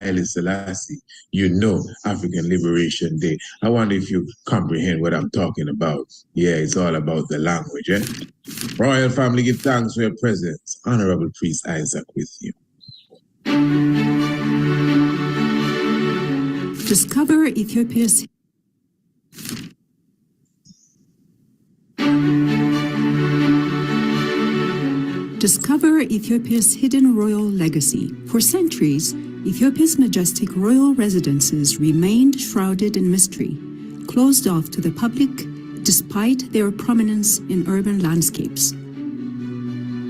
Haile Selassie, you know African Liberation Day. I wonder if you comprehend what I'm talking about. Yeah, it's all about the language, eh? Royal family, give thanks for your presence. Honorable Priest Isaac with you. Discover Ethiopia's hidden royal legacy. For centuries, Ethiopia's majestic royal residences remained shrouded in mystery, closed off to the public despite their prominence in urban landscapes.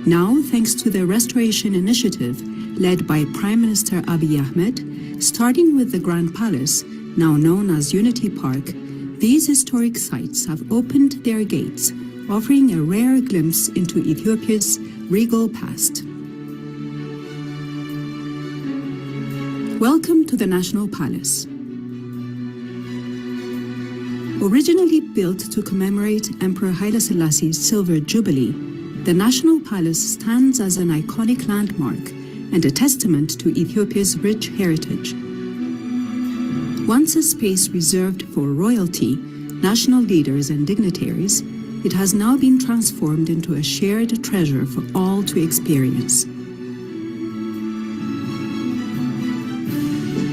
Now, thanks to the restoration initiative led by Prime Minister Abiy Ahmed, starting with the Grand Palace, now known as Unity Park, these historic sites have opened their gates, offering a rare glimpse into Ethiopia's regal past. Welcome to the National Palace. Originally built to commemorate Emperor Haile Selassie's Silver Jubilee, the National Palace stands as an iconic landmark and a testament to Ethiopia's rich heritage. Once a space reserved for royalty, national leaders and dignitaries, it has now been transformed into a shared treasure for all to experience.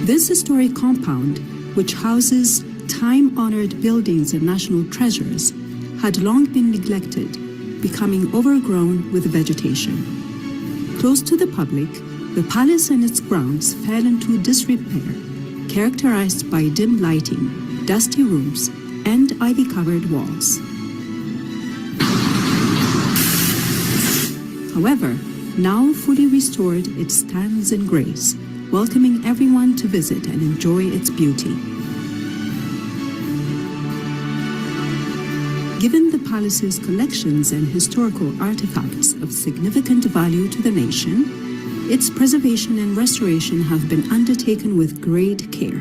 This historic compound, which houses time-honored buildings and national treasures, had long been neglected, becoming overgrown with vegetation. Close to the public, the palace and its grounds fell into disrepair, characterized by dim lighting, dusty rooms, and ivy-covered walls. However, now fully restored, it stands in grace, welcoming everyone to visit and enjoy its beauty. Given the palace's collections and historical artifacts of significant value to the nation, its preservation and restoration have been undertaken with great care.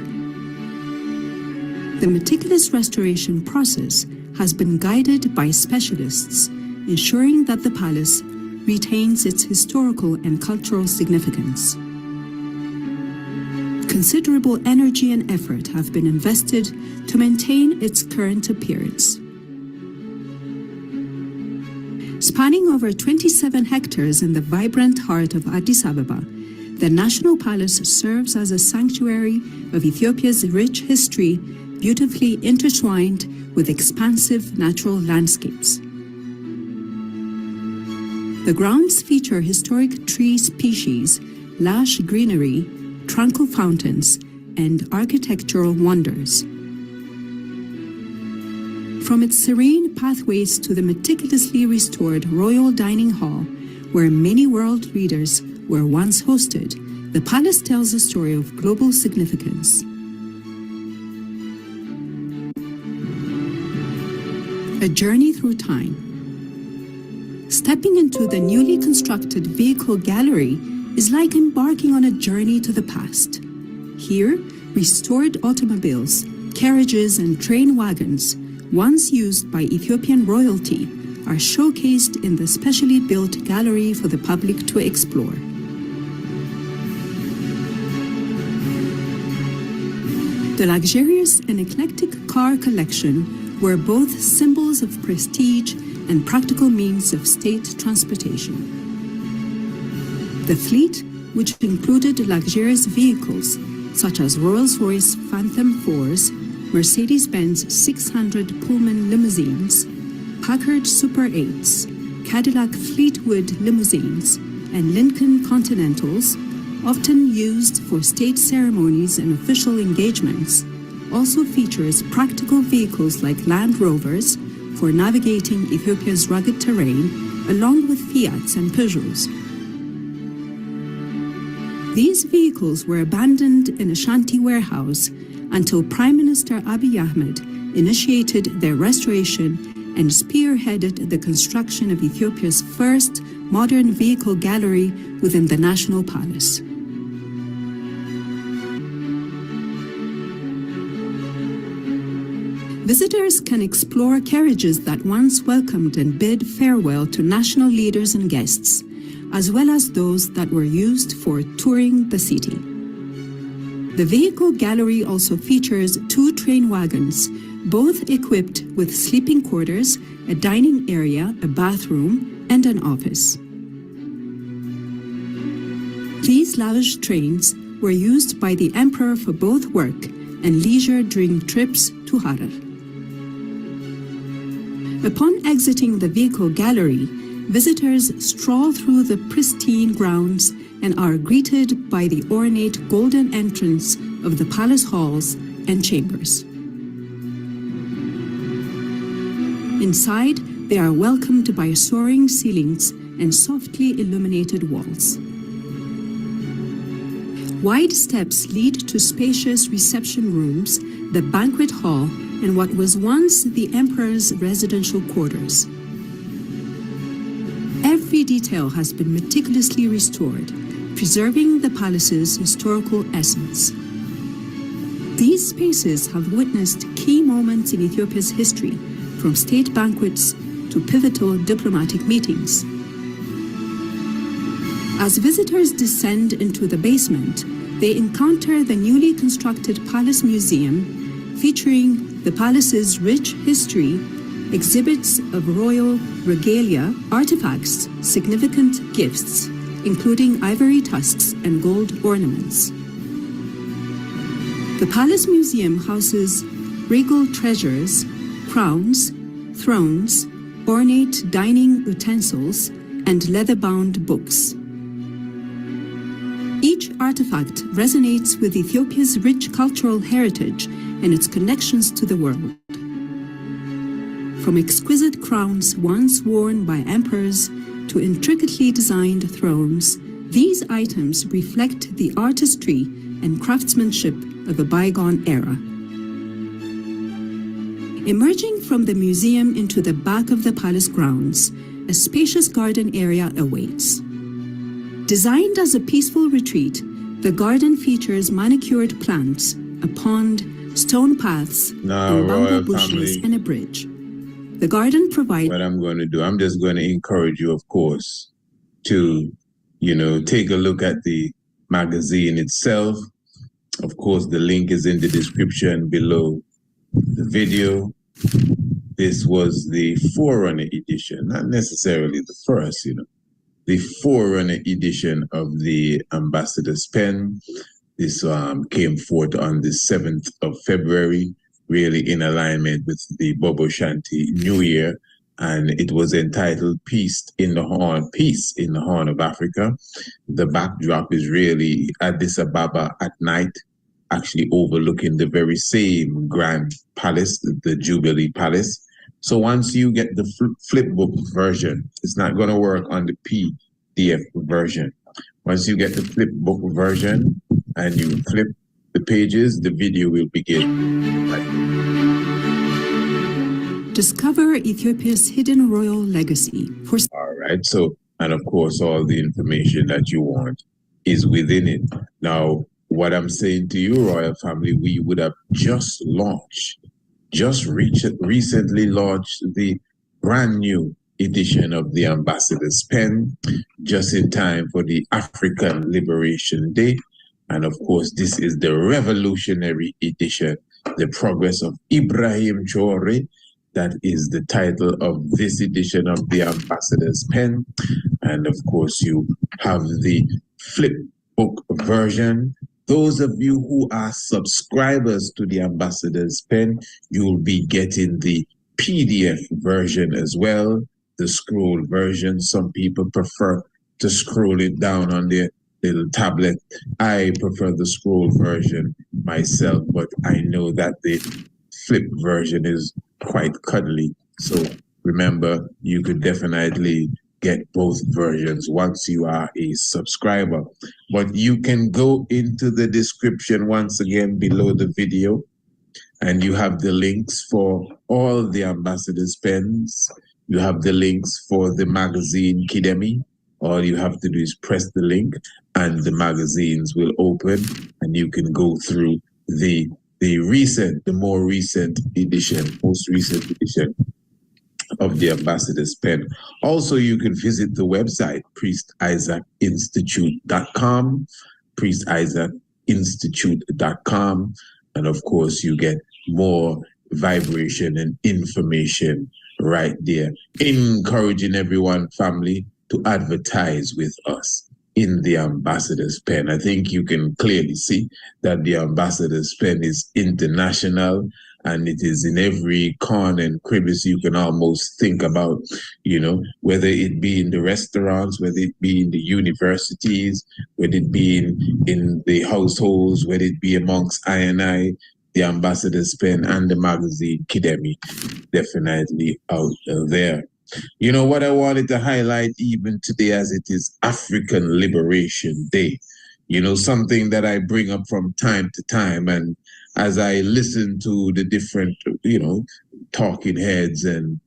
The meticulous restoration process has been guided by specialists, ensuring that the palace retains its historical and cultural significance. Considerable energy and effort have been invested to maintain its current appearance. Spanning over 27 hectares in the vibrant heart of Addis Ababa, the National Palace serves as a sanctuary of Ethiopia's rich history, beautifully intertwined with expansive natural landscapes. The grounds feature historic tree species, lush greenery, tranquil fountains, and architectural wonders. From its serene pathways to the meticulously restored Royal Dining Hall, where many world leaders were once hosted, the palace tells a story of global significance. A journey through time. Stepping into the newly constructed vehicle gallery is like embarking on a journey to the past. Here, restored automobiles, carriages, and train wagons, once used by Ethiopian royalty, are showcased in the specially built gallery for the public to explore. The luxurious and eclectic car collection were both symbols of prestige and practical means of state transportation. The fleet, which included luxurious vehicles such as Rolls-Royce Phantom 4s, Mercedes-Benz 600 Pullman limousines, Packard Super 8s, Cadillac Fleetwood limousines, and Lincoln Continentals, often used for state ceremonies and official engagements, also features practical vehicles like Land Rovers for navigating Ethiopia's rugged terrain, along with Fiats and Peugeots. These vehicles were abandoned in a shanty warehouse until Prime Minister Abiy Ahmed initiated their restoration and spearheaded the construction of Ethiopia's first modern vehicle gallery within the National Palace. Visitors can explore carriages that once welcomed and bid farewell to national leaders and guests, as well as those that were used for touring the city. The vehicle gallery also features 2 train wagons, both equipped with sleeping quarters, a dining area, a bathroom, and an office. These lavish trains were used by the emperor for both work and leisure during trips to Harar. Upon exiting the vehicle gallery, visitors stroll through the pristine grounds and are greeted by the ornate golden entrance of the palace halls and chambers. Inside, they are welcomed by soaring ceilings and softly illuminated walls. Wide steps lead to spacious reception rooms, the banquet hall, and what was once the emperor's residential quarters. Every detail has been meticulously restored, preserving the palace's historical essence. These spaces have witnessed key moments in Ethiopia's history, from state banquets to pivotal diplomatic meetings. As visitors descend into the basement, they encounter the newly constructed Palace Museum, featuring the palace's rich history, exhibits of royal regalia, artifacts, significant gifts, including ivory tusks and gold ornaments. The Palace Museum houses regal treasures, crowns, thrones, ornate dining utensils, and leather-bound books. Each artifact resonates with Ethiopia's rich cultural heritage and its connections to the world. From exquisite crowns once worn by emperors to intricately designed thrones, these items reflect the artistry and craftsmanship of a bygone era. Emerging from the museum into the back of the palace grounds, a spacious garden area awaits. Designed as a peaceful retreat, the garden features manicured plants, a pond, stone paths, and bamboo bushes, and a bridge. The garden provides... What I'm going to do, I'm just going to encourage you, of course, to, take a look at the magazine itself. Of course, the link is in the description below the video. This was the Forerunner edition, not necessarily the first, the Forerunner edition of the Ambassador's Pen. This came forth on the 7th of February, really in alignment with the Bobo Shanti New Year, and it was entitled Peace in the Horn of Africa. The backdrop is really Addis Ababa at night, actually overlooking the very same grand palace, the Jubilee Palace. So once you get the flipbook version, it's not going to work on the PDF version. Once you get the flipbook version and you flip the pages, the video will begin. Discover Ethiopia's hidden royal legacy. All right. So, and of course, all the information that you want is within it. Now, what I'm saying to you, royal family, we would have just recently launched the brand new edition of the Ambassador's Pen, just in time for the African Liberation Day. And of course, this is the revolutionary edition, The Progress of Ibrahim Traore. That is the title of this edition of the Ambassador's Pen. And of course, you have the flip book version. Those of you who are subscribers to the Ambassador's Pen, you'll be getting the PDF version as well, the scroll version. Some people prefer to scroll it down on their little tablet. I prefer the scroll version myself, but I know that the flip version is quite cuddly. So remember, you could definitely get both versions once you are a subscriber. But you can go into the description once again below the video, and you have the links for all the Ambassador's Pens. You have the links for the magazine Kidemi. All you have to do is press the link and the magazines will open, and you can go through the most recent edition of the Ambassador's Pen. Also, you can visit the website, priestIsaacInstitute.com, institute.com. And of course, you get more vibration and information right there. Encouraging everyone, family, to advertise with us in the Ambassador's Pen. I think you can clearly see that the Ambassador's Pen is international, and it is in every corner and crevice you can almost think about, whether it be in the restaurants, whether it be in the universities, whether it be in the households, whether it be amongst I and I, the Ambassador's Pen and the magazine Kidemi, definitely out there. You know what I wanted to highlight even today, as it is African Liberation Day, something that I bring up from time to time. And as I listen to the different, talking heads and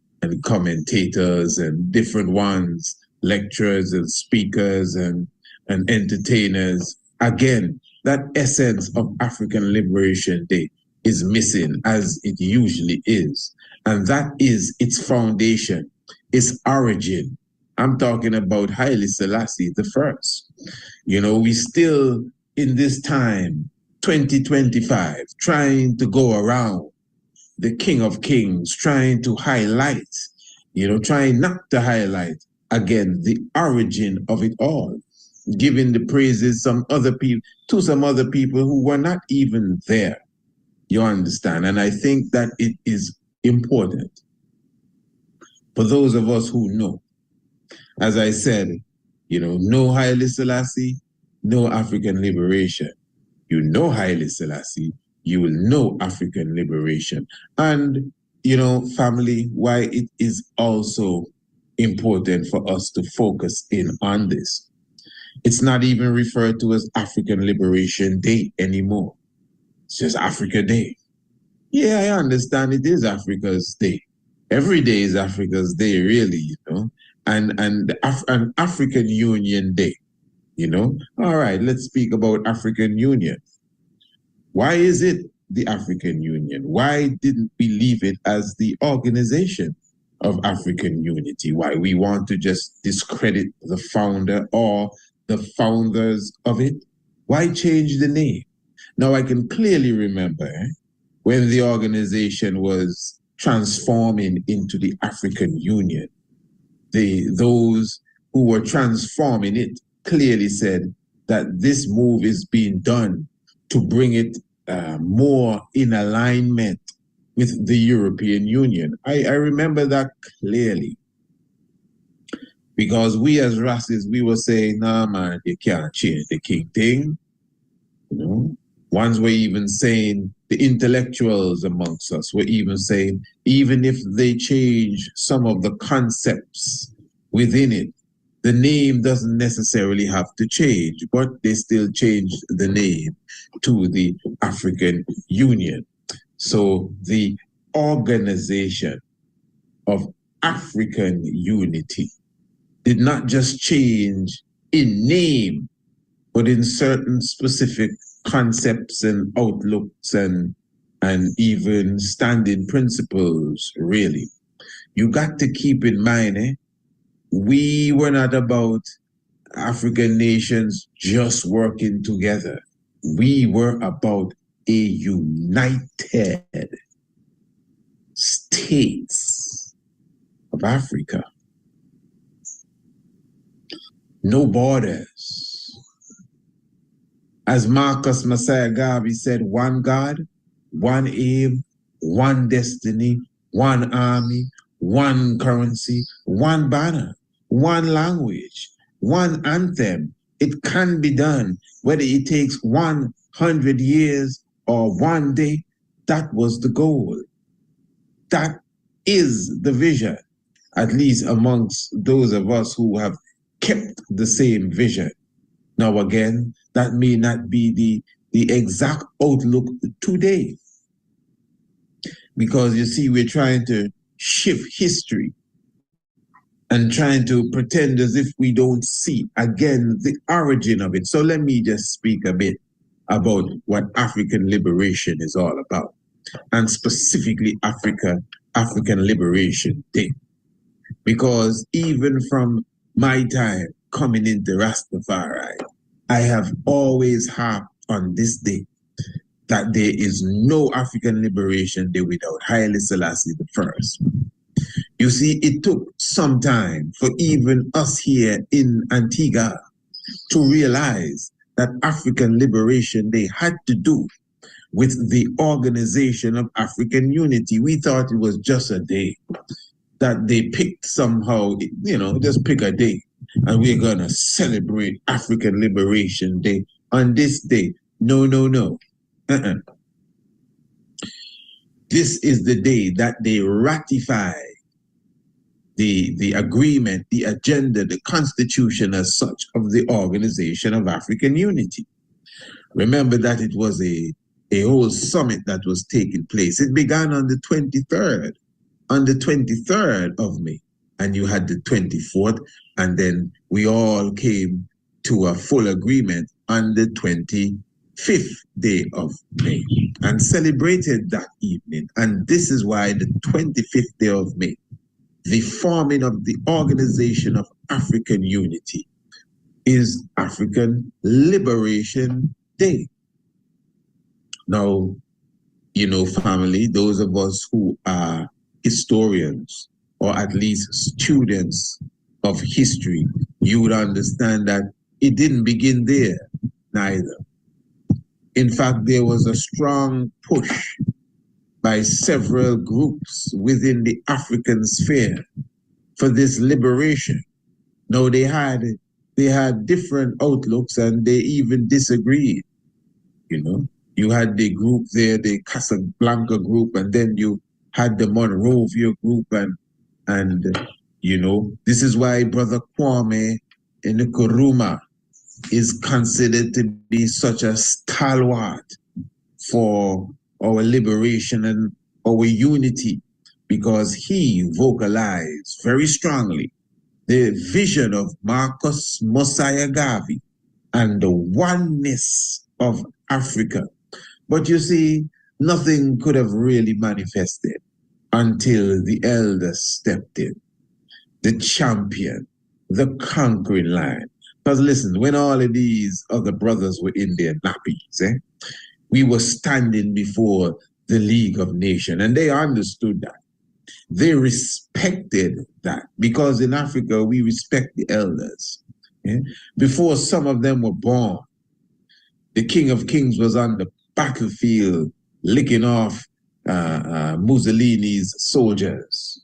commentators and different ones, lecturers and speakers and entertainers, again, that essence of African Liberation Day is missing, as it usually is. And that is its foundation, its origin. I'm talking about Haile Selassie the first. We still in this time, 2025, trying to go around the King of Kings, trying to highlight, trying not to highlight, again, the origin of it all, giving the praises to some other people who were not even there. You understand? And I think that it is important for those of us who know. As I said, no Haile Selassie, no African liberation. You know Haile Selassie, you will know African liberation. And, family, why it is also important for us to focus in on this. It's not even referred to as African Liberation Day anymore. It's just Africa Day. Yeah, I understand it is Africa's day. Every day is Africa's day, really, and an African Union Day, All right, let's speak about African Union. Why is it the African Union? Why didn't we leave it as the Organization of African Unity? Why we want to just discredit the founder or the founders of it? Why change the name? Now, I can clearly remember when the organization was transforming into the African Union. Those who were transforming it clearly said that this move is being done to bring it more in alignment with the European Union. I remember that clearly, because we as races, we were saying, nah, man, you can't change the king thing. Ones were even saying, the intellectuals amongst us were even saying, even if they change some of the concepts within it, the name doesn't necessarily have to change, but they still changed the name to the African Union. So the Organization of African Unity did not just change in name, but in certain specific concepts and outlooks and even standing principles, really. You got to keep in mind, we were not about African nations just working together. We were about a united states of Africa. No borders. As Marcus Messiah Garvey said, one God, one aim, one destiny, one army, one currency, one banner, one language, one anthem. It can be done, whether it takes 100 years or one day. That was the goal. That is the vision, at least amongst those of us who have kept the same vision. Now again, that may not be the exact outlook today. Because you see, we're trying to shift history and trying to pretend as if we don't see, again, the origin of it. So let me just speak a bit about what African liberation is all about, and specifically African Liberation Day. Because even from my time coming into Rastafari, I have always harped on this day that there is no African Liberation Day without Haile Selassie I. You see, it took some time for even us here in Antigua to realize that African Liberation Day had to do with the Organization of African Unity. We thought it was just a day that they picked somehow, just pick a day and we're going to celebrate African Liberation Day on this day. No, no, no. This is the day that they ratify the agreement, the agenda, the constitution as such of the Organization of African Unity. Remember that it was a whole summit that was taking place. It began on the 23rd of May, and you had the 24th, and then we all came to a full agreement on the 25th day of May and celebrated that evening. And this is why the 25th day of May, the forming of the Organization of African Unity, is African Liberation Day. Now, family, those of us who are historians or at least students of history, you would understand that it didn't begin there, neither. In fact, there was a strong push by several groups within the African sphere for this liberation. Now, they had different outlooks and they even disagreed. You had the group there, the Casablanca group, and then you had the Monrovia group, and this is why Brother Kwame Nkrumah is considered to be such a stalwart for our liberation and our unity, because he vocalized very strongly the vision of Marcus Mosiah Garvey and the oneness of Africa. But you see, nothing could have really manifested until the elder stepped in, the champion, the conquering lion. Because listen, when all of these other brothers were in their nappies, we were standing before the League of Nations, and they understood that. They respected that, because in Africa, we respect the elders. Before some of them were born, the King of Kings was on the battlefield licking off Mussolini's soldiers.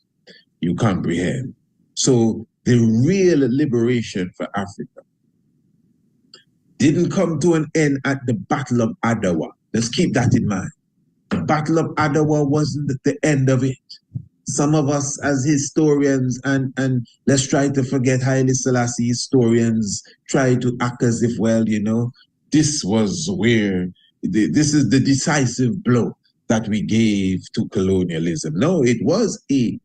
You comprehend? So the real liberation for Africa didn't come to an end at the Battle of Adwa. Let's keep that in mind. The Battle of Adwa wasn't the end of it. Some of us as historians, and let's try to forget Haile Selassie, historians try to act as if, this was where, this is the decisive blow that we gave to colonialism. No, it was a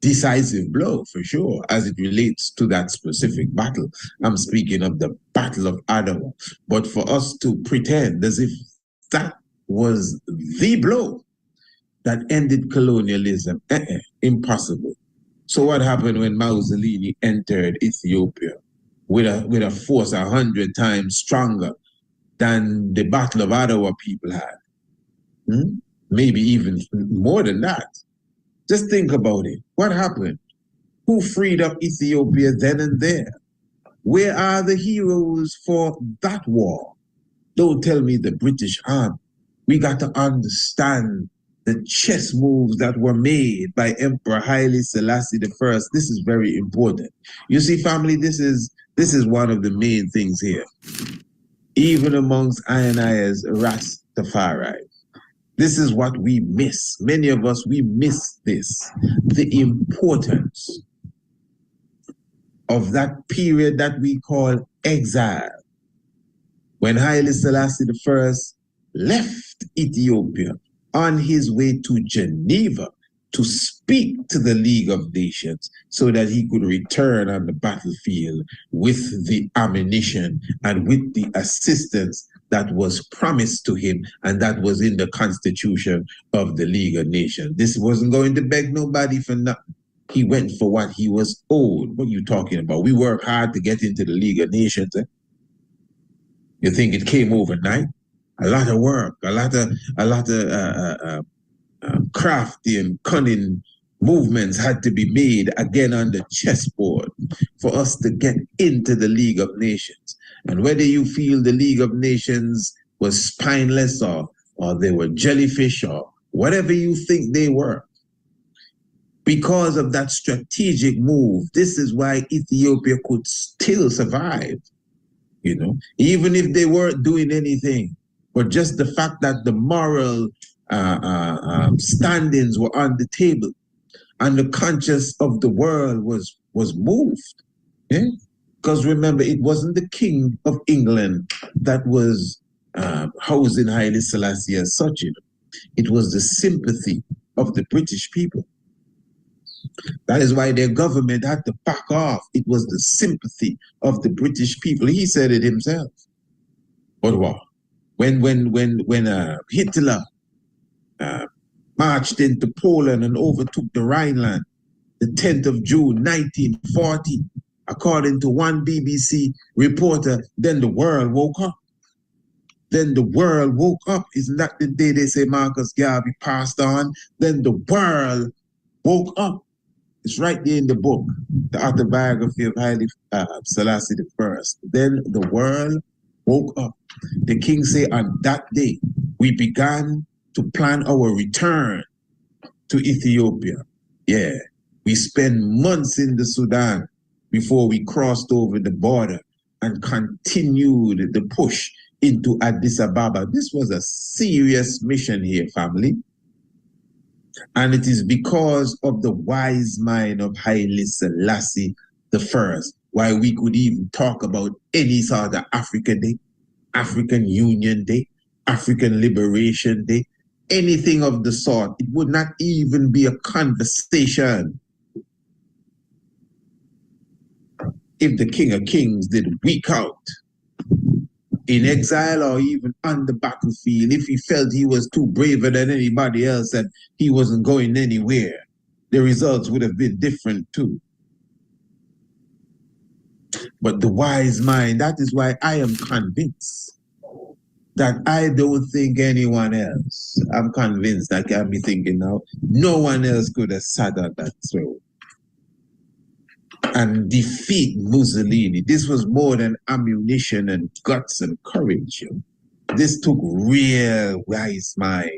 decisive blow for sure, as it relates to that specific battle. I'm speaking of the Battle of Adwa. But for us to pretend as if that was the blow that ended colonialism, impossible. So what happened when Mussolini entered Ethiopia with a force 100 times stronger than the Battle of Adwa people had? Maybe even more than that. Just think about it. What happened? Who freed up Ethiopia then and there? Where are the heroes for that war? Don't tell me the British Army. We got to understand the chess moves that were made by Emperor Haile Selassie I. This is very important. You see, family, this is one of the main things here. Even amongst I and I as Rastafari, this is what we miss. Many of us, we miss this. The importance of that period that we call exile. When Haile Selassie I left Ethiopia on his way to Geneva to speak to the League of Nations so that he could return on the battlefield with the ammunition and with the assistance that was promised to him and that was in the constitution of the League of Nations. This wasn't going to beg nobody for nothing. He went for what he was owed. What are you talking about? We worked hard to get into the League of Nations. You think it came overnight? a lot of work, a lot of crafty and cunning movements had to be made again on the chessboard for us to get into the League of Nations. And whether you feel the League of Nations was spineless or they were jellyfish or whatever you think they were, because of that strategic move, this is why Ethiopia could still survive, you know, even if they weren't doing anything. But just the fact that the moral standings were on the table and the conscience of the world was moved. Yeah? Because remember, it wasn't the King of England that was housing Haile Selassie as such. You know? It was the sympathy of the British people. That is why their government had to back off. It was the sympathy of the British people. He said it himself. But what? When Hitler marched into Poland and overtook the Rhineland, the 10th of June, 1940, according to one BBC reporter, then the world woke up. Then the world woke up. Isn't that the day they say Marcus Garvey passed on? Then the world woke up. It's right there in the book, the autobiography of Haile Selassie I. Then the world woke up. The king said, on that day, we began to plan our return to Ethiopia. Yeah, we spent months in the Sudan before we crossed over the border and continued the push into Addis Ababa. This was a serious mission here, family. And it is because of the wise mind of Haile Selassie I why we could even talk about any sort of Africa Day, African Union Day, African Liberation Day, anything of the sort. It would not even be a conversation if the King of Kings did weak out in exile or even on the battlefield. If he felt he was too braver than anybody else and he wasn't going anywhere, the results would have been different too. But the wise mind, that is why I am convinced that I don't think anyone else, I'm convinced, I can be thinking now, no one else could have sat on that throne and defeat Mussolini. This was more than ammunition and guts and courage. You know? This took real wise mind,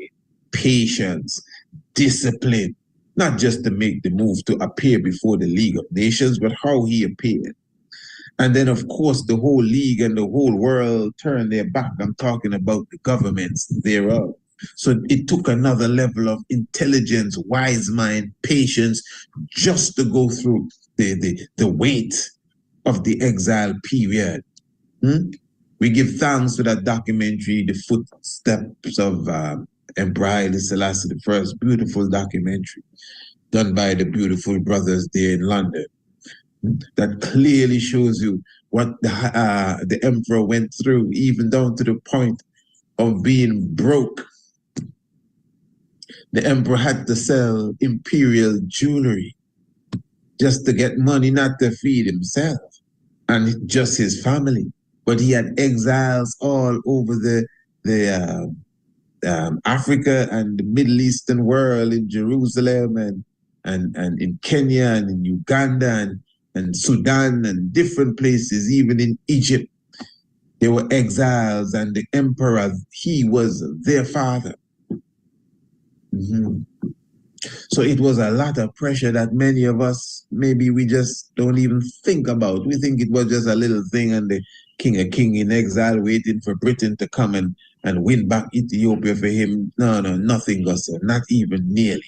patience, discipline, not just to make the move to appear before the League of Nations, but how he appeared. And then, of course, the whole league and the whole world turned their back. I'm talking about the governments thereof. So it took another level of intelligence, wise mind, patience, just to go through the weight of the exile period. We give thanks to that documentary, The Footsteps of Emperor Haile Selassie I, beautiful documentary done by the beautiful brothers there in London, that clearly shows you what the emperor went through, even down to the point of being broke. The emperor had to sell imperial jewelry just to get money, not to feed himself and just his family. But he had exiles all over the Africa and the Middle Eastern world, in Jerusalem and in Kenya and in Uganda and Sudan and different places, even in Egypt. They were exiles, and the emperor, he was their father. So it was a lot of pressure that many of us, maybe we just don't even think about. We think it was just a little thing and the king in exile waiting for Britain to come and win back Ethiopia for him. No, nothing, Gusso, not even nearly.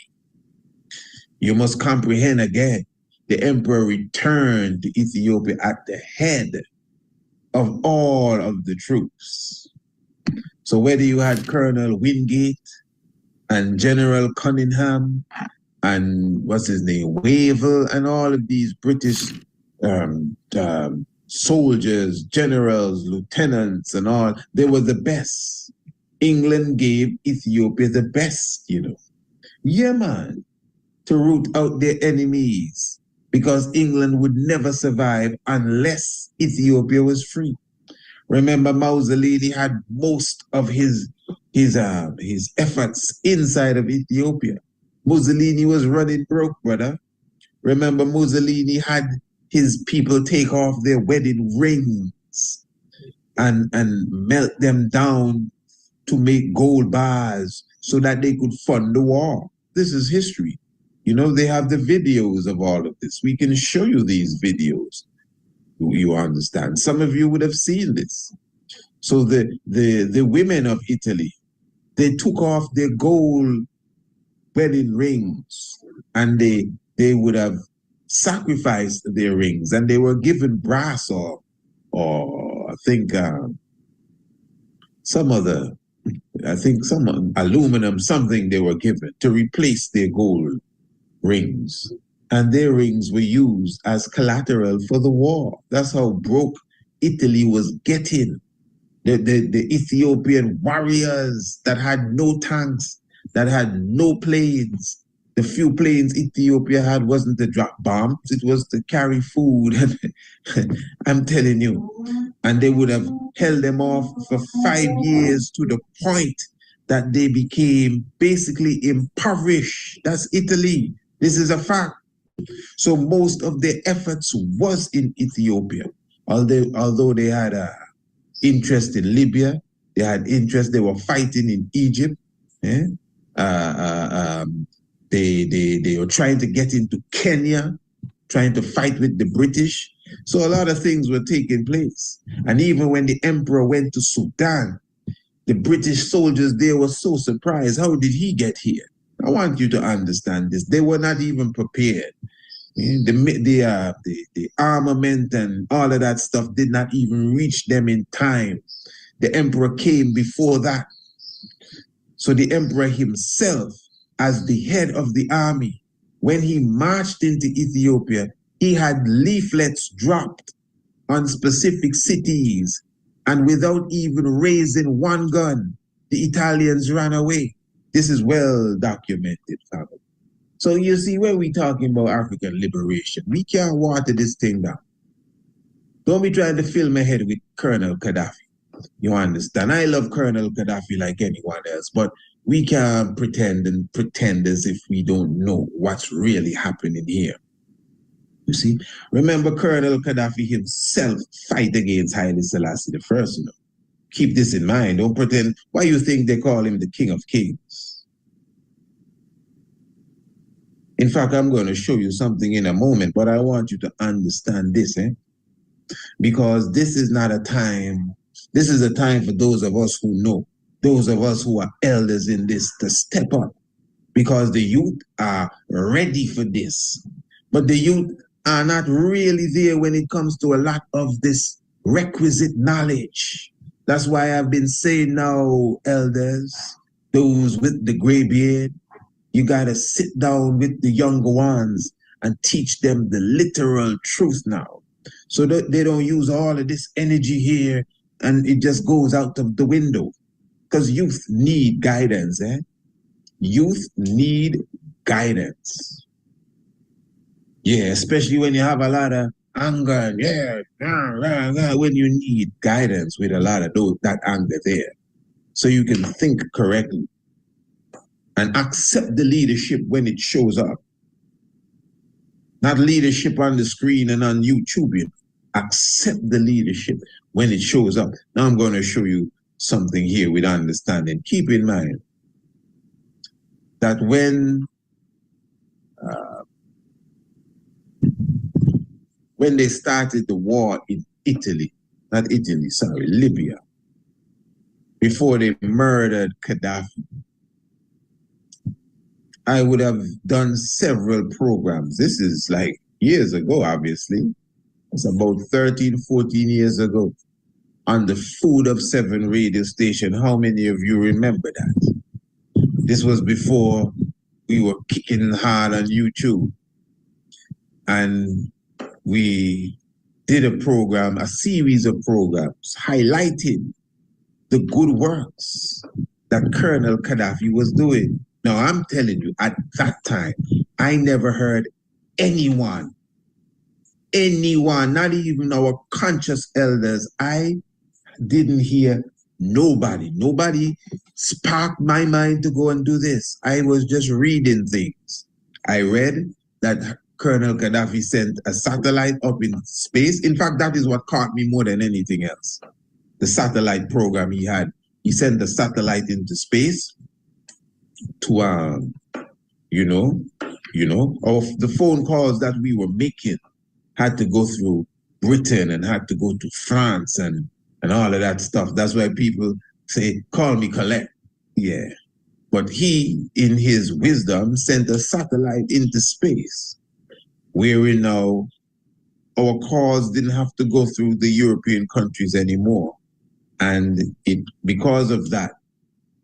You must comprehend again, the emperor returned to Ethiopia at the head of all of the troops. So whether you had Colonel Wingate and General Cunningham and what's his name, Wavell, and all of these British soldiers, generals, lieutenants, and all, they were the best. England gave Ethiopia the best, you know. Yeah, man, to root out their enemies, because England would never survive unless Ethiopia was free. Remember, Mussolini had most of his efforts inside of Ethiopia. Mussolini was running broke, brother. Remember, Mussolini had his people take off their wedding rings and melt them down to make gold bars so that they could fund the war. This is history. You know, they have the videos of all of this. We can show you these videos. You understand? Some of you would have seen this. So the women of Italy, they took off their gold wedding rings and they would have sacrificed their rings, and they were given brass or I think some aluminum, something they were given to replace their gold rings. And their rings were used as collateral for the war. That's how broke Italy was getting. The Ethiopian warriors that had no tanks, that had no planes. The few planes Ethiopia had wasn't to drop bombs, it was to carry food. I'm telling you. And they would have held them off for 5 years to the point that they became basically impoverished. That's Italy. This is a fact. So most of their efforts was in Ethiopia. Although they had interest in Libya, they were fighting in Egypt. Eh? They were trying to get into Kenya, trying to fight with the British. So a lot of things were taking place. And even when the emperor went to Sudan, the British soldiers there were so surprised. How did he get here? I want you to understand this. They were not even prepared. The armament and all of that stuff did not even reach them in time. The emperor came before that. So the emperor himself, as the head of the army, when he marched into Ethiopia, he had leaflets dropped on specific cities, and without even raising one gun, the Italians ran away. This is well documented, family. So you see, when we talking about African liberation, we can't water this thing down. Don't be trying to fill my head with Colonel Gaddafi. You understand? I love Colonel Gaddafi like anyone else, but we can't pretend as if we don't know what's really happening here. You see? Remember, Colonel Gaddafi himself fight against Haile Selassie the First. You know? Keep this in mind. Don't pretend. Why you think they call him the King of Kings? In fact, I'm going to show you something in a moment, but I want you to understand this, because this is not a time. This is a time for those of us who know, those of us who are elders in this, to step up, because the youth are ready for this. But the youth are not really there when it comes to a lot of this requisite knowledge. That's why I've been saying now, elders, those with the gray beard, you got to sit down with the younger ones and teach them the literal truth now, so that they don't use all of this energy here and it just goes out of the window. Because youth need guidance. Youth need guidance. Yeah, especially when you have a lot of anger. When you need guidance with a lot of that anger there, so you can think correctly and accept the leadership when it shows up. Not leadership on the screen and on YouTube. Accept the leadership when it shows up. Now I'm going to show you something here with understanding. Keep in mind that when they started the war in Libya, before they murdered Gaddafi, I would have done several programs. This is like years ago, obviously. It's about 13, 14 years ago, on the Food of Seven radio station. How many of you remember that? This was before we were kicking hard on YouTube. And we did a series of programs highlighting the good works that Colonel Gaddafi was doing. Now, I'm telling you, at that time, I never heard anyone, not even our conscious elders, I didn't hear nobody. Nobody sparked my mind to go and do this. I was just reading things. I read that Colonel Gaddafi sent a satellite up in space. In fact, that is what caught me more than anything else. The satellite program he had. He sent the satellite into space to, of the phone calls that we were making had to go through Britain and had to go to France and all of that stuff. That's why people say, call me collect. Yeah. But he, in his wisdom, sent a satellite into space, wherein now our calls didn't have to go through the European countries anymore. And because of that,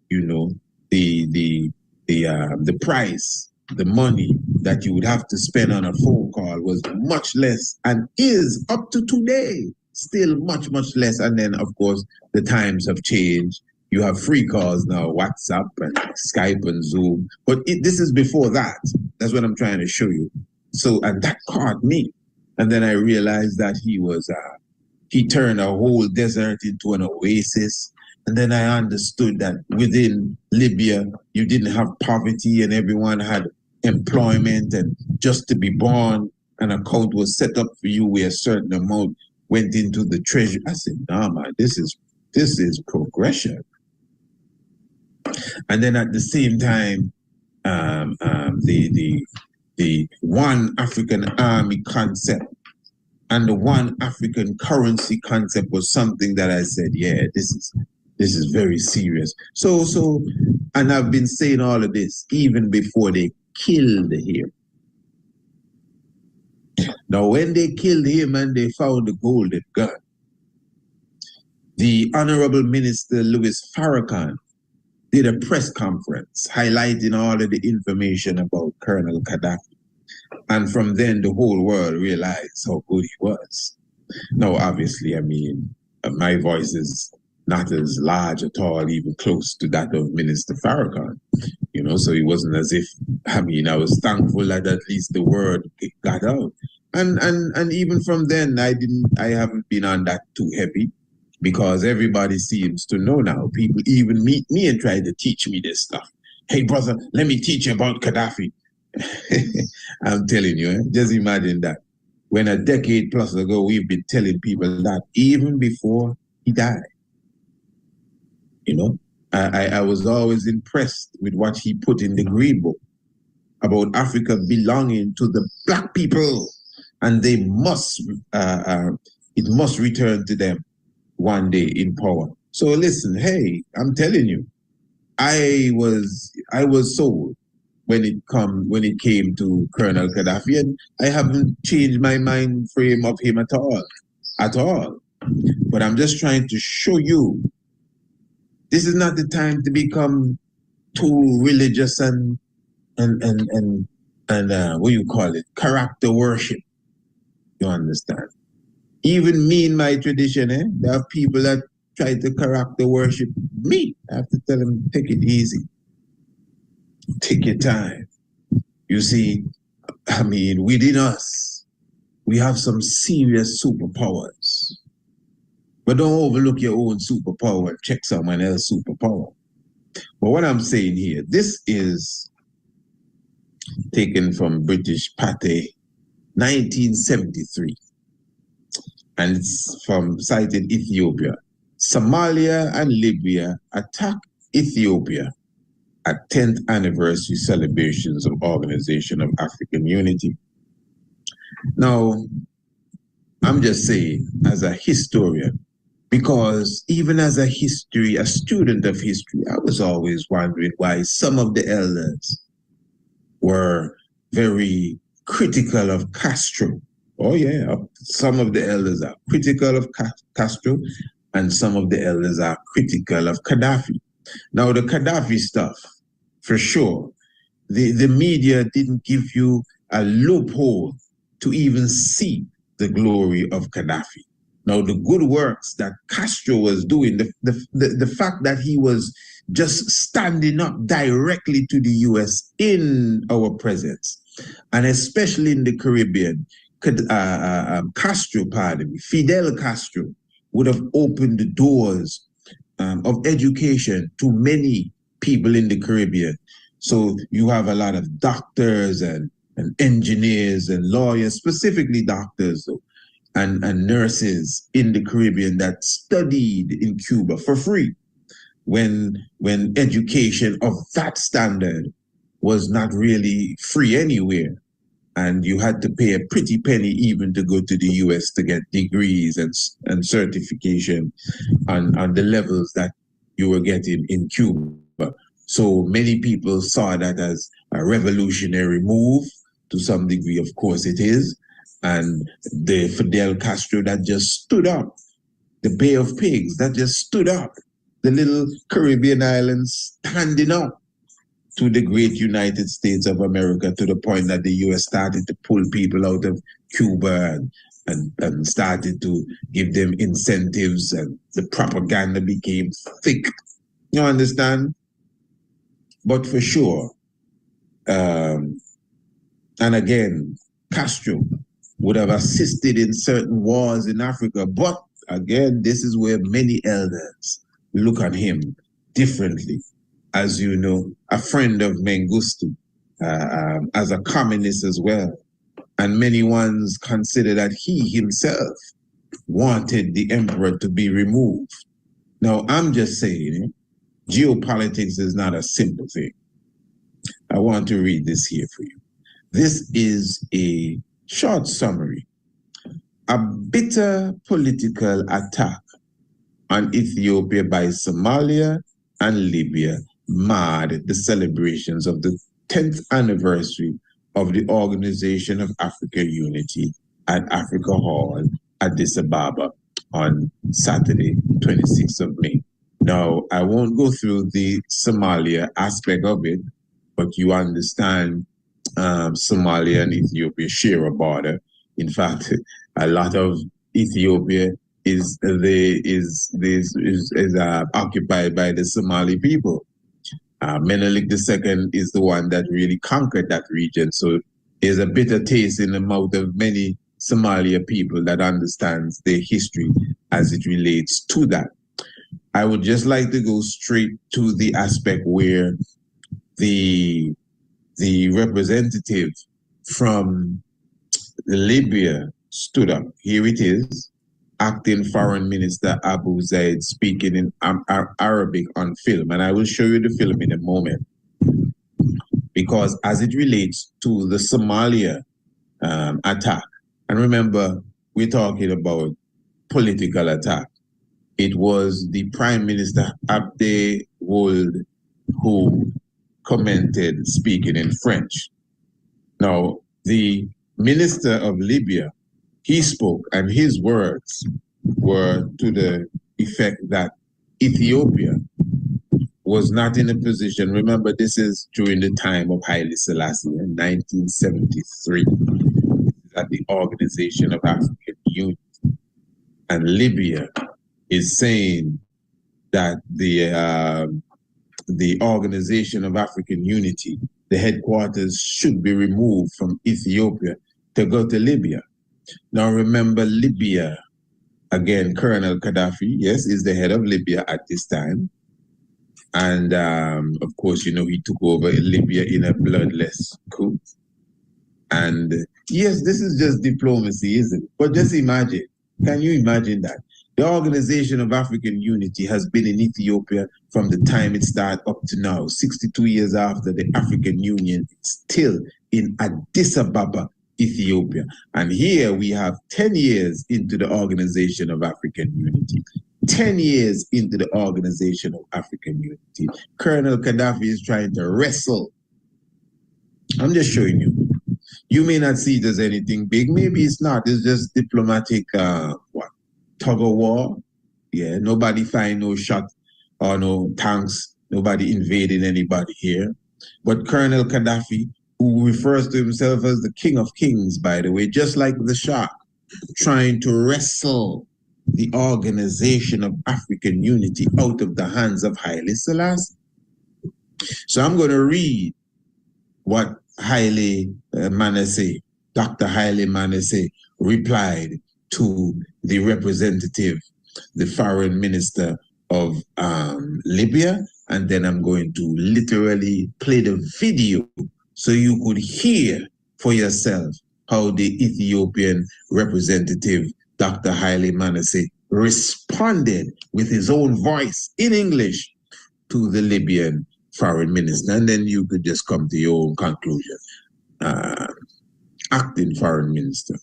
the price, the money that you would have to spend on a phone call was much less, and is up to today still much, much less. And then, of course, the times have changed. You have free calls now, WhatsApp and Skype and Zoom. But this is before that. That's what I'm trying to show you. So, and that caught me. And then I realized that he turned a whole desert into an oasis. And then I understood that within Libya, you didn't have poverty and everyone had employment, and just to be born, an account was set up for you where a certain amount went into the treasury. I said, nah, man, this is progression. And then at the same time, the one African army concept and the one African currency concept was something that I said, yeah, this is very serious. So, and I've been saying all of this even before they killed him. Now, when they killed him and they found the golden gun, the Honorable Minister Louis Farrakhan did a press conference highlighting all of the information about Colonel Gaddafi. And from then, the whole world realized how good he was. Now, obviously, I mean, my voice is not as large at all, even close to that of Minister Farrakhan. So it wasn't as if, I was thankful that at least the word got out. And even from then, I haven't been on that too heavy, because everybody seems to know now. People even meet me and try to teach me this stuff. Hey, brother, let me teach you about Gaddafi. I'm telling you, just imagine that. When a decade plus ago, we've been telling people that even before he died. I was always impressed with what he put in the Green Book about Africa belonging to the black people, and they must, it must return to them one day in power. So listen, hey, I'm telling you, I was sold when it came to Colonel Gaddafi, and I haven't changed my mind frame of him at all. But I'm just trying to show you, this is not the time to become too religious and what you call it, character worship. You understand? Even me in my tradition, there are people that try to character worship me. I have to tell them, take it easy. Take your time. You see, within us, we have some serious superpowers. But don't overlook your own superpower and check someone else's superpower. But what I'm saying here, this is taken from British Pate, 1973. And it's from cited Ethiopia. Somalia and Libya attack Ethiopia at 10th anniversary celebrations of Organization of African Unity. Now, I'm just saying, as a historian, because even as a student of history, I was always wondering why some of the elders were very critical of Castro. Oh yeah, some of the elders are critical of Castro, and some of the elders are critical of Gaddafi. Now the Gaddafi stuff, for sure, the media didn't give you a loophole to even see the glory of Gaddafi. Now the good works that Castro was doing, the fact that he was just standing up directly to the US in our presence, and especially in the Caribbean, Fidel Castro would have opened the doors of education to many people in the Caribbean. So you have a lot of doctors and engineers and lawyers, specifically doctors and nurses in the Caribbean that studied in Cuba for free when education of that standard was not really free anywhere. And you had to pay a pretty penny even to go to the US to get degrees and certification on the levels that you were getting in Cuba. So many people saw that as a revolutionary move. To some degree, of course it is. And the Fidel Castro that just stood up, the Bay of Pigs that just stood up, the little Caribbean islands standing up to the great United States of America, to the point that the US started to pull people out of Cuba and started to give them incentives, and the propaganda became thick. You understand? But for sure, and again, Castro would have assisted in certain wars in Africa. But again, this is where many elders look at him differently. As you know, a friend of Mengistu, as a communist as well. And many ones consider that he himself wanted the emperor to be removed. Now, I'm just saying, geopolitics is not a simple thing. I want to read this here for you. This is a short summary. A bitter political attack on Ethiopia by Somalia and Libya marred the celebrations of the 10th anniversary of the Organization of African Unity at Africa Hall, Addis Ababa, on Saturday, 26th of May. Now, I won't go through the Somalia aspect of it, but you understand Somalia and Ethiopia share a border. In fact, a lot of Ethiopia is occupied by the Somali people. Menelik II is the one that really conquered that region. So there's a bitter taste in the mouth of many Somalia people that understands their history as it relates to that. I would just like to go straight to the aspect where the representative from Libya stood up. Here it is. Acting Foreign Minister Abu Zaid speaking in Arabic on film. And I will show you the film in a moment. Because as it relates to the Somalia attack, and remember, we're talking about political attack. It was the Prime Minister Abdel Wold who commented speaking in French. Now, the Minister of Libya, he spoke, and his words were to the effect that Ethiopia was not in a position. Remember, this is during the time of Haile Selassie in 1973, at the Organization of African Unity. And Libya is saying that the Organization of African Unity, the headquarters, should be removed from Ethiopia to go to Libya. Now remember, Libya, again, Colonel Gaddafi, yes, is the head of Libya at this time. And of course, you know, he took over Libya in a bloodless coup. And yes, this is just diplomacy, isn't it? But just imagine, can you imagine that? The Organization of African Unity has been in Ethiopia from the time it started up to now, 62 years after the African Union, still in Addis Ababa, Ethiopia. And here we have 10 years into the Organization of African Unity. 10 years into the Organization of African Unity. Colonel Gaddafi is trying to wrestle. I'm just showing you. You may not see it as anything big. Maybe it's not. It's just diplomatic, tug of war. Yeah, nobody find no shot or no tanks. Nobody invading anybody here. But Colonel Gaddafi, who refers to himself as the King of Kings, by the way, just like the Shah, trying to wrestle the Organization of African Unity out of the hands of Haile Selassie. So I'm going to read what Haile Manasseh, Dr. Haile Manasseh, replied to the representative the foreign minister of Libya, and then I'm going to literally play the video so you could hear for yourself how the Ethiopian representative, Dr. Haile Manasseh, responded with his own voice in English to the Libyan foreign minister. And then you could just come to your own conclusion. Acting foreign minister.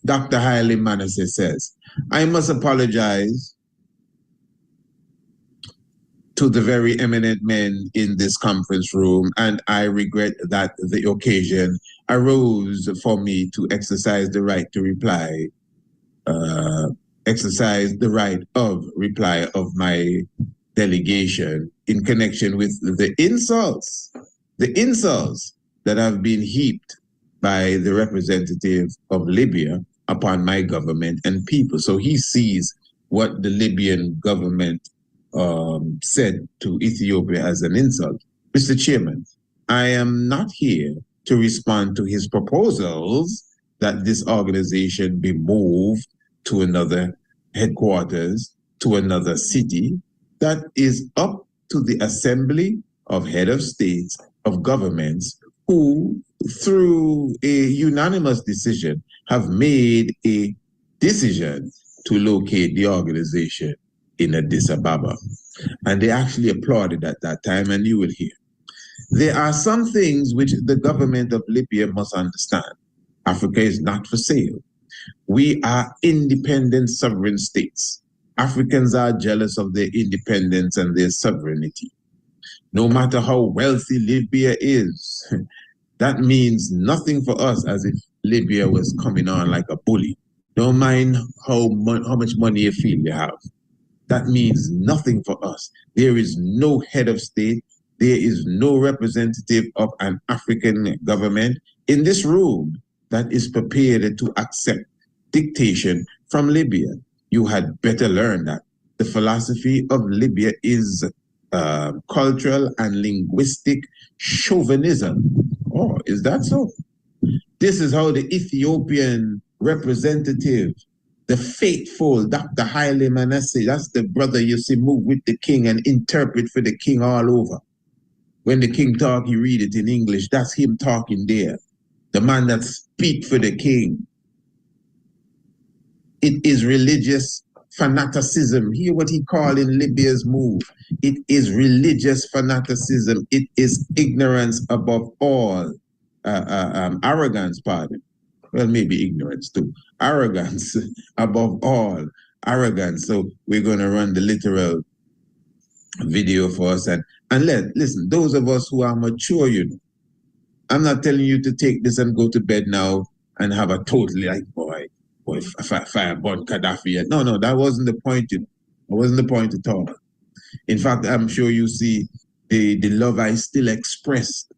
Dr. Haile Manasseh says, I must apologize to the very eminent men in this conference room, and I regret that the occasion arose for me to exercise the right to reply, exercise the right of reply of my delegation in connection with the insults that have been heaped by the representative of Libya upon my government and people. So he sees what the Libyan government said to Ethiopia as an insult. Mr. Chairman, I am not here to respond to his proposals that this organization be moved to another headquarters, to another city. That is up to the Assembly of Head of States of Governments who, through a unanimous decision, have made a decision to locate the organization in Addis Ababa. And they actually applauded at that time, and you will hear. There are some things which the government of Libya must understand. Africa is not for sale. We are independent sovereign states. Africans are jealous of their independence and their sovereignty. No matter how wealthy Libya is, that means nothing for us, as if Libya was coming on like a bully. Don't mind how much money you feel you have. That means nothing for us. There is no head of state. There is no representative of an African government in this room that is prepared to accept dictation from Libya. You had better learn that. The philosophy of Libya is cultural and linguistic chauvinism. Oh, is that so? This is how the Ethiopian representative, the faithful Dr. Haile Manasseh, that's the brother you see move with the king and interpret for the king all over. When the king talk, you read it in English. That's him talking there. The man that speak for the king. It is religious fanaticism. Hear what he called in Libya's move. It is religious fanaticism. It is ignorance above all. Arrogance, pardon. Well, maybe ignorance too. Arrogance above all. Arrogance. So we're going to run the literal video for us. And listen, those of us who are mature, you know, I'm not telling you to take this and go to bed now and have a totally like, boy, fire burn Gaddafi. No, that wasn't the point, you know. That wasn't the point at all. In fact, I'm sure you see the love I still expressed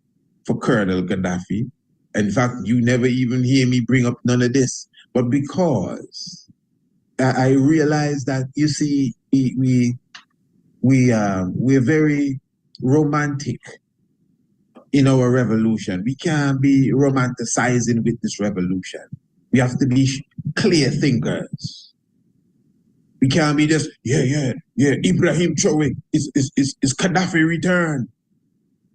for Colonel Gaddafi. In fact, you never even hear me bring up none of this. But because I realize that, you see, we're very romantic in our revolution. We can't be romanticizing with this revolution. We have to be clear thinkers. We can't be just, Ibrahim Traore is Gaddafi return.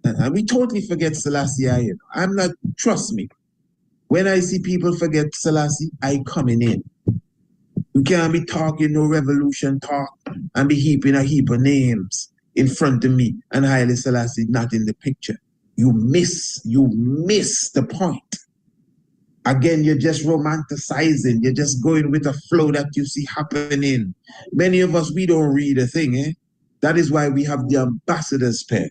And we totally forget Selassie. You know. Trust me, when I see people forget Selassie, I coming in. You can't be talking no revolution talk and be heaping a heap of names in front of me and Haile Selassie not in the picture. You miss the point. Again, you're just romanticizing. You're just going with a flow that you see happening. Many of us, we don't read a thing, eh? That is why we have the ambassador's pen.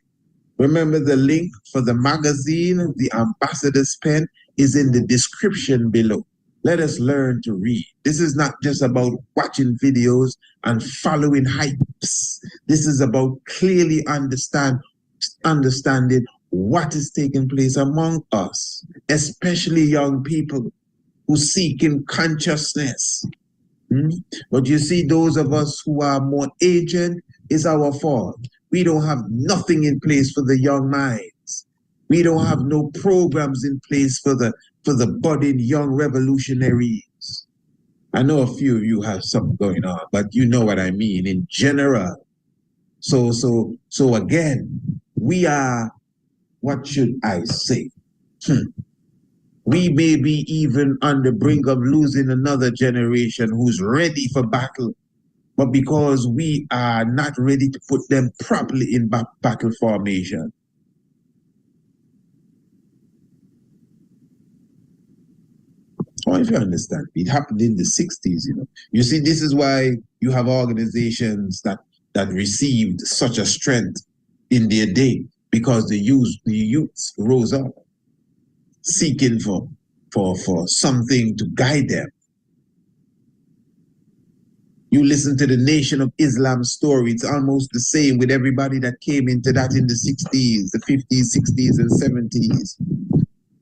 Remember, the link for the magazine, the ambassador's pen, is in the description below. Let us learn to read. This is not just about watching videos and following hypes. This is about clearly understanding what is taking place among us, especially young people who seek in consciousness. But you see, those of us who are more aged, it's our fault. We don't have nothing in place for the young minds. We don't have no programs in place for the budding young revolutionaries. I know a few of you have something going on, but you know what I mean in general. So again, we are, what should I say? We may be even on the brink of losing another generation who's ready for battle, but because we are not ready to put them properly in battle formation. Or if you understand, it happened in the 60s, you know. You see, this is why you have organizations that received such a strength in their day, because the youths rose up seeking for something to guide them. You listen to the Nation of Islam story, it's almost the same with everybody that came into that in the 60s, the 50s, 60s, and 70s.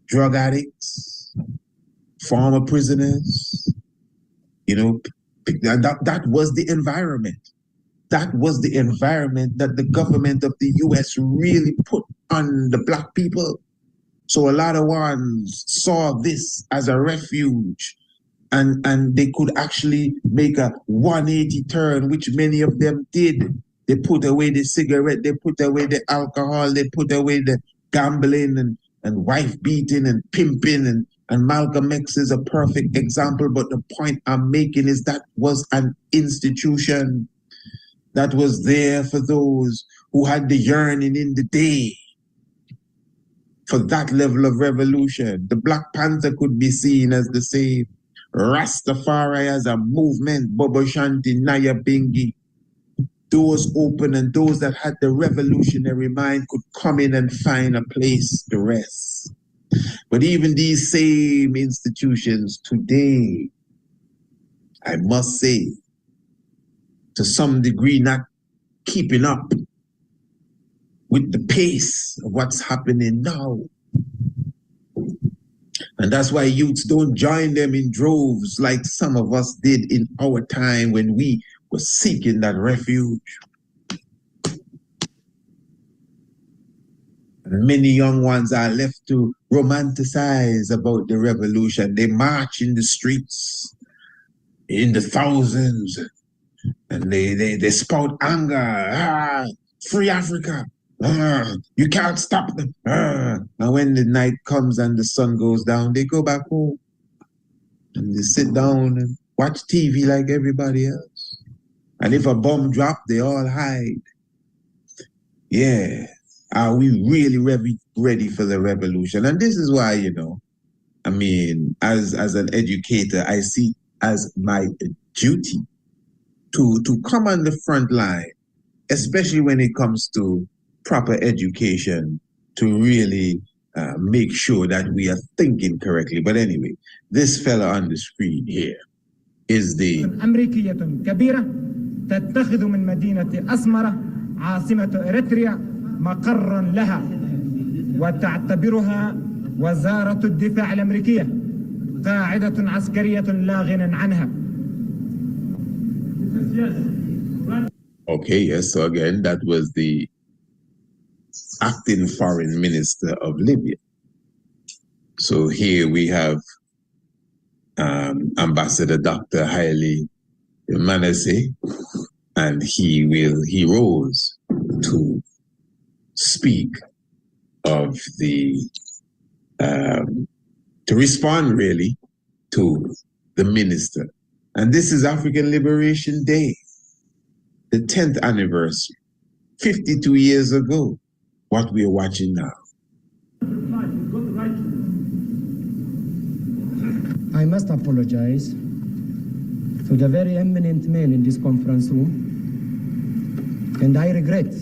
Drug addicts, former prisoners, you know, that was the environment. That was the environment that the government of the US really put on the black people. So a lot of ones saw this as a refuge, and they could actually make a 180 turn, which many of them did. They put away the cigarette, they put away the alcohol, they put away the gambling and wife beating and pimping, and Malcolm X is a perfect example. But the point I'm making is that was an institution that was there for those who had the yearning in the day for that level of revolution. The Black Panther could be seen as the same. Rastafari as a movement, Bobo Shanti, Naya Bingi. Doors open, and those that had the revolutionary mind could come in and find a place to rest. But even these same institutions today, I must say, to some degree, not keeping up with the pace of what's happening now. And that's why youths don't join them in droves like some of us did in our time when we were seeking that refuge. And many young ones are left to romanticize about the revolution. They march in the streets in the thousands, and they spout anger. Free Africa. You can't stop them. And when the night comes and the sun goes down, they go back home and they sit down and watch TV like everybody else. And if a bomb drops, they all hide. Yeah. Are we really ready for the revolution? And this is why, you know, I mean, as an educator, I see as my duty to come on the front line, especially when it comes to proper education, to really make sure that we are thinking correctly. But anyway, this fella on the screen here is the أمريكية كبيرة تتخذ من مدينة أسمرة عاصمة إريتريا مقرا لها وتعتبرها وزارة الدفاع الأمريكية قاعدة عسكرية لا غنى عنها. Okay, yes, so again, that was the acting foreign minister of Libya. So here we have Ambassador Dr. Haile, Emmanuel, and he rose to speak of to respond really to the minister. And this is African Liberation Day, the 10th anniversary, 52 years ago, what we are watching now. I must apologize to the very eminent men in this conference room, and I regret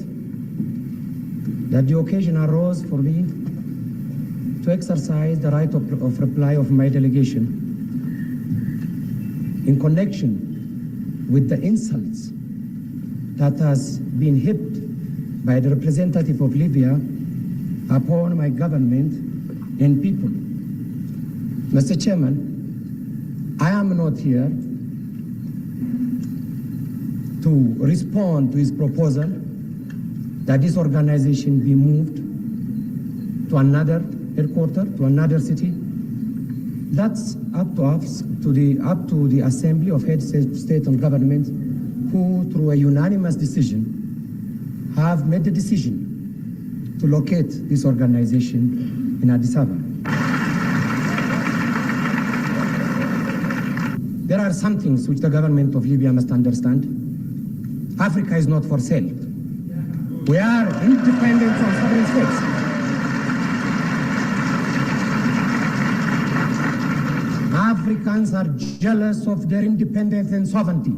that the occasion arose for me to exercise the right of reply of my delegation in connection with the insults that has been heaped by the representative of Libya upon my government and people. Mr. Chairman, I am not here to respond to his proposal that this organization be moved to another headquarters, to another city. That's up to us, up to the Assembly of Heads of State and Government, who, through a unanimous decision, have made the decision to locate this organization in Addis Ababa. There are some things which the government of Libya must understand. Africa is not for sale. We are independent from sovereign states. Africans are jealous of their independence and sovereignty.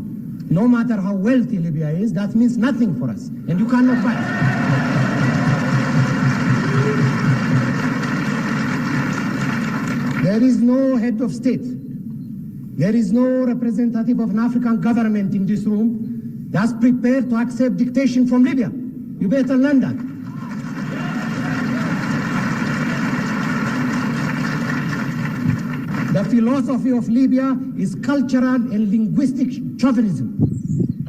No matter how wealthy Libya is, that means nothing for us, and you cannot buy it. There is no head of state. There is no representative of an African government in this room that's prepared to accept dictation from Libya. You better learn that. The philosophy of Libya is cultural and linguistic chauvinism.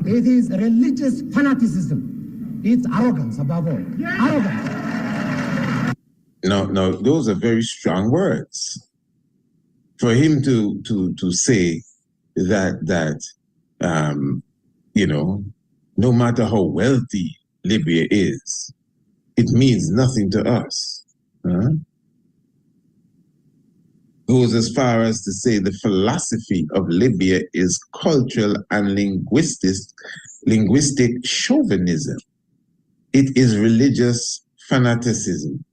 It is religious fanaticism. It's arrogance above all. Yeah. Arrogance. No, those are very strong words. For him to say that no matter how wealthy Libya is, it means nothing to us. Goes as far as to say the philosophy of Libya is cultural and linguistic chauvinism. It is religious fanaticism.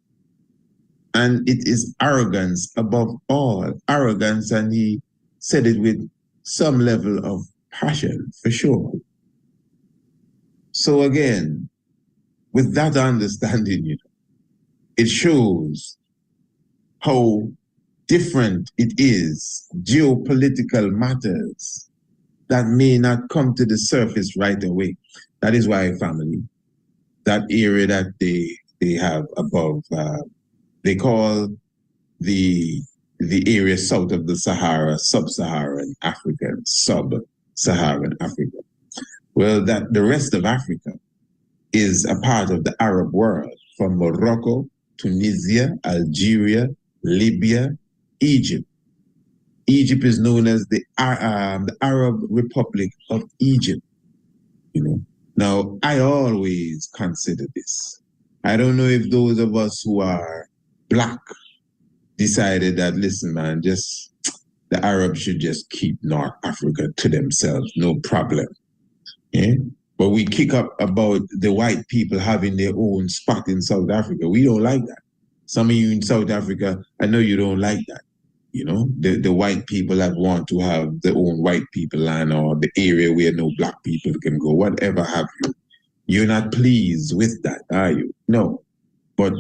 And it is arrogance above all. Arrogance, and he said it with some level of passion, for sure. So again, with that understanding, it shows how different it is, geopolitical matters that may not come to the surface right away. That is why, family, that area that they have above, they call the area south of the Sahara, sub-Saharan Africa, sub-Saharan Africa. Well, that the rest of Africa is a part of the Arab world, from Morocco, Tunisia, Algeria, Libya, Egypt. Egypt is known as the Arab Republic of Egypt. Now, I always consider this. I don't know if those of us who are Black decided that, listen, man, the Arabs should just keep North Africa to themselves, no problem. Yeah? But we kick up about the white people having their own spot in South Africa. We don't like that. Some of you in South Africa, I know you don't like that. The white people that want to have their own white people land, or the area where no Black people can go, whatever have you. You're not pleased with that, are you? No. But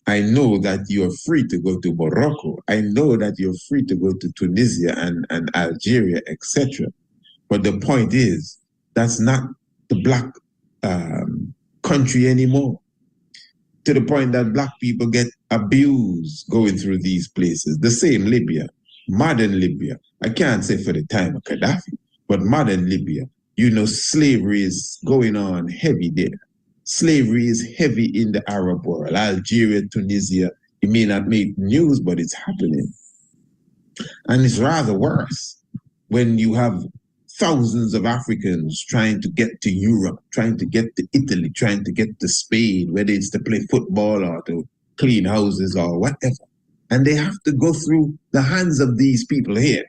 I know that you're free to go to Morocco. I know that you're free to go to Tunisia and Algeria, etc. But the point is, that's not the Black country anymore. To the point that Black people get abused going through these places. The same Libya, modern Libya. I can't say for the time of Gaddafi, but modern Libya. Slavery is going on heavy there. Slavery is heavy in the Arab world. Algeria, Tunisia, it may not make news, but it's happening. And it's rather worse when you have thousands of Africans trying to get to Europe, trying to get to Italy, trying to get to Spain, whether it's to play football or to clean houses or whatever. And they have to go through the hands of these people here.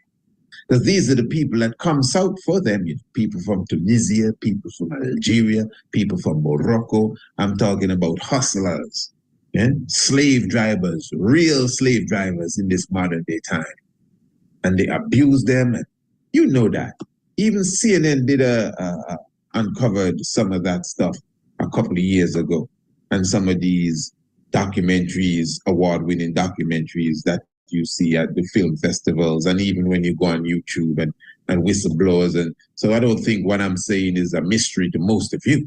Because these are the people that come south for them. People from Tunisia, people from Algeria, people from Morocco. I'm talking about hustlers, slave drivers, real slave drivers in this modern day time. And they abuse them. And you know that. Even CNN did uncovered some of that stuff a couple of years ago. And some of these documentaries, award-winning documentaries that you see at the film festivals, and even when you go on YouTube and whistleblowers. And so I don't think what I'm saying is a mystery to most of you.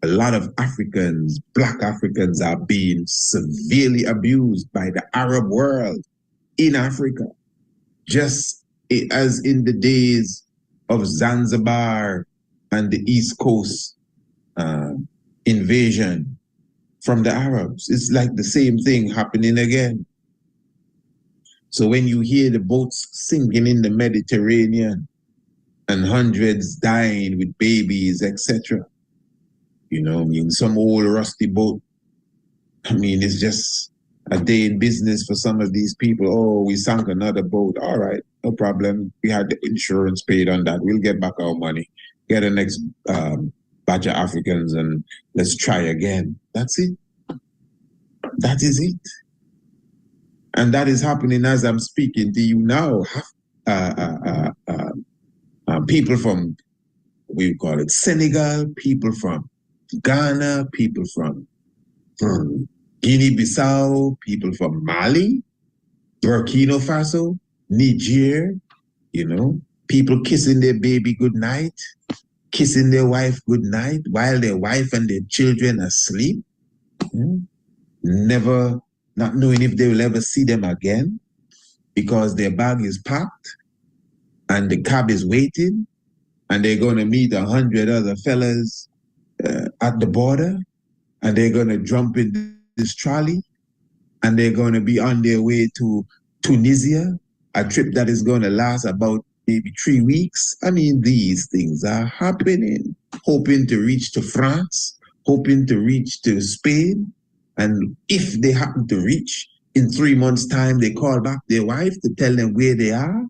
A lot of Africans, Black Africans, are being severely abused by the Arab world in Africa. Just as in the days of Zanzibar and the East Coast invasion from the Arabs. It's like the same thing happening again. So when you hear the boats sinking in the Mediterranean and hundreds dying with babies, etc., you know, I mean, some old rusty boat, I mean, it's just a day in business for some of these people. Oh, we sank another boat. All right, no problem. We had the insurance paid on that. We'll get back our money, get the next batch of Africans, and let's try again. That's it. That is it. And that is happening as I'm speaking to you now. People from, we call it Senegal, people from Ghana, people from Guinea-Bissau, people from Mali, Burkina Faso, Niger, you know, people kissing their baby goodnight, kissing their wife goodnight while their wife and their children are asleep, never, not knowing if they will ever see them again because their bag is packed and the cab is waiting and they're going to meet 100 other fellas at the border and they're going to jump in this trolley and they're going to be on their way to Tunisia, a trip that is going to last about maybe 3 weeks. I mean, these things are happening. Hoping to reach to France, hoping to reach to Spain. And if they happen to reach, in 3 months' time, they call back their wife to tell them where they are.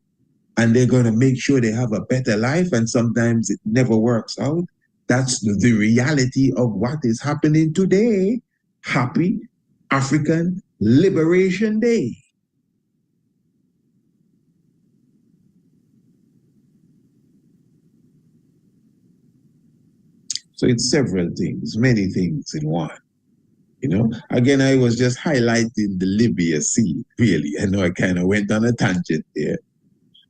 And they're going to make sure they have a better life. And sometimes it never works out. That's the reality of what is happening today. Happy African Liberation Day. So it's several things, many things in one. You know, again, I was just highlighting the Libya scene, really. I know I kind of went on a tangent there,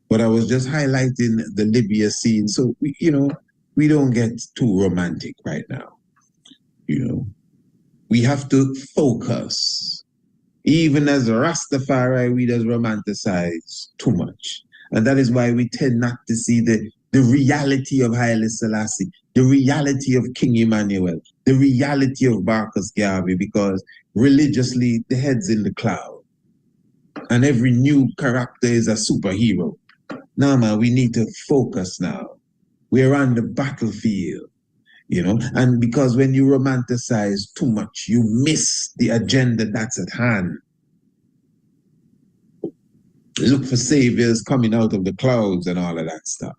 but I was just highlighting the Libya scene. So, you know, we don't get too romantic right now. You know, we have to focus. Even as Rastafari, we just romanticize too much. And that is why we tend not to see the reality of Haile Selassie, the reality of King Emmanuel, the reality of Marcus Garvey, because religiously the head's in the cloud. And every new character is a superhero. Now, man, we need to focus now. We're on the battlefield, you know, and because when you romanticize too much, you miss the agenda that's at hand. Look for saviors coming out of the clouds and all of that stuff.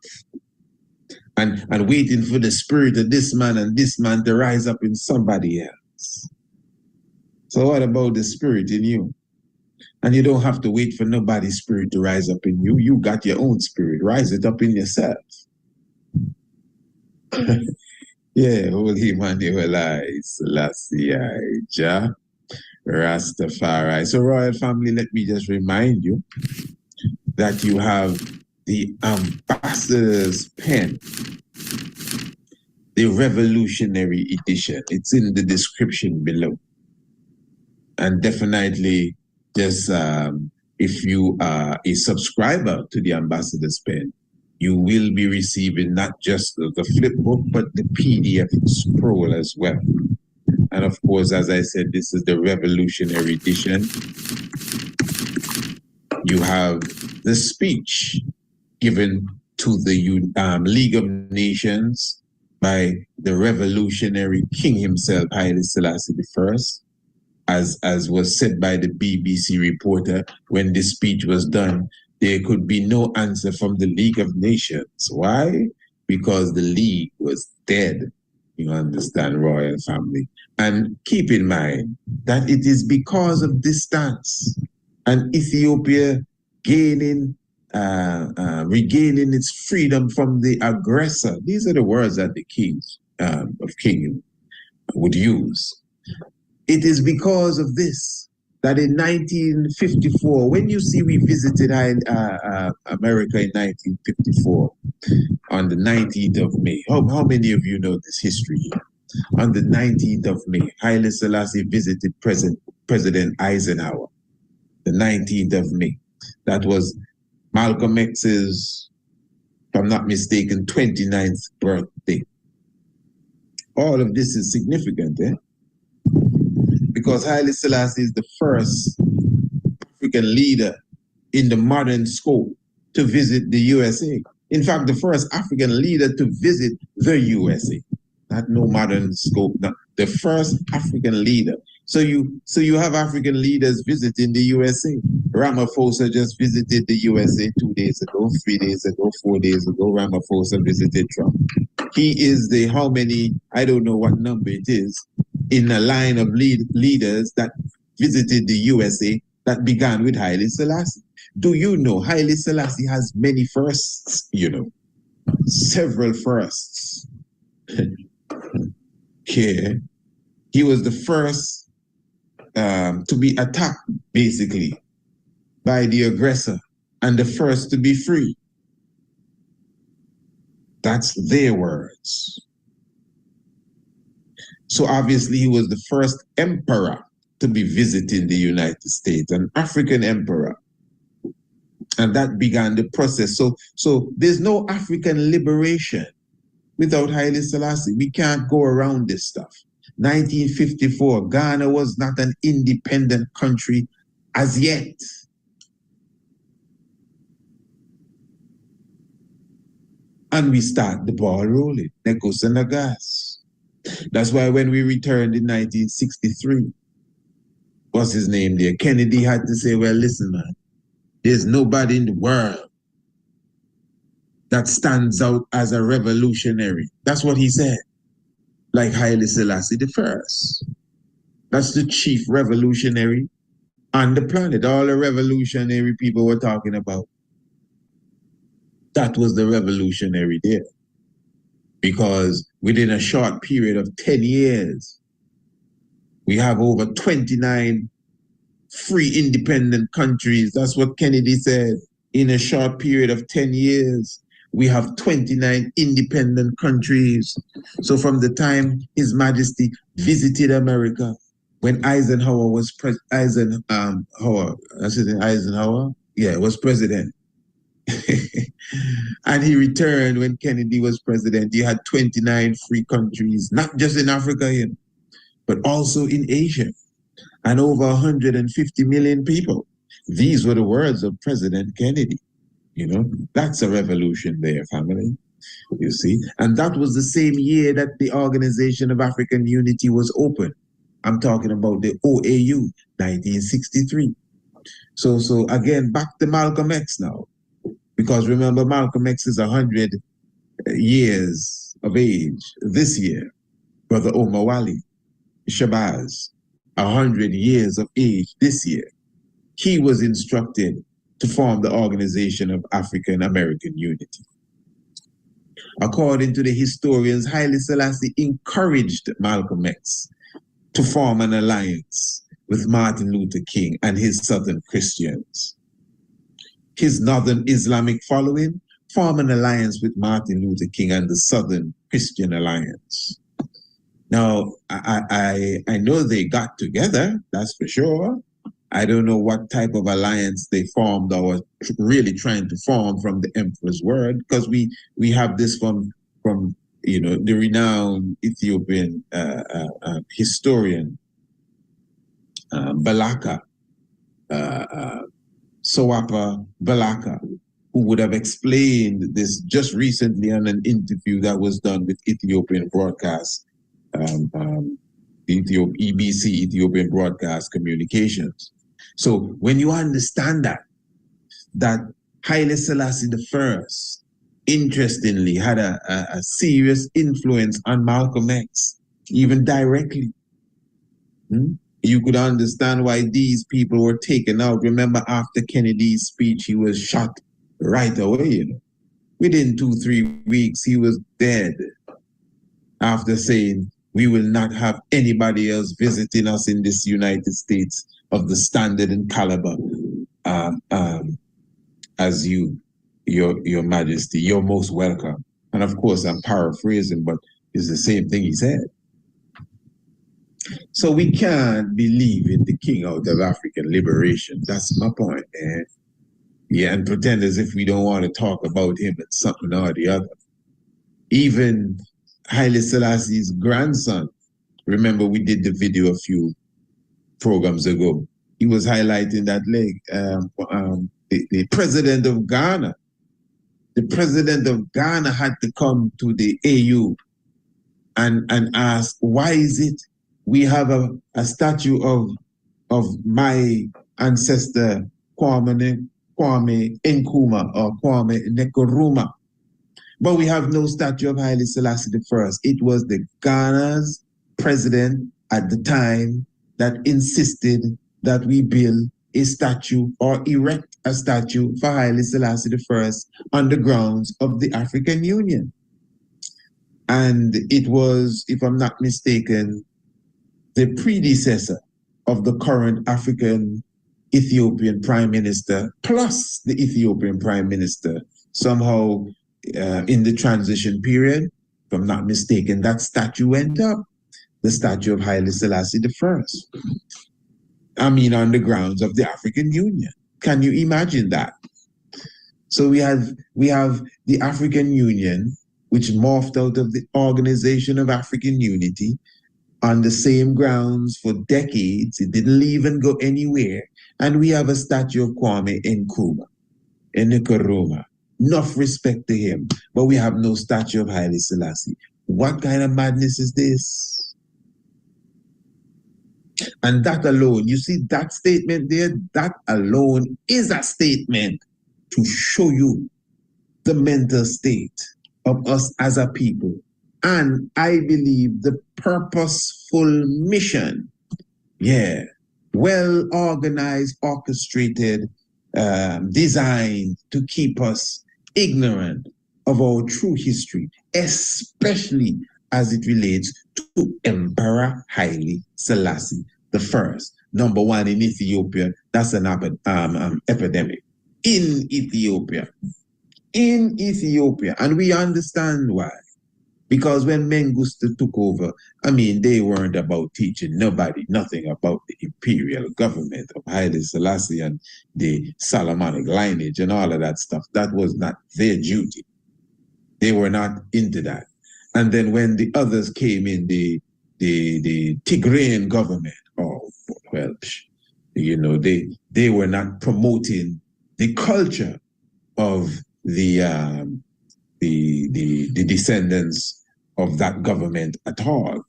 And waiting for the spirit of this man and this man to rise up in somebody else. So what about the spirit in you? And you don't have to wait for nobody's spirit to rise up in you. You got your own spirit. Rise it up in yourself. Yeah, Holy Emmanuel, Selassie, Jah, Rastafari. So royal family, let me just remind you that you have the ambassador's pen, the revolutionary edition. It's in the description below. And definitely just if you are a subscriber to the ambassador's pen, you will be receiving not just the flip book, but the PDF scroll as well. And of course, as I said, this is the revolutionary edition. You have the speech given to the League of Nations by the revolutionary king himself, Haile Selassie I, as was said by the BBC reporter when this speech was done. There could be no answer from the League of Nations. Why? Because the League was dead. You understand, royal family. And keep in mind that it is because of this stance and Ethiopia regaining its freedom from the aggressor. These are the words that the king of King would use. It is because of this that in 1954, when you see we visited America in 1954 on the 19th of May, how many of you know this history here? On the 19th of May, Haile Selassie visited President Eisenhower, the 19th of May. That was Malcolm X's, if I'm not mistaken, 29th birthday. All of this is significant, because Haile Selassie is the first African leader in the modern scope to visit the USA. In fact, the first African leader to visit the USA, not no modern scope, no, the first African leader. So you have African leaders visiting the USA. Ramaphosa just visited the USA 2 days ago, 3 days ago, 4 days ago. Ramaphosa visited Trump. He is the how many, I don't know what number it is, in a line of leaders that visited the USA that began with Haile Selassie. Do you know Haile Selassie has many firsts, you know, several firsts. Okay. He was the first to be attacked, basically, by the aggressor and the first to be free. That's their words. So obviously he was the first emperor to be visiting the United States, an African emperor. And that began the process. So there's no African liberation without Haile Selassie. We can't go around this stuff. 1954, Ghana was not an independent country as yet. And we start the ball rolling, Nekos and Nagas. That's why when we returned in 1963, what's his name there? Kennedy had to say, well, listen, man, there's nobody in the world that stands out as a revolutionary. That's what he said. Like Haile Selassie I. That's the chief revolutionary on the planet. All the revolutionary people were talking about. That was the revolutionary there. Because within a short period of 10 years, we have over 29 free independent countries. That's what Kennedy said. In a short period of 10 years, we have 29 independent countries. So from the time His Majesty visited America, when Eisenhower was was president. And he returned when Kennedy was president. You had 29 free countries, not just in Africa, you know, but also in Asia, and over 150 million people. These were the words of President Kennedy. You know, that's a revolution there, family, you see. And that was the same year that the Organization of African Unity was opened. I'm talking about the OAU, 1963. So again, back to Malcolm X now. Because remember, Malcolm X is 100 years of age this year. Brother Omawali Shabazz, 100 years of age this year. He was instructed to form the Organization of African American Unity. According to the historians, Haile Selassie encouraged Malcolm X to form an alliance with Martin Luther King and his Southern Christians. His Northern Islamic following formed an alliance with Martin Luther King and the Southern Christian Alliance. Now, I know they got together, that's for sure. I don't know what type of alliance they formed or were really trying to form from the emperor's word, because we have this from you know, the renowned Ethiopian historian Balaka, Sowapa Balaka, who would have explained this just recently on an interview that was done with Ethiopian broadcast, EBC, Ethiopian Broadcast Communications. So when you understand that Haile Selassie I, interestingly, had a serious influence on Malcolm X, even directly. You could understand why these people were taken out. Remember, after Kennedy's speech, he was shot right away. You know? Within 2-3 weeks, he was dead after saying, we will not have anybody else visiting us in this United States of the standard and caliber as your Majesty. You're most welcome. And of course, I'm paraphrasing, but it's the same thing he said. So we can't believe in the king out of African liberation. That's my point, man. Yeah, and pretend as if we don't want to talk about him and something or the other. Even Haile Selassie's grandson, remember we did the video a few programs ago. He was highlighting that leg, the president of Ghana. The president of Ghana had to come to the AU and ask, why is it we have a statue of my ancestor Kwame Nkrumah or Kwame Nkrumah, but we have no statue of Haile Selassie I. It was the Ghana's president at the time that insisted that we build a statue or erect a statue for Haile Selassie I on the grounds of the African Union. And it was, if I'm not mistaken, the predecessor of the current African Ethiopian Prime Minister, plus the Ethiopian Prime Minister, somehow in the transition period, if I'm not mistaken, that statue went up, the statue of Haile Selassie I. I mean, on the grounds of the African Union. Can you imagine that? So we have the African Union, which morphed out of the Organization of African Unity on the same grounds for decades. It didn't even go anywhere. And we have a statue of Kwame Nkrumah. Enough respect to him, but we have no statue of Haile Selassie. What kind of madness is this? And that alone, you see that statement there, that alone is a statement to show you the mental state of us as a people. And I believe the purposeful mission, well organized, orchestrated, designed to keep us ignorant of our true history, especially as it relates to Emperor Haile Selassie I. Number one in Ethiopia, that's an epidemic. In Ethiopia. And we understand why. Because when Mengistu took over, I mean, they weren't about teaching nobody nothing about the imperial government of Haile Selassie and the Solomonic lineage and all of that stuff. That was not their duty. They were not into that. And then when the others came in, the Tigrayan government, they were not promoting the culture of the descendants of that government at all.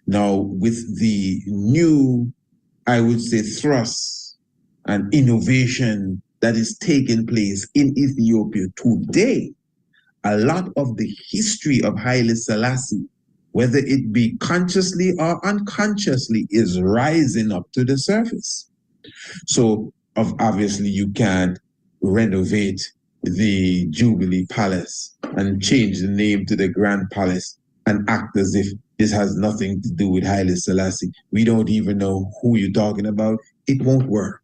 Now, with the new, I would say, thrust and innovation that is taking place in Ethiopia today, a lot of the history of Haile Selassie, whether it be consciously or unconsciously, is rising up to the surface. So, obviously, you can't renovate the Jubilee Palace and change the name to the Grand Palace and act as if this has nothing to do with Haile Selassie. We don't even know who you're talking about. It won't work.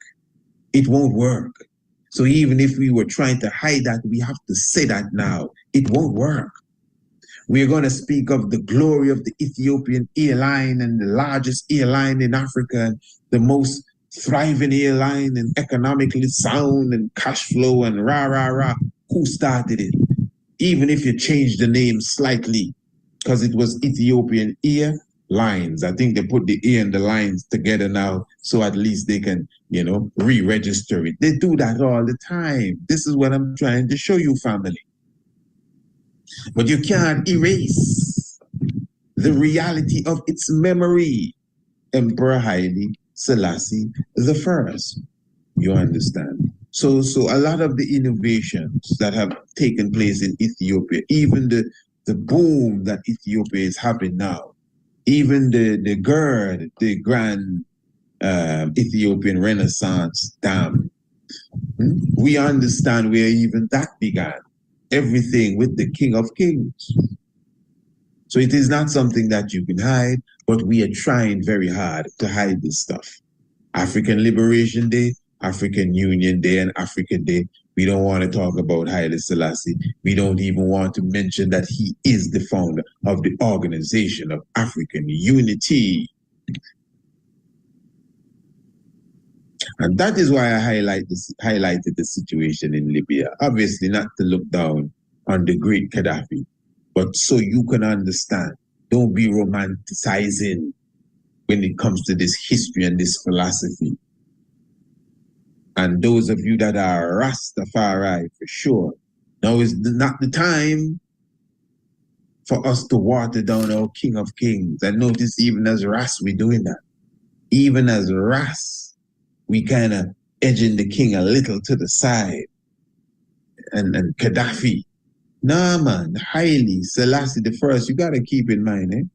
It won't work. So even if we were trying to hide that, we have to say that now. It won't work. We're going to speak of the glory of the Ethiopian airline and the largest airline in Africa, and the most thriving airline and economically sound and cash flow and rah. Who started it? Even if you change the name slightly, because it was Ethiopian Airlines. I think they put the ear and the lines together now, so at least they can, re-register it. They do that all the time. This is what I'm trying to show you, family. But you can't erase the reality of its memory. Emperor Haile Selassie I. You understand? So a lot of the innovations that have taken place in Ethiopia, even the boom that Ethiopia is having now, even the GERD, the Grand Ethiopian Renaissance Dam, we understand where even that began. Everything with the King of Kings. So it is not something that you can hide, but we are trying very hard to hide this stuff. African Liberation Day, African Union Day, and African Day. We don't want to talk about Haile Selassie. We don't even want to mention that he is the founder of the Organization of African Unity. And that is why I highlighted the situation in Libya. Obviously not to look down on the great Gaddafi, but so you can understand. Don't be romanticizing when it comes to this history and this philosophy. And those of you that are Rastafari, for sure, now is not the time for us to water down our King of Kings. And notice even as Ras, we're doing that. Even as Ras, we kind of edging the king a little to the side. And Gaddafi. Nah, man, Haile Selassie the first, you got to keep in mind,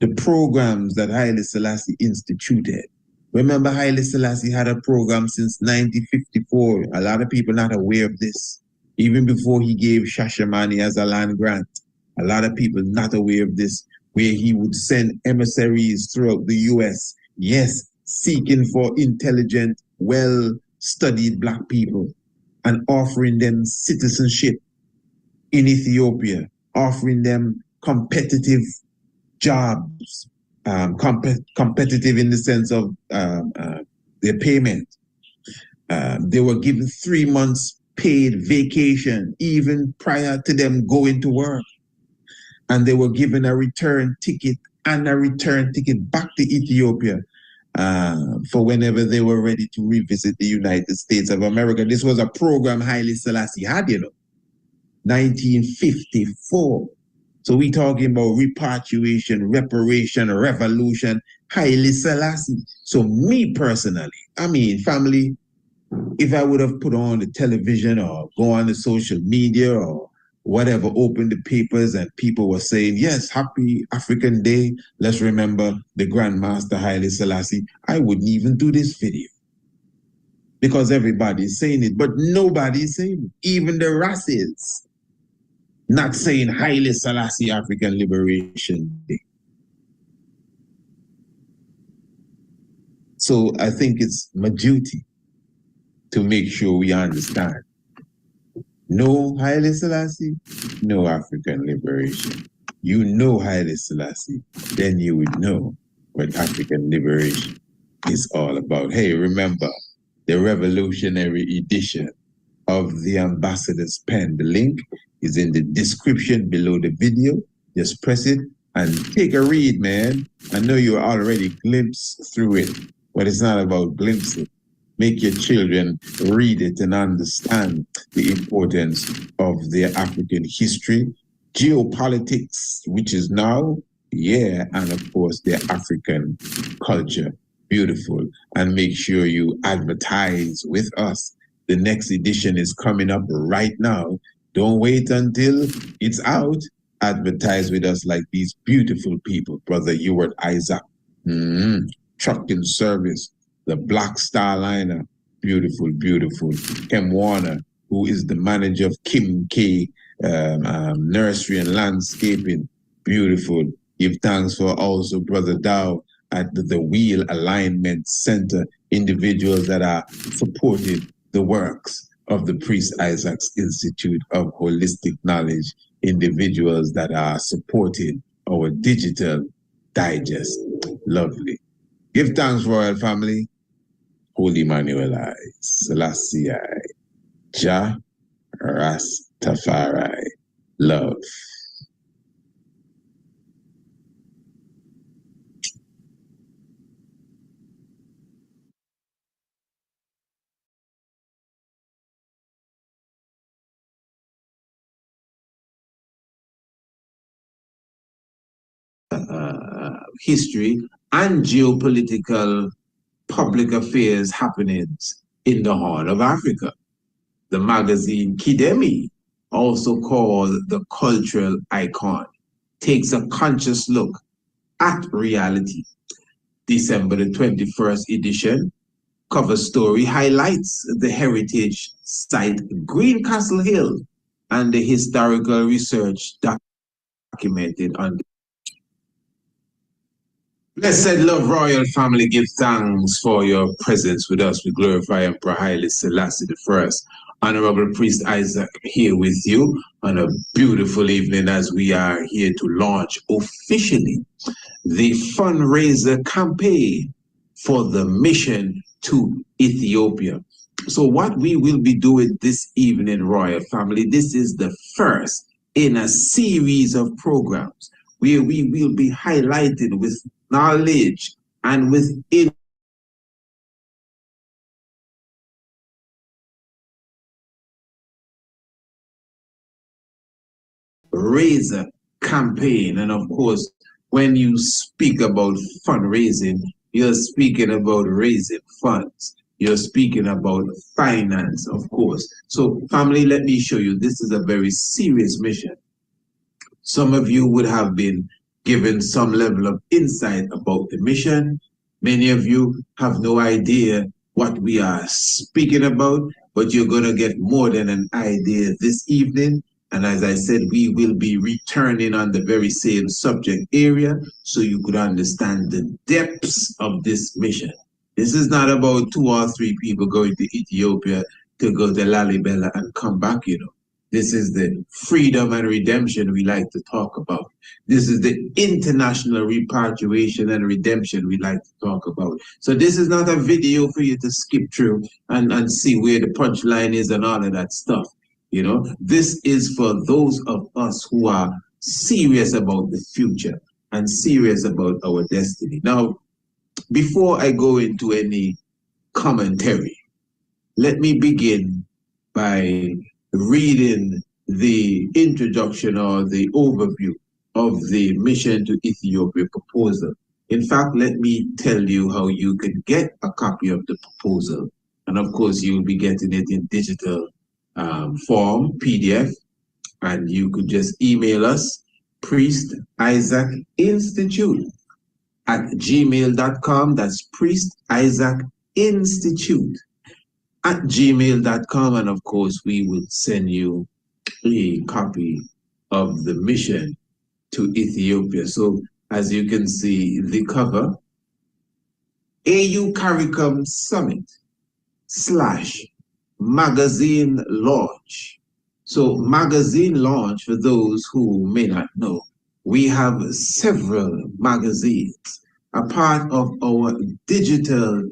the programs that Haile Selassie instituted. Remember, Haile Selassie had a program since 1954. A lot of people not aware of this. Even before he gave Shashamani as a land grant, a lot of people not aware of this, where he would send emissaries throughout the U.S., yes, seeking for intelligent, well-studied black people and offering them citizenship in Ethiopia, offering them competitive jobs, competitive in the sense of their payment. They were given 3 months paid vacation, even prior to them going to work. And they were given a return ticket and a return ticket back to Ethiopia for whenever they were ready to revisit the United States of America. This was a program Haile Selassie had, 1954. So we talking about repatriation, reparation, revolution, Haile Selassie. So me personally, I mean, family, if I would have put on the television or go on the social media or whatever, open the papers and people were saying, yes, happy African Day, let's remember the Grandmaster Haile Selassie, I wouldn't even do this video. Because everybody's saying it, but nobody's saying it. Even the races not saying Haile Selassie African Liberation Day. So I think it's my duty to make sure we understand. No Haile Selassie, no African liberation. You know Haile Selassie, then you would know what African liberation is all about. Hey, remember the revolutionary edition of the Ambassador's Pen. The link is in the description below the video. Just press it and take a read, man. I know you already glimpsed through it, but it's not about glimpsing. Make your children read it and understand the importance of their African history, geopolitics, which is now, and of course their African culture. Beautiful. And make sure you advertise with us. The next edition is coming up right now. Don't wait until it's out. Advertise with us like these beautiful people. Brother Ewart Isaac, trucking service, the Black Starliner, beautiful, beautiful. Kem Warner, who is the manager of Kim K Nursery and Landscaping, beautiful. Give thanks for also Brother Dow at the Wheel Alignment Center, individuals that are supporting the works of the Priest Isaac's Institute of Holistic Knowledge, individuals that are supporting our digital digest. Lovely. Give thanks, Royal Family. Holy Emmanuel I, Selassie I, Jah Rastafari, love. History and geopolitical public affairs happenings in the Horn of Africa. The magazine Kidemi, also called the cultural icon, takes a conscious look at reality. December the 21st edition cover story highlights the heritage site Greencastle Hill and the historical research documented on. Blessed love, royal family, give thanks for your presence with us. We glorify Emperor Haile Selassie I. Honorable Priest Isaac here with you on a beautiful evening as we are here to launch officially the fundraiser campaign for the mission to Ethiopia. So what we will be doing this evening, royal family, this is the first in a series of programs where we will be highlighting with knowledge and with fundraiser campaign. And of course, when you speak about fundraising, you're speaking about raising funds. You're speaking about finance, of course. So, family, let me show you. This is a very serious mission. Some of you would have been given some level of insight about the mission. Many of you have no idea what we are speaking about, but you're going to get more than an idea this evening. And as I said, we will be returning on the very same subject area so you could understand the depths of this mission. This is not about 2 or 3 people going to Ethiopia to go to Lalibela and come back, you know. This is the freedom and redemption we like to talk about. This is the international repatriation and redemption we like to talk about. So this is not a video for you to skip through and see where the punchline is and all of that stuff. You know, this is for those of us who are serious about the future and serious about our destiny. Now, before I go into any commentary, let me begin by reading the introduction or the overview of the Mission to Ethiopia proposal. In fact, let me tell you how you can get a copy of the proposal. And of course, you'll be getting it in digital form, PDF, and you could just email us, Priest Isaac Institute at gmail.com. That's Priest Isaac Institute at gmail.com, and of course we will send you a copy of the Mission to Ethiopia. So as you can see, the cover, AU CARICOM Summit / magazine launch. So magazine launch, for those who may not know, we have several magazines, a part of our digital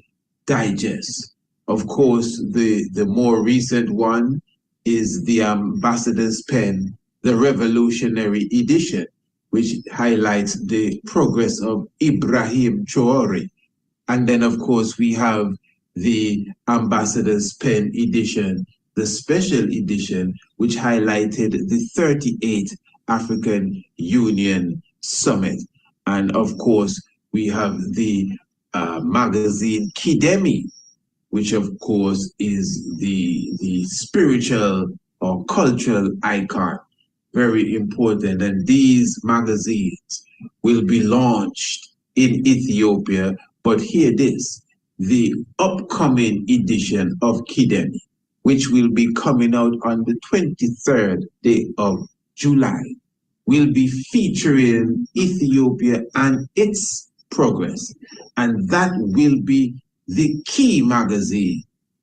digest. Of course, the more recent one is the Ambassador's Pen, the Revolutionary Edition, which highlights the progress of Ibrahim Traore. And then, of course, we have the Ambassador's Pen Edition, the special edition, which highlighted the 38th African Union Summit. And of course, we have the magazine Kidemi, which of course is the spiritual or cultural icon, very important. And these magazines will be launched in Ethiopia. But hear this, the upcoming edition of Kidemi, which will be coming out on the 23rd day of July, will be featuring Ethiopia and its progress. And that will be the key magazine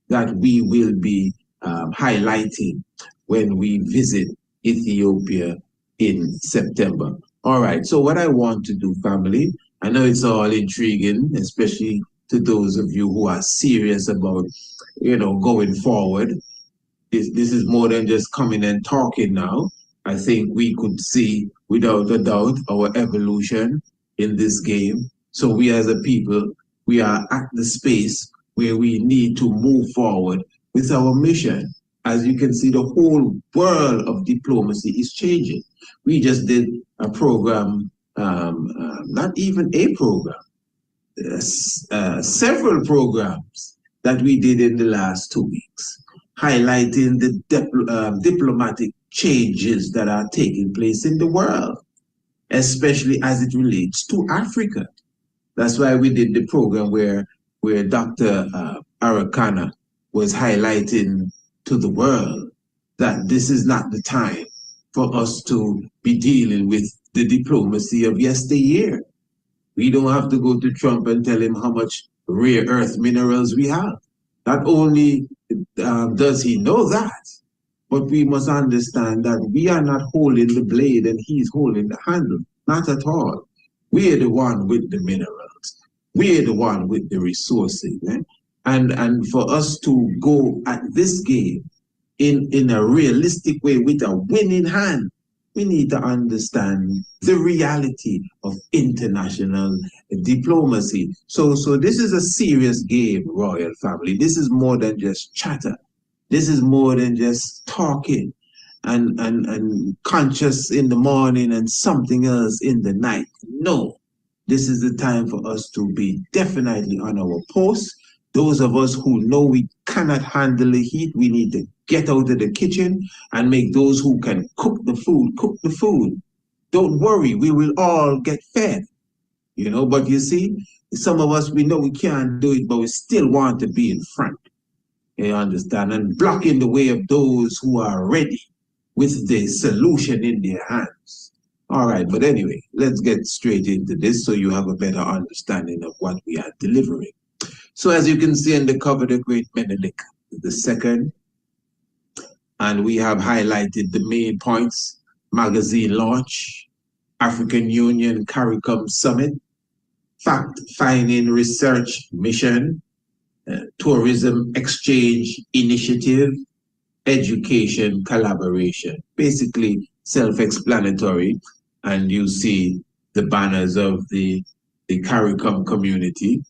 that we will be highlighting when we visit Ethiopia in September. All right, so what I want to do, family, I know it's all intriguing, especially to those of you who are serious about, you know, going forward. This is more than just coming and talking now. I think we could see, without a doubt, our evolution in this game. So we as a people, we are at the space where we need to move forward with our mission. As you can see, the whole world of diplomacy is changing. We just did a program, not even a program, several programs that we did in the last 2 weeks, highlighting the diplomatic changes that are taking place in the world, especially as it relates to Africa. That's why we did the program where Dr. Arakana was highlighting to the world that this is not the time for us to be dealing with the diplomacy of yesteryear. We don't have to go to Trump and tell him how much rare earth minerals we have. Not only does he know that, but we must understand that we are not holding the blade and he's holding the handle. Not at all. We are the one with the minerals. We are the one with the resources. Eh? And for us to go at this game in a realistic way with a winning hand, we need to understand the reality of international diplomacy. So this is a serious game, royal family. This is more than just chatter. This is more than just talking. and conscious in the morning and something else in the night. No, this is the time for us to be definitely on our post. Those of us who know we cannot handle the heat, we need to get out of the kitchen and make those who can cook the food. Don't worry, we will all get fed, but you see, some of us, we know we can't do it, but we still want to be in front. You understand? And blocking the way of those who are ready with the solution in their hands. All right, but anyway, let's get straight into this so you have a better understanding of what we are delivering. So as you can see in the cover, the great Menelik II, and we have highlighted the main points: magazine launch, African Union CARICOM Summit, fact-finding research mission, tourism exchange initiative, education collaboration. Basically self-explanatory, and you see the banners of the CARICOM community.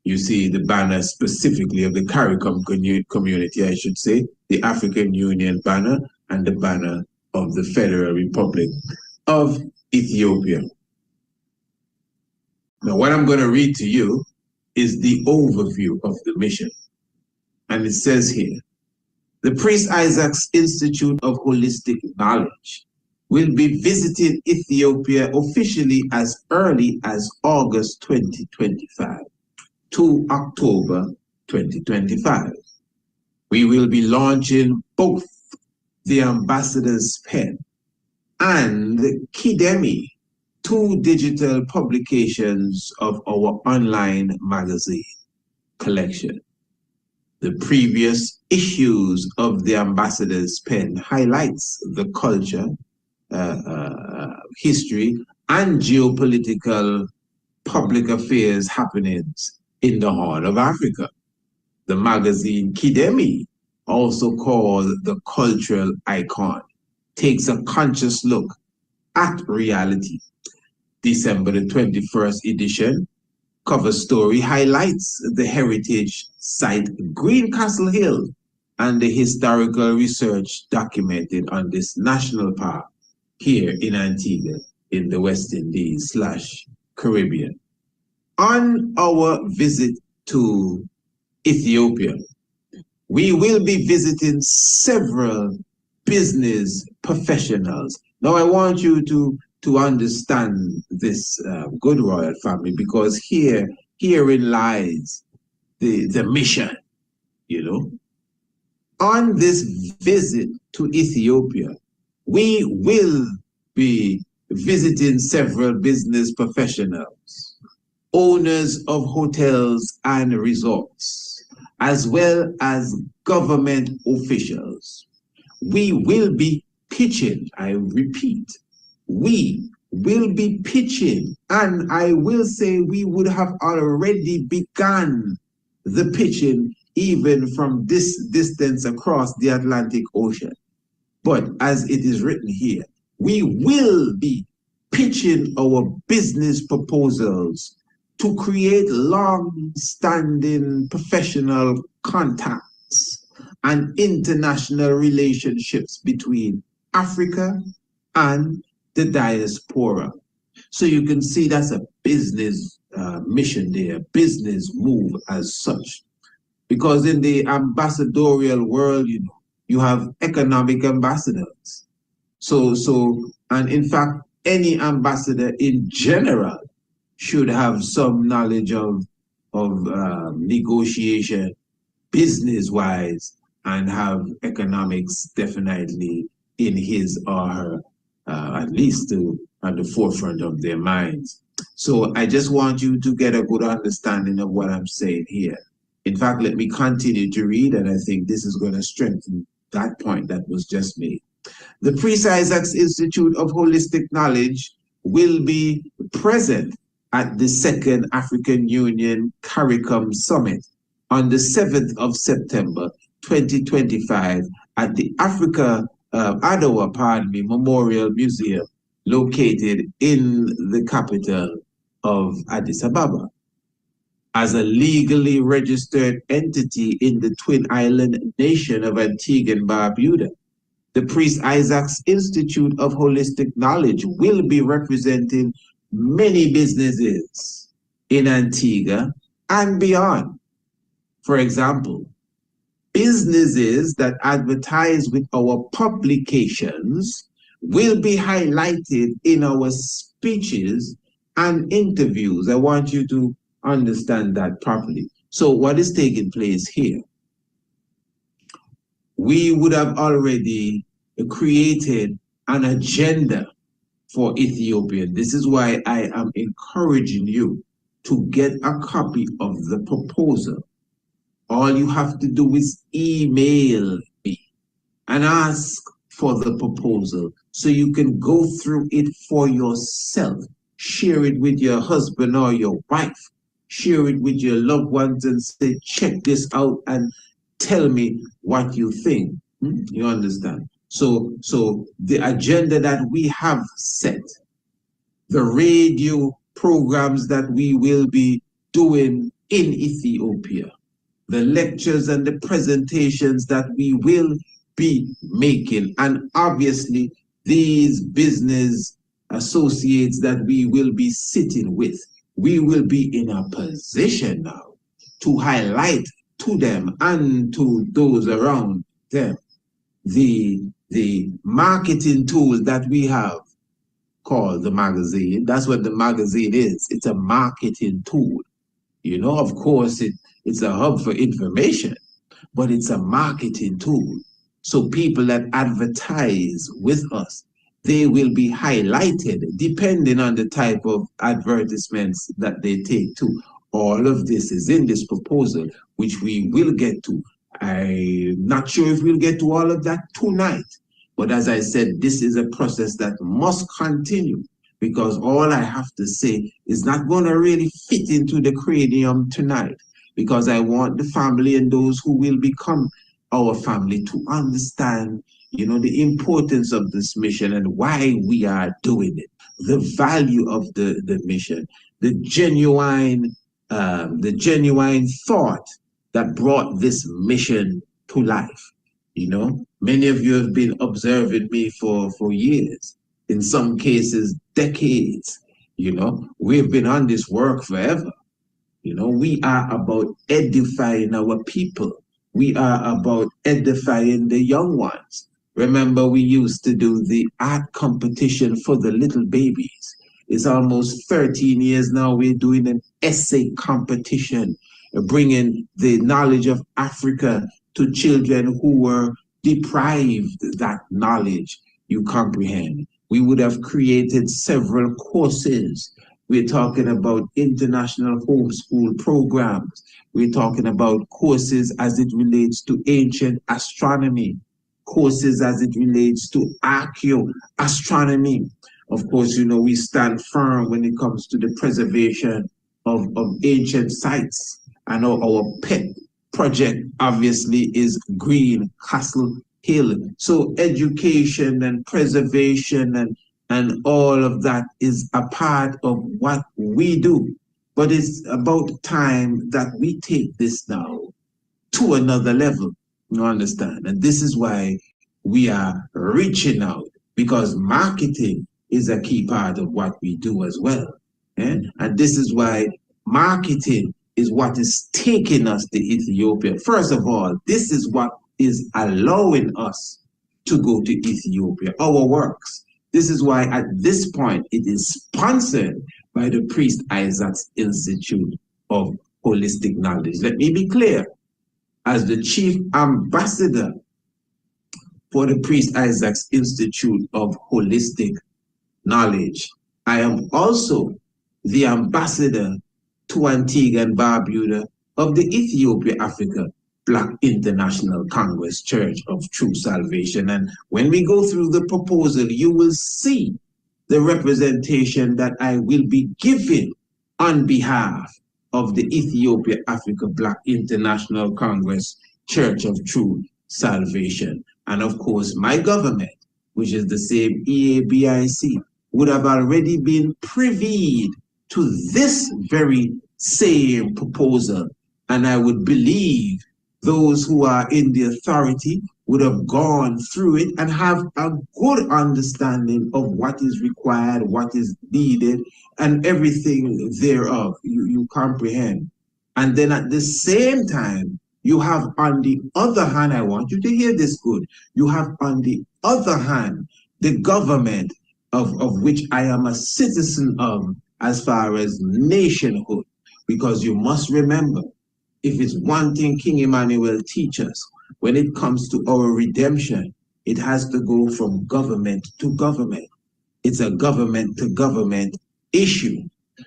You see the banner specifically of the CARICOM community, I should say, the African Union banner and the banner of the Federal Republic of Ethiopia. Now, what I'm going to read to you is the overview of the mission. And it says here, the Priest Isaac's Institute of Holistic Knowledge will be visiting Ethiopia officially as early as August 2025 to October 2025. We will be launching both the Ambassador's Pen and Kidemi, 2 digital publications of our online magazine collection. The previous issues of the Ambassador's Pen highlights the culture, history, and geopolitical public affairs happenings in the Horn of Africa. The magazine Kidemi, also called the cultural icon, takes a conscious look at reality. December the 21st edition cover story highlights the heritage site Green Castle Hill and the historical research documented on this national park here in Antigua in the West Indies / Caribbean. On our visit to Ethiopia, we will be visiting several business professionals. Now, I want you to understand this, good royal family, because herein lies the mission, On this visit to Ethiopia, we will be visiting several business professionals, owners of hotels and resorts, as well as government officials. We will be pitching, I repeat, we will be pitching, and I will say we would have already begun the pitching even from this distance across the Atlantic Ocean. But as it is written here, we will be pitching our business proposals to create long-standing professional contacts and international relationships between Africa and the diaspora. So you can see that's a business mission there, business move as such. Because in the ambassadorial world, you have economic ambassadors. And in fact, any ambassador in general should have some knowledge of negotiation business-wise and have economics definitely in his or her, at least at the forefront of their minds. So I just want you to get a good understanding of what I'm saying here. In fact, let me continue to read, and I think this is going to strengthen that point that was just made. The Priest Isaac's Institute of Holistic Knowledge will be present at the 2nd African Union CARICOM Summit on the 7th of September 2025 at the Adwa Memorial Museum located in the capital of Addis Ababa. As a legally registered entity in the Twin Island nation of Antigua and Barbuda, The Priest Isaac's Institute of Holistic Knowledge will be representing many businesses in Antigua and beyond. For example, businesses that advertise with our publications will be highlighted in our speeches and interviews. I want you to understand that properly. So what is taking place here? We would have already created an agenda for Ethiopia. This is why I am encouraging you to get a copy of the proposal. All you have to do is email me and ask for the proposal so you can go through it for yourself. Share it with your husband or your wife. Share it with your loved ones and say, check this out and tell me what you think. You understand? So the agenda that we have set, the radio programs that we will be doing in Ethiopia, the lectures and the presentations that we will be making, and obviously these business associates that we will be sitting with, we will be in a position now to highlight to them and to those around them the marketing tools that we have called the magazine. That's what the magazine is. It's a marketing tool. You know, of course, it's a hub for information, but it's a marketing tool. So people that advertise with us, they will be highlighted depending on the type of advertisements that they take to. All of this is in this proposal, which we will get to. I'm not sure if we'll get to all of that tonight. But as I said, this is a process that must continue, because all I have to say is not going to really fit into the cranium tonight, because I want the family and those who will become our family to understand, you know, the importance of this mission and why we are doing it, the value of the mission, the genuine thought that brought this mission to life. You know, many of you have been observing me for years, in some cases, decades. You know, we've been on this work forever. You know, we are about edifying our people. We are about edifying the young ones. Remember, we used to do the art competition for the little babies. It's almost 13 years now. We're doing an essay competition, bringing the knowledge of Africa to children who were deprived that knowledge. You comprehend? We would have created several courses. We're talking about international homeschool programs. We're talking about courses as it relates to ancient astronomy, courses as it relates to archaeoastronomy. Of course, you know, we stand firm when it comes to the preservation of ancient sites. I know our pet project obviously is Green Castle Hill. So education and preservation and all of that is a part of what we do. But it's about time that we take this now to another level, you understand? And this is why we are reaching out, because marketing is a key part of what we do as well. And this is why marketing is what is taking us to Ethiopia. First of all, this is what is allowing us to go to Ethiopia, our works. This is why at this point it is sponsored by the Priest Isaac's Institute of Holistic Knowledge. Let me be clear. As the chief ambassador for the Priest Isaac's Institute of Holistic Knowledge, I am also the ambassador to Antigua and Barbuda of the Ethiopia Africa Black International Congress Church of True Salvation. And when we go through the proposal, you will see the representation that I will be giving on behalf of the Ethiopia Africa Black International Congress Church of True Salvation. And of course, my government, which is the same EABIC, would have already been privy to this very same proposal. And I would believe those who are in the authority would have gone through it and have a good understanding of what is required, what is needed, and everything thereof. You comprehend. And then at the same time, you have on the other hand, I want you to hear this good. You have on the other hand, the government of which I am a citizen of as far as nationhood. Because you must remember, if it's one thing King Emmanuel teaches, when it comes to our redemption, it has to go from government to government. It's a government to government issue.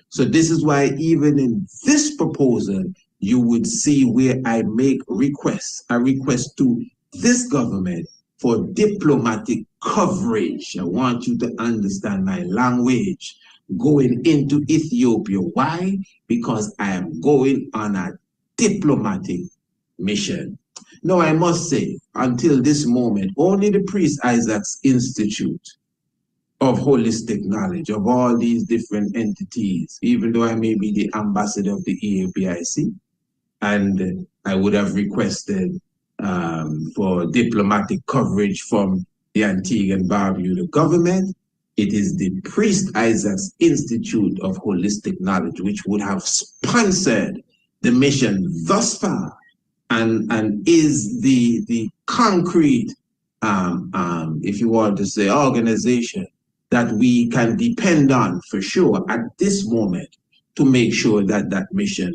So this is why even in this proposal, you would see where I make requests, a request to this government for diplomatic coverage. I want you to understand my language. Going into Ethiopia. Why? Because I am going on a diplomatic mission. No, I must say, until this moment, only the Priest Isaac's Institute of Holistic Knowledge, of all these different entities, even though I may be the ambassador of the EAPIC, and I would have requested for diplomatic coverage from the Antigua and Barbuda government, it is the Priest Isaac's Institute of Holistic Knowledge which would have sponsored the mission thus far and is the concrete, if you want to say, organization that we can depend on for sure at this moment to make sure that that mission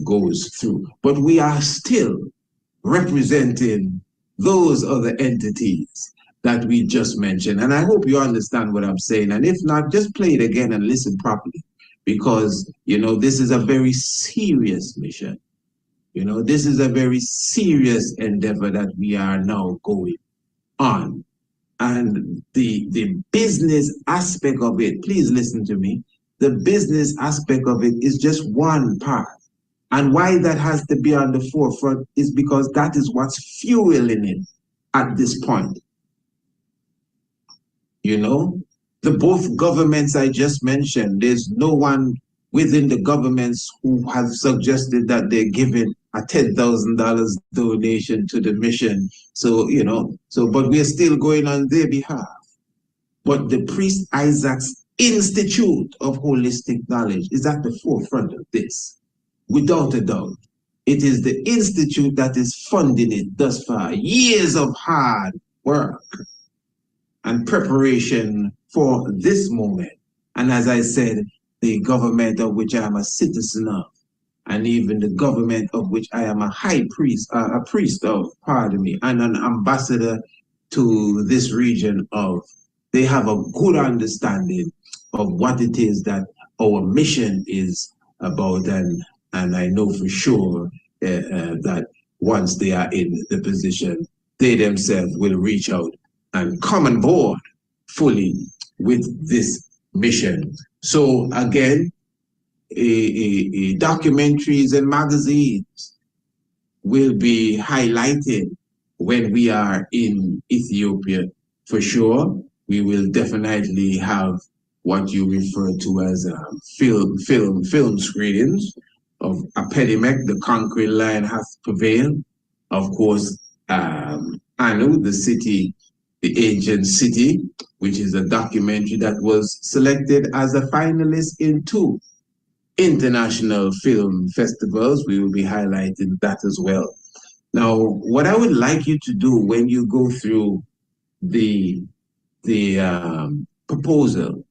goes through. But we are still representing those other entities that we just mentioned. And I hope you understand what I'm saying. And if not, just play it again and listen properly. Because, you know, this is a very serious mission. You know, this is a very serious endeavor that we are now going on. And the business aspect of it, please listen to me. The business aspect of it is just one part. And why that has to be on the forefront is because that is what's fueling it at this point. You know, the both governments I just mentioned, there's no one within the governments who have suggested that they're giving a $10,000 donation to the mission. So, you know, but we're still going on their behalf. But the Priest Isaac's Institute of Holistic Knowledge is at the forefront of this, without a doubt. It is the institute that is funding it thus far. Years of hard work and preparation for this moment. And as I said, the government of which I am a citizen of, and even the government of which I am a high priest, a priest of, pardon me, and an ambassador to this region of, they have a good understanding of what it is that our mission is about. And I know for sure that once they are in the position, they themselves will reach out and come on board fully with this mission. So again, documentaries and magazines will be highlighted when we are in Ethiopia. For sure, we will definitely have what you refer to as film screenings of Epidemic, The Conquering Lion Hath Prevailed. Of course, Anu, the city, the ancient city, which is a documentary that was selected as a finalist in 2 international film festivals. We will be highlighting that as well. Now, what I would like you to do when you go through the proposal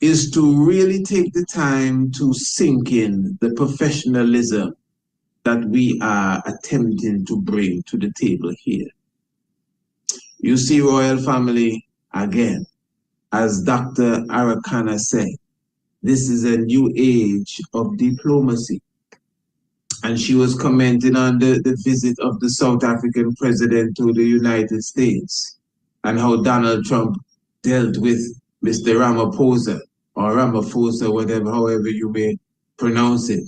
is to really take the time to sink in the professionalism that we are attempting to bring to the table here. You see, royal family, again, as Dr. Arakana said, this is a new age of diplomacy. And she was commenting on the visit of the South African president to the United States and how Donald Trump dealt with Mr. Ramaphosa, or Ramaphosa, whatever, however you may pronounce it.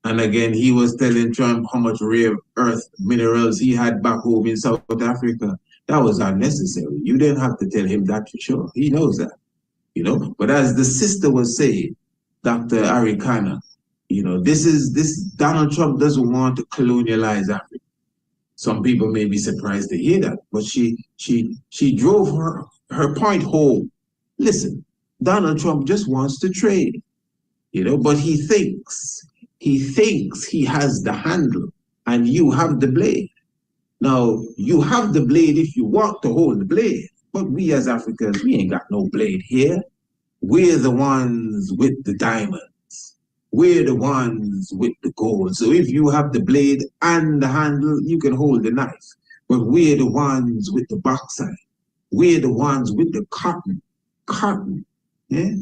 And again, he was telling Trump how much rare earth minerals he had back home in South Africa. That was unnecessary. You didn't have to tell him that for sure. He knows that, you know. But as the sister was saying, Dr. Arikana, you know, this Donald Trump doesn't want to colonialize Africa. Some people may be surprised to hear that, but she drove her point home. Listen, Donald Trump just wants to trade, but he thinks he has the handle and you have the blade. Now, you have the blade if you want to hold the blade, but we as Africans, we ain't got no blade here. We're the ones with the diamonds. We're the ones with the gold. So if you have the blade and the handle, you can hold the knife. But we're the ones with the bauxite. We're the ones with the cotton. Cotton. Yeah?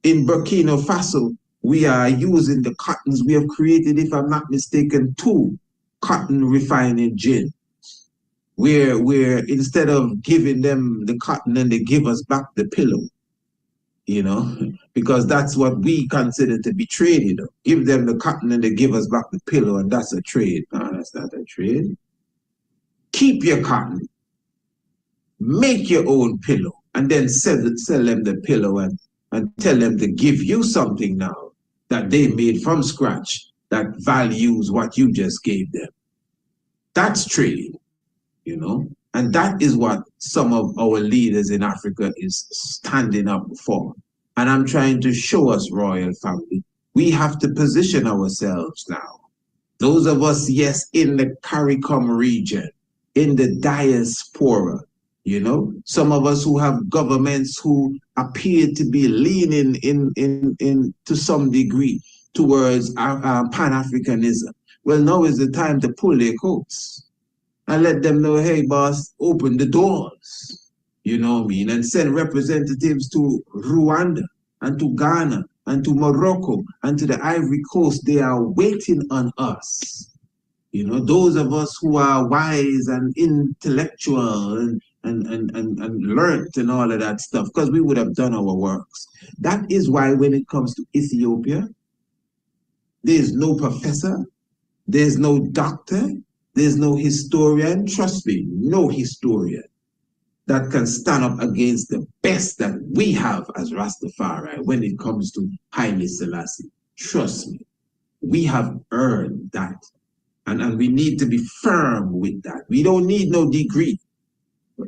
In Burkina Faso, we are using the cottons. We have created, if I'm not mistaken, 2 cotton refining gins. Where instead of giving them the cotton and they give us back the pillow, because that's what we consider to be trade. Give them the cotton and they give us back the pillow, and that's a trade. No, that's not a trade. Keep your cotton, make your own pillow, and then sell them the pillow and tell them to give you something now that they made from scratch that values what you just gave them. That's trade. And that is what some of our leaders in Africa is standing up for. And I'm trying to show us, royal family, we have to position ourselves now. Those of us, yes, in the CARICOM region, in the diaspora, some of us who have governments who appear to be leaning in to some degree towards Pan-Africanism. Well, now is the time to pull their coats and let them know, hey, boss, open the doors, and send representatives to Rwanda and to Ghana and to Morocco and to the Ivory Coast. They are waiting on us. Those of us who are wise and intellectual and learnt and all of that stuff, because we would have done our works. That is why when it comes to Ethiopia, there's no professor, there's no doctor, there's no historian, trust me, no historian that can stand up against the best that we have as Rastafari when it comes to Haile Selassie. Trust me, we have earned that. And we need to be firm with that. We don't need no degree.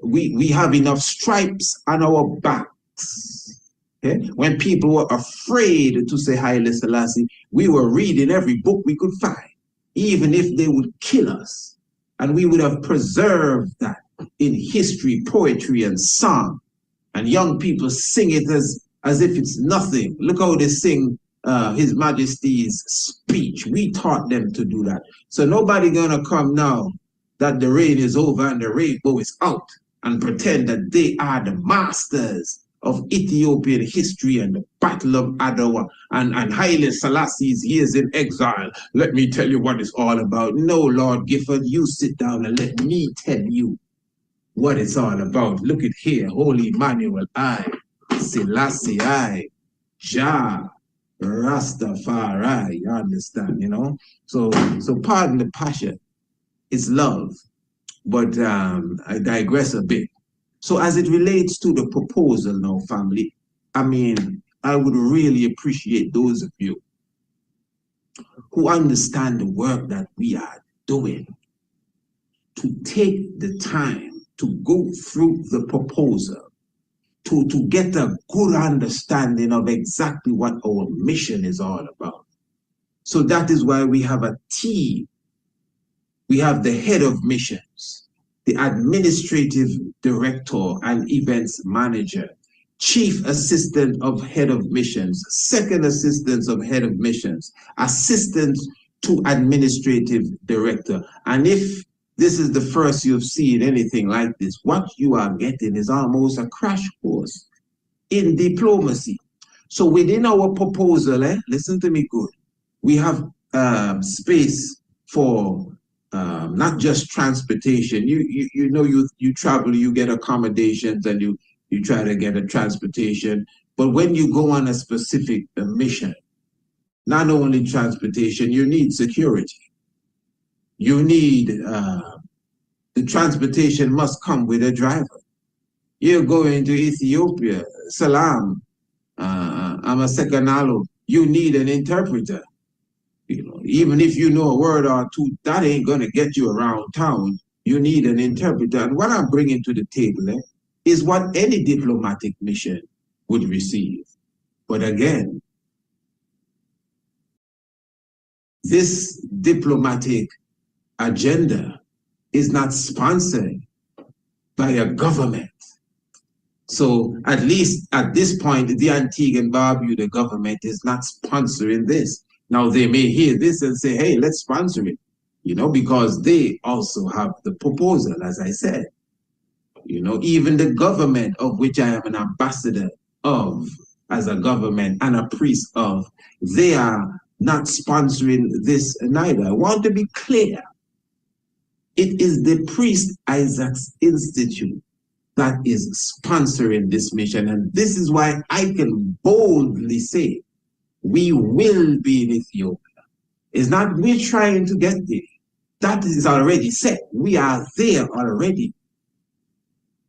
We have enough stripes on our backs. Okay? When people were afraid to say Haile Selassie, we were reading every book we could find, even if they would kill us. And we would have preserved that in history, poetry, and song. And young people sing it as if it's nothing. Look how they sing His Majesty's speech. We taught them to do that. So nobody gonna come now that the rain is over and the rainbow is out and pretend that they are the masters of Ethiopian history and the Battle of Adwa and Haile Selassie's years in exile. Let me tell you what it's all about. No, Lord Gifford, you sit down and let me tell you what it's all about. Look at here, Holy Emmanuel, I, Selassie, I, Jah, Rastafari, you understand, So pardon the passion, it's love, but I digress a bit. So as it relates to the proposal now, family, I would really appreciate those of you who understand the work that we are doing to take the time to go through the proposal, to get a good understanding of exactly what our mission is all about. So that is why we have a team. We have the head of missions, the administrative director and events manager, chief assistant of head of missions, second assistant of head of missions, assistant to administrative director. And if this is the first you've seen anything like this, what you are getting is almost a crash course in diplomacy. So within our proposal, listen to me good, we have space for not just transportation. You travel, you get accommodations, and you try to get a transportation. But when you go on a specific mission, not only transportation, you need security. You need, the transportation must come with a driver. You're going to Ethiopia, Salam, Amasekanalo, you need an interpreter. You know, even if you know a word or two, that ain't gonna get you around town. You need an interpreter. And what I'm bringing to the table is what any diplomatic mission would receive. But again, this diplomatic agenda is not sponsored by a government. So at least at this point, the Antigua and Barbuda government is not sponsoring this. Now they may hear this and say, hey, let's sponsor it, you know, because they also have the proposal, as I said. You know, even the government of which I am an ambassador of, as a government and a priest of, they are not sponsoring this neither. I want to be clear. It is the Priest Isaac's Institute that is sponsoring this mission. And this is why I can boldly say we will be in Ethiopia. It's not we're trying to get there. That is already set. We are there already.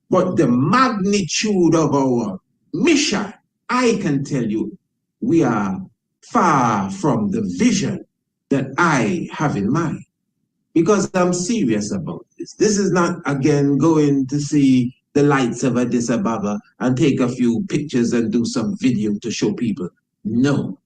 But the magnitude of our mission, I can tell you, we are far from the vision that I have in mind. Because I'm serious about this. This is not, again, going to see the lights of Addis Ababa and take a few pictures and do some video to show people. No.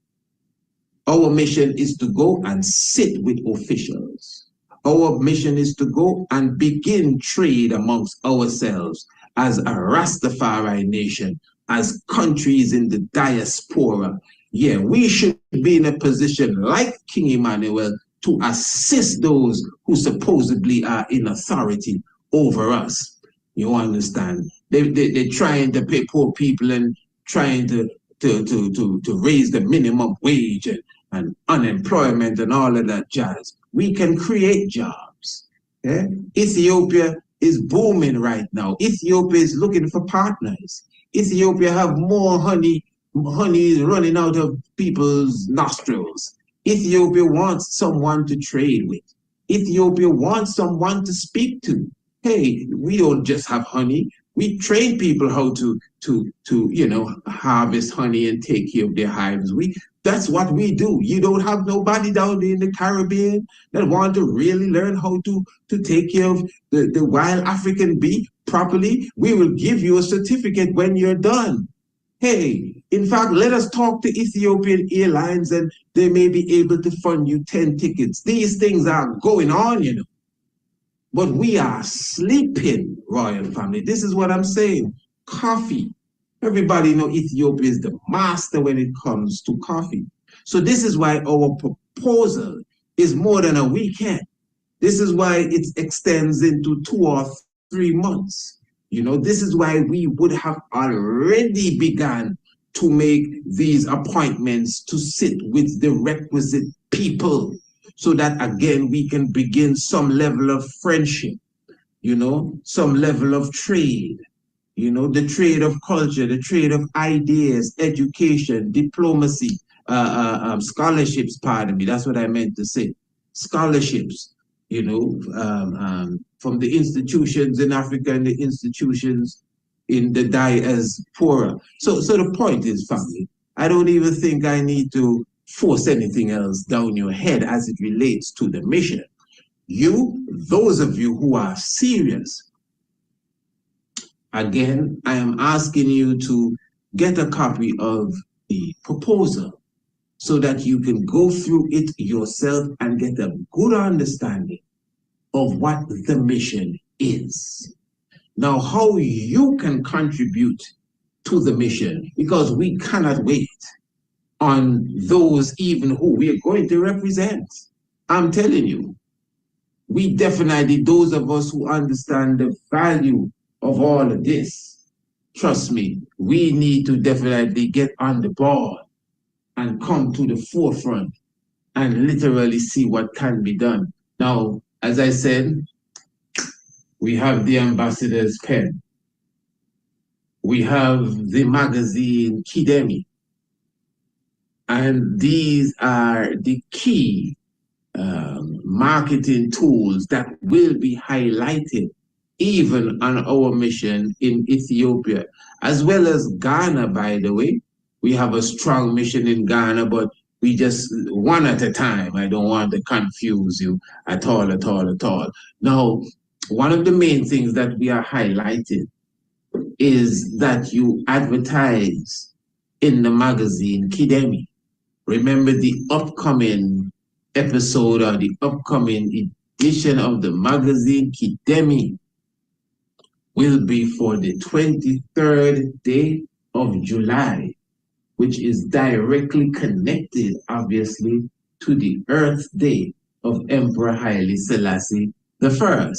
Our mission is to go and sit with officials. Our mission is to go and begin trade amongst ourselves as a Rastafari nation, as countries in the diaspora. Yeah, we should be in a position like King Emmanuel to assist those who supposedly are in authority over us. You understand? They're trying to pay poor people and trying to raise the minimum wage and unemployment and all of that jazz. We can create jobs. Yeah? Ethiopia is booming right now. Ethiopia is looking for partners. Ethiopia have more honey is running out of people's nostrils. Ethiopia wants someone to trade with. Ethiopia wants someone to speak to. Hey, we don't just have honey. We train people how to you know, harvest honey and take care of their hives. That's what we do. You don't have nobody down there in the Caribbean that want to really learn how to take care of the wild African bee properly. We will give you a certificate when you're done. Hey, in fact, let us talk to Ethiopian Airlines and they may be able to fund you 10 tickets. These things are going on, you know. But we are sleeping, royal family. This is what I'm saying. Coffee. Everybody know Ethiopia is the master when it comes to coffee. So this is why our proposal is more than a weekend. This is why it extends into 2 or 3 months. You know, this is why we would have already begun to make these appointments to sit with the requisite people so that, again, we can begin some level of friendship, you know, some level of trade, you know, the trade of culture, the trade of ideas, education, diplomacy, scholarships, pardon me, that's what I meant to say, scholarships, you know, from the institutions in Africa and the institutions in the diaspora. So the point is, family, I don't even think I need to force anything else down your head as it relates to the mission. Those of you who are serious, again, I am asking you to get a copy of the proposal so that you can go through it yourself and get a good understanding of what the mission is. Now, how you can contribute to the mission, because we cannot wait on those even who we are going to represent. I'm telling you, we definitely, those of us who understand the value of all of this, trust me, we need to definitely get on the ball and come to the forefront and literally see what can be done. Now, as I said, we have the ambassador's pen. We have the magazine Kidemi. And these are the key marketing tools that will be highlighted even on our mission in Ethiopia, as well as Ghana, by the way. We have a strong mission in Ghana, but we just one at a time. I don't want to confuse you at all, at all, at all. Now, one of the main things that we are highlighting is that you advertise in the magazine Kidemi. Remember the upcoming episode or the upcoming edition of the magazine Kidemi will be for the 23rd day of July, which is directly connected, obviously, to the Earth Day of Emperor Haile Selassie I.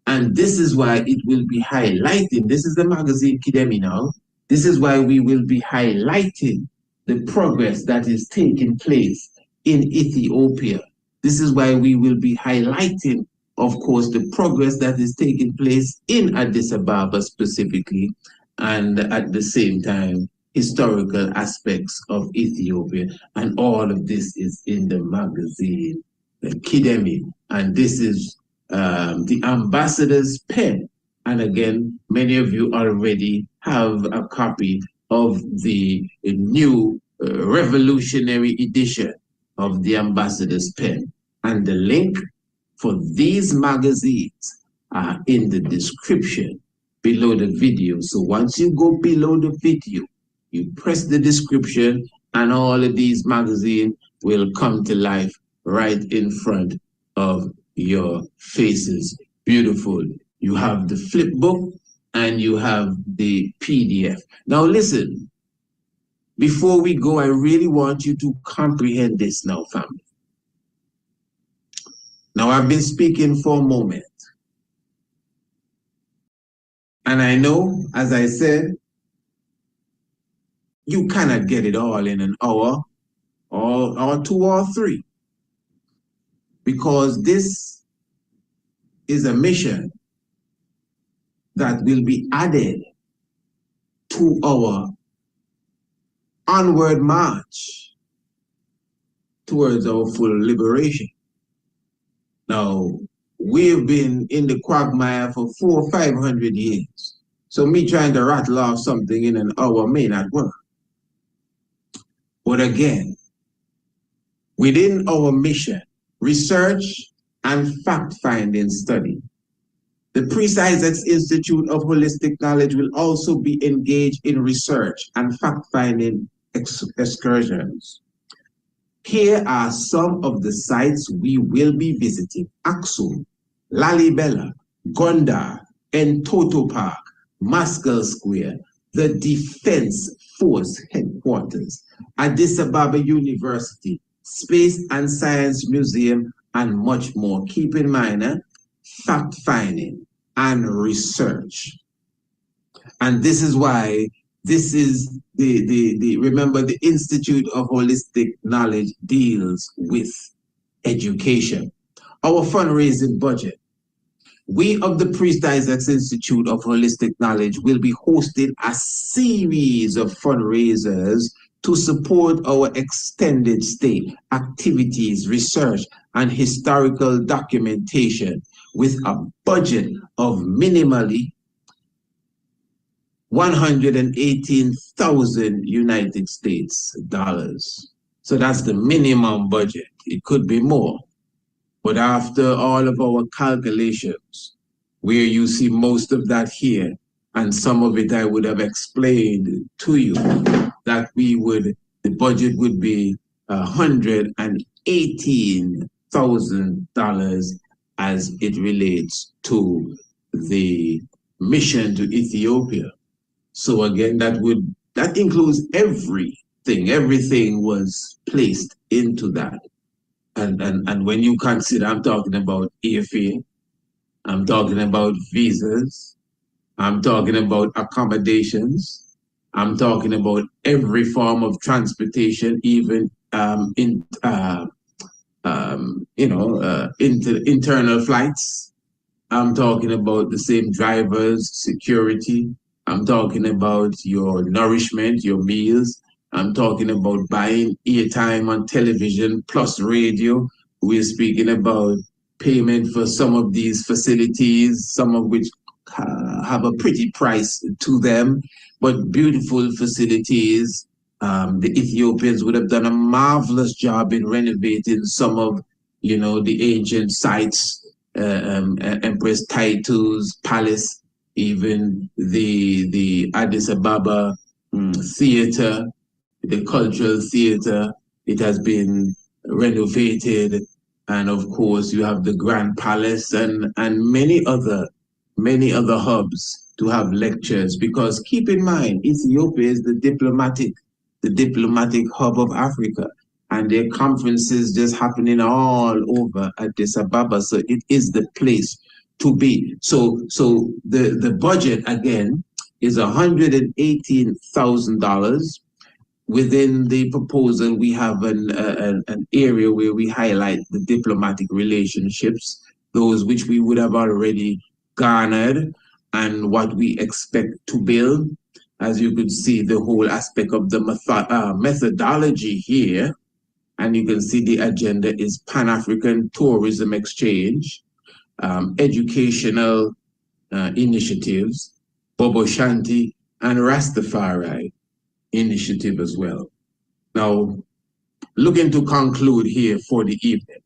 And this is why it will be highlighting, this is the magazine Kidemi now, this is why we will be highlighting the progress that is taking place in Ethiopia. This is why we will be highlighting, of course, the progress that is taking place in Addis Ababa specifically, and at the same time, historical aspects of Ethiopia. And all of this is in the magazine, the Kidemi. And this is the ambassador's pen. And again, many of you already have a copy of the new revolutionary edition of the ambassador's pen. And the link for these magazines are in the description below the video. So once you go below the video, you press the description and all of these magazines will come to life right in front of your faces. Beautiful. You have the flip book and you have the PDF. Now listen, before we go, I really want you to comprehend this now, family. Now I've been speaking for a moment. And I know, as I said, you cannot get it all in an hour or two or three, because this is a mission that will be added to our onward march towards our full liberation. Now, we've been in the quagmire for 400 or 500 years. So me trying to rattle off something in an hour may not work. But again, within our mission, research and fact-finding study, the Priest Isaacs Institute of Holistic Knowledge will also be engaged in research and fact-finding excursions. Here are some of the sites we will be visiting: Aksum, Lalibela, Gondar, Entoto Park, Maskell Square, the Defense Force Headquarters, Addis Ababa University, Space and Science Museum, and much more. Keep in mind, fact-finding and research. And this is why this is remember, the Institute of Holistic Knowledge deals with education. Our fundraising budget. We of the Priest Isaacs Institute of Holistic Knowledge will be hosting a series of fundraisers to support our extended stay, activities, research, and historical documentation with a budget of minimally 118,000 United States dollars. So that's the minimum budget. It could be more. But after all of our calculations, where you see most of that here, and some of it I would have explained to you, that the budget would be $118,000 as it relates to the mission to Ethiopia. So again, that includes everything. Everything was placed into that. And when you consider, I'm talking about airfare, I'm talking about visas, I'm talking about accommodations, I'm talking about every form of transportation, even internal flights. I'm talking about the same drivers, security. I'm talking about your nourishment, your meals. I'm talking about buying airtime on television plus radio. We're speaking about payment for some of these facilities, some of which have a pretty price to them, but beautiful facilities The Ethiopians would have done a marvelous job in renovating some of, the ancient sites, Empress Titu's palace, even the Addis Ababa theater, the cultural theater. It has been renovated, and of course you have the Grand Palace and many other hubs to have lectures. Because keep in mind, Ethiopia is the diplomatic hub of Africa, and their conferences just happening all over Addis Ababa. So it is the place to be. So the budget again is $118,000. Within the proposal, we have an area where we highlight the diplomatic relationships, those which we would have already garnered, and what we expect to build. As you could see, the whole aspect of the methodology here, and you can see the agenda is Pan-African Tourism Exchange, educational initiatives, Bobo Shanti, and Rastafari initiative as well. Now, looking to conclude here for the evening,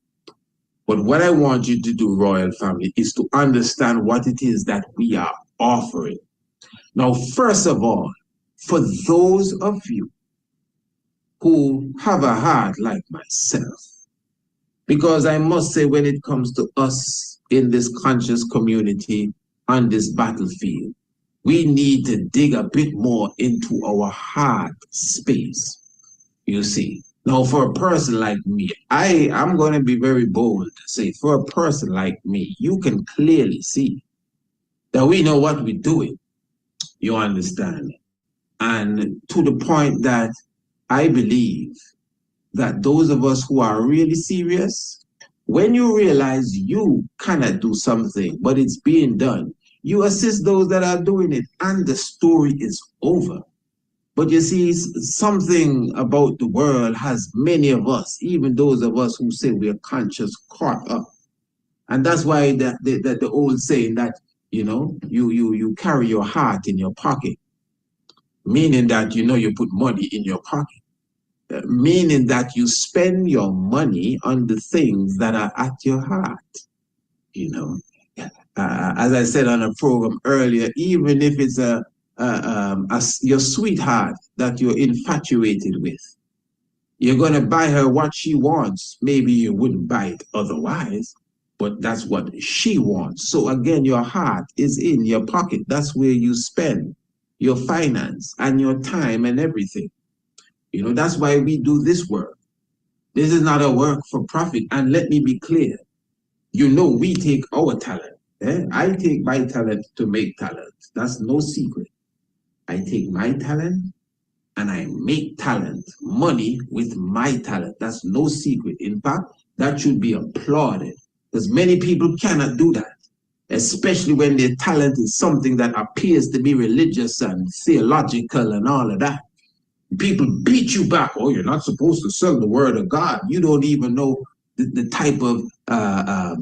but what I want you to do, Royal Family, is to understand what it is that we are offering. Now, first of all, for those of you who have a heart like myself, because I must say, when it comes to us in this conscious community on this battlefield, we need to dig a bit more into our heart space, you see. Now, for a person like me, I'm going to be very bold to say, for a person like me, you can clearly see that we know what we're doing, you understand? And to the point that I believe that those of us who are really serious, when you realize you cannot do something, but it's being done, you assist those that are doing it, and the story is over. But you see, something about the world has many of us, even those of us who say we are conscious, caught up. And that's why the old saying that, you carry your heart in your pocket, meaning that, you put money in your pocket, meaning that you spend your money on the things that are at your heart, as I said on a program earlier, even if it's your sweetheart that you're infatuated with, you're going to buy her what she wants. Maybe you wouldn't buy it otherwise, but that's what she wants. So again, your heart is in your pocket. That's where you spend your finance and your time and everything. That's why we do this work. This is not a work for profit. And let me be clear, we take our talent. I take my talent to make talent. That's no secret. I take my talent and I make talent, money with my talent. That's no secret. In fact, that should be applauded, because many people cannot do that, especially when their talent is something that appears to be religious and theological and all of that. People beat you back. Oh, you're not supposed to sell the word of God. You don't even know the type of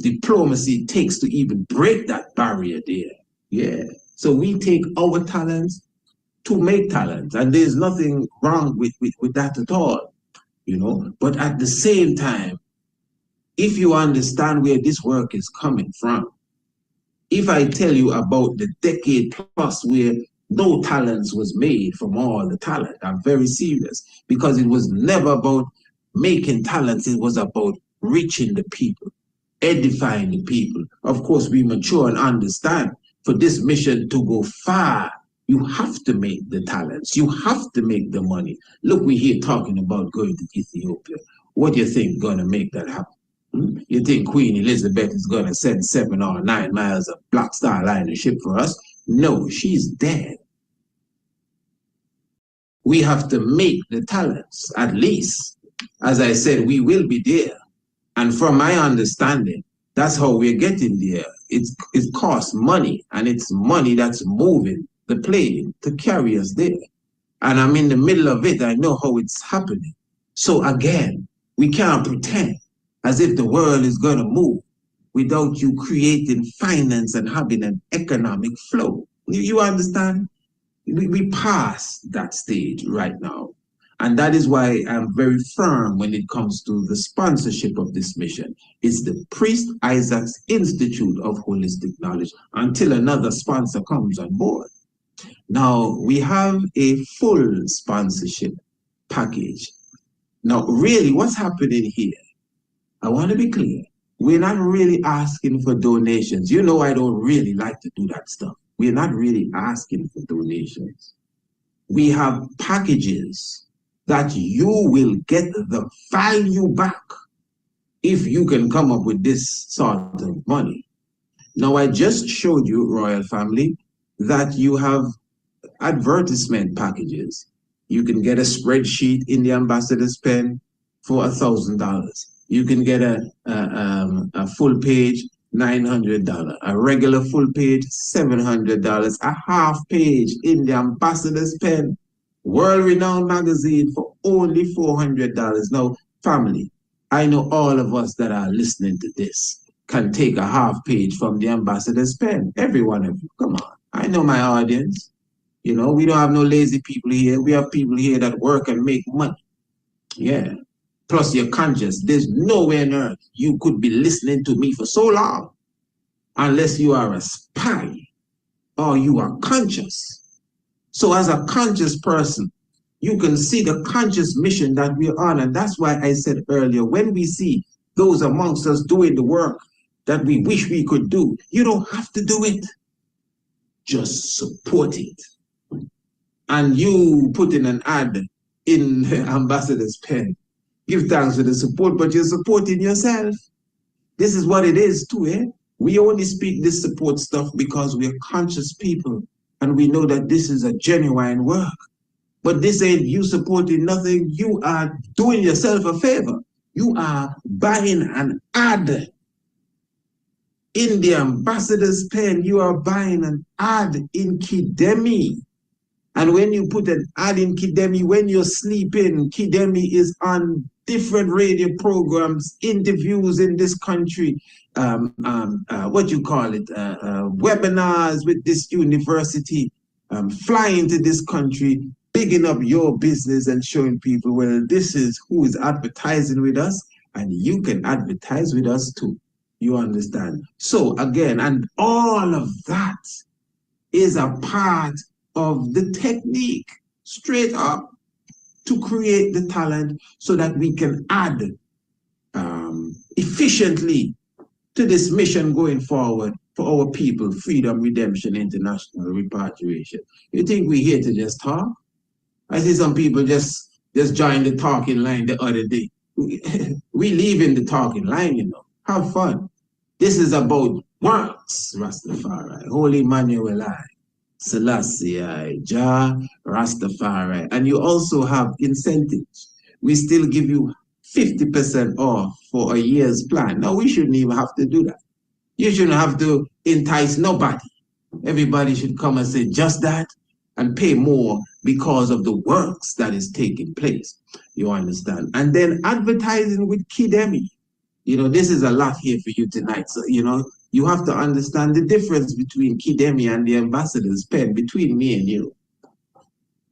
diplomacy it takes to even break that barrier there. Yeah. So we take our talents to make talents, and there's nothing wrong with that at all, But at the same time, if you understand where this work is coming from, if I tell you about the decade plus where no talents was made from all the talent, I'm very serious, because it was never about making talents. It was about reaching the people, edifying the people. Of course, we mature and understand for this mission to go far, you have to make the talents. You have to make the money. Look, we're here talking about going to Ethiopia. What do you think going to make that happen? You think Queen Elizabeth is going to send 7 or 9 miles of Black Star Liner ship for us? No, she's dead. We have to make the talents, at least. As I said, we will be there. And from my understanding, that's how we're getting there. It costs money, and it's money that's moving the plane to carry us there. And I'm in the middle of it. I know how it's happening. So again, we can't pretend as if the world is going to move without you creating finance and having an economic flow. You understand? We pass that stage right now. And that is why I'm very firm when it comes to the sponsorship of this mission. It's the Priest Isaac's Institute of Holistic Knowledge until another sponsor comes on board. Now, we have a full sponsorship package. Now, really, what's happening here? I want to be clear. We're not really asking for donations. You know I don't really like to do that stuff. We're not really asking for donations. We have packages that you will get the value back if you can come up with this sort of money. Now, I just showed you, Royal Family, that you have advertisement packages. You can get a spreadsheet in the ambassador's pen for $1,000. You can get a full page, $900. A regular full page, $700. A half page in the ambassador's pen, world-renowned magazine for only $400. Now, family, I know all of us that are listening to this can take a half page from the ambassador's pen. Every one of you, come on. I know my audience. You know, we don't have no lazy people here. We have people here that work and make money. Yeah. Plus you're conscious. There's nowhere on earth you could be listening to me for so long unless you are a spy or you are conscious. So as a conscious person, you can see the conscious mission that we're on. And that's why I said earlier, when we see those amongst us doing the work that we wish we could do, you don't have to do it. Just support it. And you put in an ad in the ambassador's pen. Give thanks for the support, but you're supporting yourself. This is what it is too, eh? We only speak this support stuff because we're conscious people and we know that this is a genuine work. But this ain't you supporting nothing. You are doing yourself a favor. You are buying an ad. In the ambassador's pen, you are buying an ad in Kidemi. And when you put an ad in Kidemi, when you're sleeping, Kidemi is on different radio programs, interviews in this country, webinars with this university, flying to this country, bigging up your business and showing people, well, this is who is advertising with us, and you can advertise with us too. You understand? So again, and all of that is a part of the technique, straight up, to create the talent so that we can add efficiently to this mission going forward for our people, freedom, redemption, international repatriation. You think we're here to just talk? I see some people just join the talking line the other day. We leave in the talking line, you know. Have fun. This is about works, Rastafari, Holy Emmanuel, Selassie, Jah, Rastafari. And you also have incentives. We still give you 50% off for a year's plan. Now, we shouldn't even have to do that. You shouldn't have to entice nobody. Everybody should come and say just that and pay more because of the works that is taking place. You understand? And then advertising with Kidemi. You know, this is a lot here for you tonight. So, you know, you have to understand the difference between Kidemi and the ambassador's pen, between me and you.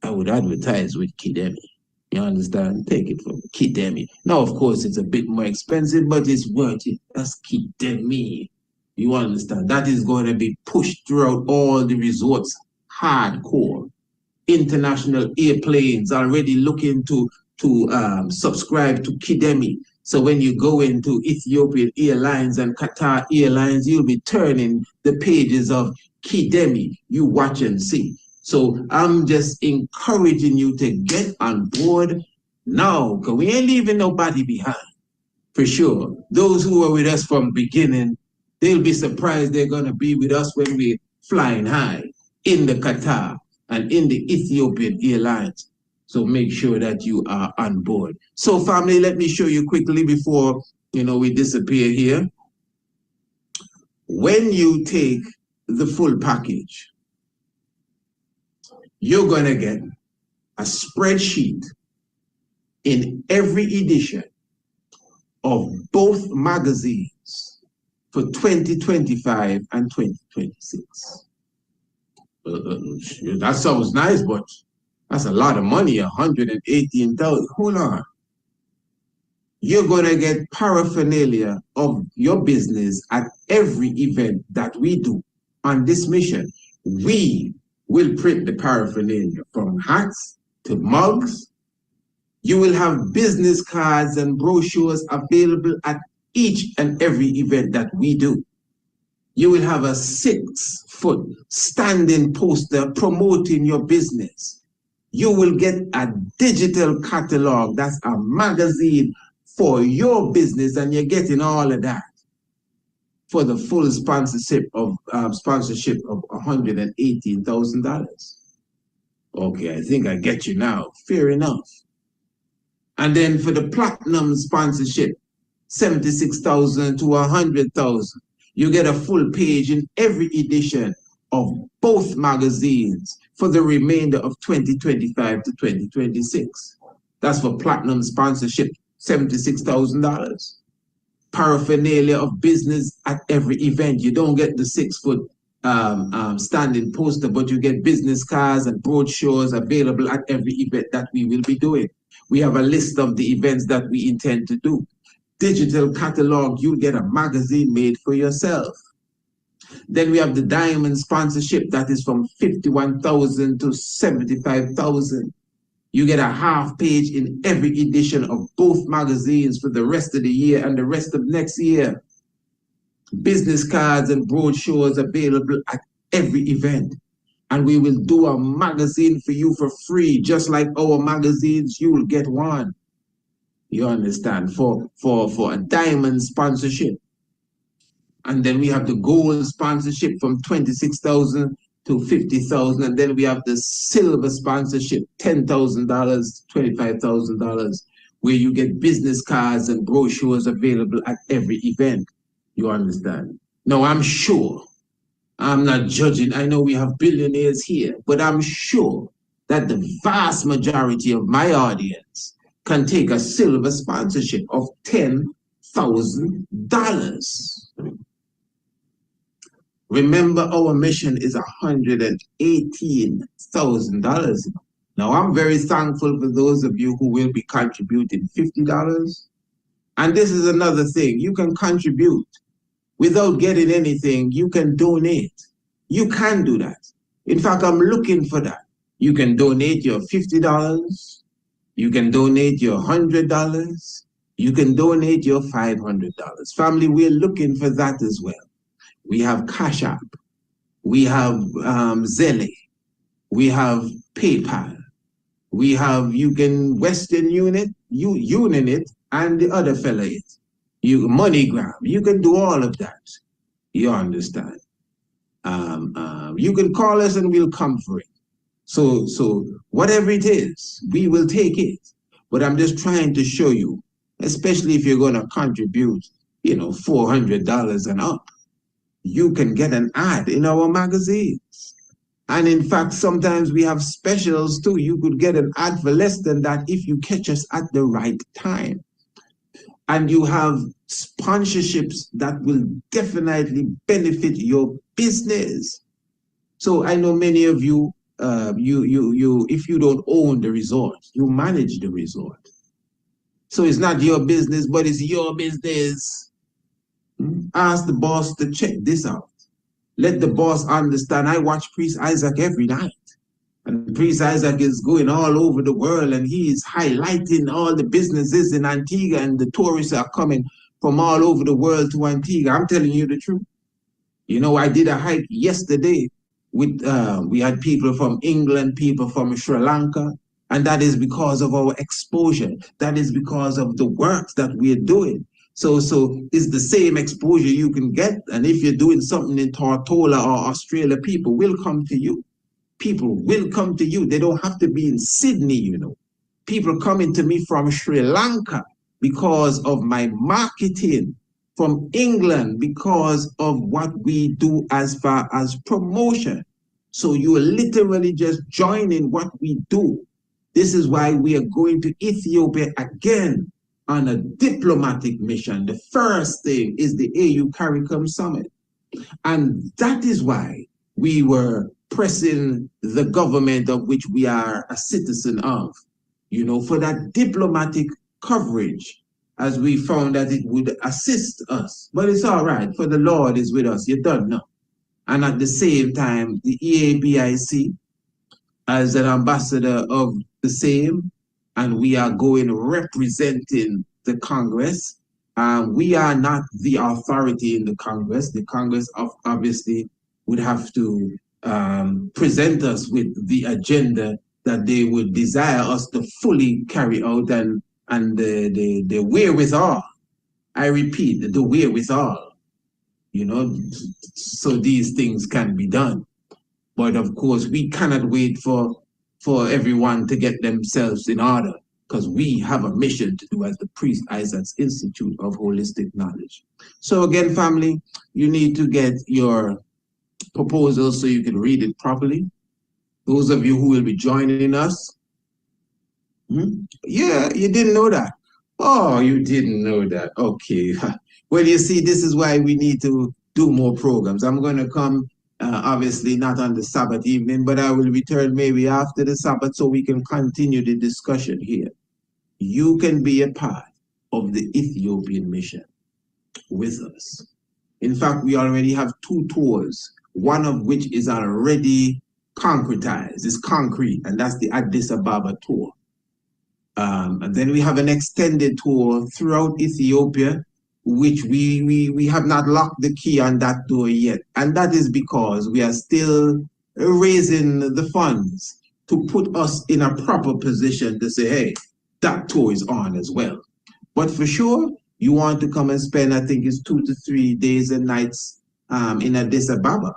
I would advertise with Kidemi. You understand? Take it from Kidemi. Now, of course, it's a bit more expensive, but it's worth it. That's Kidemi. You understand? That is going to be pushed throughout all the resorts, hardcore. International airplanes already looking to subscribe to Kidemi. So when you go into Ethiopian Airlines and Qatar Airlines, you'll be turning the pages of Kidemi. You watch and see. So I'm just encouraging you to get on board now, because we ain't leaving nobody behind, for sure. Those who were with us from beginning, they'll be surprised they're going to be with us when we're flying high in the Qatar and in the Ethiopian Airlines. So make sure that you are on board. So family, let me show you quickly before, you know, we disappear here. When you take the full package, you're going to get a spreadsheet in every edition of both magazines for 2025 and 2026. That sounds nice, but That's a lot of money, 118,000. Hold on. You're going to get paraphernalia of your business at every event that we do on this mission. We will print the paraphernalia from hats to mugs. You will have business cards and brochures available at each and every event that we do. You will have a 6-foot standing poster promoting your business. You will get a digital catalog, that's a magazine for your business, and you're getting all of that for the full sponsorship of $118,000. Okay, I think I get you now. Fair enough. And then for the platinum sponsorship, 76,000 to 100,000, you get a full page in every edition of both magazines for the remainder of 2025 to 2026. That's for platinum sponsorship, $76,000. Paraphernalia of business at every event. You don't get the 6-foot standing poster, but you get business cards and brochures available at every event that we will be doing. We have a list of the events that we intend to do. Digital catalog, you'll get a magazine made for yourself. Then we have the diamond sponsorship that is from 51,000 to 75,000. You get a half page in every edition of both magazines for the rest of the year and the rest of next year. Business cards and brochures available at every event. And we will do a magazine for you for free, just like our magazines, you will get one. You understand? For a diamond sponsorship. And then we have the gold sponsorship from 26,000 to 50,000, and then we have the silver sponsorship, $10,000, $25,000, where you get business cards and brochures available at every event. You understand? Now, I'm sure, I'm not judging, I know we have billionaires here, but I'm sure that the vast majority of my audience can take a silver sponsorship of $10,000. Remember, our mission is $118,000. Now, I'm very thankful for those of you who will be contributing $50. And this is another thing. You can contribute without getting anything. You can donate. You can do that. In fact, I'm looking for that. You can donate your $50. You can donate your $100. You can donate your $500. Family, we're looking for that as well. We have Cash App, we have Zelle, we have PayPal, we have Western Union it, and the other fella MoneyGram. You can do all of that. You understand? You can call us and we'll come for it. So whatever it is, we will take it. But I'm just trying to show you, especially if you're going to contribute, $400 and up. You can get an ad in our magazines. And in fact, sometimes we have specials too. You could get an ad for less than that if you catch us at the right time. And you have sponsorships that will definitely benefit your business. So I know many of you, if you don't own the resort, you manage the resort. So it's not your business, but it's your business. Ask the boss to check this out. Let the boss understand. I watch Priest Isaac every night. And Priest Isaac is going all over the world and he is highlighting all the businesses in Antigua, and the tourists are coming from all over the world to Antigua. I'm telling you the truth. I did a hike yesterday with, we had people from England, people from Sri Lanka, and that is because of our exposure. That is because of the work that we are doing. So it's the same exposure you can get. And if you're doing something in Tortola or Australia, people will come to you. People will come to you. They don't have to be in Sydney, People coming to me from Sri Lanka because of my marketing, from England because of what we do as far as promotion. So you are literally just joining what we do. This is why we are going to Ethiopia again on a diplomatic mission. The first thing is the AU CARICOM Summit. And that is why we were pressing the government of which we are a citizen of, for that diplomatic coverage, as we found that it would assist us. But it's all right, for the Lord is with us, you don't know. And at the same time, the EABIC, as an ambassador of the same, and we are going representing the Congress. We are not the authority in the Congress. The Congress obviously would have to present us with the agenda that they would desire us to fully carry out, and the wherewithal. I repeat, the wherewithal, so these things can be done. But of course, we cannot wait for everyone to get themselves in order, because we have a mission to do as the Priest Isaac's Institute of Holistic Knowledge. So again, family, you need to get your proposal so you can read it properly. Those of you who will be joining us, yeah, you didn't know that. Oh, you didn't know that. Okay. Well, you see, this is why we need to do more programs. I'm going to come, obviously not on the Sabbath evening, but I will return maybe after the Sabbath so we can continue the discussion here. You can be a part of the Ethiopian mission with us. In fact, we already have 2 tours, one of which is already concretized, it's concrete, and that's the Addis Ababa tour. And then we have an extended tour throughout Ethiopia, which we have not locked the key on that door yet. And that is because we are still raising the funds to put us in a proper position to say, hey, that tour is on as well. But for sure, you want to come and spend, I think it's 2 to 3 days and nights in Addis Ababa,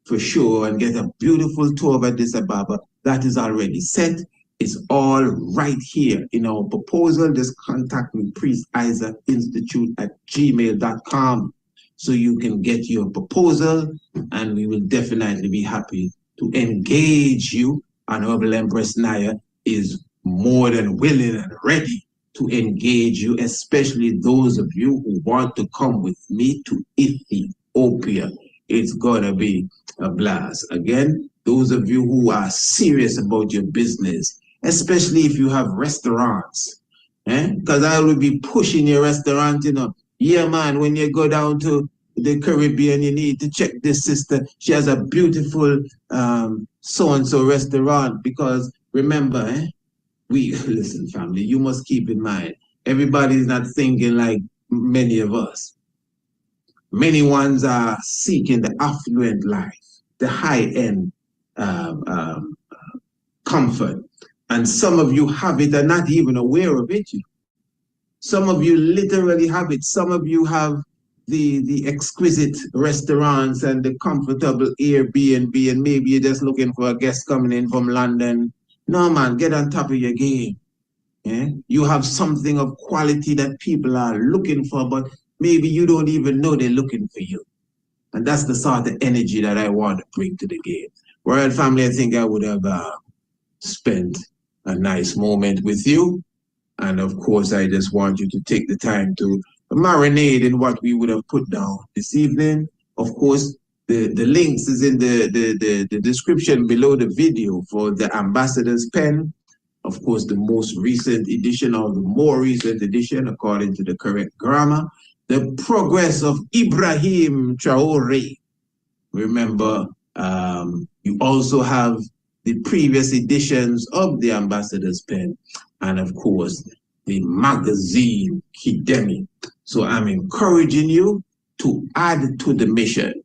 for sure, and get a beautiful tour of Addis Ababa. That is already set. It's all right here in our proposal. Just contact me, Priest Isaac Institute at gmail.com, so you can get your proposal, and we will definitely be happy to engage you. Honorable Empress Naya is more than willing and ready to engage you, especially those of you who want to come with me to Ethiopia. It's gonna be a blast. Again, those of you who are serious about your business, especially if you have restaurants, because I will be pushing your restaurant, Yeah, man, when you go down to the Caribbean, you need to check this sister. She has a beautiful so-and-so restaurant, because remember, listen, family, you must keep in mind, everybody's not thinking like many of us. Many ones are seeking the affluent life, the high-end comfort. And some of you have it and not even aware of it. Some of you literally have it. Some of you have the exquisite restaurants and the comfortable Airbnb, and maybe you're just looking for a guest coming in from London. No, man, get on top of your game. Yeah? You have something of quality that people are looking for, but maybe you don't even know they're looking for you. And that's the sort of energy that I want to bring to the game. Royal family, I think I would have spent a nice moment with you. And of course, I just want you to take the time to marinate in what we would have put down this evening. Of course, the links is in the description below the video for the ambassador's pen. Of course, the most recent edition, or the more recent edition, according to the correct grammar. The progress of Ibrahim Traore. Remember, you also have the previous editions of the ambassador's pen, and of course, the magazine Kidemi. So I'm encouraging you to add to the mission.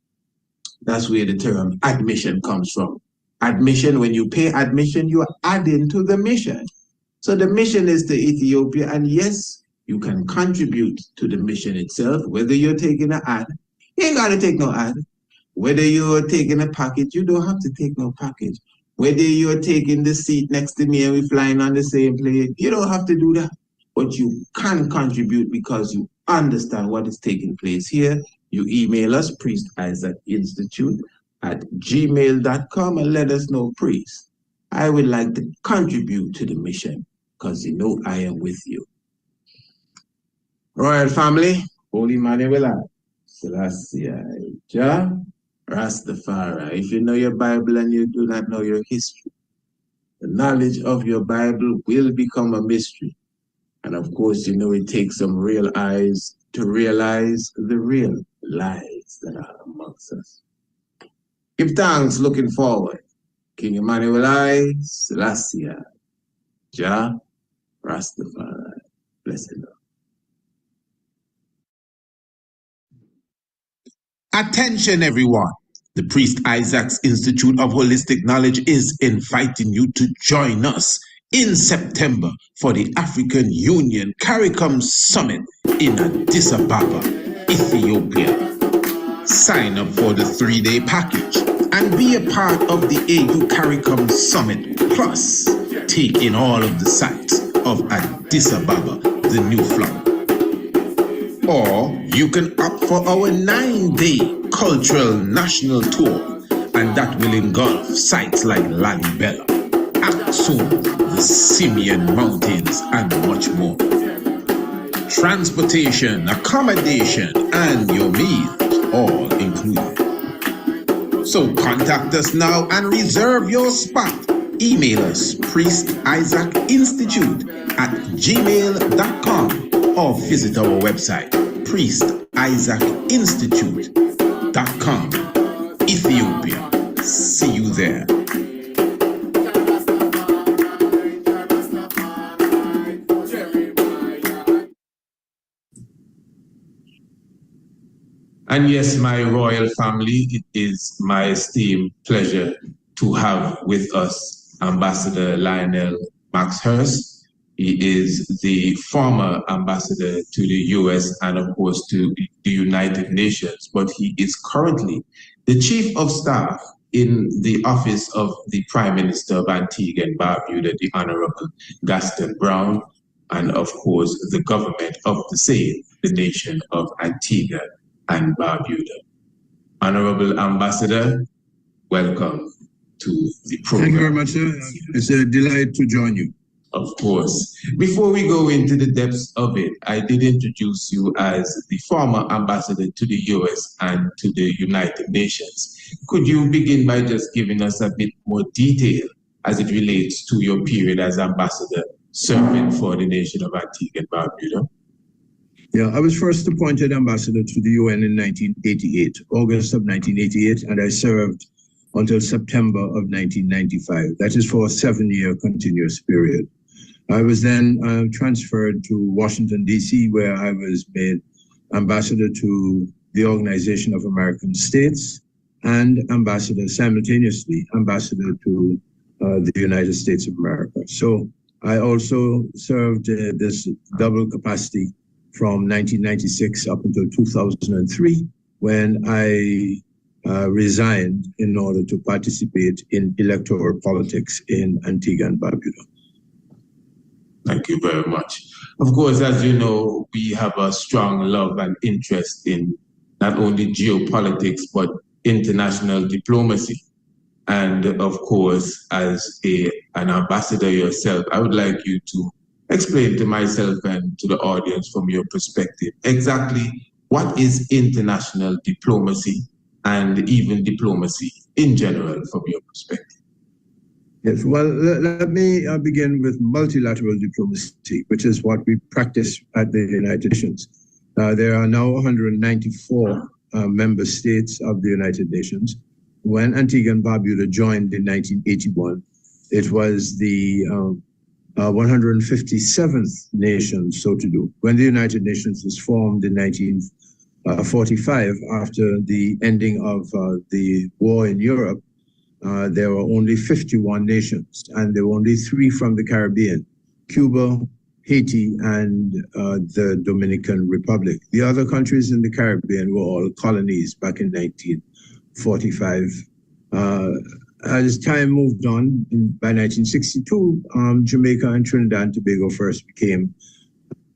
That's where the term admission comes from. Admission, when you pay admission, you are adding to the mission. So the mission is to Ethiopia, and yes, you can contribute to the mission itself, whether you're taking an ad. You ain't got to take no ad. Whether you're taking a package, you don't have to take no package. Whether you're taking the seat next to me and we're flying on the same plane, you don't have to do that. But you can contribute because you understand what is taking place here. You email us, Priest Isaac Institute at gmail.com, and let us know, Priest, I would like to contribute to the mission, because you know I am with you. Royal family, Holy Emmanuel, Selassie, Rastafari. If you know your Bible and you do not know your history, the knowledge of your Bible will become a mystery. And of course, you know it takes some real eyes to realize the real lies that are amongst us. Give thanks, looking forward. King Emmanuel I, Selassie, Jah, Rastafari. Blessed Lord. Attention, everyone. The Priest Isaac's Institute of Holistic Knowledge is inviting you to join us in September for the African Union CARICOM Summit in Addis Ababa, Ethiopia. Sign up for the 3-day package and be a part of the AU CARICOM Summit, plus take in all of the sights of Addis Ababa, the new flower. Or you can opt for our 9-day cultural national tour, and that will engulf sites like Lalibela, Aksum, the Simeon Mountains, and much more. Transportation, accommodation, and your meals all included. So contact us now and reserve your spot. Email us priestisaacinstitute@gmail.com or visit our website priestisaacinstitute.com. Ethiopia. See you there. And yes, my royal family, it is my esteemed pleasure to have with us Ambassador Lionel Maxhurst. He is the former ambassador to the US and, of course, to the United Nations, but he is currently the Chief of Staff in the office of the Prime Minister of Antigua and Barbuda, the Honorable Gaston Brown, and, of course, the government of the same, the nation of Antigua and Barbuda. Honorable Ambassador, welcome to the program. Thank you very much, sir. It's a delight to join you. Of course. Before we go into the depths of it, I did introduce you as the former ambassador to the US and to the United Nations. Could you begin by just giving us a bit more detail as it relates to your period as ambassador serving for the nation of Antigua and Barbuda? Yeah, I was first appointed ambassador to the UN in 1988, August of 1988, and I served until September of 1995. That is for a 7-year continuous period. I was then transferred to Washington, D.C., where I was made ambassador to the Organization of American States and simultaneously ambassador to the United States of America. So I also served this double capacity from 1996 up until 2003, when I resigned in order to participate in electoral politics in Antigua and Barbuda. Thank you very much. Of course, as you know, we have a strong love and interest in not only geopolitics, but international diplomacy. And of course, as an ambassador yourself, I would like you to explain to myself and to the audience from your perspective exactly what is international diplomacy and even diplomacy in general from your perspective. Yes, well, let me begin with multilateral diplomacy, which is what we practice at the United Nations. There are now 194 member states of the United Nations. When Antigua and Barbuda joined in 1981, it was the 157th nation, so to do. When the United Nations was formed in 1945, after the ending of the war in Europe, there were only 51 nations, and there were only 3 from the Caribbean: Cuba, Haiti, and the Dominican Republic. The other countries in the Caribbean were all colonies back in 1945. As time moved on, by 1962, Jamaica and Trinidad and Tobago first became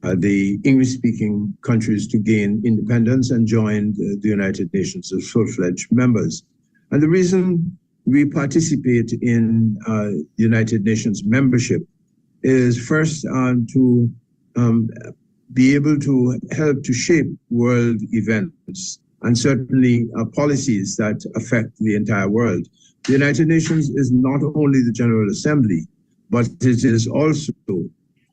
the English-speaking countries to gain independence and joined the United Nations as full-fledged members. And the reason we participate in the United Nations membership is first to be able to help to shape world events and certainly policies that affect the entire world. The United Nations is not only the General Assembly, but it is also a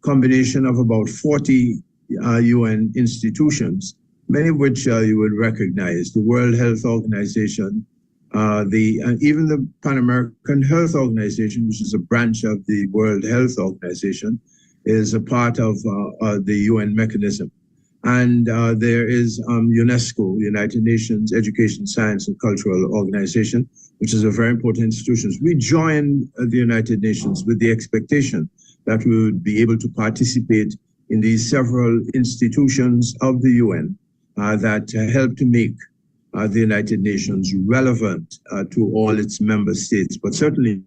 combination of about 40 UN institutions, many of which you would recognize: the World Health Organization, even the Pan American Health Organization, which is a branch of the World Health Organization, is a part of the UN mechanism. And there is UNESCO, the United Nations Education, Science, and Cultural Organization, which is a very important institution. We joined the United Nations with the expectation that we would be able to participate in these several institutions of the UN that help to make the United Nations relevant to all its member states, but certainly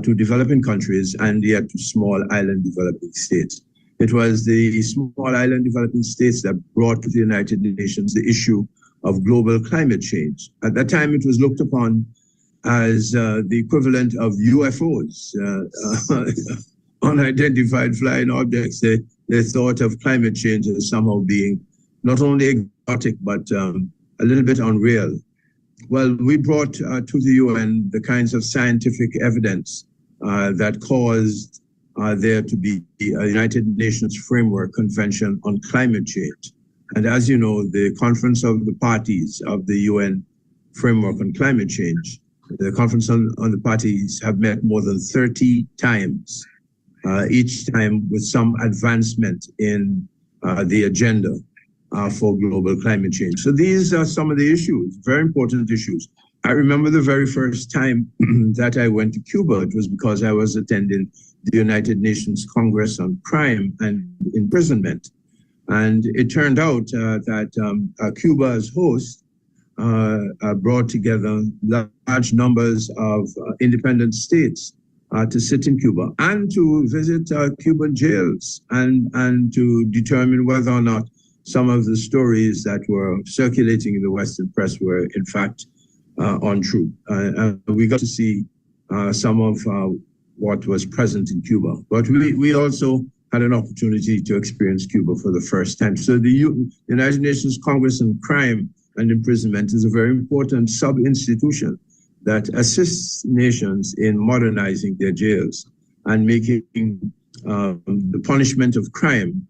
to developing countries and yet to small island developing states. It was the small island developing states that brought to the United Nations the issue of global climate change. At that time, it was looked upon as the equivalent of UFOs, unidentified flying objects. They thought of climate change as somehow being not only exotic, but a little bit unreal. Well, we brought to the UN the kinds of scientific evidence that caused there to be a United Nations Framework Convention on Climate Change. And as you know, the Conference of the Parties of the UN Framework on Climate Change, the Conference on the Parties have met more than 30 times, each time with some advancement in the agenda for global climate change. So these are some of the issues, very important issues. I remember the very first time that I went to Cuba. It was because I was attending the United Nations Congress on Crime and Imprisonment. And it turned out that Cuba as host brought together large numbers of independent states to sit in Cuba and to visit Cuban jails and to determine whether or not some of the stories that were circulating in the Western press were in fact untrue. We got to see some of what was present in Cuba. But we also had an opportunity to experience Cuba for the first time. So the United Nations Congress on Crime and Imprisonment is a very important sub-institution that assists nations in modernizing their jails and making the punishment of crime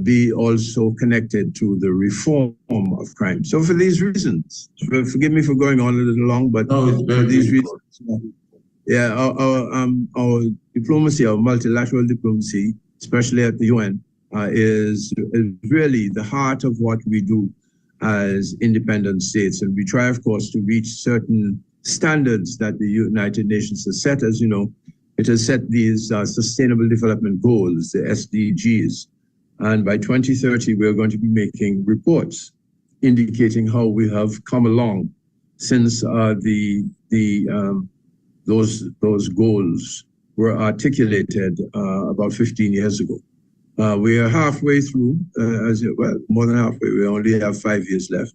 be also connected to the reform of crime. So for these reasons, forgive me for going on a little long, but for these reasons, our diplomacy, our multilateral diplomacy, especially at the UN, is really the heart of what we do as independent states. And we try, of course, to reach certain standards that the United Nations has set. As you know, it has set these Sustainable Development Goals, the SDGs. And by 2030, we're going to be making reports indicating how we have come along since those goals were articulated about 15 years ago. We are halfway through, more than halfway. We only have 5 years left.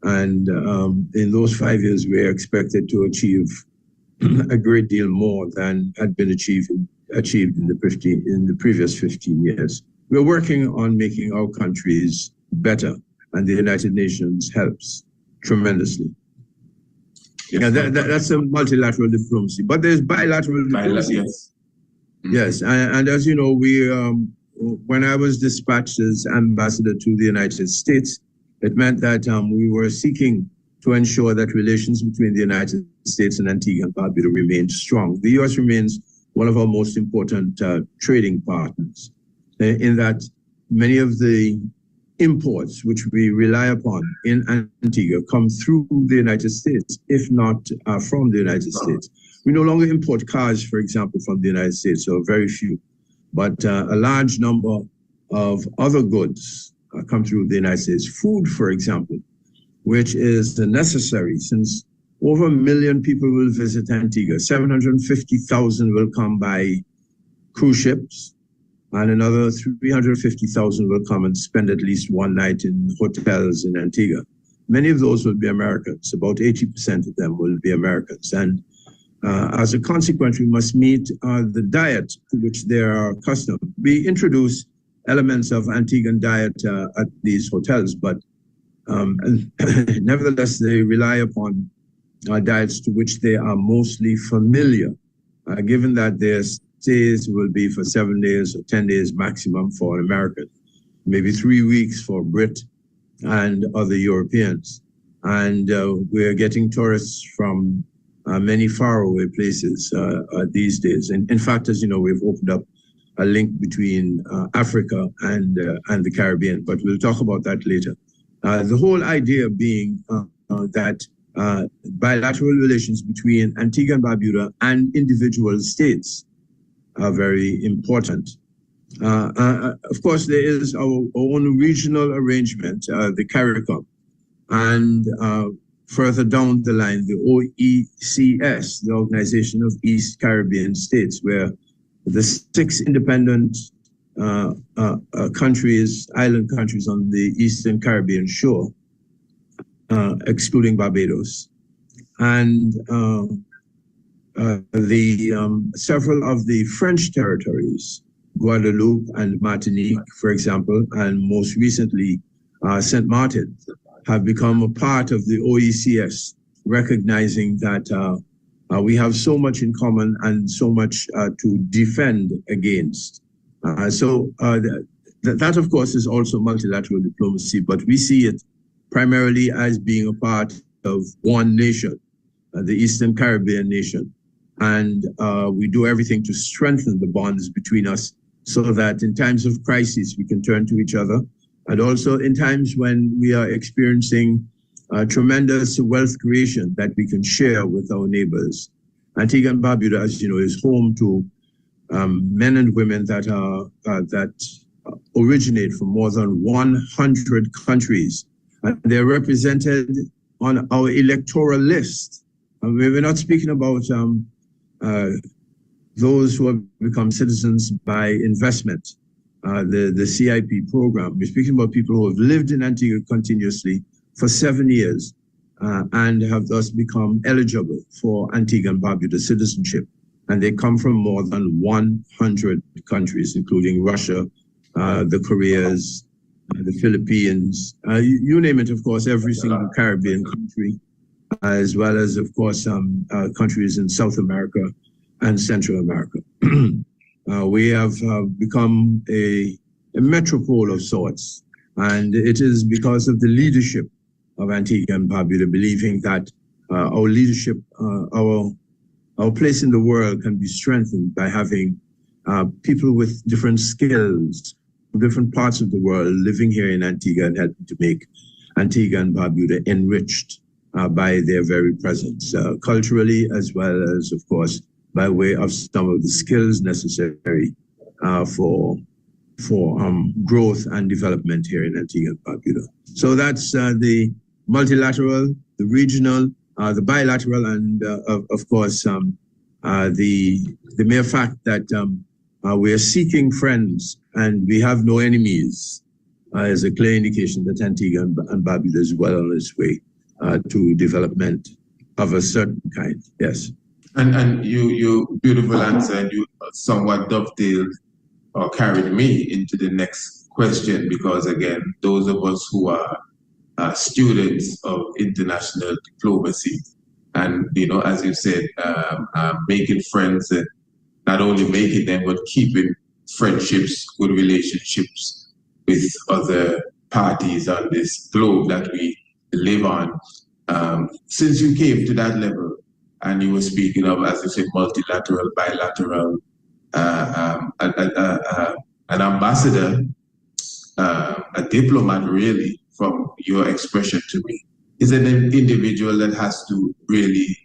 And in those 5 years, we are expected to achieve a great deal more than had been achieved in the previous 15 years. We're working on making our countries better, and the United Nations helps tremendously. Yeah, that's a multilateral diplomacy, but there's bilateral diplomacy. Yes, and as you know, when I was dispatched as ambassador to the United States, it meant that we were seeking to ensure that relations between the United States and Antigua and Barbuda remain strong. The U.S. remains one of our most important trading partners, in that many of the imports which we rely upon in Antigua come through the United States, if not from the United States. We no longer import cars, for example, from the United States, so very few, but a large number of other goods come through the United States. Food, for example, which is necessary since over 1 million people will visit Antigua. 750,000 will come by cruise ships, and another 350,000 will come and spend at least one night in hotels in Antigua. Many of those will be Americans. About 80% of them will be Americans. And as a consequence, we must meet the diet to which they are accustomed. We introduce elements of Antiguan diet at these hotels, but And nevertheless, they rely upon diets to which they are mostly familiar, given that their stays will be for 7 days or 10 days maximum for an American, maybe 3 weeks for Brit and other Europeans. And we're getting tourists from many faraway places these days. And in fact, as you know, we've opened up a link between Africa and the Caribbean, but we'll talk about that later. The whole idea being that bilateral relations between Antigua and Barbuda and individual states are very important. Of course, there is our own regional arrangement, the CARICOM, and further down the line, the OECS, the Organization of East Caribbean States, where the 6 independent countries, island countries on the Eastern Caribbean shore, excluding Barbados, and several of the French territories, Guadeloupe and Martinique, for example, and most recently Saint Martin, have become a part of the OECS, recognizing that we have so much in common and so much to defend against. That, of course, is also multilateral diplomacy, but we see it primarily as being a part of one nation, the Eastern Caribbean nation. And we do everything to strengthen the bonds between us so that in times of crisis, we can turn to each other. And also in times when we are experiencing tremendous wealth creation that we can share with our neighbors. Antigua and Barbuda, as you know, is home to men and women that originate from more than 100 countries. And they're represented on our electoral list. And we're not speaking about those who have become citizens by investment, the CIP program. We're speaking about people who have lived in Antigua continuously for 7 years and have thus become eligible for Antigua and Barbuda citizenship. And they come from more than 100 countries, including Russia, the Koreas, the Philippines, you name it, of course, every single Caribbean country, as well as, of course, countries in South America and Central America. We have become a metropole of sorts, and it is because of the leadership of Antigua and Barbuda, believing that our leadership, our place in the world can be strengthened by having people with different skills, different parts of the world living here in Antigua and helping to make Antigua and Barbuda enriched by their very presence, culturally, as well as, of course, by way of some of the skills necessary for growth and development here in Antigua and Barbuda. So that's the multilateral, the regional, the bilateral, and of course, the mere fact that we are seeking friends and we have no enemies is a clear indication that Antigua and Barbuda is well on its way to development of a certain kind. Yes. And you beautiful answer, and you somewhat dovetailed or carried me into the next question, because again, those of us who are students of international diplomacy, and as you said, making friends, and not only making them but keeping friendships, good relationships with other parties on this globe that we live on. Since you came to that level, and you were speaking of, as you said, multilateral, bilateral, an ambassador, a diplomat, really, from your expression to me, is an individual that has to really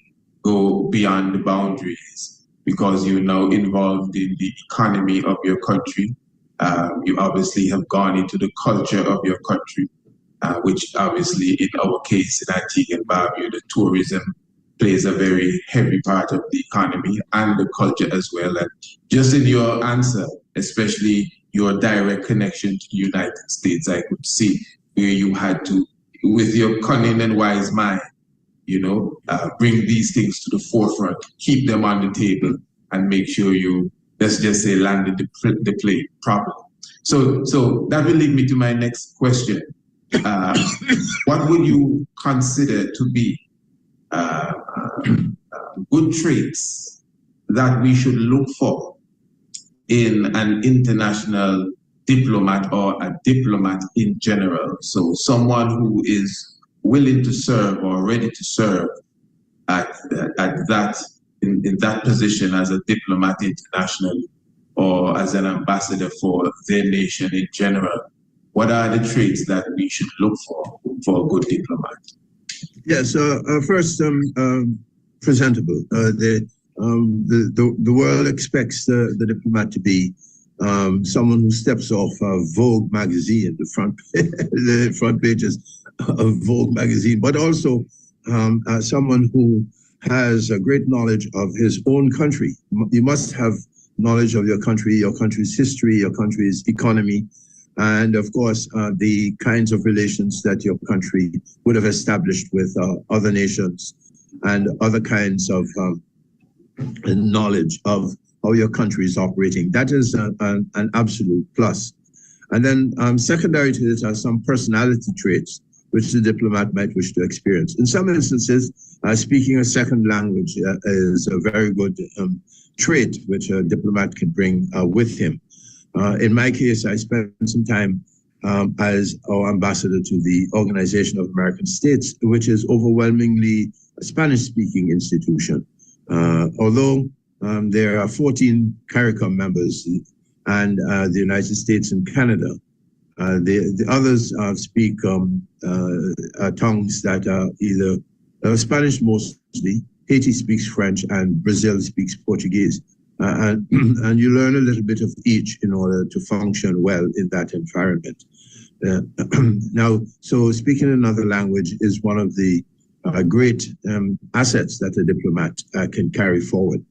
go beyond the boundaries, because you're now involved in the economy of your country. You obviously have gone into the culture of your country, which obviously, in our case, in Antigua and Barbuda, tourism plays a very heavy part of the economy and the culture as well. And just in your answer, especially your direct connection to the United States, I could see where you had to, with your cunning and wise mind, bring these things to the forefront, keep them on the table, and make sure you, let's just say, landed the plane properly. So that will lead me to my next question. what would you consider to be good traits that we should look for in an international diplomat or a diplomat in general? So someone who is willing to serve or ready to serve at that in that position as a diplomat internationally or as an ambassador for their nation in general. What are the traits that we should look for a good diplomat? Yes, first, presentable. The world expects the diplomat to be someone who steps off Vogue magazine, the front pages of Vogue magazine, but also someone who has a great knowledge of his own country. You must have knowledge of your country's history, your country's economy, and of course, the kinds of relations that your country would have established with other nations and other kinds of knowledge of how your country is operating. That is an absolute plus. And then secondary to this are some personality traits which the diplomat might wish to experience. In some instances, speaking a second language is a very good trait which a diplomat can bring with him. In my case, I spent some time as our ambassador to the Organization of American States, which is overwhelmingly a Spanish-speaking institution. Although there are 14 CARICOM members and the United States and Canada, the others speak tongues that are either Spanish mostly, Haiti speaks French, and Brazil speaks Portuguese. And you learn a little bit of each in order to function well in that environment. Now, so speaking another language is one of the great assets that a diplomat can carry forward.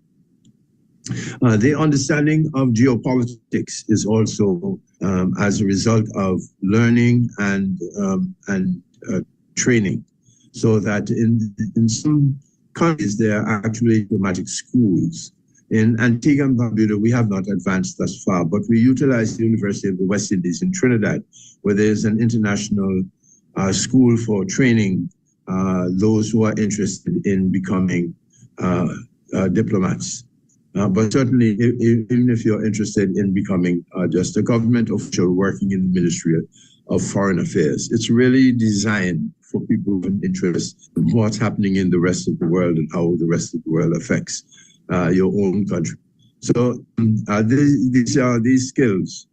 The understanding of geopolitics is also as a result of learning and training, so that in some countries there are actually diplomatic schools. In Antigua and Barbuda, we have not advanced thus far, but we utilize the University of the West Indies in Trinidad, where there's an international school for training those who are interested in becoming diplomats. But certainly, even if you're interested in becoming just a government official working in the Ministry of Foreign Affairs, it's really designed for people with an interest in what's happening in the rest of the world and how the rest of the world affects your own country. So these skills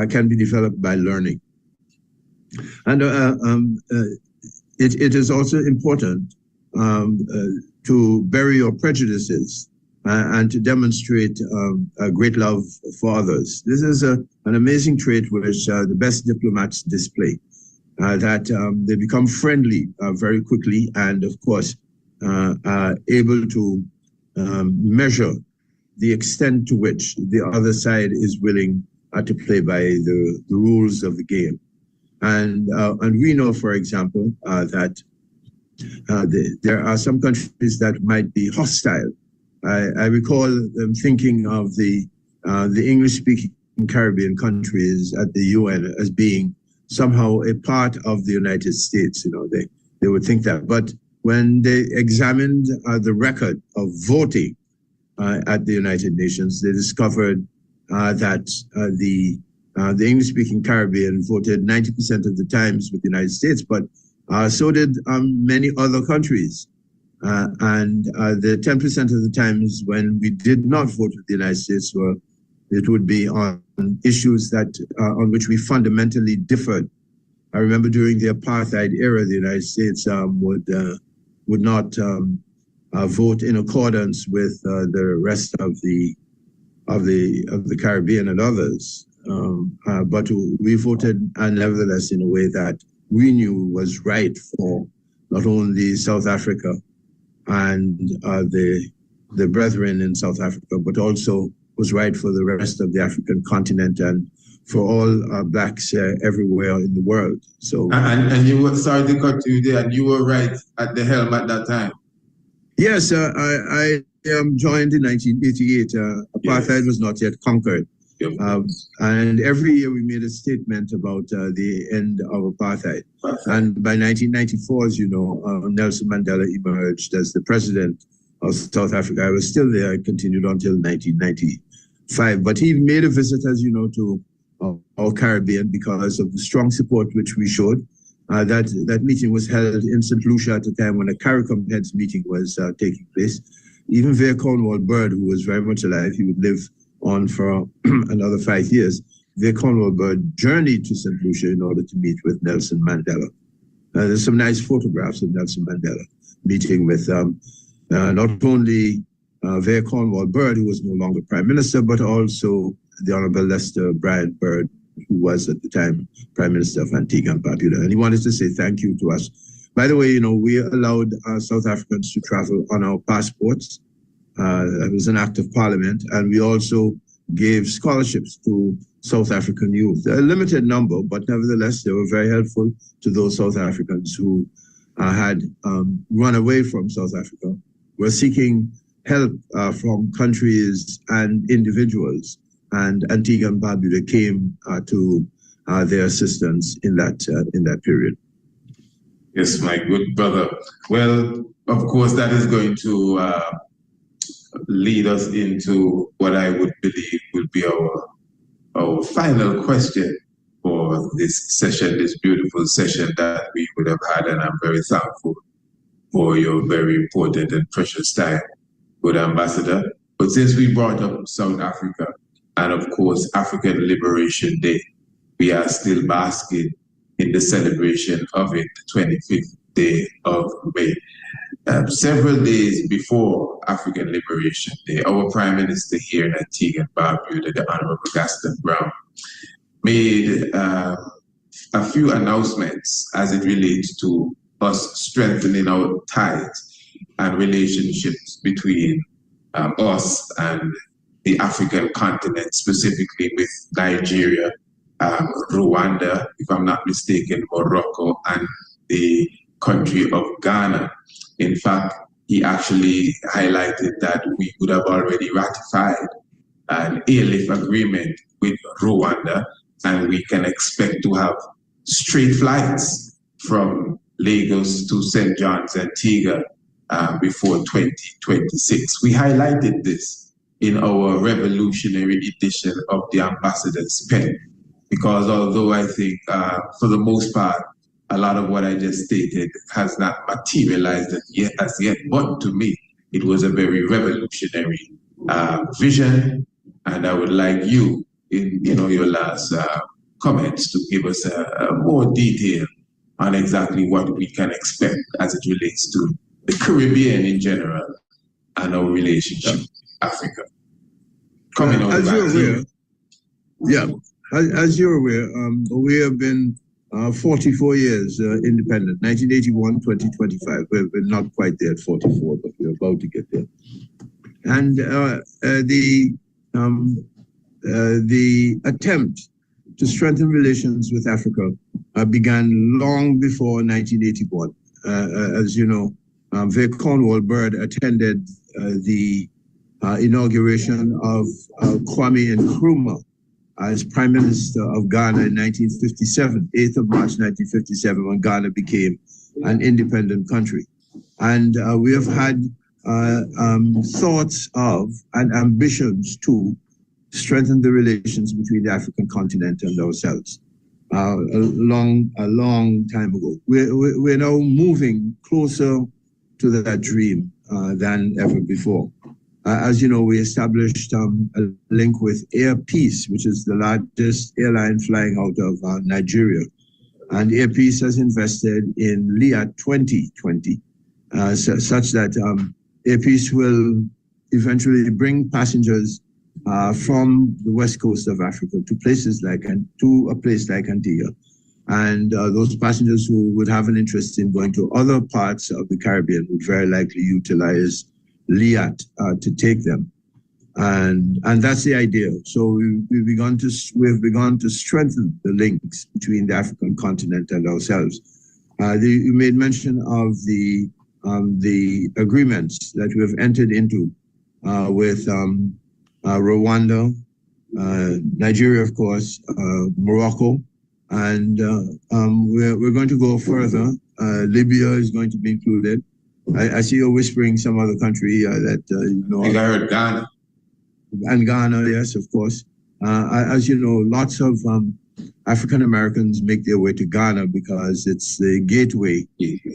can be developed by learning. And it is also important to bury your prejudices and to demonstrate a great love for others. This is an amazing trait which the best diplomats display, that they become friendly very quickly and, of course, are able to measure the extent to which the other side is willing to play by the rules of the game. And we know, for example, that there are some countries that might be hostile. I recall thinking of the English-speaking Caribbean countries at the UN as being somehow a part of the United States. You know, they would think that. But when they examined the record of voting at the United Nations, they discovered that the English-speaking Caribbean voted 90% of the times with the United States, but so did many other countries. And the 10% of the times when we did not vote with the United States, it would be on issues that on which we fundamentally differed. I remember during the apartheid era, the United States would not vote in accordance with the rest of the Caribbean and others, but we voted nevertheless in a way that we knew was right for not only South Africa and the brethren in South Africa, but also was right for the rest of the African continent and for all blacks everywhere in the world. So, and you were, sorry to cut you there, and you were right at the helm at that time. Yes, I joined in 1988. Apartheid was not yet conquered. And every year we made a statement about the end of apartheid. And by 1994, as you know, Nelson Mandela emerged as the president of South Africa. I was still there. I continued until 1995. But he made a visit, as you know, to our Caribbean because of the strong support which we showed. That meeting was held in St. Lucia at the time when a CARICOM heads meeting was taking place. Even Vere Cornwall Bird, who was very much alive, he would live on for another 5 years. Vere Cornwall Bird journeyed to St. Lucia in order to meet with Nelson Mandela. There's some nice photographs of Nelson Mandela meeting with not only Vere Cornwall Bird, who was no longer Prime Minister, but also the Honorable Lester Bryant Bird, who was at the time Prime Minister of Antigua and Barbuda. And he wanted to say thank you to us. By the way, you know, we allowed South Africans to travel on our passports. That was an act of parliament. And we also gave scholarships to South African youth. A limited number, but nevertheless, they were very helpful to those South Africans who had run away from South Africa, were seeking help from countries and individuals. And Antigua and Barbuda came to their assistance in that period. Yes, my good brother. Well, of course, that is going to lead us into what I would believe will be our final question for this session, this beautiful session that we would have had, and I'm very thankful for your very important and precious time, good ambassador. But since we brought up South Africa, and of course, African Liberation Day, we are still basking in the celebration of it, the 25th day of May. Several days before African Liberation Day, our Prime Minister here in Antigua and Barbuda, the Honorable Gaston Brown, made a few announcements as it relates to us strengthening our ties and relationships between us and the African continent, specifically with Nigeria, Rwanda, if I'm not mistaken, Morocco, and the country of Ghana. In fact, he actually highlighted that we would have already ratified an airlift agreement with Rwanda, and we can expect to have straight flights from Lagos to St. John's, Antigua, before 2026. We highlighted this in our revolutionary edition of the Ambassador's Pen, because although I think for the most part, a lot of what I just stated has not materialized as yet, but to me, it was a very revolutionary vision, and I would like you, in your last comments, to give us a more detail on exactly what we can expect as it relates to the Caribbean in general and our relationship with Africa. As you're aware, as you're aware, we have been 44 years independent, 1981, 2025. We're not quite there at 44, but we're about to get there. And the attempt to strengthen relations with Africa began long before 1981. As you know, Vere Cornwall Bird attended the inauguration of Kwame Nkrumah as Prime Minister of Ghana in 1957, 8th of March 1957, when Ghana became an independent country. And we have had thoughts of and ambitions to strengthen the relations between the African continent and ourselves a long time ago. We're now moving closer to that dream than ever before. As you know, we established a link with Air Peace, which is the largest airline flying out of Nigeria. And Air Peace has invested in LIAT 2020, such that Air Peace will eventually bring passengers from the west coast of Africa to a place like Antigua. And those passengers who would have an interest in going to other parts of the Caribbean would very likely utilize LIAT to take them, and that's the idea. So we've begun to strengthen the links between the African continent and ourselves. You made mention of the agreements that we have entered into with Rwanda, Nigeria, of course, Morocco, and we're going to go further. Libya is going to be included. I see you're whispering some other country that you know. I think I heard Ghana. And Ghana, yes, of course. As you know, lots of African Americans make their way to Ghana because it's the gateway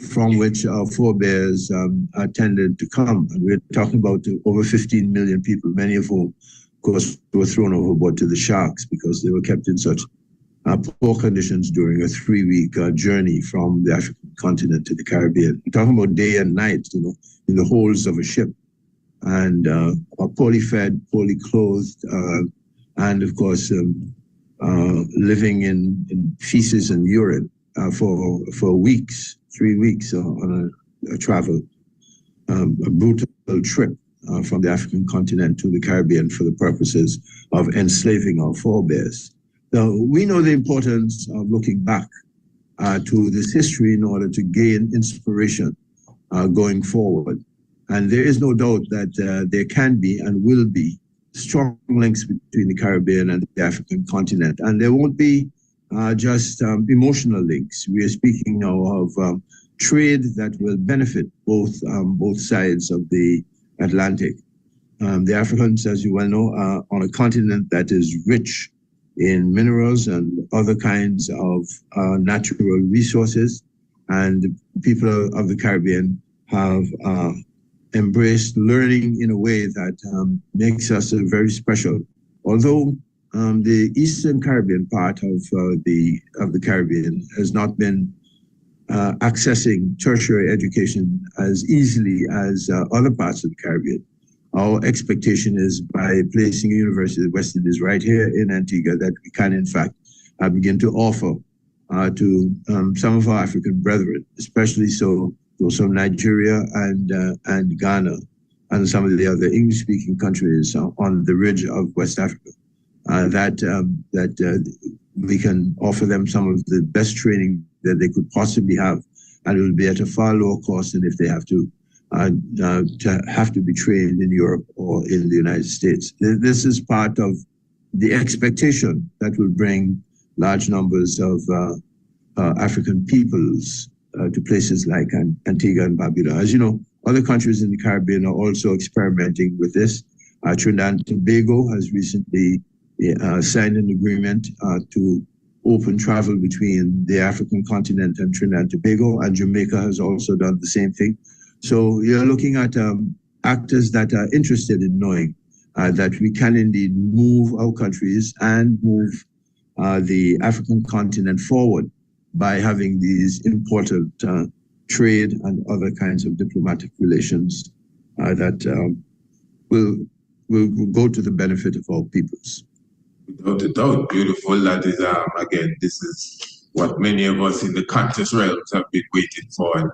from which our forebears tended to come. And we're talking about over 15 million people, many of whom, of course, were thrown overboard to the sharks because they were kept in such poor conditions during a 3-week journey from the African continent to the Caribbean. We're talking about day and night, you know, in the holds of a ship, and poorly fed, poorly clothed, and of course living in feces and urine for weeks, 3 weeks on a travel, a brutal trip from the African continent to the Caribbean for the purposes of enslaving our forebears. Now, we know the importance of looking back to this history in order to gain inspiration going forward. And there is no doubt that there can be and will be strong links between the Caribbean and the African continent. And there won't be just emotional links. We are speaking now of trade that will benefit both sides of the Atlantic. The Africans, as you well know, are on a continent that is rich in minerals and other kinds of natural resources. And people of the Caribbean have embraced learning in a way that makes us very special. Although the Eastern Caribbean part of the Caribbean has not been accessing tertiary education as easily as other parts of the Caribbean, our expectation is by placing a university of the West Indies right here in Antigua that we can, in fact, begin to offer to some of our African brethren, especially so those from Nigeria and Ghana and some of the other English-speaking countries on the ridge of West Africa, that we can offer them some of the best training that they could possibly have, and it will be at a far lower cost than if they have to be trained in Europe or in the United States. This is part of the expectation that will bring large numbers of African peoples to places like Antigua and Barbuda. As you know, other countries in the Caribbean are also experimenting with this. Trinidad and Tobago has recently signed an agreement to open travel between the African continent and Trinidad and Tobago, and Jamaica has also done the same thing. So you're looking at actors that are interested in knowing that we can indeed move our countries and move the African continent forward by having these important trade and other kinds of diplomatic relations that will go to the benefit of all peoples. Without a doubt, beautiful. That is, again, this is what many of us in the conscious realms have been waiting for and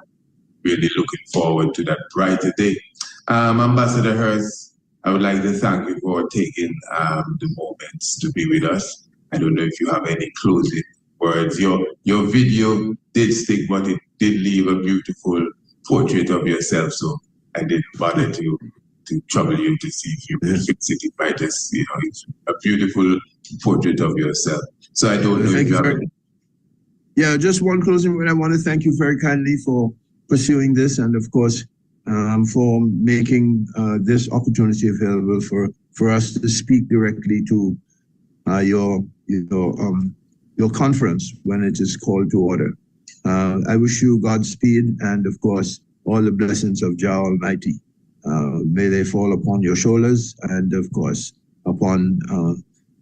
really looking forward to that brighter day. Ambassador Hurst, I would like to thank you for taking the moments to be with us. I don't know if you have any closing words. Your video did stick, but it did leave a beautiful portrait of yourself, so I didn't bother to trouble you to see if you could fix it. It might just, it's a beautiful portrait of yourself. So I don't know if you have any. Yeah, just one closing word. I want to thank you very kindly for pursuing this, and of course, for making this opportunity available for us to speak directly to your conference when it is called to order. I wish you Godspeed, and of course, all the blessings of Jah Almighty. May they fall upon your shoulders, and of course, upon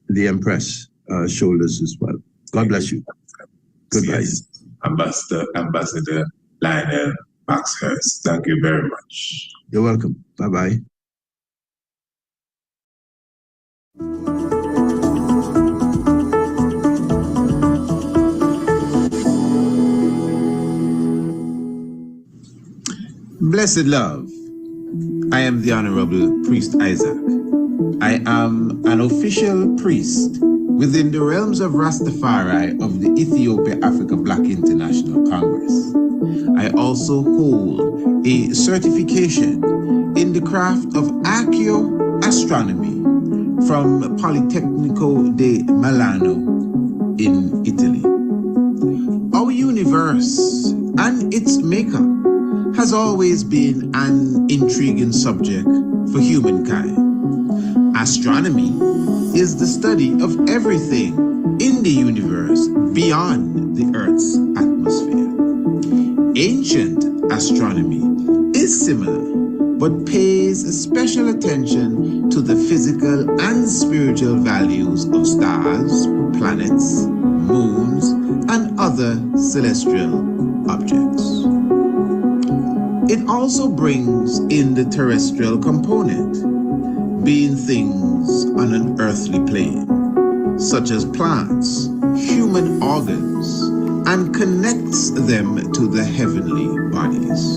the Empress shoulders as well. God bless you. Goodbye. Yes. Ambassador Lionel Max Hurst, thank you very much. You're welcome. Bye-bye. Blessed love, I am the Honorable Priest Isaac. I am an official priest within the realms of Rastafari of the Ethiopia Africa Black International Congress. I also hold a certification in the craft of archaeoastronomy from Politecnico di Milano in Italy. Our universe and its maker has always been an intriguing subject for humankind. Astronomy is the study of everything in the universe beyond the Earth's atmosphere. Ancient astronomy is similar, but pays special attention to the physical and spiritual values of stars, planets, moons, and other celestial objects. It also brings in the terrestrial component, being things on an earthly plane, such as plants, human organs, and connects them to the heavenly bodies.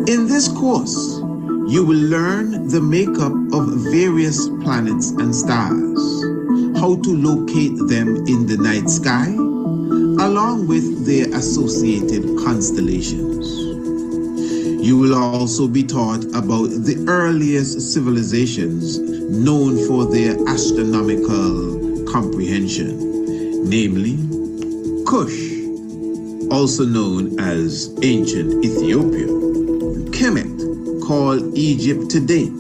In this course, you will learn the makeup of various planets and stars, how to locate them in the night sky, along with their associated constellations. You will also be taught about the earliest civilizations known for their astronomical comprehension, namely Kush, also known as ancient Ethiopia, Kemet, called Egypt today,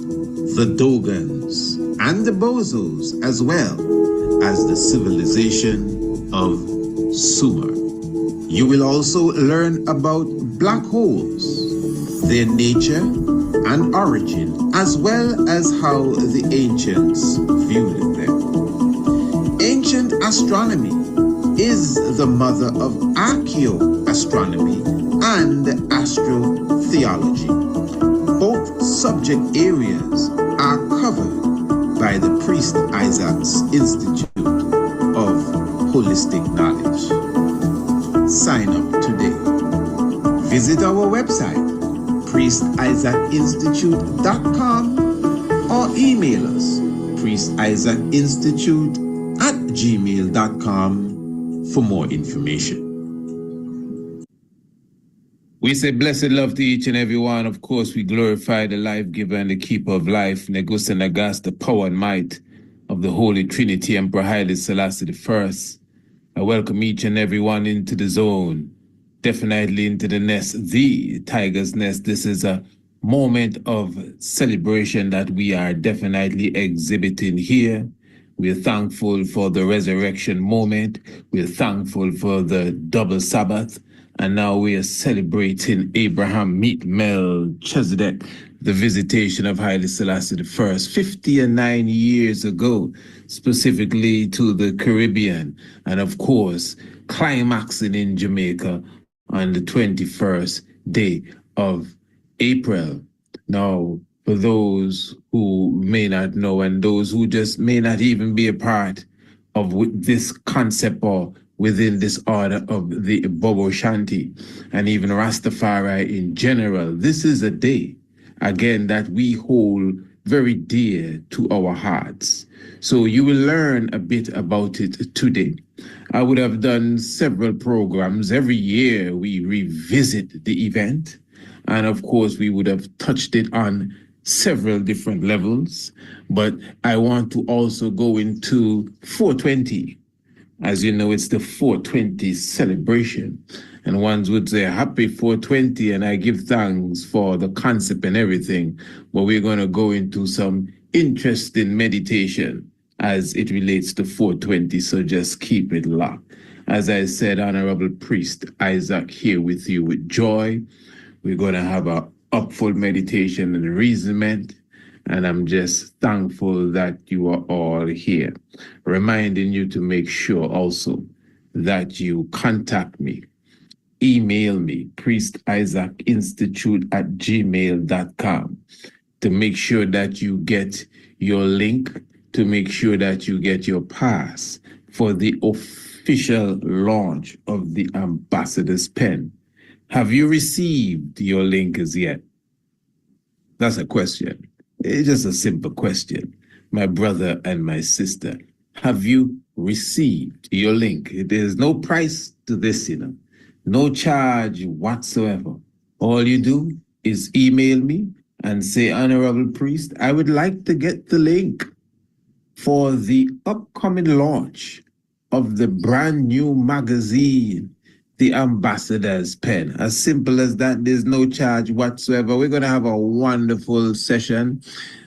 the Dogons, and the Bozos, as well as the civilization of Sumer. You will also learn about black holes, their nature and origin, as well as how the ancients viewed them. Ancient astronomy is the mother of archaeoastronomy and astrotheology. Both subject areas are covered by the Priest Isaac's Institute of Holistic Knowledge. Sign up today. Visit our website, priestisaacinstitute.com, or email us, priestisaacinstitute@gmail.com for more information. We say blessed love to each and every one. Of course, we glorify the life giver and the keeper of life, Negus and Nagas, the power and might of the Holy Trinity, Emperor Haile Selassie I. I welcome each and every one into the zone, definitely into the nest, the tiger's nest. This is a moment of celebration that we are definitely exhibiting here. We're thankful for the resurrection moment. We're thankful for the double Sabbath. And now we are celebrating Abraham meet Melchizedek, the visitation of Haile Selassie I, 59 years ago, specifically to the Caribbean, and of course, climaxing in Jamaica on the 21st day of April. Now, for those who may not know and those who just may not even be a part of this concept or within this order of the Bobo Shanti and even Rastafari in general, this is a day, again, that we hold very dear to our hearts. So you will learn a bit about it today. I would have done several programs. Every year we revisit the event. And of course, we would have touched it on several different levels. But I want to also go into 420. As you know, it's the 420 celebration. And ones would say, happy 420, and I give thanks for the concept and everything. But we're going to go into some interesting meditation as it relates to 420, so just keep it locked. As I said, Honorable Priest Isaac here with you with joy. We're going to have a upful meditation and reasonment. And I'm just thankful that you are all here. Reminding you to make sure also that you contact me. Email me, priestisaacinstitute@gmail.com, to make sure that you get your link, to make sure that you get your pass for the official launch of the Ambassador's Pen. Have you received your link as yet? That's a question. It's just a simple question. My brother and my sister, have you received your link? There's no price to this, no charge whatsoever. All you do is email me and say, Honorable Priest, I would like to get the link. for the upcoming launch of the brand new magazine, The Ambassador's Pen. As simple as that, there's no charge whatsoever. We're going to have a wonderful session.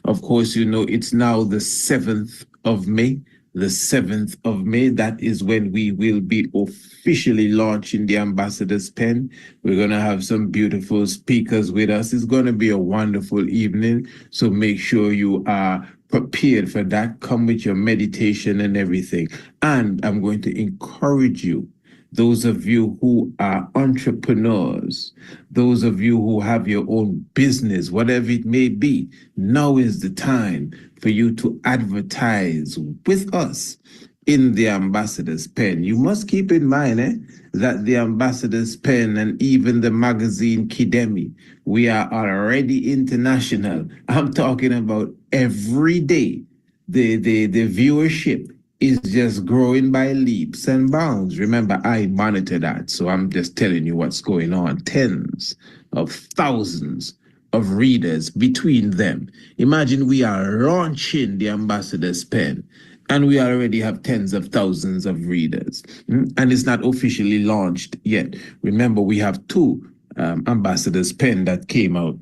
Of course, you know, it's now the 7th of May. The 7th of May, that is when we will be officially launching the Ambassador's Pen. We're going to have some beautiful speakers with us. It's going to be a wonderful evening. So make sure you are prepared for that. Come with your meditation and everything. And I'm going to encourage you, those of you who are entrepreneurs, those of you who have your own business, whatever it may be, now is the time for you to advertise with us in the Ambassador's Pen. You must keep in mind that the Ambassador's Pen and even the magazine Kidemi, we are already international. I'm talking about every day. The viewership is just growing by leaps and bounds. Remember, I monitor that, so I'm just telling you what's going on. Tens of thousands of readers between them. Imagine we are launching the Ambassador's Pen, and we already have tens of thousands of readers. And it's not officially launched yet. Remember, we have two Ambassador's Pen that came out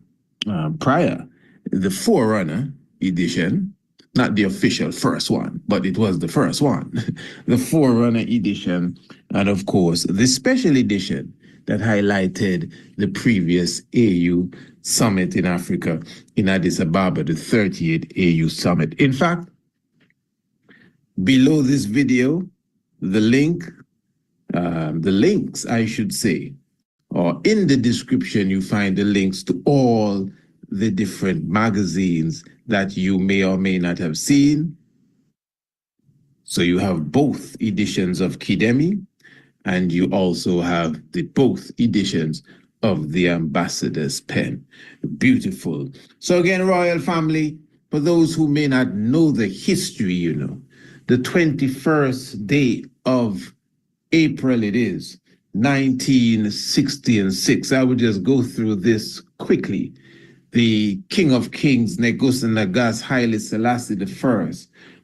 prior. The Forerunner edition, not the official first one, but it was the first one. The Forerunner edition, and of course, the special edition that highlighted the previous AU summit in Africa in Addis Ababa, the 38th AU summit. In fact, below this video, the links, I should say, or in the description, you find the links to all the different magazines that you may or may not have seen. So you have both editions of Kidemi, and you also have both editions of the Ambassador's Pen. Beautiful. So again, Royal Family, for those who may not know the history, you know, the 21st day of April it is, 1966. I will just go through this quickly. The King of Kings, Negus Nagas Haile Selassie I,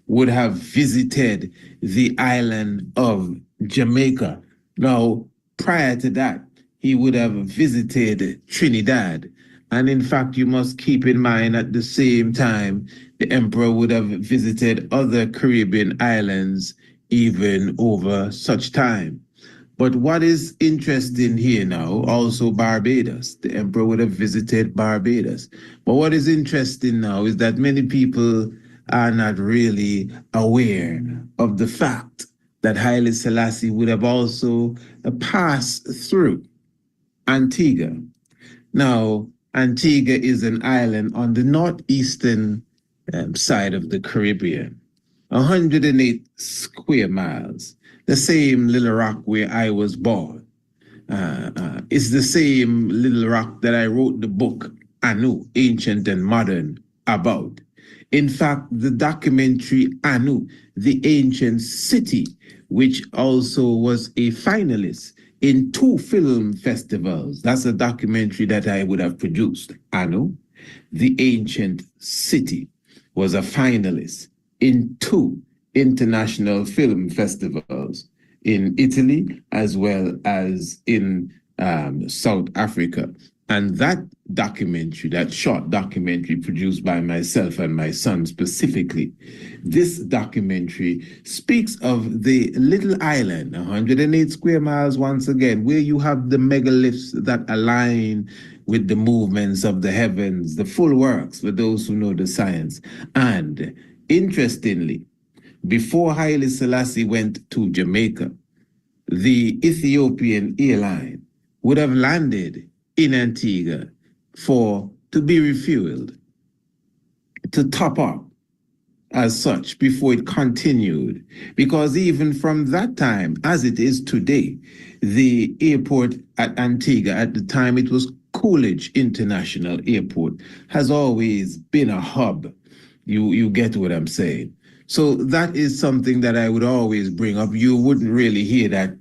would have visited the island of Jamaica. Now, prior to that, he would have visited Trinidad. And in fact, you must keep in mind at the same time, the emperor would have visited other Caribbean islands even over such time. But what is interesting here now, also Barbados, the emperor would have visited Barbados. But what is interesting now is that many people are not really aware of the fact that Haile Selassie would have also passed through Antigua. Now, Antigua is an island on the northeastern side of the Caribbean, 108 square miles. The same little rock where I was born. It's the same little rock that I wrote the book, Anu, Ancient and Modern, about. In fact, the documentary Anu, the Ancient City, which also was a finalist in 2 film festivals. That's a documentary that I would have produced. Anu, the Ancient City, was a finalist in 2 international film festivals in Italy as well as in South Africa. And that documentary, that short documentary produced by myself and my son specifically, this documentary speaks of the little island, 108 square miles once again, where you have the megaliths that align with the movements of the heavens, the full works for those who know the science. And interestingly, before Haile Selassie went to Jamaica, the Ethiopian airline would have landed in Antigua to be refueled, to top up as such before it continued. Because even from that time, as it is today, the airport at Antigua, at the time it was Coolidge International Airport, has always been a hub. You get what I'm saying? So that is something that I would always bring up. You wouldn't really hear that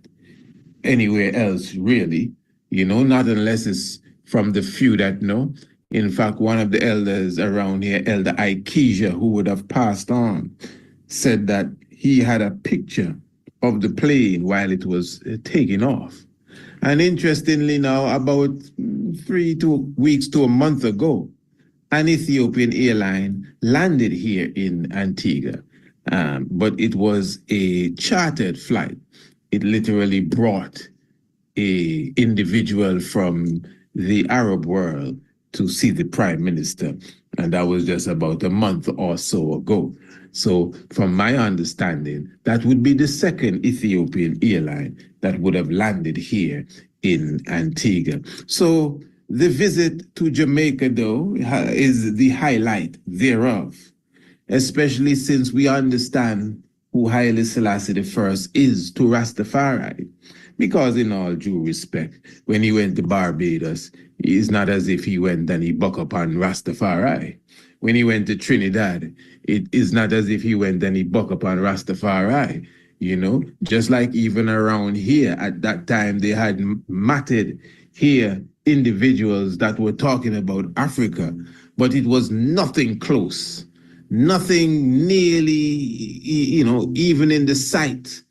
anywhere else, really, not unless it's from the few that know. In fact, one of the elders around here, Elder Ikesia, who would have passed on, said that he had a picture of the plane while it was taking off. And interestingly now, about 3 weeks to a month ago, an Ethiopian airline landed here in Antigua, but it was a chartered flight. It literally brought a individual from the Arab world to see the prime minister, and that was just about a month or so ago. So from my understanding, that would be the second Ethiopian airline that would have landed here in Antigua. So the visit to Jamaica, though, is the highlight thereof, especially since we understand who Haile Selassie I is to Rastafari. Because in all due respect, when he went to Barbados, it's not as if he went and he buck up on Rastafari. When he went to Trinidad, it is not as if he went and he buck up on Rastafari. You know, just like even around here at that time, they had matted here individuals that were talking about Africa, but it was nothing close, nothing nearly, you know, even in the sight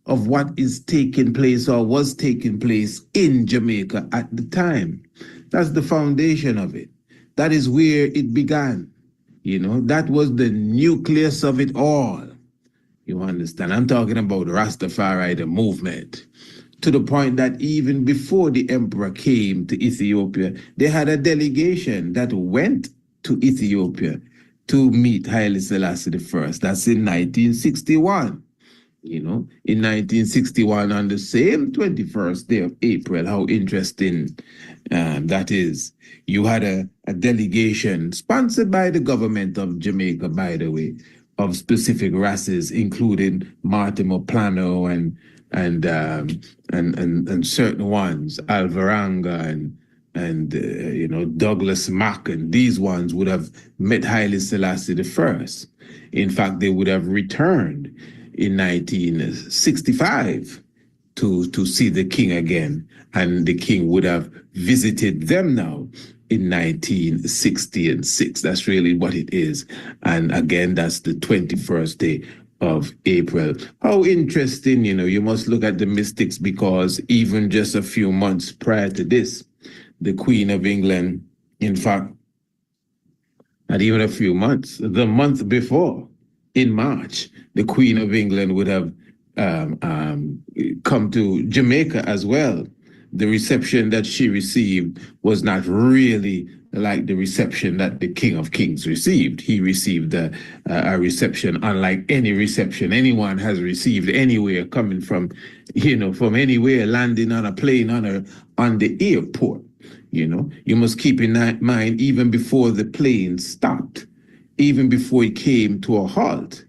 of what is taking place or was taking place in Jamaica at the time. That's the foundation of it. That is where it began. You know, that was the nucleus of it all. You understand? I'm talking about Rastafari, the movement, to the point that even before the emperor came to Ethiopia, they had a delegation that went to Ethiopia to meet Haile Selassie I. That's in 1961. You know, in 1961, on the same 21st day of April, how interesting that is. You had a delegation sponsored by the government of Jamaica, by the way, of specific races, including Mortimer Plano and certain ones, Alvaranga and you know, Douglas Mack, and these ones would have met Haile Selassie I. In fact, they would have returned in 1965 to see the king again, and the king would have visited them now in 1966. That's really what it is. And again, that's the 21st day of April. How interesting, you know, you must look at the mystics, because even just a few months prior to this, the Queen of England, in fact, not even a few months, the month before, in March, the Queen of England would have come to Jamaica as well. The reception that she received was not really like the reception that the King of Kings received. He received a reception unlike any reception anyone has received anywhere, coming from, you know, from anywhere, landing on a plane on the airport. You know, you must keep in mind, even before the plane stopped, even before it came to a halt,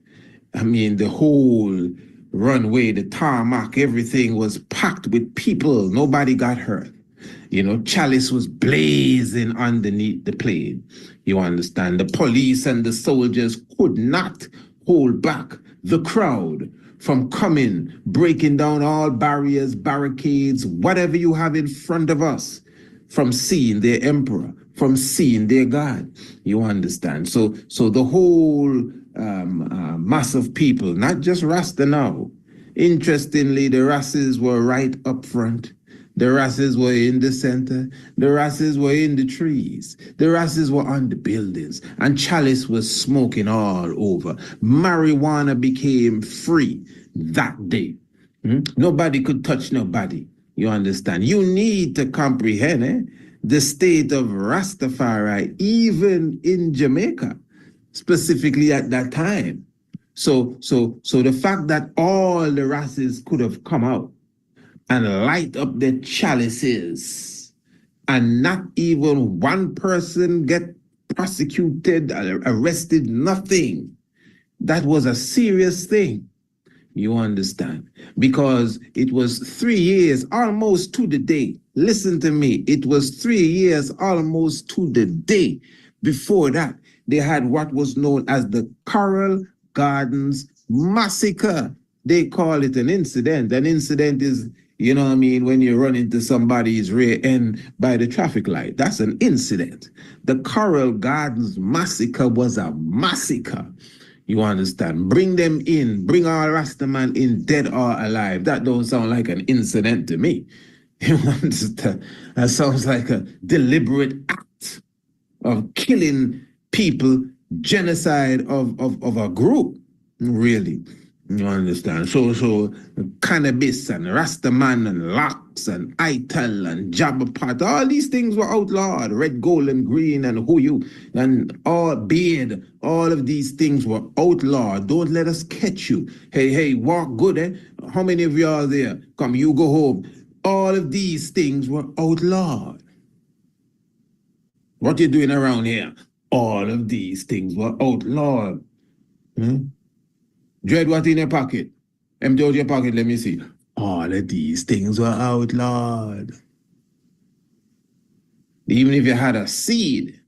I mean, the whole runway, the tarmac, everything was packed with people. Nobody got hurt. You know, chalice was blazing underneath the plane. You understand? The police and the soldiers could not hold back the crowd from coming, breaking down all barriers, barricades, whatever you have in front of us, from seeing their emperor, from seeing their God. You understand? So the whole mass of people, not just Rasta now. Interestingly, the races were right up front. The races were in the center. The races were in the trees. The races were on the buildings. And chalice was smoking all over. Marijuana became free that day. Nobody could touch nobody. You understand? You need to comprehend the state of Rastafari, even in Jamaica, specifically at that time. So the fact that all the races could have come out and light up their chalices and not even one person get prosecuted, arrested, nothing. That was a serious thing. You understand? Because it was 3 years almost to the day. Listen to me. It was 3 years almost to the day. Before that, they had what was known as the Coral Gardens Massacre. They call it an incident. An incident is, you know what I mean, when you run into somebody's rear end by the traffic light. That's an incident. The Coral Gardens Massacre was a massacre. You understand? Bring them in. Bring all Rastaman in, dead or alive. That don't sound like an incident to me. You understand? That sounds like a deliberate act of killing people, genocide of a group, really. You understand? So cannabis and Rastaman and locks and ITEL and Jabberpot, all these things were outlawed. Red, gold, and green and Huyu and all beard, all of these things were outlawed. Don't let us catch you. Hey, walk good, eh? How many of you are there? Come, you go home. All of these things were outlawed. What you doing around here? All of these things were outlawed. Dread, what in your pocket? Empty out your pocket, let me see. All of these things were outlawed. Even if you had a seed,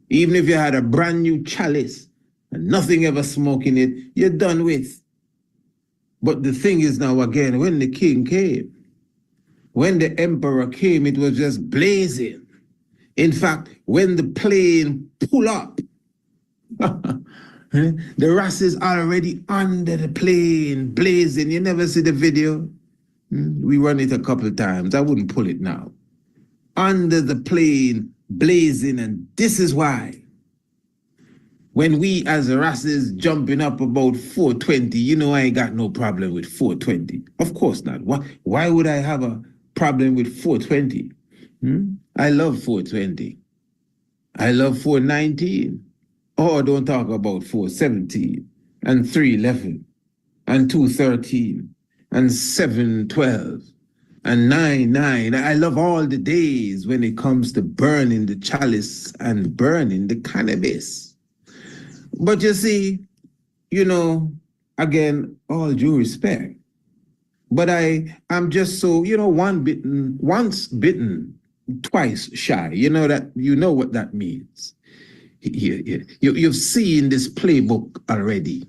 even if you had a brand new chalice and nothing ever smoking it, you're done with. But the thing is now again, when the king came, when the emperor came, it was just blazing. In fact, when the plane pull up, the Ras is already under the plane, blazing. You never see the video? We run it a couple of times. I wouldn't pull it now. Under the plane, blazing, and this is why. When we as Rasses jumping up about 420, you know I ain't got no problem with 420. Of course not. Why would I have a problem with 420? I love 420. I love 419. Oh, don't talk about 417 and 311 and 213 and 712 and 99. I love all the days when it comes to burning the chalice and burning the cannabis. But you see, you know, again, all due respect. But I'm just so, once bitten, twice shy. You know what that means. You've seen this playbook already.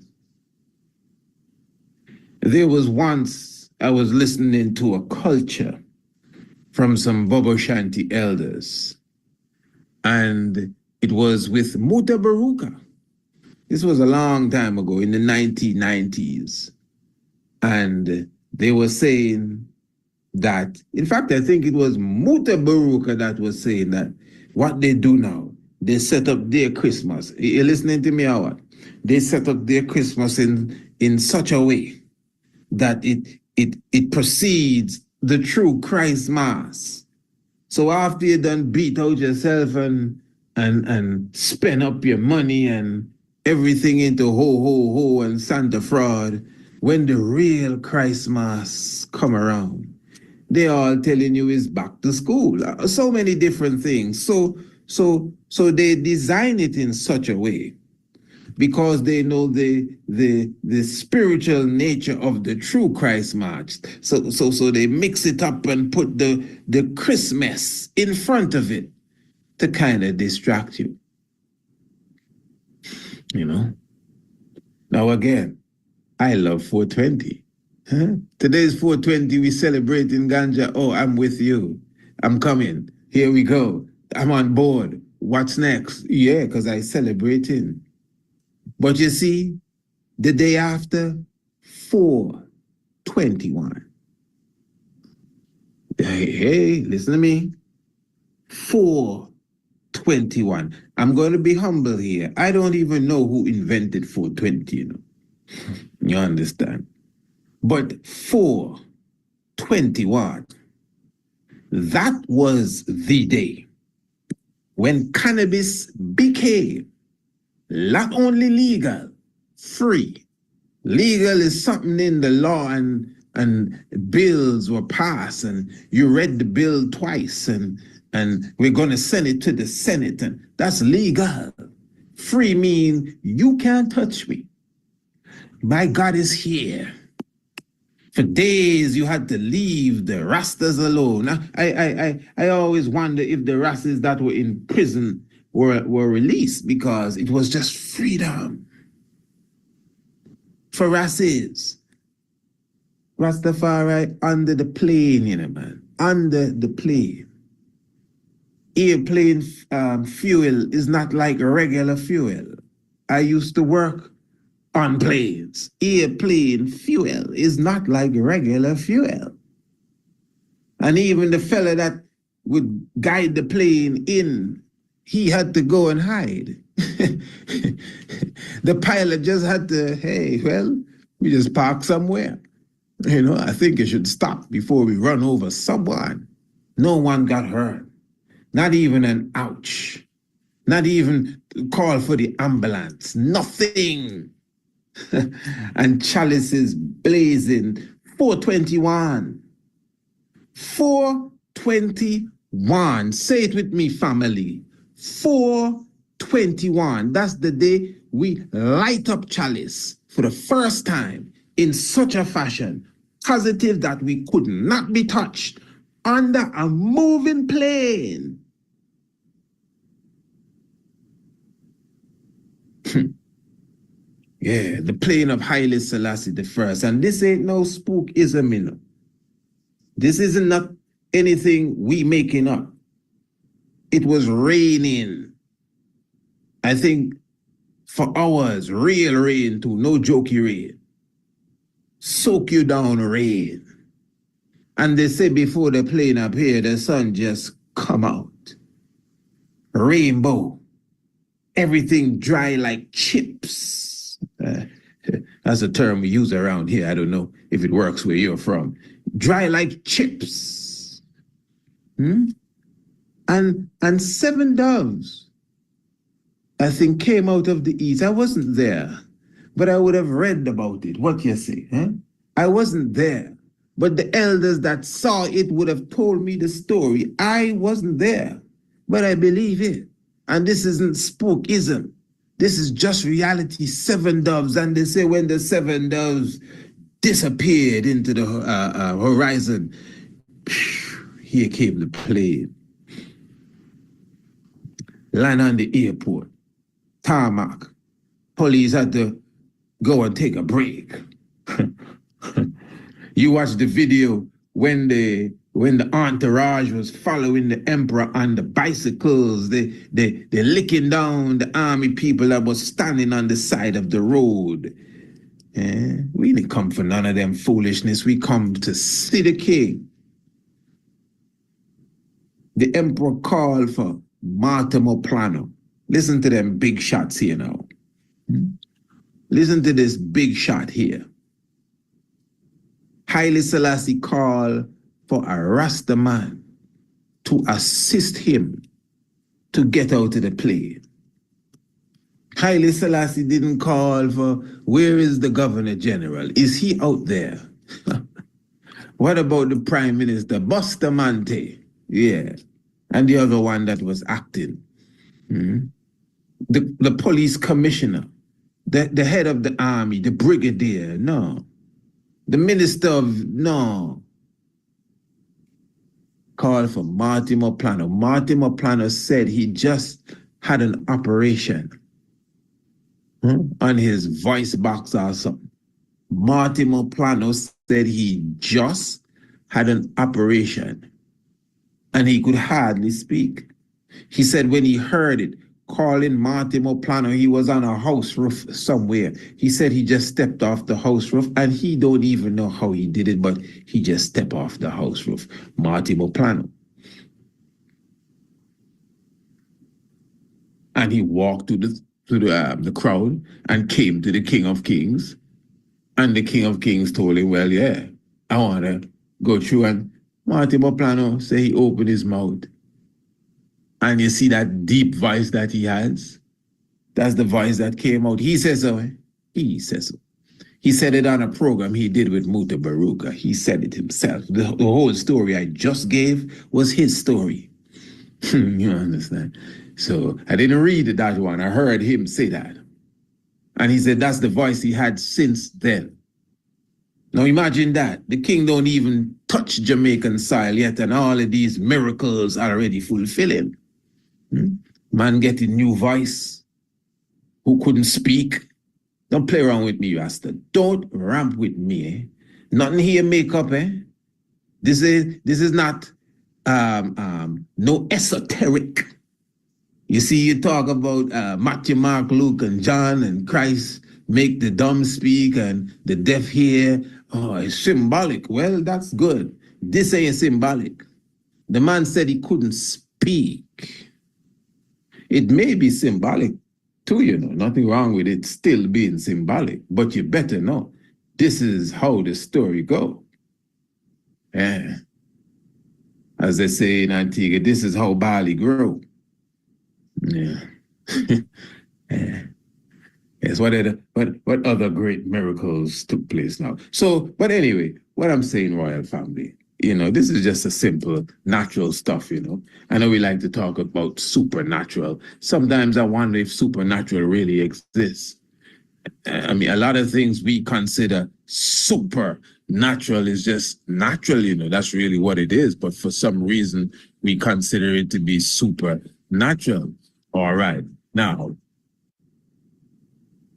There was once I was listening to a culture from some Bobo Shanti elders, and it was with Muta Baruka. This was a long time ago in the 1990s. And they were saying that, in fact, I think it was Muta Baruka that was saying that what they do now, they set up their Christmas. You're listening to me or what? They set up their Christmas in such a way that it precedes the true Christ Mass. So after you done beat out yourself and spend up your money and everything into ho and Santa fraud, when the real Christ Mass come around, they all telling you is back to school. So many different things. So they design it in such a way because they know the spiritual nature of the true Christ Mass. So they mix it up and put the Christmas in front of it to kind of distract you. You know? Now again, I love 420. Today's 420, we celebrating ganja. Oh, I'm with you. I'm coming. Here we go. I'm on board. What's next? Yeah, because I celebrating. But you see, the day after, 421. Hey, listen to me. 421. I'm going to be humble here. I don't even know who invented 420, you know. You understand? But 421, that was the day when cannabis became not only legal, free. Legal is something in the law and bills were passed and you read the bill twice and we're going to send it to the Senate and that's legal. Free mean you can't touch me. My God is here. For days you had to leave the Rastas alone. I always wonder if the Rastas that were in prison were released because it was just freedom. For Rastas, Rastafari under the plane, you know, man. Under the plane. Airplane fuel is not like regular fuel. I used to work on planes. Airplane fuel is not like regular fuel. And even the fella that would guide the plane in, he had to go and hide. The pilot just had to, hey, well, we just park somewhere. You know, I think you should stop before we run over someone. No one got hurt. Not even an ouch. Not even call for the ambulance. Nothing. And chalices blazing. 421. 421. Say it with me, family. 421. That's the day we light up chalice for the first time in such a fashion, positive that we could not be touched, under a moving plane. Yeah, the plane of Haile Selassie the first. And this ain't no spookism, you know. This isn't not anything we making up. It was raining. I think for hours, real rain too, no jokey rain. Soak you down rain. And they say before the plane appeared, the sun just come out. Rainbow. Everything dry like chips. That's a term we use around here. I don't know if it works where you're from. Dry like chips. And 7 doves, I think, came out of the east. I wasn't there, but I would have read about it. What you say? I wasn't there, but the elders that saw it would have told me the story. I wasn't there, but I believe it. And this isn't spookism. This is just reality. 7 doves. And they say when the 7 doves disappeared into the horizon, here came the plane. Land on the airport. Tarmac. Police had to go and take a break. You watch the video when the entourage was following the emperor on the bicycles, they licking down the army people that was standing on the side of the road. We didn't come for none of them foolishness. We come to see the king. The emperor called for Massimo Plano. Listen to them big shots here now. Listen to this big shot here. Haile Selassie called for a Rasta man to assist him to get out of the plane. Haile Selassie didn't call for, where is the governor general? Is he out there? What about the prime minister, Bustamante? Yeah. And the other one that was acting. The police commissioner, the head of the army, the brigadier, no. The minister of, no. Called for Massimo Plano. Massimo Plano said he just had an operation on his voice box or something. Massimo Plano said he just had an operation and he could hardly speak. He said when he heard it, calling Massimo Plano, he was on a house roof somewhere. He said he just stepped off the house roof and he don't even know how he did it, but he just stepped off the house roof. Massimo Plano. And he walked to the crowd and came to the King of Kings. And the King of Kings told him, well, yeah, I want to go through. And Massimo Plano said he opened his mouth. And you see that deep voice that he has? That's the voice that came out. He says so. He says so. He said it on a program he did with Muta Baruka. He said it himself. The whole story I just gave was his story. You understand? So I didn't read that one. I heard him say that. And he said that's the voice he had since then. Now imagine that. The king don't even touch Jamaican soil yet, and all of these miracles are already fulfilling. Man getting new voice who couldn't speak. Don't play around with me, Rasta. Don't ramp with me. Nothing here makeup, This is not no esoteric. You see, you talk about Matthew, Mark, Luke, and John, and Christ make the dumb speak and the deaf hear. Oh, it's symbolic. Well, that's good. This ain't symbolic. The man said he couldn't speak. It may be symbolic too, you know, nothing wrong with it still being symbolic, but you better know this is how the story goes. Yeah. As they say in Antigua, this is how barley grow. Yeah. Yeah. Yes, what other great miracles took place now? So, but anyway, what I'm saying, royal family, you know, this is just a simple natural stuff, you know. I know we like to talk about supernatural. Sometimes I wonder if supernatural really exists. I mean, a lot of things we consider supernatural is just natural, you know, that's really what it is. But for some reason, we consider it to be supernatural. All right. Now,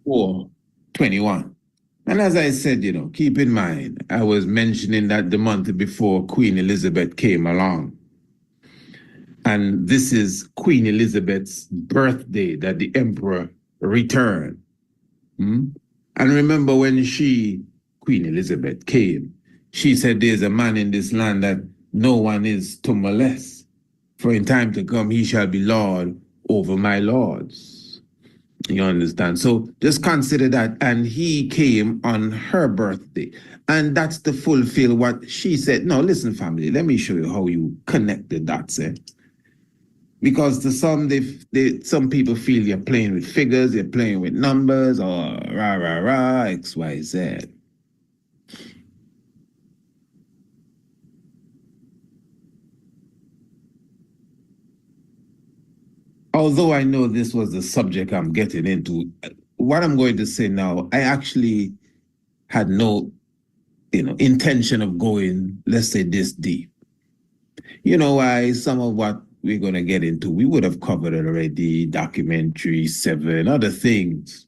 421. And as I said, you know, keep in mind, I was mentioning that the month before Queen Elizabeth came along. And this is Queen Elizabeth's birthday that the emperor returned. And remember when Queen Elizabeth came, she said, there's a man in this land that no one is to molest. For in time to come, he shall be Lord over my lords. You understand? So just consider that. And he came on her birthday. And that's to fulfill what she said. No, listen, family, let me show you how you connect the dots. Because to some, some people feel you're playing with figures, you're playing with numbers, or X, Y, Z. Although I know this was the subject I'm getting into, what I'm going to say now, I actually had no, intention of going, let's say, this deep. You know why? Some of what we're going to get into, we would have covered it already, documentary, 7, other things.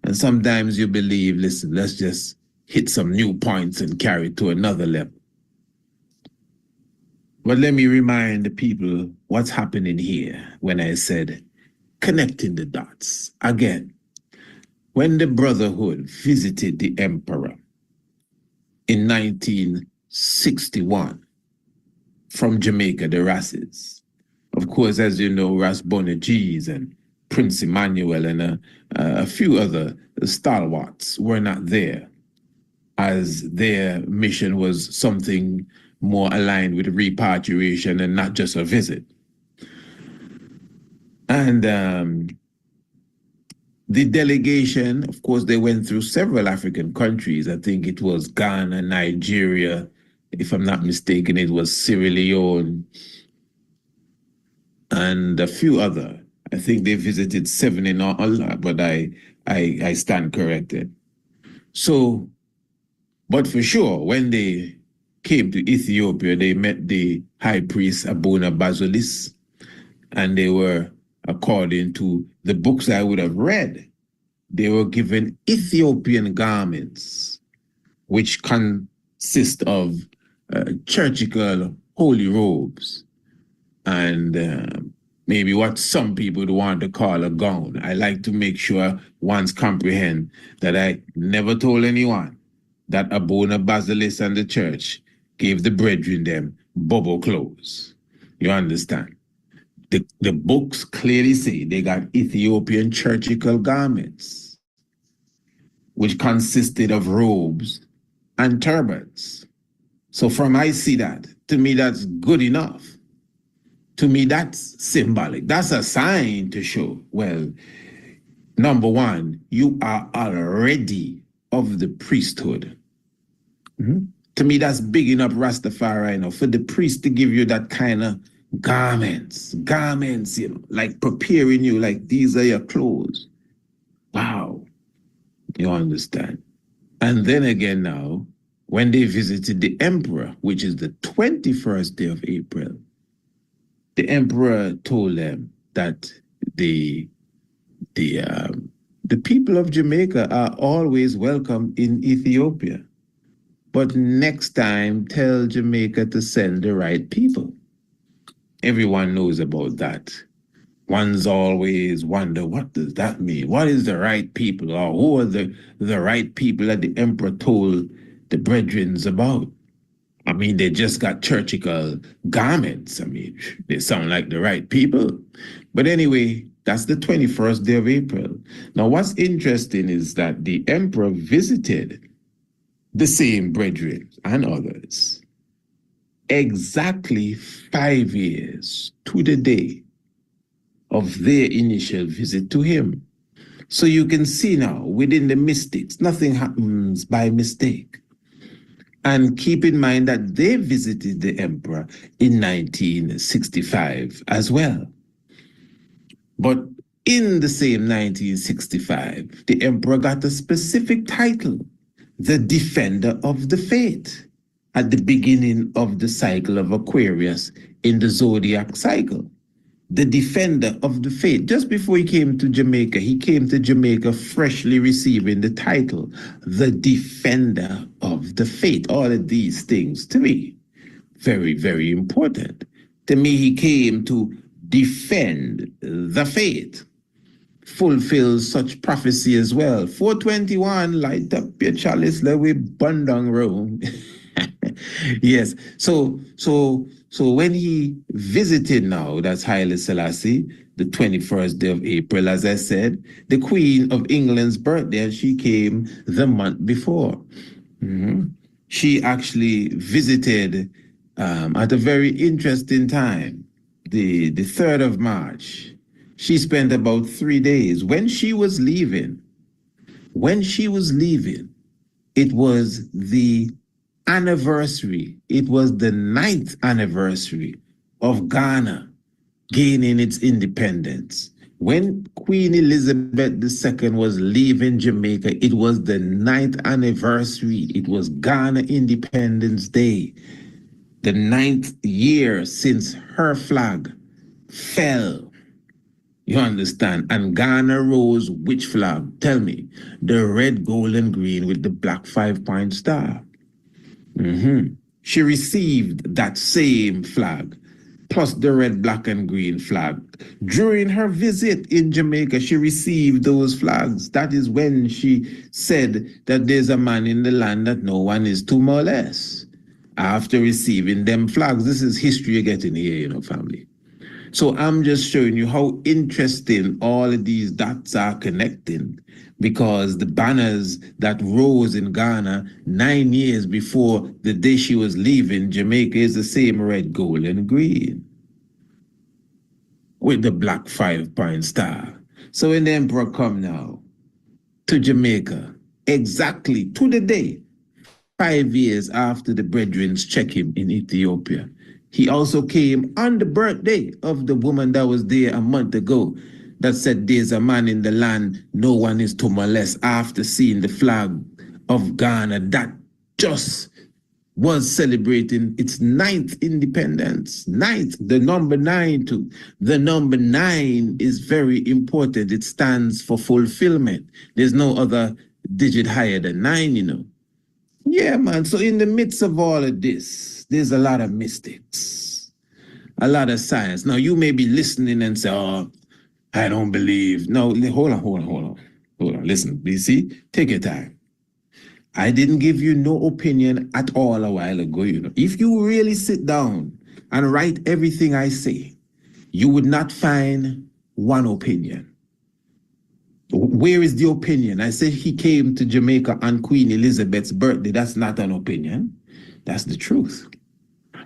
And sometimes you believe, listen, let's just hit some new points and carry it to another level. But let me remind the people what's happening here when I said connecting the dots. Again, when the Brotherhood visited the Emperor in 1961 from Jamaica, the Rasses, of course, as you know, Ras Bonagees and Prince Emmanuel and a few other stalwarts were not there, as their mission was something more aligned with repatriation and not just a visit. And the delegation, of course, they went through several African countries. I think it was Ghana, Nigeria. If I'm not mistaken, it was Sierra Leone and a few other. I think they visited 7 in all, but I stand corrected. So, but for sure, when they came to Ethiopia, they met the high priest Abuna Basilis, and they were, according to the books I would have read, they were given Ethiopian garments, which consist of churchical holy robes and maybe what some people would want to call a gown. I like to make sure ones comprehend that I never told anyone that Abuna Basilis and the church gave the brethren them bubble clothes. You understand? The books clearly say they got Ethiopian churchical garments, which consisted of robes and turbans. So from I see that, to me that's good enough. To me that's symbolic. That's a sign to show, well, number one, you are already of the priesthood. To me, that's big enough Rastafari, for the priest to give you that kind of garments, like preparing you, like these are your clothes. Wow. You understand? And then again now, when they visited the emperor, which is the 21st day of April, the emperor told them that the people of Jamaica are always welcome in Ethiopia. But next time, tell Jamaica to send the right people. Everyone knows about that. One's always wonder, what does that mean? What is the right people, or who are the right people that the emperor told the brethren about? I mean, they just got churchical garments. I mean, they sound like the right people. But anyway, that's the 21st day of April. Now, what's interesting is that the emperor visited the same brethren and others exactly 5 years to the day of their initial visit to him. So you can see now, within the mystics, nothing happens by mistake. And keep in mind that they visited the emperor in 1965 as well. But in the same 1965, the emperor got a specific title, the Defender of the Faith, at the beginning of the cycle of Aquarius in the zodiac cycle. The Defender of the Faith. Just before he came to Jamaica freshly receiving the title, the Defender of the Faith. All of these things, to me, very, very important. To me, he came to defend the faith, fulfill such prophecy as well. 421, light up your chalice, let we burn down Rome. Yes. So when he visited now, that's Haile Selassie, the 21st day of April, as I said, the Queen of England's birthday, and she came the month before. She actually visited at a very interesting time, the 3rd of March. She spent about 3 days. When she was leaving, it was the anniversary. It was the 9th anniversary of Ghana gaining its independence. When Queen Elizabeth II was leaving Jamaica, it was the 9th anniversary. It was Ghana Independence Day. The 9th year since her flag fell. You understand? And Ghana rose which flag? Tell me. The red, gold, and green with the black 5-point star. She received that same flag, plus the red, black, and green flag. During her visit in Jamaica, she received those flags. That is when she said that there's a man in the land that no one is to molest. After receiving them flags, this is history you're getting here, family. So I'm just showing you how interesting all of these dots are connecting, because the banners that rose in Ghana 9 years before the day she was leaving Jamaica is the same red, gold, and green with the black 5-point star. So when the emperor come now to Jamaica, exactly to the day, 5 years after the brethrens check him in Ethiopia, he also came on the birthday of the woman that was there a month ago that said there's a man in the land no one is to molest, after seeing the flag of Ghana that just was celebrating its 9th independence. 9th, the number 9 too. The number 9 is very important. It stands for fulfillment. There's no other digit higher than 9, Yeah, man. So in the midst of all of this, there's a lot of mystics, a lot of science. Now, you may be listening and say, oh, I don't believe. No, hold on. Listen, BC, take your time. I didn't give you no opinion at all a while ago. If you really sit down and write everything I say, you would not find one opinion. Where is the opinion? I said he came to Jamaica on Queen Elizabeth's birthday. That's not an opinion. That's the truth.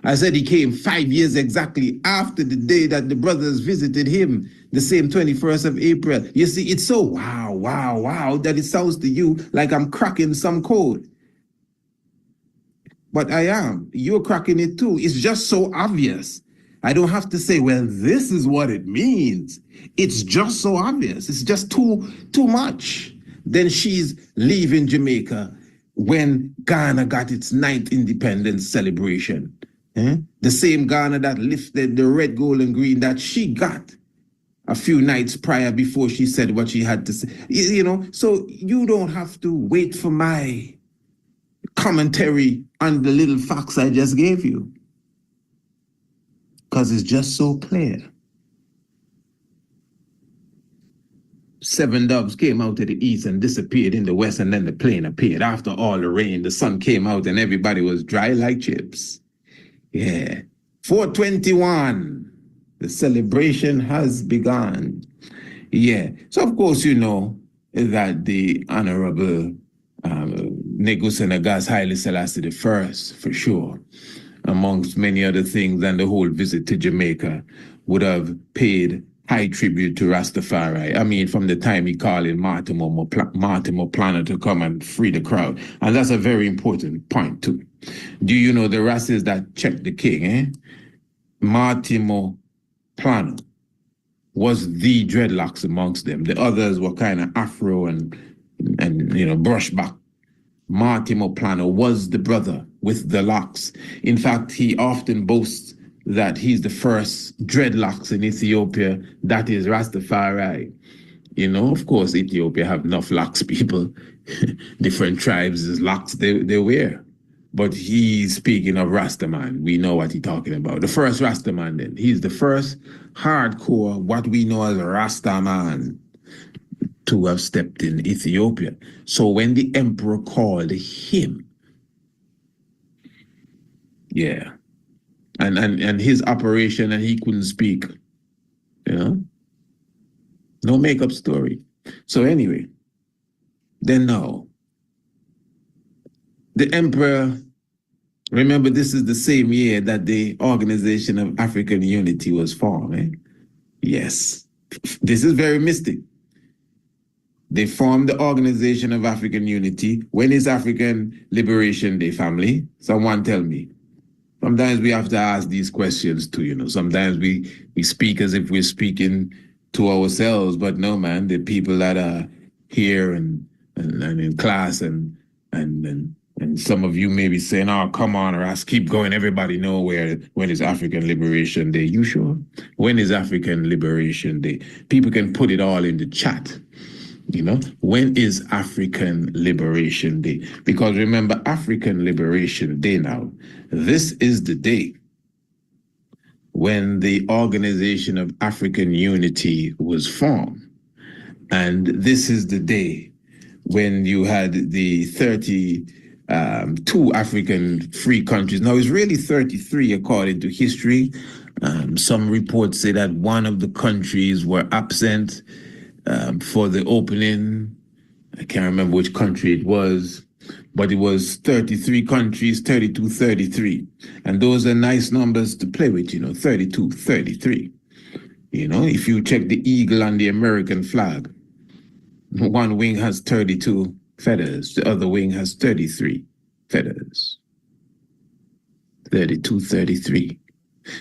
I said he came 5 years exactly after the day that the brothers visited him, the same 21st of April. You see, it's so wow, that it sounds to you like I'm cracking some code. But I am. You're cracking it too. It's just so obvious. I don't have to say, well, this is what it means. It's just so obvious. It's just too much. Then she's leaving Jamaica when Ghana got its 9th independence celebration. The same Ghana that lifted the red, gold, and green that she got a few nights prior before she said what she had to say. So you don't have to wait for my commentary on the little facts I just gave you, because it's just so clear. 7 doves came out of the east and disappeared in the west, and then the plane appeared. After all the rain, the sun came out and everybody was dry like chips. Yeah. 421. The celebration has begun. Yeah. So, of course, you know that the Honorable Negus Senegas Haile Selassie the First, for sure, amongst many other things, and the whole visit to Jamaica would have paid high tribute to Rastafari. I mean, from the time he called in Martimo Planner to come and free the crowd. And that's a very important point, too. Do you know the Rastas that checked the king, eh? Martimo Planner was the dreadlocks amongst them. The others were kind of afro and you know, brushback. Martimo Planner was the brother with the locks. In fact, he often boasts that he's the first dreadlocks in Ethiopia. That is Rastafari. You know, of course, Ethiopia have enough locks people. Different tribes is locks they wear. But he's speaking of Rastaman. We know what he's talking about. The first Rastaman then. He's the first hardcore, what we know as Rastaman, to have stepped in Ethiopia. So when the emperor called him, yeah, and his operation, and he couldn't speak, you know, no makeup story. So anyway, then now, the emperor, remember this is the same year that the Organization of African Unity was formed, eh? Yes, this is very mystic. They formed the Organization of African Unity. When is African Liberation Day, family? Someone tell me. Sometimes we have to ask these questions too, you know. Sometimes we speak as if we're speaking to ourselves, but no, man, the people that are here and in class and some of you may be saying, oh, come on, Ras, keep going. Everybody know when is African Liberation Day. You sure? When is African Liberation Day? People can put it all in the chat. You know, when is African Liberation Day? Because remember, African Liberation Day now, this is the day when the Organization of African Unity was formed. And this is the day when you had the 32 African free countries. Now, it's really 33 according to history. Some reports say that one of the countries were absent for the opening. I can't remember which country it was, but it was 33 countries, 32, 33. And those are nice numbers to play with, you know, 32, 33. You know, if you check the eagle on the American flag, one wing has 32 feathers, the other wing has 33 feathers. 32, 33.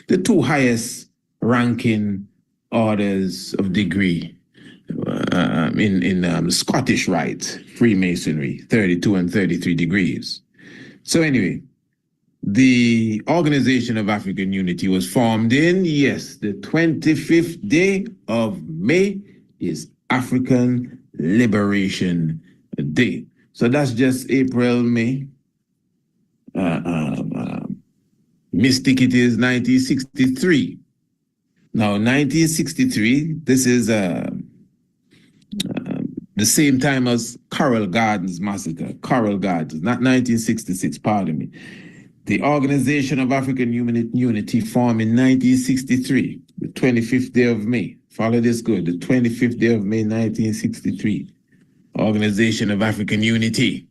The two highest ranking orders of degree in Scottish Rite, Freemasonry, 32 and 33 degrees. So anyway, the Organization of African Unity was formed in, yes, the 25th day of May is African Liberation Day. So that's just April, May. Mystic it is 1963. Now, 1963, this is the same time as Coral Gardens Massacre. Coral Gardens, not 1966, pardon me. The Organization of African Unity formed in 1963, the 25th day of May. Follow this good, the 25th day of May, 1963. Organization of African Unity.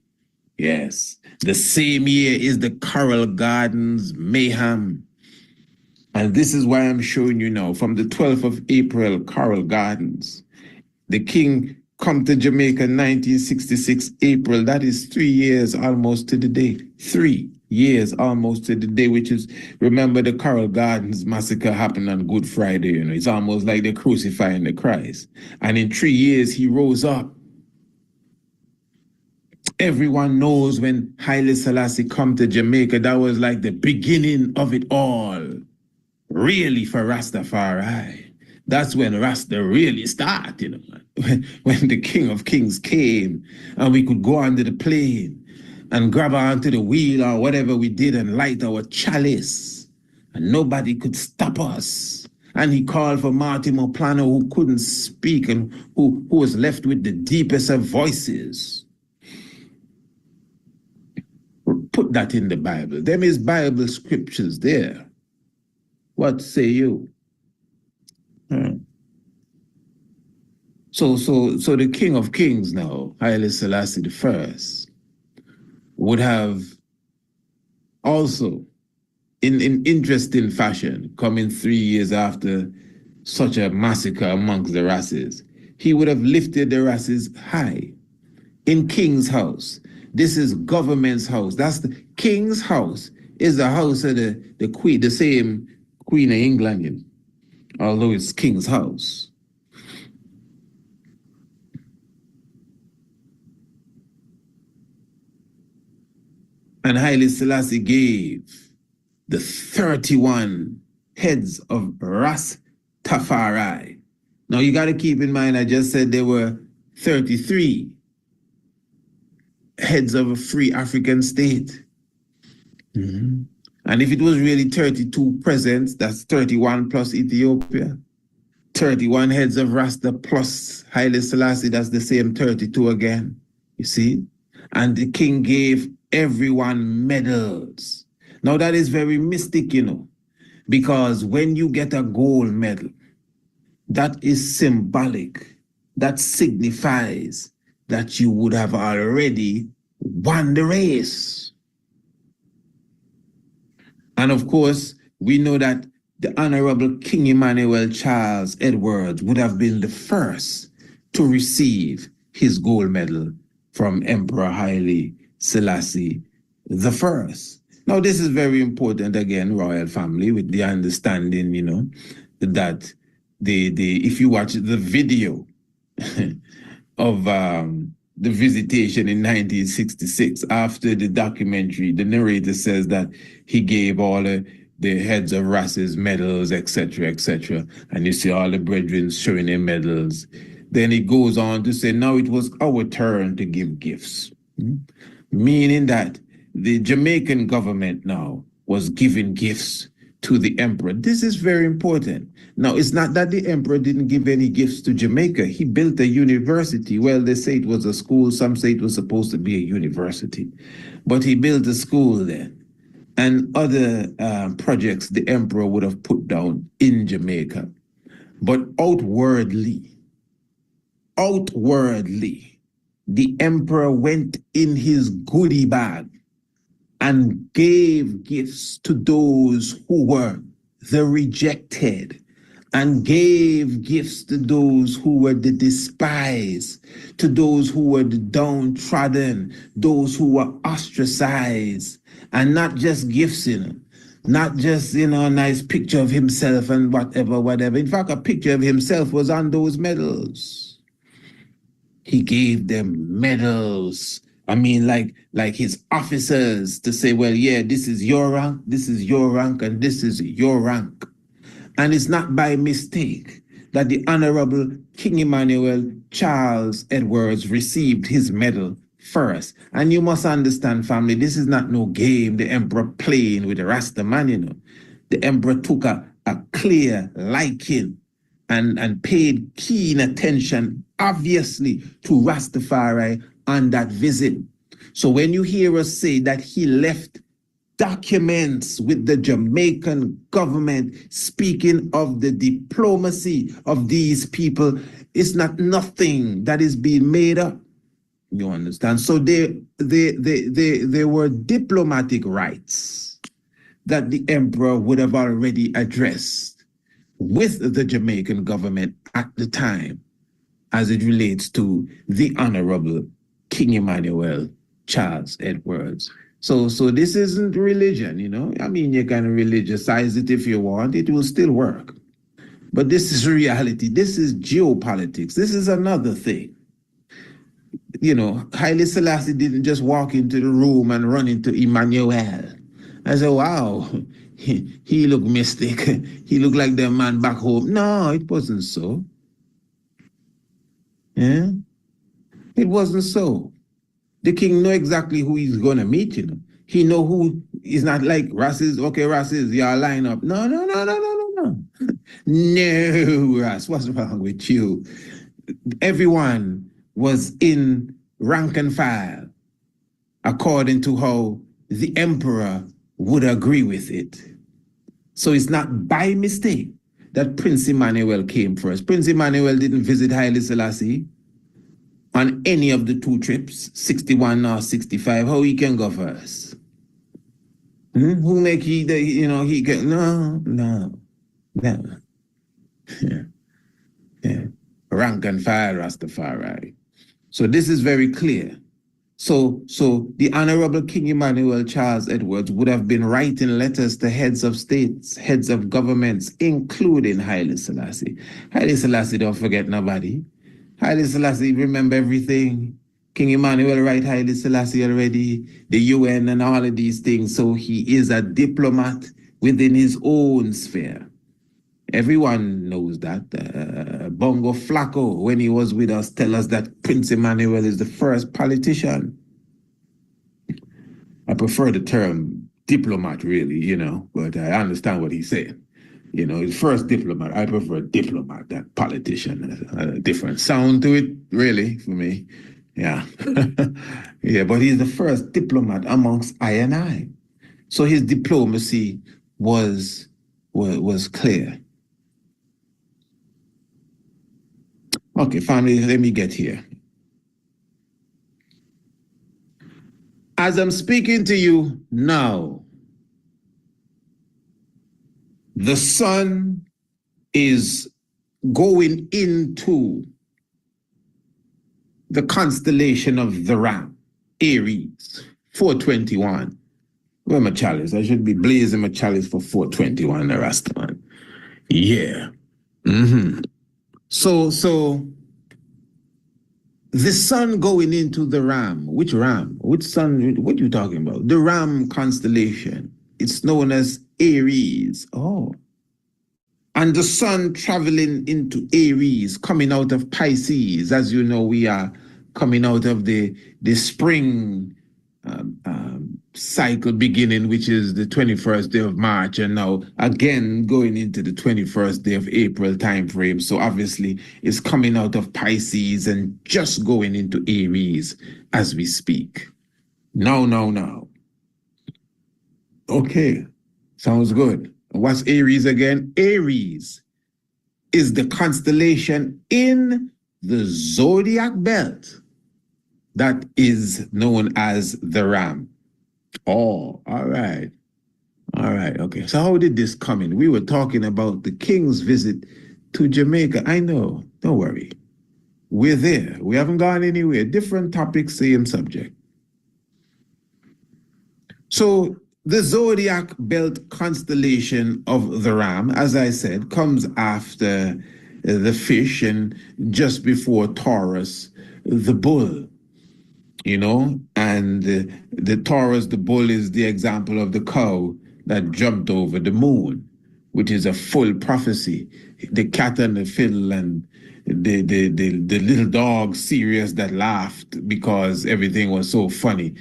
Yes. The same year is the Coral Gardens Mayhem. And this is why I'm showing you now, from the 12th of April, Coral Gardens. The king come to Jamaica 1966, April. That is 3 years almost to the day. 3 years almost to the day, which is, remember the Coral Gardens Massacre happened on Good Friday, you know. It's almost like they're crucifying the Christ. And in 3 years, he rose up. Everyone knows when Haile Selassie come to Jamaica, that was like the beginning of it all. Really for Rastafari. That's when Rasta really started, you know, when the King of Kings came and we could go under the plane and grab onto the wheel or whatever we did and light our chalice and nobody could stop us. And he called for Martin Plano, who couldn't speak and who was left with the deepest of voices. Put that in the Bible. Them is Bible scriptures there. What say you? So the King of Kings now, Haile Selassie I, would have also, in interesting fashion, coming 3 years after such a massacre amongst the races, he would have lifted the races high in King's house. This is government's house. That's the King's house is the house of the queen, the same Queen of England, although it's King's house. And Haile Selassie gave the 31 heads of Rastafari. Now you got to keep in mind, I just said there were 33 heads of a free African state. Mm-hmm. And if it was really 32 present, that's 31 plus Ethiopia. 31 heads of Rasta plus Haile Selassie, that's the same 32 again. You see? And the king gave everyone medals. Now that is very mystic, you know, because when you get a gold medal, that is symbolic. That signifies that you would have already won the race. And of course, we know that the Honorable King Emmanuel Charles Edwards would have been the first to receive his gold medal from Emperor Haile Selassie I. Now, this is very important, again, royal family, with the understanding, you know, that if you watch the video of the visitation in 1966, after the documentary, the narrator says that he gave all the heads of races medals, etc., etc., and you see all the brethren showing their medals. Then he goes on to say, now it was our turn to give gifts. Meaning that the Jamaican government now was giving gifts to the emperor. This is very important. Now, it's not that the emperor didn't give any gifts to Jamaica. He built a university. Well, they say it was a school. Some say it was supposed to be a university. But he built a school then. And other projects the emperor would have put down in Jamaica. But outwardly, the emperor went in his goodie bag and gave gifts to those who were the rejected, and gave gifts to those who were the despised, to those who were the downtrodden, those who were ostracized, and not just gifts, you know, not just, you know, a nice picture of himself and whatever. In fact, a picture of himself was on those medals. He gave them medals. I mean, like his officers to say, well, yeah, this is your rank, this is your rank, and this is your rank. And it's not by mistake that the Honorable King Emmanuel Charles Edwards received his medal first. And you must understand, family, this is not no game the emperor playing with the Rasta man, you know. The emperor took a clear liking and paid keen attention, obviously, to Rastafari on that visit. So when you hear us say that he left documents with the Jamaican government speaking of the diplomacy of these people, it's not nothing that is being made up. You understand? So they were diplomatic rights that the emperor would have already addressed with the Jamaican government at the time, as it relates to the Honorable King Emmanuel Charles Edwards. So this isn't religion, you know. I mean, you can religiousize it if you want. It will still work. But this is reality. This is geopolitics. This is another thing. You know, Haile Selassie didn't just walk into the room and run into Emmanuel. I said, wow, he looked mystic. He looked like the man back home. No, it wasn't so. Yeah? It wasn't so. The king know exactly who he's going to meet, you know. He know who is not like Rasis. Okay, Rasis, y'all line up. No. No, Ras, what's wrong with you? Everyone was in rank and file according to how the emperor would agree with it. So it's not by mistake that Prince Emmanuel came first. Prince Emmanuel didn't visit Haile Selassie on any of the 2 trips, 61 or 65. How he can go first? Who make he can, no. Yeah. Rank and file Rastafari. So this is very clear. So the Honorable King Emmanuel Charles Edwards would have been writing letters to heads of states, heads of governments, including Haile Selassie. Haile Selassie don't forget nobody. Haile Selassie remember everything. King Emmanuel write Haile Selassie already, the UN and all of these things. So he is a diplomat within his own sphere. Everyone knows that. Bongo Flacco, when he was with us, tell us that Prince Emmanuel is the first politician. I prefer the term diplomat, really, but I understand what he's saying. His first diplomat. I prefer diplomat than politician. A different sound to it, really, for me. Yeah. Yeah, but he's the first diplomat amongst I and I. So his diplomacy was clear. Okay, family, let me get here. As I'm speaking to you now, the sun is going into the constellation of the Ram, Aries, 421. Where my chalice? I should be blazing my chalice for 421, the Rastaman. Yeah. So the sun going into the Ram. Which Ram? Which sun? What are you talking about? The Ram constellation. It's known as Aries. Oh. And the sun traveling into Aries, coming out of Pisces. As you know, we are coming out of the spring cycle beginning, which is the 21st day of March, and now again going into the 21st day of April time frame. So obviously it's coming out of Pisces and just going into Aries as we speak. Now. Okay, sounds good. What's Aries again? Aries is the constellation in the zodiac belt that is known as the Ram. Oh, all right. Okay. So how did this come in? We were talking about the king's visit to Jamaica. I know. Don't worry. We're there. We haven't gone anywhere. Different topics, same subject. So the zodiac belt constellation of the Ram, as I said, comes after the fish and just before Taurus, the bull. And the Taurus, the bull, is the example of the cow that jumped over the moon, which is a full prophecy. The cat and the fiddle and the little dog Sirius that laughed because everything was so funny.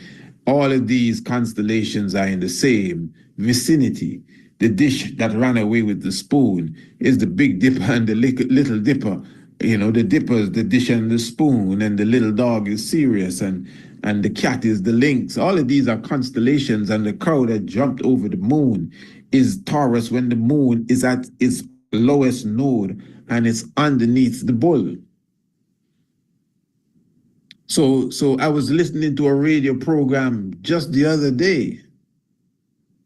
All of these constellations are in the same vicinity. The dish that ran away with the spoon is the Big Dipper and the Little Dipper. The dipper is the dish and the spoon, and the little dog is Sirius, and the cat is the lynx. All of these are constellations, and the cow that jumped over the moon is Taurus when the moon is at its lowest node and it's underneath the bull. So I was listening to a radio program just the other day.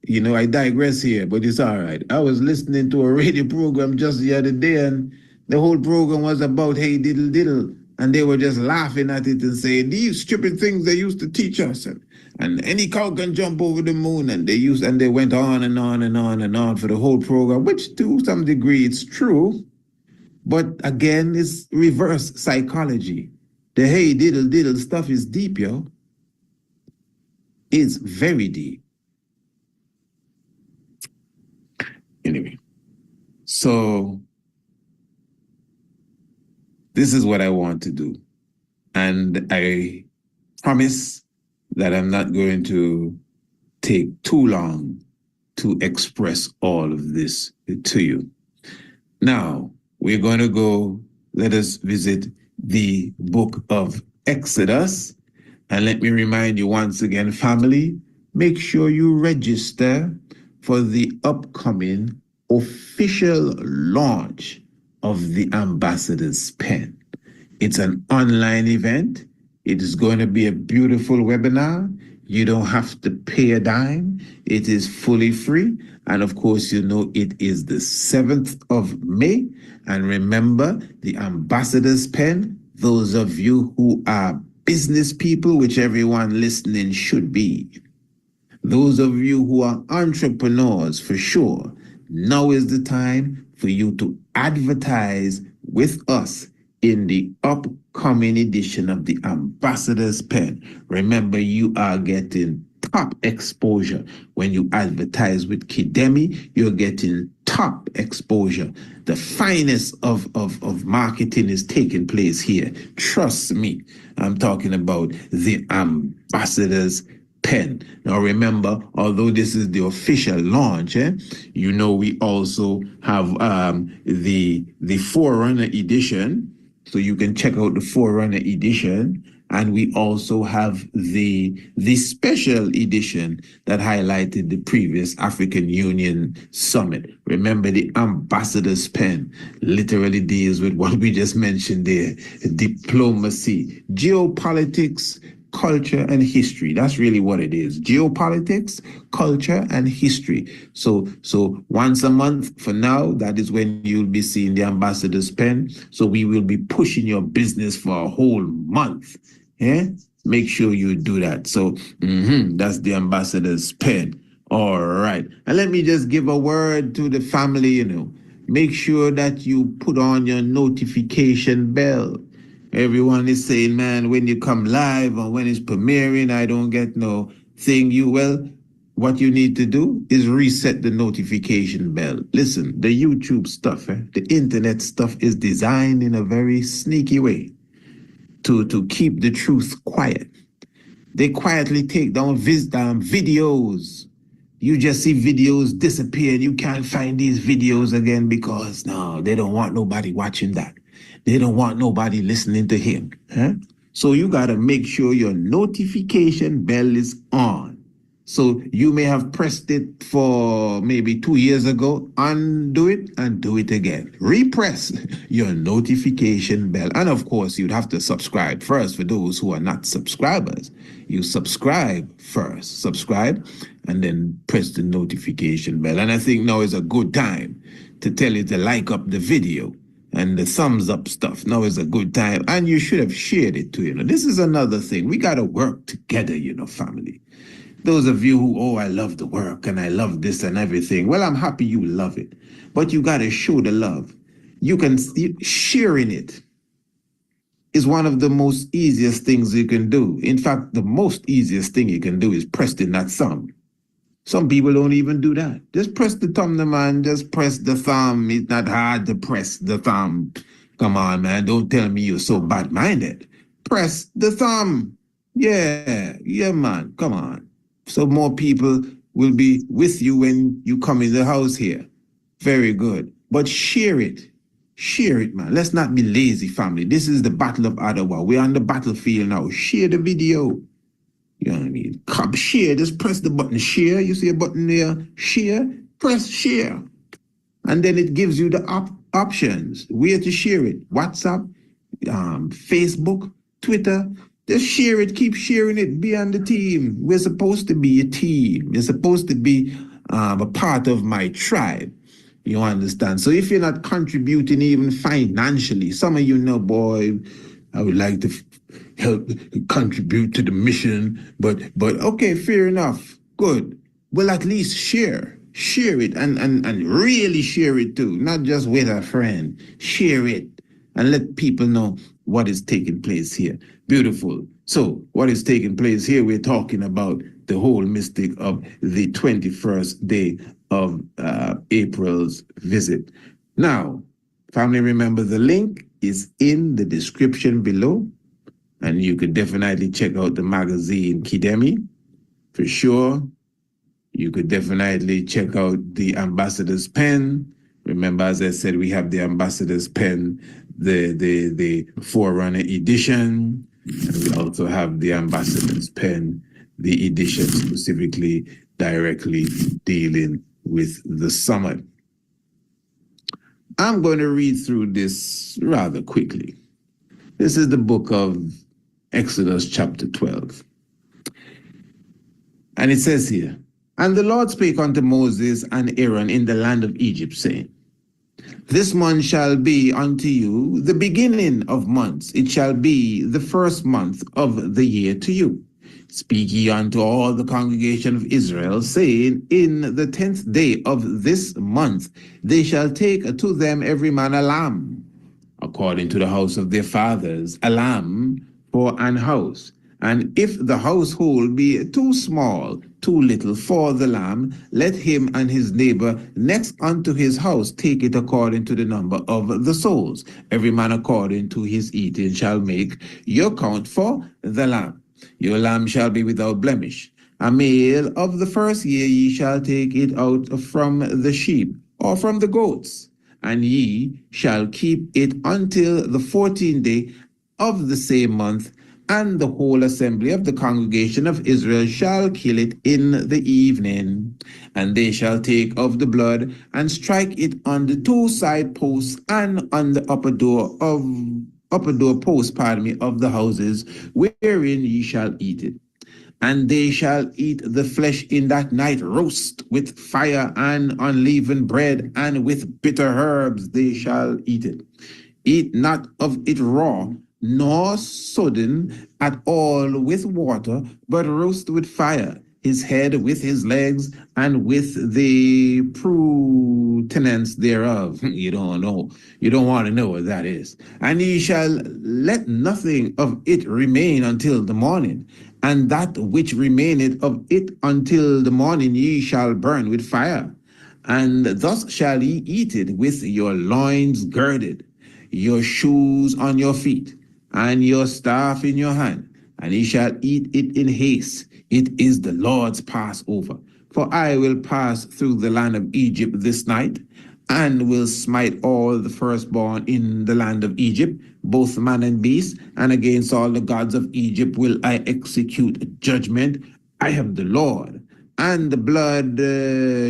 I digress here, but it's all right. I was listening to a radio program just the other day, and the whole program was about hey diddle diddle, and they were just laughing at it and saying these stupid things they used to teach us, and any cow can jump over the moon, and they went on and on and on and on for the whole program, which to some degree it's true, but again it's reverse psychology. The hey diddle diddle stuff is deep, yo. It's very deep. Anyway, so this is what I want to do. And I promise that I'm not going to take too long to express all of this to you. Now, we're going to go, let us visit the book of Exodus. And let me remind you once again, family, make sure you register for the upcoming official launch of the Ambassador's Pen. It's an online event. It is going to be a beautiful webinar. You don't have to pay a dime. It is fully free. And of course, you know, it is the 7th of May. And remember, the Ambassador's Pen, those of you who are business people, which everyone listening should be, those of you who are entrepreneurs, for sure, now is the time for you to advertise with us in the upcoming edition of the Ambassador's Pen. Remember, you are getting top exposure. When you advertise with Kidemi, you're getting top exposure. The finest of marketing is taking place here. Trust me, I'm talking about the Ambassador's Pen. Now remember, although this is the official launch, you know we also have the Forerunner edition. So you can check out the Forerunner edition. And we also have the special edition that highlighted the previous African Union Summit. Remember, the Ambassador's Pen literally deals with what we just mentioned there: diplomacy, geopolitics, culture, and history. That's really what it is: geopolitics, culture, and history. So once a month for now, that is when you'll be seeing the Ambassador's Pen. So we will be pushing your business for a whole month. Yeah, make sure you do that. So that's the Ambassador's Pen. All right. And let me just give a word to the family, you know. Make sure that you put on your notification bell. Everyone is saying, man, when you come live or when it's premiering, I don't get no thing. What you need to do is reset the notification bell. Listen, the YouTube stuff, the internet stuff is designed in a very sneaky way to keep the truth quiet. They quietly take down videos. You just see videos disappear and you can't find these videos again because no, they don't want nobody watching that. They don't want nobody listening to him. So you got to make sure your notification bell is on. So you may have pressed it for maybe 2 years ago. Undo it and do it again. Repress your notification bell. And of course, you'd have to subscribe first for those who are not subscribers. You subscribe first. Subscribe and then press the notification bell. And I think now is a good time to tell you to like up the video. And the thumbs up stuff. Now is a good time. And you should have shared it too. This is another thing. We got to work together, family. Those of you who, I love the work and I love this and everything. Well, I'm happy you love it. But you got to show the love. Sharing it is one of the most easiest things you can do. In fact, the most easiest thing you can do is pressing that thumb. Some people don't even do that. Just press the thumb, man. Just press the thumb. It's not hard to press the thumb. Come on, man. Don't tell me you're so bad-minded. Press the thumb. Yeah, man. Come on. So more people will be with you when you come in the house here. Very good. But share it. Share it, man. Let's not be lazy, family. This is the Battle of Ottawa. We're on the battlefield now. Share the video. You know what I mean? Come share. Just press the button. Share. You see a button there? Share. Press share. And then it gives you the options. Where to share it. WhatsApp, Facebook, Twitter. Just share it. Keep sharing it. Be on the team. We're supposed to be a team. You're supposed to be a part of my tribe. You understand? So if you're not contributing even financially, some of you know, boy, I would like to help contribute to the mission, but okay, fair enough. Good. Well, at least share it and really share it too, not just with a friend. Share it and let people know what is taking place here. Beautiful. So what is taking place here, we're talking about the whole mystic of the 21st day of April's visit. Now, family, remember the link is in the description below, and you could definitely check out the magazine Kidemi for sure. You could definitely check out the Ambassador's Pen, Remember, as I said, we have the ambassador's pen, the Forerunner edition, and we also have the ambassador's pen, the edition specifically directly dealing with the summit. I'm going to read through this rather quickly. This is the book of Exodus chapter 12. And it says here, "And the Lord spake unto Moses and Aaron in the land of Egypt, saying, This month shall be unto you the beginning of months. It shall be the first month of the year to you. Speak ye unto all the congregation of Israel, saying, In the 10th day of this month they shall take to them every man a lamb, according to the house of their fathers, a lamb for an house. And if the household be too small, too little for the lamb, let him and his neighbor next unto his house take it according to the number of the souls. Every man according to his eating shall make your count for the lamb. Your lamb shall be without blemish. A male of the first year ye shall take it out from the sheep or from the goats, and ye shall keep it until the 14th day of the same month, and the whole assembly of the congregation of Israel shall kill it in the evening. And they shall take of the blood and strike it on the two side posts and on the upper door post, of the houses wherein ye shall eat it. And they shall eat the flesh in that night, roast with fire and unleavened bread, and with bitter herbs they shall eat it. Eat not of it raw, nor sodden at all with water, but roast with fire, his head with his legs, and with the prutenance thereof." You don't want to know what that is. "And ye shall let nothing of it remain until the morning, and that which remaineth of it until the morning ye shall burn with fire. And thus shall ye eat it, with your loins girded, your shoes on your feet, and your staff in your hand, and ye shall eat it in haste. It is the Lord's Passover. For I will pass through the land of Egypt this night, and will smite all the firstborn in the land of Egypt, both man and beast, and against all the gods of Egypt will I execute judgment. I am the Lord. And the blood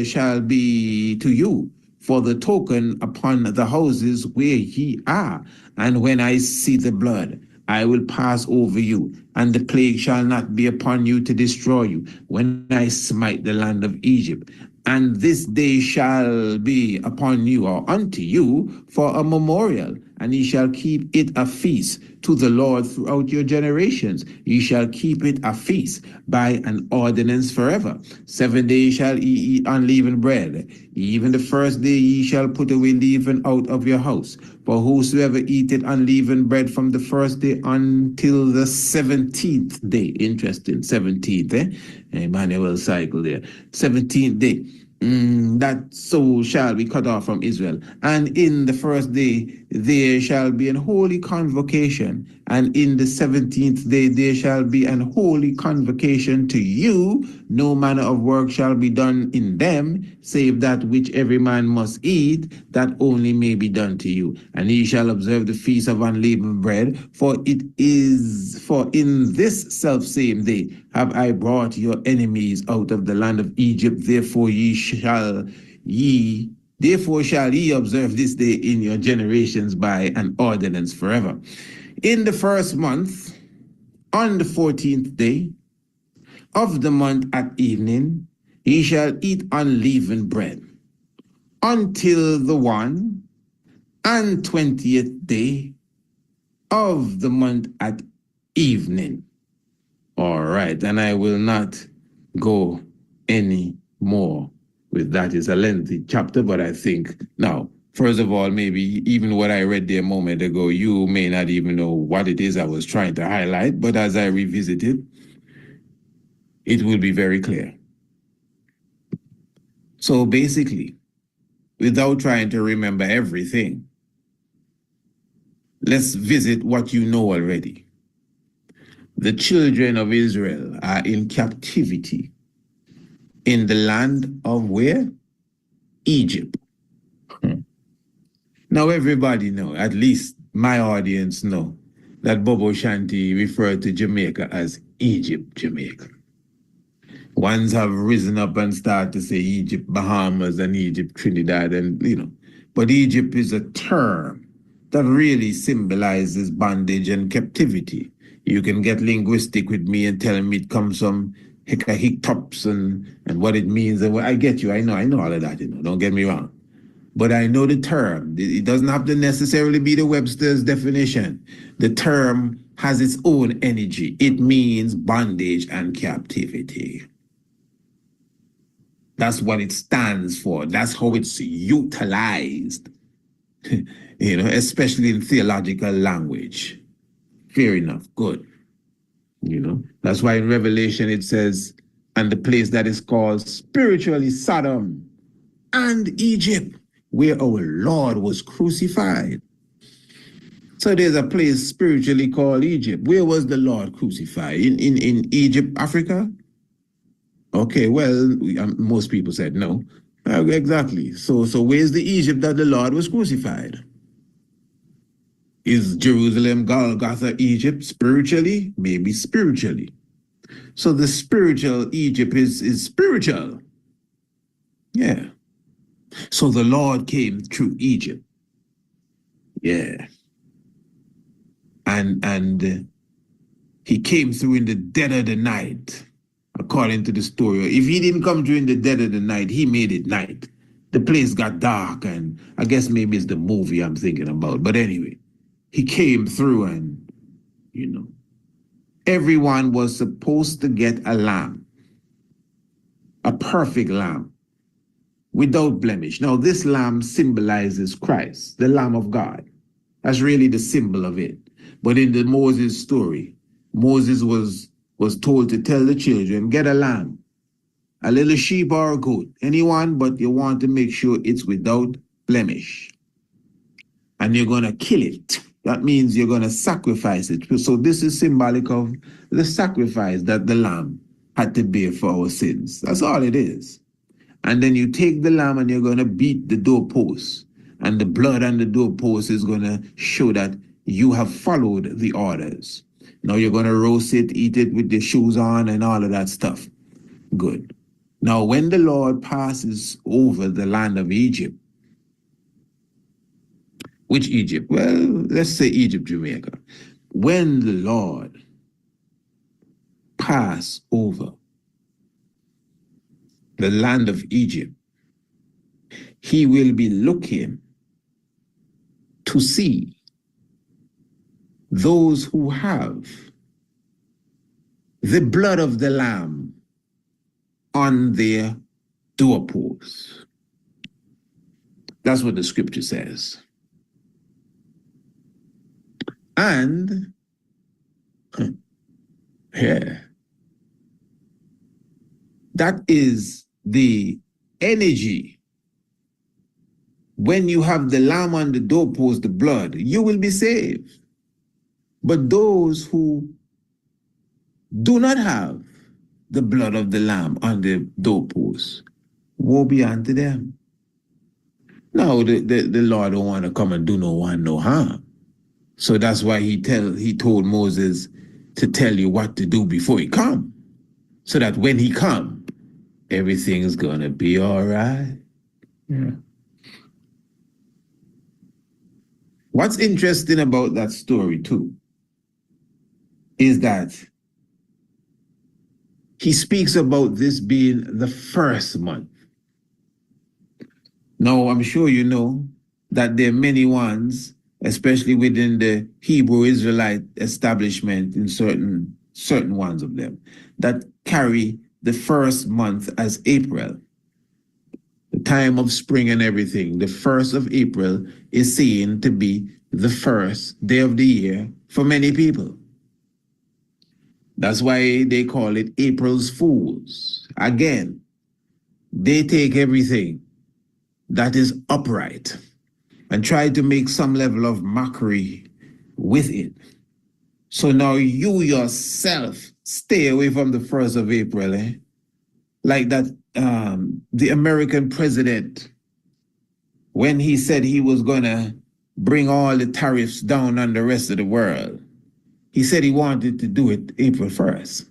shall be to you for the token upon the houses where ye are. And when I see the blood, I will pass over you, and the plague shall not be upon you to destroy you, when I smite the land of Egypt. And this day shall be upon you, or unto you, for a memorial, and ye shall keep it a feast to the Lord throughout your generations. Ye shall keep it a feast by an ordinance forever. 7 days shall ye eat unleavened bread. Even the first day ye shall put away leaven out of your house. For whosoever eateth unleavened bread from the first day until the 17th day. Interesting, 17th, Emmanuel cycle there. 17th day. That soul shall be cut off from Israel. And in the first day there shall be an holy convocation, and in the 17th day there shall be an holy convocation to you. No manner of work shall be done in them, save that which every man must eat, that only may be done to you. And ye shall observe the feast of unleavened bread, for in this selfsame day have I brought your enemies out of the land of Egypt. Therefore shall ye observe this day in your generations by an ordinance forever. In the first month, on the 14th day of the month at evening, ye shall eat unleavened bread until the 21st day of the month at evening. All right, and I will not go any more with that. Is a lengthy chapter, but I think now, first of all, maybe even what I read there a moment ago, you may not even know what it is I was trying to highlight, but as I revisit it, it will be very clear. So basically, without trying to remember everything, let's visit what you know already. The children of Israel are in captivity in the land of where? Egypt. Now everybody know, at least my audience know, that Bobo Shanti referred to Jamaica as Egypt, Jamaica. Ones have risen up and started to say Egypt, Bahamas, and Egypt, Trinidad, and But Egypt is a term that really symbolizes bondage and captivity. You can get linguistic with me and tell me it comes from hiccups and what it means. And I get you. I know all of that. Don't get me wrong. But I know the term. It doesn't have to necessarily be the Webster's definition. The term has its own energy. It means bondage and captivity. That's what it stands for. That's how it's utilized, especially in theological language. Fair enough. Good. That's why in Revelation it says, and the place that is called spiritually Sodom and Egypt, where our Lord was crucified. So there's a place spiritually called Egypt. Where was the Lord crucified? In Egypt, Africa? Okay, well, most people said no. Exactly. So where's the Egypt that the Lord was crucified? Is Jerusalem, Golgotha, Egypt spiritually? Maybe spiritually. So the spiritual Egypt is spiritual. Yeah. So the Lord came through Egypt. Yeah. And he came through in the dead of the night. According to the story, if he didn't come during the dead of the night, he made it night. The place got dark, and I guess maybe it's the movie I'm thinking about. But anyway, he came through and, everyone was supposed to get a lamb, a perfect lamb, without blemish. Now, this lamb symbolizes Christ, the Lamb of God. That's really the symbol of it. But in the Moses story, Moses was told to tell the children, get a lamb, a little sheep or a goat, anyone, but you want to make sure it's without blemish. And you're going to kill it. That means you're going to sacrifice it. So this is symbolic of the sacrifice that the lamb had to bear for our sins. That's all it is. And then you take the lamb and you're going to beat the doorpost. And the blood on the doorpost is going to show that you have followed the orders. Now you're going to roast it, eat it with the shoes on and all of that stuff. Good. Now, when the Lord passes over the land of Egypt, which Egypt? Well, let's say Egypt, Jamaica. When the Lord pass over the land of Egypt, he will be looking to see those who have the blood of the lamb on their doorposts. That's what the scripture says. And, that is the energy. When you have the lamb on the doorpost, the blood, you will be saved. But those who do not have the blood of the lamb on the doorpost, woe be unto them. Now, the Lord don't want to come and do no one no harm. So that's why he told Moses to tell you what to do before he come. So that when he come, everything is going to be all right. Yeah. What's interesting about that story too is that he speaks about this being the first month. Now, I'm sure you know that there are many ones, especially within the Hebrew Israelite establishment, in certain ones of them, that carry the first month as April. The time of spring and everything, the 1st of April is seen to be the first day of the year for many people. That's why they call it April's Fools. Again, they take everything that is upright and try to make some level of mockery with it. So now you yourself stay away from the 1st of April, like that the American president, when he said he was gonna bring all the tariffs down on the rest of the world. He said he wanted to do it April 1st.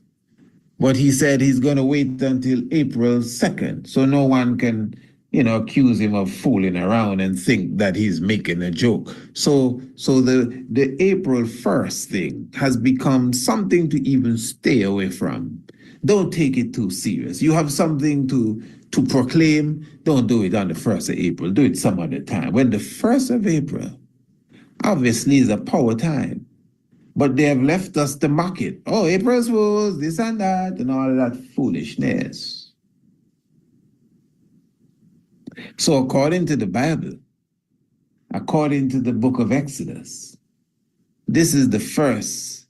But he said he's going to wait until April 2nd, so no one can, accuse him of fooling around and think that he's making a joke. So the April 1st thing has become something to even stay away from. Don't take it too serious. You have something to proclaim, don't do it on the 1st of April. Do it some other time. When the 1st of April, obviously, is a power time. But they have left us to mock it. Oh, April's Fools, this and that, and all of that foolishness. So according to the Bible, according to the book of Exodus, this is the first,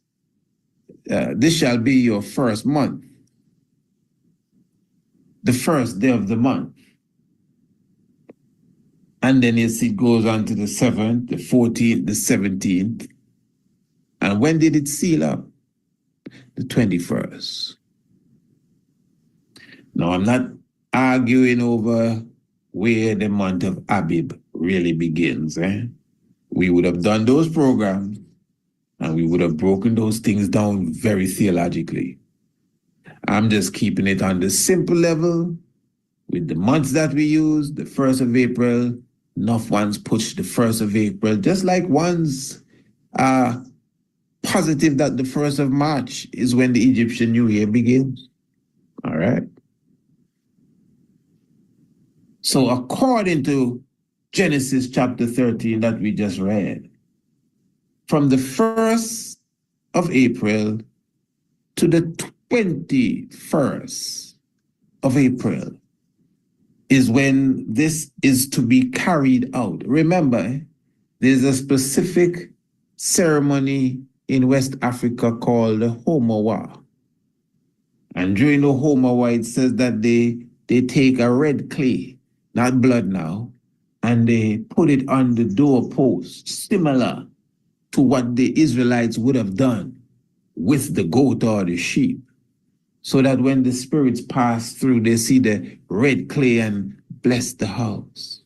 this shall be your first month, the first day of the month. And then it goes on to the 7th, the 14th, the 17th. And when did it seal up? The 21st. Now, I'm not arguing over where the month of Abib really begins. We would have done those programs and we would have broken those things down very theologically. I'm just keeping it on the simple level with the months that we use, the 1st of April. Enough ones push the 1st of April, just like ones are positive that the 1st of March is when the Egyptian New Year begins. All right. So according to Genesis chapter 13 that we just read, from the 1st of April to the 21st of April is when this is to be carried out. Remember, there's a specific ceremony in West Africa called the Homawa. And during the Homawa, it says that they take a red clay, not blood now, and they put it on the doorpost, similar to what the Israelites would have done with the goat or the sheep, so that when the spirits pass through, they see the red clay and bless the house.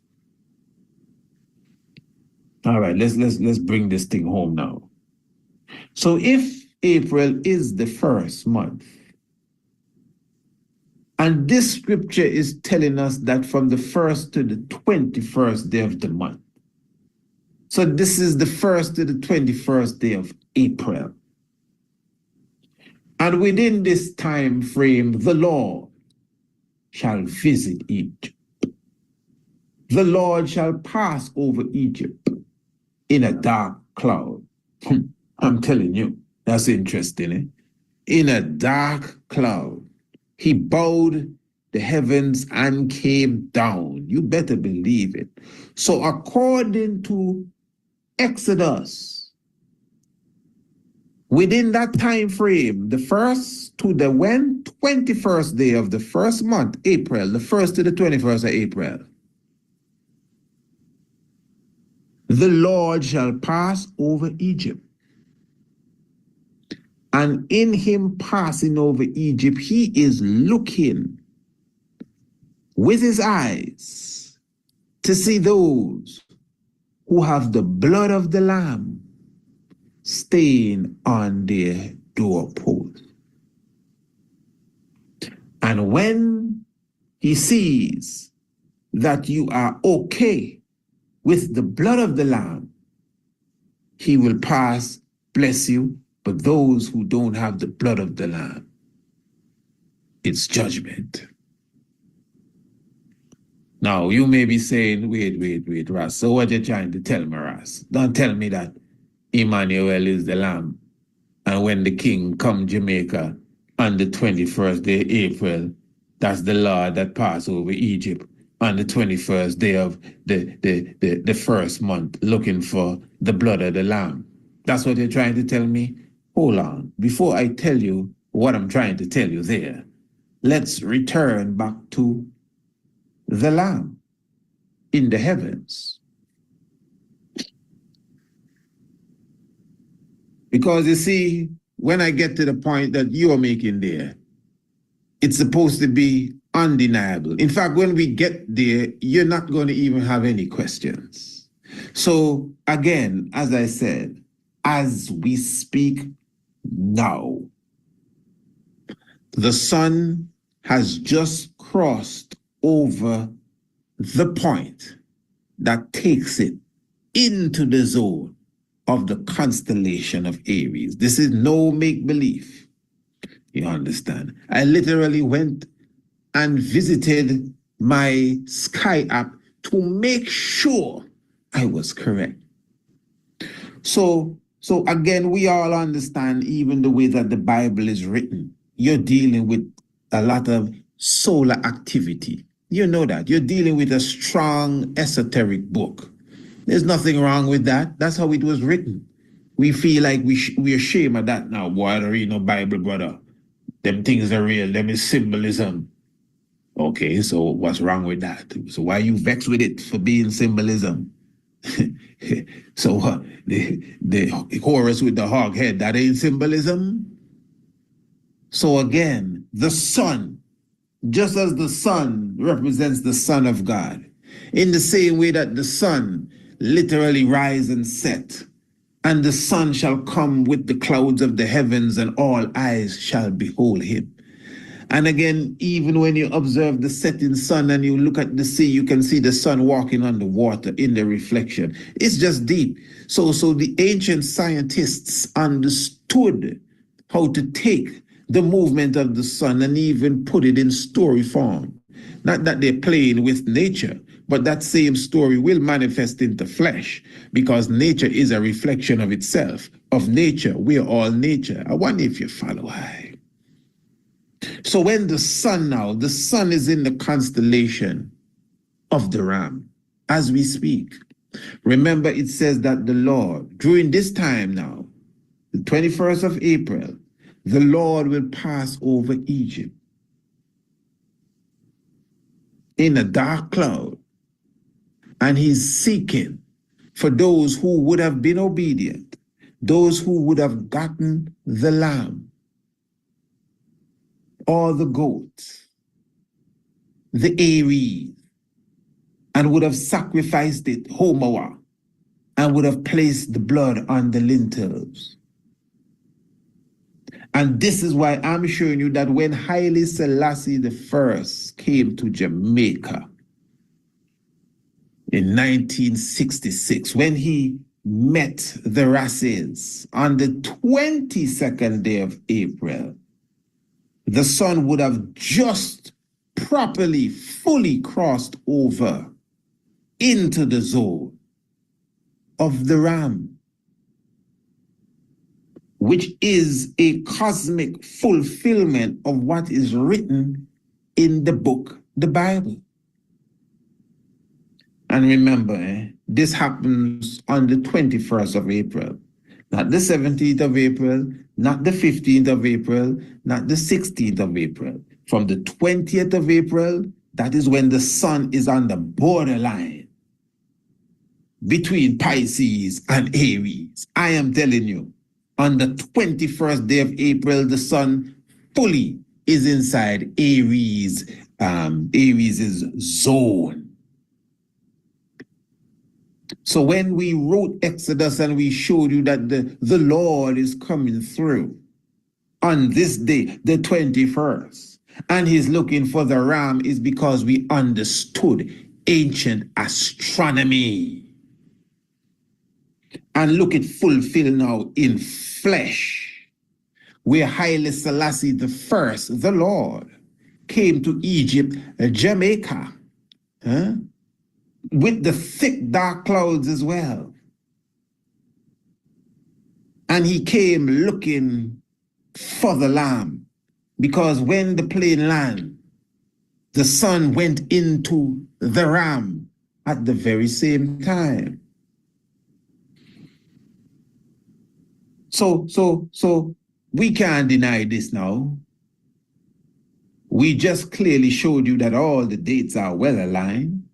All right, let's bring this thing home now. So if April is the first month, and this scripture is telling us that from the 1st to the 21st day of the month. So this is the 1st to the 21st day of April. And within this time frame, the Lord shall visit Egypt. The Lord shall pass over Egypt in a dark cloud. I'm telling you, that's interesting, eh? In a dark cloud. He bowed the heavens and came down. You better believe it. So according to Exodus, within that time frame, the 1st to the 21st day of the first month, April, the 1st to the 21st of April, the Lord shall pass over Egypt. And in him passing over Egypt, he is looking with his eyes to see those who have the blood of the Lamb staying on their doorpost. And when he sees that you are okay with the blood of the Lamb, he will pass, bless you. But those who don't have the blood of the Lamb, it's judgment. Now, you may be saying, wait, Ras, so what you trying to tell me, Ras? Don't tell me that Emmanuel is the Lamb. And when the king come Jamaica on the 21st day of April, that's the Lord that passed over Egypt on the 21st day of the first month, looking for the blood of the Lamb. That's what you're trying to tell me? Hold on. Before I tell you what I'm trying to tell you there, let's return back to the Lamb in the heavens. Because you see, when I get to the point that you're making there, it's supposed to be undeniable. In fact, when we get there, you're not going to even have any questions. So again, as I said, as we speak now, the sun has just crossed over the point that takes it into the zone of the constellation of Aries. This is no make-believe. You understand? I literally went and visited my Sky app to make sure I was correct. So again, we all understand even the way that the Bible is written. You're dealing with a lot of solar activity. You know that. You're dealing with a strong esoteric book. There's nothing wrong with that. That's how it was written. We feel like we're ashamed of that now. Boy, I don't read no Bible, brother. Them things are real. Them is symbolism. Okay, so what's wrong with that? So why you vexed with it for being symbolism? So the chorus with the hog head, that ain't symbolism? So again, the sun, just as the sun represents the Son of God, in the same way that the sun literally rise and set, and the sun shall come with the clouds of the heavens, and all eyes shall behold him. And again, even when you observe the setting sun and you look at the sea, you can see the sun walking on the water in the reflection. It's just deep. So the ancient scientists understood how to take the movement of the sun and even put it in story form. Not that they're playing with nature, but that same story will manifest into flesh, because nature is a reflection of itself. Of nature, we are all nature. I wonder if you follow why. So when the sun is in the constellation of the Ram as we speak. Remember, it says that the Lord, during this time now, the 21st of April, the Lord will pass over Egypt in a dark cloud, and he's seeking for those who would have been obedient, those who would have gotten the lamb, or the goat, the Aries, and would have sacrificed it, homoa, and would have placed the blood on the lintels. And this is why I'm showing you that when Haile Selassie I came to Jamaica in 1966, when he met the Rassians on the 22nd day of April, the sun would have just properly, fully crossed over into the zone of the Ram, which is a cosmic fulfillment of what is written in the book, the Bible. And remember, this happens on the 21st of April, not the 17th of April, not the 15th of April, not the 16th of April. From the 20th of April, that is when the sun is on the borderline between Pisces and Aries. I am telling you, on the 21st day of April, the sun fully is inside Aries' zone. So when we wrote Exodus and we showed you that the Lord is coming through on this day, the 21st, and he's looking for the ram, is because we understood ancient astronomy. And look, it fulfilled now in flesh, where Haile Selassie I, the Lord, came to Egypt, Jamaica, with the thick dark clouds as well. And he came looking for the lamb, because when the plane landed, the sun went into the ram at the very same time. So we can't deny this now. We just clearly showed you that all the dates are well aligned.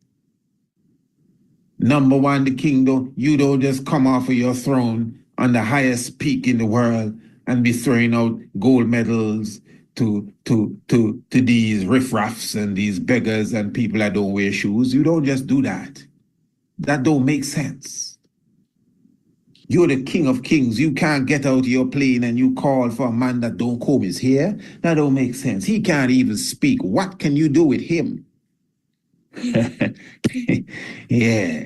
Number one, the kingdom, you don't just come off of your throne on the highest peak in the world and be throwing out gold medals to these riffraffs and these beggars and people that don't wear shoes. You don't just do that. That don't make sense. You're the King of Kings. You can't get out of your plane and you call for a man that don't comb his hair. That don't make sense. He can't even speak. What can you do with him? Yeah.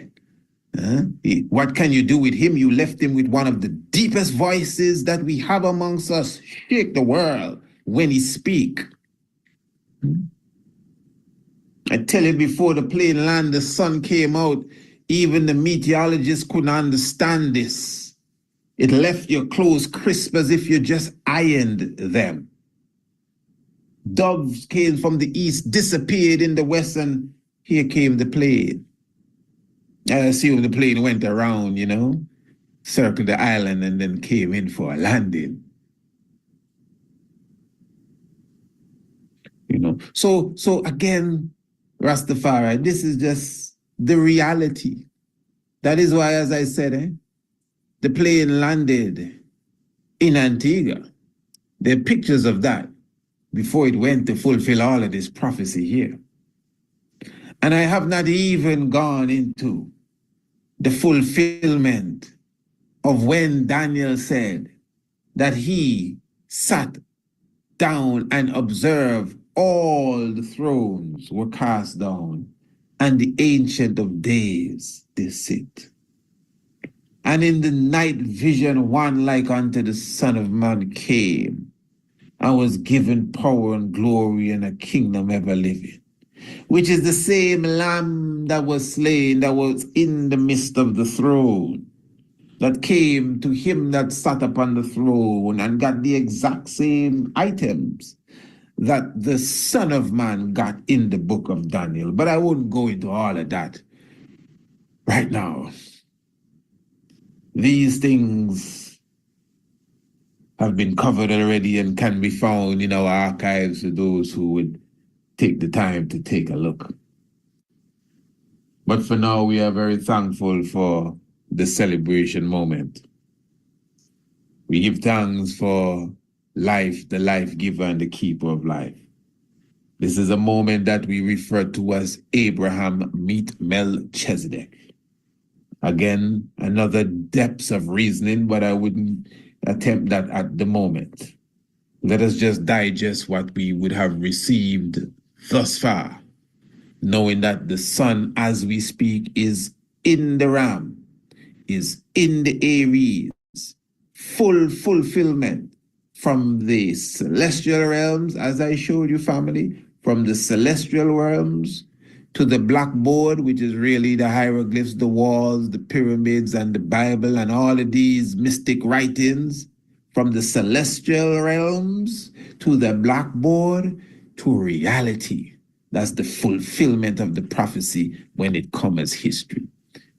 Huh? What can you do with him? You left him with one of the deepest voices that we have amongst us. Shake the world when he speak. I tell you, before the plane landed, the sun came out. Even the meteorologists couldn't understand this. It left your clothes crisp as if you just ironed them. Doves came from the east, disappeared in the west, and here came the plane. I assume the plane went around, circled the island, and then came in for a landing. So again, Rastafari, this is just the reality. That is why, as I said, the plane landed in Antigua. There are pictures of that before it went to fulfill all of this prophecy here. And I have not even gone into the fulfillment of when Daniel said that he sat down and observed all the thrones were cast down, and the Ancient of Days did sit. And in the night vision, one like unto the Son of Man came, and was given power and glory and a kingdom ever living, which is the same Lamb that was slain, that was in the midst of the throne, that came to him that sat upon the throne and got the exact same items that the Son of Man got in the book of Daniel. But I wouldn't go into all of that right now. These things have been covered already and can be found in our archives for those who would take the time to take a look. But for now, we are very thankful for the celebration moment. We give thanks for life, the life giver and the keeper of life. This is a moment that we refer to as Abraham meet Melchizedek. Again, another depths of reasoning, but I wouldn't attempt that at the moment. Let us just digest what we would have received thus far, knowing that the sun, as we speak, is in the Ram, is in the Aries, full fulfillment from the celestial realms, as I showed you, family, from the celestial realms to the blackboard, which is really the hieroglyphs, the walls, the pyramids, and the Bible, and all of these mystic writings, from the celestial realms to the blackboard to reality. That's the fulfillment of the prophecy when it comes as history.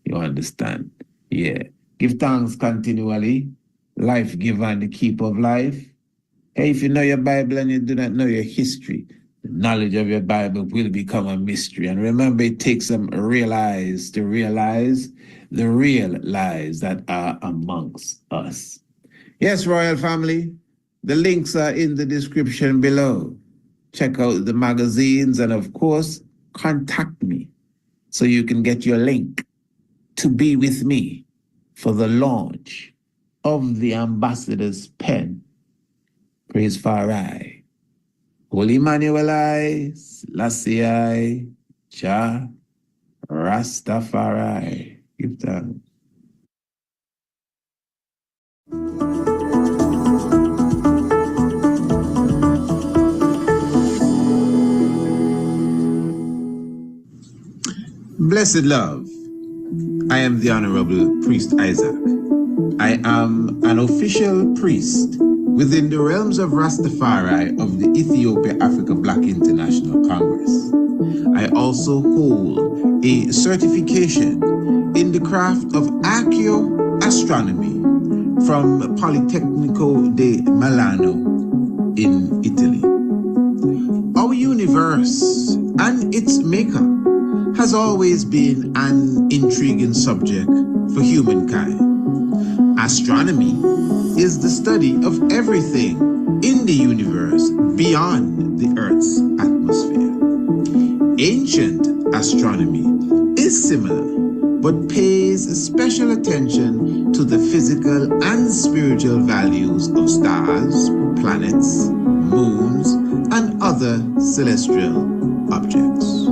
You understand? Yeah. Give thanks continually. Life giver and the keeper of life. Hey, if you know your Bible and you do not know your history, the knowledge of your Bible will become a mystery. And remember, it takes some realize to realize the real lies that are amongst us. Yes, Royal Family, the links are in the description below. Check out the magazines and, of course, contact me so you can get your link to be with me for the launch of the Ambassador's Pen. Praise Farai. Holy Emmanuel, Selassie, Jah, Rastafari. Give thanks. Blessed love, I am the Honorable Priest Isaac. I am an official priest within the realms of Rastafari of the Ethiopia Africa Black International Congress. I also hold a certification in the craft of archaeoastronomy from Politecnico di Milano in Italy. Our universe and its maker has always been an intriguing subject for humankind. Astronomy is the study of everything in the universe beyond the Earth's atmosphere. Ancient astronomy is similar but pays special attention to the physical and spiritual values of stars, planets, moons, and other celestial objects.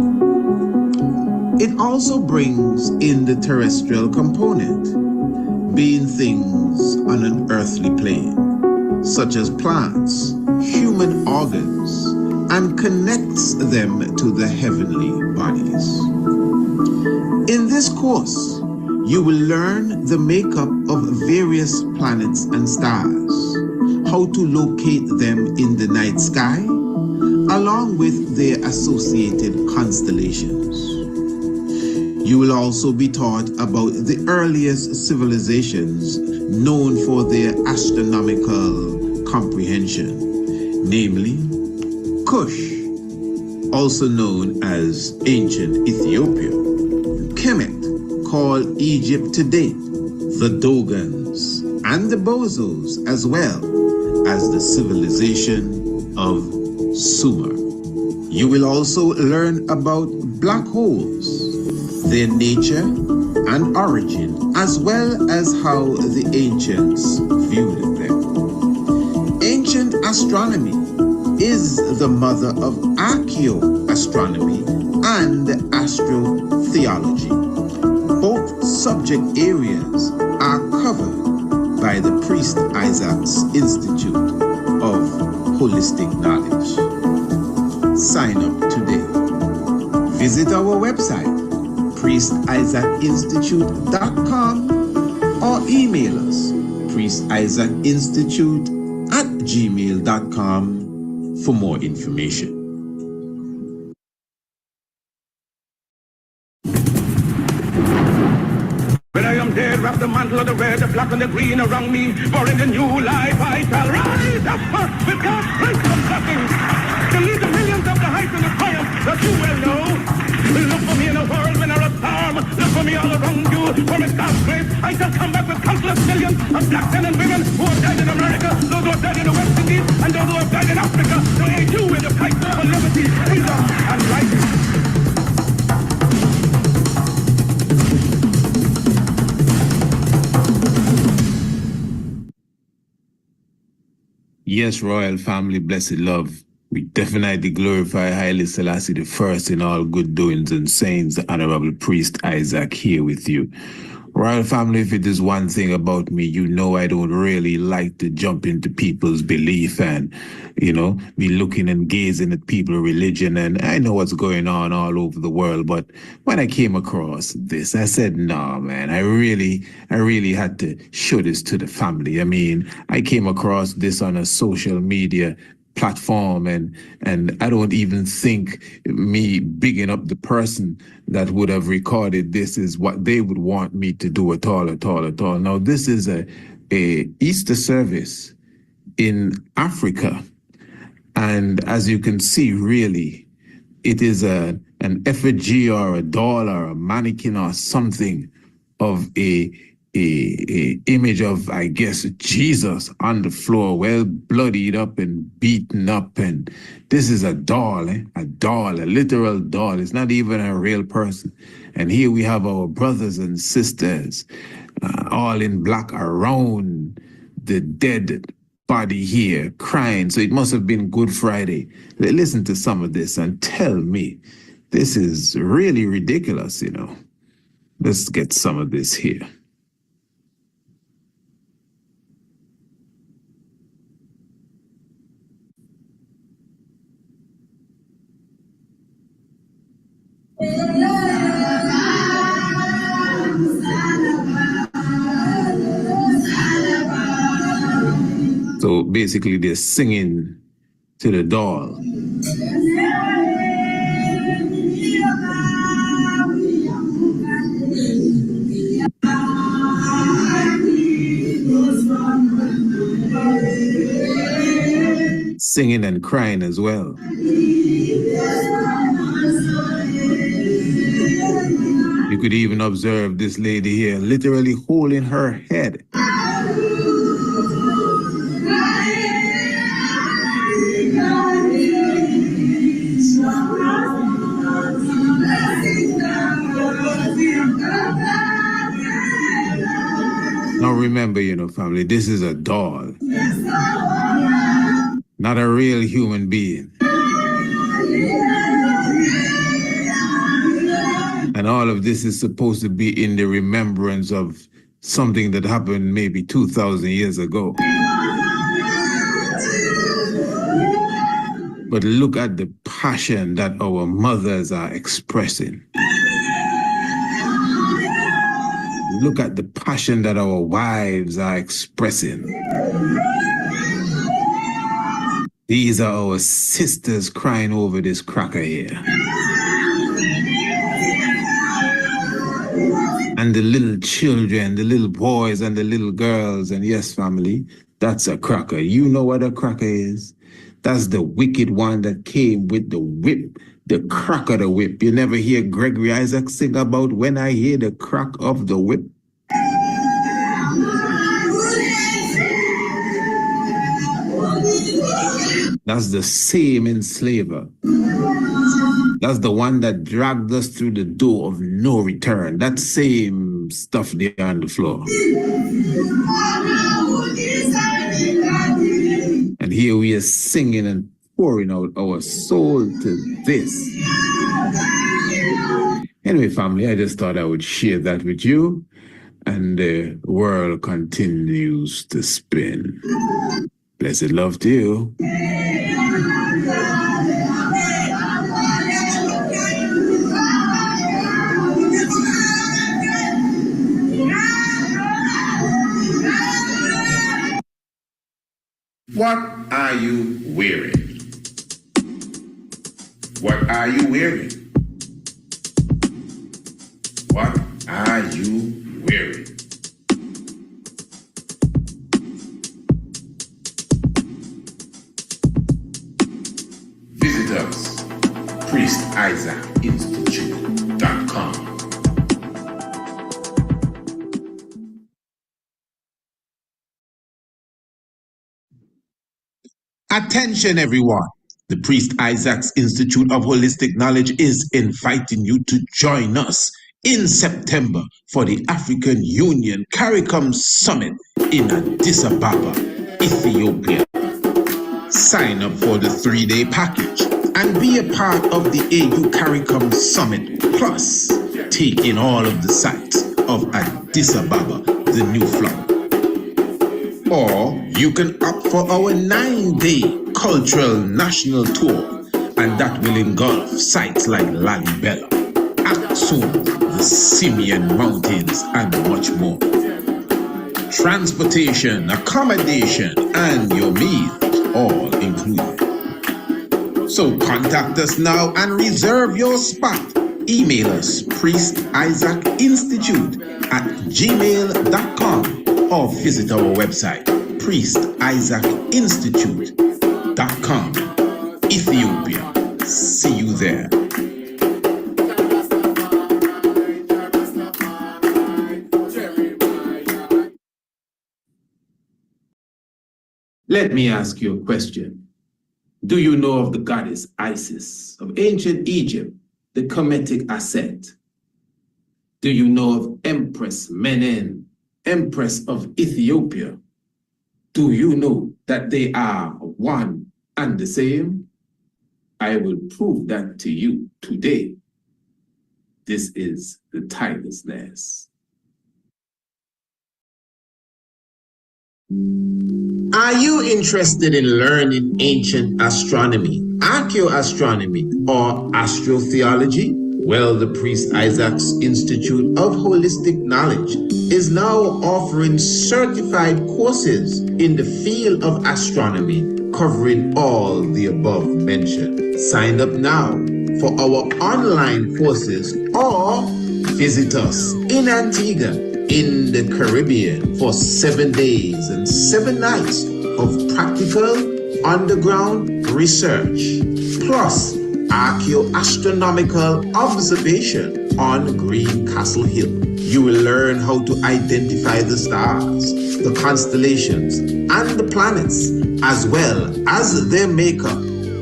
It also brings in the terrestrial component, being things on an earthly plane, such as plants, human organs, and connects them to the heavenly bodies. In this course, you will learn the makeup of various planets and stars, how to locate them in the night sky, along with their associated constellations. You will also be taught about the earliest civilizations known for their astronomical comprehension, namely Kush, also known as ancient Ethiopia, Kemet, called Egypt today, the Dogons, and the Bozos, as well as the civilization of Sumer. You will also learn about black holes, their nature and origin, as well as how the ancients viewed them. Ancient astronomy is the mother of archaeoastronomy and astrotheology. Both subject areas are covered by the Priest Isaac's Institute of Holistic Knowledge. Sign up today. Visit our website, priestisaacinstitute.com, or email us, priestisaacinstitute@gmail.com for more information. When I am dead, wrap the mantle of the red, the black and the green around me. For in the new life I shall rise up with God's grace and blessing to lead the millions of the heights and the triumph that you well know. Look for me in a world when there are a storm. Look for me all around you. For it's God's grace I shall come back with countless millions of black men and women who have died in America, those who have died in the West Indies, and those who have died in Africa to aid you in the fight for liberty, freedom, and right. Yes, royal family, blessed love. We definitely glorify Haile Selassie the first in all good doings and sayings, the Honorable Priest Isaac here with you. Royal family, if it is one thing about me, you know I don't really like to jump into people's belief and, be looking and gazing at people's religion. And I know what's going on all over the world. But when I came across this, I said, nah, man, I really had to show this to the family. I mean, I came across this on a social media platform and I don't even think me bigging up the person that would have recorded this is what they would want me to do at all. Now this is a Easter service in Africa, and as you can see, really it is an effigy or a doll or a mannequin or something of a image of, I guess, Jesus on the floor, well bloodied up and beaten up. And this is a doll, a literal doll. It's not even a real person. And here we have our brothers and sisters all in black around the dead body here crying. So it must have been Good Friday. Listen to some of this and tell me this is really ridiculous. Let's get some of this here. So basically they're singing to the doll. Singing and crying as well. You could even observe this lady here literally holding her head. family, this is a doll. Not a real human being. And all of this is supposed to be in the remembrance of something that happened maybe 2,000 years ago. But look at the passion that our mothers are expressing. Look at the passion that our wives are expressing. These are our sisters crying over this cracker here. And the little children, the little boys and the little girls, and yes, family, that's a cracker. You know what a cracker is? That's the wicked one that came with the whip, the crack of the whip. You never hear Gregory Isaac sing about when I hear the crack of the whip? That's the same enslaver. That's the one that dragged us through the door of no return. That same stuff there on the floor. And here we are singing and pouring out our soul to this. Anyway, family, I just thought I would share that with you. And the world continues to spin. Blessed love to you. What are you wearing? What are you wearing? What are you wearing? Visit us, PriestIsaacInstitute.com. Attention, everyone. The Priest Isaac's Institute of Holistic Knowledge is inviting you to join us in September for the African Union CARICOM Summit in Addis Ababa, Ethiopia. Sign up for the 3-day package and be a part of the AU CARICOM Summit. Plus, take in all of the sights of Addis Ababa, the new flower. Or you can opt for our 9-day cultural national tour, and that will engulf sites like Lalibela, Aksum, the Simeon Mountains, and much more. Transportation, accommodation, and your meals all included. So contact us now and reserve your spot. Email us priestisaacInstitute@gmail.com or visit our website priestisaacInstitute.com. Ethiopia. See you there. Let me ask you a question. Do you know of the goddess Isis of ancient Egypt, the Kemetic Aset? Do you know of Empress Menen, Empress of Ethiopia? Do you know that they are one and the same? I will prove that to you today. This is the timelessness. Are you interested in learning ancient astronomy, archaeoastronomy, or astrotheology? Well, the Priest Isaac's Institute of Holistic Knowledge is now offering certified courses in the field of astronomy, covering all the above mentioned. Sign up now for our online courses or visit us in Antigua, in the Caribbean, for 7 days and 7 nights of practical underground research, plus archaeoastronomical observation on Green Castle Hill. You will learn how to identify the stars, the constellations, and the planets, as well as their makeup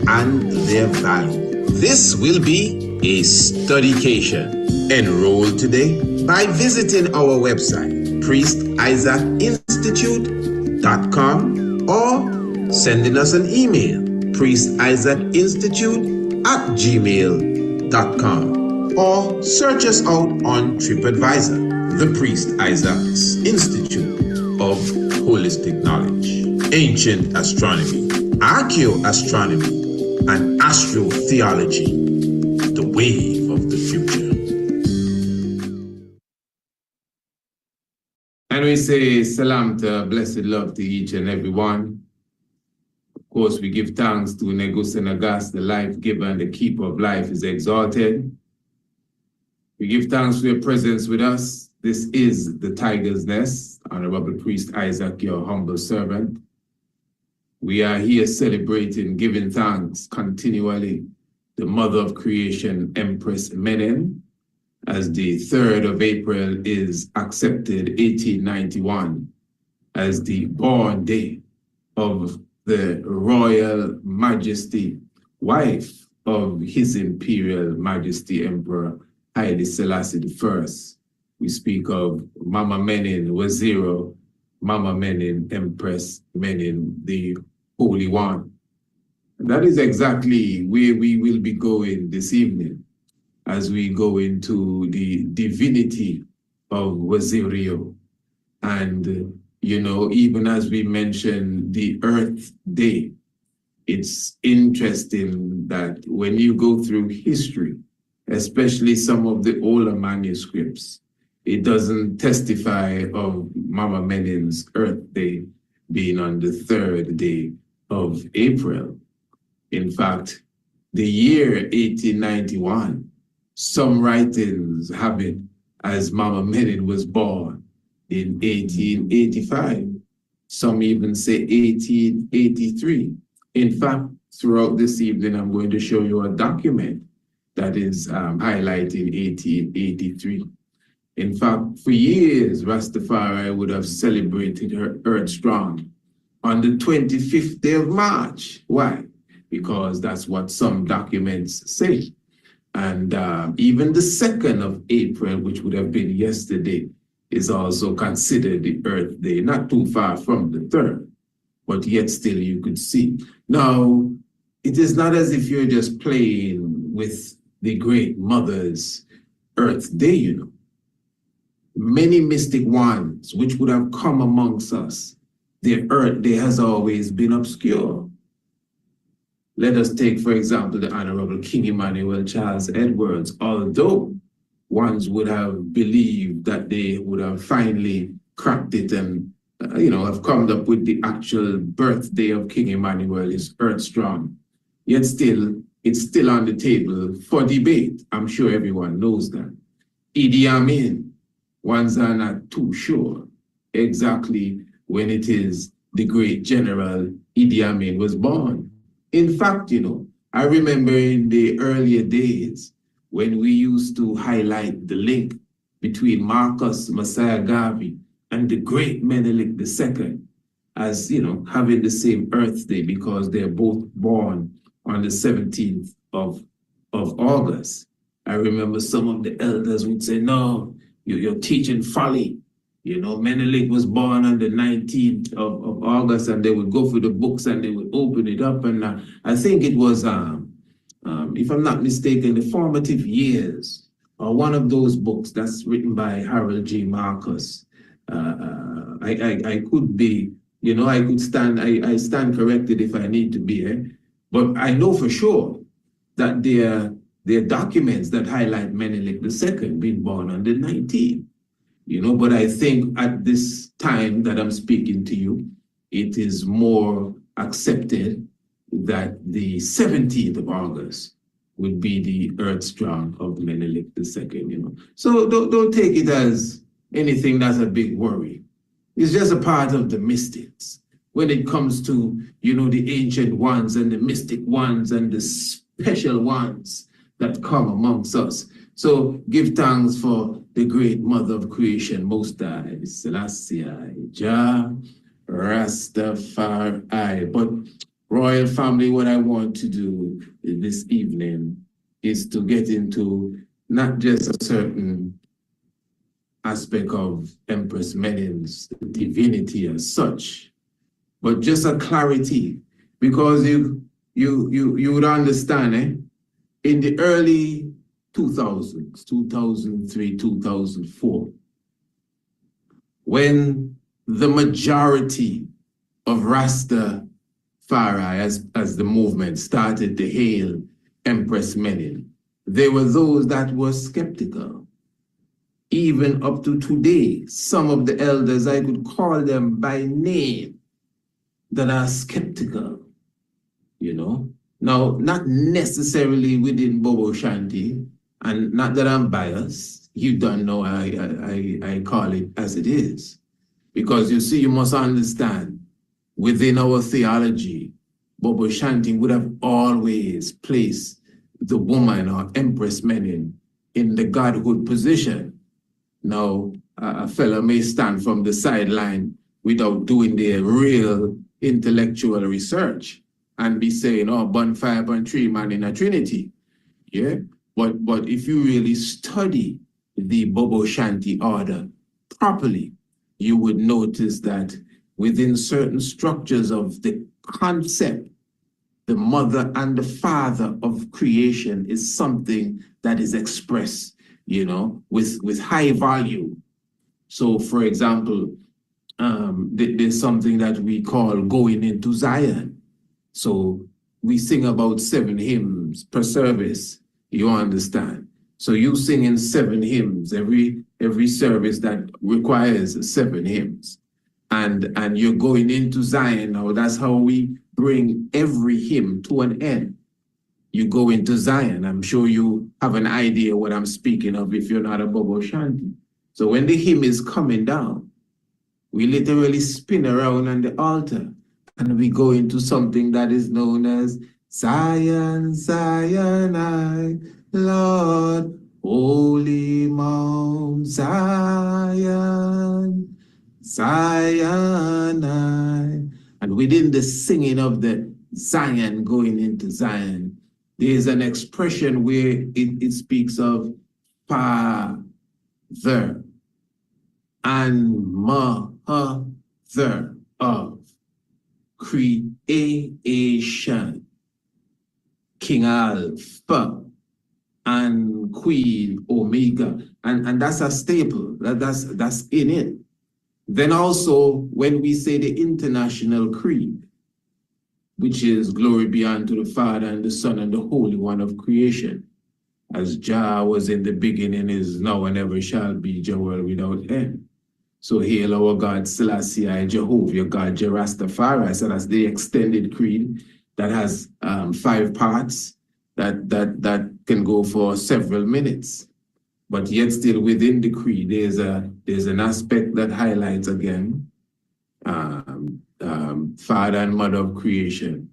and their value. This will be a studycation. Enroll today by visiting our website, priestisaacInstitute.com. priestisaacinstitute.com or sending us an email, priestisaacinstitute@gmail.com, or search us out on TripAdvisor, the Priest Isaac's Institute of Holistic Knowledge, Ancient Astronomy, Archaeoastronomy, and Astrotheology, the wave of the future. And we say salam to blessed love to each and every one. Of course, we give thanks to Negus and Agas, the life giver and the keeper of life is exalted. We give thanks for your presence with us. This is the Tiger's Nest, Honorable Priest Isaac, your humble servant. We are here celebrating, giving thanks continually, the mother of creation, Empress Menen, as the 3rd of April is accepted 1891 as the born day of the Royal Majesty, wife of His Imperial Majesty Emperor Haile Selassie I. We speak of Mama Menen Waziro, Mama Menen Empress Menen, the Holy One. And that is exactly where we will be going this evening, as we go into the divinity of Wazirio. And, even as we mentioned the Earth Day, it's interesting that when you go through history, especially some of the older manuscripts, it doesn't testify of Mama Menen's Earth Day being on the 3rd day of April. In fact, the year 1891, some writings have it as Mama Menen was born in 1885. Some even say 1883. In fact, throughout this evening, I'm going to show you a document that is highlighting 1883. In fact, for years, Rastafari would have celebrated her Earth Strong on the 25th day of March. Why? Because that's what some documents say. And even the 2nd of April, which would have been yesterday, is also considered the Earth Day, not too far from the 3rd, but yet still you could see. Now, it is not as if you're just playing with the great mother's Earth Day, Many mystic ones which would have come amongst us, their Earth Day has always been obscure. Let us take, for example, the Honorable King Emmanuel Charles Edwards, although ones would have believed that they would have finally cracked it and, have come up with the actual birthday of King Emmanuel is Earth Strong. Yet still, it's still on the table for debate. I'm sure everyone knows that. Idi Amin, ones are not too sure exactly when it is the great General Idi Amin was born. In fact, I remember in the earlier days when we used to highlight the link between Marcus Messiah Garvey and the great Menelik II as, having the same Earth Day because they're both born on the 17th of August. I remember some of the elders would say, no, you're teaching folly. Menelik was born on the 19th of August, and they would go through the books and they would open it up. And I think it was, if I'm not mistaken, The Formative Years, or one of those books that's written by Harold G. Marcus. I could be, I could stand, I stand corrected if I need to be, but I know for sure that there are documents that highlight Menelik II being born on the 19th. But I think at this time that I'm speaking to you, it is more accepted that the 17th of August would be the Earth Strong of Menelik II, So don't take it as anything that's a big worry. It's just a part of the mystics. When it comes to, the ancient ones and the mystic ones and the special ones that come amongst us. So give thanks for the great mother of creation, Most High, Selassie, Jah, Rastafari. But royal family, what I want to do this evening is to get into not just a certain aspect of Empress Menin's divinity as such, but just a clarity, because you would understand, in the early 2000s, 2003, 2004, when the majority of Rastafari, as the movement started to hail Empress Menin, there were those that were skeptical. Even up to today, some of the elders, I could call them by name, that are skeptical, you know. Now, not necessarily within Bobo Shanti, and not that I'm biased. You don't know, I call it as it is. Because you see, you must understand, within our theology, Bobo Shanti would have always placed the woman or Empress Menin in the godhood position. Now, a fellow may stand from the sideline without doing their real intellectual research and be saying, oh, bonfire, tree man in a trinity. Yeah. But if you really study the Bobo Shanti order properly, you would notice that within certain structures of the concept, the mother and the father of creation is something that is expressed, you know, with high value. So, for example, there's something that we call going into Zion. So we sing about 7 hymns per service, you understand. So you sing in 7 hymns, every service that requires 7 hymns. And you're going into Zion now. That's how we bring every hymn to an end. You go into Zion. I'm sure you have an idea what I'm speaking of if you're not a Bobo Shanti. So when the hymn is coming down, we literally spin around on the altar and we go into something that is known as Zion, Zion, I, Lord, Holy Mount Zion, Zion, I. And within the singing of the Zion, going into Zion, there is an expression where it speaks of Father and Mother of creation, King Alpha and Queen Omega. And that's a staple, that's in it. Then also, when we say the International Creed, which is glory be unto the Father and the Son and the Holy One of creation, as Jah was in the beginning, is now and ever shall be, Jah world without end. So hail our God, Selassie, Jehovah, God, Rastafari. So that's the extended creed that has 5 parts that can go for several minutes. But yet still within the creed, there's an aspect that highlights again Father and Mother of creation,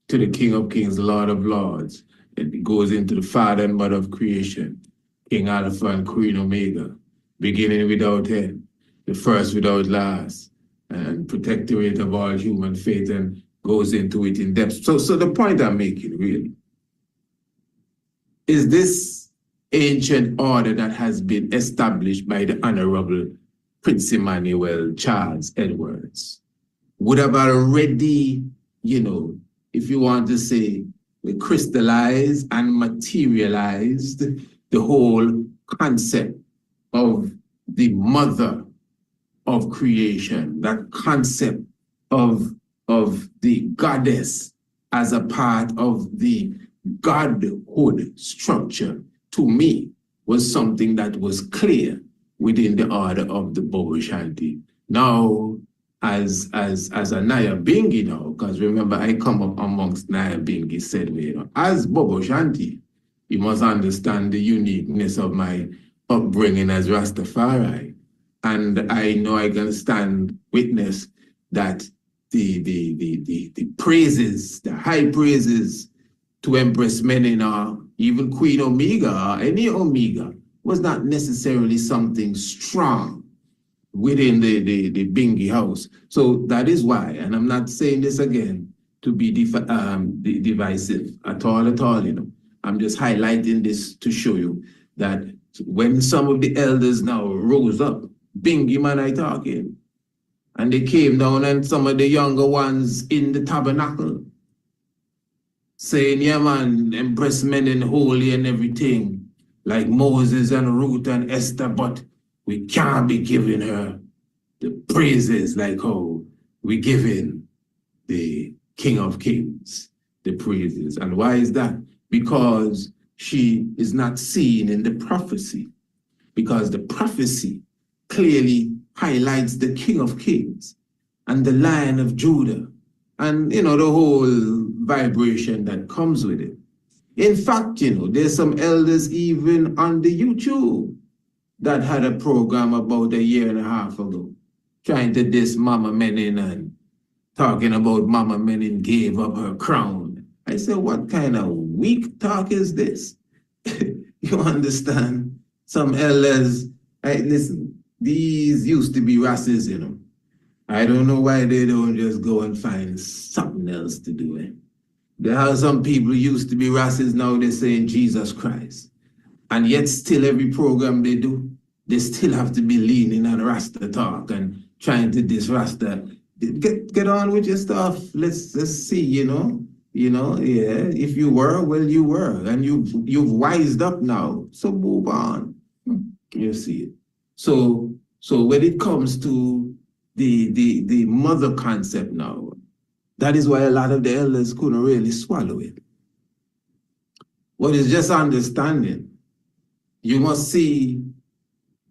to the King of Kings, Lord of Lords. It goes into the Father and Mother of creation, King Alpha and Queen Omega, beginning without end, the first without last, and protectorate of all human faith, and goes into it in depth. So the point I'm making really is this ancient order that has been established by the Honorable Prince Emmanuel Charles Edwards would have already, if you want to say, crystallized and materialized the whole concept of the mother of creation, that concept of the goddess as a part of the godhood structure, to me, was something that was clear within the order of the Bobo Shanti. Now, as a Naya Bingi now, because remember, I come up amongst Naya Bingi, said, as Bobo Shanti, you must understand the uniqueness of my upbringing as Rastafari. And I know I can stand witness that the praises, the high praises to Empress Menin or even Queen Omega or any Omega was not necessarily something strong within the Bingi house. So that is why, and I'm not saying this again to be divisive at all, I'm just highlighting this to show you that When some of the elders now rose up, Bingy man I talking, and they came down and some of the younger ones in the tabernacle saying, yeah man, Empress Menen holy and everything, like Moses and Ruth and Esther, but we can't be giving her the praises like how we giving the King of Kings the praises. And why is that? Because she is not seen in the prophecy, because the prophecy clearly highlights the King of Kings and the Lion of Judah and, the whole vibration that comes with it. In fact, there's some elders even on the YouTube that had a program about a year and a half ago trying to diss Mama Menin and talking about Mama Menin gave up her crown. I said, what kind of weak talk is this? You understand? Some elders, listen, these used to be racists, I don't know why they don't just go and find something else to do. There are some people who used to be racists, now they're saying Jesus Christ. And yet still every program they do, they still have to be leaning on Rasta talk and trying to diss Rasta. Get on with your stuff. Let's see, yeah. If you were, well, you were, and you've wised up now. So move on. You see it. So when it comes to the mother concept now, that is why a lot of the elders couldn't really swallow it. What is just understanding? You must see,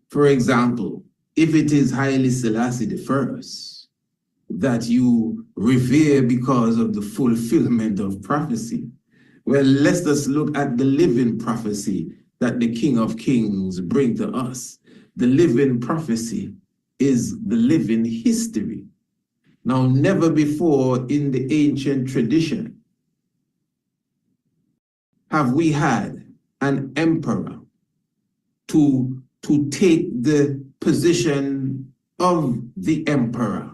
for example, if it is Haile Selassie the first that you revere because of the fulfillment of prophecy, well, let's just look at the living prophecy that the King of Kings bring to us. The living prophecy is the living history. Now, never before in the ancient tradition have we had an emperor to take the position of the emperor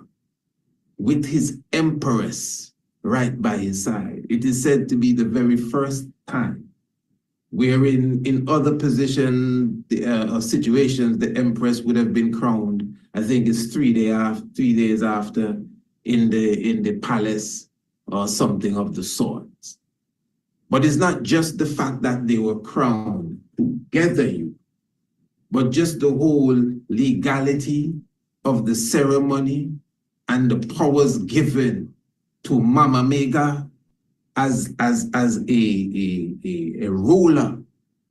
with his empress right by his side. It is said to be the very first time where in other positions or situations, the empress would have been crowned. I think it's 3 days after in the palace or something of the sort. But it's not just the fact that they were crowned to gather you, but just the whole legality of the ceremony and the powers given to Mama Mega as a ruler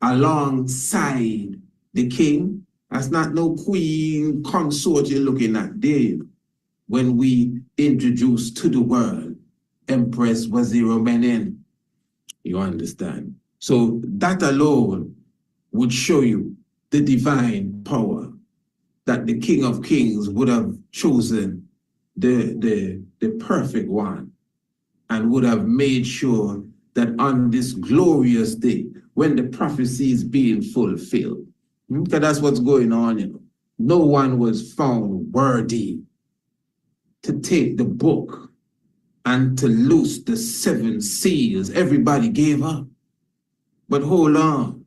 alongside the king. That's not no queen consort you're looking at there. When we introduced to the world Empress Waziri Menen, you understand? So that alone would show you the divine power that the King of Kings would have chosen the perfect one and would have made sure that on this glorious day, when the prophecy is being fulfilled, because that's what's going on, no one was found worthy to take the book and to loose the 7 seals. Everybody gave up. But hold on.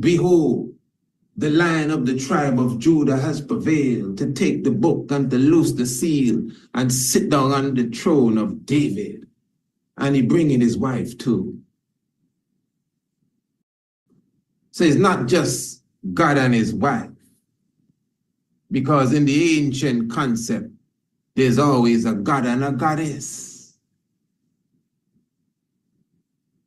Behold, the Lion of the tribe of Judah has prevailed to take the book and to loose the seal and sit down on the throne of David. And he bringing his wife too. So it's not just God and his wife. Because in the ancient concept, there's always a God and a goddess.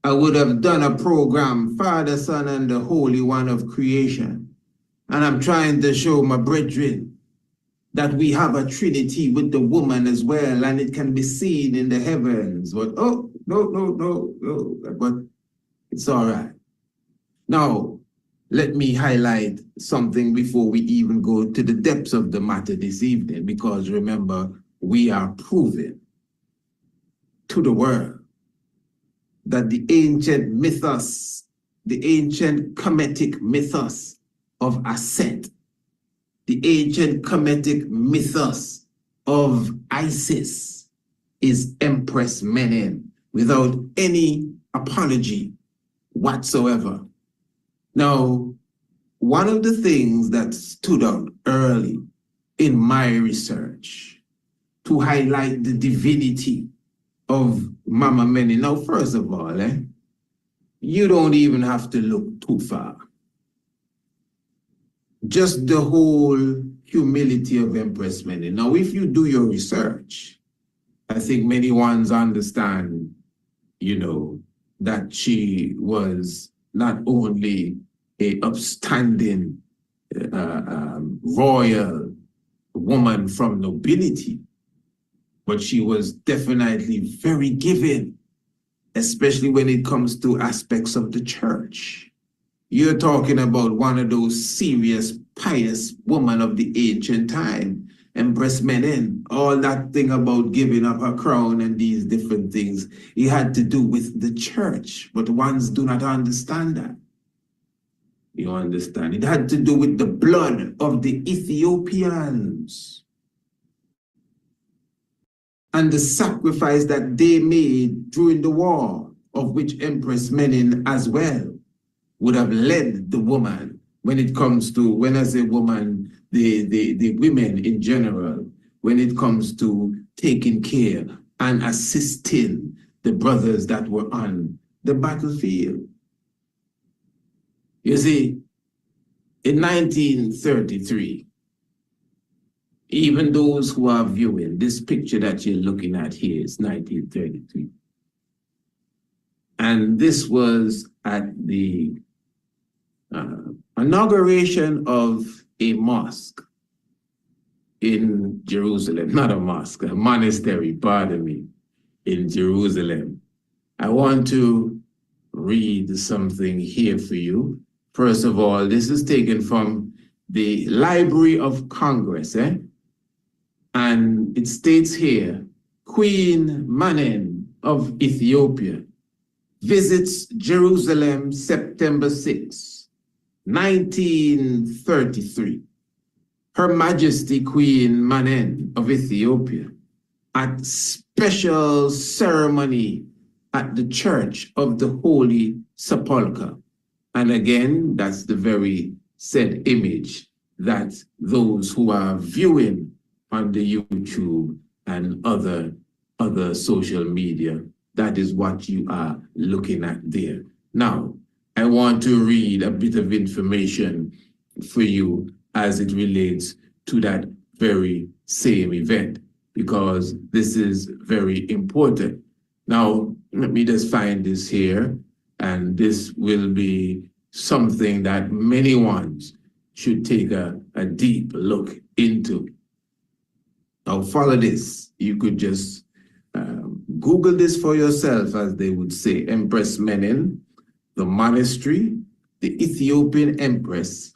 I would have done a program, Father, Son, and the Holy One of creation. And I'm trying to show my brethren that we have a trinity with the woman as well, and it can be seen in the heavens. But, oh, no. But it's all right. Now, let me highlight something before we even go to the depths of the matter this evening, because remember, we are proving to the world that the ancient mythos, the ancient Kemetic mythos of Aset, the ancient Kemetic mythos of Isis is Empress Menen without any apology whatsoever. Now, one of the things that stood out early in my research to highlight the divinity of Mama Mene. Now, first of all, you don't even have to look too far. Just the whole humility of Empress Mene. Now, if you do your research, I think many ones understand, that she was not only a upstanding royal woman from nobility, but she was definitely very giving, especially when it comes to aspects of the church. You're talking about one of those serious, pious women of the ancient time, Empress Mene. All that thing about giving up her crown and these different things, it had to do with the church, but ones do not understand that. You understand? It had to do with the blood of the Ethiopians and the sacrifice that they made during the war, of which Empress Mene as well would have led the woman when it comes to, when I say woman, the women in general, when it comes to taking care and assisting the brothers that were on the battlefield. You see, in 1933, even those who are viewing, this picture that you're looking at here is 1933. And this was at the inauguration of a mosque in Jerusalem, not a mosque, a monastery, pardon me, in Jerusalem. I want to read something here for you. First of all, this is taken from the Library of Congress, and it states here, Queen Mene of Ethiopia visits Jerusalem September 6, 1933. Her Majesty Queen Mene of Ethiopia at special ceremony at the Church of the Holy Sepulchre. And again, that's the very said image that those who are viewing on the YouTube and other social media, that is what you are looking at there. Now, I want to read a bit of information for you as it relates to that very same event, because this is very important. Now, let me just find this here, and this will be something that many ones should take a deep look into. Now, follow this. You could just Google this for yourself, as they would say. Empress Mene, the monastery, the Ethiopian Empress,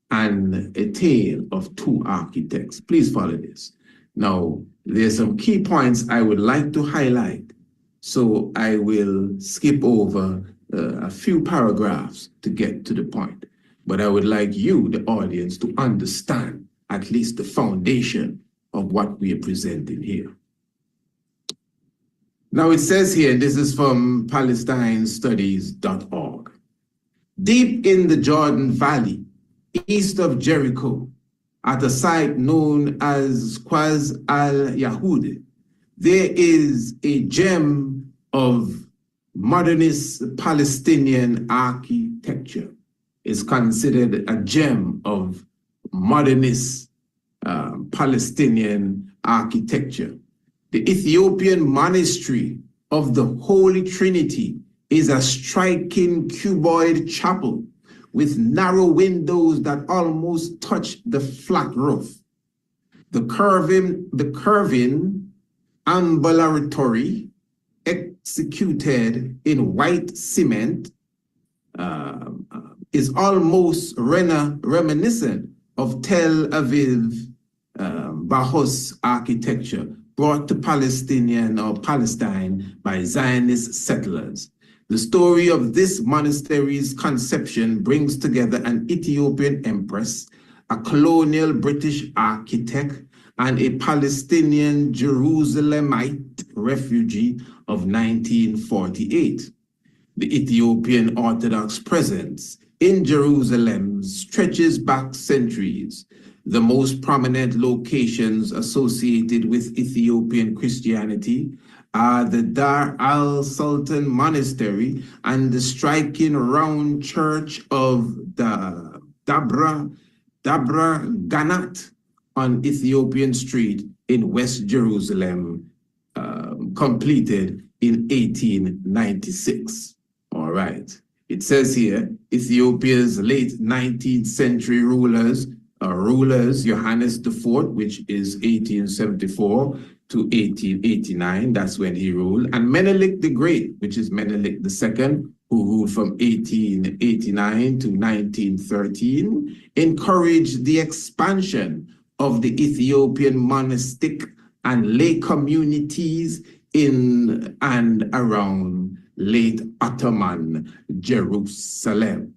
and a tale of two architects. Please follow this. Now, there's some key points I would like to highlight, so I will skip over a few paragraphs to get to the point. But I would like you, the audience, to understand at least the foundation of what we are presenting here. Now it says here, and this is from PalestineStudies.org, deep in the Jordan Valley, east of Jericho, at a site known as Qaz al-Yahud, there is a gem of modernist Palestinian architecture. It's considered a gem of modernist Palestinian architecture. The Ethiopian monastery of the Holy Trinity is a striking cuboid chapel with narrow windows that almost touch the flat roof. The curving ambulatory, executed in white cement, is almost reminiscent of Tel Aviv Bahus architecture brought to Palestine by Zionist settlers. The story of this monastery's conception brings together an Ethiopian empress, a colonial British architect, and a Palestinian Jerusalemite refugee of 1948. The Ethiopian Orthodox presence in Jerusalem stretches back centuries. The most prominent locations associated with Ethiopian Christianity are the Dar al-Sultan Monastery and the striking round church of the Dabra Ganat on Ethiopian Street in West Jerusalem, completed in 1896. All right. It says here, Ethiopia's late 19th century rulers, Johannes IV, which is 1874 to 1889, that's when he ruled, and Menelik the Great, which is Menelik II, who ruled from 1889 to 1913, encouraged the expansion of the Ethiopian monastic and lay communities in and around late Ottoman Jerusalem.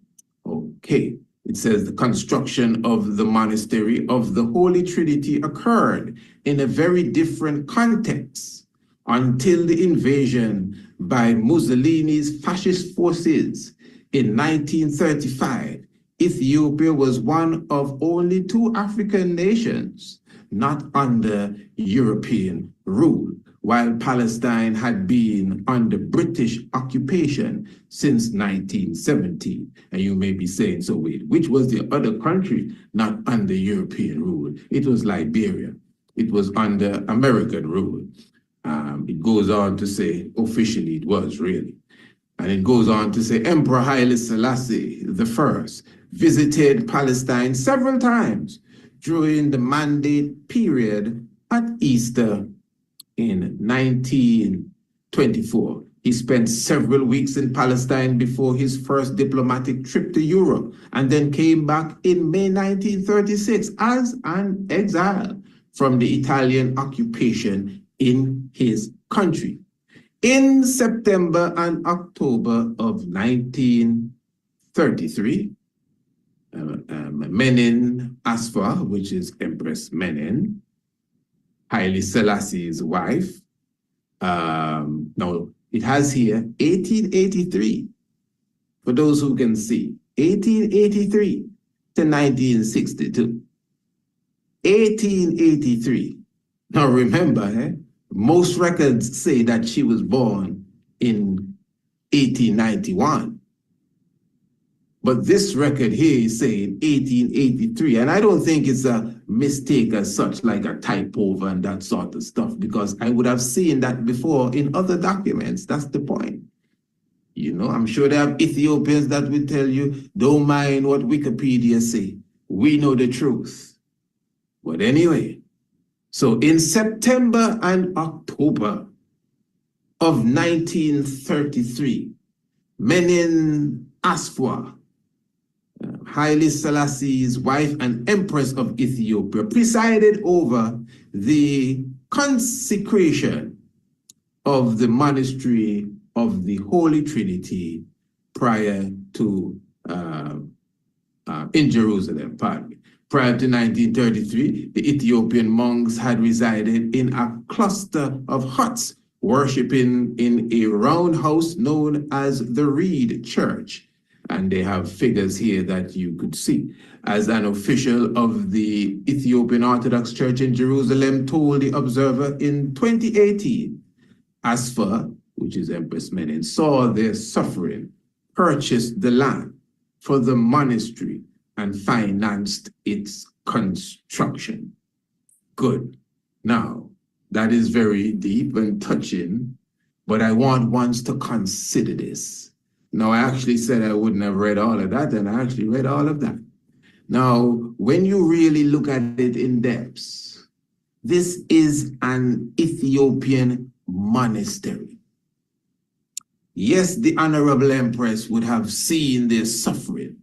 Okay, it says the construction of the monastery of the Holy Trinity occurred in a very different context until the invasion by Mussolini's fascist forces in 1935. Ethiopia was one of only 2 African nations not under European rule, while Palestine had been under British occupation since 1917. And you may be saying, so wait, which was the other country not under European rule? It was Liberia. It was under American rule. It goes on to say, officially it was really. And it goes on to say, Emperor Haile Selassie I visited Palestine several times during the Mandate period at Easter in 1924. He spent several weeks in Palestine before his first diplomatic trip to Europe, and then came back in May 1936 as an exile from the Italian occupation in his country. In September and October of 1933, Menen Asfa, which is Empress Menen, Haile Selassie's wife. Now, it has here 1883, for those who can see, 1883 to 1962. 1883. Now remember, most records say that she was born in 1891. But this record here is saying 1883, and I don't think it's a mistake as such, like a typo and that sort of stuff, because I would have seen that before in other documents. That's the point. You know, I'm sure there are Ethiopians that will tell you, don't mind what Wikipedia say. We know the truth. But anyway, so in September and October of 1933, Menen Asfa, Haile Selassie's wife and Empress of Ethiopia, presided over the consecration of the monastery of the Holy Trinity prior to, in Jerusalem, pardon me. Prior to 1933, the Ethiopian monks had resided in a cluster of huts, worshiping in a round house known as the Reed Church. And they have figures here that you could see. As an official of the Ethiopian Orthodox Church in Jerusalem told the Observer in 2018, Asfa, which is Empress Menen, saw their suffering, purchased the land for the monastery, and financed its construction. Good. Now, that is very deep and touching, but I want ones to consider this. Now, I actually said I wouldn't have read all of that, and I actually read all of that. Now, when you really look at it in depth, this is an Ethiopian monastery. Yes, the Honorable Empress would have seen their suffering.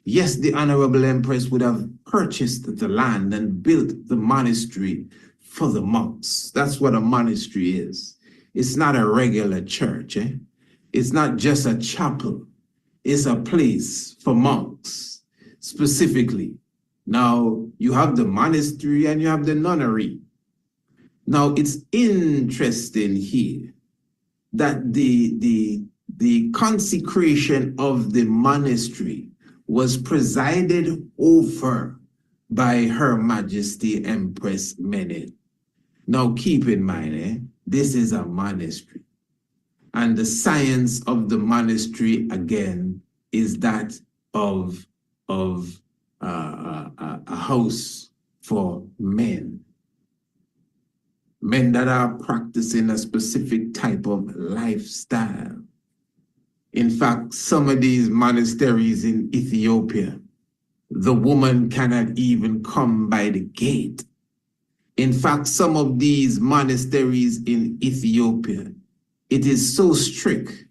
Yes, the Honorable Empress would have purchased the land and built the monastery for the monks. That's what a monastery is. It's not a regular church. It's not just a chapel. It's a place for monks, specifically. Now, you have the monastery and you have the nunnery. Now, it's interesting here that the consecration of the monastery was presided over by Her Majesty Empress Menen. Now keep in mind, this is a monastery. And the science of the monastery, again, is that of a house for men. Men that are practicing a specific type of lifestyle. In fact, some of these monasteries in Ethiopia, the woman cannot even come by the gate. In fact, some of these monasteries in Ethiopia, it is so strict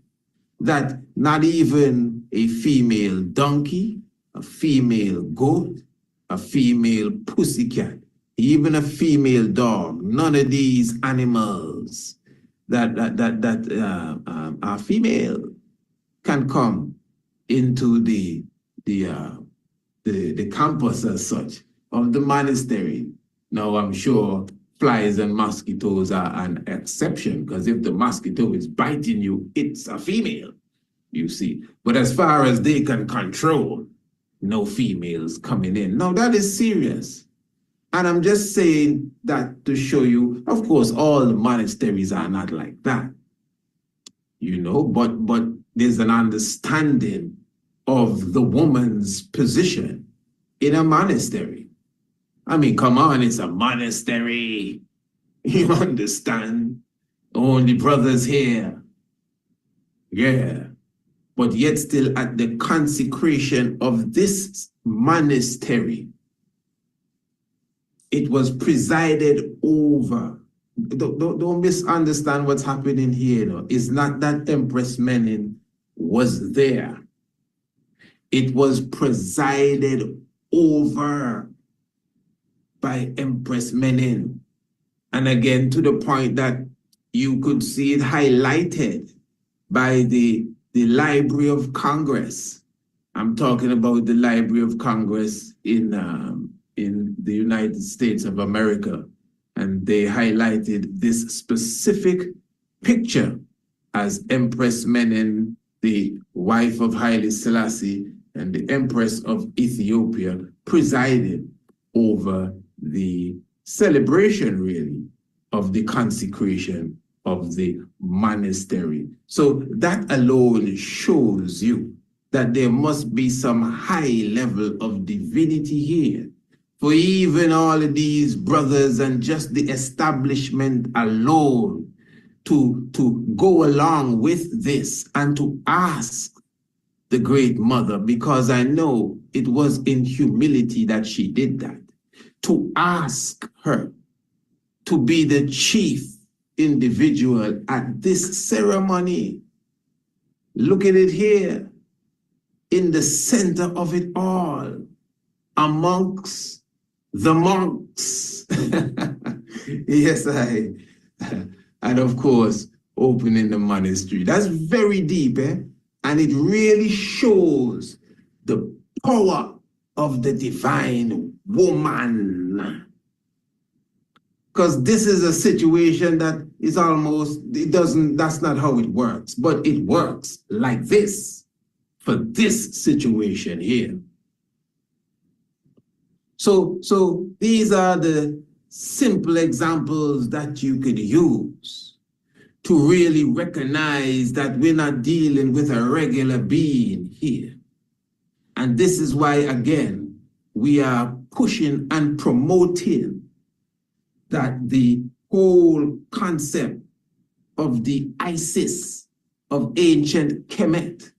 that not even a female donkey, a female goat, a female pussycat, even a female dog, none of these animals that are female can come into the campus as such of the monastery. Now, I'm sure flies and mosquitoes are an exception, because if the mosquito is biting you, it's a female, you see. But as far as they can control, no females coming in. Now, that is serious. And I'm just saying that to show you, of course, all the monasteries are not like that, you know, but there's an understanding of the woman's position in a monastery. I mean, come on, it's a monastery. You understand? Only brothers here. Yeah. But yet still at the consecration of this monastery, it was presided over. Don't misunderstand what's happening here. No? It's not that Empress Menen was there. It was presided over by Empress Menen. And again, to the point that you could see it highlighted by the Library of Congress. I'm talking about the Library of Congress in the United States of America. And they highlighted this specific picture as Empress Menen, the wife of Haile Selassie, and the Empress of Ethiopia presided over the celebration, really, of the consecration of the monastery. So that alone shows you that there must be some high level of divinity here. For even all of these brothers and just the establishment alone to go along with this and to ask the Great Mother, because I know it was in humility that she did that, to ask her to be the chief individual at this ceremony. Look at it here, in the center of it all, amongst the monks. Yes, and of course, opening the monastery. That's very deep, eh? And it really shows the power of the divine woman. Because this is a situation that is almost, that's not how it works, but it works like this for this situation here. So these are the simple examples that you could use to really recognize that we're not dealing with a regular being here. And this is why, again, we are pushing and promoting that the whole concept of the Isis of ancient Kemet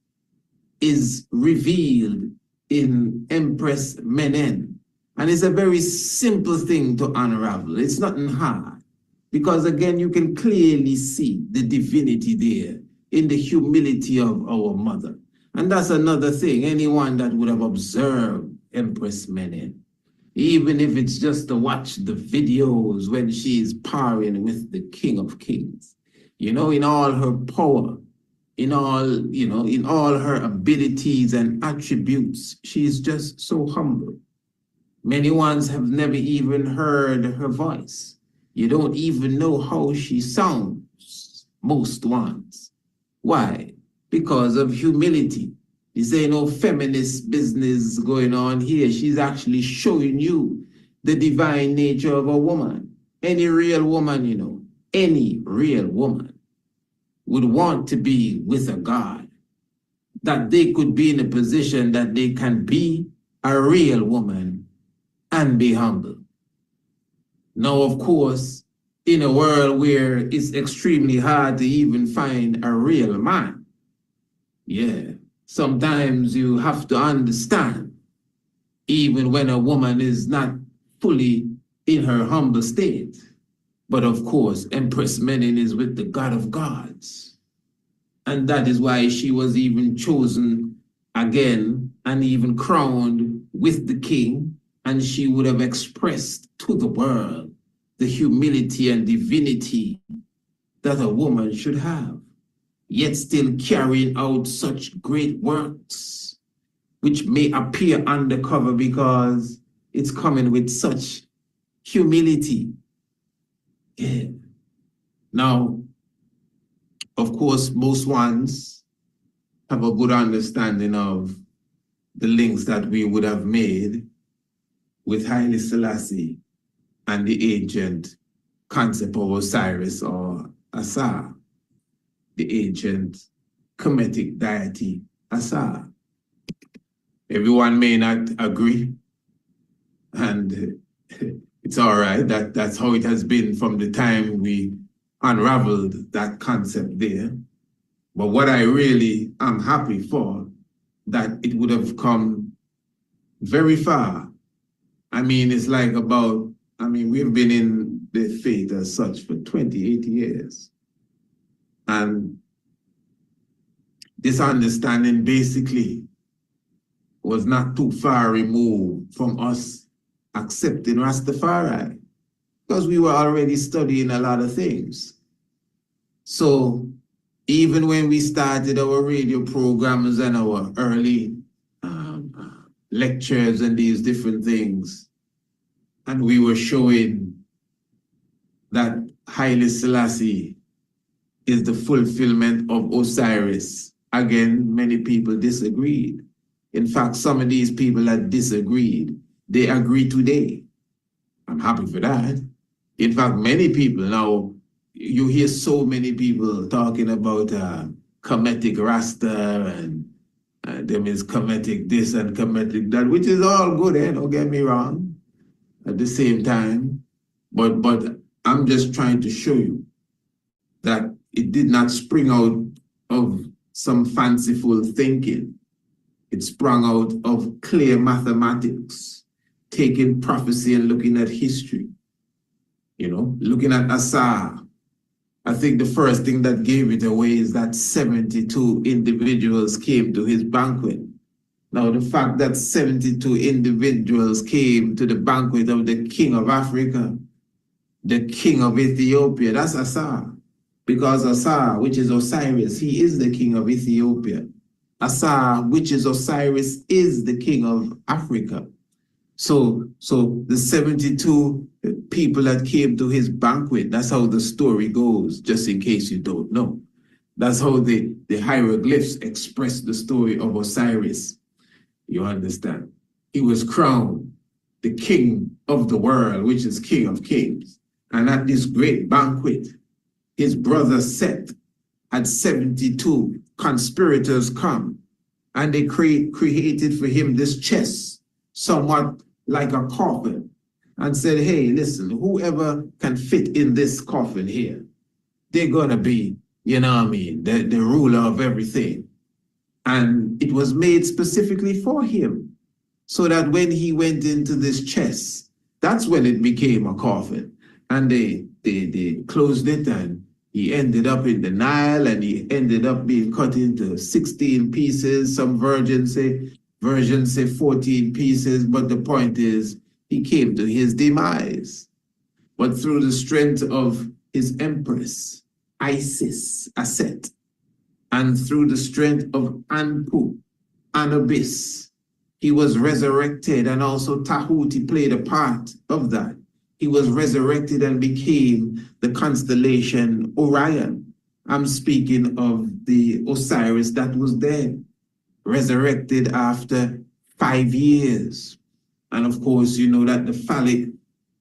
is revealed in Empress Menen. And it's a very simple thing to unravel. It's nothing hard. Because again, you can clearly see the divinity there in the humility of our mother. And that's another thing. Anyone that would have observed Empress Menen, even if it's just to watch the videos when she is parring with the King of Kings, you know, in all her power, in all, you know, in all her abilities and attributes, she is just so humble. Many ones have never even heard her voice. You don't even know how she sounds, most ones. Why? Because of humility. This ain't no feminist business going on here. She's actually showing you the divine nature of a woman. Any real woman, you know, any real woman would want to be with a God, that they could be in a position that they can be a real woman and be humble. Now, of course, in a world where it's extremely hard to even find a real man, yeah, sometimes you have to understand, even when a woman is not fully in her humble state. But of course, Empress Menen is with the God of gods. And that is why she was even chosen again and even crowned with the king. And she would have expressed to the world the humility and divinity that a woman should have, yet still carrying out such great works, which may appear undercover because it's coming with such humility. Yeah. Now, of course, most ones have a good understanding of the links that we would have made with Haile Selassie and the ancient concept of Osiris or Asa, the ancient Kemetic deity Asa. Everyone may not agree, and it's all right. That's how it has been from the time we unraveled that concept there. But what I really am happy for, that it would have come very far. I mean, it's like we've been in the faith as such for 28 years. And this understanding basically was not too far removed from us accepting Rastafari, because we were already studying a lot of things. So even when we started our radio programs and our early lectures and these different things, and we were showing that Haile Selassie is the fulfillment of Osiris, again, many people disagreed. In fact, some of these people that disagreed, they agree today. I'm happy for that. In fact, many people now, you hear so many people talking about Kemetic Rasta and them is Kemetic this and Kemetic that, which is all good, don't get me wrong, at the same time. But I'm just trying to show you that it did not spring out of some fanciful thinking. It sprung out of clear mathematics, taking prophecy and looking at history. You know, looking at Asa. I think the first thing that gave it away is that 72 individuals came to his banquet. Now, the fact that 72 individuals came to the banquet of the king of Africa, the king of Ethiopia, that's Asa. Because Asa, which is Osiris, he is the king of Ethiopia. Asa, which is Osiris, is the king of Africa. So the 72 people that came to his banquet, that's how the story goes, just in case you don't know. That's how the hieroglyphs express the story of Osiris. You understand? He was crowned the king of the world, which is king of kings. And at this great banquet, his brother Seth had 72 conspirators come, and they created for him this chest, somewhat like a coffin, and said, hey, listen, whoever can fit in this coffin here, they're gonna be, you know what I mean, the ruler of everything. And it was made specifically for him, so that when he went into this chest, that's when it became a coffin. And they closed it, and he ended up in the Nile, and he ended up being cut into 16 pieces. Some versions say 14 pieces, but the point is, he came to his demise. But through the strength of his empress, Isis, Aset, and through the strength of Anpu, Anubis, he was resurrected, and also Tahuti played a part of that. He was resurrected and became the constellation Orion. I'm speaking of the Osiris that was dead. resurrected after 5 years. And of course, you know that the phallic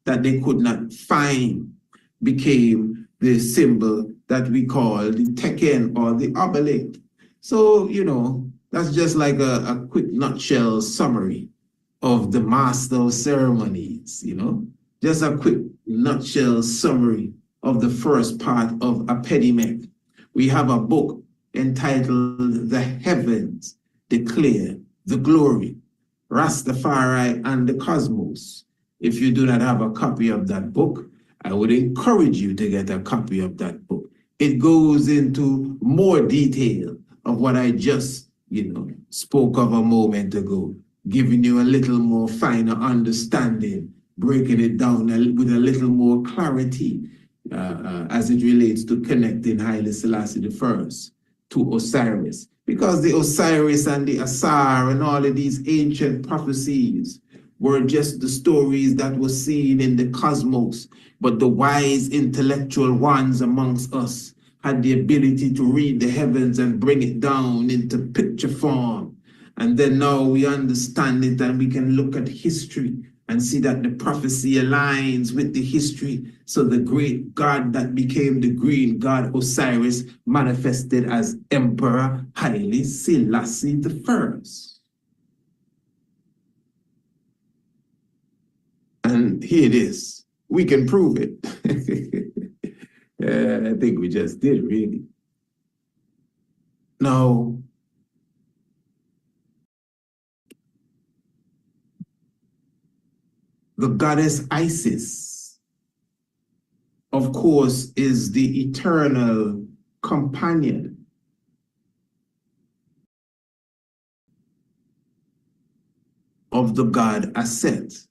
that they could not find became the symbol that we call the Tekken or the obelisk. So, you know, that's just like a quick nutshell summary of the master of ceremonies, you know, just a quick nutshell summary of the first part of Epidemic. We have a book entitled The Heavens Declare the Glory, Rastafari and the Cosmos. If you do not have a copy of that book, I would encourage you to get a copy of that book. It goes into more detail of what I just, you know, spoke of a moment ago, giving you a little more finer understanding, breaking it down with a little more clarity as it relates to connecting Haile Selassie I to Osiris. Because the Osiris and the Asar and all of these ancient prophecies were just the stories that were seen in the cosmos, but the wise intellectual ones amongst us had the ability to read the heavens and bring it down into picture form. And then now we understand it and we can look at history and see that the prophecy aligns with the history. So the great god that became the green god Osiris manifested as Emperor Haile Selassie I. And here it is. We can prove it. I think we just did, really. Now, the goddess Isis, of course, is the eternal companion of the god Aset.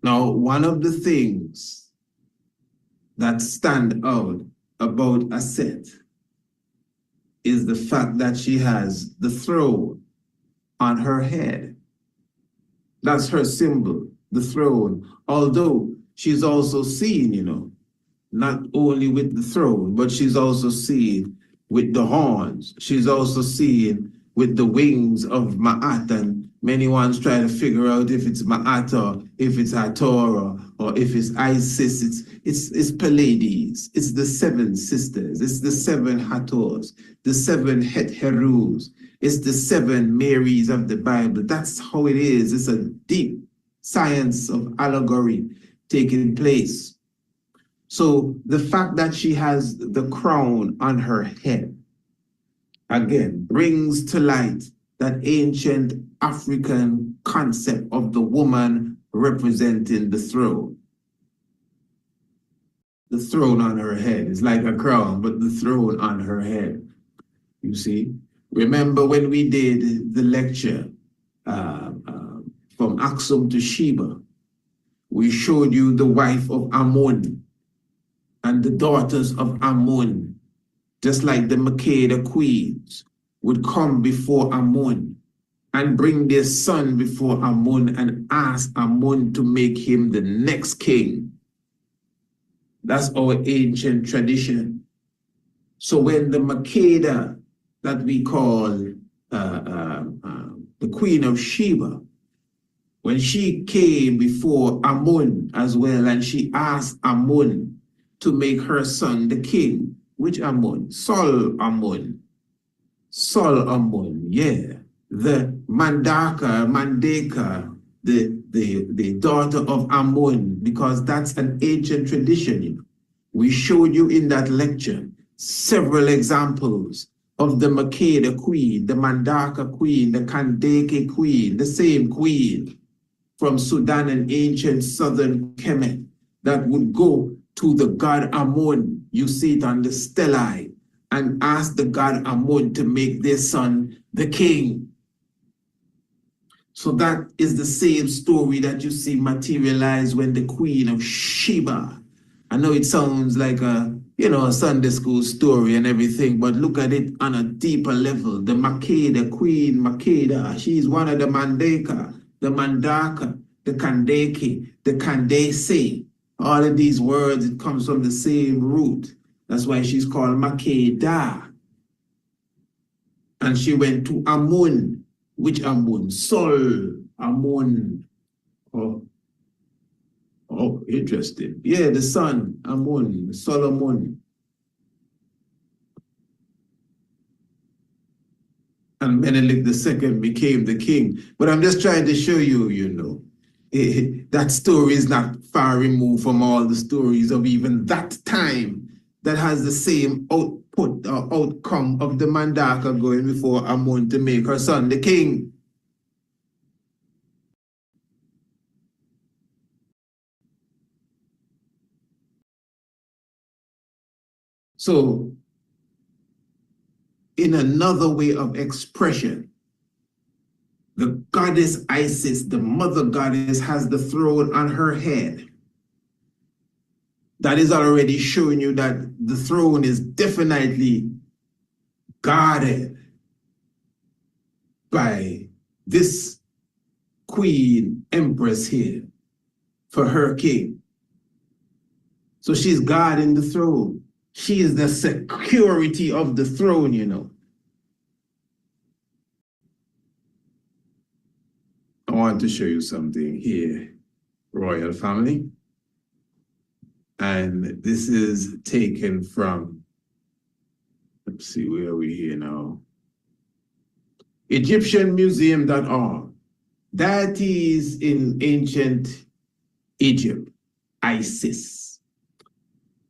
Now, one of the things that stand out about Aset is the fact that she has the throne on her head. That's her symbol, the throne. Although she's also seen, you know, not only with the throne, but she's also seen with the horns. She's also seen with the wings of Ma'at, and many ones try to figure out if it's Ma'at or if it's Hathor or if it's Isis. It's Pleiades. It's the 7 sisters. It's the 7 Hathors, the 7 Het Herus. It's the 7 Marys of the Bible. That's how it is. It's a deep science of allegory taking place. So the fact that she has the crown on her head, again, brings to light that ancient African concept of the woman representing the throne. The throne on her head is like a crown, but the throne on her head. You see? Remember when we did the lecture from Aksum to Sheba, we showed you the wife of Amun and the daughters of Amun, just like the Makeda queens would come before Amun and bring their son before Amun and ask Amun to make him the next king. That's our ancient tradition. So when the Makeda that we call the Queen of Sheba, when she came before Amun as well, and she asked Amun to make her son the king. Which Amun? Sol Amun. Sol Amun, yeah. The Mandaka, the daughter of Amun, because that's an ancient tradition. You know. We showed you in that lecture several examples of the Makeda queen, the Mandaka queen, the Kandake queen, the same queen from Sudan and ancient southern Kemet that would go to the god Amun, you see it on the stelae, and ask the god Amun to make their son the king. So that is the same story that you see materialize when the Queen of Sheba. I know it sounds like a Sunday school story and everything, but look at it on a deeper level. The Makeda, Queen Makeda, she's one of the Mandaka, the Mandaka, the Kandeke, the Kandese. All of these words, it comes from the same root. That's why she's called Makeda. And she went to Amun. Which Amun? Sol. Amun. Oh, interesting. Yeah, the son, Amun, Solomon. And Menelik II became the king. But I'm just trying to show you, that story is not far removed from all the stories of even that time that has the same output or outcome of the Mandaka going before Amun to make her son the king. So, in another way of expression, the goddess Isis, the mother goddess, has the throne on her head. That is already showing you that the throne is definitely guarded by this queen empress here for her king. So she's guarding the throne. She is the security of the throne, I want to show you something here, royal family. And this is taken from, let's see, where are we here now? EgyptianMuseum.org. Deities in ancient Egypt, Isis.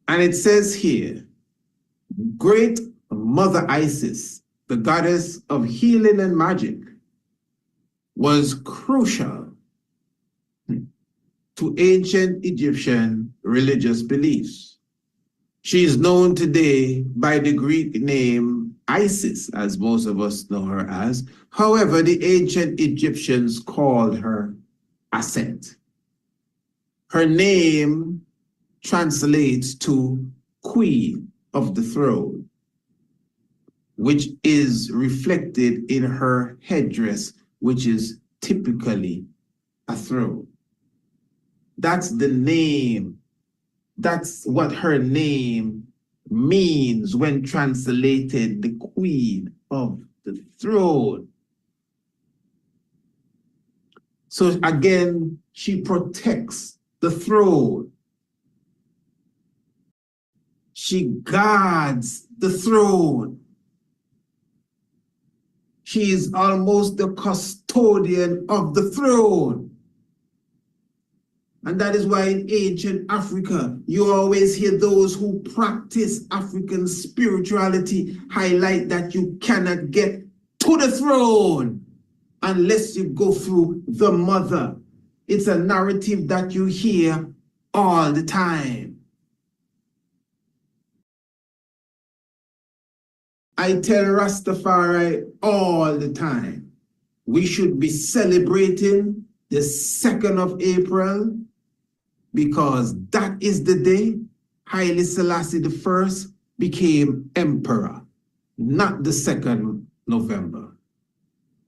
And it says here, Great Mother Isis, the goddess of healing and magic, was crucial to ancient Egyptian religious beliefs. She is known today by the Greek name Isis, as most of us know her as. However, the ancient Egyptians called her Aset. Her name translates to Queen of the Throne, which is reflected in her headdress, which is typically a throne. That's the name. That's what her name means when translated, the Queen of the Throne. So again, she protects the throne. She guards the throne. She is almost the custodian of the throne. And that is why in ancient Africa, you always hear those who practice African spirituality highlight that you cannot get to the throne unless you go through the mother. It's a narrative that you hear all the time. I tell Rastafari all the time, we should be celebrating the 2nd of April because that is the day Haile Selassie I became emperor, not the 2nd November.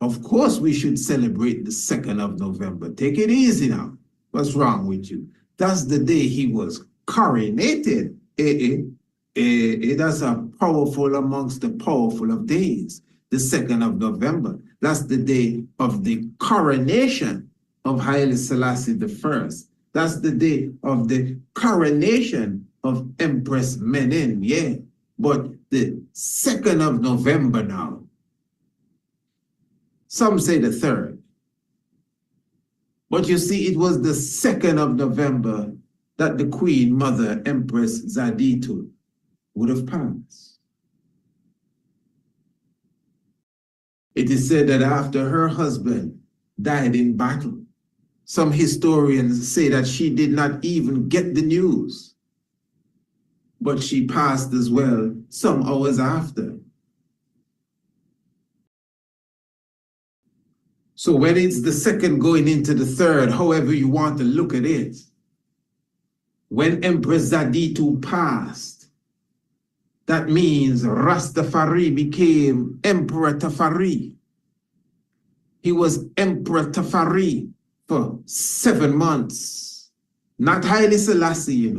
Of course, we should celebrate the 2nd of November. Take it easy now. What's wrong with you? That's the day he was coronated. That's a powerful amongst the powerful of days. The 2nd of November. That's the day of the coronation of Haile Selassie I. That's the day of the coronation of Empress Menen, yeah. But the 2nd of November now. Some say the 3rd. But you see, it was the 2nd of November that the Queen Mother Empress Zaditu would have passed. It is said that after her husband died in battle, some historians say that she did not even get the news, but she passed as well some hours after. So when it's the 2nd going into the 3rd, however you want to look at it, when Empress Zaditu passed, that means Rastafari became Emperor Tafari. He was Emperor Tafari for 7 months. Not Haile Selassie,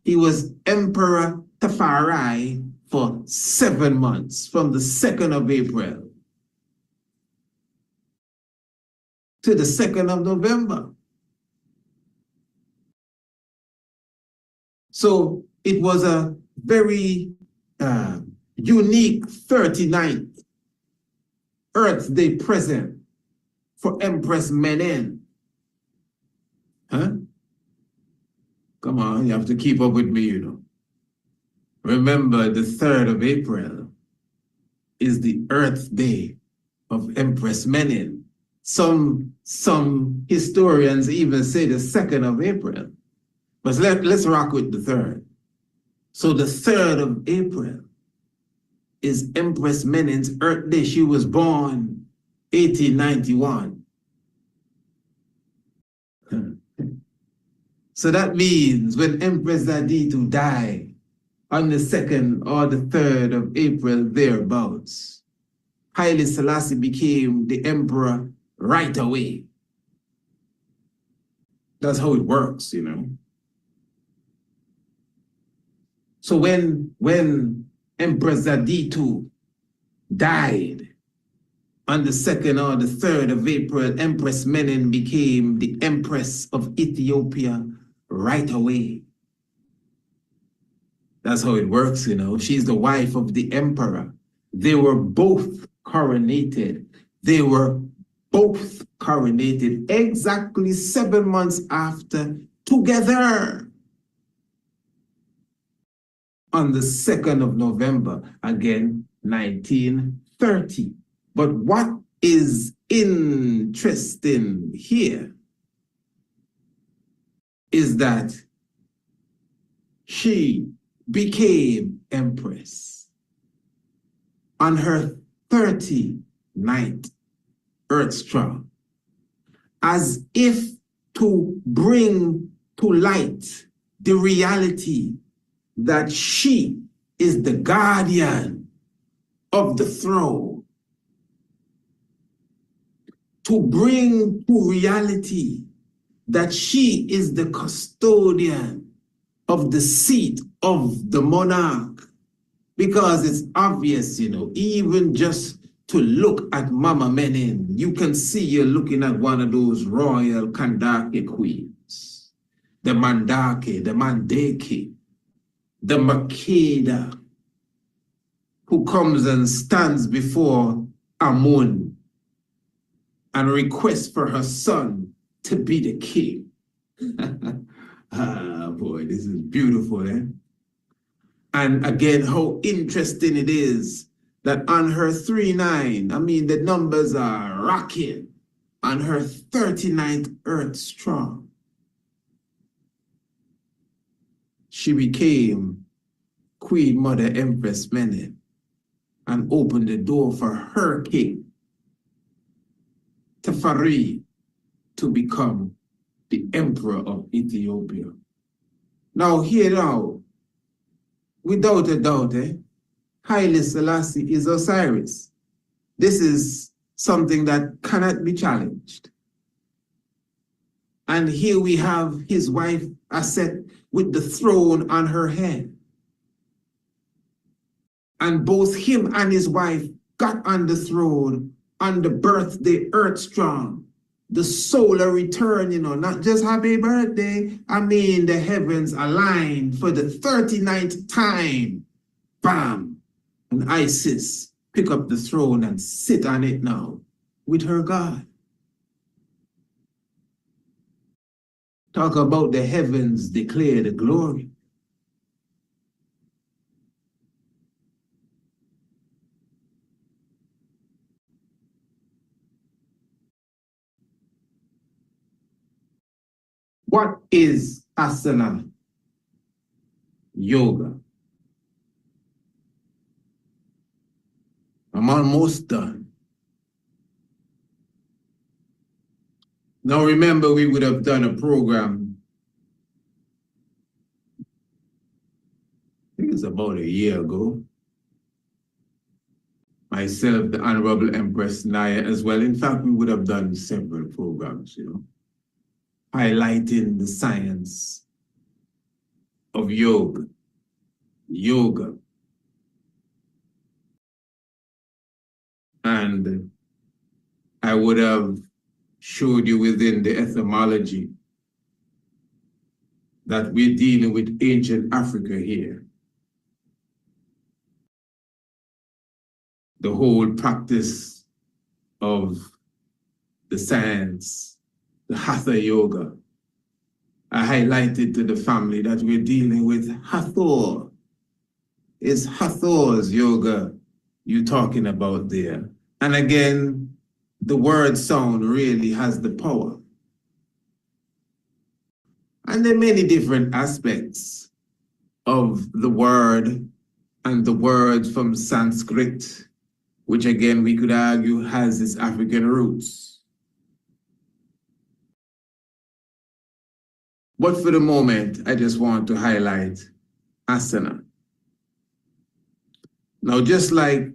He was Emperor Tafari for for 7 months, from the 2nd of April to the 2nd of November. So it was a very unique 39th Earth Day present for Empress Menen. Huh? Come on, you have to keep up with me, you know. Remember, the 3rd of April is the Earth Day of Empress Menen. Some historians even say the 2nd of April. But let's rock with the 3rd. So the 3rd of April is Empress Menen's Earth Day. She was born 1891. So that means when Empress Aditu died on the 2nd or the 3rd of April, thereabouts, Haile Selassie became the emperor right away. That's how it works, you know. So when Empress Aditu died on the 2nd or the 3rd of April, Empress Menen became the Empress of Ethiopia right away. That's how it works, you know. She's the wife of the emperor. They were both coronated. They were both coronated exactly 7 months after, together, on the 2nd of November, again, 1930. But what is interesting here is that she became empress on her 39th Earth Strong, as if to bring to light the reality that she is the guardian of the throne, to bring to reality that she is the custodian of the seat of the monarch. Because it's obvious, you know, even just to look at Mama Menen, you can see you're looking at one of those royal Kandake queens, the Mandake, the Mandeke, the Makeda, who comes and stands before Amun and requests for her son to be the king. Ah, boy, this is beautiful, eh? And again, how interesting it is that on her 39, I mean, the numbers are rocking, on her 39th Earth Strong, she became Queen Mother Empress Menen and opened the door for her king, Tafari, to become the Emperor of Ethiopia. Now, here now, without a doubt, Haile Selassie is Osiris. This is something that cannot be challenged. And here we have his wife Aset with the throne on her head. And both him and his wife got on the throne on the birthday Earth Strong, the solar return, you know, not just happy birthday. I mean, the heavens aligned for the 39th time. Bam! And Isis pick up the throne and sit on it now with her God. Talk about the heavens declare the glory. What is asana? Yoga. I'm almost done. Now remember, we would have done a program, I think it's about a year ago. Myself, the Honorable Empress Naya as well. In fact, we would have done several programs, you know, highlighting the science of yoga. And I would have showed you within the etymology that we're dealing with ancient Africa here. The whole practice of the science, the Hatha Yoga. I highlighted to the family that we're dealing with Hathor. It's Hathor's yoga you're talking about there. And again, the word sound really has the power. And there are many different aspects of the word and the words from Sanskrit, which again we could argue has its African roots. But for the moment, I just want to highlight asana. Now, just like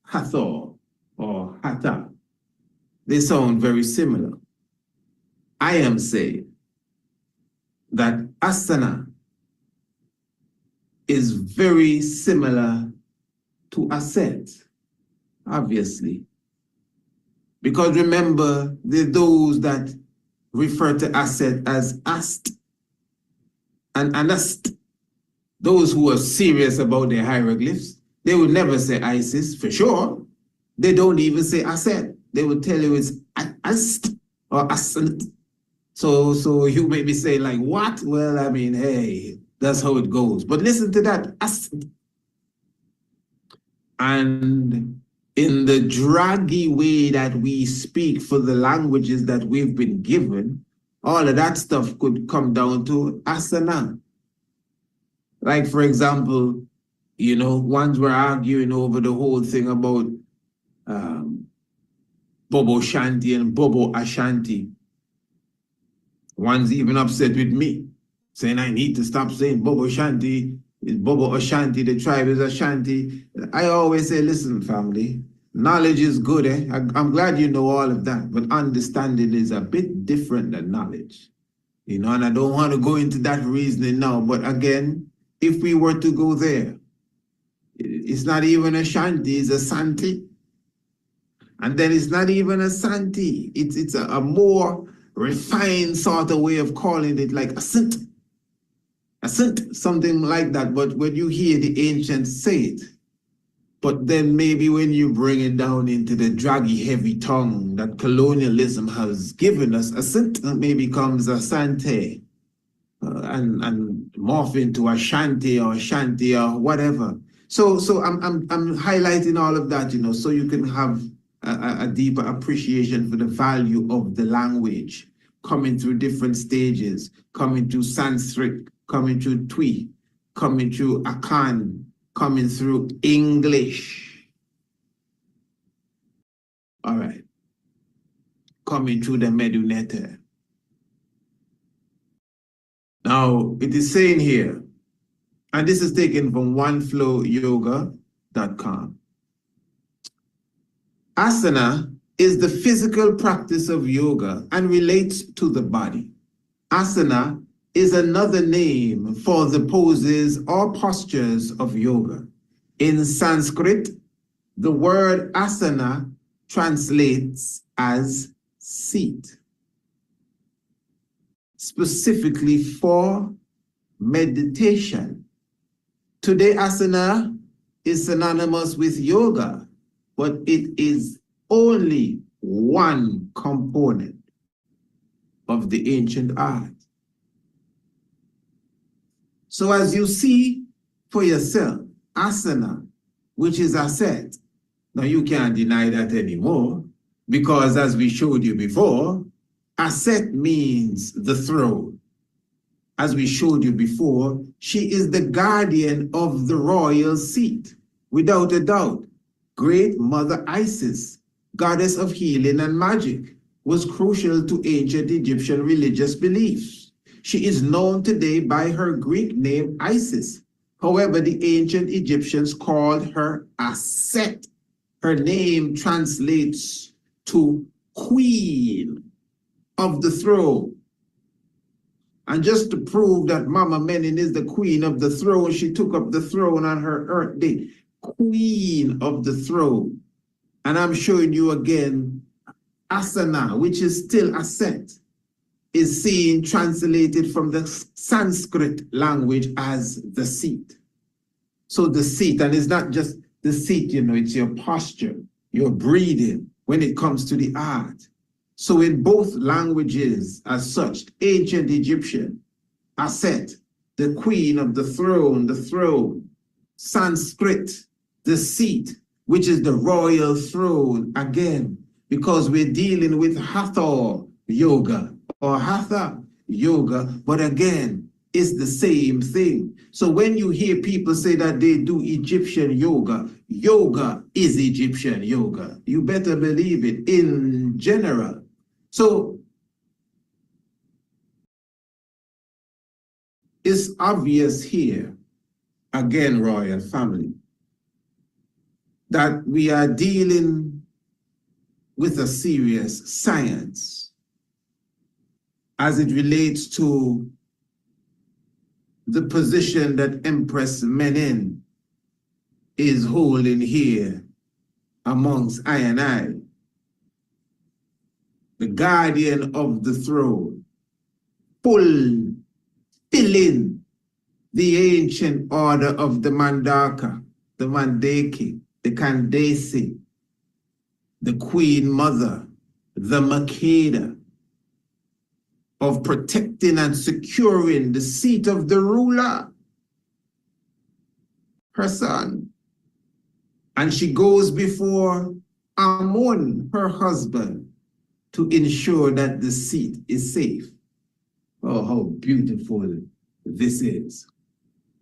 Hathor or Hatha, they sound very similar. I am saying that asana is very similar to asset, obviously. Because remember, there are those that refer to asset as ast and anast. Those who are serious about their hieroglyphs, they would never say Isis for sure. They don't even say asset. They would tell you it's ast or asant. So you may be saying like, what? Well, I mean, hey, that's how it goes. But listen to that, asant. And in the draggy way that we speak for the languages that we've been given, all of that stuff could come down to asana. Like, for example, you know, ones were arguing over the whole thing about Bobo Shanti and Bobo Ashanti. One's even upset with me, saying I need to stop saying Bobo Shanti. It's Bobo Ashanti, the tribe is Ashanti. I always say, listen, family, knowledge is good. I'm glad you know all of that, but understanding is a bit different than knowledge. You know, and I don't want to go into that reasoning now, but again, if we were to go there, it's not even a Shanti, it's a Santi. And then it's not even a Santi. It's a more refined sort of way of calling it, like a Sint, something like that. But when you hear the ancients say it, but then maybe when you bring it down into the draggy, heavy tongue that colonialism has given us, a Sint maybe becomes a Sante. And morph into a shanty or whatever. So I'm highlighting all of that, you know, so you can have a deeper appreciation for the value of the language coming through different stages, coming through Sanskrit, coming through Twi, coming through Akan, coming through English. All right. Coming through the Medunete. Now, it is saying here, and this is taken from oneflowyoga.com. Asana is the physical practice of yoga and relates to the body. Asana is another name for the poses or postures of yoga. In Sanskrit, the word asana translates as seat, specifically for meditation. Today, asana is synonymous with yoga, but it is only one component of the ancient art. So as you see for yourself, asana, which is asset, now you can't deny that anymore, because as we showed you before, asset means the throne. As we showed you before, she is the guardian of the royal seat. Without a doubt, Great Mother Isis, goddess of healing and magic, was crucial to ancient Egyptian religious beliefs. She is known today by her Greek name Isis. However, the ancient Egyptians called her Aset. Her name translates to queen of the throne. And just to prove that Mama Menin is the queen of the throne, she took up the throne on her birthday. Queen of the throne. And I'm showing you again, asana, which is still ascent, is seen translated from the Sanskrit language as the seat. So the seat, and it's not just the seat, it's your posture, your breathing when it comes to the art. So in both languages, as such, ancient Egyptian, Aset, the queen of the throne, Sanskrit, the seat, which is the royal throne, again, because we're dealing with Hathor yoga or Hatha yoga, but again, it's the same thing. So when you hear people say that they do Egyptian yoga, yoga is Egyptian yoga. You better believe it in general. So it's obvious here, again, royal family, that we are dealing with a serious science as it relates to the position that Empress Menen is holding here amongst I and I, the guardian of the throne, filling the ancient order of the Mandaka, the Mandaki, the Kandesi, the Queen Mother, the Makeda, of protecting and securing the seat of the ruler, her son. And she goes before Amun, her husband, to ensure that the seat is safe. Oh, how beautiful this is.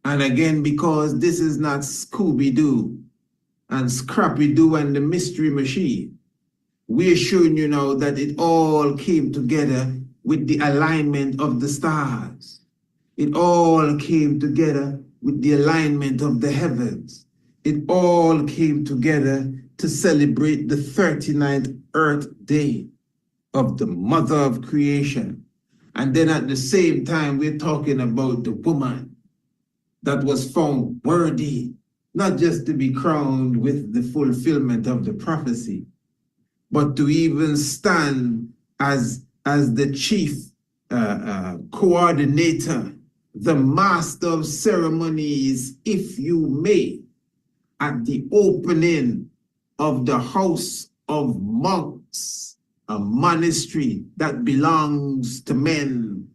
And again, because this is not Scooby-Doo and Scrappy-Doo and the Mystery Machine, we're showing you now that it all came together with the alignment of the stars. It all came together with the alignment of the heavens. It all came together to celebrate the 39th Earth Day of the Mother of Creation. And then at the same time, we're talking about the woman that was found worthy, not just to be crowned with the fulfillment of the prophecy, but to even stand as the chief coordinator, the master of ceremonies, if you may, at the opening of the house of monks, a monastery that belongs to men.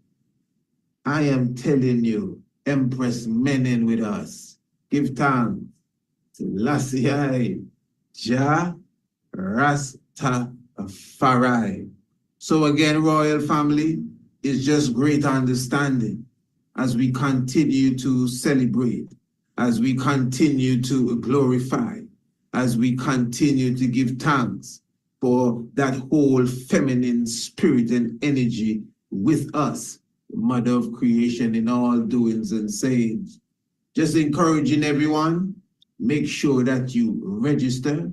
I am telling you, Empress Menen with us. Give thanks. Selassie, Jah Rastafari. So again, royal family, it's just great understanding as we continue to celebrate, as we continue to glorify, as we continue to give thanks for that whole feminine spirit and energy with us, the Mother of Creation in all doings and sayings. Just encouraging everyone, make sure that you register.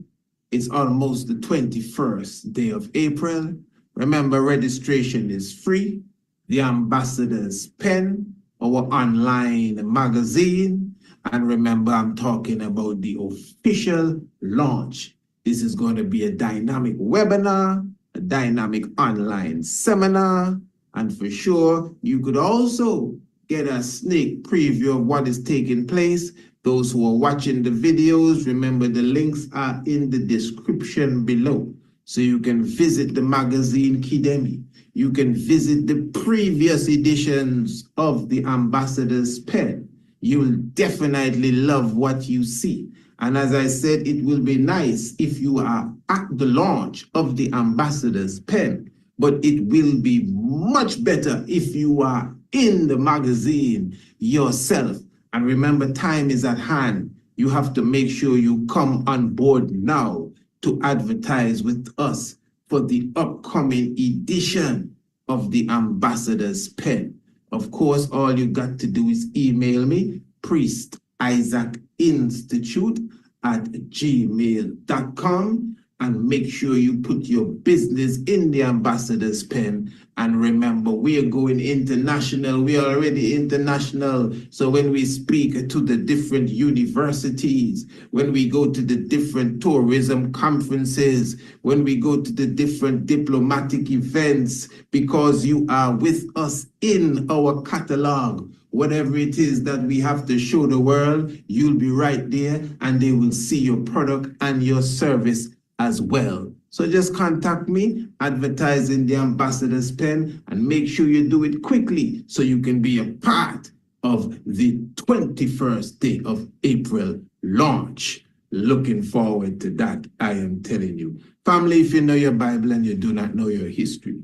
It's almost the 21st day of April. Remember, registration is free. The Ambassador's Pen, our online magazine. And remember, I'm talking about the official launch. This is going to be a dynamic webinar, a dynamic online seminar, and for sure, you could also get a sneak preview of what is taking place. Those who are watching the videos, remember the links are in the description below. So you can visit the magazine Kidemi. You can visit the previous editions of the Ambassador's Pen. You'll definitely love what you see. And as I said, it will be nice if you are at the launch of the Ambassador's Pen, but it will be much better if you are in the magazine yourself. And remember, time is at hand. You have to make sure you come on board now to advertise with us for the upcoming edition of the Ambassador's Pen. Of course, all you got to do is email me, priestisaacinstitute@gmail.com, and make sure you put your business in the ambassador's pen. And remember, we are going international. We are already international. So when we speak to the different universities, when we go to the different tourism conferences, when we go to the different diplomatic events, because you are with us in our catalog, whatever it is that we have to show the world, you'll be right there and they will see your product and your service as well. So just contact me, advertise in the ambassador's pen, and make sure you do it quickly so you can be a part of the 21st day of April launch. Looking forward to that, I am telling you. Family, if you know your Bible and you do not know your history,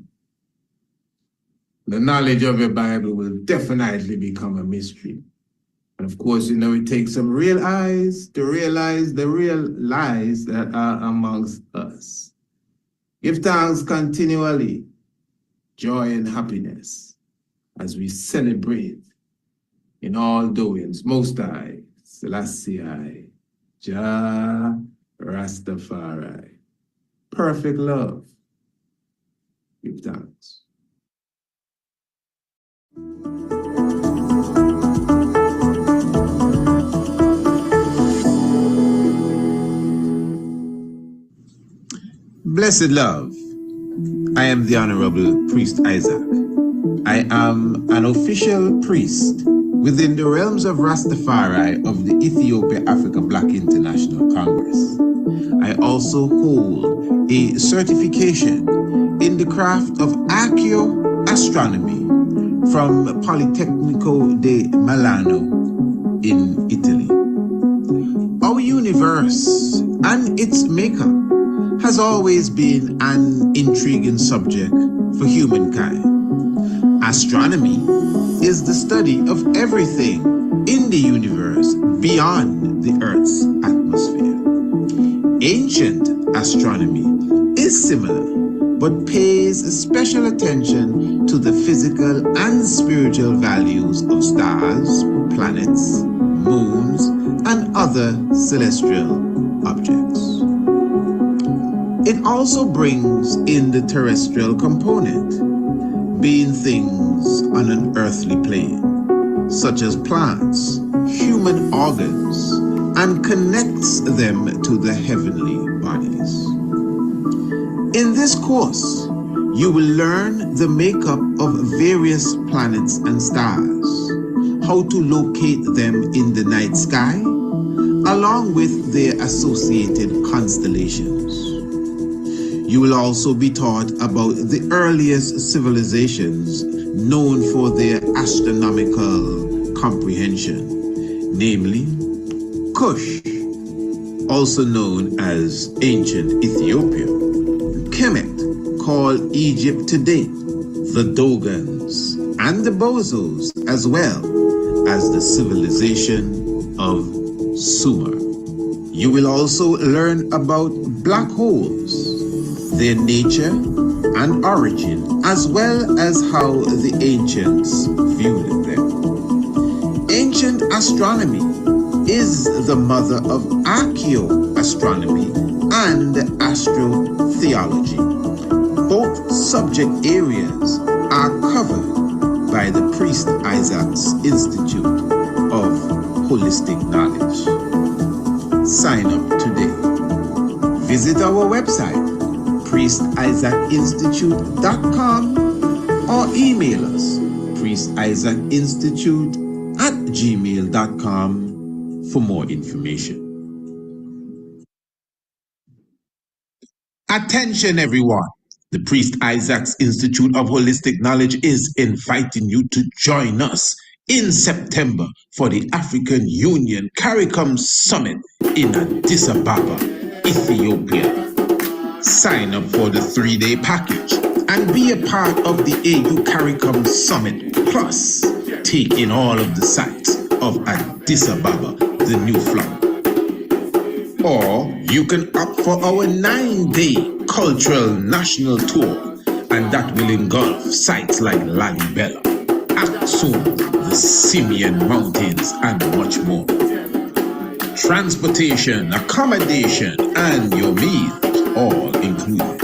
the knowledge of your Bible will definitely become a mystery. And of course, you know, it takes some real eyes to realize the real lies that are amongst us. Give thanks continually, joy and happiness, as we celebrate in all doings. Most High, Selassie, Jah Rastafari. Perfect love. Give thanks. Blessed love, I am the Honorable Priest Isaac. I am an official priest within the realms of Rastafari of the Ethiopia Africa Black International Congress. I also hold a certification in the craft of archaeoastronomy from Politecnico de Milano in Italy. Our universe and its makeup has always been an intriguing subject for humankind. Astronomy is the study of everything in the universe beyond the Earth's atmosphere. Ancient astronomy is similar, but pays special attention to the physical and spiritual values of stars, planets, moons, and other celestial objects. It also brings in the terrestrial component, being things on an earthly plane, such as plants, human organs, and connects them to the heavenly bodies. In this course, you will learn the makeup of various planets and stars, how to locate them in the night sky, along with their associated constellations. You will also be taught about the earliest civilizations known for their astronomical comprehension, namely Kush, also known as ancient Ethiopia, Kemet, called Egypt today, the Dogons, and the Bozos, as well as the civilization of Sumer. You will also learn about black holes, their nature and origin, as well as how the ancients viewed them. Ancient astronomy is the mother of archaeoastronomy and astrotheology. Both subject areas are covered by the Priest Isaac's Institute of Holistic Knowledge. Sign up today. Visit our website, priestisaacinstitute.com, or email us, priestisaacinstitute@gmail.com for more information. Attention everyone! The Priest Isaac's Institute of Holistic Knowledge is inviting you to join us in September for the African Union CARICOM Summit in Addis Ababa, Ethiopia. Sign up for the 3-day package and be a part of the AU CARICOM Summit, plus take in all of the sights of Addis Ababa, the new flower. Or you can opt for our 9-day cultural national tour, and that will engulf sites like Lalibela, Aksum, the Simeon Mountains, and much more. Transportation, accommodation, and your meals all included.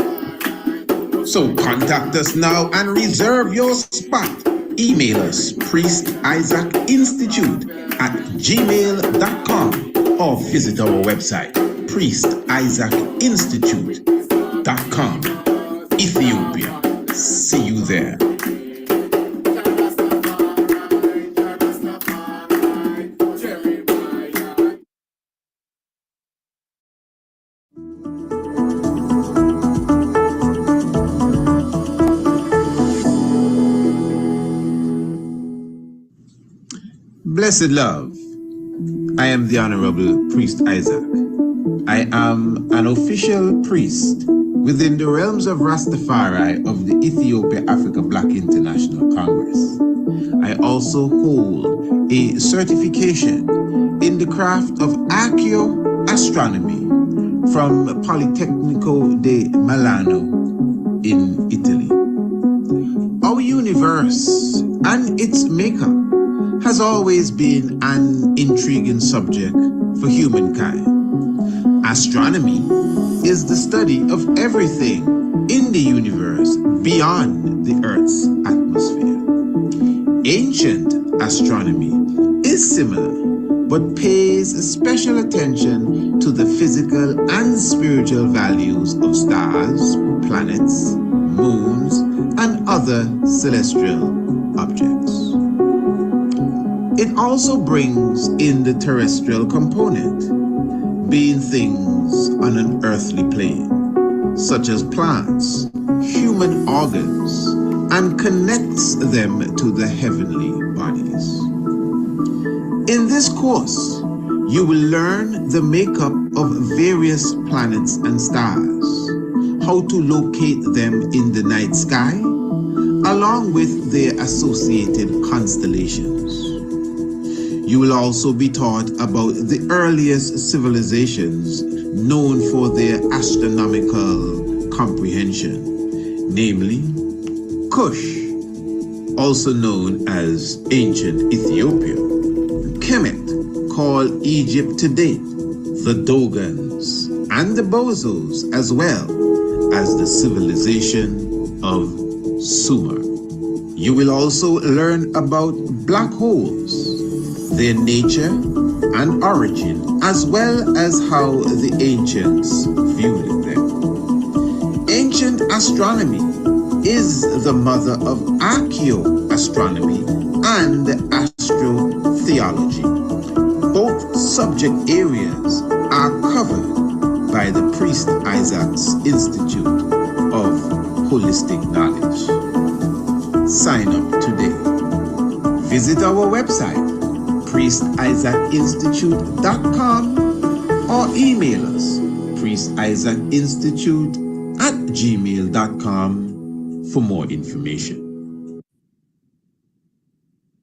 So contact us now and reserve your spot. Email us priestisaacinstitute@gmail.com or visit our website priestisaacinstitute.com. Ethiopia. See you there. Blessed love, I am the Honorable Priest Isaac. I am an official priest within the realms of Rastafari of the Ethiopia Africa Black International Congress. I also hold a certification in the craft of archaeoastronomy from Politecnico di Milano in Italy. Our universe and its makeup has always been an intriguing subject for humankind. Astronomy is the study of everything in the universe beyond the Earth's atmosphere. Ancient astronomy is similar, but pays special attention to the physical and spiritual values of stars, planets, moons, and other celestial objects. It also brings in the terrestrial component, being things on an earthly plane, such as plants, human organs, and connects them to the heavenly bodies. In this course, you will learn the makeup of various planets and stars, how to locate them in the night sky, along with their associated constellations. You will also be taught about the earliest civilizations known for their astronomical comprehension, namely Kush, also known as ancient Ethiopia, Kemet, called Egypt to date, the Dogons, and the Bozos, as well as the civilization of Sumer. You will also learn about black holes, their nature and origin, as well as how the ancients viewed them. Ancient astronomy is the mother of archaeoastronomy and astrotheology. Both subject areas are covered by the Priest Isaac's Institute of Holistic Knowledge. Sign up today. Visit our website priestisaacinstitute.com or email us priestisaacinstitute@gmail.com for more information.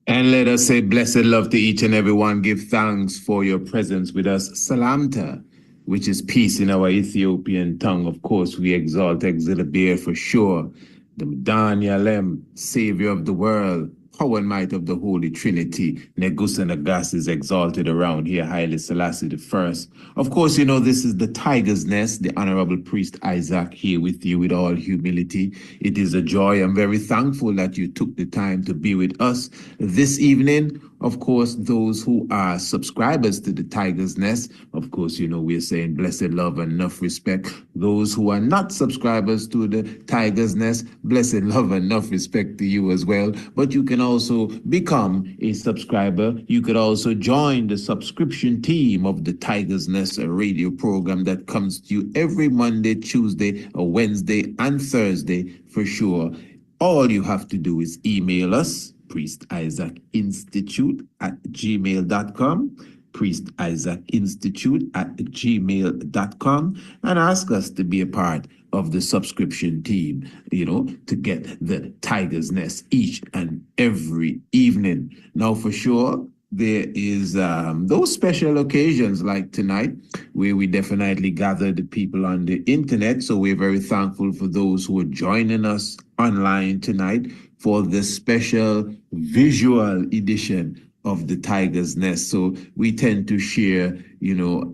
And let us say blessed love to each and every one. Give thanks for your presence with us. Salamta, which is peace in our Ethiopian tongue. Of course, we exalt Exilabir for sure. The Mdanyalem, Savior of the world. Power and might of the Holy Trinity. Negus and Agas is exalted around here. Haile Selassie the first. Of course, you know, this is the Tiger's Nest, the Honorable Priest Isaac here with you with all humility. It is a joy. I'm very thankful that you took the time to be with us this evening. Of course, those who are subscribers to the Tiger's Nest, of course, you know, we're saying blessed love and enough respect. Those who are not subscribers to the Tiger's Nest, blessed love and enough respect to you as well. But you can also become a subscriber. You could also join the subscription team of the Tiger's Nest, a radio program that comes to you every Monday, Tuesday, or Wednesday, and Thursday for sure. All you have to do is email us, priestisaacinstitute@gmail.com, priestisaacinstitute@gmail.com, and ask us to be a part of the subscription team, you know, to get the Tiger's Nest each and every evening. Now, for sure, there is those special occasions like tonight where we definitely gather the people on the internet. So we're very thankful for those who are joining us online tonight for the special visual edition of the Tiger's Nest. So we tend to share,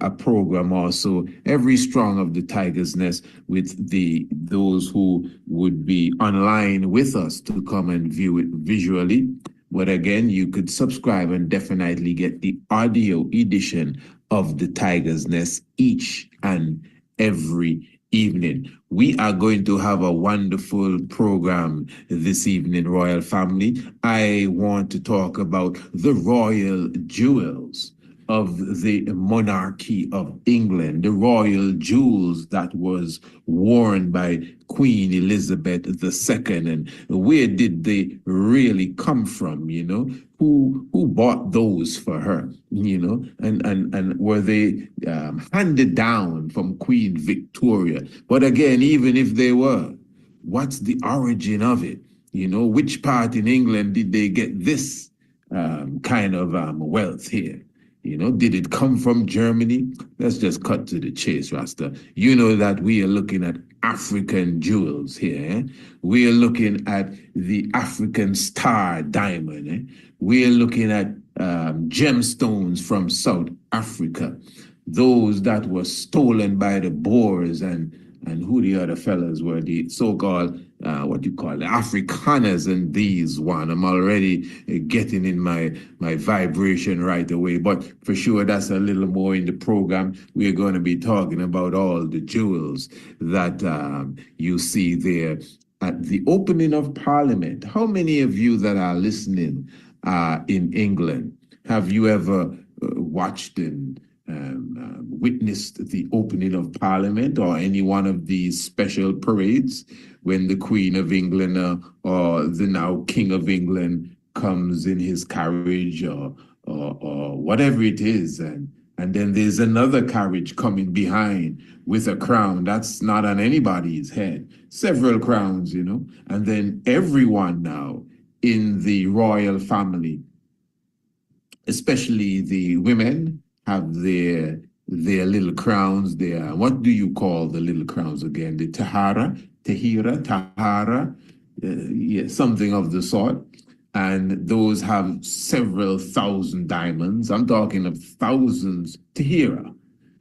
a program also every strong of the Tiger's Nest with those who would be online with us to come and view it visually. But again, you could subscribe and definitely get the audio edition of the Tiger's Nest each and every evening. We are going to have a wonderful program this evening, Royal Family. I want to talk about the royal jewels of the monarchy of England, the royal jewels that was worn by Queen Elizabeth II, and where did they really come from? Who bought those for her? And were they handed down from Queen Victoria? But again, even if they were, what's the origin of it? Which part in England did they get this kind of wealth here? Did it come from Germany? Let's just cut to the chase, Rasta. You know that we are looking at African jewels here. Eh? We are looking at the African star diamond. Eh? We are looking at gemstones from South Africa, those that were stolen by the Boers and who the other fellas were, the so-called, Afrikaners, and these one. I'm already getting in my vibration right away, but for sure that's a little more in the program. We're going to be talking about all the jewels that you see there at the opening of Parliament. How many of you that are listening in England, have you ever watched and witnessed the opening of Parliament or any one of these special parades when the Queen of England or the now King of England comes in his carriage or whatever it is, and then there's another carriage coming behind with a crown that's not on anybody's head, several crowns, and then everyone now in the royal family, especially the women, have their little crowns there. What do you call the little crowns again? The tahara, something of the sort. And those have several thousand diamonds. I'm talking of thousands, tahira.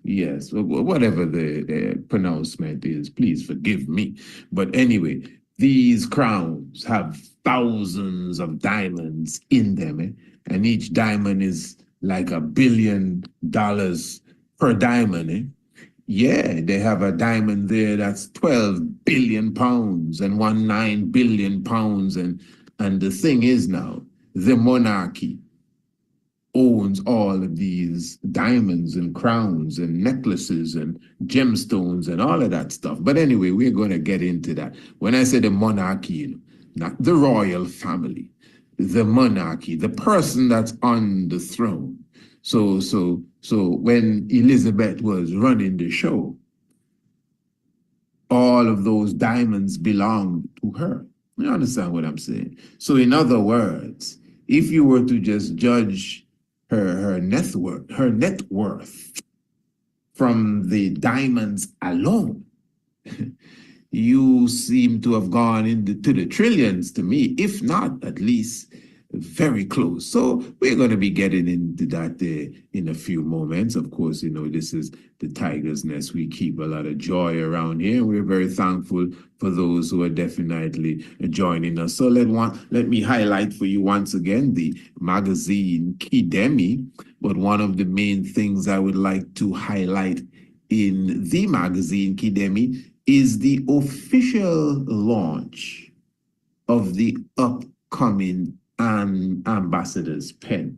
Yes, whatever the pronouncement is, please forgive me. But anyway, these crowns have thousands of diamonds in them, and each diamond is like $1 billion per diamond. Yeah, they have a diamond there that's 12 billion pounds and 9 billion pounds. And the thing is now, the monarchy owns all of these diamonds and crowns and necklaces and gemstones and all of that stuff. But anyway, we're going to get into that. When I say the monarchy, not the royal family, the monarchy, the person that's on the throne. So when Elizabeth was running the show, all of those diamonds belonged to her. You understand what I'm saying? So in other words, if you were to just judge her net worth from the diamonds alone, you seem to have gone into the trillions to me, if not at least very close. So we're going to be getting into that in a few moments. Of course, this is the Tiger's Nest. We keep a lot of joy around here. We're very thankful for those who are definitely joining us. So let me highlight for you once again the magazine Kidemi. But one of the main things I would like to highlight in the magazine Kidemi is the official launch of the upcoming ambassador's pen.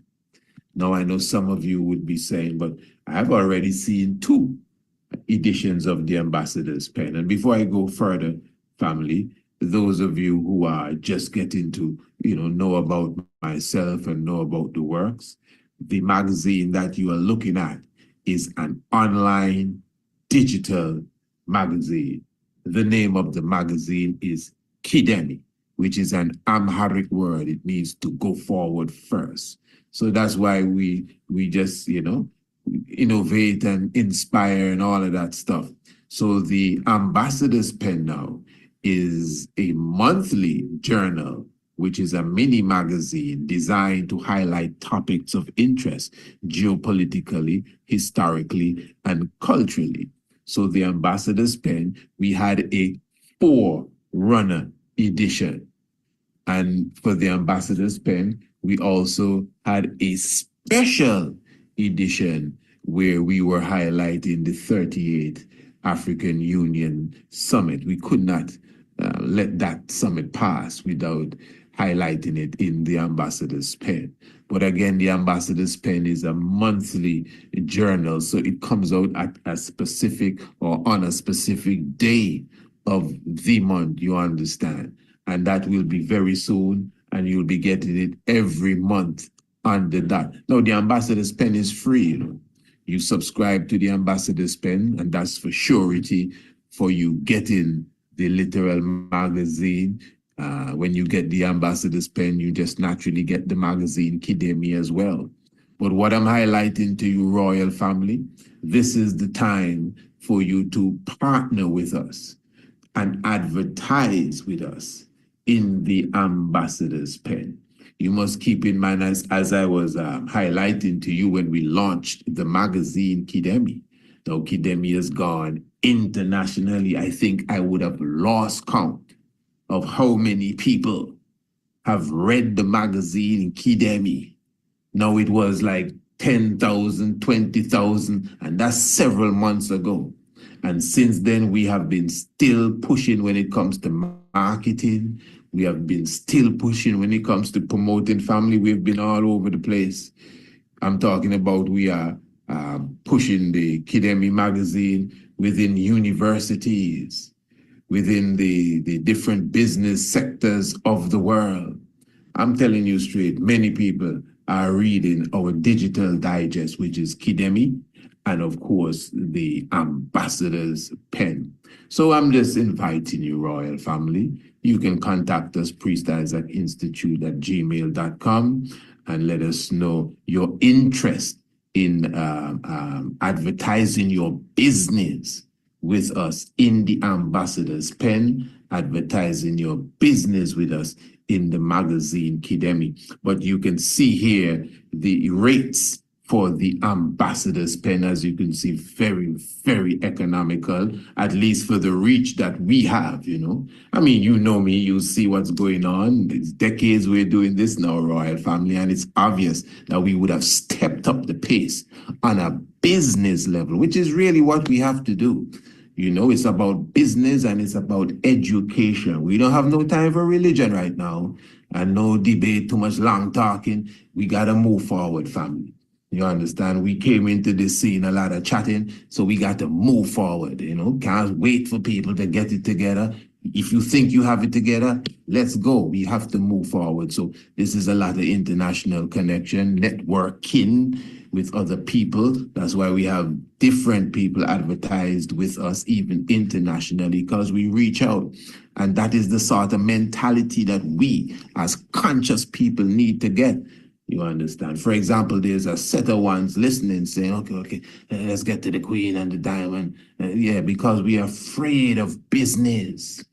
Now, I know some of you would be saying, but I've already seen 2 editions of the ambassador's pen. And before I go further, family, those of you who are just getting to, know about myself and know about the works, the magazine that you are looking at is an online digital magazine. The name of the magazine is Kidemi, which is an Amharic word. It means to go forward first. So that's why we just, innovate and inspire and all of that stuff. So the Ambassador's Pen now is a monthly journal which is a mini magazine designed to highlight topics of interest geopolitically, historically, and culturally. So the Ambassador's Pen, we had a 4-runner edition. And for the Ambassador's Pen, we also had a special edition where we were highlighting the 38th African Union Summit. We could not let that summit pass without highlighting it in the Ambassador's Pen. But again, the Ambassador's Pen is a monthly journal, so it comes out at a specific or on a specific day of the month, you understand. And that will be very soon, and you'll be getting it every month under that. Now, the Ambassador's Pen is free, you know. You subscribe to the Ambassador's Pen, and that's for surety for you getting the literal magazine. When you get the Ambassador's Pen, you just naturally get the magazine Kidemi as well. But what I'm highlighting to you, royal family, this is the time for you to partner with us and advertise with us in the Ambassador's Pen. You must keep in mind, as I was highlighting to you when we launched the magazine Kidemi. Now, Kidemi has gone internationally. I think I would have lost count of how many people have read the magazine Kidemi. Now it was like 10,000, 20,000, and that's several months ago. And since then, we have been still pushing when it comes to marketing. We have been still pushing when it comes to promoting family. We've been all over the place. I'm talking about we are pushing the Kidemi magazine within universities, within the different business sectors of the world. I'm telling you straight, many people are reading our digital digest, which is Kidemi, and of course, the Ambassador's Pen. So I'm just inviting you, royal family. You can contact us, priestisaacInstitute@gmail.com, and let us know your interest in advertising your business with us in the Ambassador's Pen, advertising your business with us in the magazine Kidemi. But you can see here the rates for the Ambassador's Pen, as you can see, very, very economical, at least for the reach that we have, you know. I mean, you know me, you see what's going on. It's decades we're doing this now, royal family, and it's obvious that we would have stepped up the pace on a business level, which is really what we have to do. You know, it's about business and it's about education. We don't have no time for religion right now, and no debate, too much long talking. We got to move forward, family. You understand? We came into this scene a lot of chatting, so we got to move forward, you know? Can't wait for people to get it together. If you think you have it together, let's go. We have to move forward. So this is a lot of international connection, networking with other people. That's why we have different people advertised with us, even internationally, because we reach out. And that is the sort of mentality that we as conscious people need to get. You understand? For example, there's a set of ones listening saying, okay, let's get to the Queen and the Diamond. Yeah, because we are afraid of business.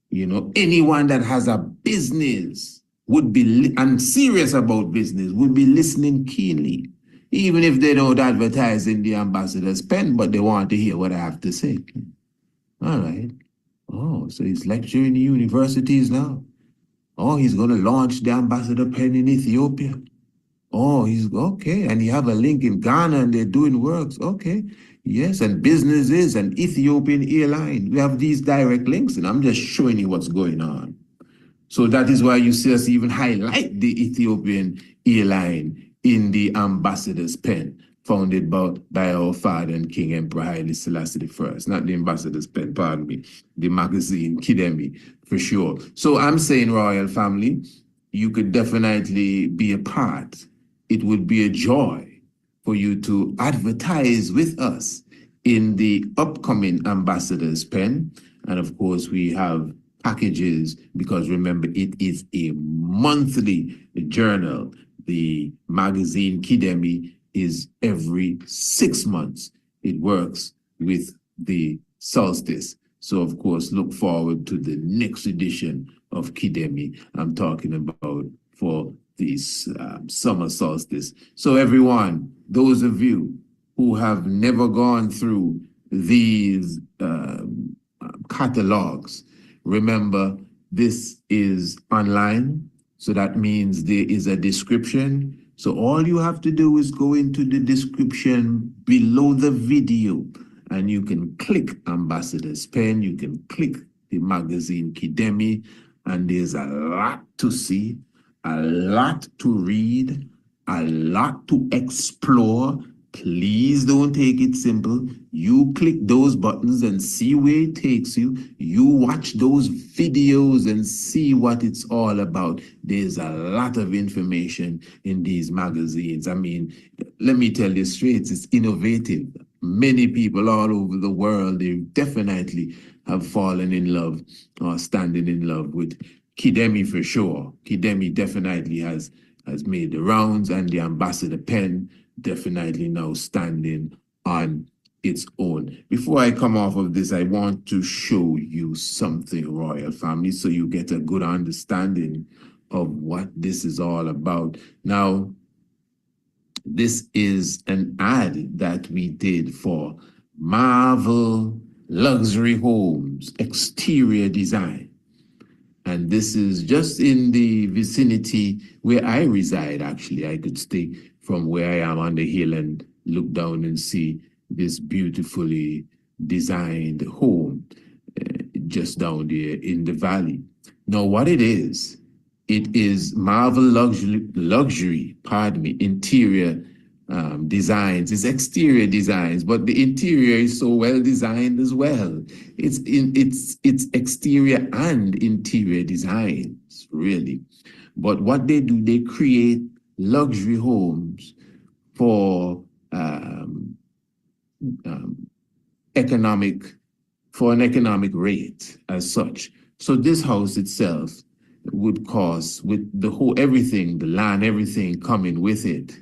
You know, anyone that has a business would be, and serious about business, would be listening keenly, even if they don't advertise in the Ambassador's Pen, but they want to hear what I have to say. All right. Oh, so he's lecturing in the universities now. Oh, he's going to launch the Ambassador Pen in Ethiopia. Oh, he's okay. And you have a link in Ghana and they're doing works. Okay. Yes. And businesses and Ethiopian airline. We have these direct links and I'm just showing you what's going on. So that is why you see us even highlight the Ethiopian airline in the Ambassador's Pen, founded by our father and King Emperor Haile Selassie I. Not the Ambassador's Pen, pardon me. The magazine Kidemi, for sure. So I'm saying, royal family, you could definitely be a part. It would be a joy for you to advertise with us in the upcoming Ambassador's Pen. And of course, we have packages because remember, it is a monthly journal. The magazine Kidemi is every 6 months. It works with the solstice. So, of course, look forward to the next edition of Kidemi. I'm talking about for this summer solstice. So, everyone, those of you who have never gone through these catalogs, remember this is online. So that means there is a description. So all you have to do is go into the description below the video and you can click Ambassador's Pen, you can click the magazine Kidemi, and there's a lot to see, a lot to read, a lot to explore. Please don't take it simple. You click those buttons and see where it takes you. You watch those videos and see what it's all about. There's a lot of information in these magazines. I mean, let me tell you straight, it's innovative. Many people all over the world, they definitely have fallen in love or standing in love with Kidemi for sure. Kidemi definitely has made the rounds, and the Ambassador Pen definitely now standing on its own. Before I come off of this, I want to show you something, Royal Family, so you get a good understanding of what this is all about. Now, this is an ad that we did for Marvel Luxury Homes Exterior Design. And this is just in the vicinity where I reside, actually. I could stay from where I am on the hill and look down and see this beautifully designed home just down there in the valley. Now, what it is Marvel Luxury, interior designs. It's exterior designs, but the interior is so well designed as well. It's exterior and interior designs, really. But what they do, they create luxury homes for an economic rate as such. So this house itself would cost, with the whole everything, the land, everything coming with it,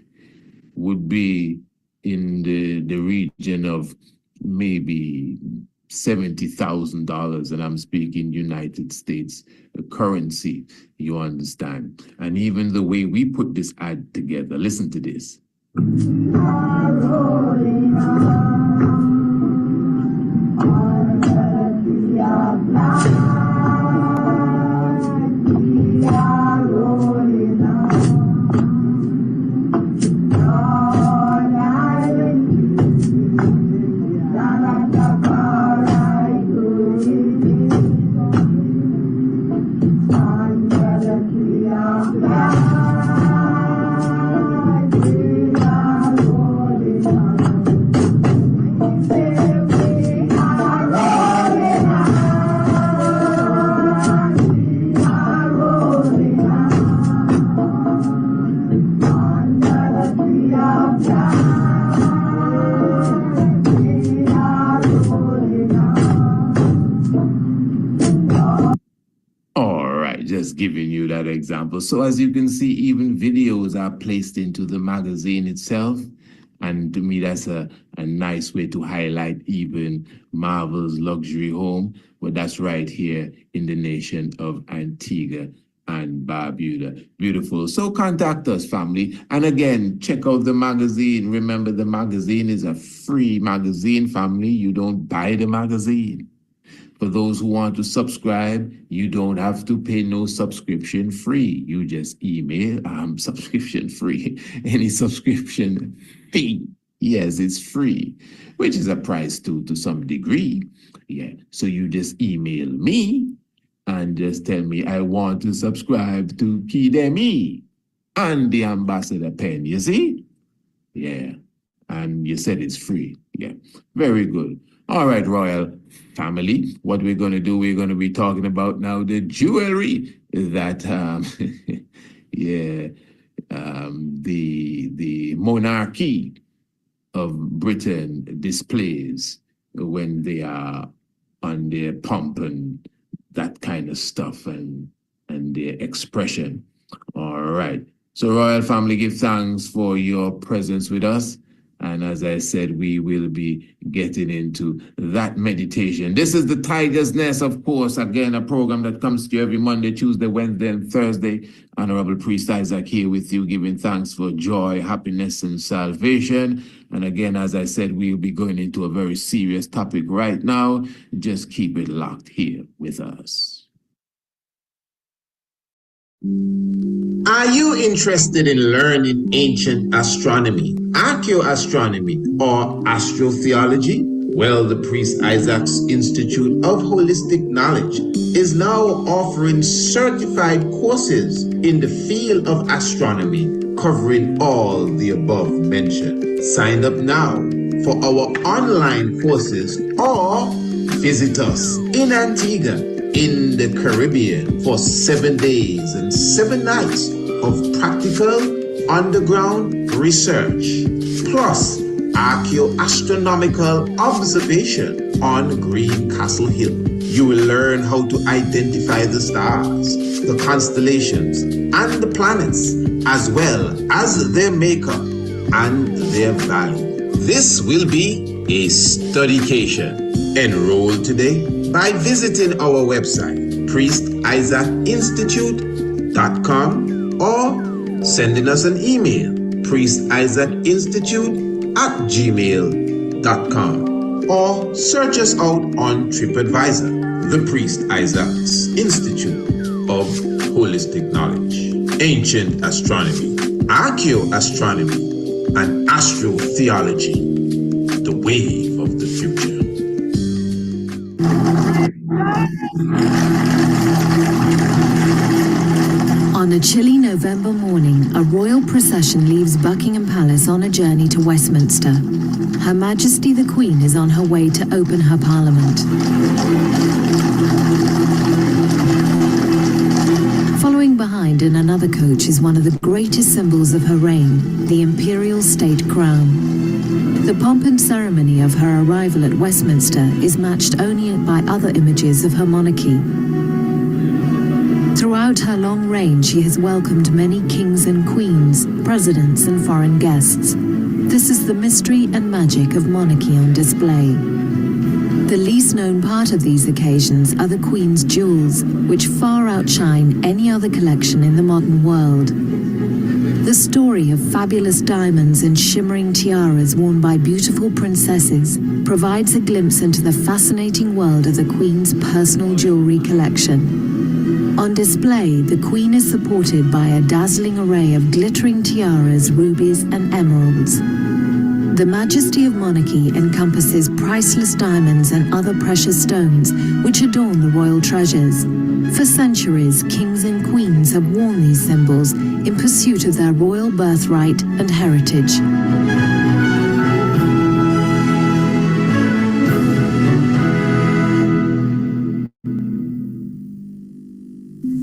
would be in the region of maybe $70,000, and I'm speaking United States currency, you understand. And even the way we put this ad together, listen to this. Giving you that example. So as you can see, even videos are placed into the magazine itself. And to me, that's a nice way to highlight even Marvel's luxury home. But that's right here in the nation of Antigua and Barbuda. Beautiful. So contact us, family. And again, check out the magazine. Remember, the magazine is a free magazine, family. You don't buy the magazine. For those who want to subscribe, you don't have to pay no subscription free. You just email, subscription free. Any subscription fee, yes, it's free, which is a price to some degree. Yeah, so you just email me and just tell me, I want to subscribe to Kidemi and the Ambassador Pen, you see? Yeah, and you said it's free. Yeah, very good. All right, Royal Family, what we're going to do, we're going to be talking about now the jewelry that, the monarchy of Britain displays when they are on their pomp and that kind of stuff and their expression. All right. So, Royal Family, give thanks for your presence with us. And as I said, we will be getting into that meditation. This is the Tiger's Nest, of course, again, a program that comes to you every Monday, Tuesday, Wednesday, and Thursday. Honorable Priest Isaac here with you, giving thanks for joy, happiness, and salvation. And again, as I said, we'll be going into a very serious topic right now. Just keep it locked here with us. Are you interested in learning ancient astronomy, archaeoastronomy, or astrotheology? Well, the Priest Isaac's Institute of Holistic Knowledge is now offering certified courses in the field of astronomy, covering all the above mentioned. Sign up now for our online courses or visit us in Antigua, in the Caribbean, for 7 days and 7 nights of practical underground research, plus archaeoastronomical observation on Green Castle Hill. You will learn how to identify the stars, the constellations, and the planets, as well as their makeup and their value. This will be a studycation. Enroll today by visiting our website, priestisaacinstitute.com, or sending us an email, priestisaacinstitute@gmail.com, or search us out on TripAdvisor, the Priest Isaac's Institute of Holistic Knowledge, Ancient Astronomy, Archaeoastronomy, and Astrotheology, the wave of the future. On a chilly November morning, a royal procession leaves Buckingham Palace on a journey to Westminster. Her Majesty the Queen is on her way to open her Parliament. Following behind in another coach is one of the greatest symbols of her reign, the imperial state crown. The pomp and ceremony of her arrival at Westminster is matched only by other images of her monarchy. Throughout her long reign, she has welcomed many kings and queens, presidents and foreign guests. This is the mystery and magic of monarchy on display. The least known part of these occasions are the Queen's jewels, which far outshine any other collection in the modern world. The story of fabulous diamonds and shimmering tiaras worn by beautiful princesses provides a glimpse into the fascinating world of the Queen's personal jewelry collection. On display, the Queen is supported by a dazzling array of glittering tiaras, rubies, and emeralds. The majesty of monarchy encompasses priceless diamonds and other precious stones which adorn the royal treasures. For centuries, kings and queens have worn these symbols in pursuit of their royal birthright and heritage.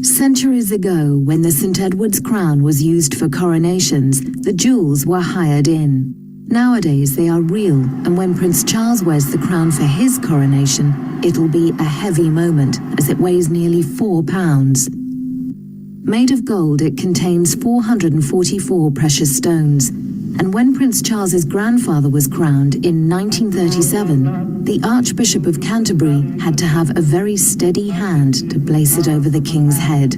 Centuries ago, when the St. Edward's crown was used for coronations, the jewels were hired in. Nowadays, they are real, and when Prince Charles wears the crown for his coronation, it'll be a heavy moment, as it weighs nearly 4 pounds. Made of gold, it contains 444 precious stones, and when Prince Charles's grandfather was crowned in 1937, the Archbishop of Canterbury had to have a very steady hand to place it over the king's head.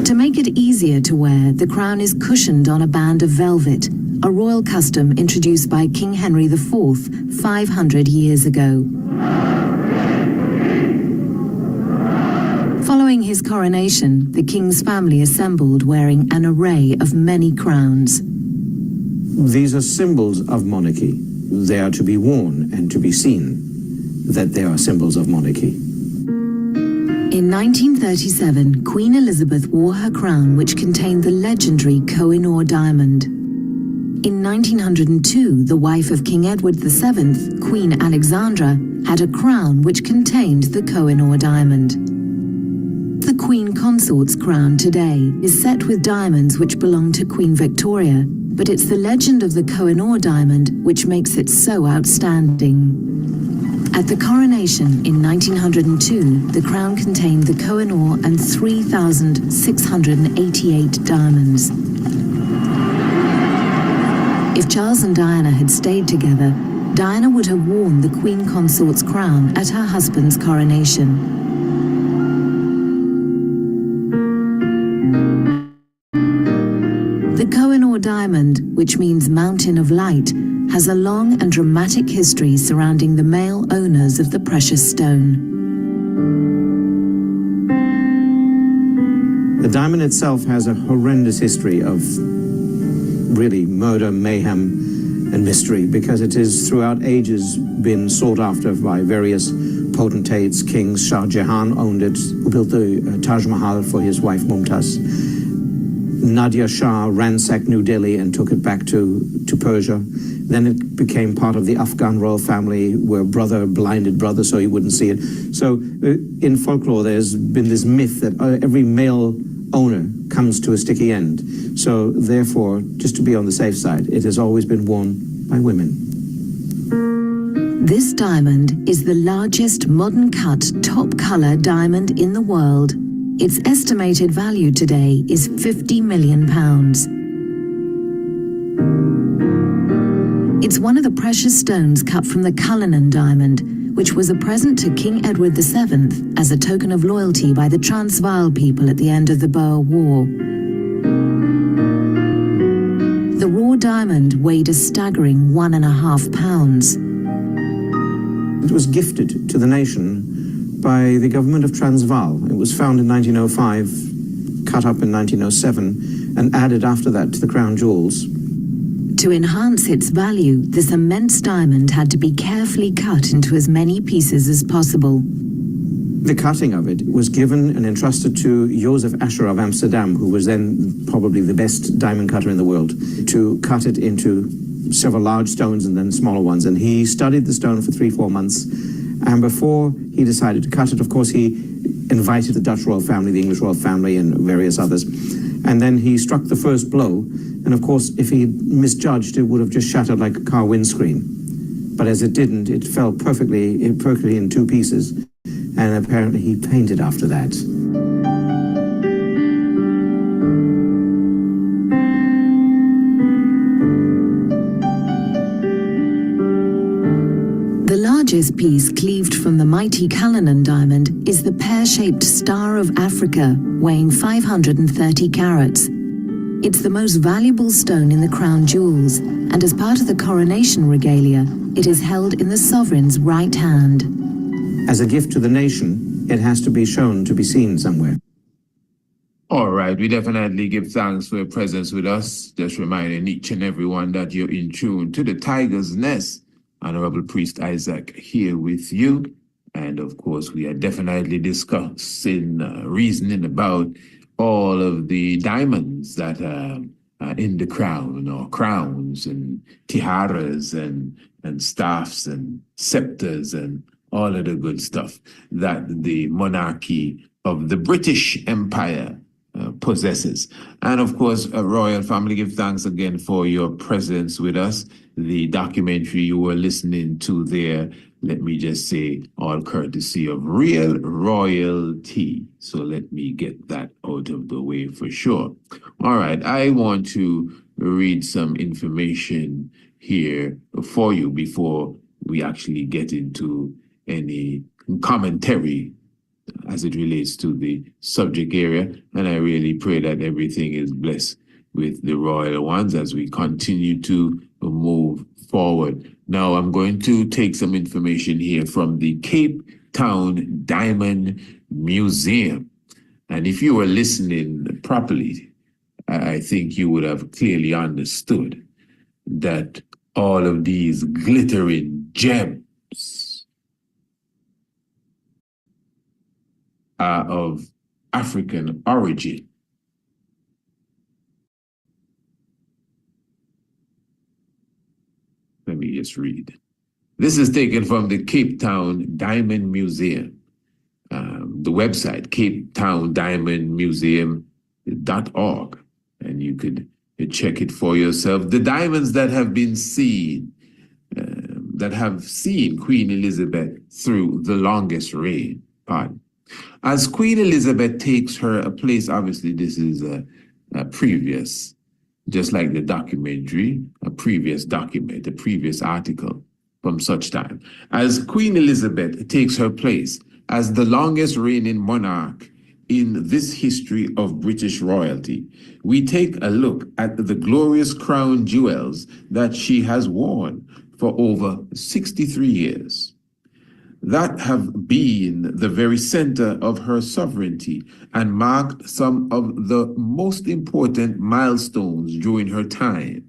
To make it easier to wear, the crown is cushioned on a band of velvet, a royal custom introduced by King Henry IV 500 years ago. Following his coronation, the king's family assembled wearing an array of many crowns. These are symbols of monarchy. They are to be worn and to be seen that they are symbols of monarchy. In 1937, Queen Elizabeth wore her crown, which contained the legendary Koh-i-Noor diamond. In 1902, the wife of King Edward VII, Queen Alexandra, had a crown which contained the Koh-i-Noor diamond. The Queen Consort's crown today is set with diamonds which belong to Queen Victoria, but it's the legend of the Koh-i-Noor diamond which makes it so outstanding. At the coronation in 1902, the crown contained the Koh-i-Noor and 3,688 diamonds. If Charles and Diana had stayed together, Diana would have worn the Queen Consort's crown at her husband's coronation. The Koh-i-Noor diamond, which means mountain of light, has a long and dramatic history surrounding the male owners of the precious stone. The diamond itself has a horrendous history of really murder, mayhem, and mystery, because it has throughout ages been sought after by various potentates, kings. Shah Jahan owned it, who built the Taj Mahal for his wife Mumtaz. Nadia Shah ransacked New Delhi and took it back to Persia. Then it became part of the Afghan royal family, where brother blinded brother so he wouldn't see it. So in folklore, there's been this myth that every male owner comes to a sticky end. So therefore, just to be on the safe side, it has always been worn by women. This diamond is the largest modern cut top color diamond in the world. Its estimated value today is £50 million. It's one of the precious stones cut from the Cullinan diamond, which was a present to King Edward VII as a token of loyalty by the Transvaal people at the end of the Boer War. The raw diamond weighed a staggering 1.5 pounds. It was gifted to the nation by the government of Transvaal. It was found in 1905, cut up in 1907, and added after that to the crown jewels. To enhance its value, this immense diamond had to be carefully cut into as many pieces as possible. The cutting of it was given and entrusted to Joseph Asher of Amsterdam, who was then probably the best diamond cutter in the world, to cut it into several large stones and then smaller ones. And he studied the stone for 3-4 months. And before he decided to cut it, of course, he invited the Dutch royal family, the English royal family, and various others. And then he struck the first blow. And of course, if he misjudged, it would have just shattered like a car windscreen. But as it didn't, it fell perfectly in 2 pieces. And apparently he painted after that. The largest piece cleaved from the mighty Cullinan diamond is the pear-shaped Star of Africa, weighing 530 carats. It's the most valuable stone in the crown jewels, and as part of the coronation regalia, it is held in the sovereign's right hand. As a gift to the nation, it has to be shown to be seen somewhere. All right, we definitely give thanks for your presence with us. Just reminding each and everyone that you're in tune to the Tiger's Nest. Honorable Priest Isaac here with you. And of course, we are definitely discussing, reasoning about all of the diamonds that are in the crown, or crowns and tiaras and staffs and scepters and all of the good stuff that the monarchy of the British Empire possesses. And of course, royal family, give thanks again for your presence with us. The documentary you were listening to there, let me just say, all courtesy of Real Royalty. So let me get that out of the way for sure. All right, I want to read some information here for you before we actually get into any commentary as it relates to the subject area. And I really pray that everything is blessed with the royal ones as we continue to move forward. Now, I'm going to take some information here from the Cape Town Diamond Museum. And if you were listening properly, I think you would have clearly understood that all of these glittering gems are of African origin. Let me just read. This is taken from the Cape Town Diamond Museum. The website, capetowndiamondmuseum.org, and you could check it for yourself. The diamonds that have been seen, that have seen Queen Elizabeth through the longest reign. As Queen Elizabeth takes her place, obviously this is a previous just like the documentary, a previous article from such time. As Queen Elizabeth takes her place as the longest reigning monarch in this history of British royalty, we take a look at the glorious crown jewels that she has worn for over 63 years, that have been the very center of her sovereignty and marked some of the most important milestones during her time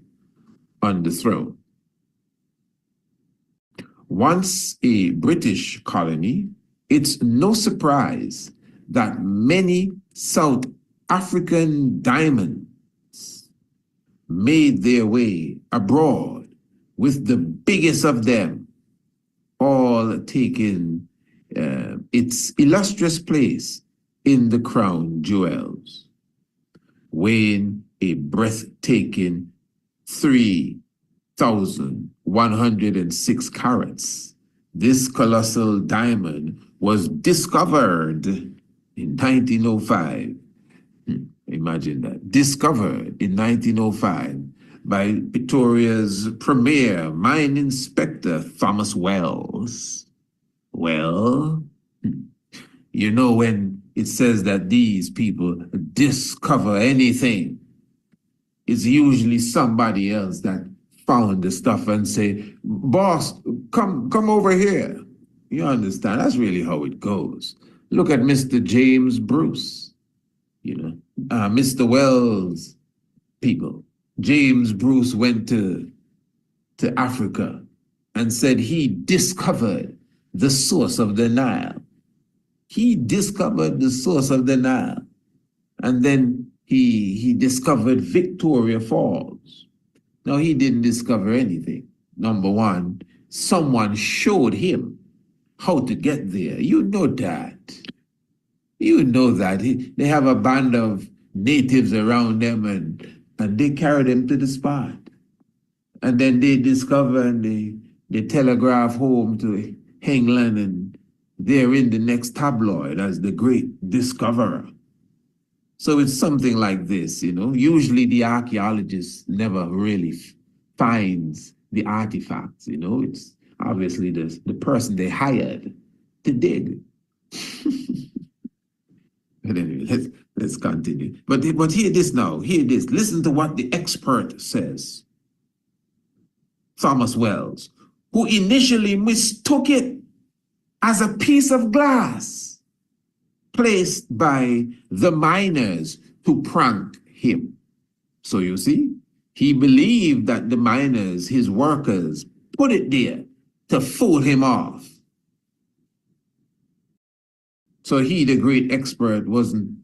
on the throne. Once a British colony, it's no surprise that many South African diamonds made their way abroad, with the biggest of them all taking its illustrious place in the crown jewels, weighing a breathtaking 3,106 carats. This colossal diamond was discovered in 1905. Imagine that. Discovered in 1905 by Victoria's premier mine inspector, Thomas Wells. Well, you know, when it says that these people discover anything, it's usually somebody else that found the stuff and say, boss, come over here. You understand? That's really how it goes. Look at Mr. James Bruce, Mr. Wells people. James Bruce went to Africa and said he discovered the source of the Nile. He discovered the source of the Nile. And then he discovered Victoria Falls. Now, he didn't discover anything. Number one, someone showed him how to get there. You know that. You know that. They have a band of natives around them, and they carry them to the spot. And then they discover and they telegraph home to England, and they're in the next tabloid as the great discoverer. So it's something like this, Usually the archaeologist never really finds the artifacts, It's obviously the person they hired to dig. But anyway, let's continue. But hear this now. Hear this. Listen to what the expert says. Thomas Wells, who initially mistook it as a piece of glass placed by the miners to prank him. So you see, he believed that the miners, his workers, put it there to fool him off. So he, the great expert, wasn't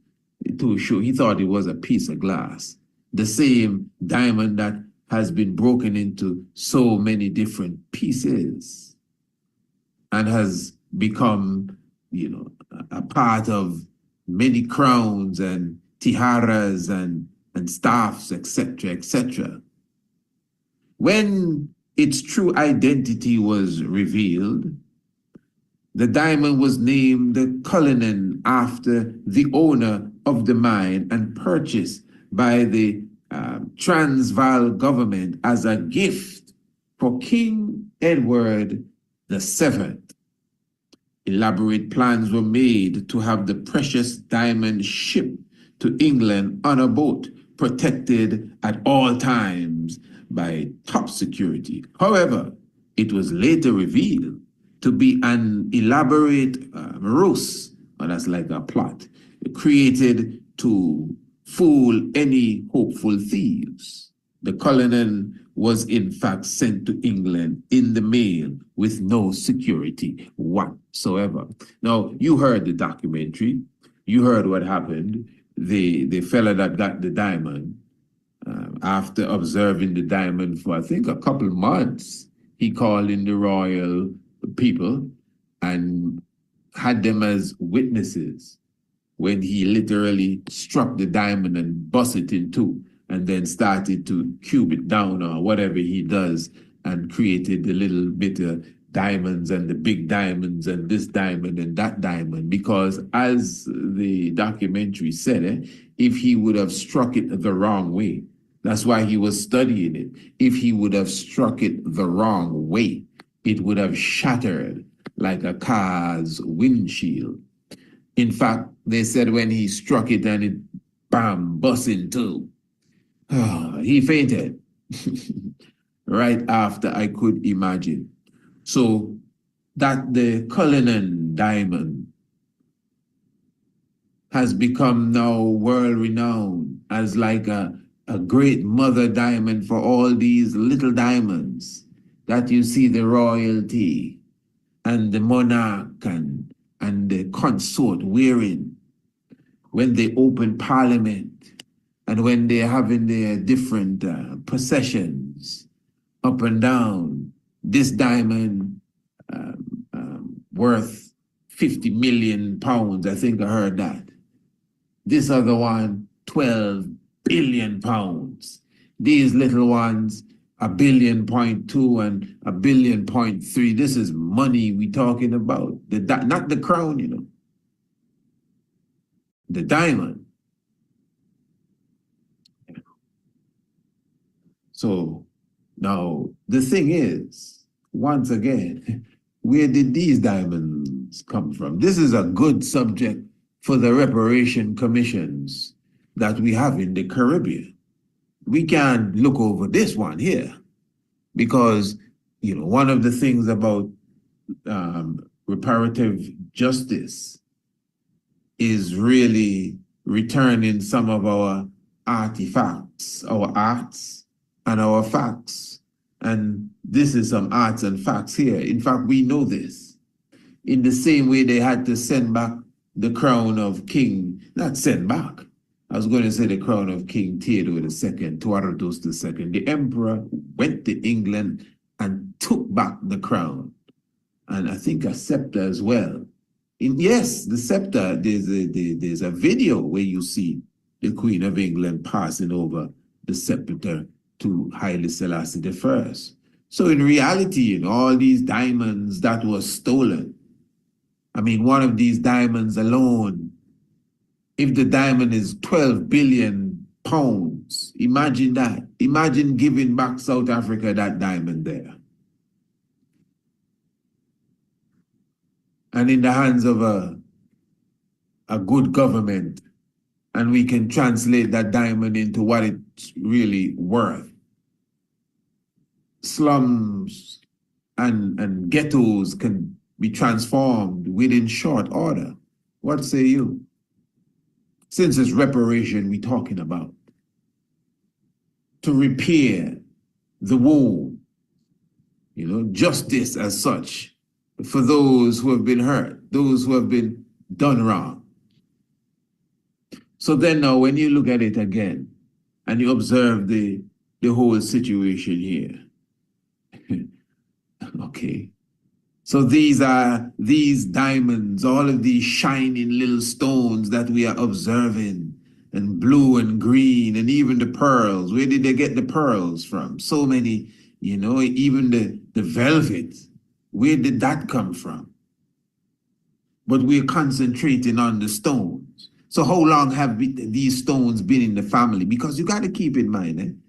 too sure. He thought it was a piece of glass. The same diamond that has been broken into so many different pieces and has become, a part of many crowns and tiaras and staffs, etc., etc. When its true identity was revealed, the diamond was named the Cullinan after the owner of the mine and purchased by the Transvaal government as a gift for King Edward VII. Elaborate plans were made to have the precious diamond shipped to England on a boat, protected at all times by top security. However, it was later revealed to be an elaborate ruse, or that's like a plot, created to fool any hopeful thieves. The Cullinan was in fact sent to England in the mail with no security whatsoever. Now, you heard the documentary. You heard what happened. The fella that got the diamond, after observing the diamond for, I think, a couple of months, he called in the royal people and had them as witnesses when he literally struck the diamond and bust it in two, and then started to cube it down or whatever he does, and created the little bit of diamonds and the big diamonds and this diamond and that diamond. Because as the documentary said, if he would have struck it the wrong way, That's why he was studying it. If he would have struck it the wrong way, it would have shattered like a car's windshield. In fact, they said when he struck it and it bam, bust in two, he fainted right after, I could imagine. So that the Cullinan diamond has become now world-renowned as like a great mother diamond for all these little diamonds that you see the royalty and the monarch and the consort wearing when they open parliament and when they're having their different processions up and down. This diamond worth 50 million pounds, I think I heard that. This other one, 12 billion pounds. These little ones, 1.2 billion and 1.3 billion. This is money we talking about. Not the crown, you know. The diamond. So now the thing is, once again, where did these diamonds come from? This is a good subject for the reparation commissions that we have in the Caribbean. We can look over this one here because, you know, one of the things about reparative justice is really returning some of our artifacts, our arts and our facts. And this is some arts and facts here. In fact, we know this. In the same way they had to send back the crown of King, not send back. I was going to say the crown of King Theodore II, Tuarados II. The emperor went to England and took back the crown. And I think a scepter as well. Yes, the scepter, there's a video where you see the Queen of England passing over the scepter to Haile Selassie I. So in reality, you know, all these diamonds that was stolen, I mean, one of these diamonds alone, if the diamond is 12 billion pounds, imagine that. Imagine giving back South Africa that diamond there. And in the hands of a good government, and we can translate that diamond into what it's really worth. Slums and ghettos can be transformed within short order. What say you? Since it's reparation we're talking about, to repair the wound, you know, justice as such, for those who have been hurt, those who have been done wrong. So then now when you look at it again and you observe the whole situation here, okay. So these are these diamonds, all of these shining little stones that we are observing, and blue and green, and even the pearls. Where did they get the pearls from? So many, you know, even the velvet. Where did that come from? But we're concentrating on the stones. So how long have these stones been in the family? Because you got to keep in mind,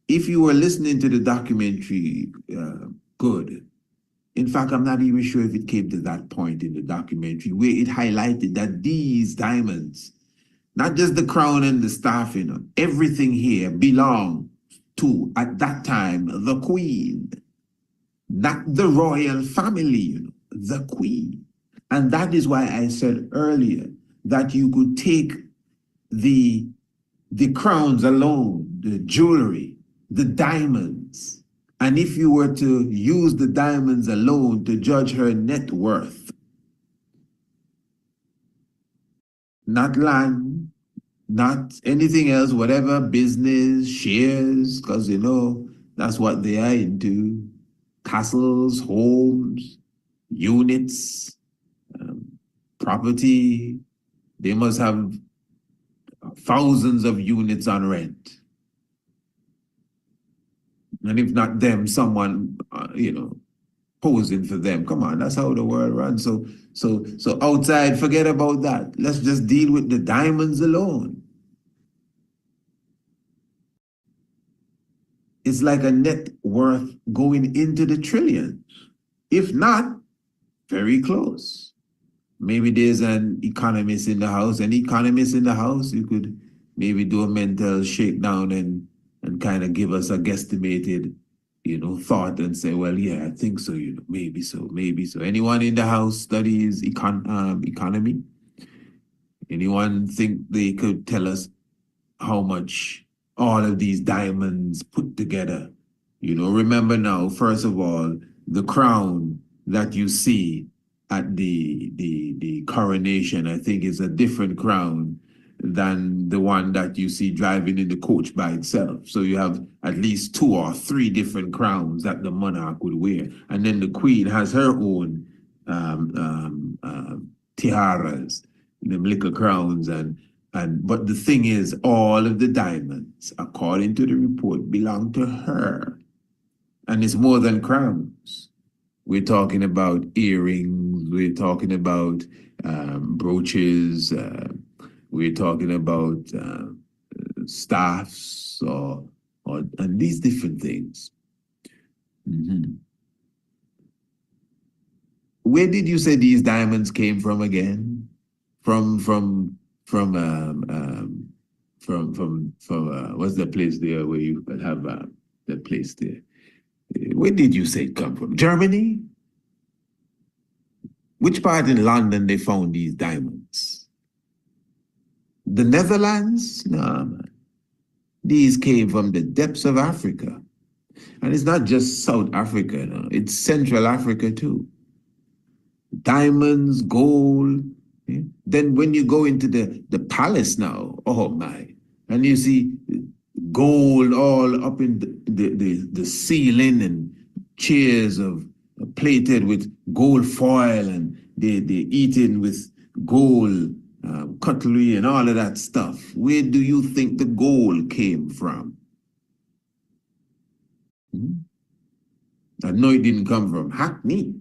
if you were listening to the documentary, good. In fact, I'm not even sure if it came to that point in the documentary where it highlighted that these diamonds, not just the crown and the staff, you know, everything here belonged to, at that time, the queen, not the royal family, you know, the queen. And that is why I said earlier that you could take the crowns alone, the jewelry, the diamonds, and if you were to use the diamonds alone to judge her net worth, not land, not anything else, whatever, business, shares, because you know, that's what they are into, castles, homes, units, property. They must have thousands of units on rent. And if not them, someone, you know, posing for them. Come on, that's how the world runs. So outside, forget about that. Let's just deal with the diamonds alone. it's like a net worth going into the trillions. If not, very close. Maybe there's an economist in the house. An economist in the house, you could maybe do a mental shakedown and kind of give us a guesstimated, thought and say, well, yeah, I think so, maybe so, maybe so. Anyone in the house studies economy? Anyone think they could tell us how much all of these diamonds put together? Remember now, first of all, the crown that you see at the coronation, I think, is a different crown than the one that you see driving in the coach by itself. So you have at least 2 or 3 different crowns that the monarch would wear. And then the queen has her own tiaras, them little crowns. But the thing is, all of the diamonds, according to the report, belong to her. And it's more than crowns. We're talking about earrings, we're talking about brooches, we're talking about staffs and these different things. Where did you say these diamonds came from again? From what's the place there where you have the place there? Where did you say it come from? Germany? Which part in London they found these diamonds? The Netherlands? No, man. These came from the depths of Africa. And it's not just South Africa, no. It's Central Africa too. Diamonds, gold. Yeah. Then when you go into the palace now, oh my, and you see gold all up in the ceiling and chairs of plated with gold foil, and they eating with gold cutlery and all of that stuff. Where do you think the gold came from? I know it didn't come from Hackney.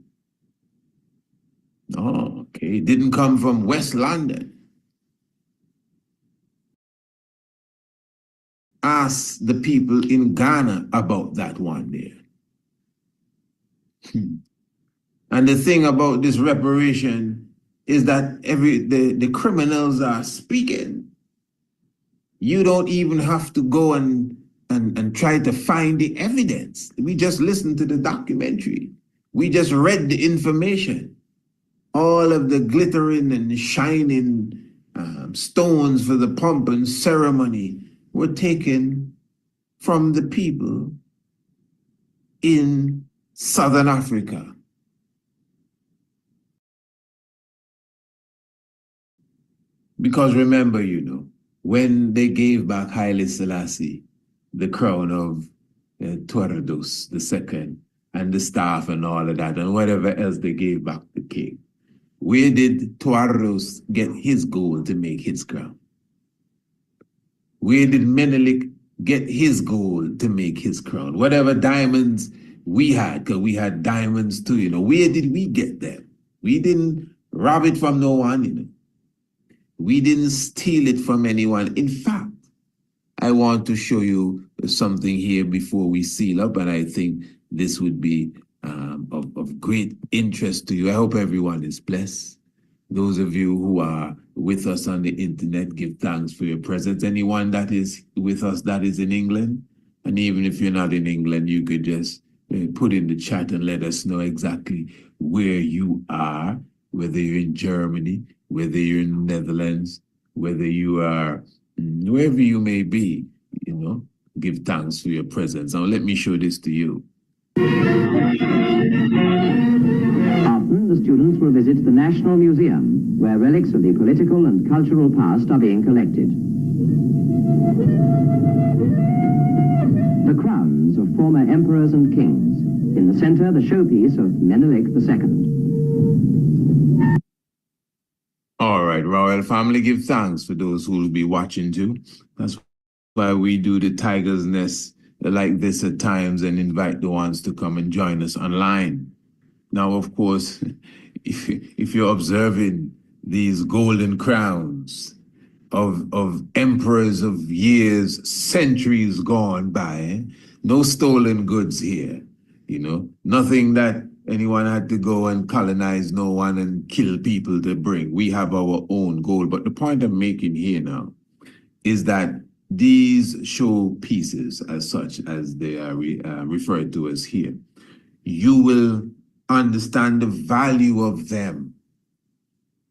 Oh, okay. It didn't come from West London. Ask the people in Ghana about that one there. And the thing about this reparation is that the criminals are speaking. You don't even have to go and try to find the evidence. We just listened to the documentary. We just read the information. All of the glittering and shining stones for the pomp and ceremony were taken from the people in Southern Africa. Because remember, when they gave back Haile Selassie the crown of Tuardos II and the staff and all of that and whatever else they gave back the king, where did Tuardos get his gold to make his crown? Where did Menelik get his gold to make his crown? Whatever diamonds we had, because we had diamonds too, where did we get them? We didn't rob it from no one, We didn't steal it from anyone. In fact, I want to show you something here before we seal up, and I think this would be of great interest to you. I hope everyone is blessed. Those of you who are with us on the internet, give thanks for your presence. Anyone that is with us that is in England, and even if you're not in England, you could just put in the chat and let us know exactly where you are, whether you're in Germany, whether you're in the Netherlands, whether you are wherever you may be, give thanks for your presence. Now let me show this to you. Often the students will visit the National Museum, where relics of the political and cultural past are being collected. The crowns of former emperors and kings. In the center, the showpiece of Menelik II. All right, Royal Family, give thanks for those who will be watching too. That's why we do the Tiger's Nest like this at times and invite the ones to come and join us online. Now, of course, if you're observing these golden crowns, of emperors of years, centuries gone by. No stolen goods here, you know, nothing that anyone had to go and colonize no one and kill people to bring. We have our own gold. But the point I'm making here now is that these show pieces, as such as they are referred to as here, you will understand the value of them.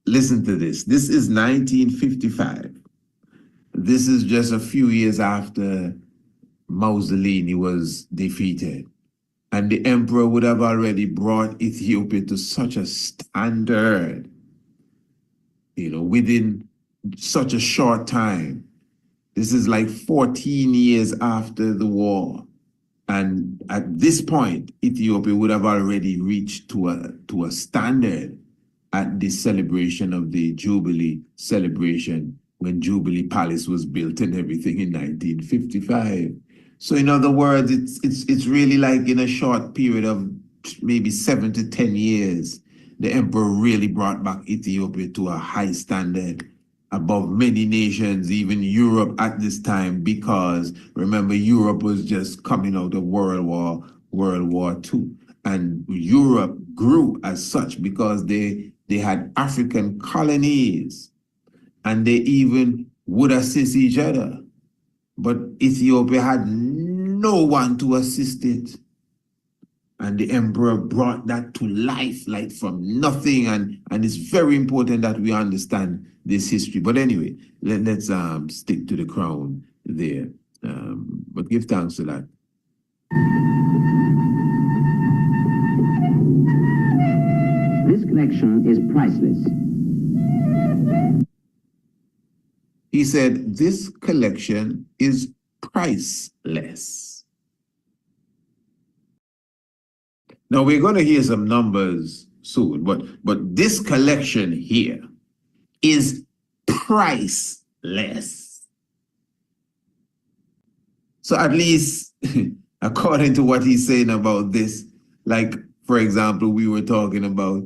Listen to this. This is 1955. This is just a few years after Mussolini was defeated. And the emperor would have already brought Ethiopia to such a standard, you know, within such a short time. This is like 14 years after the war. And at this point, Ethiopia would have already reached to a standard at the celebration of the Jubilee celebration when Jubilee Palace was built and everything in 1955. So in other words, it's really like in a short period of maybe 7 to 10 years, the emperor really brought back Ethiopia to a high standard above many nations, even Europe at this time, because remember, Europe was just coming out of World War II. And Europe grew as such because they had African colonies and they even would assist each other. But Ethiopia had no one to assist it. And the emperor brought that to life, like from nothing. And it's very important that we understand this history. But anyway, let's stick to the crown there. But give thanks to that. This collection is priceless. He said, this collection is priceless. Now we're going to hear some numbers soon, but this collection here is priceless. So at least according to what he's saying about this, like for example, we were talking about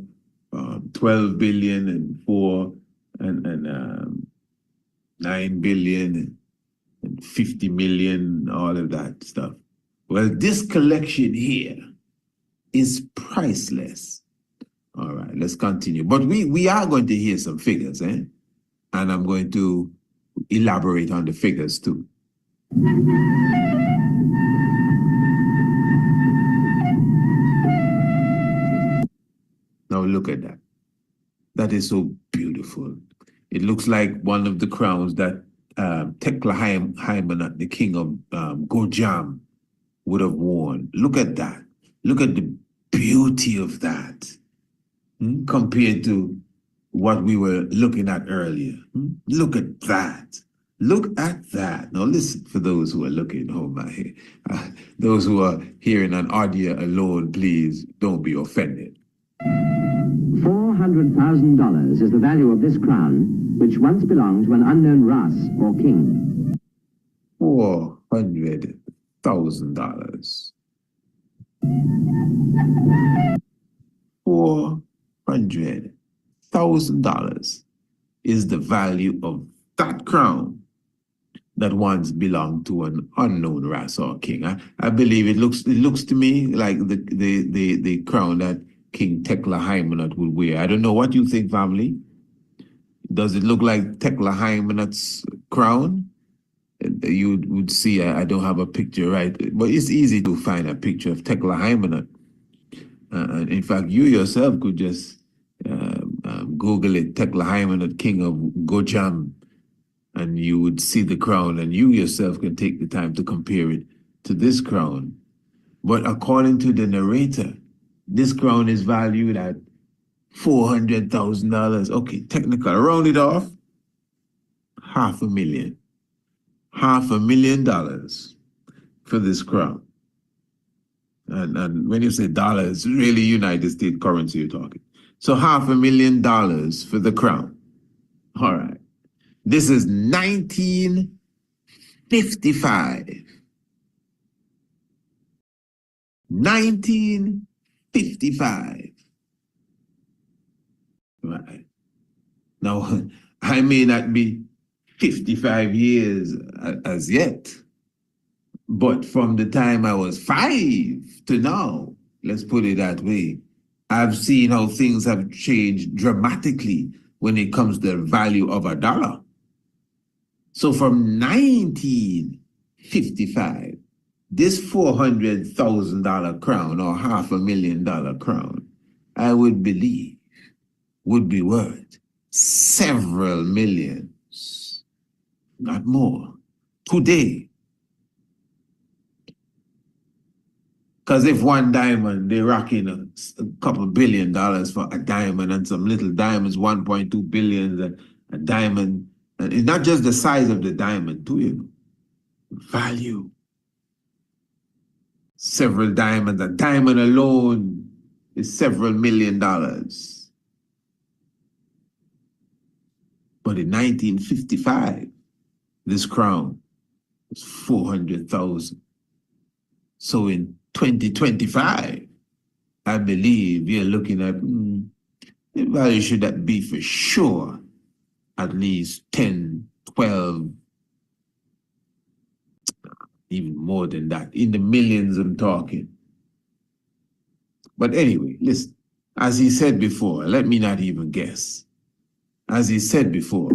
12 billion and 4 and 9 billion and 50 million, all of that stuff. Well, this collection here is priceless. All right, let's continue. But we are going to hear some figures, eh? And I'm going to elaborate on the figures too. Now look at that. That is so beautiful. It looks like one of the crowns that Tekla-Haimanot, the king of Gojam, would have worn. Look at that. Look at the beauty of that compared to what we were looking at earlier. Look at that. Look at that. Now listen, for those who are looking home out here, those who are hearing an audio alone, please don't be offended. $400,000 is the value of this crown, which once belonged to an unknown Ras or king. $400,000. $400,000 is the value of that crown that once belonged to an unknown Ras or king. I believe it looks to me like the crown that King Tekla-Haimanot would wear. I don't know what you think, family. Does it look like Tekla-Haimanot's crown? You would see, I don't have a picture, right? But it's easy to find a picture of Tekla-Haimanot. In fact, you yourself could just Google it, Tekla-Haimanot, king of Gojam, and you would see the crown, and you yourself can take the time to compare it to this crown. But according to the narrator, this crown is valued at $400,000. Okay, technical, round it off, $500,000. $500,000 for this crown. And when you say dollars, really United States currency you're talking. So $500,000 for the crown. All right. This is 1955. 1955. Right. Now, I may not be 55 years as yet. But from the time I was 5 to now, let's put it that way, I've seen how things have changed dramatically when it comes to the value of a dollar. So from 1955, this $400,000 crown or $500,000 crown, I would believe, would be worth several millions, not more, today. Because if one diamond, they're rocking a couple $1 billion for a diamond, and some little diamonds, 1.2 billion, a diamond. And it's not just the size of the diamond, too, you know. Value. Several diamonds. A diamond alone is several $1 million. But in 1955, this crown was 400,000. So in 2025, I believe you're looking at the value should that be for sure at least 10, 12, even more than that. In the millions, I'm talking. But anyway, listen, as he said before, let me not even guess. As he said before,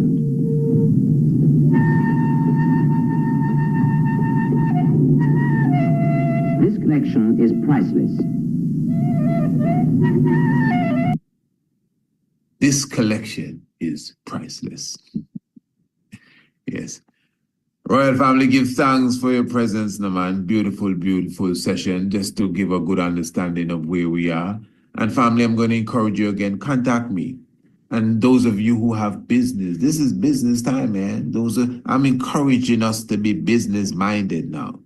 This collection is priceless. this collection is priceless. Yes. Royal family, give thanks for your presence, no man. Beautiful, beautiful session, just to give a good understanding of where we are. And family, I'm going to encourage you again, contact me. And those of you who have business, this is business time, man. I'm encouraging us to be business minded now.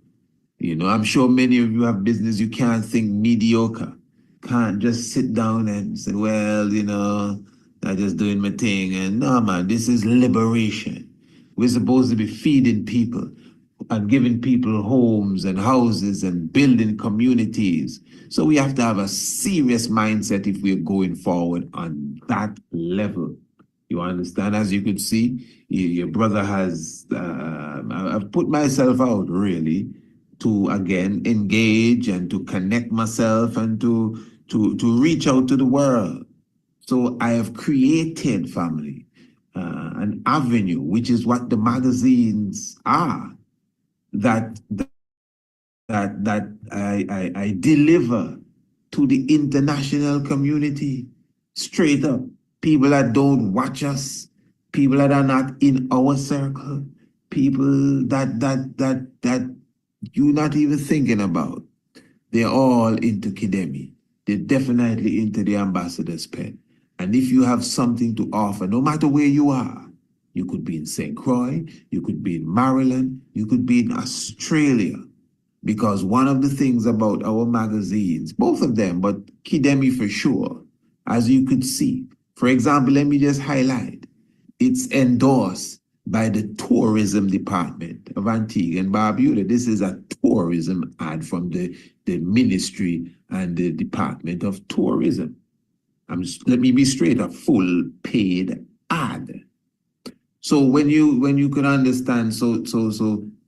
You know, I'm sure many of you have business, you can't think mediocre. Can't just sit down and say, well, you know, I'm just doing my thing. And no, man, this is liberation. We're supposed to be feeding people and giving people homes and houses and building communities. So we have to have a serious mindset if we're going forward on that level. You understand? As you could see, your brother has, I've put myself out really to, again, engage and to connect myself and to reach out to the world. So I have created, family, an avenue, which is what the magazines are, that I deliver to the international community, straight up. People that don't watch us, people that are not in our circle, people that you're not even thinking about. They're all into Kidemi. They're definitely into the ambassador's pen. And if you have something to offer, no matter where you are, you could be in St. Croix, you could be in Maryland, you could be in Australia. Because one of the things about our magazines, both of them, but Kidemi for sure, as you could see, for example, let me just highlight, it's endorsed by the tourism department of Antigua and Barbuda. This is a tourism ad from the ministry and the Department of Tourism. Let me be straight, a full paid ad. So when you can understand, so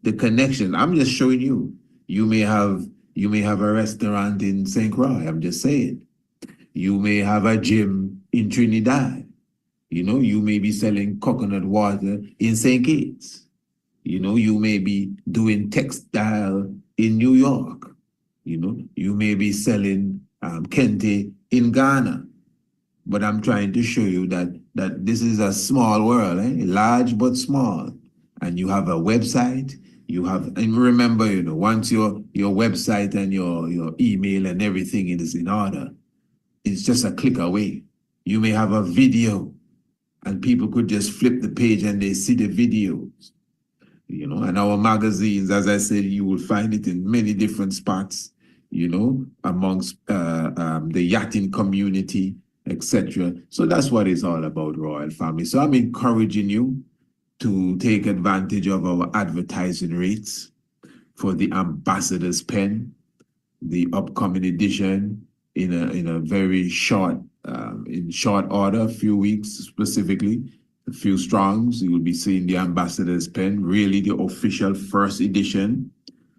the connection, I'm just showing you. You may have a restaurant in St. Croix, I'm just saying. You may have a gym in Trinidad. You know, you may be selling coconut water in St. Kitts. You know, you may be doing textile in New York. You know, you may be selling kente in Ghana. But I'm trying to show you that this is a small world, large but small. And you have a website, and remember, you know, once your website and your email and everything is in order, it's just a click away. You may have a video and people could just flip the page and they see the videos. You know, and our magazines, as I said, you will find it in many different spots, you know, amongst the yachting community, etc. So that's what it's all about, Royal Family. So I'm encouraging you to take advantage of our advertising rates for the Ambassador's Pen, the upcoming edition in a very short, in short order, a few weeks specifically, a few strongs. You will be seeing the ambassador's pen, really the official first edition.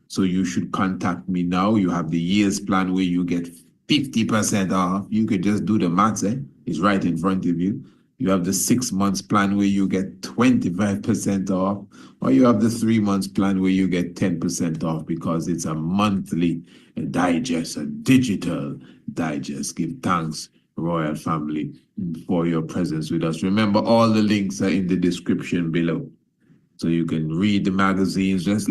So you should contact me now. You have the year's plan where you get 50% off. You could just do the maths, It's right in front of you. You have the 6 months plan where you get 25% off, or you have the 3 months plan where you get 10% off because it's a monthly digest, a digital digest. Give thanks, Royal Family, for your presence with us. Remember, all the links are in the description below, so you can read the magazines. Let's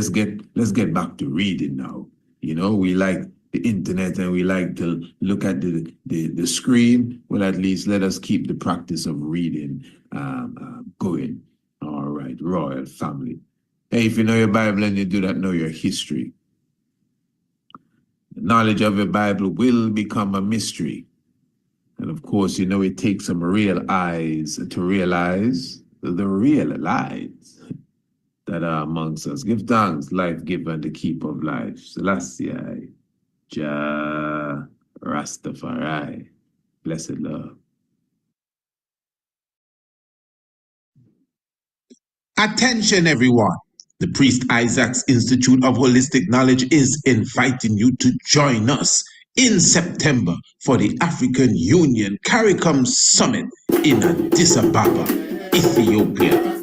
get back to reading now. You know, we like the internet and we like to look at the screen. Well, at least let us keep the practice of reading going. All right, Royal Family. Hey, if you know your Bible and you do that, know your history. The knowledge of your Bible will become a mystery. And of course, you know, it takes some real eyes to realize the real lives that are amongst us. Give thanks, life giver, and the keeper of life. Selassie, Rastafari. Blessed love. Attention, everyone. The Priest Isaac's Institute of Holistic Knowledge is inviting you to join us in September for the African Union CARICOM Summit in Addis Ababa, Ethiopia.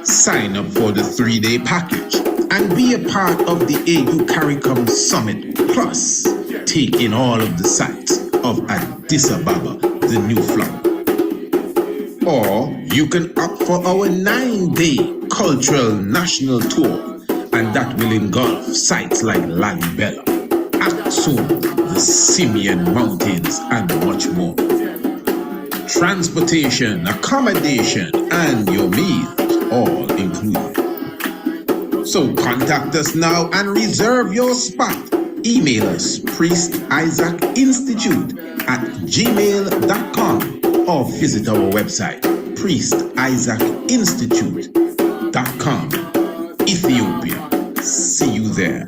Sign up for the 3-day package and be a part of the AU CARICOM Summit, plus take in all of the sights of Addis Ababa, the new flower. Or you can opt for our 9-day cultural national tour, and that will engulf sites like Lalibela, Aksum, the Simeon Mountains, and much more. Transportation, accommodation, and your meals all included. So contact us now and reserve your spot. Email us priestisaacinstitute@gmail.com or visit our website priestisaacinstitute.com. Ethiopia. See you there.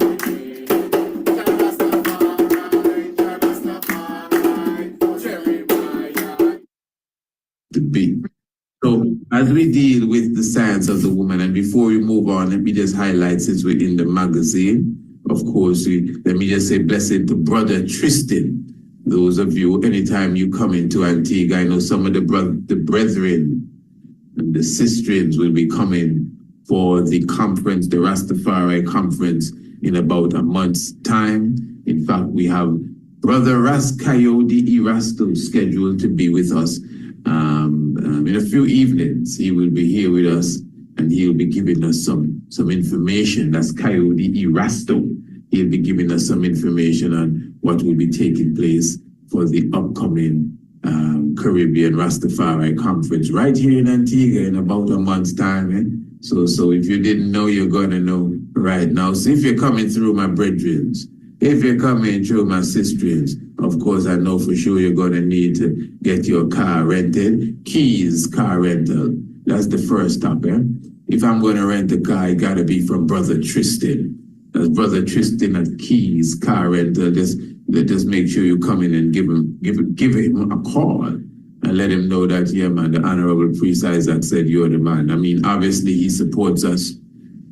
To be. So as we deal with the science of the woman, and before we move on, let me just highlight, since we're in the magazine, of course, let me just say blessing to Brother Tristan. Those of you, anytime you come into Antigua, I know some of the brethren and the sistrins will be coming for the conference, the Rastafari conference, in about a month's time. In fact, we have Brother Coyote Erasto scheduled to be with us in a few evenings. He will be here with us, and he'll be giving us some information. That's Coyote Erasto. He'll be giving us some information on what will be taking place for the upcoming Caribbean Rastafari conference right here in Antigua in about a month's time. So if you didn't know, you're going to know right now. So if you're coming through, my brethren, if you're coming through, my sistrins, of course, I know for sure you're going to need to get your car rented. Keys car rental. That's the first stop, If I'm going to rent a car, it got to be from Brother Tristan. That's Brother Tristan at Keys car rental. Just make sure you come in and give him a call and let him know that, yeah, man, the Honorable Priest Isaac said you're the man. I mean, obviously he supports us.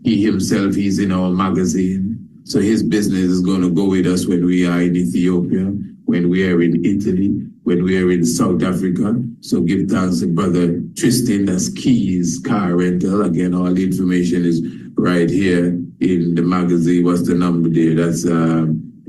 He himself, he's in our magazine. So his business is going to go with us when we are in Ethiopia, when we are in Italy, when we are in South Africa. So give thanks to Brother Tristan, that's Keys car rental. Again, all the information is right here in the magazine. What's the number there? That's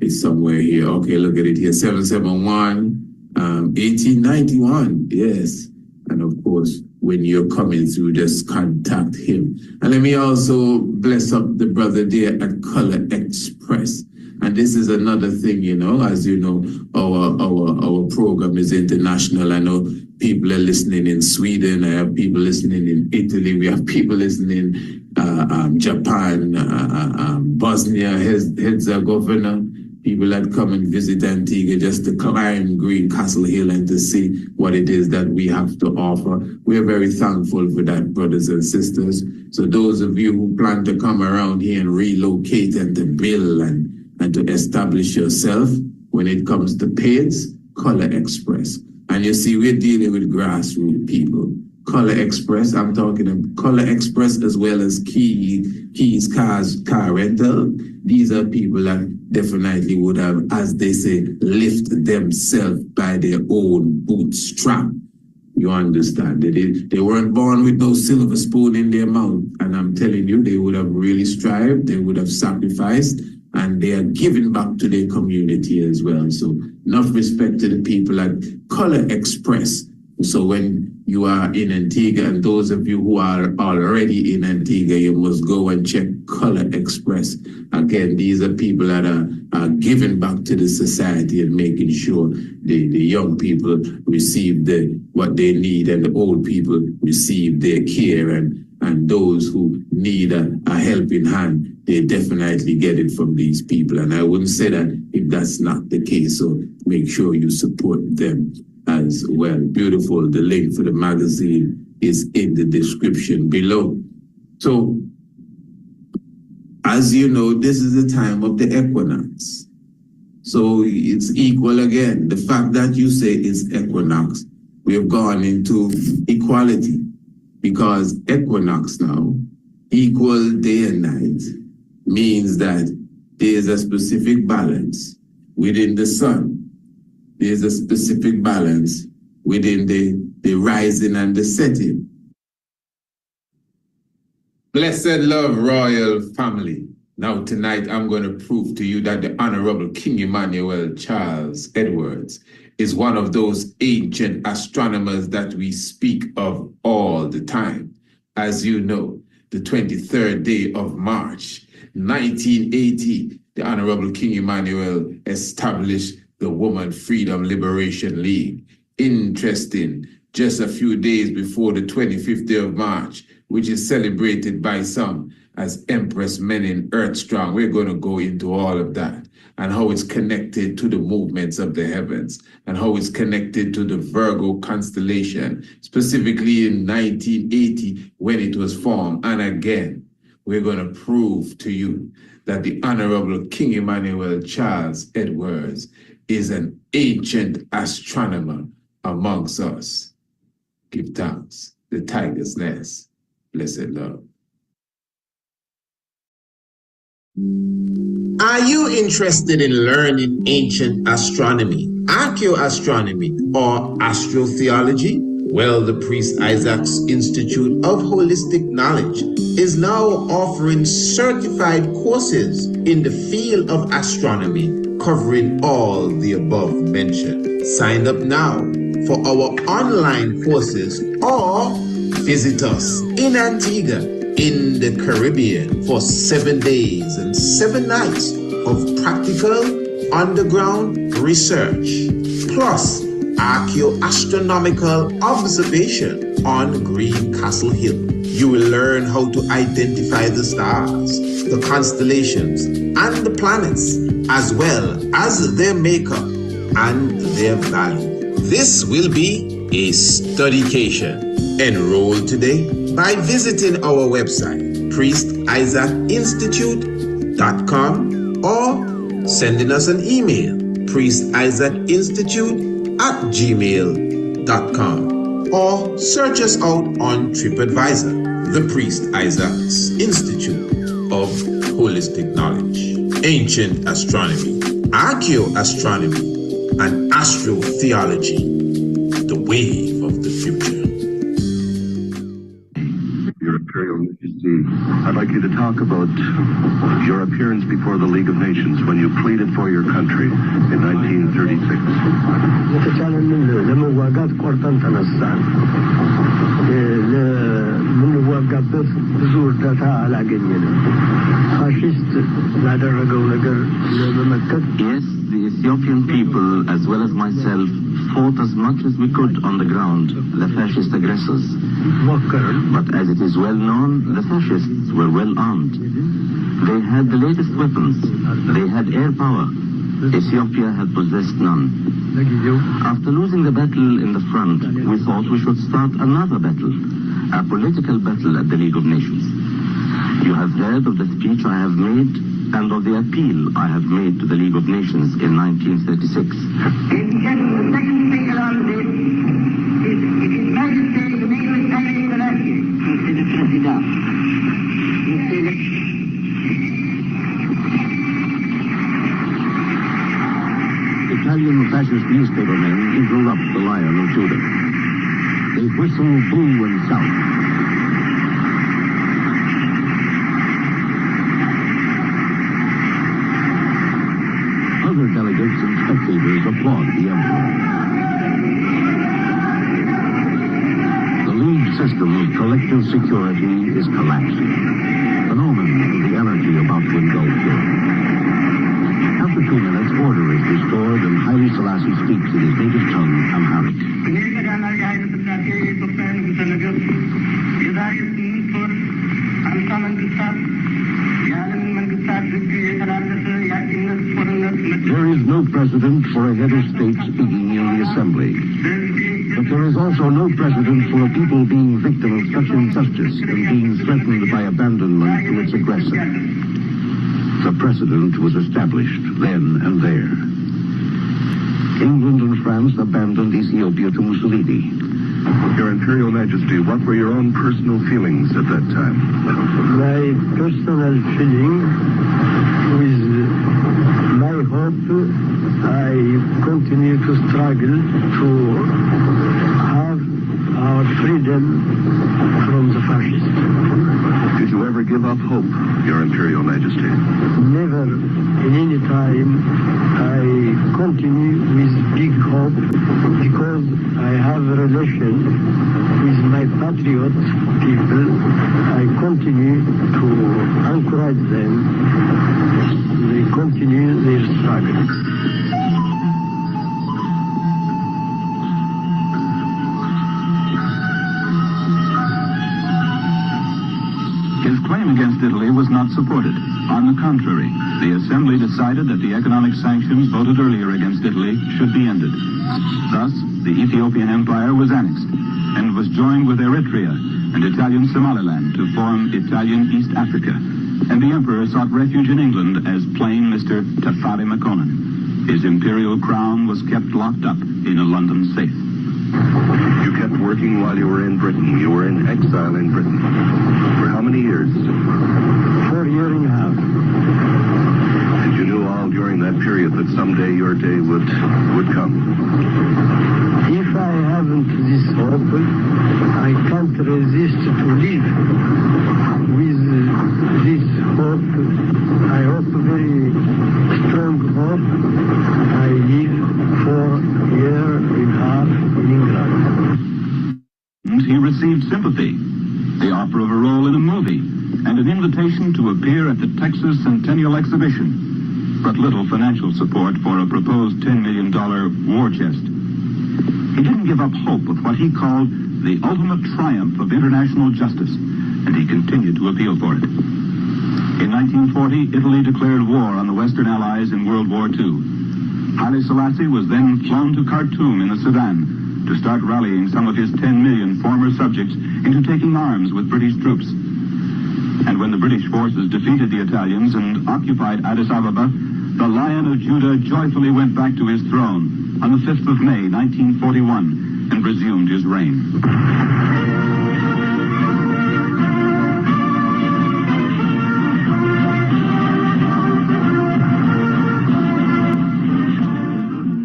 it's somewhere here. Okay, look at it here. 771-1891. Yes. And of course, when you're coming through, just contact him. And let me also bless up the brother there at Color Express. And this is another thing, as you know, our program is international. I know people are listening in Sweden. I have people listening in Italy. We have people listening in Japan, Bosnia, Herzegovina. People that come and visit Antigua just to climb Green Castle Hill and to see what it is that we have to offer. We're very thankful for that, brothers and sisters. So those of you who plan to come around here and relocate and to build and to establish yourself, when it comes to PAIDS, Color Express. And you see, we're dealing with grassroots people. Color Express. I'm talking of Color Express as well as Keys Cars Car Rental. These are people that definitely would have, as they say, lift themselves by their own bootstrap. You understand? They weren't born with no silver spoon in their mouth. And I'm telling you, they would have really strived, they would have sacrificed, and they are giving back to their community as well. So enough respect to the people at Color Express. So when you are in Antigua, and those of you who are already in Antigua, you must go and check Color Express. Again, these are people that are giving back to the society and making sure the young people receive what they need, and the old people receive their care, and those who need a helping hand, they definitely get it from these people. And I wouldn't say that if that's not the case. So make sure you support them as well. Beautiful. The link for the magazine is in the description below. So, as you know, this is the time of the equinox. So it's equal again. The fact that you say it's equinox, we have gone into equality, because equinox now, equal day and night, means that there's a specific balance within the sun. There's a specific balance within the rising and the setting. Blessed love, royal family. Now tonight I'm going to prove to you that the Honorable King Emmanuel Charles Edwards is one of those ancient astronomers that we speak of all the time. As you know, the 23rd day of March, 1980, the Honorable King Emmanuel established the Woman Freedom Liberation League. Interesting, just a few days before the 25th day of March, which is celebrated by some as Empress Menen Earthstrong. We're going to go into all of that, and how it's connected to the movements of the heavens, and how it's connected to the Virgo constellation, specifically in 1980 when it was formed. And again, we're going to prove to you that the Honorable King Emmanuel Charles Edwards is an ancient astronomer amongst us. Give thanks. The Tiger's Nest. Blessed love. Are you interested in learning ancient astronomy, archaeoastronomy, or astrotheology? Well, the Priest Isaac's Institute of Holistic Knowledge is now offering certified courses in the field of astronomy, covering all the above mentioned. Sign up now for our online courses, or visit us in Antigua in the Caribbean for 7 days and 7 nights of practical underground research, plus archaeoastronomical observation on Green Castle Hill. You will learn how to identify the stars, the constellations, and the planets, as well as their makeup and their value. This will be a studycation. Enroll today by visiting our website, priestisaacinstitute.com, or sending us an email, priestisaacinstitute@gmail.com, or search us out on TripAdvisor. The Priest Isaac's Institute of Holistic Knowledge, Ancient Astronomy, Archaeoastronomy, and Astrotheology, the wave of the future. Your Imperial Majesty, I'd like you to talk about your appearance before the League of Nations when you pleaded for your country in 1936. የምንዋጋበት ብዙ እርዳታ አላገኘንም። ፋሽስት ላደረገው ነገር ለመመከት Yes, the Ethiopian people, as well as myself, fought as much as we could on the ground, the fascist aggressors. But as it is well known, the fascists were well armed. They had the latest weapons. They had air power. Ethiopia had possessed none. After losing the battle in the front, we thought we should start another battle, a political battle at the League of Nations. You have heard of the speech I have made and of the appeal I have made to the League of Nations in 1936. Ladies and gentlemen, the second speaker on this is His Majesty the English fascist newspapermen interrupt the Lion of Judah. They whistle, boo, and shout. Other delegates and spectators applaud the emperor. The League system of collective security is collapsing, an omen of the anarchy about to engulf Europe. After 2 minutes, order is restored and Haile Selassie speaks in his native tongue, Amharic. There is no precedent for a head of state speaking in the assembly. But there is also no precedent for a people being victim of such injustice and being threatened by abandonment to its aggressor. The precedent was established then and there. England and France abandoned Ethiopia to Mussolini. Your Imperial Majesty, what were your own personal feelings at that time? My personal feeling with my hope, I continue to struggle to have our freedom from the fascists. Did you ever give up hope, Your Imperial Majesty? Never, in any time, I continue with big hope because I have a relation with my patriot people. I continue to encourage them. They continue their struggle. His claim against Italy was not supported. On the contrary, the Assembly decided that the economic sanctions voted earlier against Italy should be ended. Thus, the Ethiopian Empire was annexed and was joined with Eritrea and Italian Somaliland to form Italian East Africa. And the Emperor sought refuge in England as plain Mr. Tafari Makonnen. His imperial crown was kept locked up in a London safe. You kept working while you were in Britain. You were in exile in Britain. For how many years? 4 years and a half. And you knew all during that period that someday your day would come. If I haven't this hope, I can't resist to live. With this hope, I hope very strong hope, I live 4 years and a half in England. He received sympathy, the offer of a role in a movie, and an invitation to appear at the Texas Centennial Exhibition, but little financial support for a proposed $10 million war chest. He didn't give up hope of what he called the ultimate triumph of international justice, and he continued to appeal for it. In 1940, Italy declared war on the Western Allies in World War II. Haile Selassie was then flown to Khartoum in the Sudan to start rallying some of his 10 million former subjects into taking arms with British troops. And when the British forces defeated the Italians and occupied Addis Ababa, the Lion of Judah joyfully went back to his throne on the 5th of May, 1941, and resumed his reign.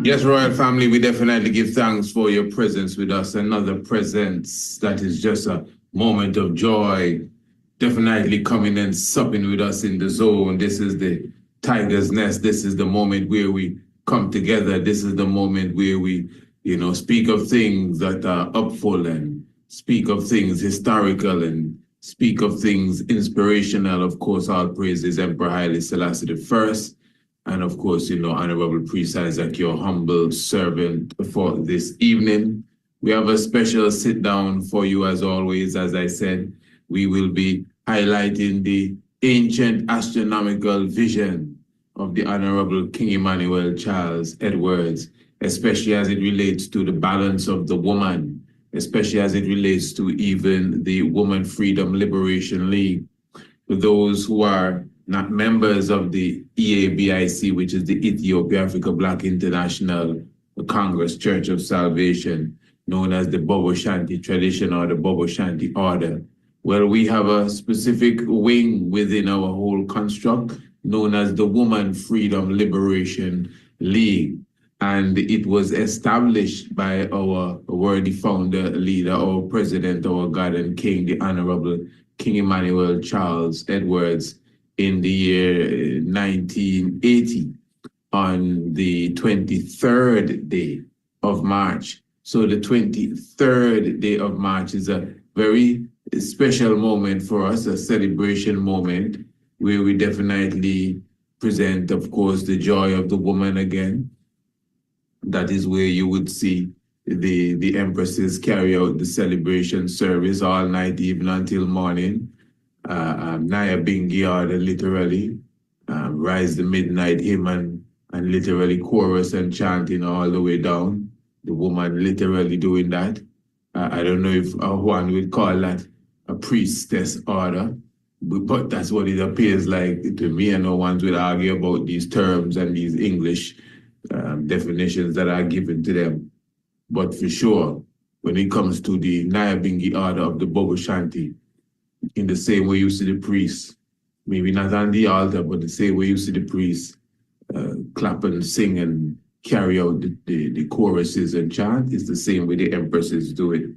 Yes, Royal Family, we definitely give thanks for your presence with us. Another presence that is just a moment of joy. Definitely coming and supping with us in the zone. This is the Tiger's Nest. This is the moment where we come together. This is the moment where we, speak of things that are upful and speak of things historical and speak of things inspirational. Of course, all praises Emperor Haile Selassie I. And of course, Honorable Priest Isaac, your humble servant for this evening. We have a special sit down for you as always. As I said, we will be highlighting the ancient astronomical vision of the Honorable King Emmanuel Charles Edwards, especially as it relates to the balance of the woman, especially as it relates to even the Woman Freedom Liberation League. For those who are not members of the EABIC, which is the Ethiopia Africa Black International Congress Church of Salvation, known as the Bobo Shanti tradition or the Bobo Shanti order. Well, we have a specific wing within our whole construct known as the Woman Freedom Liberation League. And it was established by our worthy founder, leader, our president, our God and King, the Honorable King Emmanuel Charles Edwards, in the year 1980 on the 23rd day of March. So the 23rd day of March is a very special moment for us, a celebration moment where we definitely present, of course, the joy of the woman again. That is where you would see the empresses carry out the celebration service all night, even until morning. Naya Bingi order literally rise the midnight hymn and literally chorus and chanting all the way down. The woman literally doing that. I don't know if one would call that a priestess order, but that's what it appears like to me. And no one will argue about these terms and these English definitions that are given to them. But for sure, when it comes to the Nyabingi order of the Bobo Shanti, in the same way you see the priest, maybe not on the altar, but the same way you see the priest clap and sing and carry out the choruses and chant, it's the same way the empresses do it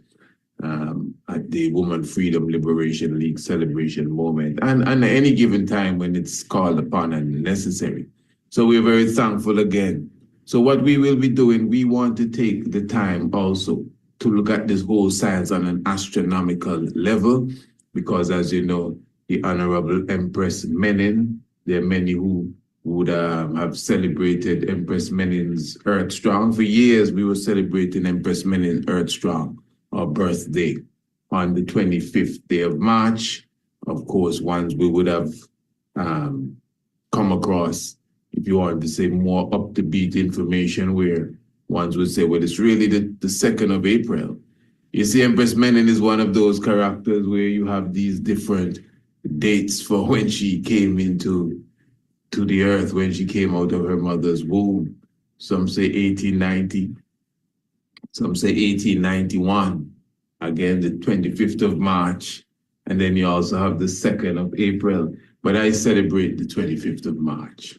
at the Woman Freedom Liberation League celebration moment, and at any given time when it's called upon and necessary. So we're very thankful again. So what we will be doing, we want to take the time also to look at this whole science on an astronomical level, because as you know, the Honorable Empress Menen, there are many who would have celebrated Empress Menen's Earth Strong. For years, we were celebrating Empress Menen's Earth Strong, our birthday, on the 25th day of March. Of course, ones we would have come across, if you want to say more up-to-beat information, where ones would say, well, it's really the 2nd of April. You see, Empress Menen is one of those characters where you have these different dates for when she came into the earth, when she came out of her mother's womb. Some say 1890, some say 1891. Again, the 25th of March, and then you also have the 2nd of April. But I celebrate the 25th of March.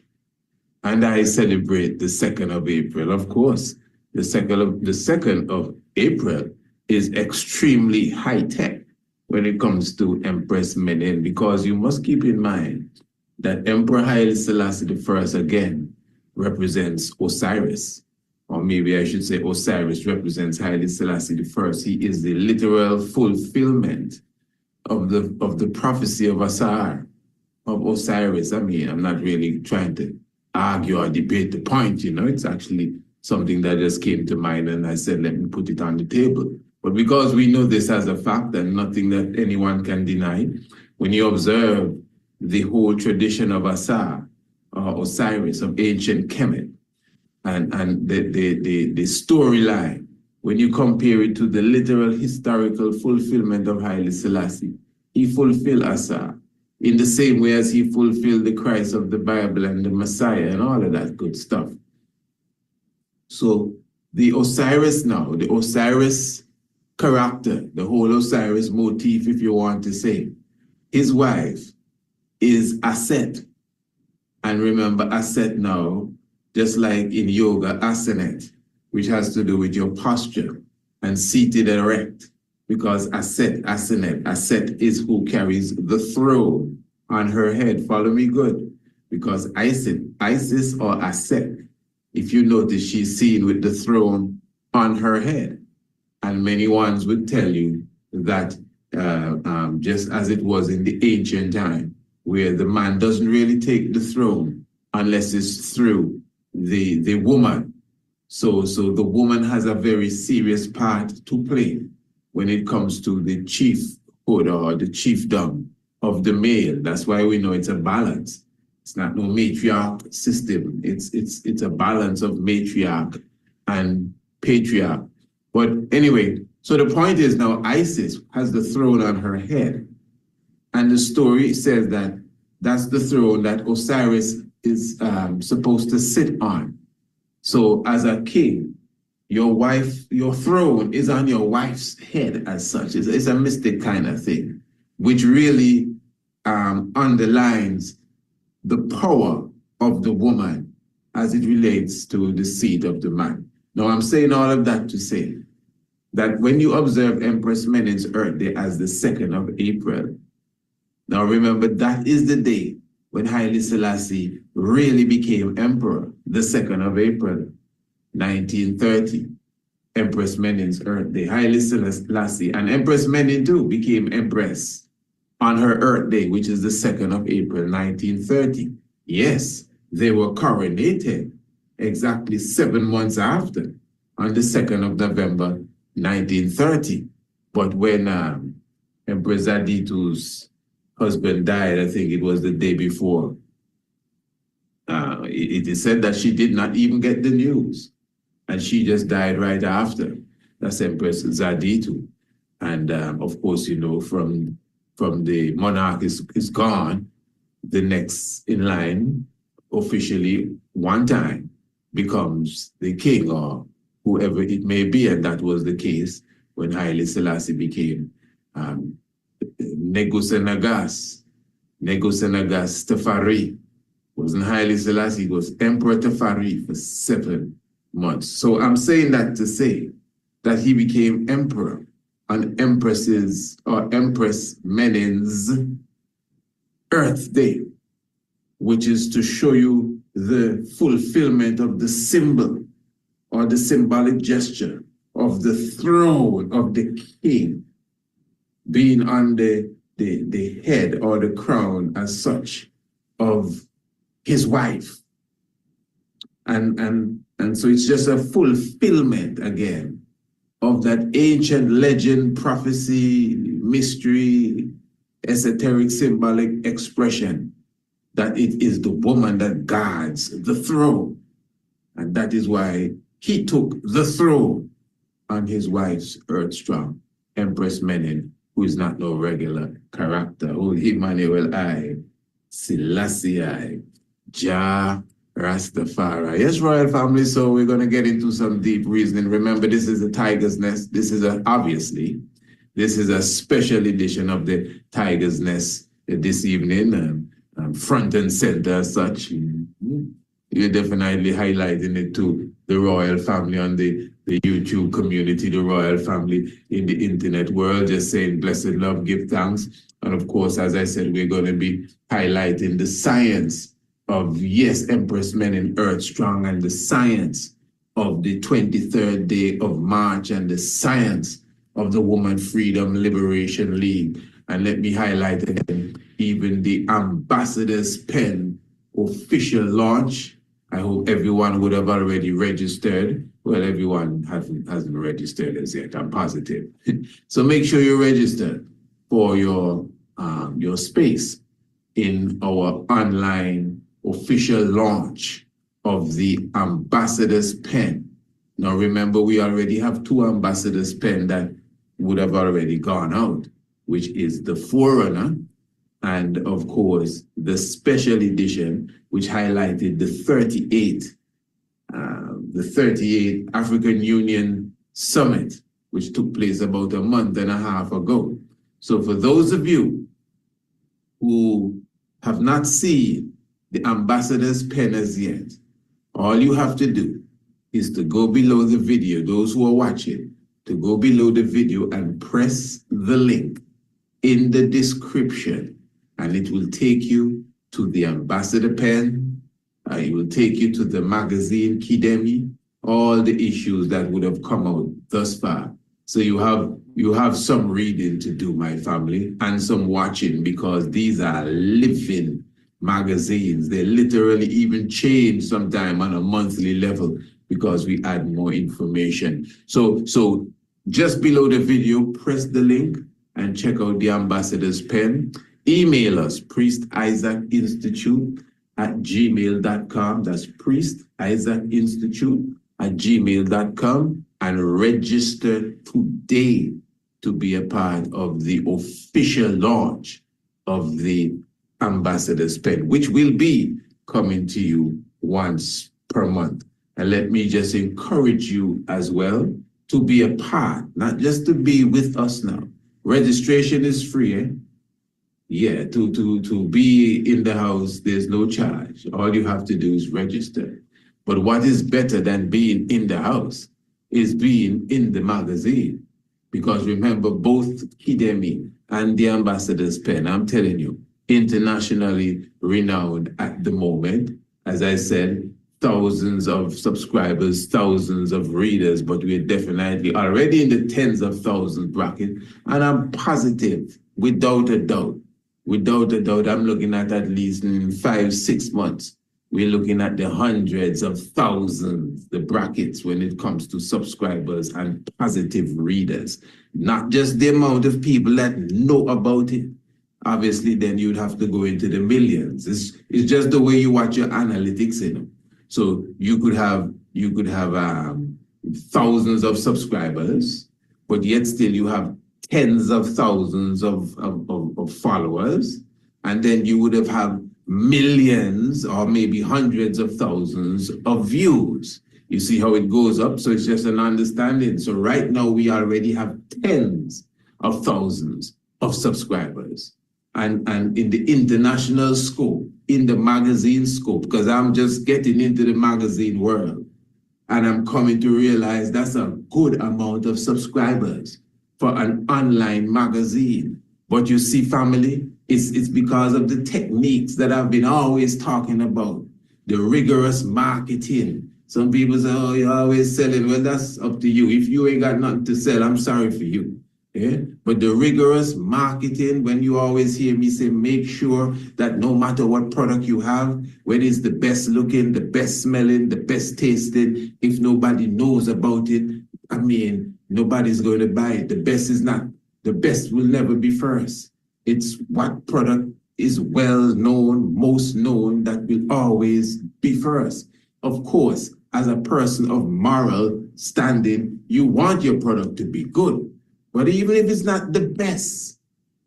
And I celebrate the 2nd of April. Of course, the 2nd of April is extremely high-tech when it comes to Empress Menen, because you must keep in mind that Emperor Haile Selassie I again represents Osiris, or maybe I should say Osiris represents Haile Selassie I. He is the literal fulfillment of the prophecy of Asar, of Osiris. I mean, I'm not really trying to argue or debate the point, it's actually something that just came to mind, and I said, let me put it on the table. But because we know this as a fact and nothing that anyone can deny, when you observe the whole tradition of Asar, or Osiris, of ancient Kemet, and the storyline, when you compare it to the literal historical fulfillment of Haile Selassie, he fulfilled Asar in the same way as he fulfilled the Christ of the Bible and the Messiah and all of that good stuff. So the Osiris now, the Osiris character, the whole Osiris motif, if you want to say, his wife is Aset. And remember, Aset now, just like in yoga, Asenet, which has to do with your posture and seated erect, because Aset, Asenet, Aset is who carries the throne on her head. Follow me good. Because Isis or Aset, if you notice, she's seen with the throne on her head. And many ones would tell you that just as it was in the ancient time, where the man doesn't really take the throne unless it's through the woman. So the woman has a very serious part to play when it comes to the chiefhood or the chiefdom of the male. That's why we know it's a balance. It's not no matriarch system. It's a balance of matriarch and patriarch. But anyway, so the point is now Isis has the throne on her head. And the story says that that's the throne that Osiris is supposed to sit on. So as a king, your throne is on your wife's head as such. It's a mystic kind of thing, which really underlines the power of the woman as it relates to the seat of the man. Now, I'm saying all of that to say that when you observe Empress Menin's Earth Day as the 2nd of April, now remember that is the day when Haile Selassie really became emperor, the 2nd of April, 1930. Empress Menin's Earth Day. Haile Selassie and Empress Menin too became empress on her Earth Day, which is the 2nd of April, 1930. Yes, they were coronated exactly 7 months after, on the 2nd of November, 1930. But when Empress Zaditu's husband died, I think it was the day before, it is said that she did not even get the news. And she just died right after. That's Empress Zaditu. And of course, you know, from the monarch is gone, the next in line officially one time becomes the king or whoever it may be. And that was the case when Haile Selassie became Negus Senegas Tefari. Wasn't Haile Selassie, it was Emperor Tefari for 7 months. So I'm saying that to say that he became emperor on Empress Menin's Earth Day, which is to show you the fulfillment of the symbol or the symbolic gesture of the throne of the king being on the head or the crown as such of his wife. And so it's just a fulfillment again of that ancient legend, prophecy, mystery, esoteric, symbolic expression that it is the woman that guards the throne. And that is why he took the throne on his wife's earth-strong Empress Menin, who is not no regular character. Holy Emmanuel I, Selassie I, Jah Rastafari. Yes, royal family, so we're going to get into some deep reasoning. Remember, this is a Tiger's Nest. This is a special edition of the Tiger's Nest this evening, front and center as such. You're definitely highlighting it to the royal family on the YouTube community, the royal family in the internet world, just saying blessed love, give thanks. And of course, as I said, we're going to be highlighting the science of, yes, Empress Menin Earth Strong, and the science of the 23rd day of March, and the science of the Woman Freedom Liberation League. And let me highlight again, even the Ambassador's Pen official launch. I hope everyone would have already registered. Well, everyone hasn't registered as yet, I'm positive. So make sure you register for your space in our online official launch of the Ambassador's Pen. Now remember, we already have 2 Ambassador's Pen that would have already gone out, which is the Forerunner, and of course, the special edition, which highlighted the 38th African Union Summit, which took place about a month and a half ago. So for those of you who have not seen the Ambassador's Pen as yet, all you have to do is to go below the video, those who are watching, to go below the video and press the link in the description, and it will take you to the Ambassador Pen. It will take you to the magazine Kidemi, all the issues that would have come out thus far. So you have some reading to do, my family, and some watching, because these are living magazines. They literally even change sometime on a monthly level because we add more information. So just below the video, press the link and check out the Ambassador's Pen. Email us, priestisaacinstitute@gmail.com. That's priestisaacinstitute@gmail.com, and register today to be a part of the official launch of the Ambassador's Pen, which will be coming to you once per month. And let me just encourage you as well to be a part, not just to be with us now. Registration is free, eh? Yeah, to be in the house, there's no charge. All you have to do is register. But what is better than being in the house is being in the magazine. Because remember, both Kidemi and the Ambassador's Pen, I'm telling you, internationally renowned at the moment. As I said, thousands of subscribers, thousands of readers, but we're definitely already in the tens of thousands bracket. And I'm positive, without a doubt, I'm looking at least in 5-6 months, we're looking at the hundreds of thousands, the brackets when it comes to subscribers and positive readers. Not just the amount of people that know about it. Obviously, then you'd have to go into the millions. It's just the way you watch your analytics, you know. So you could have thousands of subscribers, but yet still you have tens of thousands of followers, and then you would have millions or maybe hundreds of thousands of views. You see how it goes up? So it's just an understanding. So right now we already have tens of thousands of subscribers. And in the international scope, in the magazine scope, because I'm just getting into the magazine world, and I'm coming to realize that's a good amount of subscribers for an online magazine. But you see, family, it's because of the techniques that I've been always talking about, the rigorous marketing. Some people say, oh, you're always selling. Well, that's up to you. If you ain't got nothing to sell, I'm sorry for you. Yeah? But the rigorous marketing, when you always hear me say, make sure that no matter what product you have, whether it's the best looking, the best smelling, the best tasting, if nobody knows about it, I mean, nobody's going to buy it. The best will never be first. It's what product is well known, most known, that will always be first. Of course, as a person of moral standing, you want your product to be good. But even if it's not the best,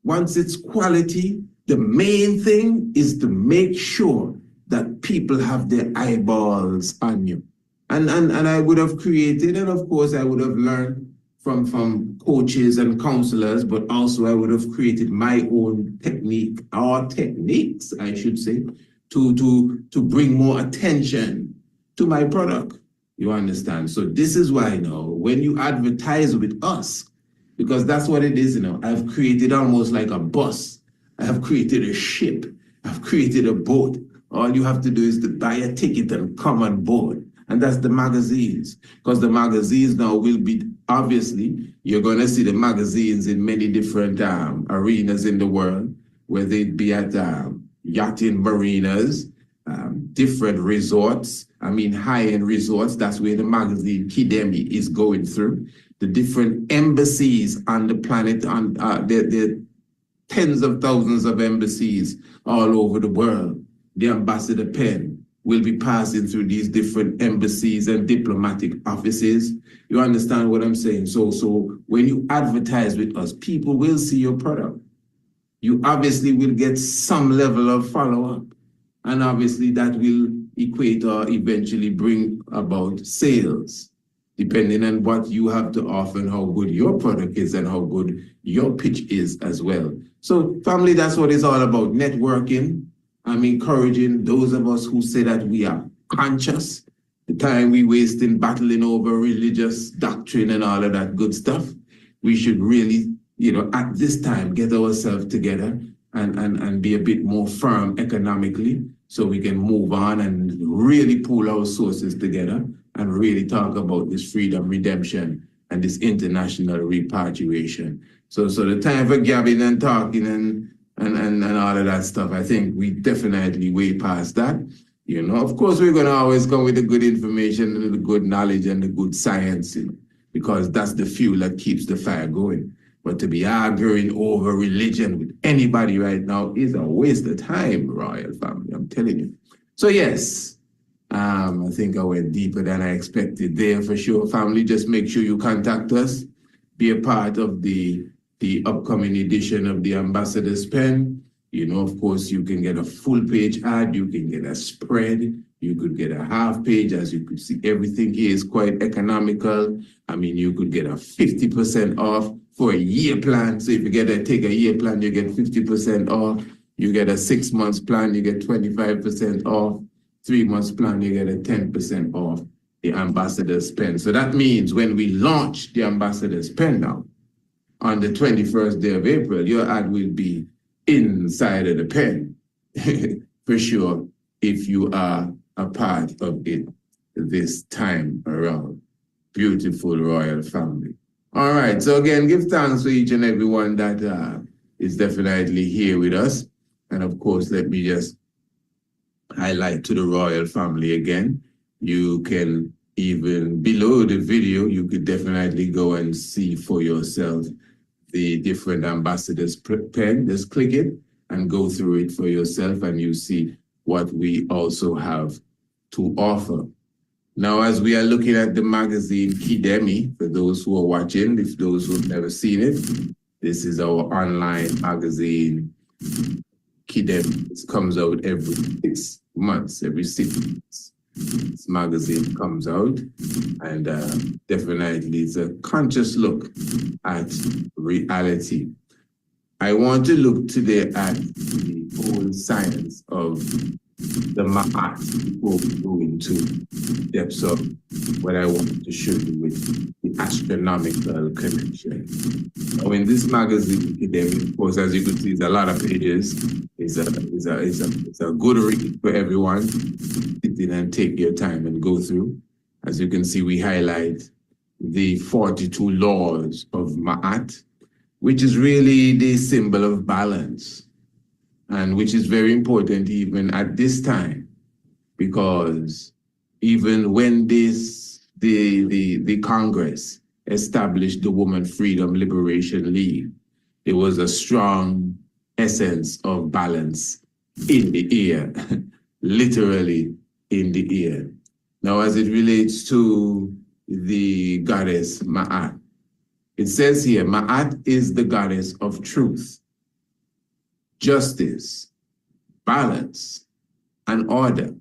once it's quality, the main thing is to make sure that people have their eyeballs on you. And I would have created, and of course I would have learned from coaches and counselors, but also I would have created my own technique, or techniques, I should say, to bring more attention to my product. You understand? So this is why now, when you advertise with us, because that's what it is, you know, I've created almost like a bus. I have created a ship. I've created a boat. All you have to do is to buy a ticket and come on board. And that's the magazines. Because the magazines now will be, obviously, you're going to see the magazines in many different arenas in the world, whether it be at yachting marinas, different resorts, high-end resorts. That's where the magazine Kidemi is going through. The different embassies on the planet, there are tens of thousands of embassies all over the world. The ambassador pen will be passing through these different embassies and diplomatic offices. You understand what I'm saying? So when you advertise with us, people will see your product. You obviously will get some level of follow-up. And obviously that will equate or eventually bring about sales, depending on what you have to offer and how good your product is and how good your pitch is as well. So family, that's what it's all about, networking. I'm encouraging those of us who say that we are conscious, the time we waste in battling over religious doctrine and all of that good stuff. We should really, at this time, get ourselves together and be a bit more firm economically so we can move on and really pool our sources together and really talk about this freedom, redemption, and this international repatriation. So the time for gabbing and talking and all of that stuff, I think we definitely way past that. Of course, we're going to always come with the good information and the good knowledge and the good science, because that's the fuel that keeps the fire going. But to be arguing over religion with anybody right now is a waste of time, royal family, I'm telling you. So yes, I think I went deeper than I expected there for sure, family. Just make sure you contact us, be a part of the upcoming edition of the Ambassador's Pen. Of course, you can get a full page ad, you can get a spread, you could get a half page. As you could see, everything here is quite economical. You could get a 50% off for a year plan. So if you take a year plan, you get 50% off. You get a 6 months plan, you get 25% off. 3-month plan, you get a 10% off the ambassador's pen. So that means when we launch the ambassador's pen now, on the 21st day of April, your ad will be inside of the pen, for sure, if you are a part of it this time around. Beautiful royal family. All right, so again, give thanks to each and everyone that is definitely here with us. And of course, let me just highlight to the royal family again. You can even below the video, you could definitely go and see for yourself the different ambassadors pen. Just click it and go through it for yourself, and you see what we also have to offer. Now, as we are looking at the magazine Kidemi, for those who are watching, if those who have never seen it, this is our online magazine Kidemi. It comes out every 6 months, every 6 months. This magazine comes out, and definitely it's a conscious look at reality. I want to look today at the whole science of the Ma'at before we go into depths of what I want to show you with the astronomical connection. Now, in this magazine, of course, as you can see, it's a lot of pages. It's a good read for everyone. Sit in and take your time and go through. As you can see, we highlight the 42 laws of Ma'at, which is really the symbol of balance, and which is very important even at this time, because even when the Congress established the Women Freedom Liberation League, there was a strong essence of balance in the air, literally in the air. Now, as it relates to the goddess Ma'at, it says here, Ma'at is the goddess of truth, justice, balance, and order.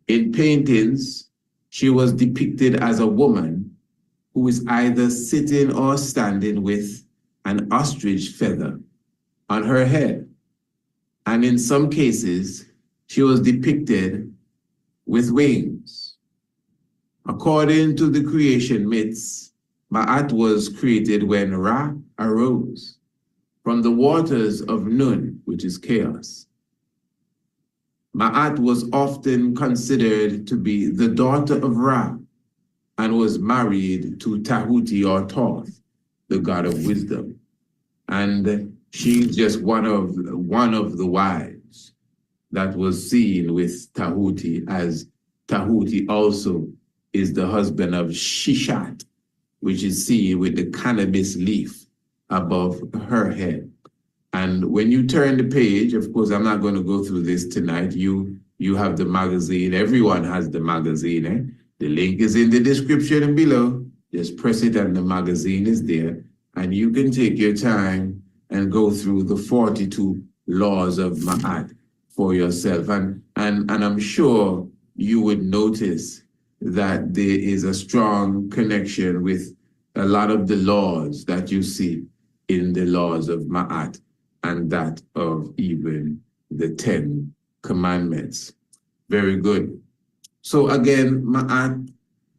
In paintings, she was depicted as a woman who is either sitting or standing with an ostrich feather on her head. And in some cases, she was depicted with wings. According to the creation myths, Ma'at was created when Ra arose from the waters of Nun, which is chaos. Ma'at was often considered to be the daughter of Ra and was married to Tahuti or Thoth, the god of wisdom. And she's just one of the wives that was seen with Tahuti, as Tahuti also is the husband of Shishat, which is seen with the cannabis leaf above her head. And when you turn the page, of course, I'm not going to go through this tonight. You have the magazine. Everyone has the magazine. Eh? The link is in the description below. Just press it and the magazine is there. And you can take your time and go through the 42 laws of Ma'at for yourself. And I'm sure you would notice that there is a strong connection with a lot of the laws that you see in the laws of Ma'at and that of even the 10 commandments. Very good. So again, Ma'at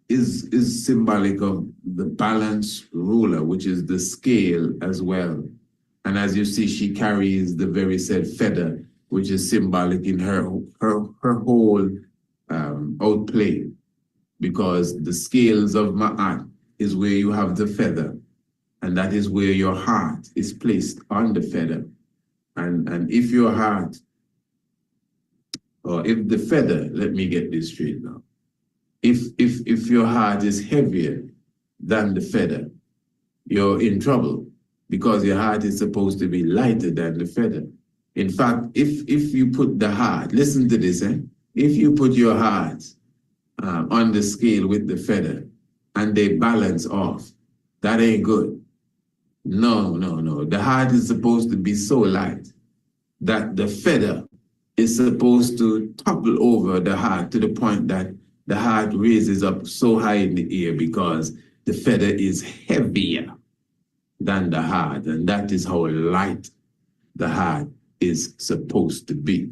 is symbolic of the balanced ruler, which is the scale as well. And as you see, she carries the very said feather, which is symbolic in her whole outplay, because the scales of Ma'at is where you have the feather, and that is where your heart is placed on the feather. And if your heart, or if the feather, let me get this straight now, if your heart is heavier than the feather, you're in trouble, because your heart is supposed to be lighter than the feather. In fact, if you put the heart, listen to this, if you put your heart on the scale with the feather and they balance off, that ain't good. No. The heart is supposed to be so light that the feather is supposed to topple over the heart to the point that the heart raises up so high in the air, because the feather is heavier than the heart. And that is how light the heart is supposed to be.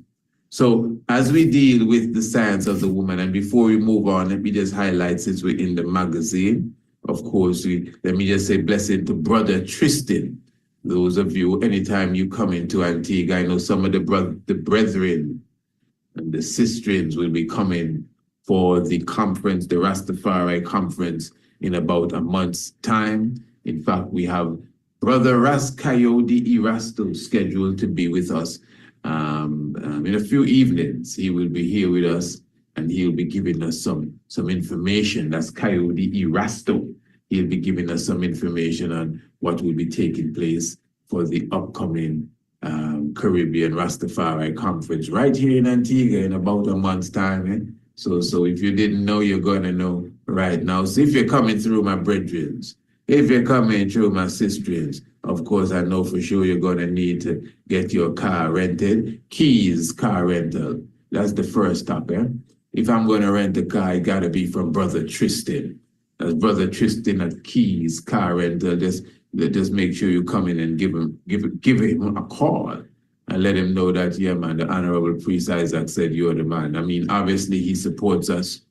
So as we deal with the science of the woman, and before we move on, let me just highlight, since we're in the magazine, of course, let me just say blessing to Brother Tristan. Those of you, anytime you come into Antigua, I know some of the brethren and the sistrins will be coming for the conference, the Rastafari conference, in about a month's time. In fact, we have Brother Ras Coyote Erasto scheduled to be with us in a few evenings. He will be here with us, and he'll be giving us some information. That's Coyote Erasto. He'll be giving us some information on what will be taking place for the upcoming Caribbean Rastafari conference right here in Antigua in about a month's time. Eh? So if you didn't know, you're going to know right now. So if you're coming through, my brethren, if you're coming through, my sisters, of course, I know for sure you're going to need to get your car rented. Keys car rental. That's the first stop. Eh? If I'm going to rent a car, it got to be from Brother Tristan. That's Brother Tristan at Keys car rental. Just make sure you come in and give him a call and let him know that, yeah, man, the Honorable Priest Isaac said you're the man. I mean, obviously, he supports us.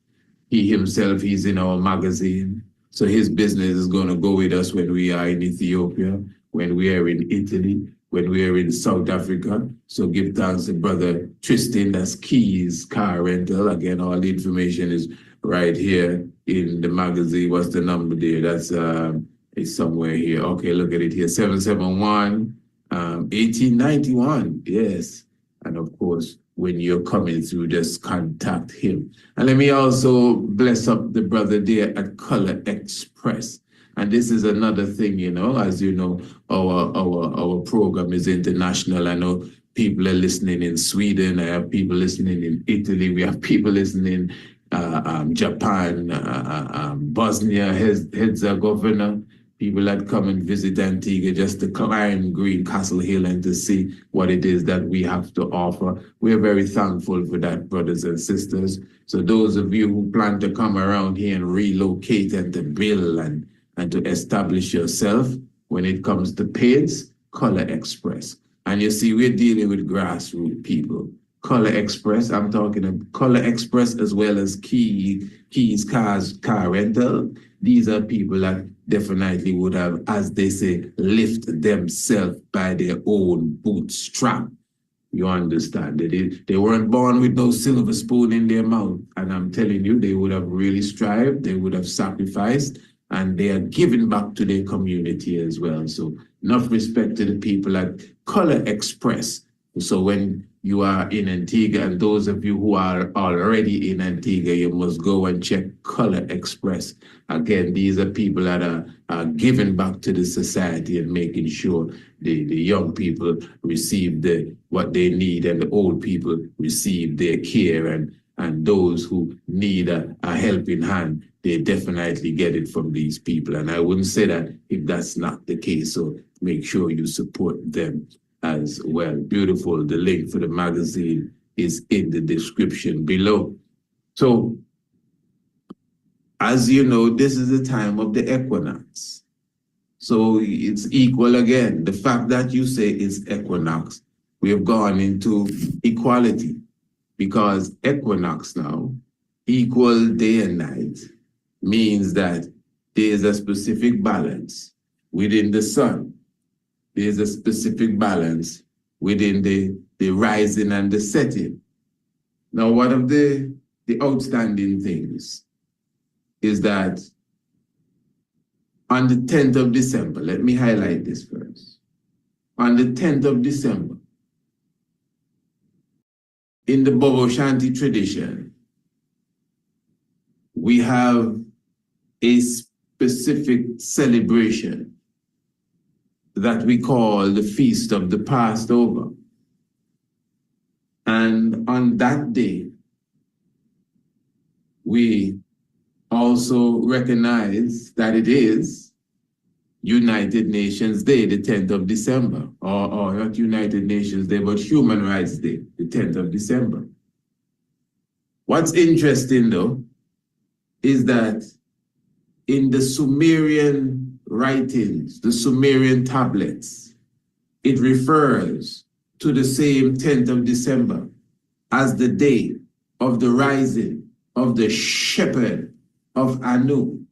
He himself, he's in our magazine. So his business is going to go with us when we are in Ethiopia, when we are in Italy, when we are in South Africa. So give thanks to Brother Tristan, that's Keys Car Rental. Again, all the information is right here in the magazine. What's the number there? That's it's somewhere here. Okay, look at it here. 771-1891. Yes. And of course, when you're coming through, just contact him. And let me also bless up the brother there at Color Express. And this is another thing, you know, as you know, our program is international. I know people are listening in Sweden. I have people listening in Italy. We have people listening Japan, Bosnia, Herzegovina. People that come and visit Antigua just to climb Green Castle Hill and to see what it is that we have to offer. We're very thankful for that, brothers and sisters. So those of you who plan to come around here and relocate and to build and to establish yourself, when it comes to PAIDS, Color Express. And you see, we're dealing with grassroots people. Color Express, I'm talking about Color Express as well as Keys Car Rental. These are people that definitely would have, as they say, lift themselves by their own bootstrap. You understand? They weren't born with no silver spoon in their mouth. And I'm telling you, they would have really strived, they would have sacrificed, and they are giving back to their community as well. So enough respect to the people at Color Express. So when you are in Antigua, and those of you who are already in Antigua, you must go and check Color Express. Again, these are people that are giving back to the society and making sure the young people receive what they need, and the old people receive their care, and those who need a helping hand, they definitely get it from these people. And I wouldn't say that if that's not the case. So make sure you support them as well. Beautiful. The link for the magazine is in the description below. So, as you know, this is the time of the equinox. So it's equal again. The fact that you say it's equinox, we have gone into equality, because equinox now, equal day and night, means that there's a specific balance within the sun. There's a specific balance within the rising and the setting. Now, one of the outstanding things is that on the 10th of December, let me highlight this first. On the 10th of December, in the Bobo Shanti tradition, we have a specific celebration that we call the Feast of the Passover. And on that day, we also recognize that it is United Nations Day, the 10th of December, or not United Nations Day, but Human Rights Day, the 10th of December. What's interesting though, is that in the Sumerian writings, the Sumerian tablets, it refers to the same 10th of December as the day of the rising of the shepherd of Anu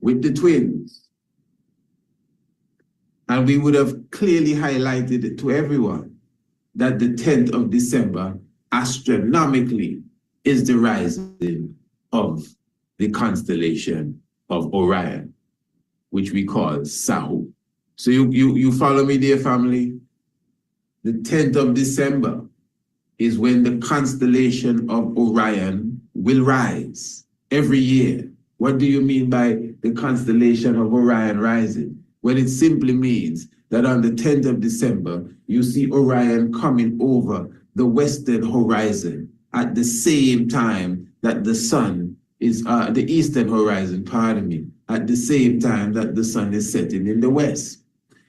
with the twins. And we would have clearly highlighted it to everyone that the 10th of December astronomically is the rising of the constellation of Orion, which we call Sahu. So you follow me, dear family? The 10th of December is when the constellation of Orion will rise every year. What do you mean by the constellation of Orion rising? Well, it simply means that on the 10th of December, you see Orion coming over the western horizon at the same time that the sun is, the eastern horizon, pardon me, at the same time that the sun is setting in the west.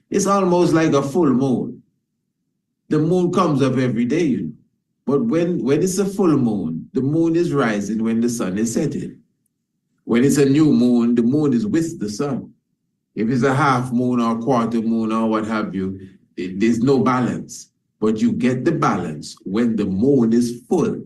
It's almost like a full moon. The moon comes up every day, you know. But when it's a full moon, the moon is rising when the sun is setting. When it's a new moon, the moon is with the sun. If it's a half moon or quarter moon or what have you, there's no balance. But you get the balance when the moon is full.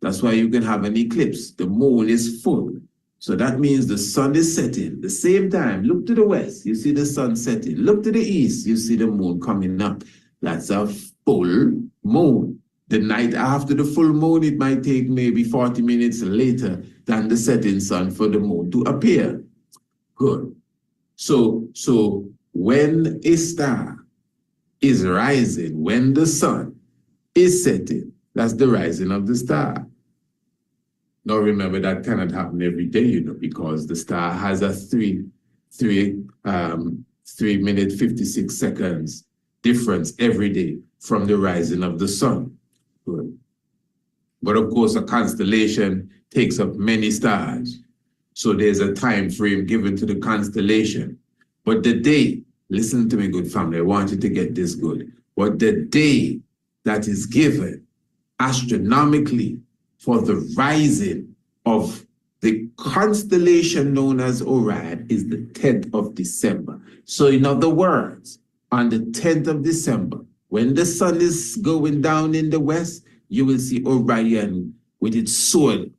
That's why you can have an eclipse. The moon is full. So that means the sun is setting. The same time, look to the west, you see the sun setting. Look to the east, you see the moon coming up. That's a full moon. The night after the full moon, it might take maybe 40 minutes later than the setting sun for the moon to appear. Good. So when a star is rising, when the sun is setting, that's the rising of the star. Now remember, that cannot happen every day, you know, because the star has a 3 minute 56 seconds difference every day from the rising of the sun. Good. But of course, a constellation takes up many stars. So there's a time frame given to the constellation. But the day, listen to me, good family, I want you to get this good. But the day that is given astronomically for the rising of the constellation known as Orion is the 10th of December. So in other words, on the 10th of December, when the sun is going down in the west, you will see Orion with its sword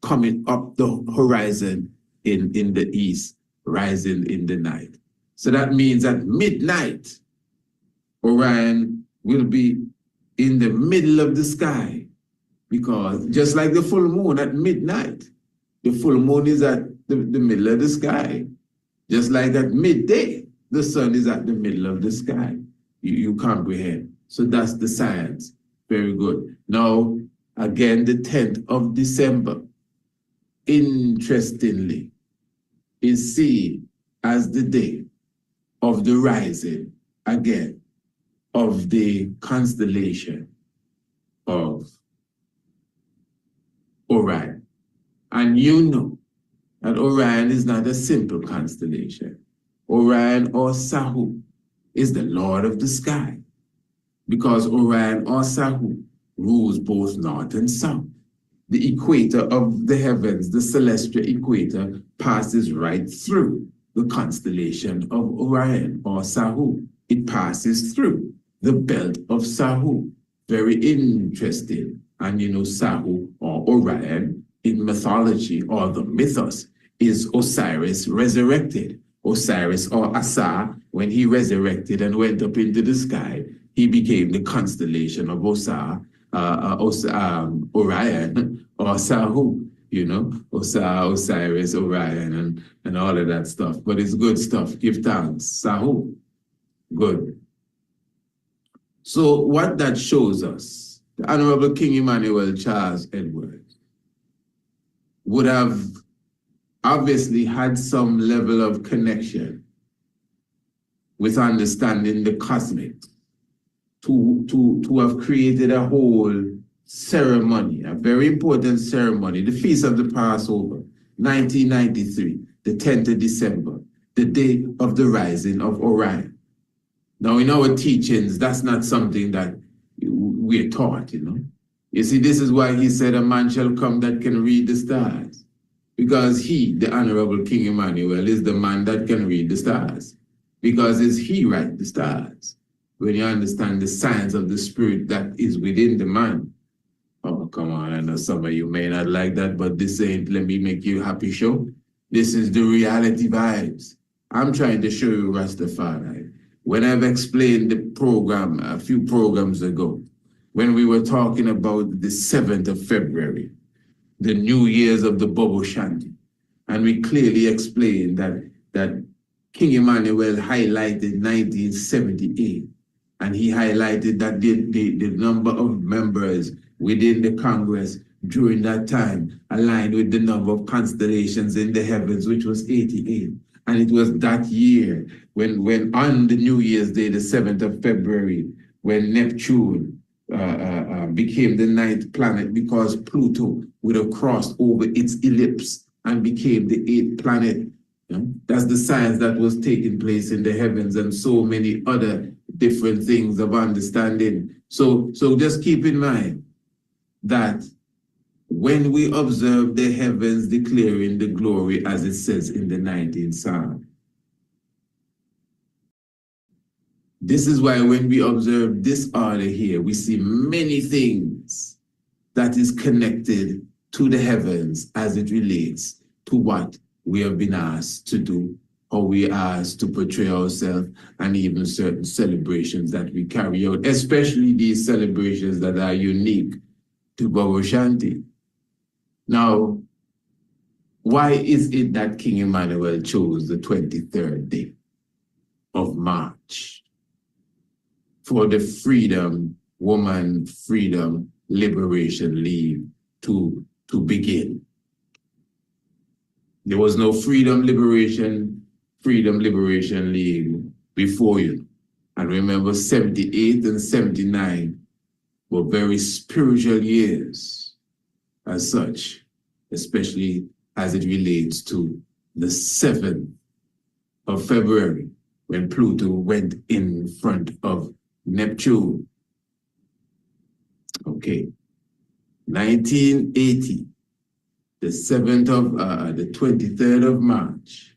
coming up the horizon in the east, rising in the night. So that means at midnight, Orion will be in the middle of the sky, because just like the full moon at midnight, the full moon is at the middle of the sky. Just like at midday, the sun is at the middle of the sky. You comprehend. So that's the science. Very good. Now, again, the 10th of December, interestingly, is seen as the day of the rising again of the constellation of Orion. And you know that Orion is not a simple constellation. Orion or Sahu is the Lord of the sky, because Orion or Sahu rules both north and south. The equator of the heavens, the celestial equator, passes right through the constellation of Orion or Sahu. It passes through the belt of Sahu. Very interesting. And you know, Sahu or Orion in mythology or the mythos is Osiris resurrected. Osiris or Asa, when he resurrected and went up into the sky, he became the constellation of Orion or Sahu, you know, Osiris, Orion, and all of that stuff. But it's good stuff. Give thanks. Sahu. Good. So what that shows us, the Honorable King Emmanuel Charles Edwards would have obviously had some level of connection with understanding the cosmics to have created a whole ceremony, a very important ceremony, the Feast of the Passover, 1993, the 10th of December, the day of the rising of Orion. Now, in our teachings, that's not something that we're taught, you know. You see, this is why he said, a man shall come that can read the stars. Because he, the Honorable King Emmanuel, is the man that can read the stars. Because it's he write the stars. When you understand the science of the spirit that is within the man, Oh, come on. I know some of you may not like that, but this ain't let me make you happy show. This is the reality vibes. I'm trying to show you Rastafari. When I've explained the program a few programs ago, when we were talking about the 7th of February, the New Year's of the Bobo Shanti, and we clearly explained that King Emmanuel highlighted 1978, and he highlighted that the number of members within the Congress during that time aligned with the number of constellations in the heavens, which was 88. And it was that year when on the New Year's Day, the 7th of February, when Neptune became the 9th planet because Pluto would have crossed over its ellipse and became the 8th planet. That's the science that was taking place in the heavens and so many other different things of understanding. So just keep in mind that when we observe the heavens declaring the glory, as it says in the 19th Psalm, this is why when we observe this order here, we see many things that is connected to the heavens as it relates to what we have been asked to do, or we are asked to portray ourselves, and even certain celebrations that we carry out, especially these celebrations that are unique to Bobo Shanti. Now, why is it that King Emmanuel chose the 23rd day of March for the Woman Freedom Liberation League to begin? There was no Freedom Liberation League before you. And remember, 78 and 79 were very spiritual years as such, especially as it relates to the 7th of February, when Pluto went in front of Neptune. Okay, 1980, the 23rd of March,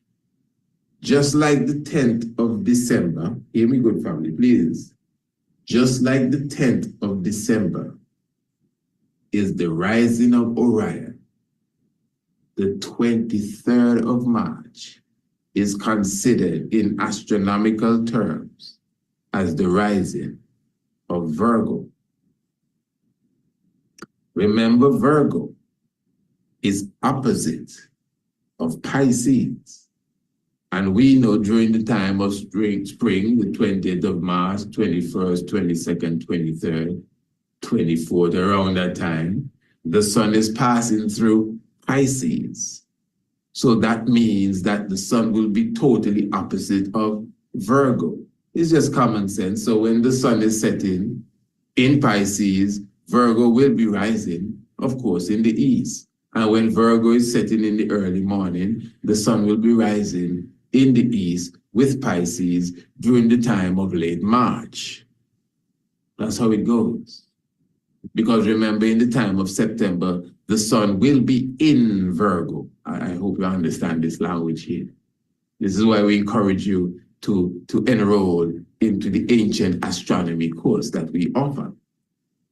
just like the 10th of December, hear me good family, please. Just like the 10th of December is the rising of Orion, the 23rd of March is considered in astronomical terms as the rising of Virgo. Remember, Virgo is opposite of Pisces. And we know during the time of spring, the 20th of March, 21st, 22nd, 23rd, 24th, around that time, the sun is passing through Pisces. So that means that the sun will be totally opposite of Virgo. It's just common sense. So when the sun is setting in Pisces, Virgo will be rising, of course, in the east. And when Virgo is setting in the early morning, the sun will be rising in the east with Pisces during the time of late March. That's how it goes. Because remember, in the time of September, the sun will be in Virgo. I hope you understand this language here. This is why we encourage you to enroll into the ancient astronomy course that we offer.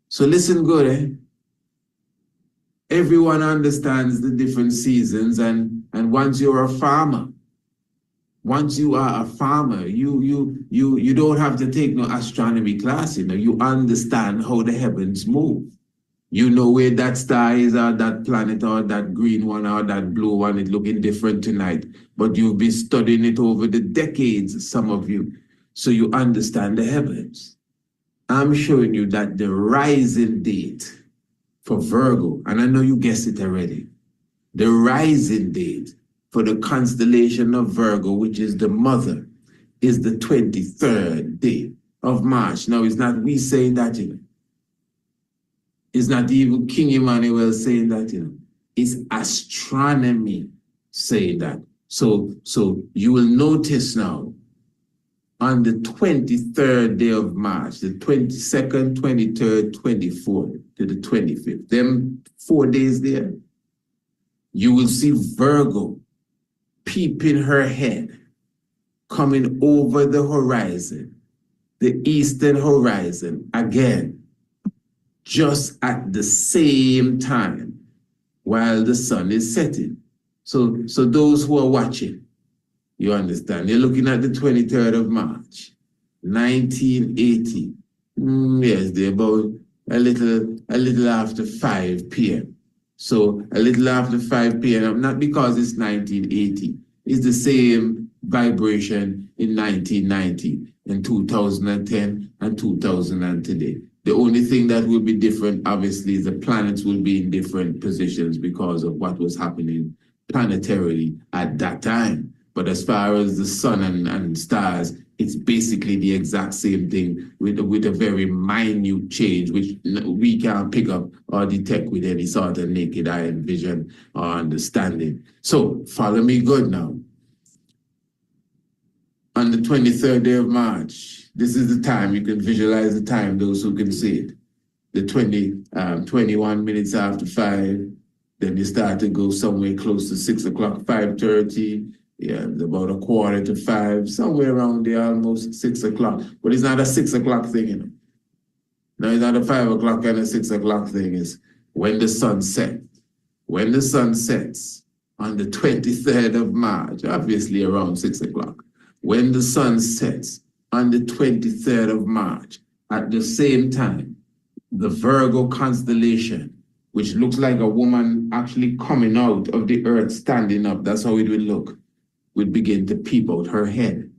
So listen good, eh? Everyone understands the different seasons, and once you're a farmer, once you are a farmer, you don't have to take no astronomy class, you know. You understand how the heavens move. You know where that star is, or that planet, or that green one, or that blue one. It's looking different tonight, but you've been studying it over the decades, some of you, so you understand the heavens. I'm showing you that the rising date for Virgo, and I know you guessed it already, the rising date for the constellation of Virgo, which is the mother, is the 23rd day of March. Now, it's not we saying that, you know. It's not even King Emmanuel saying that, you know. It's astronomy saying that. So you will notice now, on the 23rd day of March, the 22nd, 23rd, 24th to the 25th, them 4 days there, you will see Virgo peeping her head, coming over the horizon, the eastern horizon again. just at the same time while the sun is setting. So those who are watching, you understand, you're looking at the 23rd of March, 1980. Yes, they're about a little after 5 p.m. So a little after 5 p.m., not because it's 1980, it's the same vibration in 1990, in 2010, and 2000 and today. The only thing that will be different, obviously, is the planets will be in different positions because of what was happening planetarily at that time. But as far as the sun and stars, it's basically the exact same thing with a very minute change, which we can't pick up or detect with any sort of naked eye and vision or understanding. So follow me good now. On the 23rd day of March, this is the time, you can visualize the time, those who can see it. The 21 minutes after 5, then you start to go somewhere close to 6 o'clock, 5:30. Yeah, about 4:45, somewhere around there, almost 6 o'clock. But it's not a 6 o'clock thing, you know. No, it's not a 5 o'clock and a 6 o'clock thing. It's when the sun sets. When the sun sets on the 23rd of March, obviously around 6 o'clock. When the sun sets on the 23rd of March, at the same time, the Virgo constellation, which looks like a woman actually coming out of the earth, standing up, that's how it will look, would begin to peep out her head.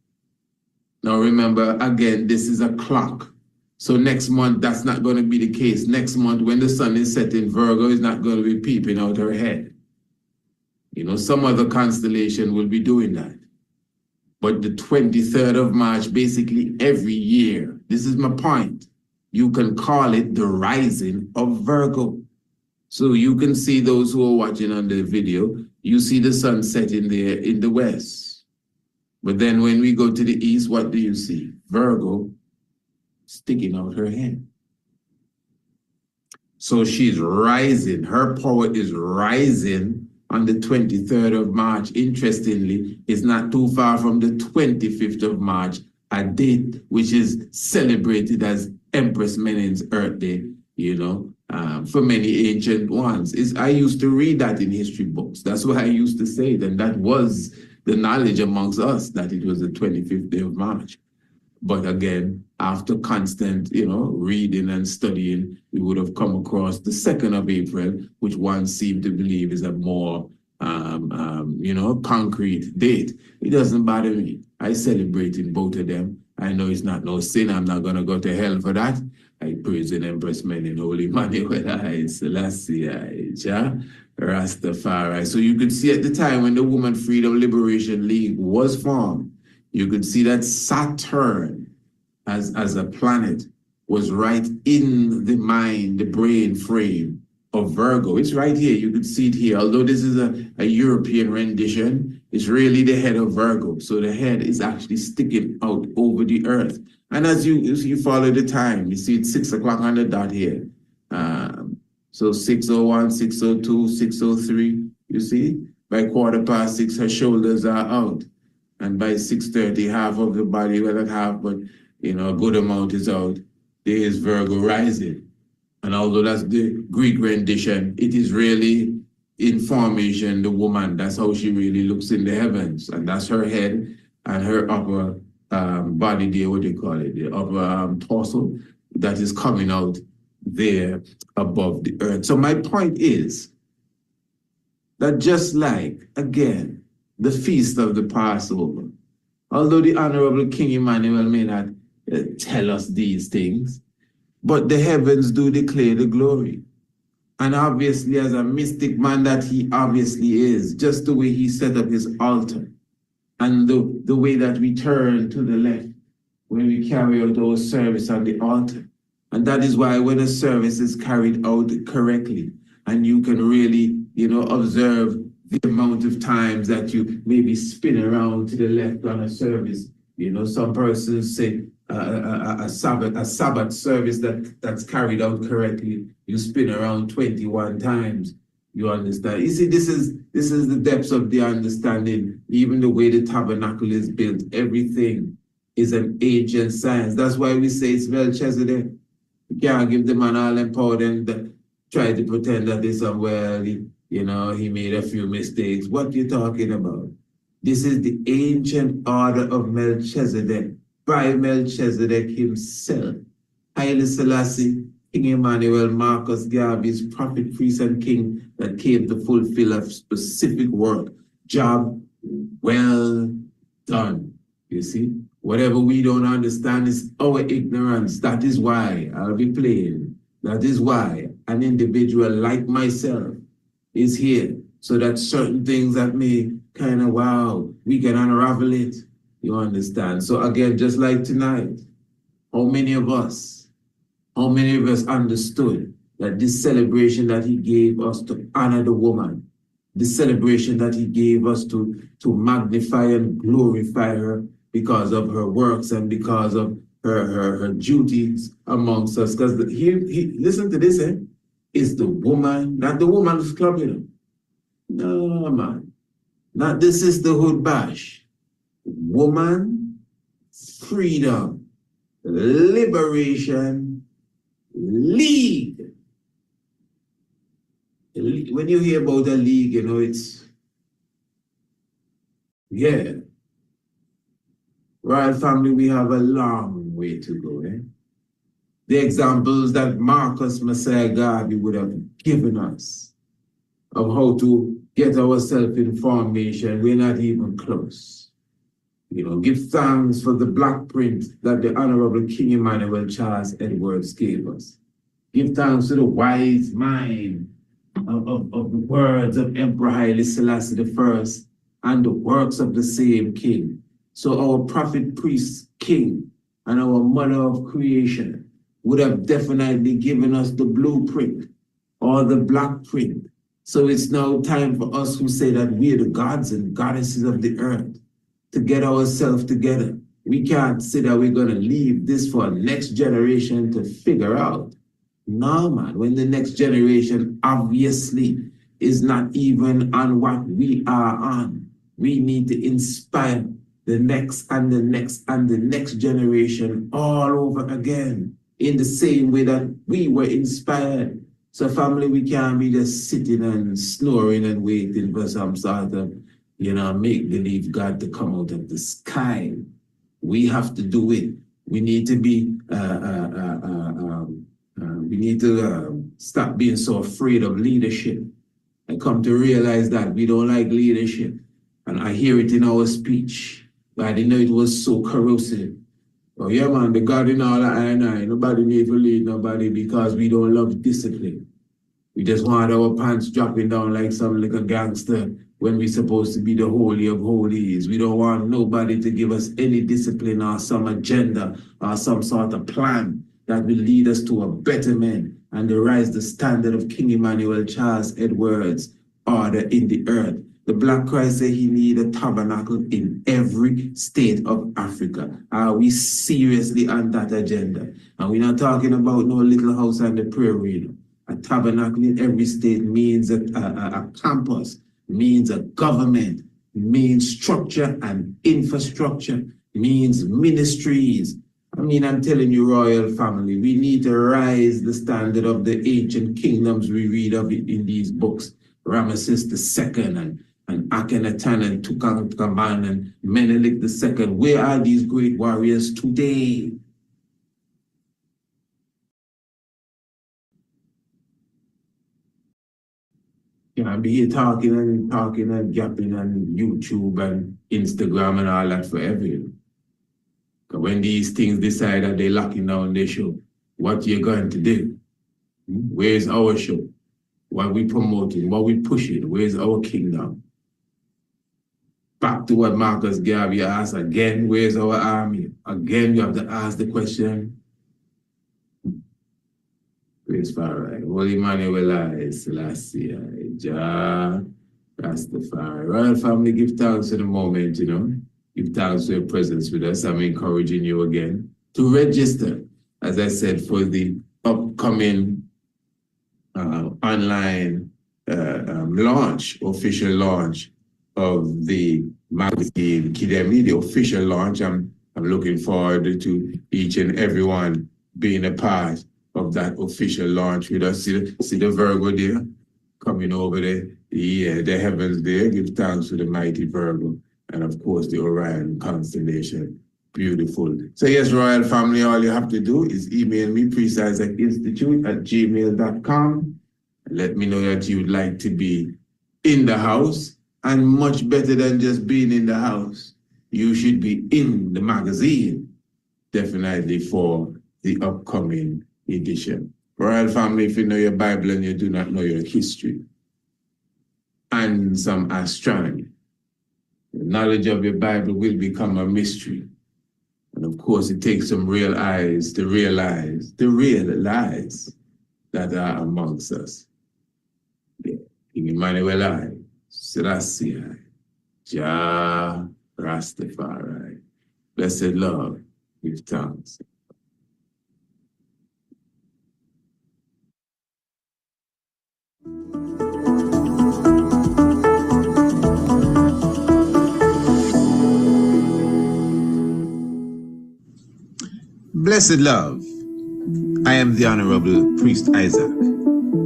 Now remember, again, this is a clock. So next month, that's not going to be the case. Next month, when the sun is setting, Virgo is not going to be peeping out her head. You know, some other constellation will be doing that. But the 23rd of March, basically every year, this is my point, you can call it the rising of Virgo. So you can see those who are watching on the video, you see the sun setting there in the west. But then when we go to the east, what do you see? Virgo sticking out her head. So she's rising, her power is rising on the 23rd of March. Interestingly, it's not too far from the 25th of March, a date which is celebrated as Empress Menin's Earth Day, you know, for many ancient ones. I used to read that in history books. That's why I used to say it, and that was the knowledge amongst us, that it was the 25th day of March. But again, after constant, you know, reading and studying, we would have come across the 2nd of April, which one seemed to believe is a more, you know, concrete date. It doesn't bother me. I celebrate in both of them. I know it's not no sin. I'm not going to go to hell for that. I praise and Empress Menin, Holy Emmanuel, Haile, Selassie, Rastafari. So you could see at the time when the Woman Freedom Liberation League was formed, you could see that Saturn as a planet was right in the mind, the brain frame of Virgo. It's right here. You could see it here. Although this is a European rendition, it's really the head of Virgo. So the head is actually sticking out over the earth. And as you follow the time, you see it's 6 o'clock on the dot here. So 6:01, 6:02, 6:03, you see? By 6:15, her shoulders are out. And by 6:30, half of the body, well, not half, but, you know, a good amount is out. There is Virgo rising. And although that's the Greek rendition, it is really in formation, the woman. That's how she really looks in the heavens. And that's her head and her upper body there, what do you call it? The upper torso that is coming out there above the earth. So my point is that just like, again, the feast of the Passover, although the Honorable King Emmanuel may not tell us these things, but the heavens do declare the glory. And obviously, as a mystic man that he obviously is, just the way he set up his altar and the way that we turn to the left when we carry out our service on the altar. And that is why when a service is carried out correctly, and you can really, you know, observe the amount of times that you maybe spin around to the left on a service. You know, some persons say a Sabbath service that's carried out correctly, you spin around 21 times. You understand? You see, this is the depths of the understanding. Even the way the tabernacle is built, everything is an ancient science. That's why we say it's Melchizedek. You can't give the man all them power and try to pretend that this well, he made a few mistakes. What you talking about? This is the ancient order of Melchizedek by Melchizedek himself. Haile Selassie, King Emmanuel, Marcus Garvey's prophet, priest, and king that came to fulfill a specific work. Job well done. You see? Whatever we don't understand is our ignorance. That is why I'll be playing. That is why an individual like myself is here, so that certain things that may kind of, we can unravel it. You understand? So again, just like tonight, how many of us understood that this celebration that he gave us to honor the woman, this celebration that he gave us to magnify and glorify her because of her works and because of her duties amongst us. Because listen to this, it's the woman, not the woman's club, No, man. Not the sisterhood bash. Woman, freedom, liberation, league. When you hear about a league, it's, Royal family, we have a long way to go. The examples that Marcus Messiah Garvey would have given us of how to get ourselves in formation, we're not even close. Give thanks for the black print that the Honorable King Emmanuel Charles Edwards gave us. Give thanks to the wise mind of the words of Emperor Haile Selassie I and the works of the same king. So our prophet, priest, king, and our mother of creation would have definitely given us the blueprint or the black print. So it's now time for us who say that we are the gods and goddesses of the earth to get ourselves together. We can't say that we're going to leave this for a next generation to figure out. No, man, when the next generation obviously is not even on what we are on, we need to inspire the next and the next and the next generation all over again in the same way that we were inspired. So family, we can't be just sitting and snoring and waiting for some sort of, make-believe God to come out of the sky. We have to do it. We need to be, stop being so afraid of leadership and come to realize that we don't like leadership. And I hear it in our speech. But I didn't know it was so corrosive. Oh yeah, man, the God in all I nobody need to lead nobody because we don't love discipline. We just want our pants dropping down like some little gangster when we're supposed to be the holy of holies. We don't want nobody to give us any discipline or some agenda or some sort of plan that will lead us to a betterment and to rise the standard of King Emmanuel Charles Edwards order in the earth. The Black Christ said he need a tabernacle in every state of Africa. Are we seriously on that agenda? And we're not talking about no little house on the prairie. A tabernacle in every state means a campus, means a government, means structure and infrastructure, means ministries. I'm telling you, royal family, we need to rise the standard of the ancient kingdoms we read of in these books. Ramesses II and Akhenaten and Tutankhamun and Menelik II. Where are these great warriors today? I'll be here talking and gapping on YouTube and Instagram and all that forever. Because when these things decide that they're locking down their show, what you going to do? Where's our show? What we promoting? What we pushing? Where's our kingdom? Back to what Marcus Garvey asked again, where's our army? Again, you have to ask the question. Rastafari, Holy Emmanuel, Selassie, Rastafari. Royal family, give thanks for the moment, Give thanks for your presence with us. I'm encouraging you again to register, as I said, for the upcoming online official launch of the magazine Kidemi, the official launch. I'm looking forward to each and everyone being a part of of that official launch with us. See the Virgo there coming over there. Yeah, the heavens there. Give thanks to the mighty Virgo. And of course, the Orion constellation. Beautiful. So yes, Royal Family, all you have to do is email me, priestisaacInstitute@gmail.com. Let me know that you would like to be in the house. And much better than just being in the house, you should be in the magazine, definitely for the upcoming edition. Royal Family, if you know your Bible and you do not know your history and some astronomy, the knowledge of your Bible will become a mystery. And of course, it takes some real eyes to realize the real lies that are amongst us. Yeah. King Emmanuel, Selassie, Jah, Rastafari. Blessed love, give thanks. Blessed love, I am the Honorable Priest Isaac.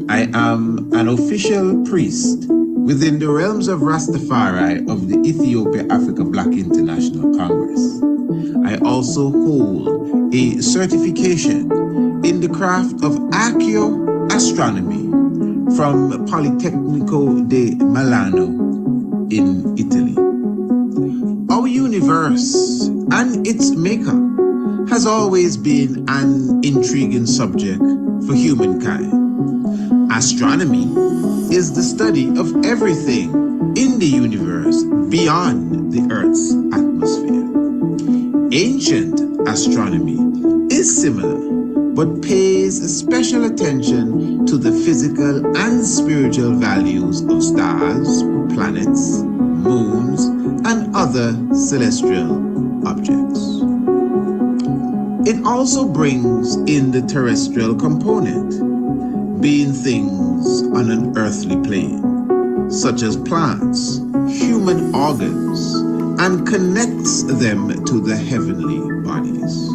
I am an official priest within the realms of Rastafari of the Ethiopia Africa Black International Congress. I also hold a certification in the craft of archaeoastronomy from Politecnico de Milano in Italy. Our universe and its maker has always been an intriguing subject for humankind. Astronomy is the study of everything in the universe beyond the Earth's atmosphere. Ancient astronomy is similar, but pays special attention to the physical and spiritual values of stars, planets, moons, and other celestial objects. It also brings in the terrestrial component, being things on an earthly plane, such as plants, human organs, and connects them to the heavenly bodies.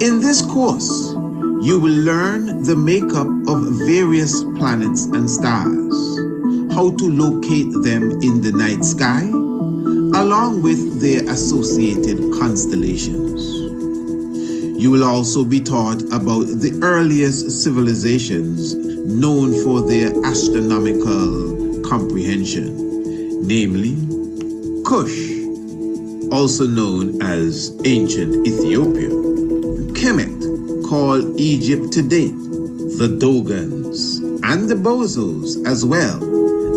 In this course, you will learn the makeup of various planets and stars, how to locate them in the night sky, along with their associated constellations. You will also be taught about the earliest civilizations known for their astronomical comprehension, namely Kush, also known as ancient Ethiopia, Kemet, called Egypt today, the Dogons, and the Bozos, as well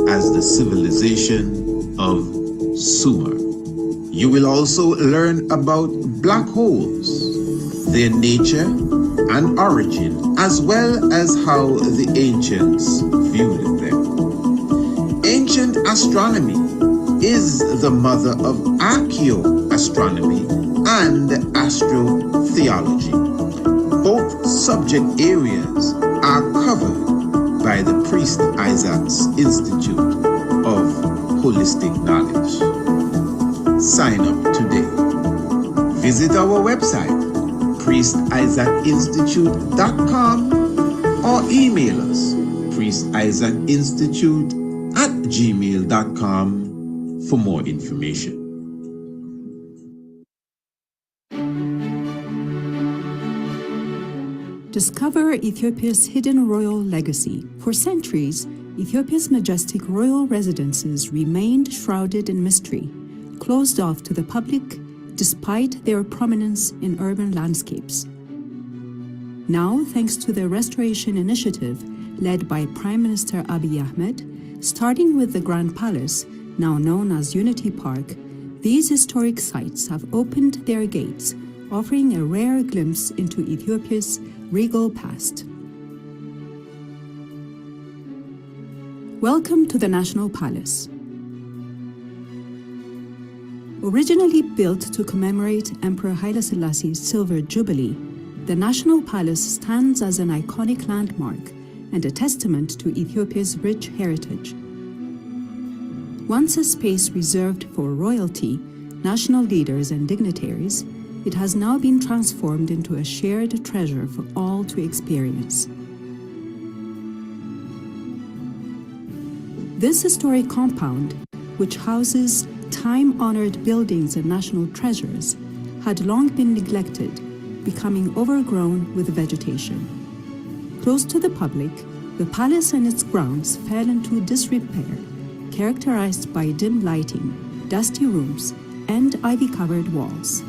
as the civilization of Sumer. You will also learn about black holes, their nature and origin, as well as how the ancients viewed them. Ancient astronomy is the mother of archaeoastronomy and astrotheology. Both subject areas are covered by the Priest Isaac's Institute of Holistic Knowledge. Sign up today. Visit our website, priestisaacInstitute.com, or email us, priestisaacInstitute@gmail.com for more information. Discover Ethiopia's hidden royal legacy. For centuries, Ethiopia's majestic royal residences remained shrouded in mystery, closed off to the public despite their prominence in urban landscapes. Now, thanks to the restoration initiative led by Prime Minister Abiy Ahmed, starting with the Grand Palace, now known as Unity Park, these historic sites have opened their gates, offering a rare glimpse into Ethiopia's regal past. Welcome to the National Palace. Originally built to commemorate Emperor Haile Selassie's Silver Jubilee, the National Palace stands as an iconic landmark and a testament to Ethiopia's rich heritage. Once a space reserved for royalty, national leaders and dignitaries, it has now been transformed into a shared treasure for all to experience. This historic compound, which houses time-honored buildings and national treasures, had long been neglected, becoming overgrown with vegetation. Close to the public, the palace and its grounds fell into disrepair, characterized by dim lighting, dusty rooms, and ivy-covered walls.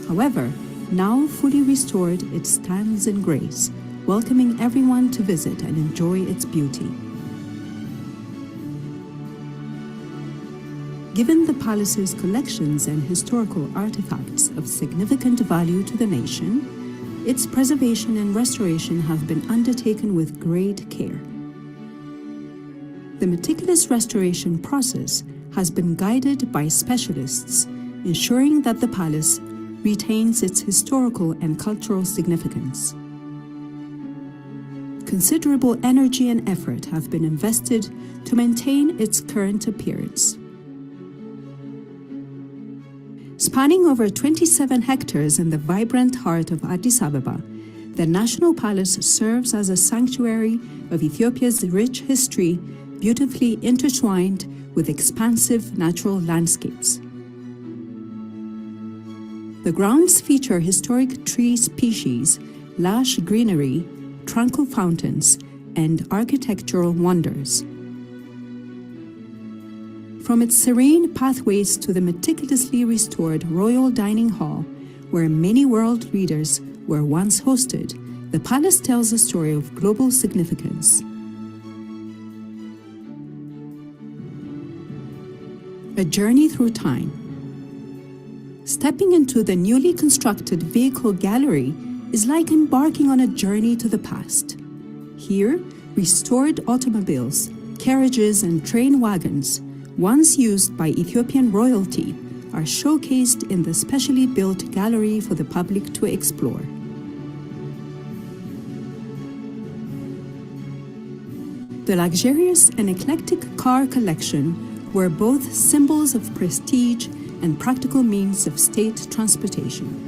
However, now fully restored, it stands in grace, welcoming everyone to visit and enjoy its beauty. Given the palace's collections and historical artifacts of significant value to the nation, its preservation and restoration have been undertaken with great care. The meticulous restoration process has been guided by specialists, ensuring that the palace retains its historical and cultural significance. Considerable energy and effort have been invested to maintain its current appearance. Spanning over 27 hectares in the vibrant heart of Addis Ababa, the National Palace serves as a sanctuary of Ethiopia's rich history, beautifully intertwined with expansive natural landscapes. The grounds feature historic tree species, lush greenery, tranquil fountains, and architectural wonders. From its serene pathways to the meticulously restored Royal Dining Hall, where many world leaders were once hosted, the palace tells a story of global significance. A journey through time. Stepping into the newly constructed vehicle gallery is like embarking on a journey to the past. Here, restored automobiles, carriages, and train wagons, once used by Ethiopian royalty, are showcased in the specially built gallery for the public to explore. The luxurious and eclectic car collection were both symbols of prestige and practical means of state transportation.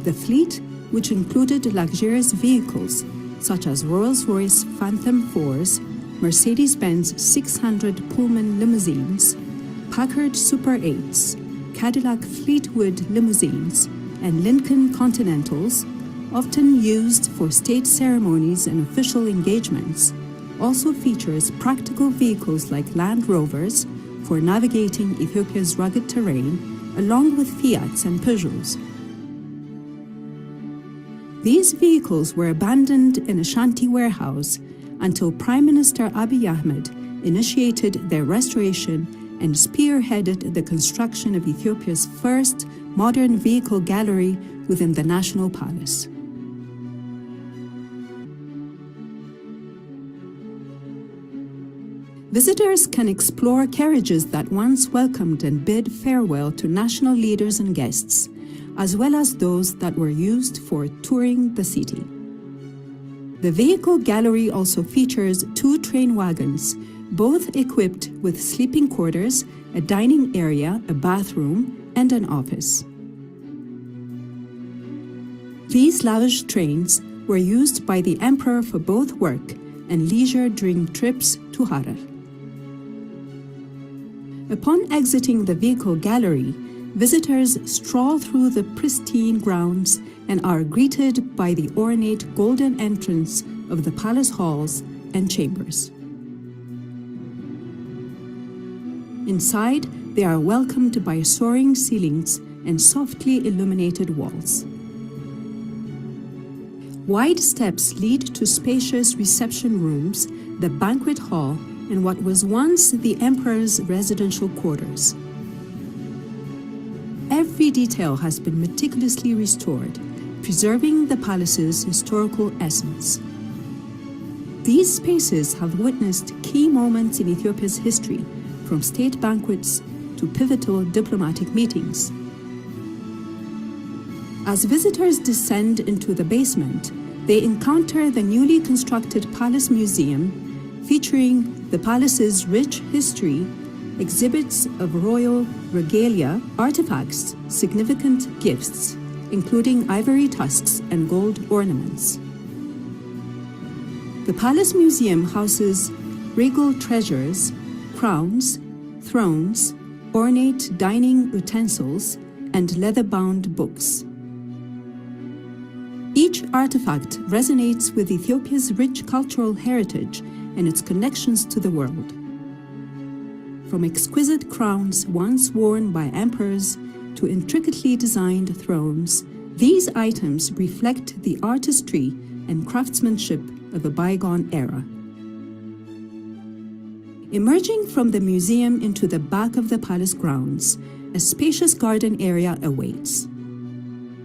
The fleet, which included luxurious vehicles such as Rolls-Royce Phantom 4s, Mercedes-Benz 600 Pullman limousines, Packard Super 8s, Cadillac Fleetwood limousines, and Lincoln Continentals, often used for state ceremonies and official engagements, also features practical vehicles like Land Rovers for navigating Ethiopia's rugged terrain, along with Fiats and Peugeots. These vehicles were abandoned in a shanty warehouse until Prime Minister Abiy Ahmed initiated their restoration and spearheaded the construction of Ethiopia's first modern vehicle gallery within the National Palace. Visitors can explore carriages that once welcomed and bid farewell to national leaders and guests, as well as those that were used for touring the city. The vehicle gallery also features 2 train wagons, both equipped with sleeping quarters, a dining area, a bathroom, and an office. These lavish trains were used by the emperor for both work and leisure during trips to Harar. Upon exiting the vehicle gallery, visitors stroll through the pristine grounds and are greeted by the ornate golden entrance of the palace halls and chambers. Inside, they are welcomed by soaring ceilings and softly illuminated walls. Wide steps lead to spacious reception rooms, the banquet hall, and what was once the emperor's residential quarters. Every detail has been meticulously restored, preserving the palace's historical essence. These spaces have witnessed key moments in Ethiopia's history, from state banquets to pivotal diplomatic meetings. As visitors descend into the basement, they encounter the newly constructed Palace Museum, featuring the palace's rich history, exhibits of royal regalia, artifacts, significant gifts, including ivory tusks and gold ornaments. The Palace Museum houses regal treasures, crowns, thrones, ornate dining utensils, and leather-bound books. Each artifact resonates with Ethiopia's rich cultural heritage and its connections to the world. From exquisite crowns once worn by emperors to intricately designed thrones, these items reflect the artistry and craftsmanship of a bygone era. Emerging from the museum into the back of the palace grounds, a spacious garden area awaits.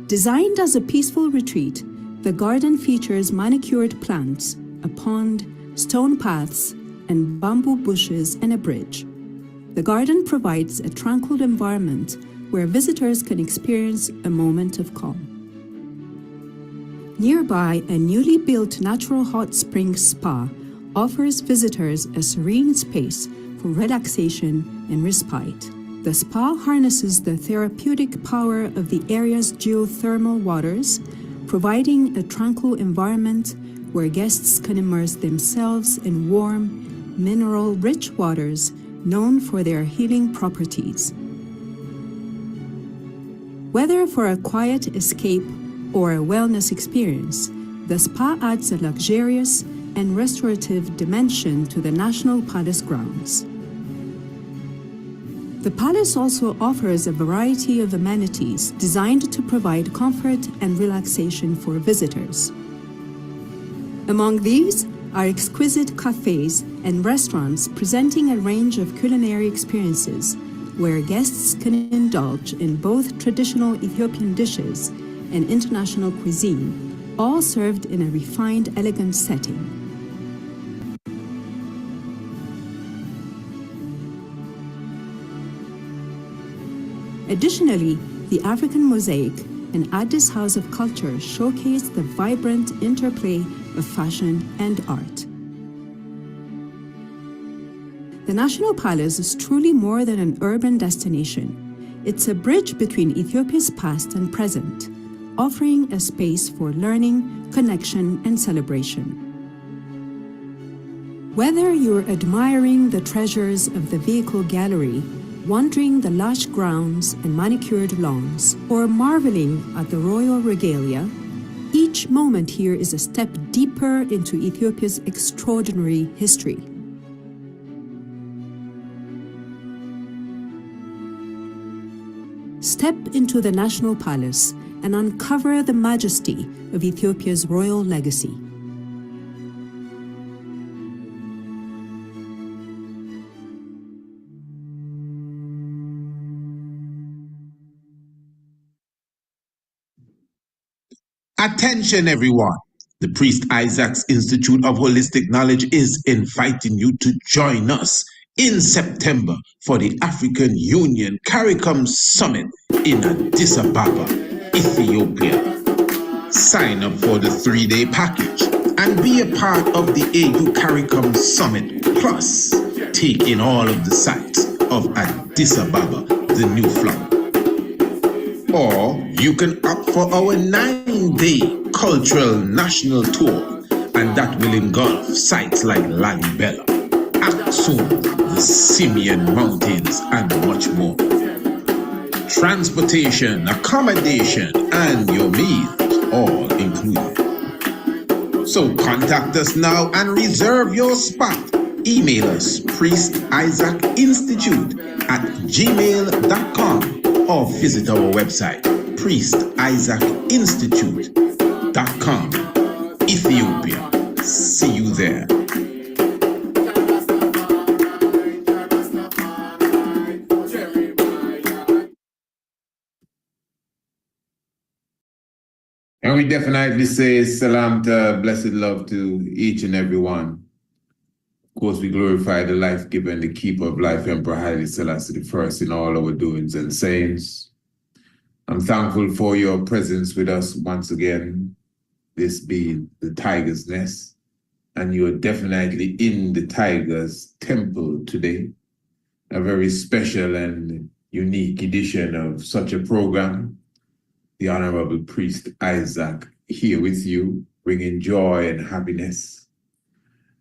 Designed as a peaceful retreat, the garden features manicured plants, a pond, stone paths, and bamboo bushes and a bridge. The garden provides a tranquil environment where visitors can experience a moment of calm. Nearby, a newly built natural hot spring spa offers visitors a serene space for relaxation and respite. The spa harnesses the therapeutic power of the area's geothermal waters, providing a tranquil environment where guests can immerse themselves in warm, mineral-rich waters known for their healing properties. Whether for a quiet escape or a wellness experience, the spa adds a luxurious and restorative dimension to the National Palace grounds. The palace also offers a variety of amenities designed to provide comfort and relaxation for visitors. Among these are exquisite cafes and restaurants presenting a range of culinary experiences where guests can indulge in both traditional Ethiopian dishes and international cuisine, all served in a refined, elegant setting. Additionally, the African Mosaic and Addis House of Culture showcase the vibrant interplay of fashion and art. The National Palace is truly more than an urban destination. It's a bridge between Ethiopia's past and present, offering a space for learning, connection, and celebration. Whether you're admiring the treasures of the vehicle gallery, wandering the lush grounds and manicured lawns, or marveling at the royal regalia, each moment here is a step deeper into Ethiopia's extraordinary history. Step into the National Palace and uncover the majesty of Ethiopia's royal legacy. Attention everyone! The Priest Isaac's Institute of Holistic Knowledge is inviting you to join us in September for the African Union CARICOM Summit in Addis Ababa, Ethiopia. Sign up for the 3-day package and be a part of the AU CARICOM Summit, plus take in all of the sights of Addis Ababa, the new flower. Or you can opt for our 9-day cultural national tour, and that will engulf sites like Lalibela, Aksum, the Simeon Mountains, and much more. Transportation, accommodation, and your meals all included. So contact us now and reserve your spot. Email us priestisaacinstitute@gmail.com or visit our website priestisaacinstitute.com. Ethiopia. See you there. And we definitely say salam to blessed love to each and every one. Of course, we glorify the life giver and the keeper of life, Emperor Haile Selassie I, in all our doings and sayings. I'm thankful for your presence with us once again, this being the Tiger's Nest. And you're definitely in the Tiger's Temple today. a very special and unique edition of such a program. The Honorable Priest Isaac here with you, bringing joy and happiness.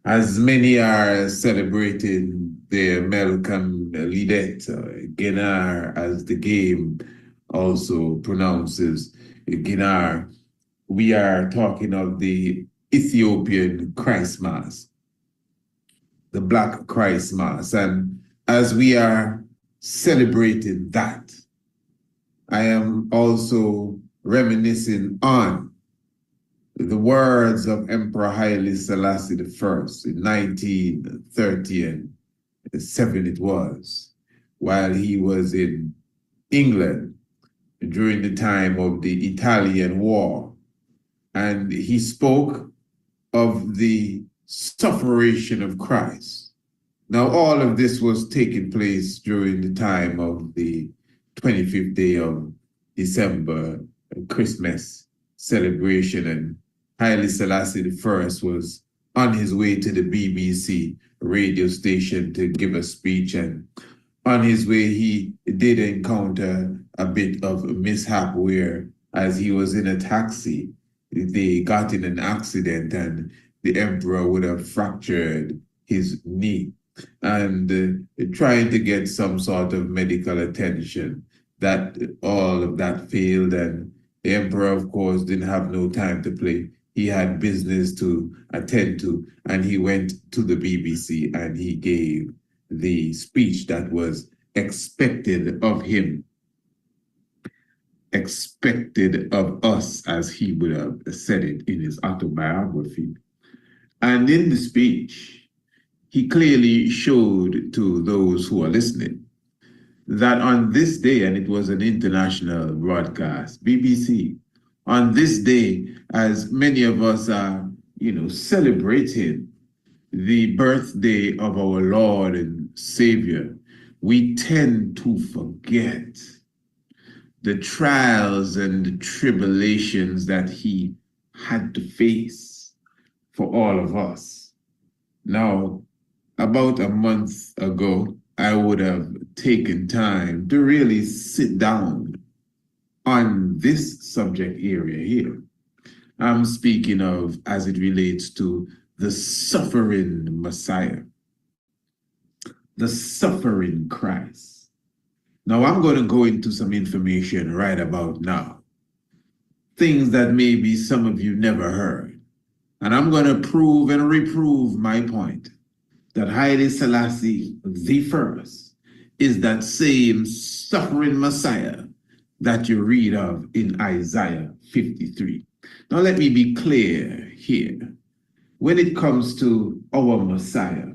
As many are celebrating their Malcolm Lidet, Genar, as the game also pronounces Genar, we are talking of the Ethiopian Christmas, the Black Christmas. And as we are celebrating that, I am also reminiscing on the words of Emperor Haile Selassie I in 1937 it was, while he was in England during the time of the Italian War. And he spoke of the sufferation of Christ. Now, all of this was taking place during the time of the 25th day of December, Christmas celebration, and Haile Selassie I was on his way to the BBC radio station to give a speech, and on his way he did encounter a bit of a mishap where, as he was in a taxi, they got in an accident and the emperor would have fractured his knee, and trying to get some sort of medical attention. That all of that failed, and the emperor, of course, didn't have no time to play. He had business to attend to, and he went to the BBC and he gave the speech that was expected of him, expected of us, as he would have said it in his autobiography. And in the speech, he clearly showed to those who are listening that on this day, and it was an international broadcast, BBC, on this day, as many of us are, celebrating the birthday of our Lord and Savior, we tend to forget the trials and the tribulations that he had to face for all of us. Now, about a month ago, I would have taken time to really sit down on this subject area here. I'm speaking of as it relates to the suffering Messiah, the suffering Christ. Now, I'm going to go into some information right about now, things that maybe some of you never heard. And I'm going to prove and reprove my point that Haile Selassie I is that same suffering Messiah that you read of in Isaiah 53. Now let me be clear here. When it comes to our Messiah,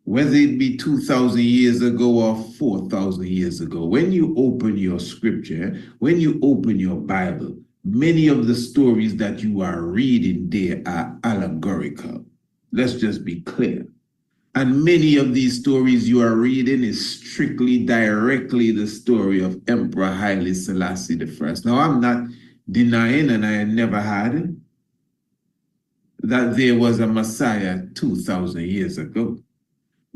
whether it be 2,000 years ago or 4,000 years ago, when you open your scripture, when you open your Bible, many of the stories that you are reading there are allegorical. Let's just be clear. And many of these stories you are reading is strictly, directly the story of Emperor Haile Selassie I. Now, I'm not denying, and I never had, that there was a Messiah 2,000 years ago.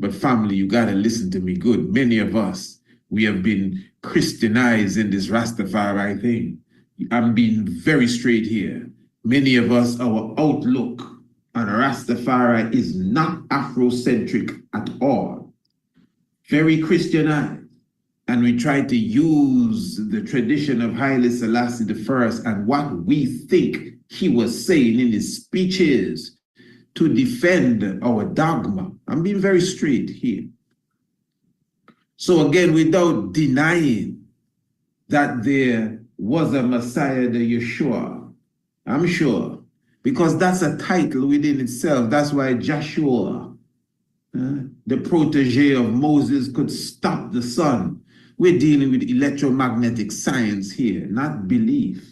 But family, you got to listen to me good. Many of us, we have been Christianized in this Rastafari thing. I'm being very straight here. Many of us, our outlook on Rastafari is not Afrocentric at all. Very Christianized. And we try to use the tradition of Haile Selassie I and what we think he was saying in his speeches to defend our dogma. I'm being very straight here. So again, without denying that there was a Messiah, the Yeshua, I'm sure, because that's a title within itself. That's why Joshua, the protege of Moses, could stop the sun. We're dealing with electromagnetic science here, not belief.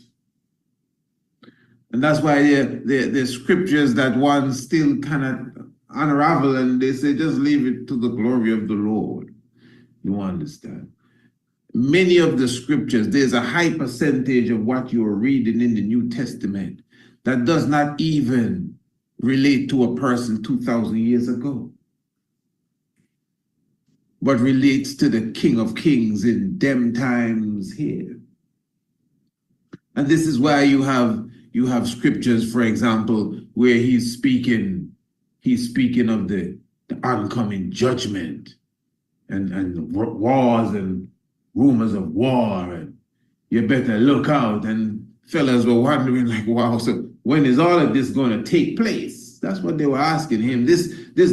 And that's why the scriptures that one still cannot unravel, and they say, just leave it to the glory of the Lord. You understand? Many of the scriptures, there's a high percentage of what you're reading in the New Testament that does not even relate to a person 2,000 years ago. but relates to the King of Kings in them times here. And this is why you have scriptures, for example, where he's speaking of the oncoming judgment and wars and rumors of war, and you better look out. And fellas were wondering, like, wow, so when is all of this going to take place? That's what they were asking him. This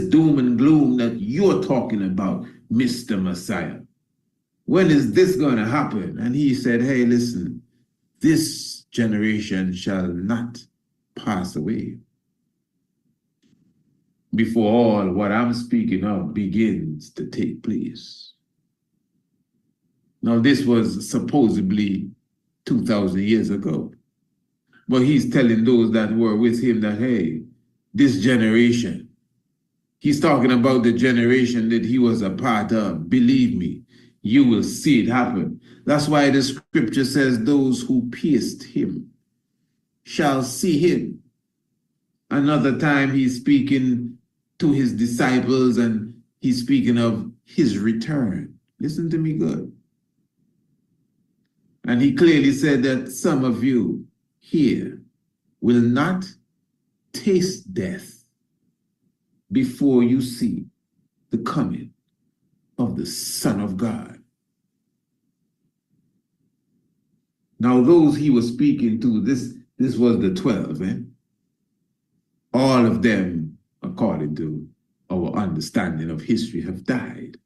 doom and gloom that you're talking about, Mr. Messiah, when is this going to happen? And he said, hey, listen, this generation shall not pass away before all what I'm speaking of begins to take place. Now, this was supposedly 2,000 years ago, but he's telling those that were with him that, hey, this generation, he's talking about the generation that he was a part of. Believe me, you will see it happen. That's why the scripture says those who pierced him shall see him. Another time he's speaking to his disciples and he's speaking of his return. Listen to me good. And he clearly said that some of you here will not taste death before you see the coming of the Son of God. Now, those he was speaking to, this was the 12, all of them, according to our understanding of history, have died.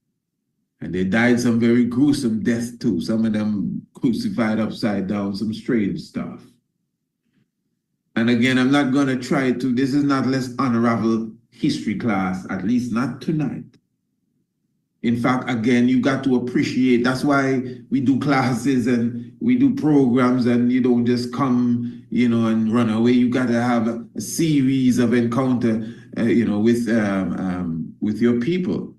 And they died some very gruesome death too. Some of them crucified upside down, some strange stuff. And again, I'm not going to try to, this is not Let's Unravel history class, at least not tonight. In fact, again, you got to appreciate, that's why we do classes and we do programs, and you don't just come, and run away. You got to have a series of encounter, with your people.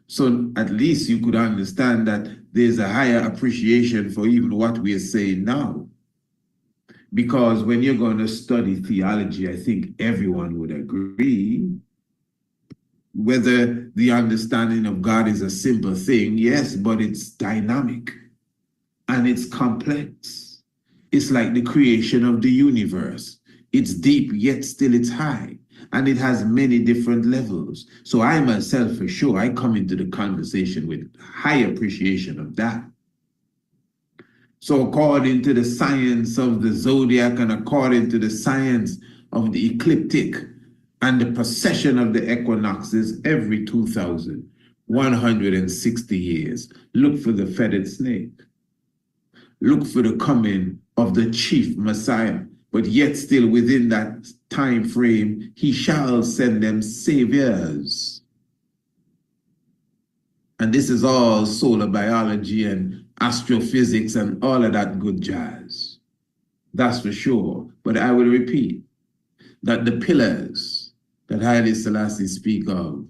So at least you could understand that there's a higher appreciation for even what we are saying now. Because when you're going to study theology, I think everyone would agree, whether the understanding of God is a simple thing, yes, but it's dynamic and it's complex. It's like the creation of the universe. It's deep, yet still it's high. And it has many different levels. So I myself, for sure, I come into the conversation with high appreciation of that. So according to the science of the zodiac and according to the science of the ecliptic and the precession of the equinoxes every 2,160 years, look for the feathered snake. Look for the coming of the chief Messiah. But yet still within that time frame, he shall send them saviors. And this is all solar biology and astrophysics and all of that good jazz. That's for sure. But I will repeat that the pillars that Haile Selassie speak of,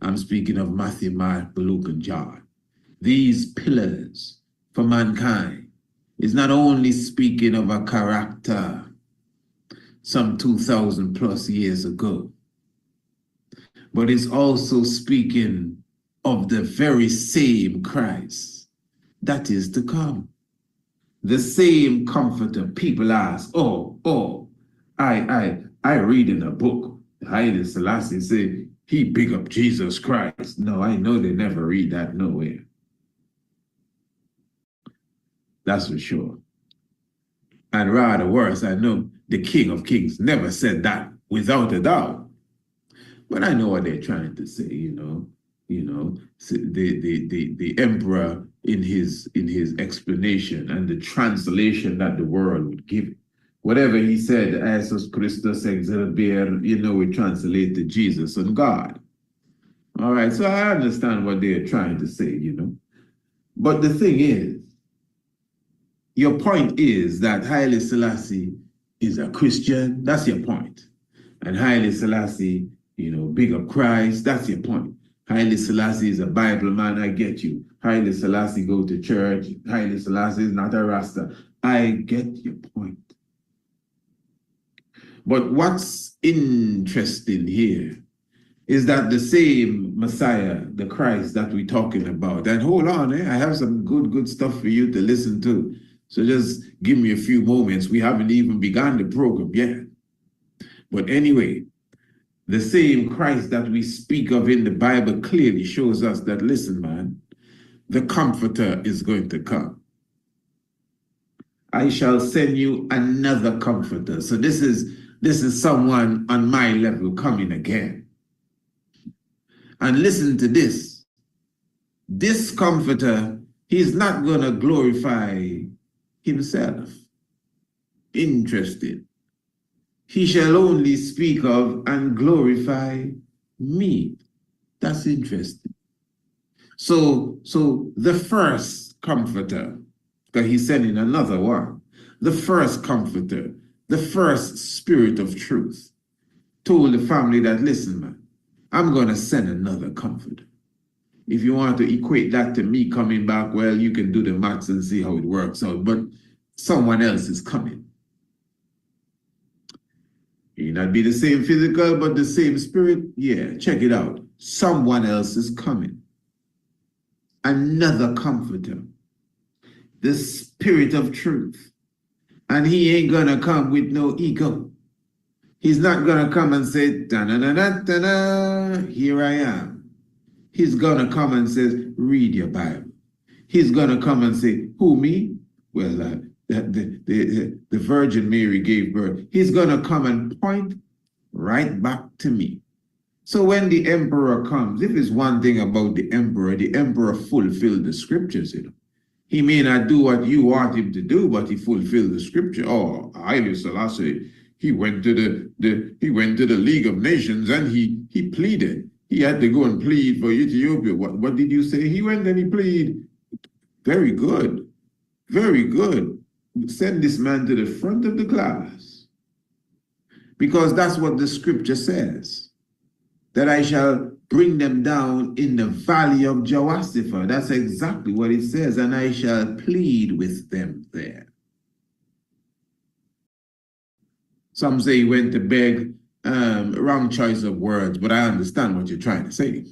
I'm speaking of Matthew, Mark, Luke, and John. These pillars for mankind is not only speaking of a character some 2,000 plus years ago, but it's also speaking of the very same Christ that is to come. The same comforter. People ask, I read in a book, Haile Selassie said, he big up Jesus Christ. No, I know they never read that nowhere. That's for sure. And rather worse, I know the King of Kings never said that without a doubt. But I know what they're trying to say, the emperor in his explanation and the translation that the world would give it. Whatever he said, Jesus Christus exalber, we translate to Jesus and God. All right, so I understand what they're trying to say, But the thing is, your point is that Haile Selassie is a Christian. That's your point. And Haile Selassie, big up Christ. That's your point. Haile Selassie is a Bible man. I get you. Haile Selassie go to church. Haile Selassie is not a Rasta. I get your point. But what's interesting here Is that the same Messiah, the Christ that we're talking about? And hold on, I have some good stuff for you to listen to. So just give me a few moments. We haven't even begun the program yet. But anyway, the same Christ that we speak of in the Bible clearly shows us that, listen, man, the Comforter is going to come. I shall send you another Comforter. So this is someone on my level coming again. And listen to this. This Comforter, he's not going to glorify himself. Interesting. He shall only speak of and glorify me. That's interesting. So the first Comforter, because he's sending another one, the first Comforter, the first Spirit of truth, told the family that, listen, man, I'm going to send another Comforter. If you want to equate that to me coming back, well, you can do the maths and see how it works out, but someone else is coming. It may not be the same physical, but the same spirit. Yeah, check it out. Someone else is coming. Another Comforter. The Spirit of truth. And he ain't gonna come with no ego. He's not gonna come and say, da-na-na-na-na-na, here I am. He's gonna come and say, read your Bible. He's gonna come and say, who, me? Well, the Virgin Mary gave birth. He's gonna come and point right back to me. So when the emperor comes, if it's one thing about the emperor fulfilled the scriptures, you know. He may not do what you want him to do, but he fulfilled the scripture. Oh, Haile Selassie, he went to the League of Nations and he pleaded. He had to go and plead for Ethiopia. What did you say? He went and he pleaded. Very good. Very good. Send this man to the front of the class. Because that's what the scripture says. That I shall bring them down in the valley of Jehoshaphat. That's exactly what it says. And I shall plead with them there. Some say he went to beg. Wrong choice of words, but I understand what you're trying to say.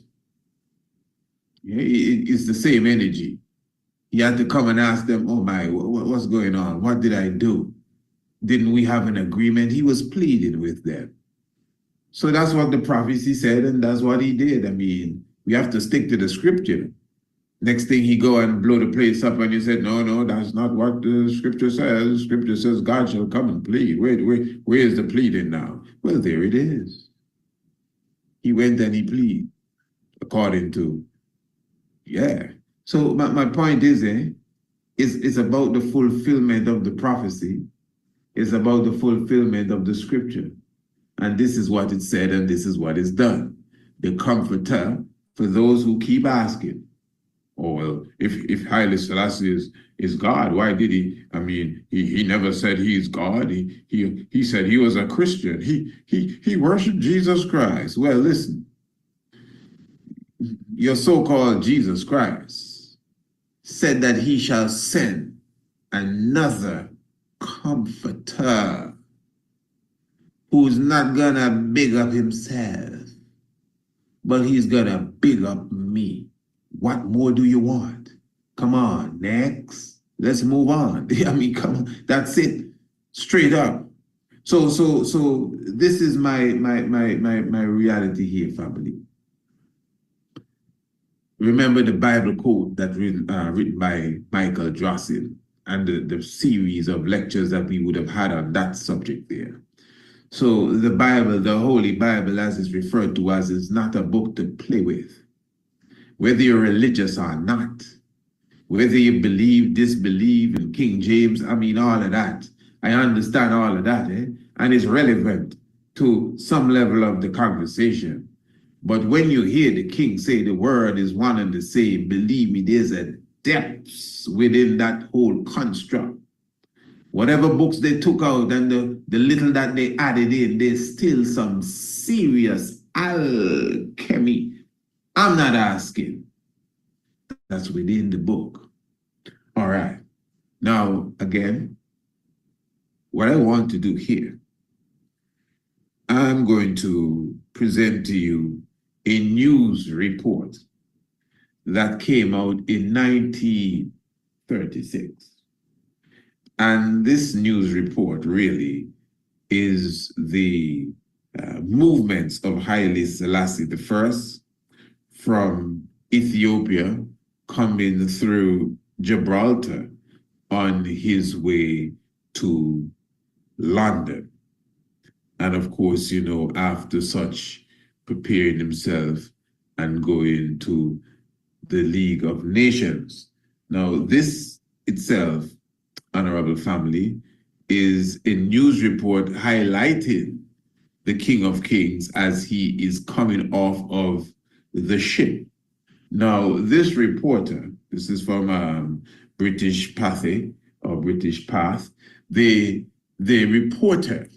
It's the same energy. He had to come and ask them, oh my, what's going on? What did I do? Didn't we have an agreement? He was pleading with them. So that's what the prophecy said, and that's what he did. I mean, we have to stick to the scripture. Next thing he go and blow the place up, and he said, no, that's not what the scripture says. The scripture says God shall come and plead. Where is the pleading now? Well, there it is. He went and he pleaded, according to, yeah. So my point is, it's about the fulfillment of the prophecy. It's about the fulfillment of the scripture. And this is what it said, and this is what is done. The Comforter, for those who keep asking, oh, well, if Haile Selassie is God, why did he? I mean, he never said he's God. He said he was a Christian. He worshiped Jesus Christ. Well, listen, your so-called Jesus Christ said that he shall send another Comforter who's not gonna big up himself, but he's gonna big up me. What more do you want? Come on, next. Let's move on. I mean, come on. That's it. Straight up. So this is my reality here, family. Remember the Bible quote that written by Michael Drossin and the series of lectures that we would have had on that subject there. So the Bible, the Holy Bible, as it's referred to as, is not a book to play with. Whether you're religious or not, whether you believe, disbelieve in King James, I mean, all of that. I understand all of that, and it's relevant to some level of the conversation. But when you hear the king say the word is one and the same, believe me, there's a depth within that whole construct. Whatever books they took out and the little that they added in, there's still some serious alchemy. I'm not asking. That's within the book. All right. Now, again, what I want to do here, I'm going to present to you a news report that came out in 1936. And this news report really is the movements of Haile Selassie I from Ethiopia coming through Gibraltar on his way to London. And of course, you know, after such preparing himself and going to the League of Nations. Now, this itself, honorable family, is a news report highlighting the King of Kings as he is coming off of the ship. Now, this reporter, this is from British Pathy or British Path, the reporter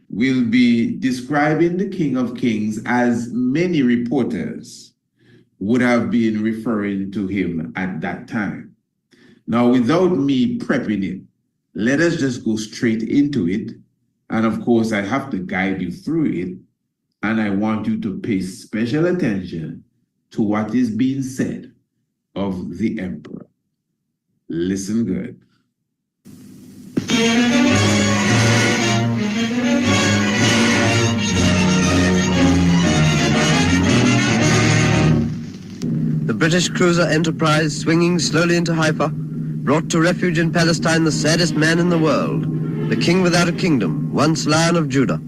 will be describing the King of Kings as many reporters would have been referring to him at that time. Now, without me prepping it, let us just go straight into it. And of course, I have to guide you through it. And I want you to pay special attention to what is being said of the emperor. Listen good. The British cruiser Enterprise, swinging slowly into Haifa, brought to refuge in Palestine the saddest man in the world, the king without a kingdom, once Lion of Judah.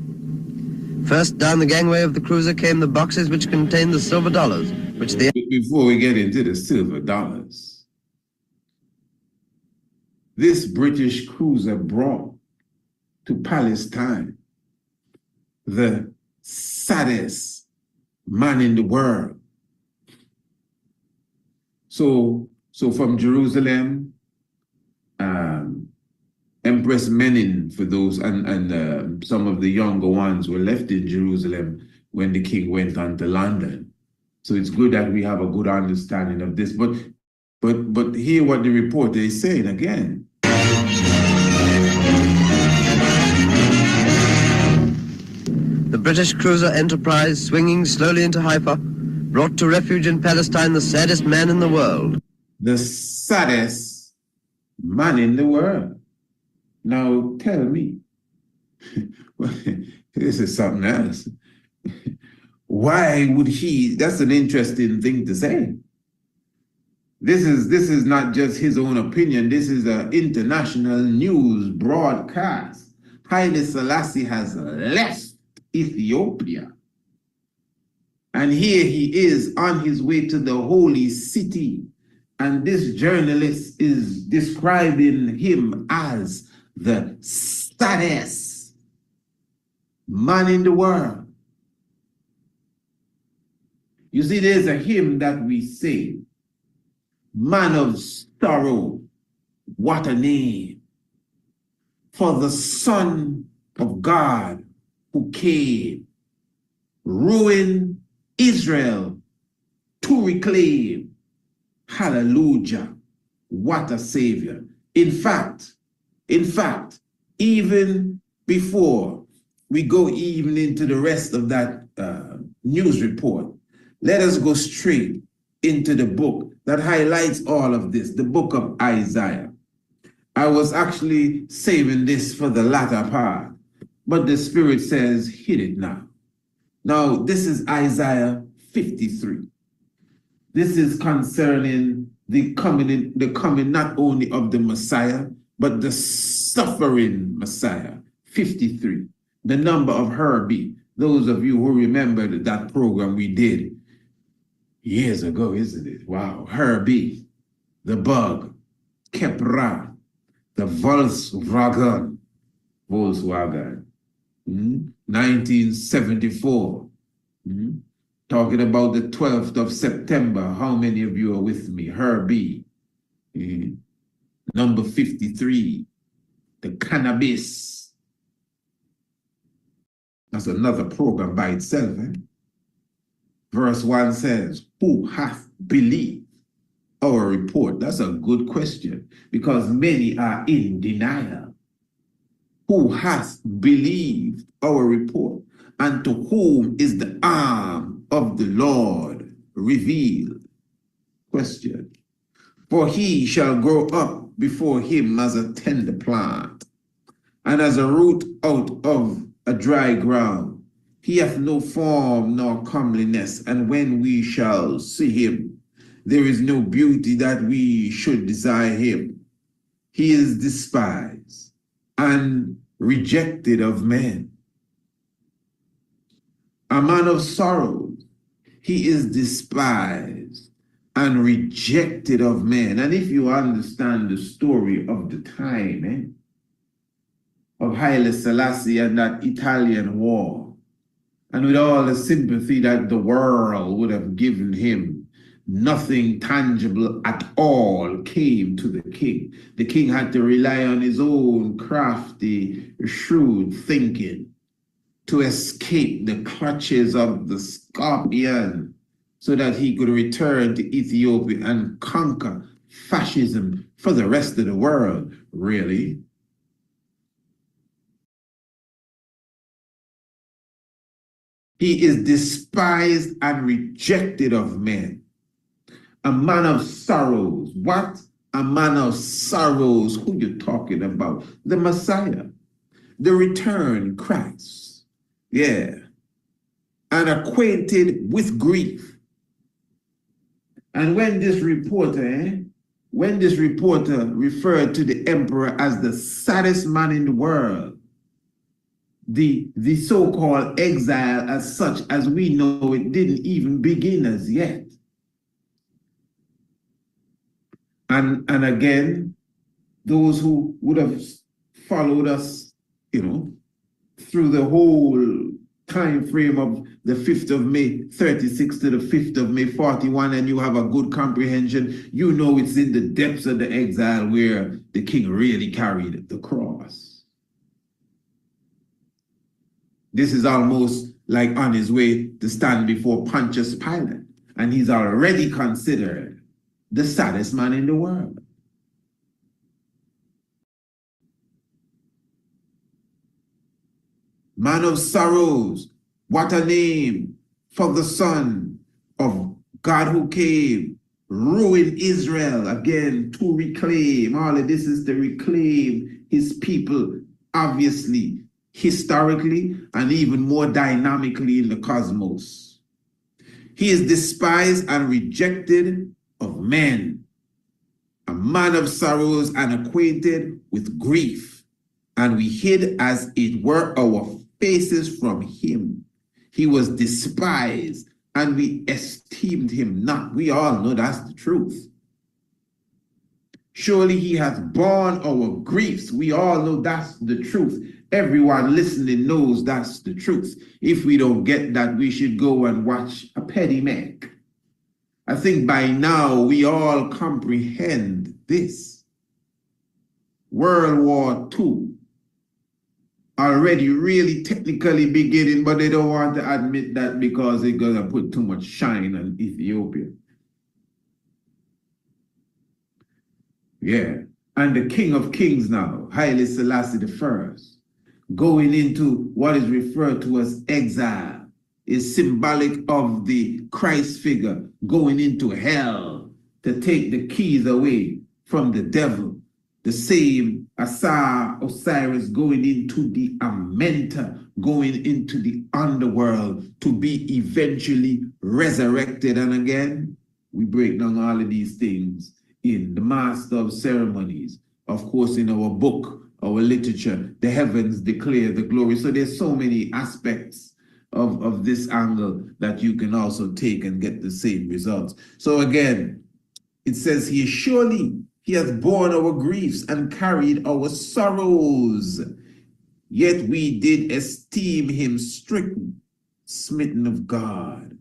First down the gangway of the cruiser came the boxes which contained the silver dollars, which the... Before we get into the silver dollars, this British cruiser brought to Palestine the saddest man in the world. So from Jerusalem, Empress Menin, for those, and some of the younger ones were left in Jerusalem when the king went on to London. So it's good that we have a good understanding of this. But hear what the reporter is saying again. The British cruiser Enterprise, swinging slowly into Haifa, brought to refuge in Palestine the saddest man in the world. The saddest man in the world. Now tell me, this is something else. Why would he? That's an interesting thing to say. This is not just his own opinion. This is an international news broadcast. Haile Selassie has left Ethiopia. And here he is on his way to the holy city. And this journalist is describing him as the saddest man in the world. You see, there's a hymn that we sing, man of sorrow, what a name, for the Son of God who came, ruin Israel to reclaim. Hallelujah, what a savior. In fact, even before we go even into the rest of that news report, let us go straight into the book that highlights all of this, the book of Isaiah. I was actually saving this for the latter part, but the Spirit says, hit it now. Now, this is Isaiah 53. This is concerning the coming not only of the Messiah, but the suffering Messiah, 53. The number of Herbie, those of you who remember that program we did years ago, isn't it? Wow, Herbie, the bug, Kepra, the Volkswagen, 1974. Talking about the 12th of September. How many of you are with me? Herbie. Number 53, the cannabis. That's another program by itself. Verse 1 says, who hath believed our report? That's a good question, because many are in denial. Who hath believed our report? And to whom is the arm of the Lord revealed. Question. For he shall grow up before him as a tender plant, and as a root out of a dry ground. He hath no form nor comeliness, and when we shall see him, there is no beauty that we should desire him. He is despised and rejected of men, a man of sorrows. He is despised and rejected of men. And if you understand the story of the time, of Haile Selassie and that Italian war, and with all the sympathy that the world would have given him, nothing tangible at all came to the king. The king had to rely on his own crafty, shrewd thinking to escape the clutches of the scorpion so that he could return to Ethiopia and conquer fascism for the rest of the world. Really? He is despised and rejected of men. A man of sorrows. What? A man of sorrows. Who you talking about? The Messiah. The returned Christ. Yeah. And acquainted with grief. And when this reporter referred to the emperor as the saddest man in the world, the so-called exile as such as we know it didn't even begin as yet. And again, those who would have followed us, through the whole time frame of the 5th of May 36 to the 5th of May 41, and you have a good comprehension, you know it's in the depths of the exile where the king really carried the cross. This is almost like on his way to stand before Pontius Pilate, and he's already considered the saddest man in the world. Man of sorrows, what a name for the Son of God who came, ruin Israel again to reclaim. All of this is to reclaim his people, obviously, historically, and even more dynamically in the cosmos. He is despised and rejected of men, a man of sorrows and acquainted with grief, and we hid as it were our faces from him. He was despised, and we esteemed him not. We all know that's the truth. Surely he hath borne our griefs. We all know that's the truth. Everyone listening knows that's the truth. If we don't get that, we should go and watch a petty Mac. I think by now we all comprehend this. World War II already really technically beginning, but they don't want to admit that because they're going to put too much shine on Ethiopia. Yeah. And the King of Kings now, Haile Selassie I, going into what is referred to as exile, is symbolic of the Christ figure going into hell to take the keys away from the devil. The same Osiris going into the Amenta, going into the underworld to be eventually resurrected. And again, we break down all of these things in the Master of Ceremonies, of course, in our book, our literature, the heavens declare the glory. So there's so many aspects of this angle that you can also take and get the same results. So again, it says here, surely he hath borne our griefs and carried our sorrows. Yet we did esteem him stricken, smitten of God,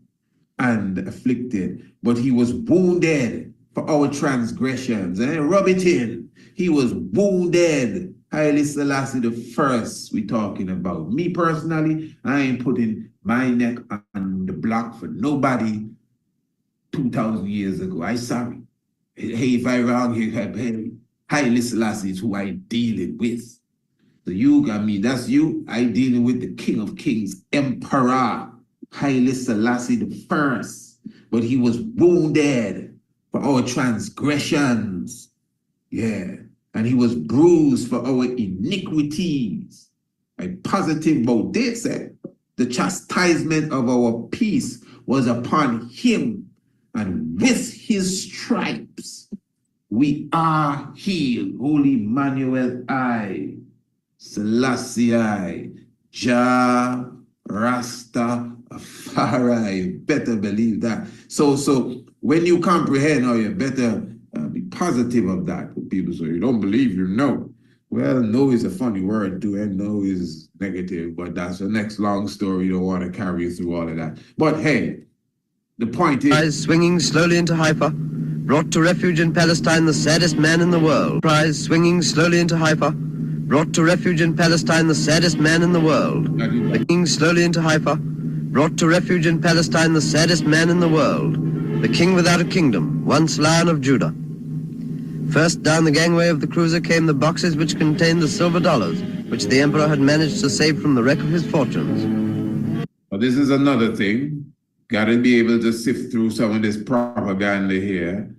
and afflicted. But he was wounded for our transgressions. And rub it in. He was wounded. Haile Selassie I we talking about. Me personally, I ain't putting my neck on the block for nobody 2,000 years ago. I sorry. Hey, if I wrong here, Haile Selassie is who I dealing with. So you got me, that's you. I dealing with the King of Kings, Emperor Haile Selassie the first, but he was wounded for our transgressions. Yeah, and he was bruised for our iniquities. I'm positive about this. The chastisement of our peace was upon him, and with his stripes we are healed. Holy Emmanuel, I, Selassie, I, Jah, Rastafari. Better believe that. So when you comprehend, or you better be positive of that. People say, you don't believe, you know. Well, no is a funny word too, and no is negative, but that's the next long story. You don't want to carry you through all of that. But hey, the point is... Swinging slowly into Haifa, brought to refuge in Palestine the saddest man in the world. Prize swinging slowly into Haifa, brought to refuge in Palestine the saddest man in the world. Swinging slowly into Haifa, brought to refuge in Palestine the saddest man in the world. The king without a kingdom, once Lion of Judah. First down the gangway of the cruiser came the boxes which contained the silver dollars, which the emperor had managed to save from the wreck of his fortunes. Well, this is another thing. Got to be able to sift through some of this propaganda here.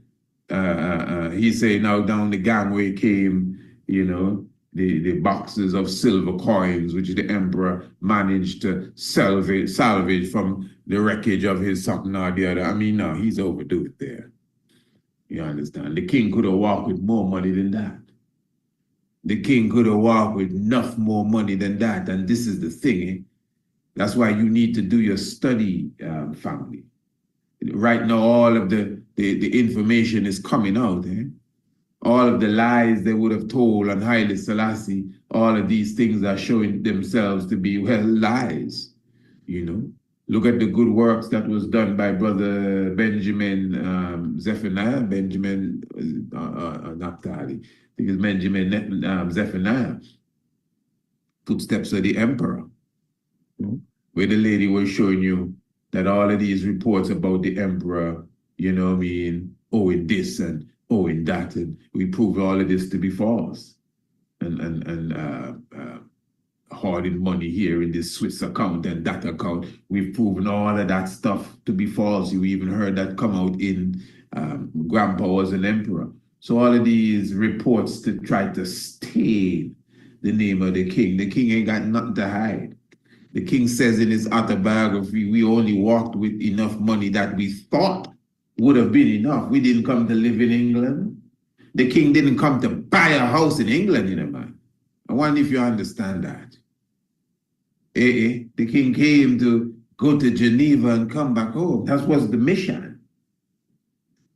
He say now down the gangway came, you know, the boxes of silver coins, which the emperor managed to salvage from the wreckage of his something or the other. I mean, no, he's overdo it there. You understand? The king could have walked with more money than that. The king could have walked with enough more money than that. And this is the thing, eh? That's why you need to do your study, family. Right now, all of the information is coming out. Eh? All of the lies they would have told on Haile Selassie, all of these things are showing themselves to be, well, lies. You know, look at the good works that was done by Brother Benjamin Zephaniah, Benjamin Naphtali. I think it's Benjamin Zephaniah. Footsteps of the Emperor. Where the lady was showing you that all of these reports about the emperor, you know what I mean, owing this and owing that, and we proved all of this to be false. And hoarding money here in this Swiss account and that account, we've proven all of that stuff to be false. You even heard that come out in Grandpa was an emperor. So all of these reports to try to stain the name of the king ain't got nothing to hide. The king says in his autobiography, we only walked with enough money that we thought would have been enough. We didn't come to live in England. The king didn't come to buy a house in England, you know, man. I wonder if you understand that. The king came to go to Geneva and come back home. That was the mission.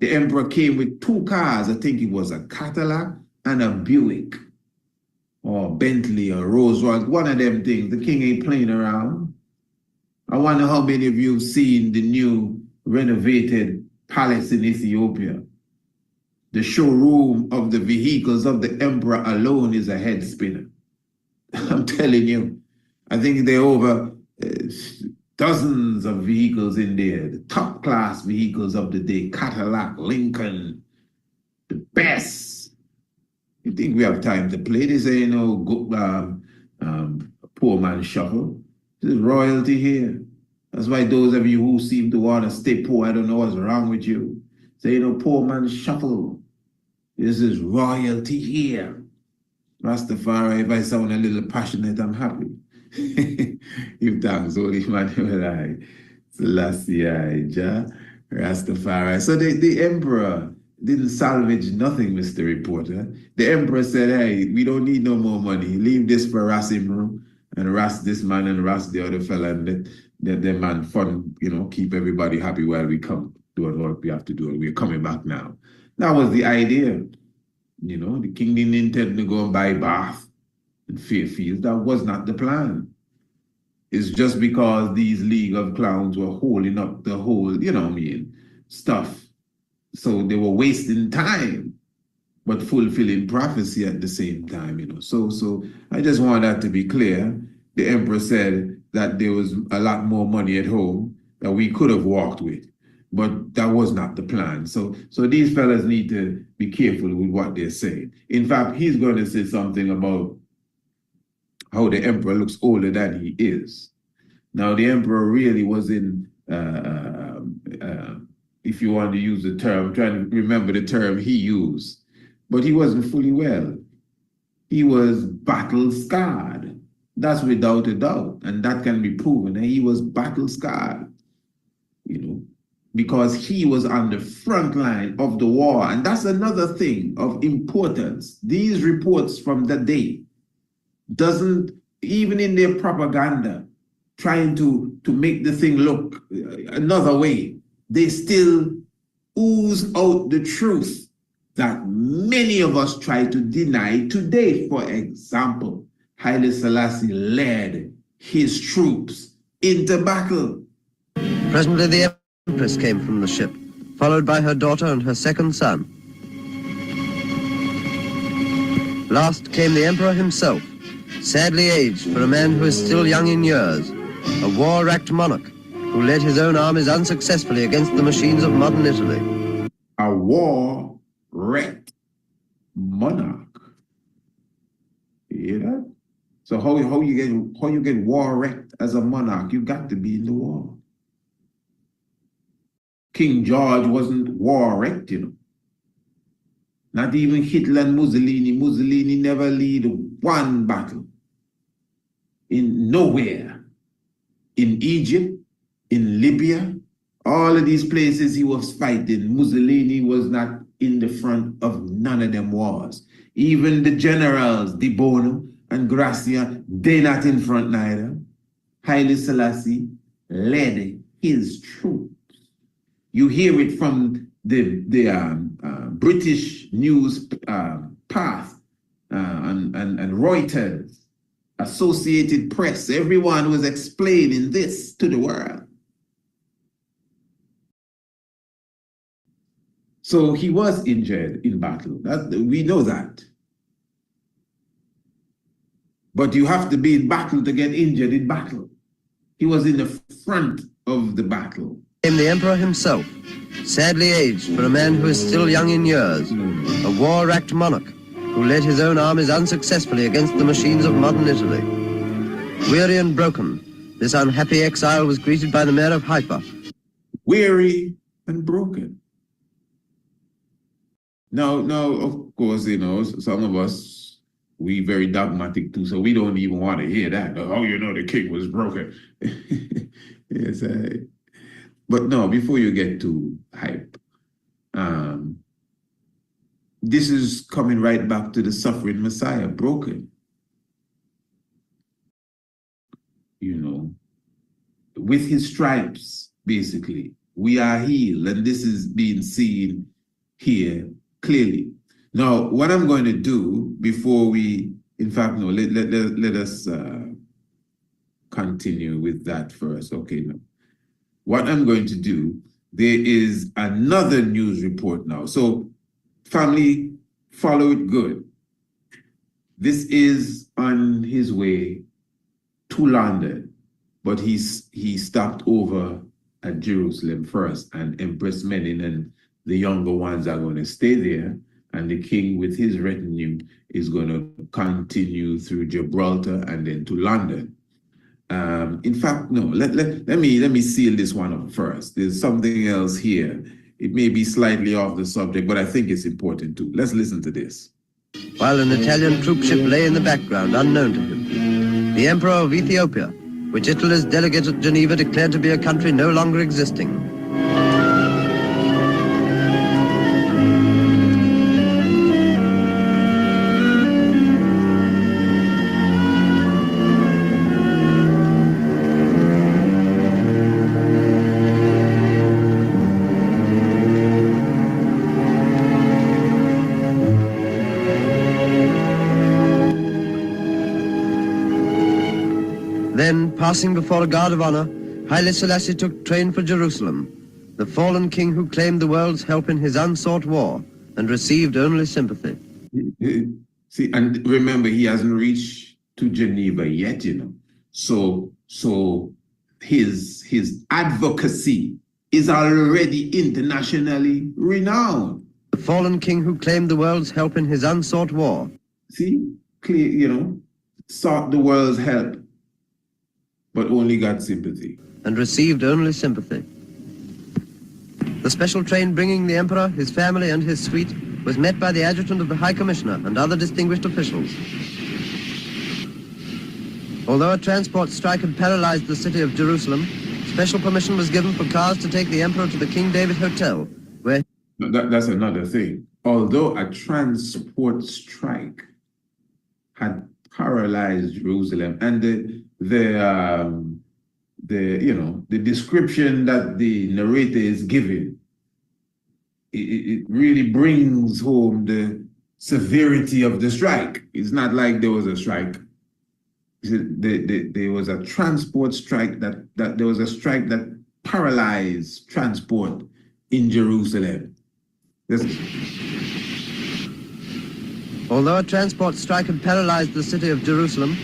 The emperor came with 2 cars. I think it was a Cadillac and a Buick. Or Bentley or Rolls Royce, one of them things. The king ain't playing around. I wonder how many of you have seen the new renovated palace in Ethiopia. The showroom of the vehicles of the emperor alone is a head spinner. I'm telling you, I think there are over dozens of vehicles in there, the top class vehicles of the day, Cadillac, Lincoln, the best. You think we have time to play? This ain't no poor man shuffle. This is royalty here. That's why those of you who seem to want to stay poor, I don't know what's wrong with you. Say no poor man shuffle. This is royalty here. Rastafari, if I sound a little passionate, I'm happy. Give thanks, Holy Emmanuel, I, Selassie, I, Jah, Rastafari. So the emperor didn't salvage nothing, Mr. Reporter. The emperor said, hey, we don't need no more money. Leave this for Rasimru and Ras this man and Ras the other fella, and let them man fun, you know, keep everybody happy while we come doing what we have to do. And we're coming back now. That was the idea. You know, the king didn't intend to go and buy Bath and Fairfield. That was not the plan. It's just because these League of Clowns were holding up the whole, you know what I mean, stuff. So they were wasting time, but fulfilling prophecy at the same time, you know. So I just want that to be clear. The emperor said that there was a lot more money at home that we could have walked with, but that was not the plan. So these fellas need to be careful with what they're saying. In fact, he's going to say something about how the emperor looks older than he is. Now, the emperor really was in, if you want to use the term, I'm trying to remember the term he used, but he wasn't fully well. He was battle scarred. That's without a doubt, and that can be proven. And he was battle scarred, because he was on the front line of the war. And that's another thing of importance. These reports from that day doesn't, even in their propaganda, trying to make the thing look another way, they still ooze out the truth that many of us try to deny today. For example, Haile Selassie led his troops into battle. Presently the Empress came from the ship, followed by her daughter and her second son. Last came the Emperor himself, sadly aged for a man who is still young in years, a war-racked monarch who led his own armies unsuccessfully against the machines of modern Italy. A war-wrecked monarch. You hear that? So how you get war-wrecked as a monarch? You got to be in the war. King George wasn't war-wrecked, Not even Hitler and Mussolini. Mussolini never led one battle. In nowhere. In Egypt, in Libya, all of these places he was fighting, Mussolini was not in the front of none of them wars. Even the generals, Di Bono and Gracia, they're not in front neither. Haile Selassie led his troops. You hear it from the British news path and Reuters, Associated Press. Everyone was explaining this to the world. So he was injured in battle. We know that. But you have to be in battle to get injured in battle. He was in the front of the battle. Came the Emperor himself, sadly aged for a man who is still young in years, a war-racked monarch who led his own armies unsuccessfully against the machines of modern Italy. Weary and broken, this unhappy exile was greeted by the mayor of Haifa. Weary and broken. Now, of course, some of us, we very dogmatic too, so we don't even want to hear that. Oh, the king was broken. Yes, but no, before you get too hype, this is coming right back to the suffering Messiah, broken. With his stripes, basically, we are healed, and this is being seen here clearly. Now, what I'm going to do before we, in fact, no, let us continue with that first. Okay, no. What I'm going to do, there is another news report now. So, family, follow it good. This is on his way to London, but he stopped over at Jerusalem first, and Empress Menin and the younger ones are going to stay there, and the king with his retinue is going to continue through Gibraltar and then to London. In fact, no, let me seal this one up first. There's something else here. It may be slightly off the subject, but I think it's important too. Let's listen to this. While an Italian troopship lay in the background, unknown to him, the Emperor of Ethiopia, which Italy's delegate at Geneva declared to be a country no longer existing. Then, passing before a guard of honor, Haile Selassie took train for Jerusalem, the fallen king who claimed the world's help in his unsought war and received only sympathy. See, and remember, he hasn't reached to Geneva yet, So his advocacy is already internationally renowned. The fallen king who claimed the world's help in his unsought war. See, clear, sought the world's help but only got sympathy. And received only sympathy. The special train bringing the Emperor, his family, and his suite was met by the adjutant of the High Commissioner and other distinguished officials. Although a transport strike had paralyzed the city of Jerusalem, special permission was given for cars to take the Emperor to the King David Hotel, where... That's another thing. Although a transport strike had paralyzed Jerusalem, and the description that the narrator is giving, it really brings home the severity of the strike. It's not like there was a strike. There was a transport strike that there was a strike that paralyzed transport in Jerusalem. Although a transport strike had paralyzed the city of Jerusalem.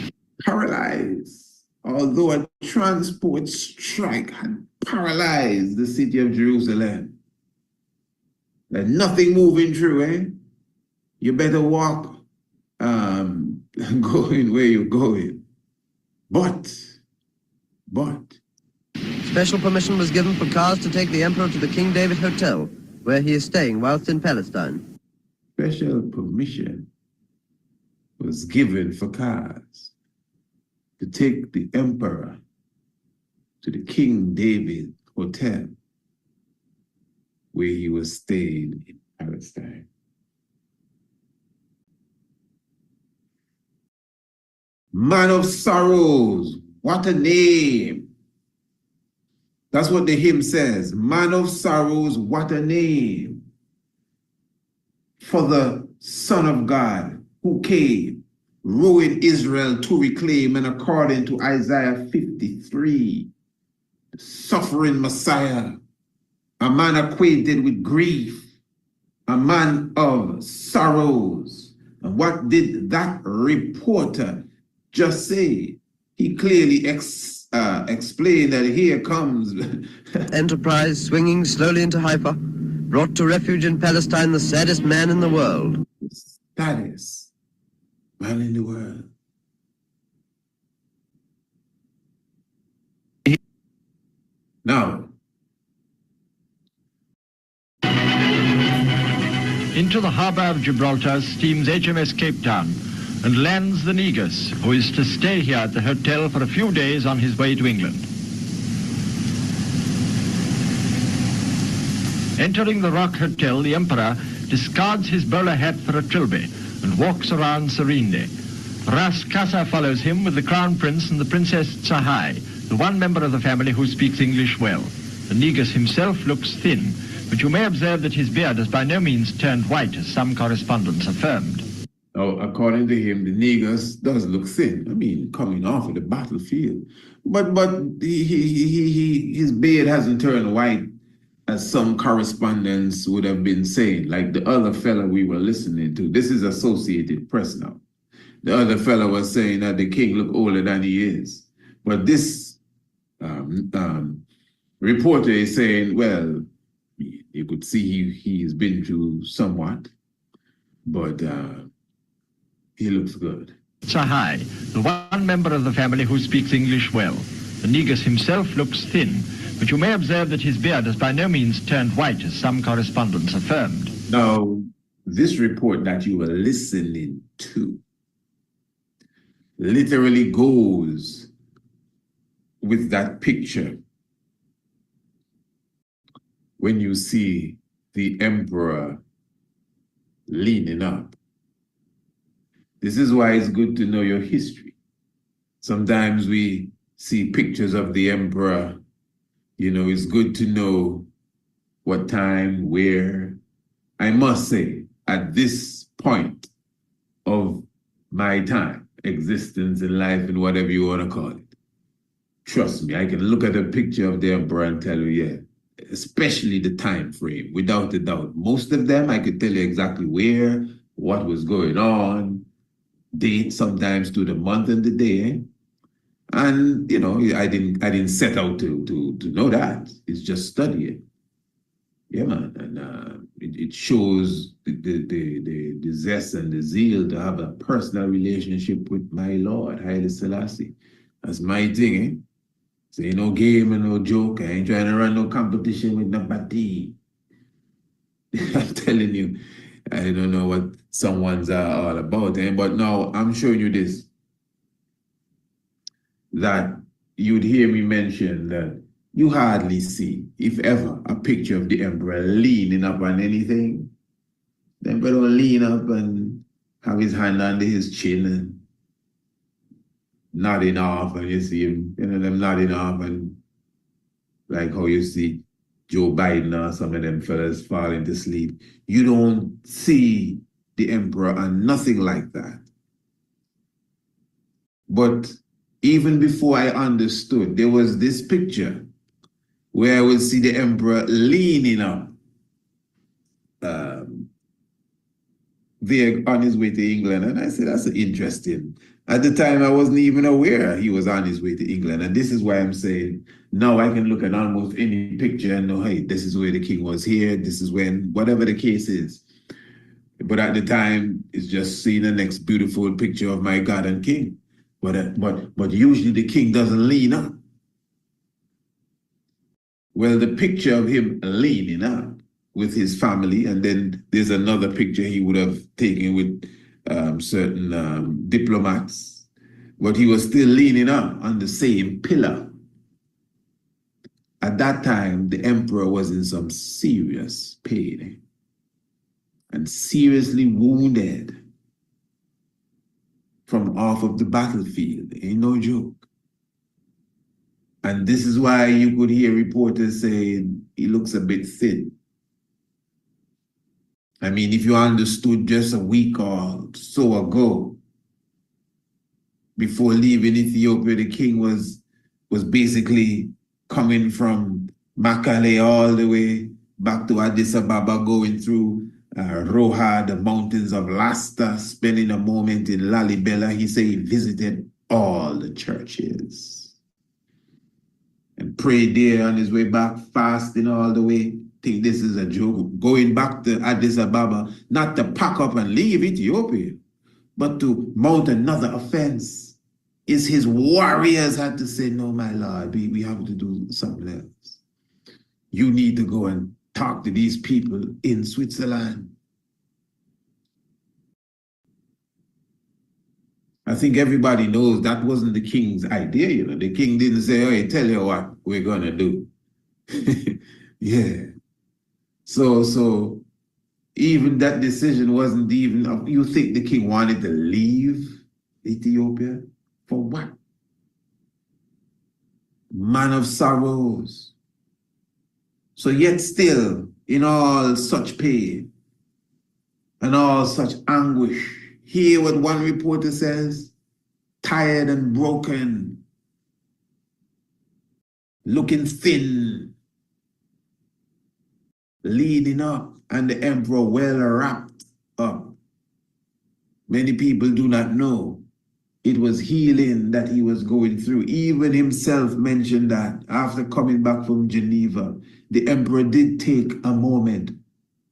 Paralyzed. Although a transport strike had paralyzed the city of Jerusalem. There's nothing moving through, eh? You better walk going where you're going. But special permission was given for cars to take the Emperor to the King David Hotel, where he is staying whilst in Palestine. Special permission was given for cars to take the Emperor to the King David Hotel, where he was staying in Palestine. Man of sorrows, what a name. That's what the hymn says. Man of sorrows, what a name. For the Son of God who came, ruined Israel to reclaim, and according to Isaiah 53, the suffering Messiah, a man acquainted with grief, a man of sorrows. And what did that reporter just say? He clearly explained that here comes Enterprise swinging slowly into Haifa, brought to refuge in Palestine the saddest man in the world. The saddest man in the world. Now, into the harbour of Gibraltar steams HMS Cape Town and lands the Negus, who is to stay here at the hotel for a few days on his way to England. Entering the Rock Hotel, the Emperor discards his bowler hat for a trilby and walks around serenely. Ras Casa follows him with the Crown Prince and the Princess Tsahai, the one member of the family who speaks English well. The Negus himself looks thin, but you may observe that his beard has by no means turned white, as some correspondents affirmed. Now, according to him, the Negus does look thin. I mean, coming off of the battlefield. But his beard hasn't turned white, as some correspondents would have been saying, like the other fella we were listening to. This is Associated Press now. The other fella was saying that the king looked older than he is. But this reporter is saying, well, you could see he's been through somewhat, but he looks good. Tsahai, the one member of the family who speaks English well. The Negus himself looks thin, but you may observe that his beard has by no means turned white, as some correspondents affirmed. Now, this report that you were listening to literally goes with that picture when you see the emperor leaning up. This is why it's good to know your history. Sometimes we see pictures of the emperor. You know, it's good to know what time, where. I must say, at this point of my time, existence in life, and whatever you want to call it, trust me, I can look at a picture of the emperor and tell you, yeah, especially the time frame, without a doubt. Most of them, I could tell you exactly where, what was going on, date, sometimes to the month and the day. And, you know, I didn't set out to know that. It's just study it. Yeah, man. And it shows the zest and the zeal to have a personal relationship with my Lord, Haile Selassie. That's my thing, So ain't no game and no joke. I ain't trying to run no competition with nobody. I'm telling you, I don't know what someone's all about. But now I'm showing you this, that you'd hear me mention that you hardly see, if ever, a picture of the emperor leaning up on anything. The emperor don't lean up and have his hand under his chin and nodding off, and you see him, them nodding off, and like how you see Joe Biden or some of them fellas falling to sleep. You don't see the emperor and nothing like that. But even before I understood, there was this picture where I would see the emperor leaning up there on his way to England. And I said, that's interesting. At the time, I wasn't even aware he was on his way to England. And this is why I'm saying, now I can look at almost any picture and know, hey, this is where the king was here. This is when, whatever the case is. But at the time, it's just seeing the next beautiful picture of my God and king. But usually the king doesn't lean up. Well, the picture of him leaning up with his family, and then there's another picture he would have taken with certain diplomats, but he was still leaning up on the same pillar. At that time, the emperor was in some serious pain and seriously wounded from off of the battlefield. Ain't no joke. And this is why you could hear reporters saying he looks a bit thin. I mean, if you understood just a week or so ago, before leaving Ethiopia, the king was basically coming from Makale all the way back to Addis Ababa, going through Roha, the mountains of Lasta, spending a moment in Lalibela. He said he visited all the churches and prayed there on his way back, fasting all the way. Think this is a joke. Going back to Addis Ababa, not to pack up and leave Ethiopia, but to mount another offense. Is his warriors had to say, no, my lord, we have to do something else. You need to go and talk to these people in Switzerland. I think everybody knows that wasn't the king's idea, you know. The king didn't say, hey, tell you what we're gonna do. Yeah. So even that decision wasn't even, you think the king wanted to leave Ethiopia? For what? Man of sorrows. So yet still, in all such pain and all such anguish, hear what one reporter says, tired and broken, looking thin, leading up, and the emperor well wrapped up. Many people do not know it was healing that he was going through. Even himself mentioned that after coming back from Geneva, the emperor did take a moment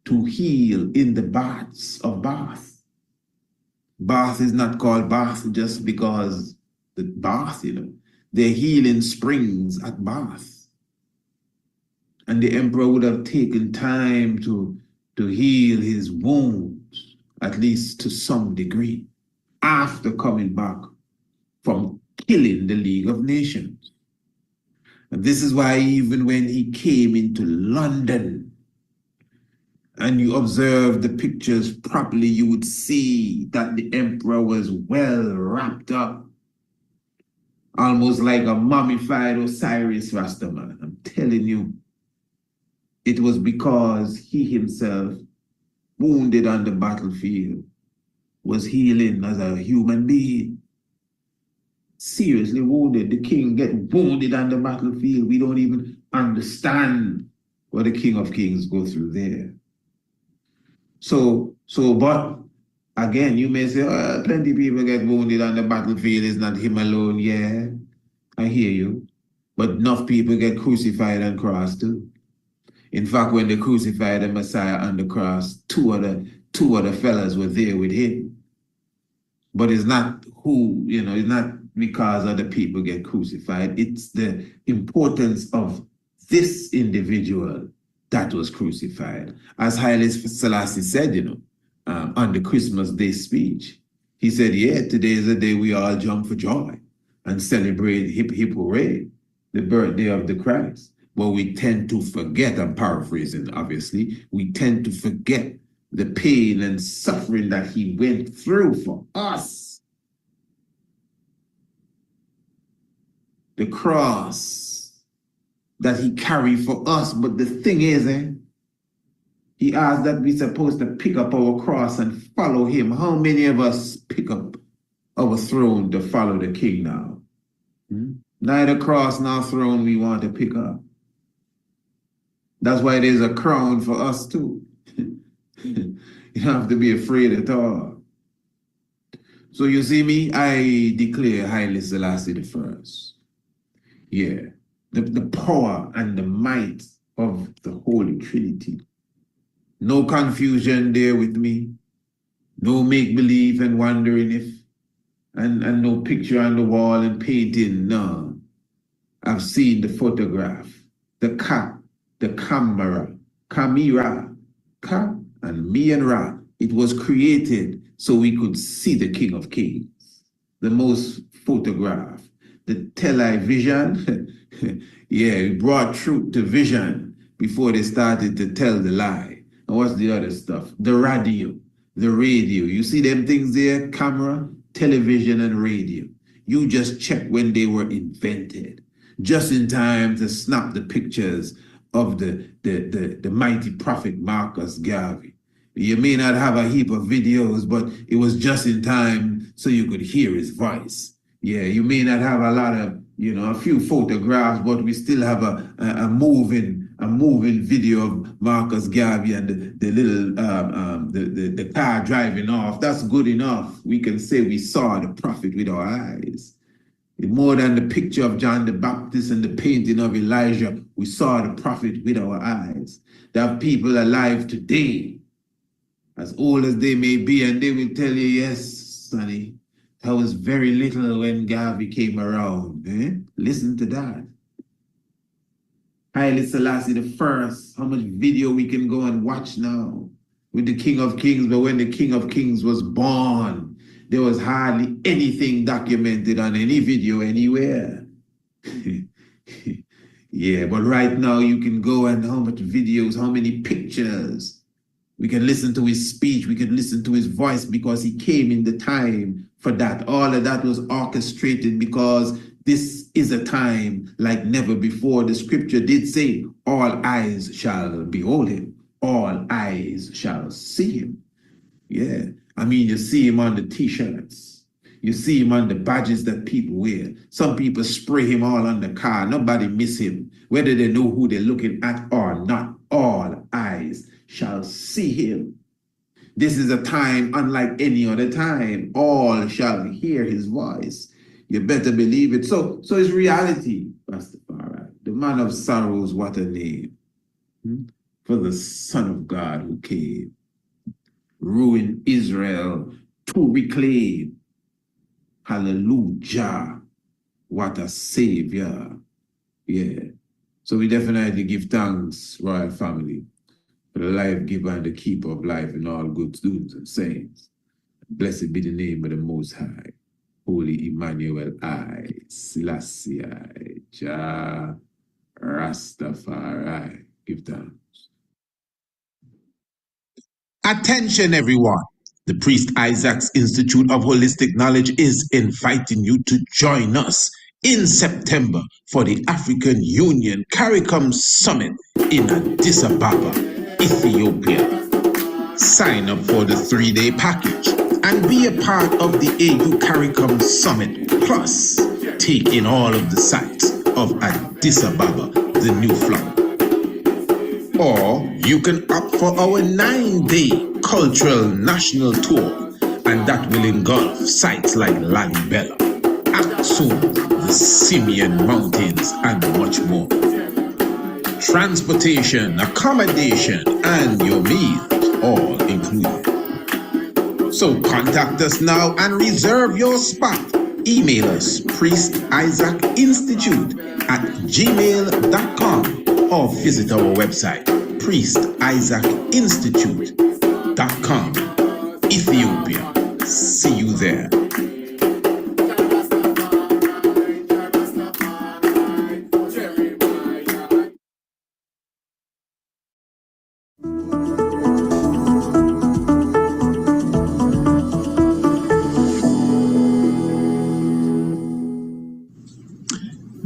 to heal in the baths of Bath. Bath is not called Bath just because the bath, you know. They're healing springs at Bath. And the emperor would have taken time to heal his wounds, at least to some degree, after coming back from killing the League of Nations. And this is why even when he came into London, and you observe the pictures properly, you would see that the emperor was well wrapped up, almost like a mummified Osiris Rastaman. I'm telling you, it was because he himself, wounded on the battlefield, was healing as a human being. Seriously wounded. The king get wounded on the battlefield. We don't even understand what the King of Kings go through there. But again, you may say, oh, plenty of people get wounded on the battlefield. It's not him alone. Yeah, I hear you. But enough people get crucified and crossed too. In fact, when they crucified the Messiah on the cross, two other fellas were there with him. But it's not who, you know, it's not because other people get crucified. It's the importance of this individual that was crucified. As Haile Selassie said, on the Christmas Day speech, he said, yeah, today is the day we all jump for joy and celebrate hip hip hooray, the birthday of the Christ. But we tend to forget, I'm paraphrasing obviously, we tend to forget the pain and suffering that he went through for us. The cross that he carried for us. But the thing is, he asked that we're supposed to pick up our cross and follow him. How many of us pick up our throne to follow the king now? Neither cross nor throne we want to pick up. That's why there's a crown for us too. You don't have to be afraid at all. So you see me, I declare Haile Selassie the first. Yeah, the power and the might of the Holy Trinity. No confusion there with me. No make-believe and wondering if, and no picture on the wall and painting, no. I've seen the photograph, the camera, Ka and me and Ra. It was created so we could see the King of Kings, the most photographed. The television, yeah, it brought truth to vision before they started to tell the lie. And what's the other stuff? The radio. You see them things there? Camera, television, and radio. You just check when they were invented, just in time to snap the pictures of the mighty prophet Marcus Garvey. You may not have a heap of videos, but it was just in time so you could hear his voice. Yeah, you may not have a lot of, a few photographs, but we still have a moving video of Marcus Garvey and the car driving off. That's good enough. We can say we saw the prophet with our eyes. More than the picture of John the Baptist and the painting of Elijah, we saw the prophet with our eyes. There are people alive today, as old as they may be, and they will tell you, yes, sonny, I was very little when Garvey came around. Listen to that. Haile Selassie the first, how much video we can go and watch now with the King of Kings. But when the King of Kings was born, there was hardly anything documented on any video anywhere. Yeah, but right now you can go and how much videos, how many pictures. We can listen to his speech, we can listen to his voice because he came in the time for that. All of that was orchestrated because this is a time like never before. The scripture did say, all eyes shall behold him, all eyes shall see him. Yeah, I mean, you see him on the t-shirts. You see him on the badges that people wear. Some people spray him all on the car. Nobody miss him, whether they know who they're looking at or not. All eyes shall see him. This is a time unlike any other time. All shall hear his voice. You better believe it. So it's reality, Rastafari. The man of sorrows, what a name. For the Son of God who came, ruin Israel to reclaim. Hallelujah. What a savior. Yeah. So we definitely give thanks, royal family, for the life giver and the keeper of life and all good doings and sayings. Blessed be the name of the Most High. Holy Emmanuel, I, Selassie, I, Jah, Rastafari. Give thanks. Attention, everyone. The Priest Isaac's Institute of Holistic Knowledge is inviting you to join us in September for the African Union CARICOM Summit in Addis Ababa, Ethiopia. Sign up for the 3-day package and be a part of the AU CARICOM Summit, plus take in all of the sights of Addis Ababa, the new flower. Or you can opt for our 9-day cultural national tour, and that will engulf sites like Lalibela, Aksum, the Simeon Mountains, and much more. Transportation, accommodation, and your meals all included. So contact us now and reserve your spot Email us priestisaacinstitute@gmail.com or visit our website priestisaacinstitute.com. Ethiopia. See you there.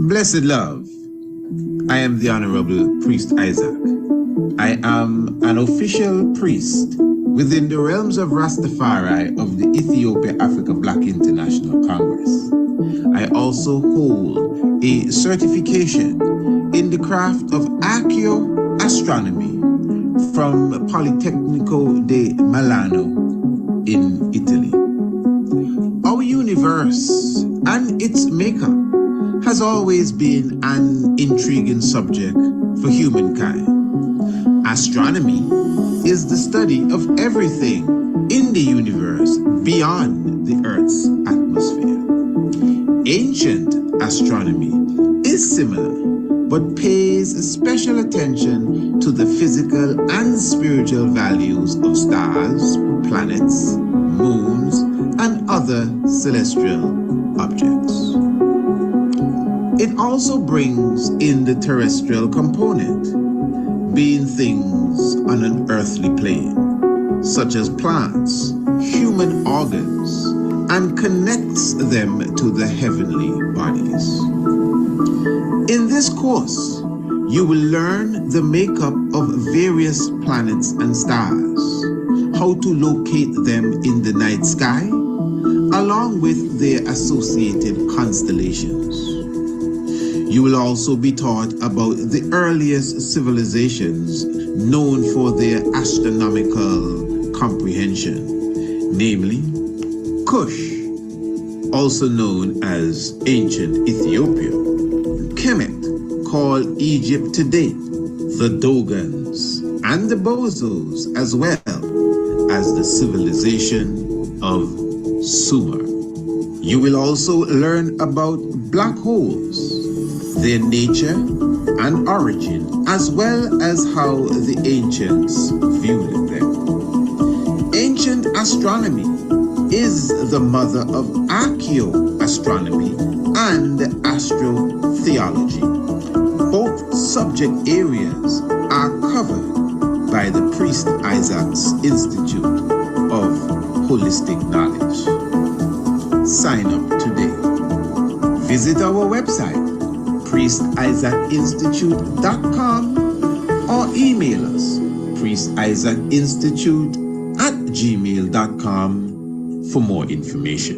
Blessed love, I am the Honorable Priest Isaac. I am an official priest within the realms of Rastafari of the Ethiopia Africa Black International Congress. I also hold a certification in the craft of archaeoastronomy from Politecnico di Milano in Italy. Our universe and its makeup has always been an intriguing subject for humankind. Astronomy is the study of everything in the universe beyond the Earth's atmosphere. Ancient astronomy is similar, but pays special attention to the physical and spiritual values of stars, planets, moons, and other celestial objects. It also brings in the terrestrial component, being things on an earthly plane, such as plants, human organs, and connects them to the heavenly bodies. In this course, you will learn the makeup of various planets and stars, how to locate them in the night sky, along with their associated constellations. You will also be taught about the earliest civilizations known for their astronomical comprehension, namely Kush, also known as ancient Ethiopia, Kemet, called Egypt today, the Dogons, and the Bozos, as well as the civilization of Sumer. You will also learn about black holes, their nature and origin, as well as how the ancients viewed them. Ancient astronomy is the mother of archaeoastronomy and astrotheology. Both subject areas are covered by the Priest Isaac's Institute of Holistic Knowledge. Sign up today. Visit our website priestisaacinstitute.com or email us priestisaacinstitute@gmail.com for more information.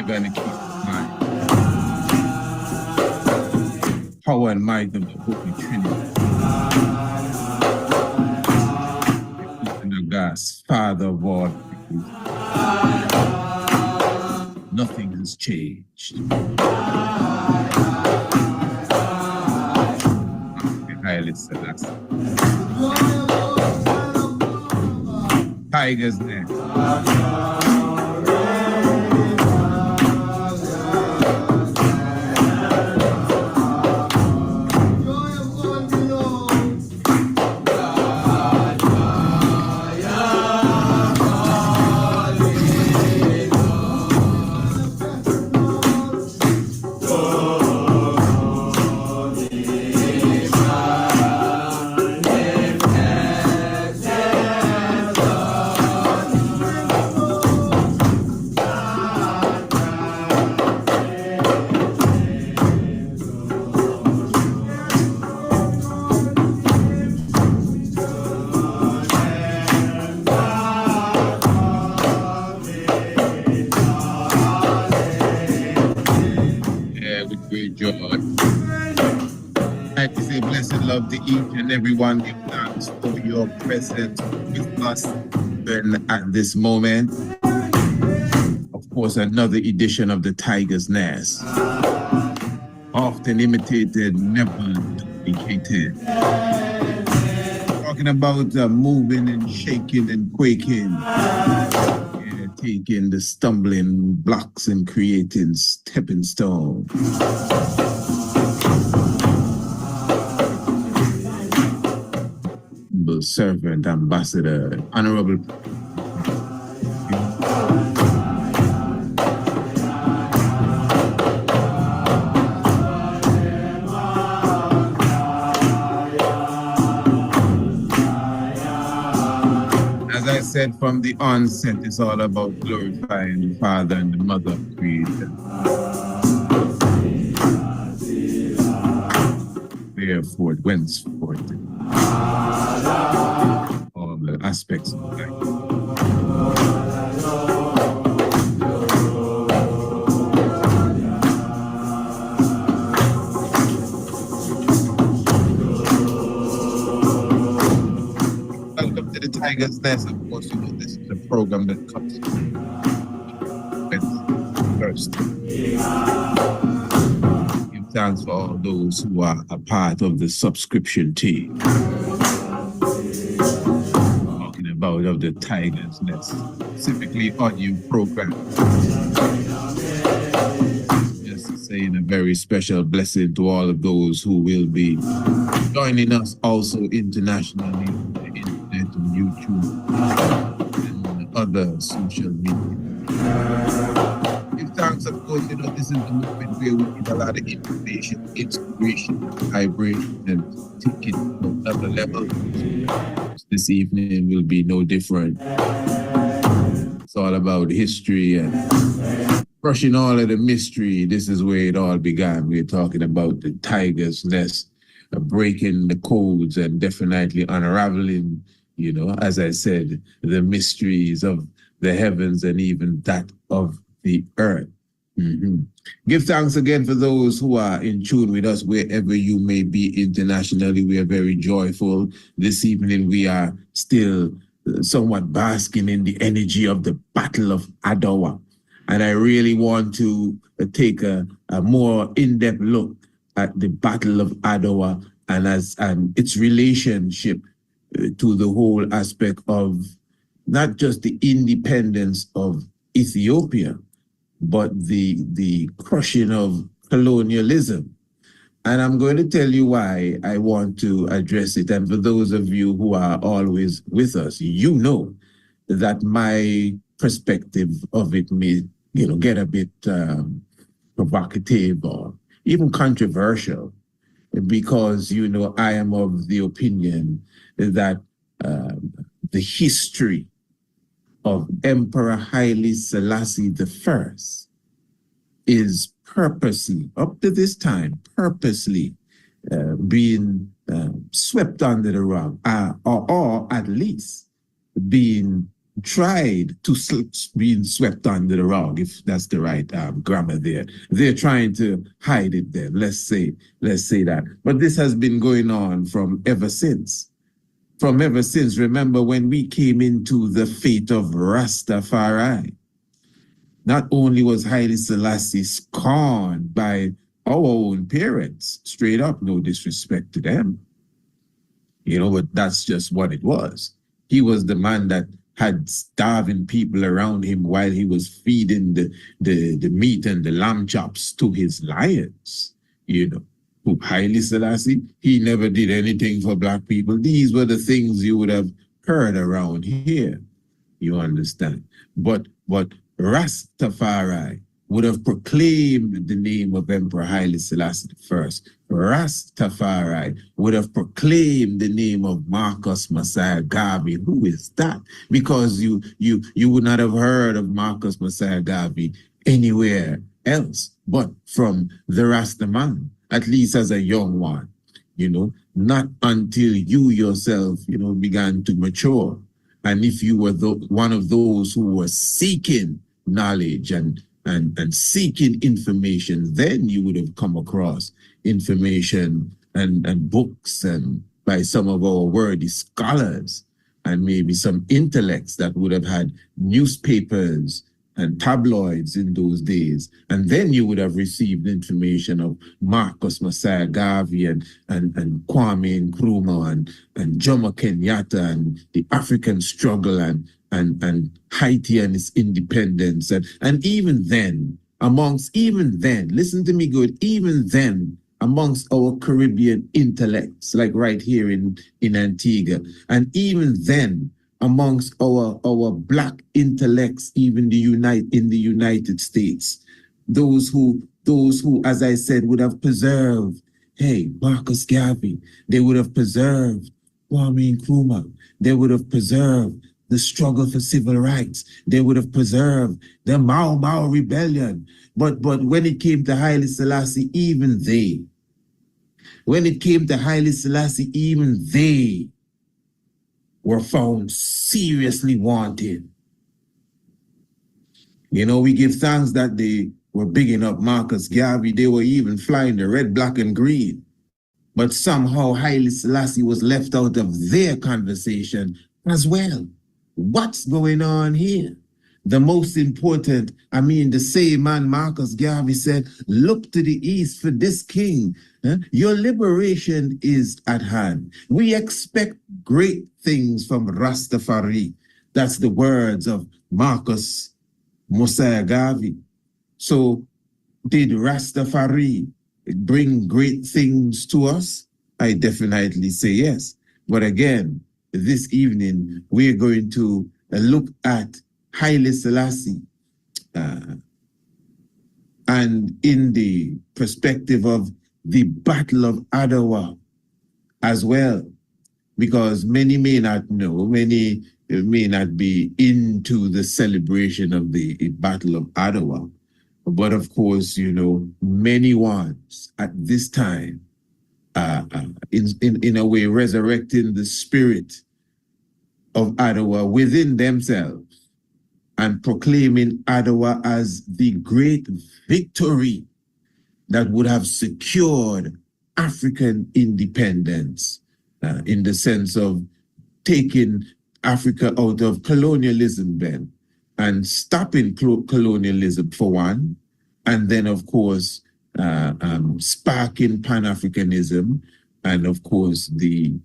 give and keep mind. Power and might of the Holy Trinity. And the God's Father of all things. Nothing has changed. Haile Selassie. Tiger's Nest. Great joy. I to say blessed love to each and everyone. Give thanks for your presence with us at this moment. Of course, another edition of the Tiger's Nest. Often imitated, never duplicated. Talking about moving and shaking and quaking. Taking the stumbling blocks and creating stepping stones. The servant, ambassador, honorable. As I said from the onset, it's all about glorifying the Father and the Mother of Creation. Therefore, whenceforth, all the aspects of life. Welcome to the Tiger's Nest. Of course, you know this is a program that comes first. Give thanks for all those who are a part of the subscription team. Talking about of the Tiger's Nest, specifically audio program. Just saying a very special blessing to all of those who will be joining us also internationally on the internet and YouTube and other social media. Give thanks, of course, you know, this is the movement where we get a lot of information, inspiration, vibration, and take it to another level. This evening will be no different. It's all about history and crushing all of the mystery. This is where it all began. We're talking about the Tiger's Nest, breaking the codes and definitely unraveling, you know, as I said, the mysteries of the heavens and even that of the earth. Give thanks again for those who are in tune with us wherever you may be internationally. We are very joyful. This evening we are still somewhat basking in the energy of the Battle of Adwa. And I really want to take a more in-depth look at the Battle of Adwa and its relationship to the whole aspect of not just the independence of Ethiopia, but the crushing of colonialism. And I'm going to tell you why I want to address it. And for those of you who are always with us, you know that my perspective of it may, you know, get a bit provocative or even controversial, because, you know, I am of the opinion that the history of Emperor Haile Selassie I is purposely, up to this time, purposely being swept under the rug, or at least being tried to being swept under the rug, if that's the right grammar there. They're trying to hide it then. Let's say that. But this has been going on from ever since. Remember when we came into the fate of Rastafari, not only was Haile Selassie scorned by our own parents, straight up, no disrespect to them, but that's just what it was. He was the man that had starving people around him while he was feeding the meat and the lamb chops to his lions, Who Haile Selassie, he never did anything for black people. These were the things you would have heard around here. You understand? But Rastafari would have proclaimed the name of Emperor Haile Selassie I. Rastafari would have proclaimed the name of Marcus Messiah Garvey. Who is that? Because you would not have heard of Marcus Messiah Garvey anywhere else but from the Rastaman, at least as a young one, not until you yourself, began to mature. And if you were one of those who were seeking knowledge and seeking information, then you would have come across information and books and by some of our worthy scholars and maybe some intellects that would have had newspapers and tabloids in those days. And then you would have received information of Marcus Messiah Garvey and Kwame Nkrumah and Jomo Kenyatta and the African struggle and Haiti and its independence. And even then, listen to me good, even then, amongst our Caribbean intellects, like right here in Antigua, and even then, amongst our black intellects, even in the United States, those who, as I said, would have preserved, Marcus Garvey, they would have preserved Kwame Nkrumah, they would have preserved the struggle for civil rights, they would have preserved the Mau Mau rebellion. But when it came to Haile Selassie, even they were found seriously wanted. We give thanks that they were bigging up Marcus Garvey. They were even flying the red, black, and green. But somehow Haile Selassie was left out of their conversation as well. What's going on here? The most important, the same man, Marcus Garvey, said, look to the east for this king. Your liberation is at hand. We expect great things from Rastafari. That's the words of Marcus Messiah Garvey. So did Rastafari bring great things to us? I definitely say yes. But again, this evening, we're going to look at Haile Selassie and in the perspective of the Battle of Ottawa as well, because many may not know, many may not be into the celebration of the Battle of Ottawa, but of course, many ones at this time, in a way, resurrecting the spirit of Ottawa within themselves and proclaiming Ottawa as the great victory that would have secured African independence in the sense of taking Africa out of colonialism then and stopping colonialism for one, and then of course sparking Pan-Africanism, and of course the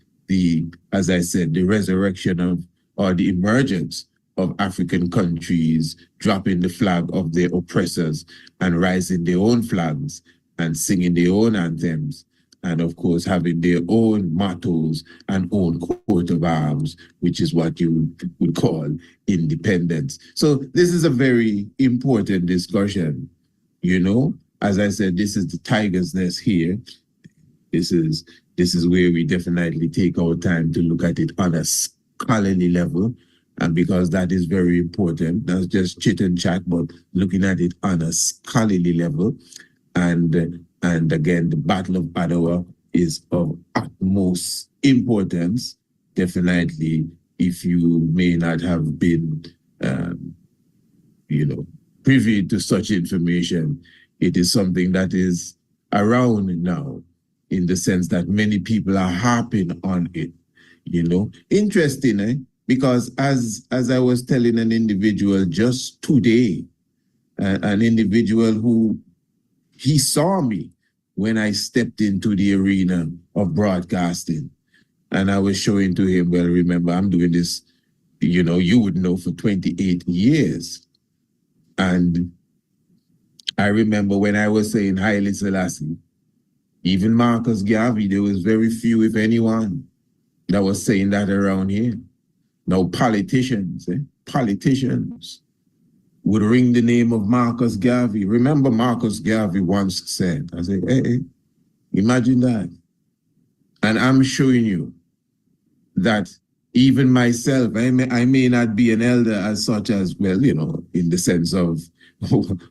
as I said, the resurrection of, or the emergence of African countries dropping the flag of their oppressors and rising their own flags and singing their own anthems, and of course having their own mottos and own coat of arms, which is what you would call independence. So this is a very important discussion. As I said, this is the tiger's nest here. This is where we definitely take our time to look at it on a scholarly level, and because that is very important, not just chit and chat, but looking at it on a scholarly level. And again, the Battle of Ottawa is of utmost importance, definitely if you may not have been, privy to such information, it is something that is around now, in the sense that many people are harping on it. Interesting, eh? Because as I was telling an individual just today, an individual who he saw me when I stepped into the arena of broadcasting, and I was showing to him, well, remember, I'm doing this, you would know, for 28 years. And I remember when I was saying Haile Selassie, even Marcus Garvey, there was very few, if anyone, that was saying that around here. Now politicians would ring the name of Marcus Garvey. Remember, Marcus Garvey once said, I said, hey, imagine that. And I'm showing you that even myself, I may not be an elder as such as, well, in the sense of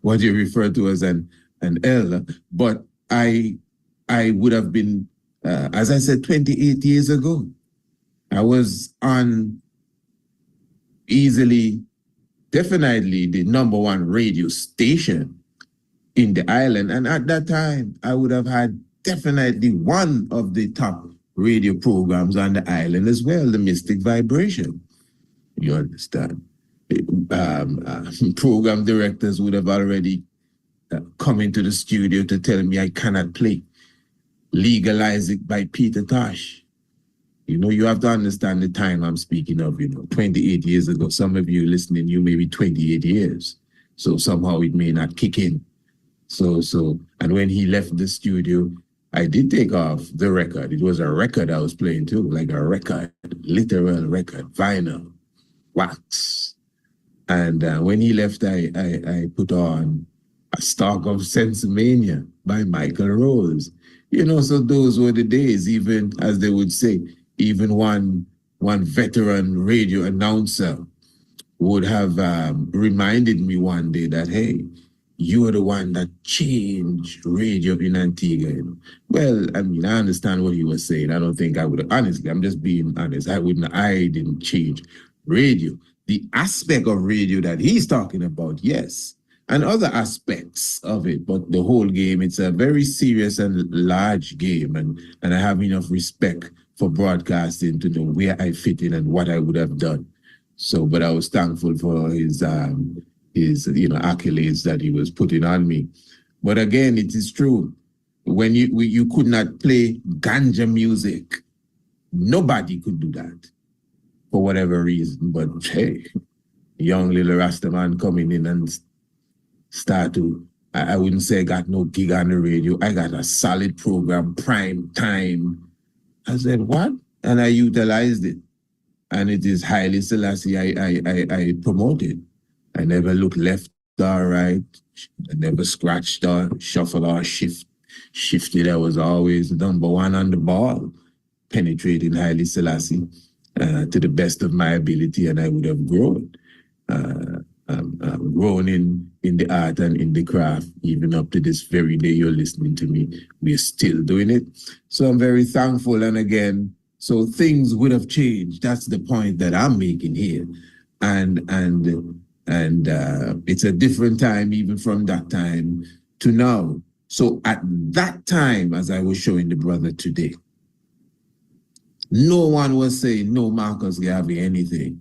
what you refer to as an elder, but I would have been, as I said, 28 years ago, I was on definitely the #1 radio station in the island. And at that time, I would have had definitely one of the top radio programs on the island as well, the Mystic Vibration. You understand? Program directors would have already come into the studio to tell me I cannot play Legalize It by Peter Tosh. You have to understand the time I'm speaking of, 28 years ago. Some of you listening, you may be 28 years. So somehow it may not kick in. And when he left the studio, I did take off the record. It was a record I was playing too, like a record, literal record, vinyl, wax. And when he left, I put on A Stalk of Sensimania by Michael Rose. So those were the days, even as they would say, even one veteran radio announcer would have reminded me one day that, hey, you are the one that changed radio in Antigua. Well, I understand what he was saying. I don't think I would, honestly, I'm just being honest. I didn't change radio. The aspect of radio that he's talking about, yes, and other aspects of it, but the whole game, it's a very serious and large game, and I have enough respect for broadcasting to know where I fit in and what I would have done. So, but I was thankful for his accolades that he was putting on me. But again, it is true. When you could not play ganja music, nobody could do that for whatever reason. But hey, young little Rastaman coming in and start to, I wouldn't say I got no gig on the radio. I got a solid program, prime time. I said, what? And I utilized it. And it is Haile Selassie I promoted. I never looked left or right. I never scratched or shuffled or shifted. I was always #1 on the ball, penetrating Haile Selassie to the best of my ability, and I would have grown. Grown in the art and in the craft, even up to this very day you're listening to me. We're still doing it. So I'm very thankful. And again, so things would have changed. That's the point that I'm making here. And it's a different time, even from that time to now. So at that time, as I was showing the brother today, no one was saying no Marcus Garvey anything.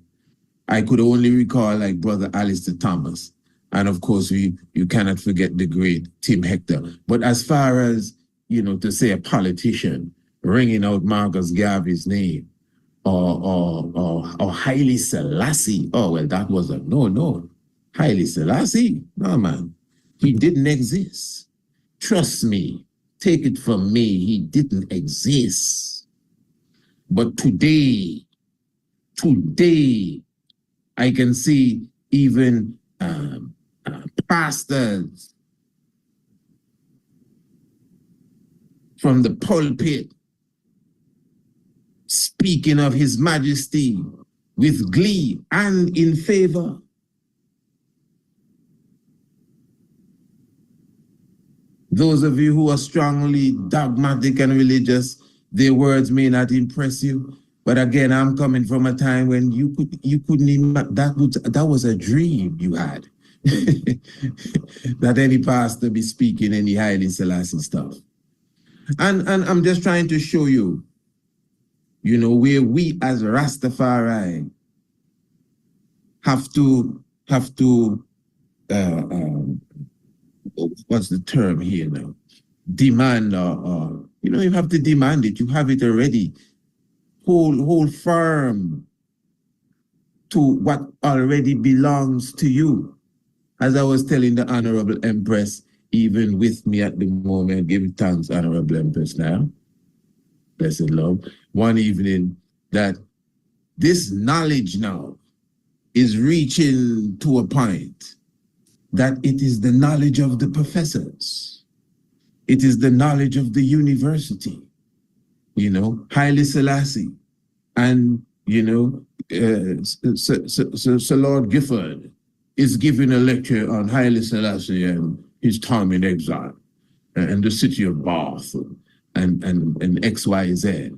I could only recall like Brother Alistair Thomas. And of course, you cannot forget the great Tim Hector. But as far as, to say a politician ringing out Marcus Garvey's name or Haile Selassie, oh, well, that was a no. Haile Selassie, no, man. He didn't exist. Trust me. Take it from me. He didn't exist. But today, I can see even pastors from the pulpit speaking of His Majesty with glee and in favor. Those of you who are strongly dogmatic and religious, their words may not impress you, But again, I'm coming from a time when you couldn't even, that was a dream you had. That any pastor be speaking any Haile Selassie stuff. And I'm just trying to show you, where we as Rastafari have to what's the term here now? Demand or you have to demand it. You have it already. Hold firm to what already belongs to you. As I was telling the Honorable Empress, even with me at the moment, give thanks, Honorable Empress now. Blessed love. One evening, that this knowledge now is reaching to a point that it is the knowledge of the professors. It is the knowledge of the university. Haile Selassie, and Sir Lord Gifford is giving a lecture on Haile Selassie and his time in exile, and the city of Bath, and XYZ,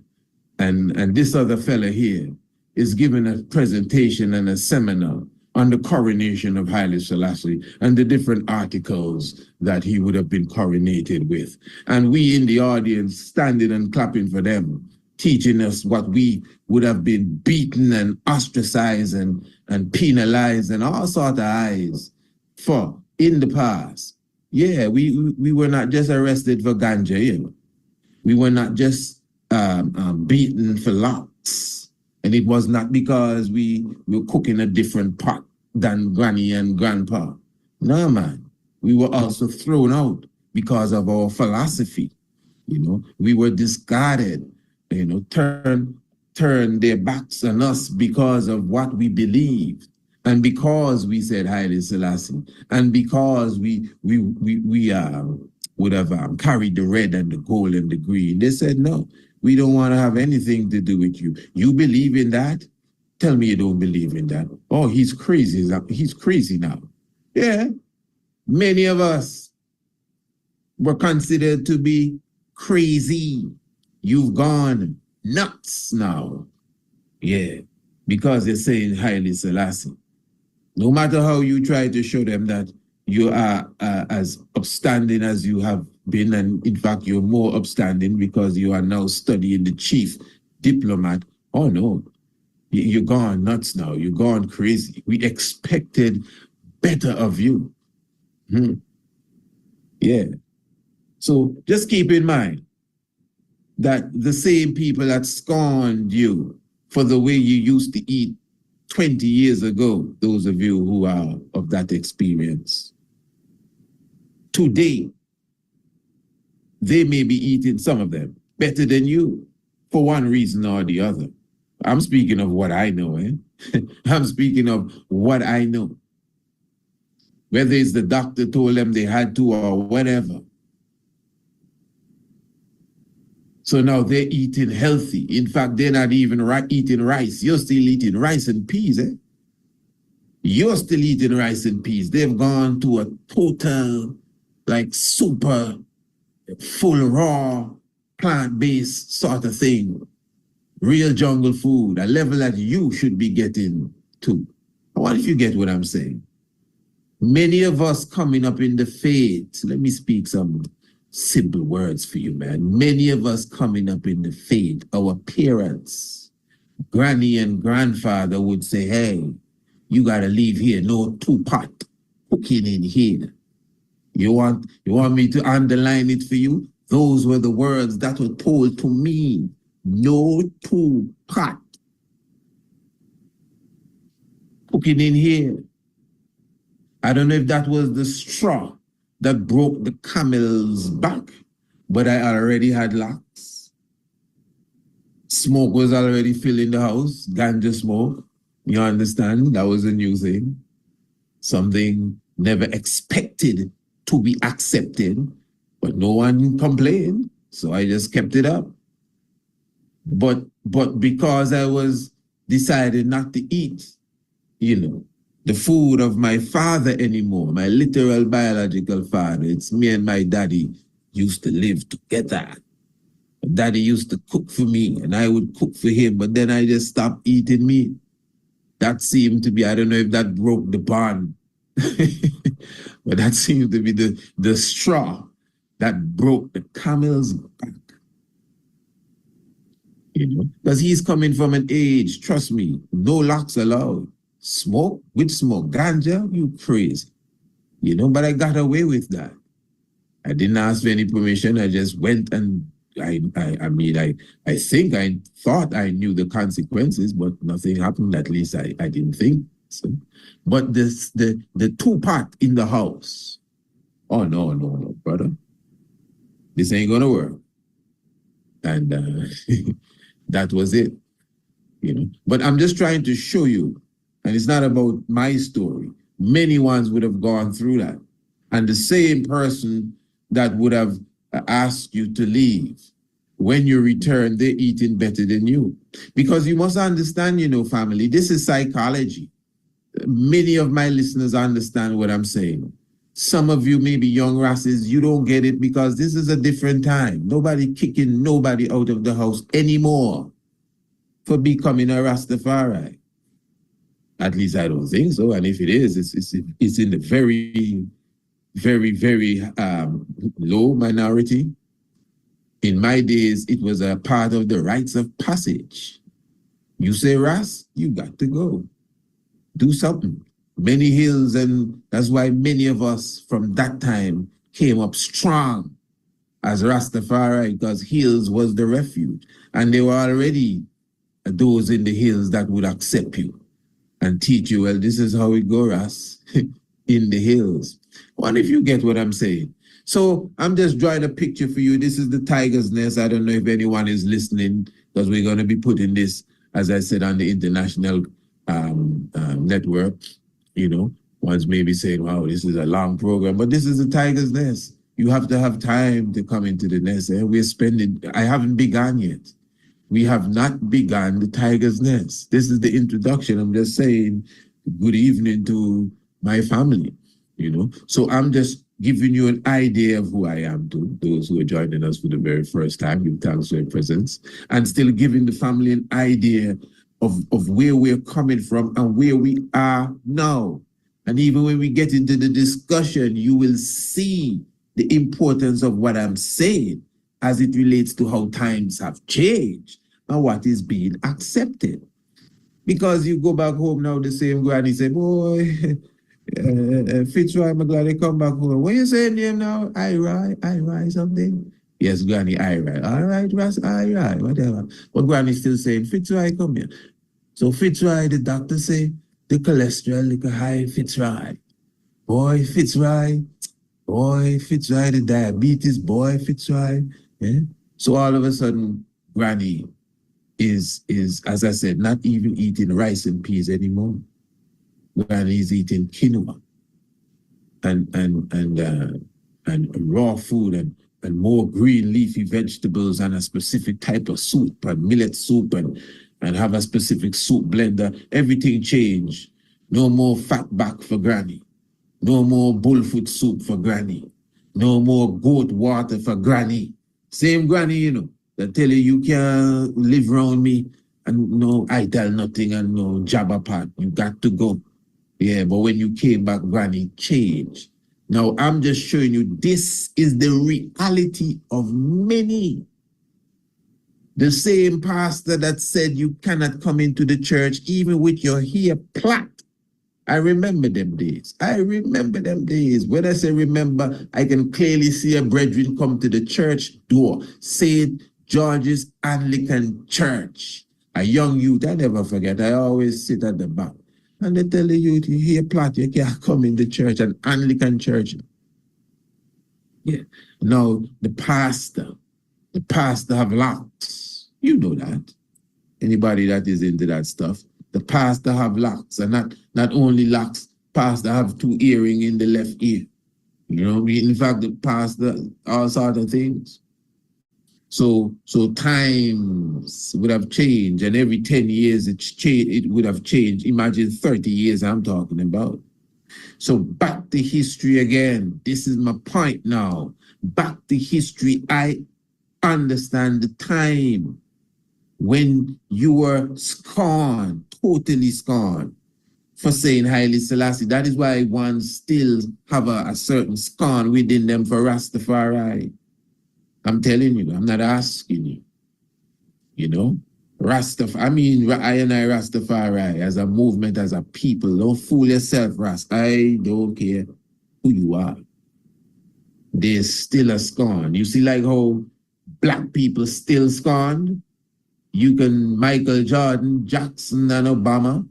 and this other fella here is giving a presentation and a seminar on the coronation of Haile Selassie and the different articles that he would have been coronated with. And we in the audience standing and clapping for them, teaching us what we would have been beaten and ostracized and penalized and all sorts of eyes for in the past. Yeah, we were not just arrested for ganja, We were not just beaten for lots. And it was not because we were cooking a different pot than Granny and Grandpa. No, man. We were also thrown out because of our philosophy. We were discarded, turn their backs on us because of what we believed. And because we said Haile Selassie, and because we would have carried the red and the gold and the green, they said, no, we don't want to have anything to do with you. You believe in that? Tell me you don't believe in that. Oh, he's crazy. He's crazy now. Yeah. Many of us were considered to be crazy. You've gone nuts now. Yeah. Because they're saying Haile Selassie. No matter how you try to show them that you are as upstanding as you have been, and in fact, you're more upstanding because you are now studying the chief diplomat. Oh, no. You're gone nuts now. You're gone crazy. We expected better of you. Yeah. So just keep in mind that the same people that scorned you for the way you used to eat 20 years ago, those of you who are of that experience, today, they may be eating, some of them, better than you for one reason or the other. I'm speaking of what I know, I'm speaking of what I know. Whether it's the doctor told them they had to or whatever. So now they're eating healthy. In fact, they're not even eating rice. You're still eating rice and peas, You're still eating rice and peas. They've gone to a total, super full raw, plant-based sort of thing. Real jungle food, a level that you should be getting to. I wonder if you get what I'm saying. Many of us coming up in the faith, let me speak some simple words for you, man. Many of us coming up in the faith, our parents, granny and grandfather would say, hey, you got to leave here, no two-pot cooking in here. You want me to underline it for you? Those were the words that were told to me. No two-pot cooking in here. I don't know if that was the straw that broke the camel's back, but I already had locks. Smoke was already filling the house, ganja smoke. You understand? That was a new thing. Something never expected to be accepted, but no one complained, so I just kept it up. But because I was decided not to eat, the food of my father anymore, my literal biological father, it's me and my daddy used to live together. Daddy used to cook for me and I would cook for him, but then I just stopped eating meat. That seemed to be, I don't know if that broke the bond, but that seemed to be the straw that broke the camel's back. You know, because he's coming from an age, trust me, no locks allowed. Smoke, with smoke, ganja, you crazy. You know, but I got away with that. I didn't ask for any permission. I just went and I think I thought I knew the consequences, but nothing happened. At least I didn't think so. But the two-part in the house. Oh, no, brother. This ain't gonna work. And that was it. You know. But I'm just trying to show you, and it's not about my story. Many ones would have gone through that. And the same person that would have asked you to leave, when you return, they're eating better than you. Because you must understand, you know, family, this is psychology. Many of my listeners understand what I'm saying. Some of you may be young rasses, you don't get it because this is a different time. Nobody kicking nobody out of the house anymore for becoming a Rastafari. At least I don't think so. And if it is, it's in the very, very, very low minority. In my days, it was a part of the rites of passage. You say Ras, you got to go. Do something. Many hills, and that's why many of us from that time came up strong as Rastafari, because hills was the refuge. And there were already those in the hills that would accept you and teach you, well, this is how we go, Ras, in the hills. What if you get what I'm saying? So I'm just drawing a picture for you. This is the Tiger's Nest. I don't know if anyone is listening, because we're going to be putting this, as I said, on the international network. You know, one's maybe saying, wow, this is a long program, but this is the Tiger's Nest. You have to have time to come into the nest. We're spending, I haven't begun yet. We have not begun the Tiger's Nest. This is the introduction. I'm just saying good evening to my family, you know. So I'm just giving you an idea of who I am to those who are joining us for the very first time. Give thanks for your presence, and still giving the family an idea of where we're coming from and where we are now. And even when we get into the discussion, you will see the importance of what I'm saying as it relates to how times have changed and what is being accepted. Because you go back home now, the same granny say, boy, Fitzroy, I'm glad they come back home. What you saying name now? I something? Yes, Granny, Ira. All right, Ras, Ira, whatever. But Granny's still saying, Fitzroy, come here. So Fitzroy, the doctor say, the cholesterol look high, Fitzroy. Boy, Fitzroy, the diabetes, boy, Fitzroy. Yeah? So all of a sudden, Granny is, as I said, not even eating rice and peas anymore. Granny is eating quinoa and raw food and more green leafy vegetables and a specific type of soup and millet soup and have a specific soup blender. Everything changed. No more fat back for Granny. No more bullfoot soup for Granny. No more goat water for Granny. Same Granny, you know, that tell you can't live around me and no I tell nothing and no jabber pot. You got to go. Yeah, but when you came back, Granny changed. Now, I'm just showing you this is the reality of many. The same pastor that said you cannot come into the church even with your hair plait. I remember them days. When I say remember, I can clearly see a brethren come to the church door, St. George's Anglican Church. A young youth, I never forget, I always sit at the back. And they tell the youth, you hear plot, you can't come in the church, an Anglican church. Yeah. Now, the pastor have locks. You know that. Anybody that is into that stuff. The pastor have locks, and not only locks, pastor have 2 earrings in the left ear. You know, in fact, the pastor, all sorts of things. So times would have changed, and every 10 years it would have changed. Imagine 30 years I'm talking about. So back to history again. This is my point now. Back to history. I understand the time when you were scorned, totally scorned, for saying Haile Selassie. That is why one still have a certain scorn within them for Rastafari. I'm telling you, I'm not asking you. You know? I mean Rastafari as a movement, as a people. Don't fool yourself, Rast. I don't care who you are. There's still a scorn. You see like how black people still scorned? You can Michael Jordan, Jackson, and Obama,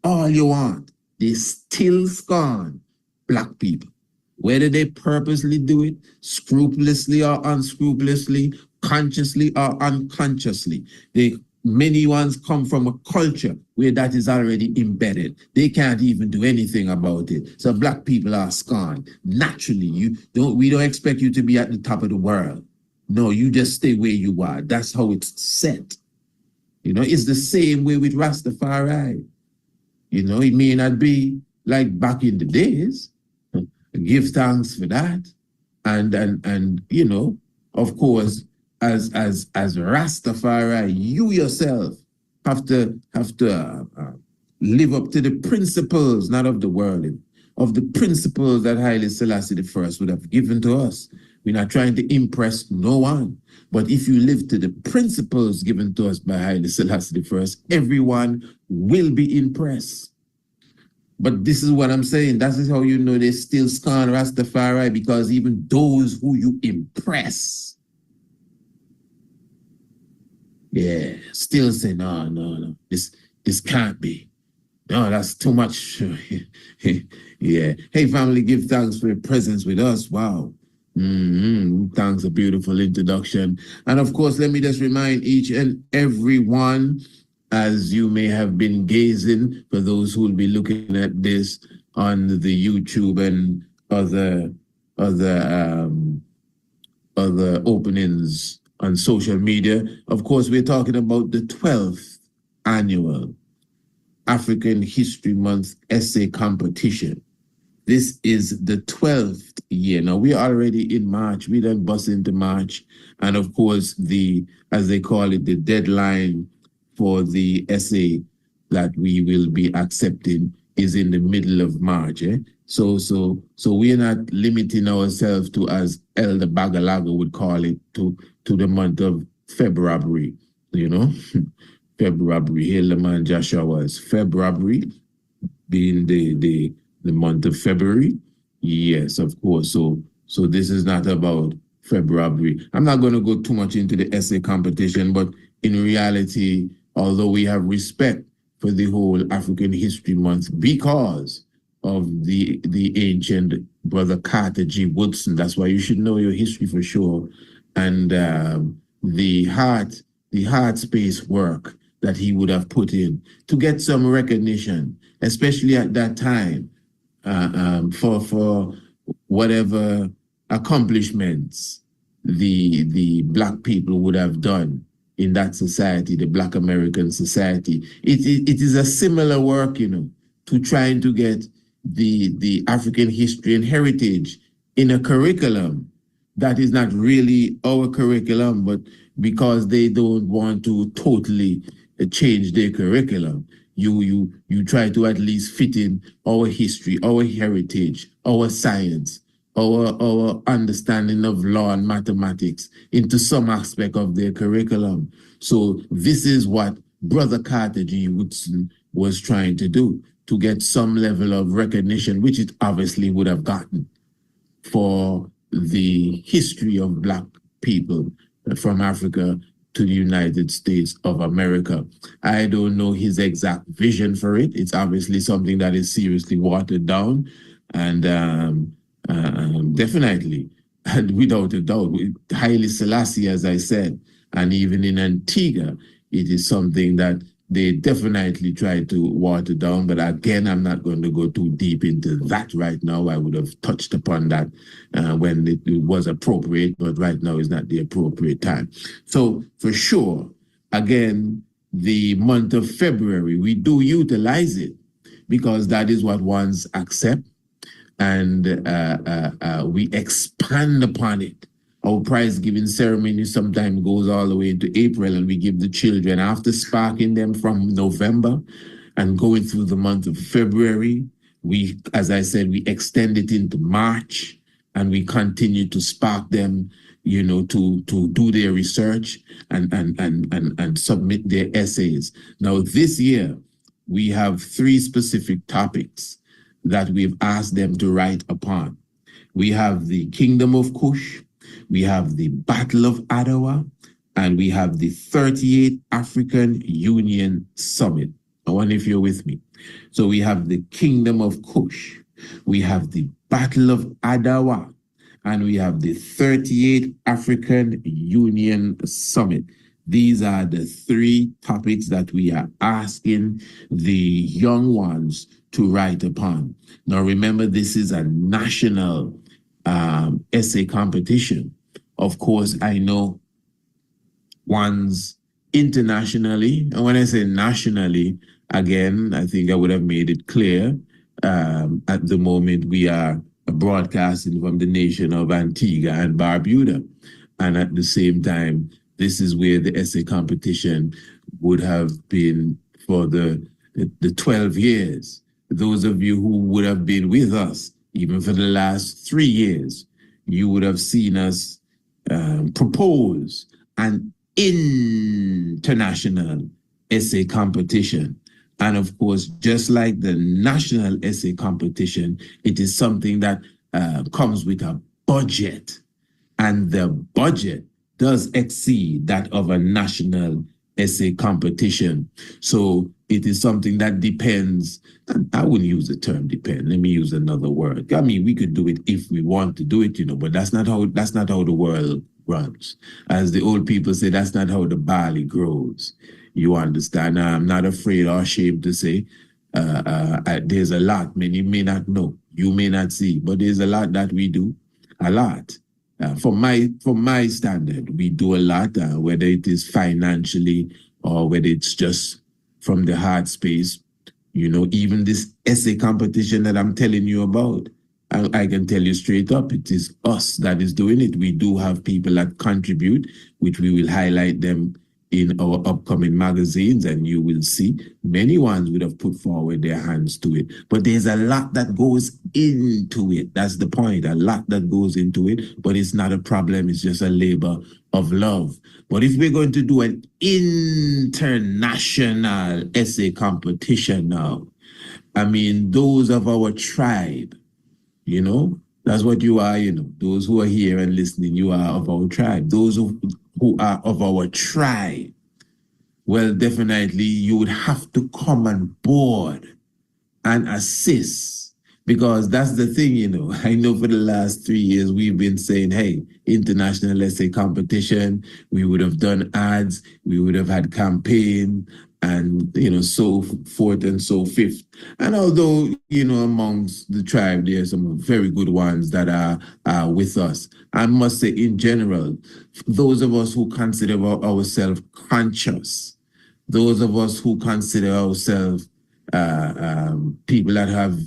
all you want. They still scorn black people. Whether they purposely do it, scrupulously or unscrupulously, consciously or unconsciously. Many ones come from a culture where that is already embedded. They can't even do anything about it. So black people are scorned. Naturally, we don't expect you to be at the top of the world. No, you just stay where you are. That's how it's set. You know, it's the same way with Rastafari. You know, it may not be like back in the days. Give thanks for that. And you know, of course, as Rastafari, you yourself have to live up to the principles, not of the world, of the principles that Haile Selassie I would have given to us. We're not trying to impress no one. But if you live to the principles given to us by Haile Selassie I, everyone will be impressed. But this is what I'm saying. That is how you know they still scorn Rastafari, because even those who you impress, yeah, still say, no, this can't be. No, that's too much. Yeah. Hey, family, give thanks for your presence with us. Wow. Thanks, a beautiful introduction. And of course, let me just remind each and every one, as you may have been gazing, for those who will be looking at this on the YouTube and other openings on social media. Of course, we're talking about the 12th annual African History Month essay competition. This is the 12th year. Now, we're already in March. We done bust into March. And of course, as they call it, the deadline for the essay that we will be accepting is in the middle of March. So we're not limiting ourselves to, as Elder Bagalaga would call it, to the month of February, you know. February, hail the man Joshua was. February being the month of February. Yes, of course. So this is not about February. I'm not going to go too much into the essay competition, but in reality, although we have respect for the whole African History Month because of the ancient Brother Carter G. Woodson, that's why you should know your history for sure, and the heart space work that he would have put in to get some recognition, especially at that time, for whatever accomplishments the Black people would have done in that society, the Black American society. It is a similar work, you know, to trying to get the African history and heritage in a curriculum that is not really our curriculum, but because they don't want to totally change their curriculum, you try to at least fit in our history, our heritage, our science, our understanding of law and mathematics into some aspect of their curriculum. So this is what Brother Carter G. Woodson was trying to do, to get some level of recognition, which it obviously would have gotten, for the history of Black people from Africa to the United States of America. I don't know his exact vision for it. It's obviously something that is seriously watered down, and definitely, and without a doubt, Haile Selassie, as I said, and even in Antigua, it is something that they definitely try to water down. But again, I'm not going to go too deep into that right now. I would have touched upon that when it was appropriate, but right now is not the appropriate time. So for sure, again, the month of February, we do utilize it because that is what ones accept, and we expand upon it Our prize giving ceremony sometimes goes all the way into April, and we give the children after sparking them from November and going through the month of February. We, as I said, we extend it into March, and we continue to spark them, you know, to do their research and submit their essays. Now, this year, we have 3 specific topics that we've asked them to write upon. We have the Kingdom of Kush, we have the Battle of Adwa, and we have the 38th African Union Summit. I wonder if you're with me. So we have the Kingdom of Kush, we have the Battle of Adwa, and we have the 38th African Union Summit. These are the 3 topics that we are asking the young ones to write upon. Now, remember, this is a national essay competition. Of course, I know ones internationally, and when I say nationally, again, I think I would have made it clear. At the moment, we are broadcasting from the nation of Antigua and Barbuda, and at the same time, this is where the essay competition would have been for the 12 years. Those of you who would have been with us, even for the last 3 years, you would have seen us propose an international essay competition. And of course, just like the national essay competition, it is something that comes with a budget. And the budget does exceed that of a national essay competition. So it is something that depends. I wouldn't use the term depend. Let me use another word. I mean, we could do it if we want to do it, you know, but that's not how the world runs. As the old people say, that's not how the barley grows. You understand? I'm not afraid or ashamed to say there's a lot many may not know, you may not see, but there's a lot that we do, a lot. From my standard, we do a lot, whether it is financially or whether it's just from the heart space. You know, even this essay competition that I'm telling you about, I can tell you straight up, it is us that is doing it. We do have people that contribute, which we will highlight them in our upcoming magazines, and you will see many ones would have put forward their hands to it. But there's a lot that goes into it. That's the point, a lot that goes into it, but it's not a problem. It's just a labor of love. But if we're going to do an international essay competition now, I mean, those of our tribe, you know, that's what you are, you know, those who are here and listening, you are of our tribe. Those who are of our tribe, well, definitely you would have to come on board and assist, because that's the thing, you know. I know for the last 3 years we've been saying, hey, international essay competition, we would have done ads, we would have had campaign, and, you know, so forth and so fifth. And although, you know, amongst the tribe, there are some very good ones that are with us. I must say, in general, those of us who consider ourselves conscious, those of us who consider ourselves people that have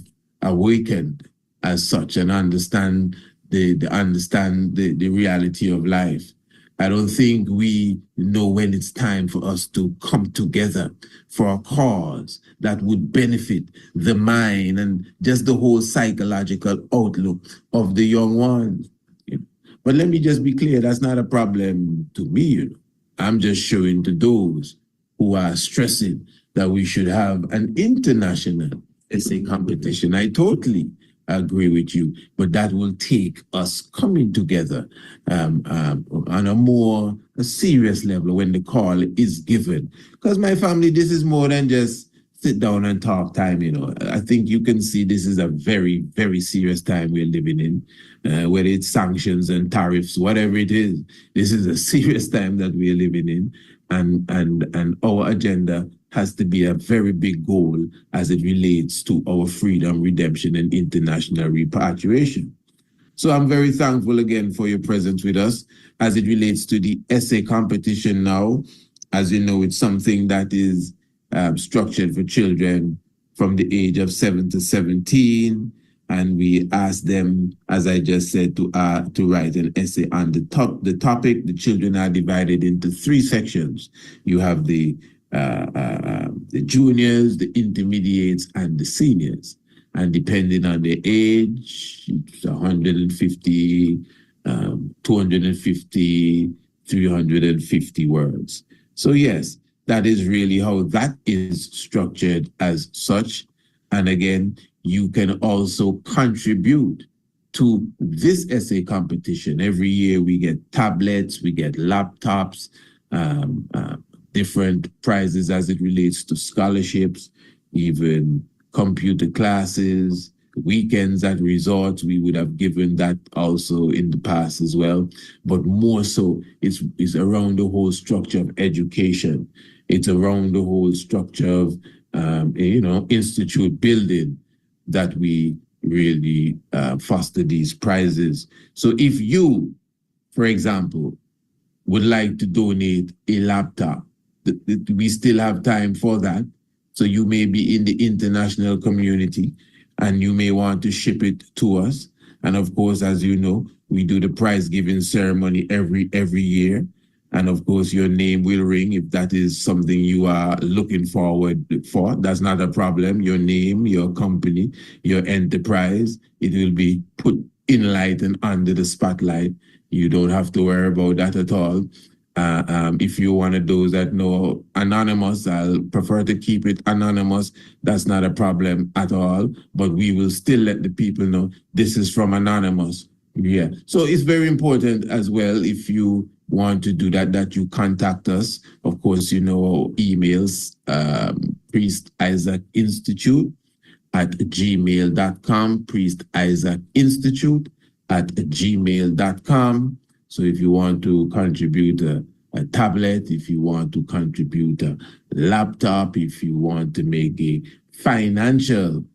awakened as such and understand the reality of life, I don't think we know when it's time for us to come together for a cause that would benefit the mind and just the whole psychological outlook of the young ones. But let me just be clear, that's not a problem to me, you know. I'm just showing to those who are stressing that we should have an international essay competition. I totally agree with you, but that will take us coming together on a more serious level when the call is given. Because my family, this is more than just sit down and talk time, you know. I think you can see this is a very, very serious time we're living in, whether it's sanctions and tariffs, whatever it is. This is a serious time that we're living in, and our agenda has to be a very big goal as it relates to our freedom, redemption, and international repatriation. So I'm very thankful again for your presence with us as it relates to the essay competition now. As you know, it's something that is structured for children from the age of 7 to 17. and we asked them, as I just said, to write an essay on the topic. The children are divided into 3 sections. You have the juniors, the intermediates, and the seniors. And depending on the age, it's 150, 250, 350 words. So yes, that is really how that is structured as such. And again, you can also contribute to this essay competition. Every year we get tablets, we get laptops, different prizes as it relates to scholarships, even computer classes, weekends at resorts. We would have given that also in the past as well. But more so, it's around the whole structure of education. It's around the whole structure of, institute building that we really foster these prizes. So if you, for example, would like to donate a laptop, we still have time for that. So you may be in the international community and you may want to ship it to us. And of course, as you know, we do the prize giving ceremony every year. And of course, your name will ring if that is something you are looking forward for. That's not a problem. Your name, your company, your enterprise, it will be put in light and under the spotlight. You don't have to worry about that at all. If you're one of those that know anonymous, I'll prefer to keep it anonymous. That's not a problem at all. But we will still let the people know this is from anonymous. Yeah. So it's very important as well, if you want to do that you contact us. Of course, you know, emails, Priest Isaac Institute at gmail.com, Priest Isaac Institute at gmail.com. So if you want to contribute a tablet, if you want to contribute a laptop, if you want to make a financial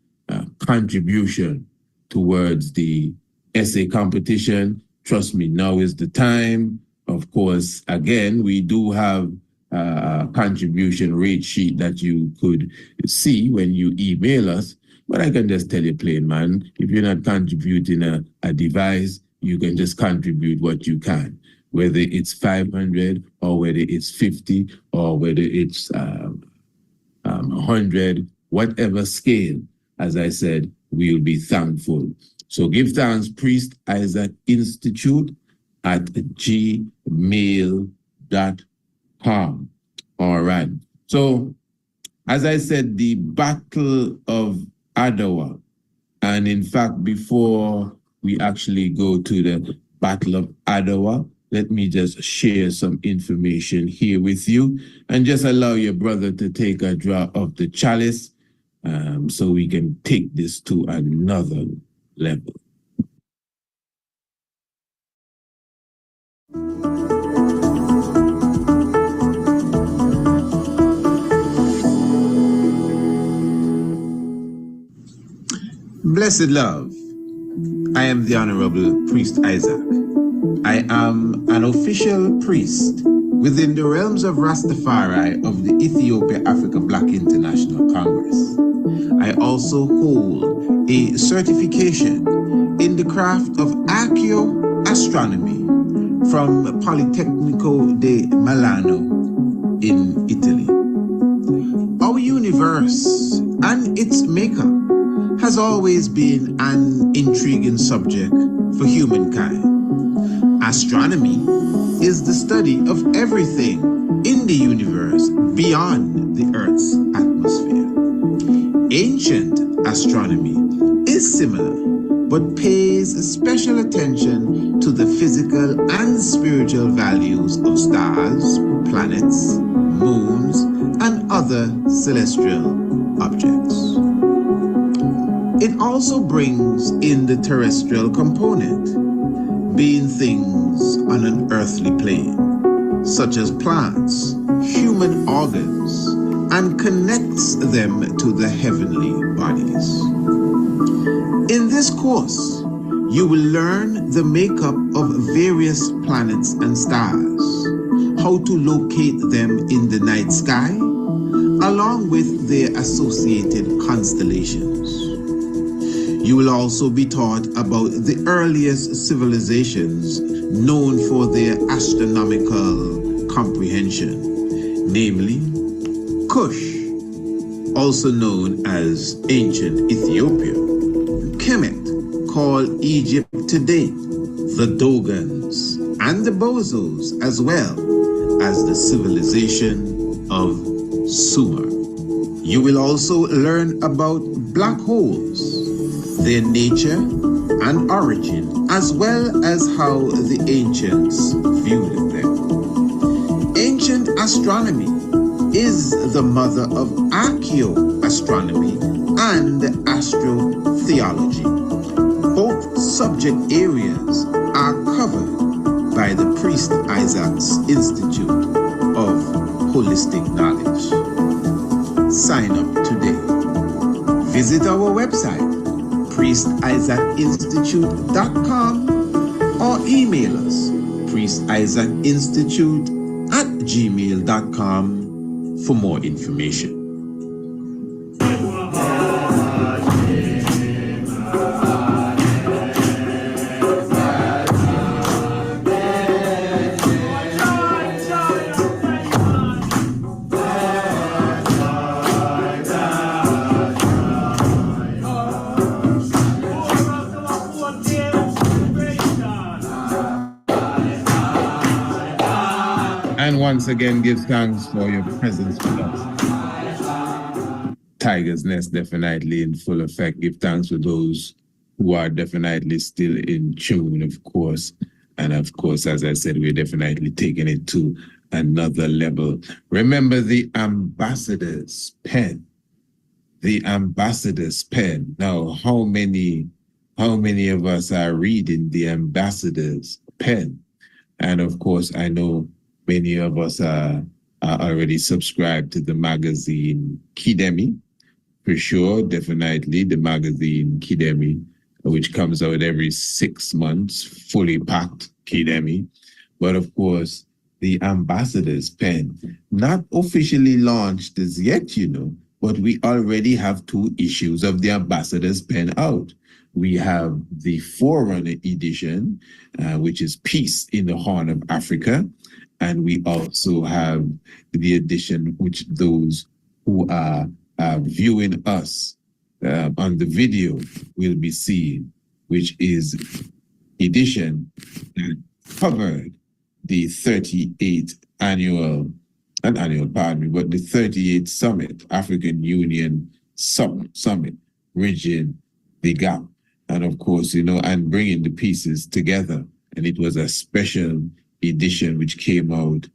contribution towards the essay competition, trust me, now is the time. Of course, again, we do have a contribution rate sheet that you could see when you email us. But I can just tell you plain, man, if you're not contributing a device, you can just contribute what you can, whether it's 500 or whether it's 50 or whether it's 100, whatever scale. As I said, we'll be thankful. So give thanks, Priest Isaac Institute at gmail.com. All right. So, as I said, the Battle of Adwa, and in fact, before we actually go to the Battle of Adwa, let me just share some information here with you and just allow your brother to take a draught of the chalice so we can take this to another level. Blessed love, I am the Honorable Priest Isaac. I am an official priest within the realms of Rastafari of the Ethiopia Africa Black International Congress. I also hold a certification in the craft of archaeoastronomy from Politecnico di Milano in Italy. Our universe and its makeup has always been an intriguing subject for humankind. Astronomy is the study of everything in the universe beyond the Earth's atmosphere. Ancient astronomy is similar, but pays special attention to the physical and spiritual values of stars, planets, moons, and other celestial objects. It also brings in the terrestrial component, being things on an earthly plane, such as plants, human organs, and connects them to the heavenly bodies. In this course, you will learn the makeup of various planets and stars, how to locate them in the night sky, along with their associated constellations. You will also be taught about the earliest civilizations known for their astronomical comprehension, namely Kush, also known as ancient Ethiopia, Kemet, called Egypt today, the Dogons, and the Bozos, as well as the civilization of Sumer. You will also learn about black holes, their nature and origin, as well as how the ancients viewed them. Ancient astronomy is the mother of archaeoastronomy and astrotheology. Both subject areas are covered by the Priest Isaac's Institute of Holistic Knowledge. Sign up today. Visit our website, priestisaacinstitute.com, or email us, priestisaacinstitute@gmail.com for more information. And once again, give thanks for your presence with us. Tiger's Nest definitely in full effect. Give thanks for those who are definitely still in tune, of course. And of course, as I said, we're definitely taking it to another level. Remember the ambassador's pen. The ambassador's pen. Now, how many of us are reading the ambassador's pen? And of course, I know many of us are already subscribed to the magazine Kidemi, for sure, definitely the magazine Kidemi, which comes out every 6 months, fully packed Kidemi. But of course, the ambassador's pen, not officially launched as yet, but we already have 2 issues of the ambassador's pen out. We have the Forerunner edition, which is Peace in the Horn of Africa. And we also have the edition which those who are viewing us on the video will be seeing, which is edition that covered the 38th the 38th Summit, African Union Summit, bridging the gap. And of course, and bringing the pieces together. And it was a special edition which came out,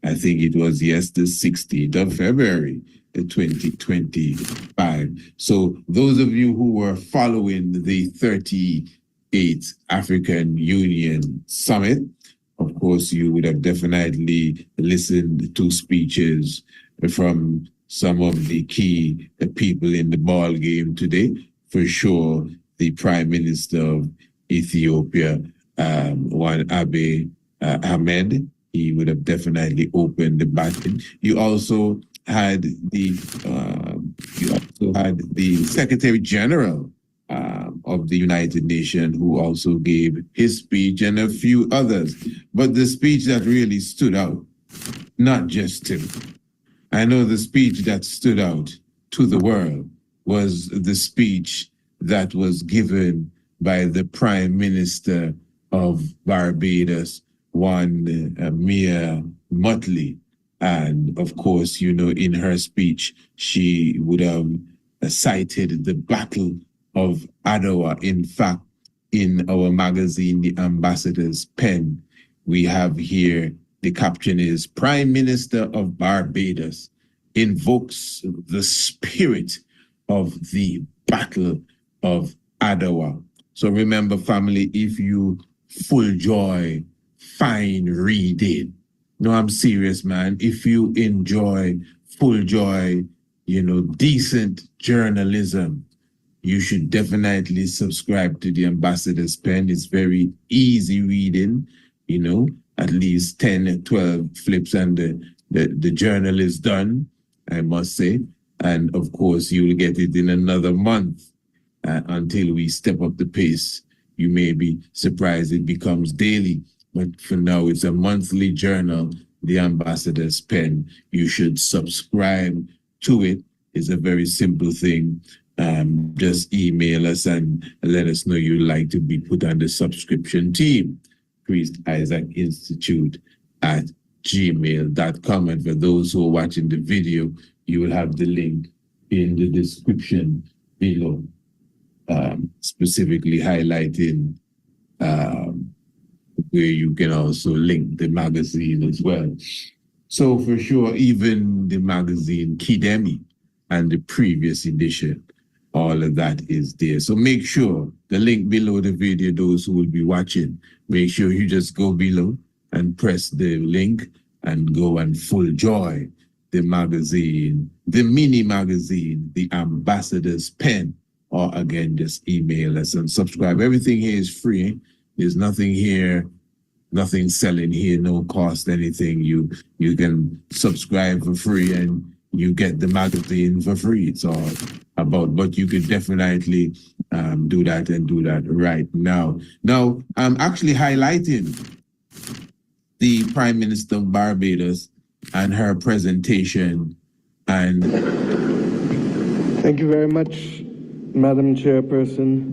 I think it was the 16th of February, 2025. So those of you who were following the 38th African Union Summit, of course, you would have definitely listened to speeches from some of the key people in the ball game today. For sure, the Prime Minister of Ethiopia, Abiy Ahmed, he would have definitely opened the battle. You also had the Secretary General of the United Nations, who also gave his speech, and a few others. But the speech that really stood out, not just him, I know the speech that stood out to the world was the speech that was given by the Prime Minister of Barbados, Mia Mottley. And of course, in her speech, she would have cited the Battle of Adwa. In fact, in our magazine, The Ambassador's Pen, we have here, the caption is, Prime Minister of Barbados invokes the spirit of the Battle of Adwa. So remember, family, if you full joy, fine reading. No, I'm serious, man. If you enjoy full joy, decent journalism, you should definitely subscribe to the Ambassador's Pen. It's very easy reading, at least 10, 12 flips and the journal is done, I must say. And of course, you will get it in another month. until we step up the pace. You may be surprised it becomes daily, but for now it's a monthly journal, The Ambassador's Pen. You should subscribe to it. It's a very simple thing. Just email us and let us know you'd like to be put on the subscription team. Priest Isaac Institute at gmail.com. And for those who are watching the video, you will have the link in the description below, specifically highlighting where you can also link the magazine as well. So for sure, even the magazine Kidemi and the previous edition, all of that is there. So make sure the link below the video, those who will be watching, make sure you just go below and press the link and go and full joy the magazine, the mini magazine, The Ambassador's Pen, or again, just email us and subscribe. Everything here is free. There's nothing here, nothing selling here, no cost, anything. You can subscribe for free and you get the magazine for free. It's all about, but you could definitely do that and do that right now. Now, I'm actually highlighting the Prime Minister of Barbados and her presentation. And thank you very much, Madam Chairperson.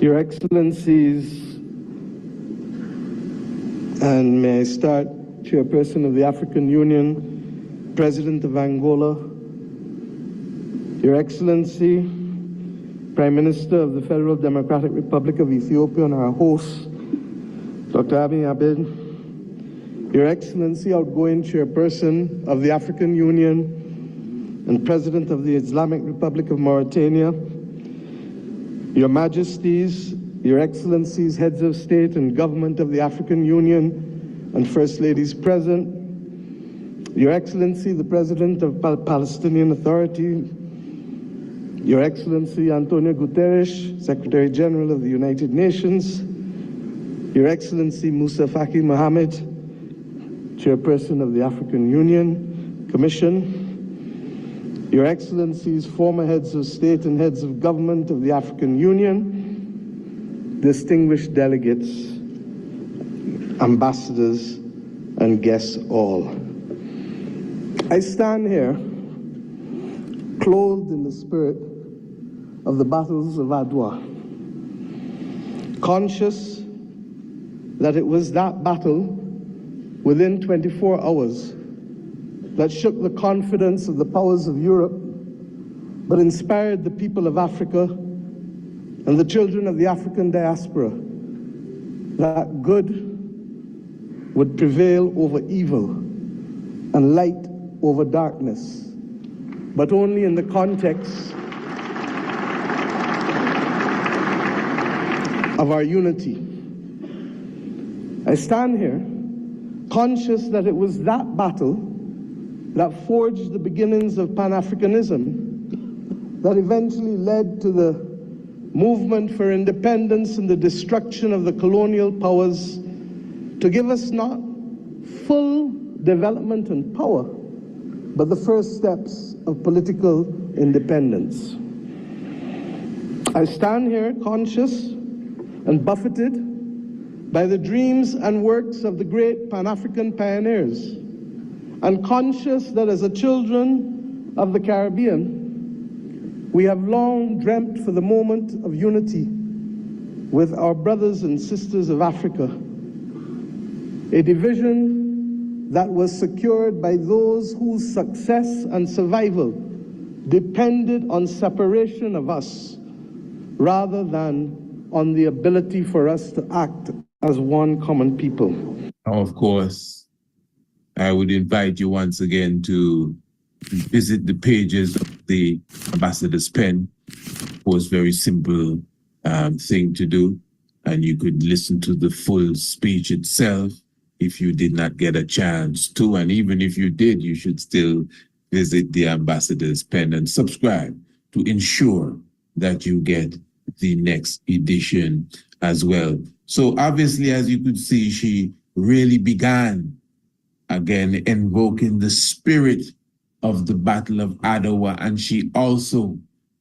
Your Excellencies, and may I start, Chairperson of the African Union, President of Angola, Your Excellency, Prime Minister of the Federal Democratic Republic of Ethiopia, and our host, Dr. Abiy Ahmed, Your Excellency, outgoing Chairperson of the African Union and President of the Islamic Republic of Mauritania, Your Majesties, Your Excellencies, Heads of State and Government of the African Union, and First Ladies present, Your Excellency, the President of Palestinian Authority, Your Excellency Antonio Guterres, Secretary General of the United Nations, Your Excellency Musa Faki Mohammed, Chairperson of the African Union Commission, Your Excellencies, former Heads of State and Heads of Government of the African Union, distinguished delegates, ambassadors, and guests all. I stand here clothed in the spirit of the battles of Adwa, conscious that it was that battle within 24 hours that shook the confidence of the powers of Europe, but inspired the people of Africa and the children of the African diaspora that good would prevail over evil and light over darkness, but only in the context of our unity. I stand here conscious that it was that battle that forged the beginnings of Pan-Africanism that eventually led to the movement for independence and the destruction of the colonial powers to give us not full development and power, but the first steps of political independence. I stand here conscious and buffeted by the dreams and works of the great Pan-African pioneers, and conscious that as a children of the Caribbean, we have long dreamt for the moment of unity with our brothers and sisters of Africa, a division that was secured by those whose success and survival depended on separation of us rather than on the ability for us to act as one common people. of course, I would invite you once again to visit the pages of the Ambassador's Pen. It was a very simple thing to do, and you could listen to the full speech itself if you did not get a chance to, and even if you did, you should still visit the Ambassador's Pen and subscribe to ensure that you get the next edition as well. So obviously, as you could see, she really began again invoking the spirit of the Battle of Adwa, and she also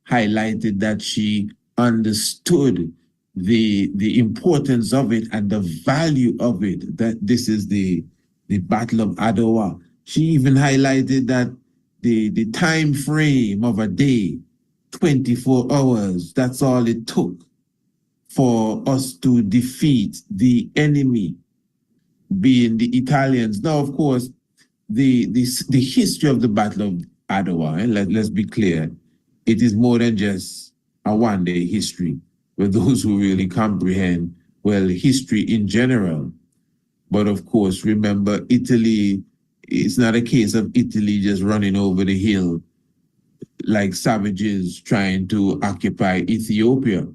highlighted that she understood the importance of it and the value of it, that this is the Battle of Adwa. She even highlighted that the time frame of a day, 24 hours, that's all it took for us to defeat the enemy, being the Italians. Now, of course, the history of the Battle of Adwa, and let's be clear, it is more than just a one-day history. For those who really comprehend, well, history in general. But of course, remember, Italy, it's not a case of Italy just running over the hill like savages trying to occupy Ethiopia.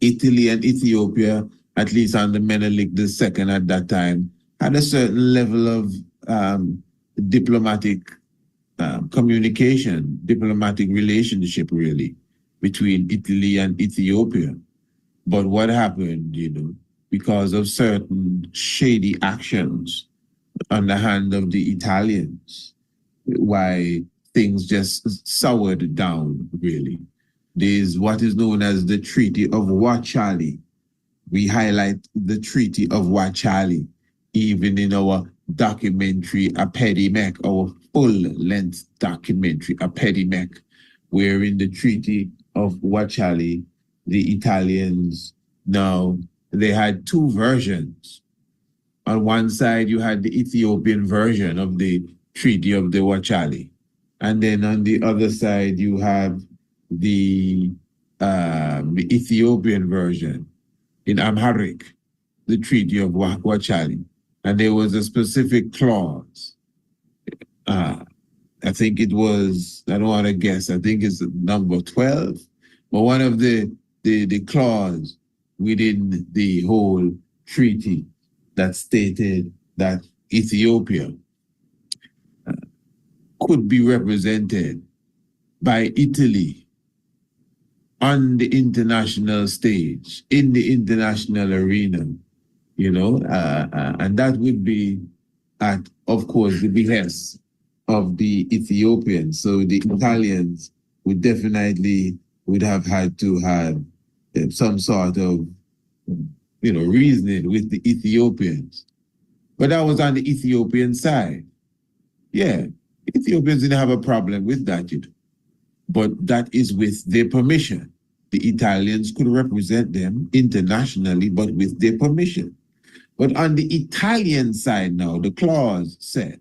Italy and Ethiopia, at least under Menelik II at that time, had a certain level of diplomatic communication, diplomatic relationship, really, between Italy and Ethiopia. But what happened, because of certain shady actions on the hand of the Italians, why things just soured down, really. There's what is known as the Treaty of Wachali. We highlight the Treaty of Wachali, even in our documentary, Apedimek, our full-length documentary, Apedimek, where in the Treaty of Wachali, the Italians, now, they had two versions. On one side, you had the Ethiopian version of the Treaty of the Wachali. And then on the other side, you have the Ethiopian version in Amharic, the Treaty of Wachali. And there was a specific clause. I think it was, I don't want to guess, I think it's number 12. But one of the clause within the whole treaty that stated that Ethiopia could be represented by Italy on the international stage, in the international arena, and that would be at, of course, the behest of the Ethiopians. So the Italians would definitely would have had to have some sort of, reasoning with the Ethiopians. But that was on the Ethiopian side. Yeah, Ethiopians didn't have a problem with that, but that is with their permission. The Italians could represent them internationally, but with their permission. But on the Italian side now, the clause said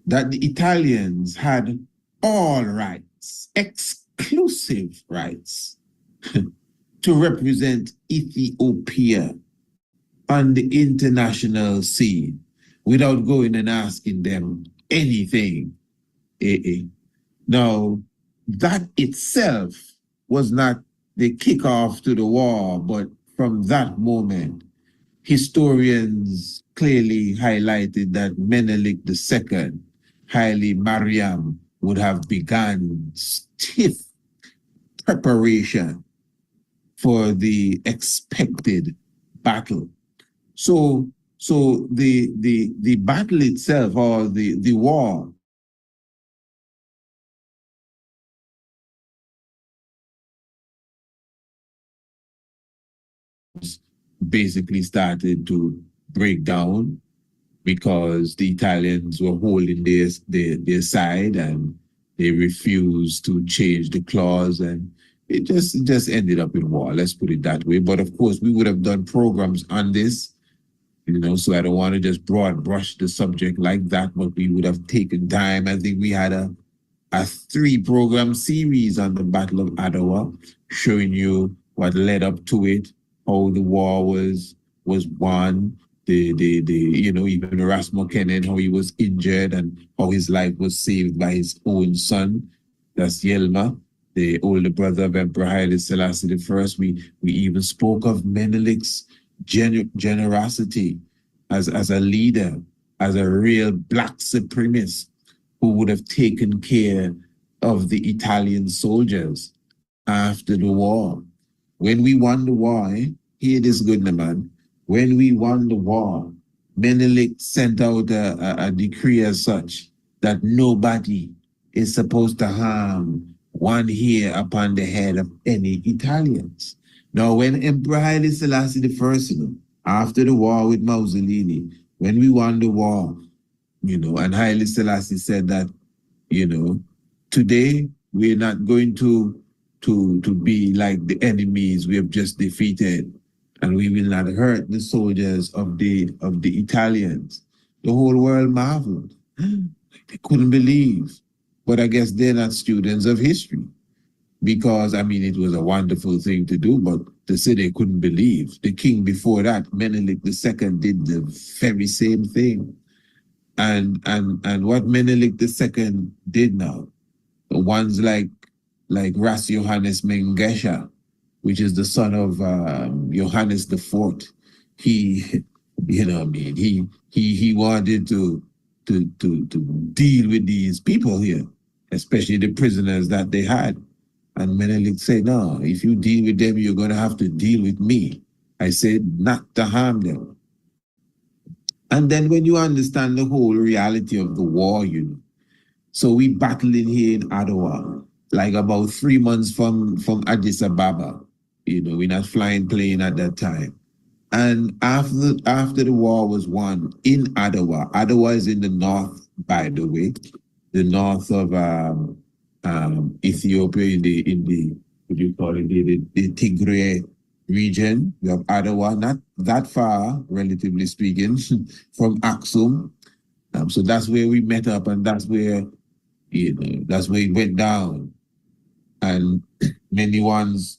that the Italians had all rights, exclusive rights, to represent Ethiopia on the international scene without going and asking them anything. Now, that itself was not the kickoff to the war, but from that moment, historians clearly highlighted that Menelik II, Haile Mariam, would have begun stiff preparation for the expected battle. So the battle itself, or the war, basically started to break down because the Italians were holding their side and they refused to change the clause, and it just ended up in war. Let's put it that way. But of course, we would have done programs on this, so I don't want to just broad brush the subject like that, but we would have taken time. I think we had a 3-program series on the Battle of Adwa, showing you what led up to it, how the war was won, even Erasmus Kennedy, how he was injured and how his life was saved by his own son, that's Yelma, the older brother of Emperor Haile Selassie I. We even spoke of Menelik's generosity as a leader, as a real black supremacist who would have taken care of the Italian soldiers after the war. When we won the war, hear this good, man. When we won the war, Menelik sent out a decree as such that nobody is supposed to harm one hair upon the head of any Italians. Now, when Emperor Haile Selassie I, after the war with Mussolini, when we won the war, and Haile Selassie said that, today we're not going to be like the enemies we have just defeated, and we will not hurt the soldiers of the Italians. The whole world marveled. They couldn't believe. But I guess they're not students of history, because, it was a wonderful thing to do, but to say they couldn't believe. The king before that, Menelik II, did the very same thing. And what Menelik II did now, the ones like Ras Johannes Mengesha, which is the son of Johannes IV, he wanted to deal with these people here, especially the prisoners that they had. And Menelik said, no, if you deal with them, you're going to have to deal with me. I said, not to harm them. And then when you understand the whole reality of the war, so we battling here in Ottawa, like about 3 months from Addis Ababa. We're not flying plane at that time. And after the war was won in Ottawa is in the north, by the way, the north of Ethiopia, in the what do you call it, the Tigray region. We have Ottawa, not that far, relatively speaking, from Aksum. So that's where we met up, and that's where it went down. And many ones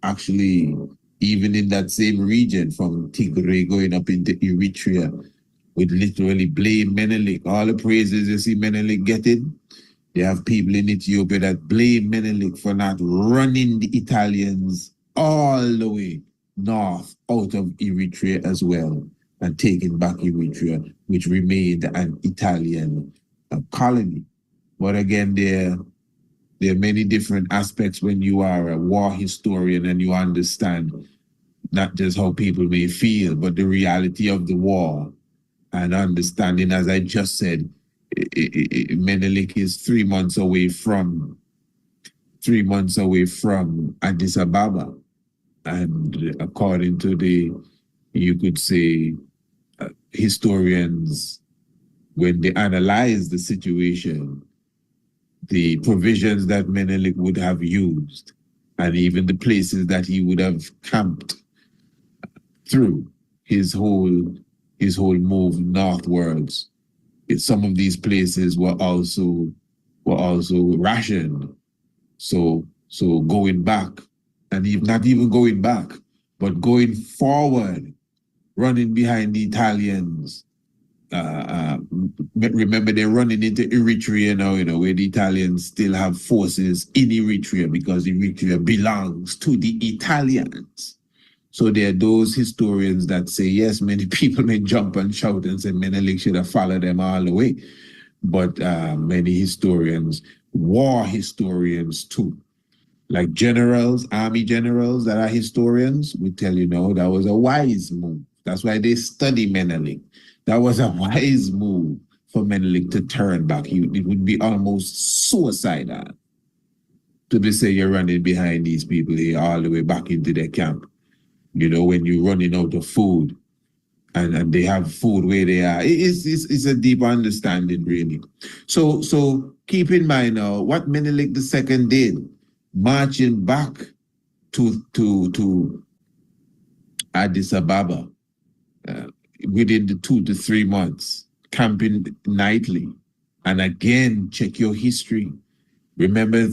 actually, even in that same region from Tigray going up into Eritrea, would literally blame Menelik. All the praises you see Menelik getting, they have people in Ethiopia that blame Menelik for not running the Italians all the way north out of Eritrea as well, and taking back Eritrea, which remained an Italian colony. But again, there are many different aspects when you are a war historian and you understand not just how people may feel, but the reality of the war, and understanding, as I just said, Menelik is 3 months away from Addis Ababa. And according to you could say, historians, when they analyze the situation, the provisions that Menelik would have used, and even the places that he would have camped through his whole move northwards, some of these places were also rationed. So going back, and not even going back, but going forward, running behind the Italians. Remember, they're running into Eritrea now, where the Italians still have forces in Eritrea, because Eritrea belongs to the Italians. So there are those historians that say, yes, many people may jump and shout and say Menelik should have followed them all the way. But many historians, war historians too, like generals, army generals that are historians, would tell you, no, that was a wise move. That's why they study Menelik. That was a wise move for Menelik to turn back. It would be almost suicidal to say you're running behind these people here all the way back into their camp. When you're running out of food, and they have food where they are. It's a deep understanding, really. So keep in mind now what Menelik II did, marching back to Addis Ababa within the 2 to 3 months, camping nightly. And again, check your history. Remember,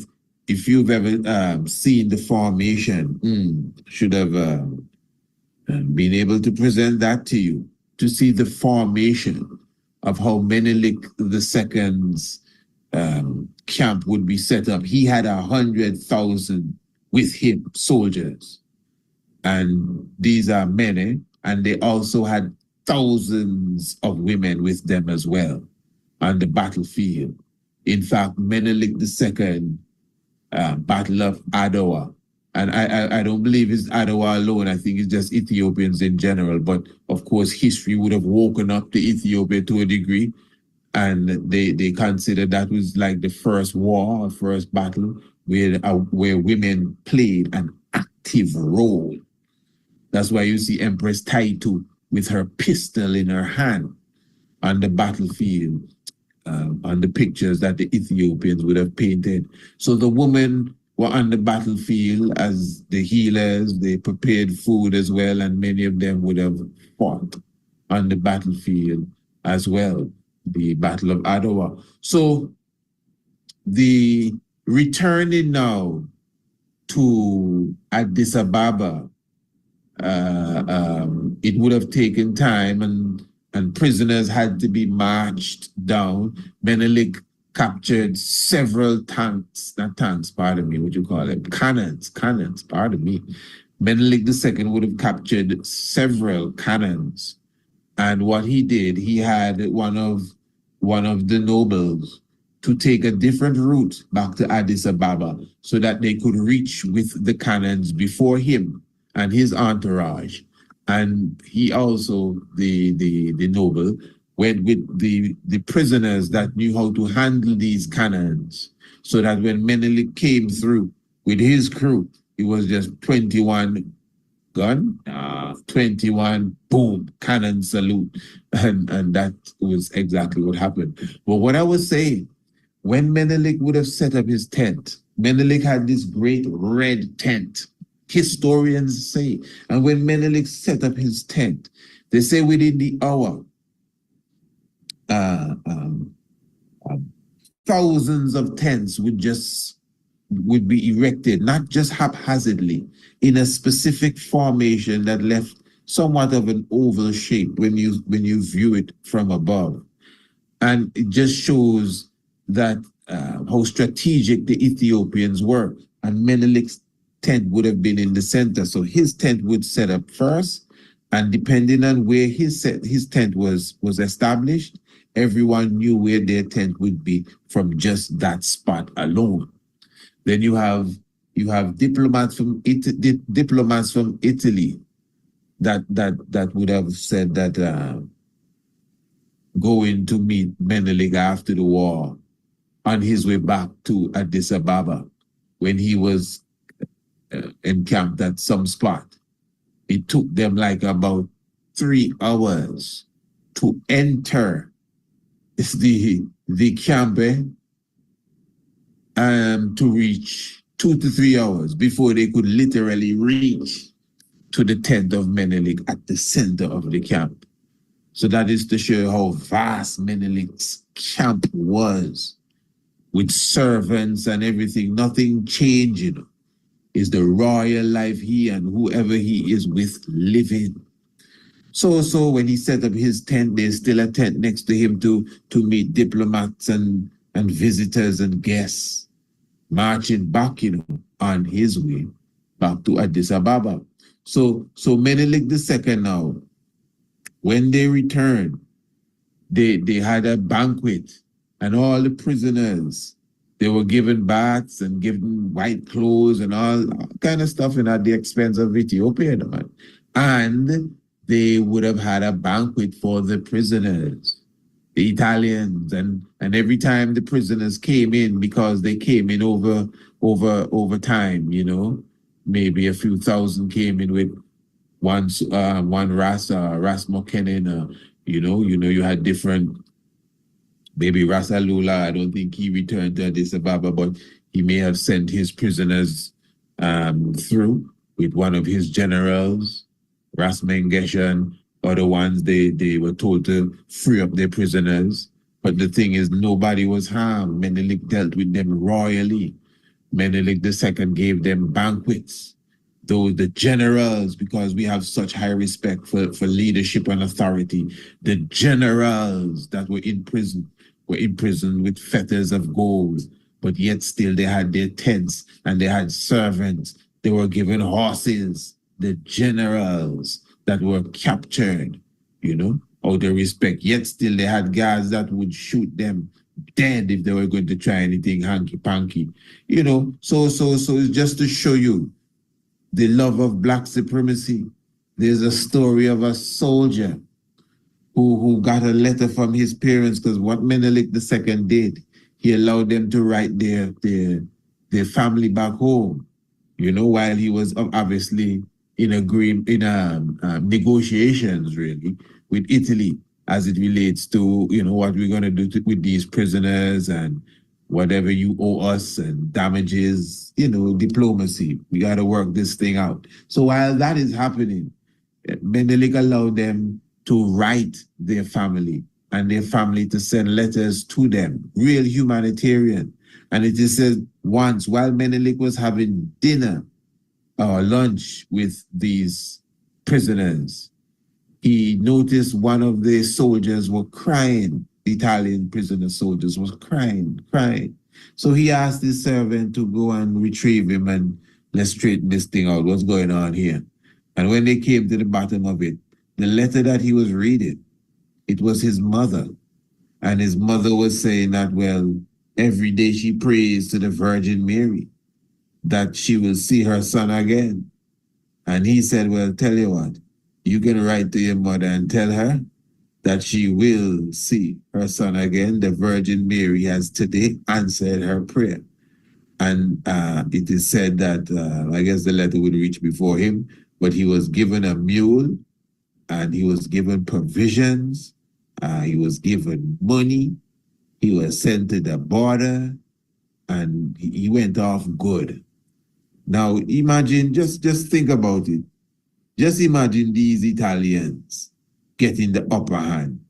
if you've ever seen the formation, should have been able to present that to you, to see the formation of how Menelik II's camp would be set up. He had 100,000 with him, soldiers. And these are many, and they also had thousands of women with them as well on the battlefield. In fact, Menelik II, Battle of Adwa, and I don't believe it's Adwa alone. I think it's just Ethiopians in general. But of course, history would have woken up to Ethiopia to a degree. And they consider that was like the first war, or first battle where women played an active role. That's why you see Empress Taitu with her pistol in her hand on the battlefield, on the pictures that the Ethiopians would have painted. So the women were on the battlefield as the healers. They prepared food as well, and many of them would have fought on the battlefield as well, the Battle of Adwa. So the returning now to Addis Ababa, it would have taken time, and prisoners had to be marched down. Menelik captured several tanks, not tanks, pardon me, what you call it? Cannons, pardon me. Menelik II would have captured several cannons. And what he did, he had one of the nobles to take a different route back to Addis Ababa so that they could reach with the cannons before him and his entourage. And he also, the noble, went with the prisoners that knew how to handle these cannons, so that when Menelik came through with his crew, it was just 21 gun, 21 boom, cannon salute. And that was exactly what happened. But what I was saying, when Menelik would have set up his tent, Menelik had this great red tent, historians say. And when Menelik set up his tent, they say within the hour, thousands of tents would be erected, not just haphazardly, in a specific formation that left somewhat of an oval shape when you view it from above. And it just shows that how strategic the Ethiopians were. And Menelik's tent would have been in the center. So his tent would set up first, and depending on where his tent was established, everyone knew where their tent would be from just that spot alone. Then you have diplomats from Italy that would have said that going to meet Menelik after the war on his way back to Addis Ababa when he was encamped at some spot. It took them like about 3 hours to enter the camp, to reach 2 to 3 hours before they could literally reach to the tent of Menelik at the center of the camp. So that is to show how vast Menelik's camp was, with servants and everything, nothing changing. Is the royal life he and whoever he is with living. So when he set up his tent, there's still a tent next to him to meet diplomats and visitors and guests, marching back, on his way back to Addis Ababa. So Menelik II now, when they returned, they had a banquet, and all the prisoners, they were given baths and given white clothes and all kind of stuff, at the expense of Ethiopia, man. And they would have had a banquet for the prisoners, the Italians, and every time the prisoners came in, because they came in over time, maybe a few thousand came in with one Ras Mokenen, you had different. Maybe Rasalula, I don't think he returned to Addis Ababa, but he may have sent his prisoners through with one of his generals, Ras Mengesha, and other ones. They were told to free up their prisoners. But the thing is, nobody was harmed. Menelik dealt with them royally. Menelik II gave them banquets. The generals, because we have such high respect for leadership and authority, the generals that were in prison with fetters of gold, but yet still they had their tents and they had servants. They were given horses. The generals that were captured, out of respect, yet still they had guards that would shoot them dead if they were going to try anything hanky-panky, So it's just to show you the love of black supremacy. There's a story of a soldier who got a letter from his parents, because what Menelik II did, he allowed them to write their family back home, while he was obviously in negotiations really with Italy as it relates to what we're going to do with these prisoners and whatever you owe us and damages, diplomacy. We got to work this thing out. So while that is happening, Menelik allowed them to write their family and their family to send letters to them, real humanitarian. And it is said once while Menelik was having dinner or lunch with these prisoners, he noticed one of the soldiers were crying. The Italian prisoner soldiers was crying. So he asked his servant to go and retrieve him and let's straighten this thing out. What's going on here? And when they came to the bottom of it, the letter that he was reading, it was his mother. And his mother was saying that, well, every day she prays to the Virgin Mary that she will see her son again. And he said, well, tell you what, you can write to your mother and tell her that she will see her son again. The Virgin Mary has today answered her prayer. And it is said that, I guess the letter would reach before him, but he was given a mule and he was given provisions. He was given money. He was sent to the border and he went off good. Now imagine, just think about it. Just imagine these Italians getting the upper hand.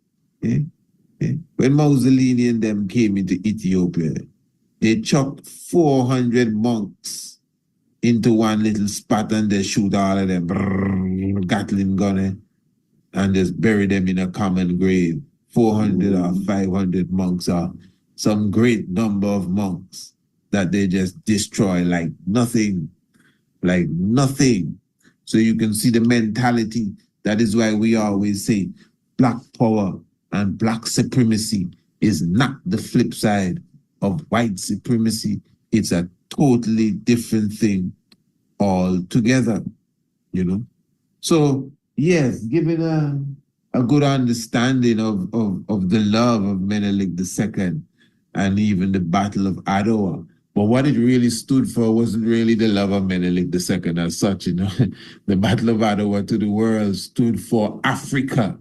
When Mussolini and them came into Ethiopia, they chucked 400 monks into one little spot and they shoot all of them, Gatling gun, and just bury them in a common grave. 400 or 500 monks are some great number of monks that they just destroy like nothing. So you can see the mentality. That is why we always say black power and black supremacy is not the flip side of white supremacy. It's a totally different thing altogether, So yes, given a good understanding of the love of Menelik II and even the Battle of Adwa. But what it really stood for wasn't really the love of Menelik II as such, The Battle of Adwa to the world stood for Africa,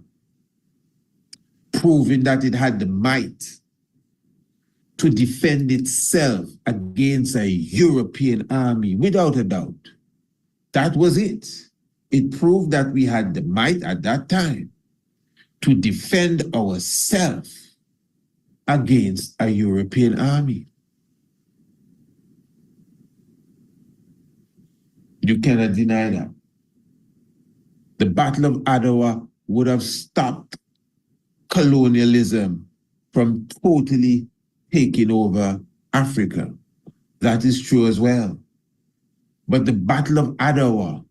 proving that it had the might to defend itself against a European army, without a doubt. That was it. It proved that we had the might at that time to defend ourselves against a European army. You cannot deny that. The Battle of Adwa would have stopped colonialism from totally taking over Africa. That is true as well. But the Battle of Adwa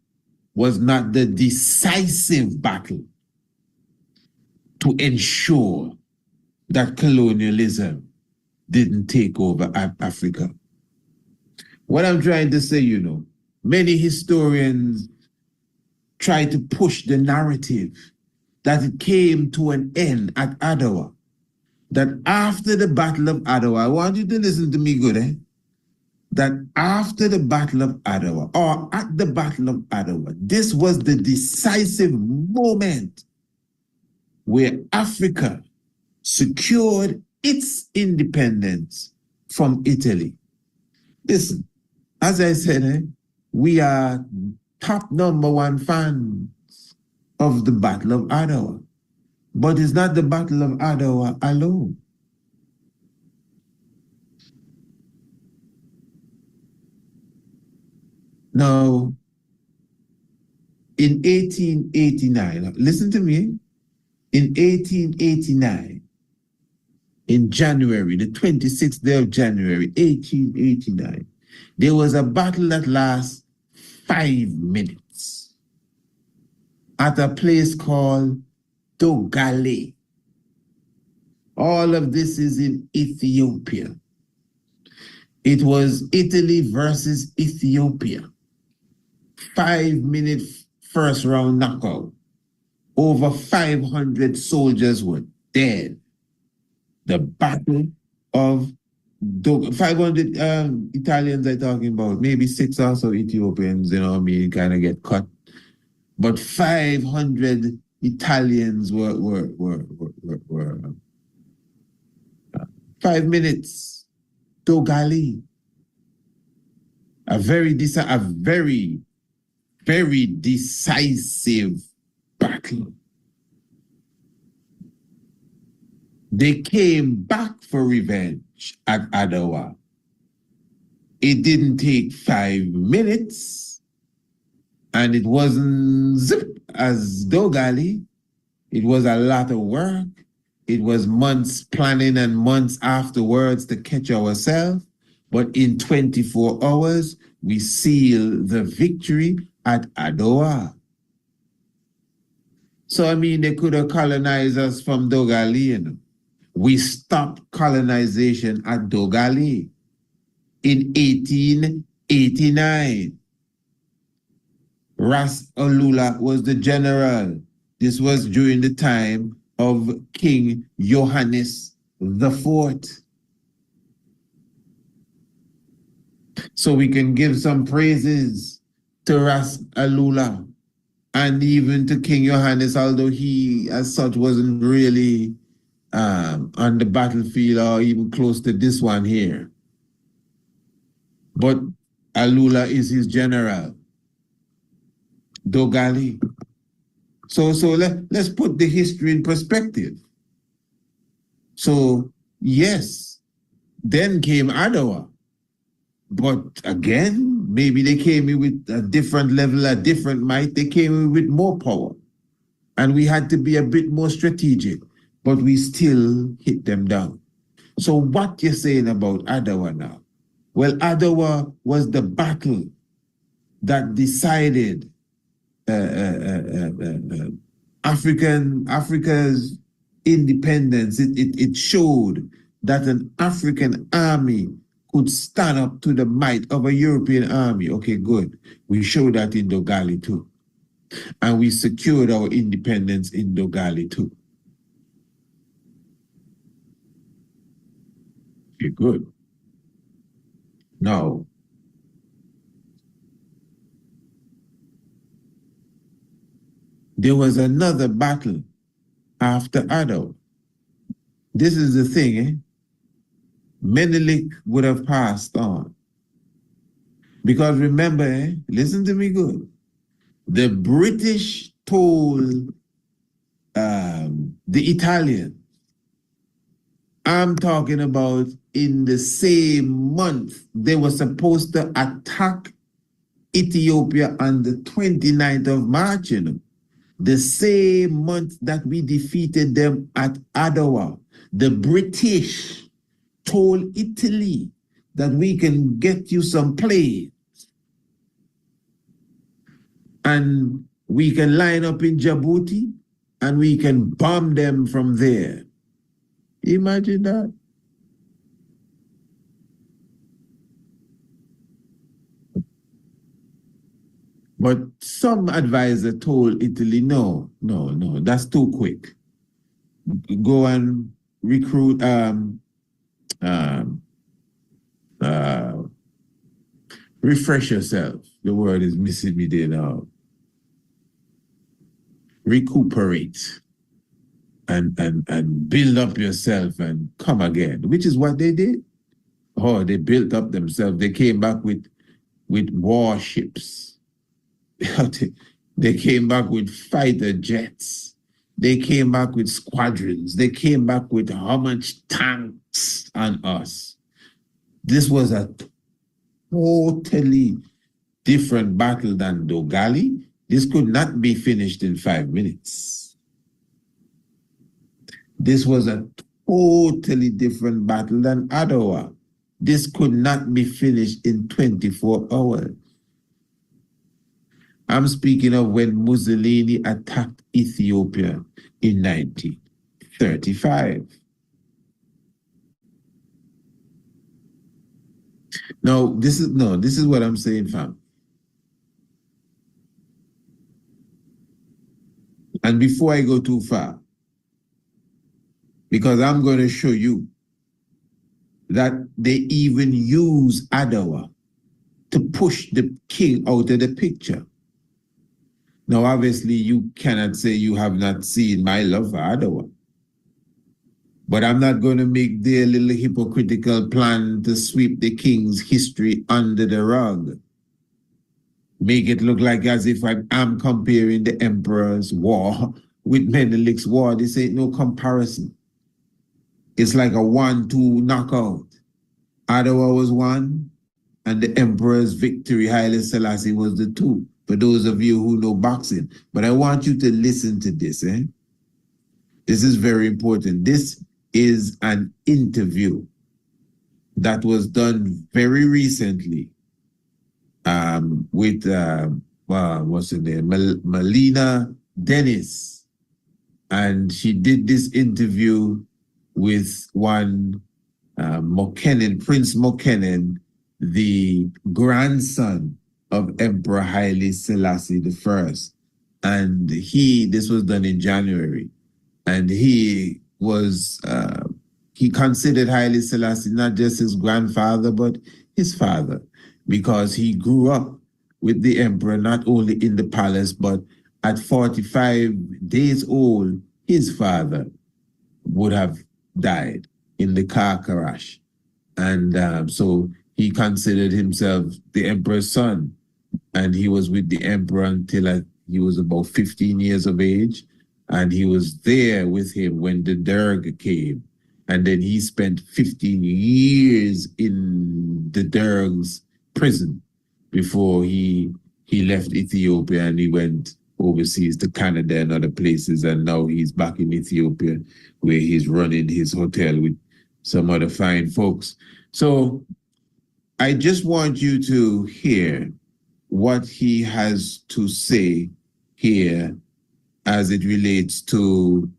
was not the decisive battle to ensure that colonialism didn't take over Africa. What I'm trying to say, many historians try to push the narrative that it came to an end at Adwa. That after the Battle of Adwa, I want you to listen to me good, that after the Battle of Adwa, or at the Battle of Adwa, this was the decisive moment where Africa secured its independence from Italy. Listen, as I said, we are top #1 fans of the Battle of Adwa. But it's not the Battle of Adwa alone. Now, in 1889, listen to me, in 1889, in January, the 26th day of January, 1889, there was a battle that lasts 5 minutes at a place called Dogale. All of this is in Ethiopia. It was Italy versus Ethiopia. 5-minute first round knockout Over 500 soldiers were dead. The Battle of 500 Italians I'm talking about, maybe 6 or so Ethiopians, kind of get cut. But 500 Italians were 5 minutes. Dogali. A very, very decisive battle. They came back for revenge at Adawa. It didn't take 5 minutes, and it wasn't zip as Dogali. It was a lot of work. It was months planning and months afterwards to catch ourselves. But in 24 hours, we sealed the victory at Adowa. So, they could have colonized us from Dogali, We stopped colonization at Dogali in 1889. Ras Alula was the general. This was during the time of King Johannes IV. So we can give some praises to Ras Alula and even to King Johannes, although he as such wasn't really on the battlefield or even close to this one here. But Alula is his general. Dogali. So let's put the history in perspective. So yes, then came Adawa. But again, maybe they came in with a different level, a different might. They came in with more power. And we had to be a bit more strategic, but we still hit them down. So what you're saying about Adawa now? Well, Adawa was the battle that decided Africa's independence. It showed that an African army could stand up to the might of a European army. Okay, good. We showed that in Dogali too. And we secured our independence in Dogali too. Okay, good. Now, there was another battle after Adawa. This is the thing, Menelik would have passed on. Because remember, listen to me good. The British told the Italians, I'm talking about in the same month, they were supposed to attack Ethiopia on the 29th of March, the same month that we defeated them at Adawa. The British told Italy that we can get you some planes and we can line up in Djibouti and we can bomb them from there. Imagine that. But some advisor told Italy, no, that's too quick. Go and recruit refresh yourself. The word is missing me there now. Recuperate and build up yourself and come again, which is what they did. Oh, they built up themselves. They came back with warships. They came back with fighter jets. They came back with squadrons. They came back with how much tanks on us. This was a totally different battle than Dogali. This could not be finished in 5 minutes. This was a totally different battle than Adawa. This could not be finished in 24 hours. I'm speaking of when Mussolini attacked Ethiopia in 1935. Now, this is what I'm saying, fam. And before I go too far, because I'm going to show you that they even use Adawa to push the king out of the picture. Now, obviously, you cannot say you have not seen my love for Adawa. But I'm not going to make their little hypocritical plan to sweep the king's history under the rug. Make it look like as if I'm comparing the emperor's war with Menelik's war. This ain't no comparison. It's like a 1-2 knockout. Adawa was 1, and the emperor's victory, Haile Selassie, was the 2. For those of you who know boxing. But I want you to listen to this. This is very important. This is an interview that was done very recently with, what's her name? Melina Dennis. And she did this interview with one Prince Mokenen, the grandson of Emperor Haile Selassie I. And this was done in January. And he considered Haile Selassie not just his grandfather, but his father, because he grew up with the emperor, not only in the palace, but at 45 days old, his father would have died in the car crash. And so he considered himself the emperor's son. And he was with the emperor until he was about 15 years of age. And he was there with him when the Derg came. And then he spent 15 years in the Derg's prison before he left Ethiopia and he went overseas to Canada and other places. And now he's back in Ethiopia where he's running his hotel with some other fine folks. So I just want you to hear what he has to say here as it relates to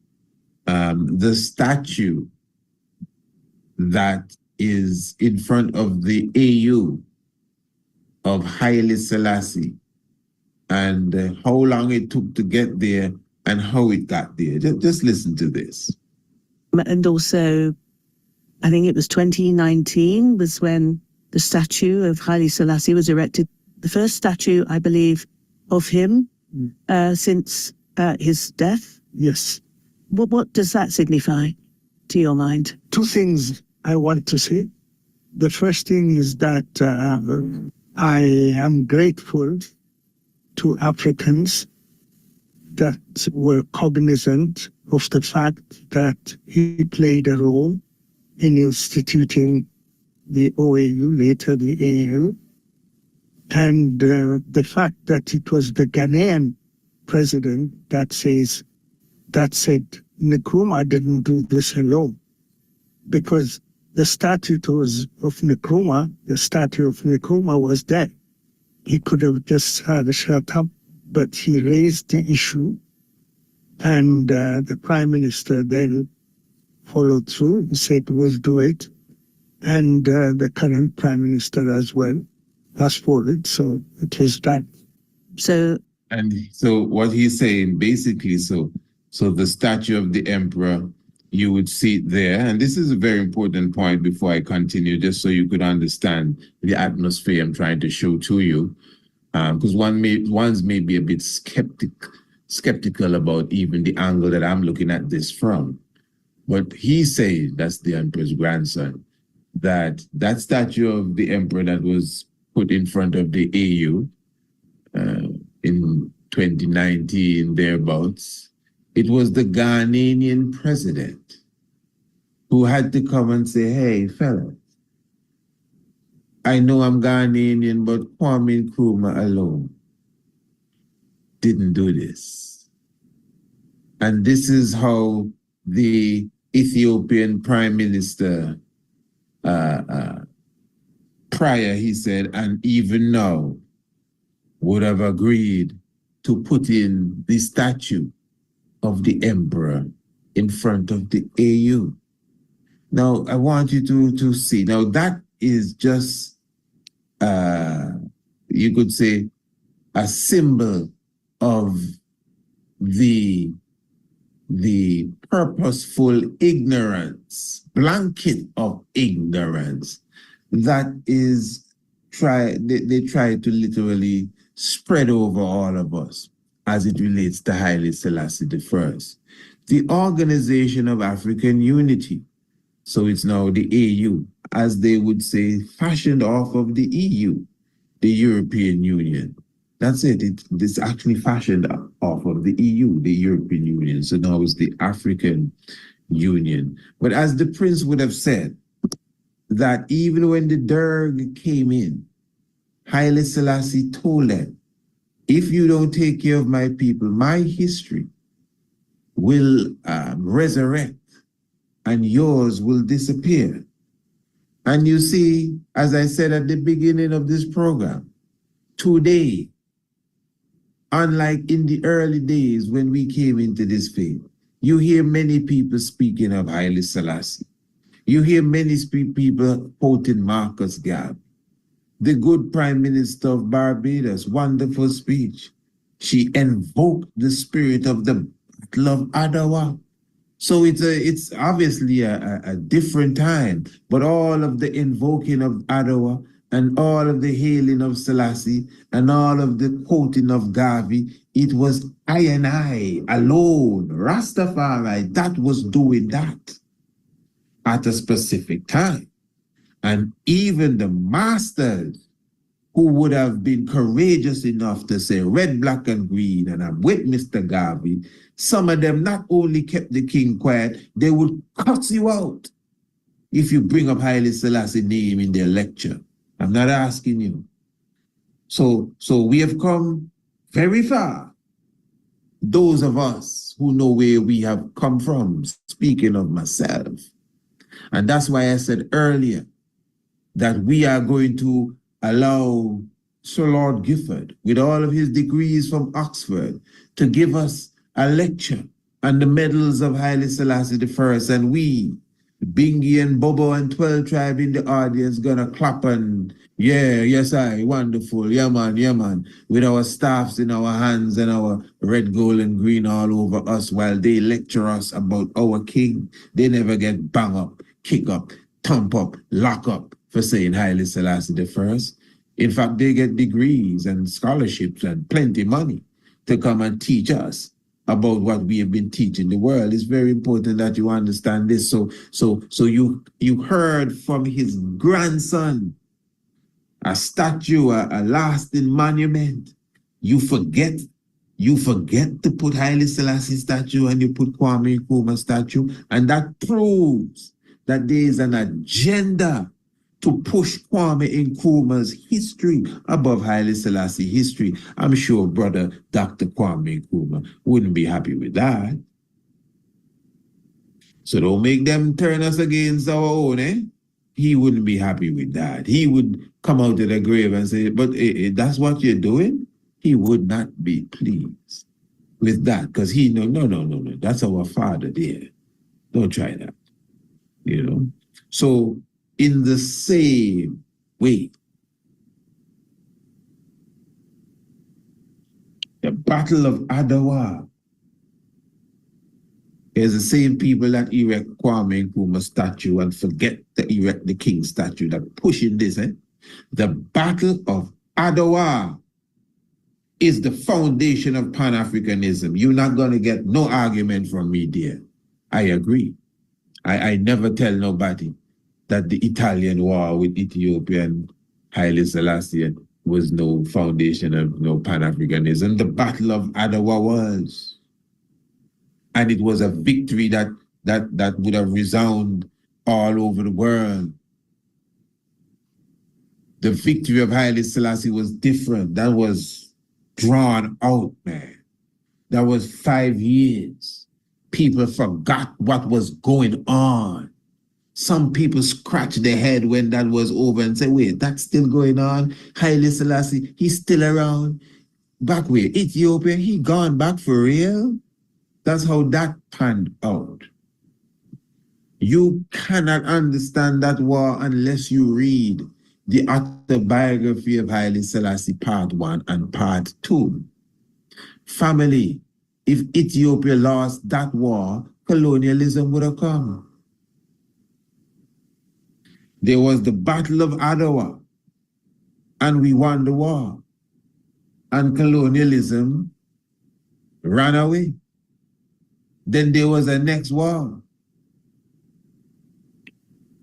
the statue that is in front of the AU of Haile Selassie, and how long it took to get there and how it got there. Just listen to this. And also, I think it was 2019 was when the statue of Haile Selassie was erected. The first statue, I believe, of him since his death. Yes. What does that signify to your mind? Two things I want to say. The first thing is that I am grateful to Africans that were cognizant of the fact that he played a role in instituting the OAU, later the AU, and the fact that it was the Ghanaian president that said Nkrumah didn't do this alone, because the statue of Nkrumah, the statue of Nkrumah was there. He could have just had a shut up, but he raised the issue, and the prime minister then followed through. He said, we'll do it. And the current prime minister as well asked for it, so it was done. So what he's saying, basically, so the statue of the emperor, you would see it there. And this is a very important point before I continue, just so you could understand the atmosphere I'm trying to show to you. Because one's may be a bit skeptical about even the angle that I'm looking at this from. But he says, that's the emperor's grandson, that statue of the emperor that was put in front of the AU in 2019, thereabouts, it was the Ghanaian president who had to come and say, hey, fellas, I know I'm Ghanaian, but Kwame Nkrumah alone didn't do this. And this is how the Ethiopian prime minister, prior, he said, and even now, would have agreed to put in the statue of the emperor in front of the AU. Now, I want you to see. Now, that is just, you could say, a symbol of the the purposeful ignorance, blanket of ignorance that is they try to literally spread over all of us as it relates to Haile Selassie I. The Organization of African Unity, so it's now the AU, as they would say, fashioned off of the EU, the European Union. That's it. It's actually fashioned off of the EU, the European Union. So now it's the African Union. But as the Prince would have said, that even when the Derg came in, Haile Selassie told them, if you don't take care of my people, my history will resurrect and yours will disappear. And you see, as I said at the beginning of this program, today, unlike in the early days when we came into this faith, you hear many people speaking of Haile Selassie. You hear many people quoting Marcus Garvey, the good Prime Minister of Barbados, wonderful speech. She invoked the spirit of the Battle of Adwa. So it's obviously a different time, but all of the invoking of Adwa and all of the hailing of Selassie and all of the quoting of Garvey, it was I and I alone, Rastafari, that was doing that at a specific time. And even the masters who would have been courageous enough to say red, black, and green, and I'm with Mr. Garvey, some of them not only kept the king quiet, they would cut you out if you bring up Haile Selassie's name in their lecture. I'm not asking you. So we have come very far. Those of us who know where we have come from, speaking of myself. And that's why I said earlier that we are going to allow Sir Lord Gifford, with all of his degrees from Oxford, to give us a lecture on the medals of Haile Selassie I. And we, Bingi and Bobo and 12 Tribe in the audience, gonna clap and yes, wonderful, yeah man, with our staffs in our hands and our red, gold, and green all over us while they lecture us about our king. They never get bang up, kick up, thump up, lock up for saying Haile Selassie I. In fact, they get degrees and scholarships and plenty money to come and teach us about what we have been teaching the world. It's very important that you understand this. So you heard from his grandson, a statue, a lasting monument. You forget to put Haile Selassie statue and you put Kwame Nkrumah statue, and that proves that there is an agenda to push Kwame Nkrumah's history above Haile Selassie history. I'm sure brother Dr. Kwame Nkrumah wouldn't be happy with that. So don't make them turn us against our own, eh? He wouldn't be happy with that. He would come out of the grave and say, but that's what you're doing? He would not be pleased with that, because he no, that's our father there. Don't try that, you know? So in the same way, the Battle of Adwa is the same people that erect Kwame Nkrumah statue and forget to erect the king statue that pushing this, eh? The Battle of Adwa is the foundation of Pan-Africanism. You're not going to get no argument from me there. I agree. I never tell nobody that the Italian war with Ethiopia and Haile Selassie was no foundation of no Pan-Africanism. The Battle of Adwa was. And it was a victory that would have resounded all over the world. The victory of Haile Selassie was different. That was drawn out, man. That was 5 years. People forgot what was going on. Some people scratched their head when that was over and say, wait, that's still going on? Haile Selassie, he's still around? Back where? Ethiopia, he gone back for real? That's how that panned out. You cannot understand that war unless you read the autobiography of Haile Selassie Part 1 and Part 2. Family, if Ethiopia lost that war, colonialism would have come. There was the Battle of Ottawa, and we won the war. And colonialism ran away. Then there was a next war.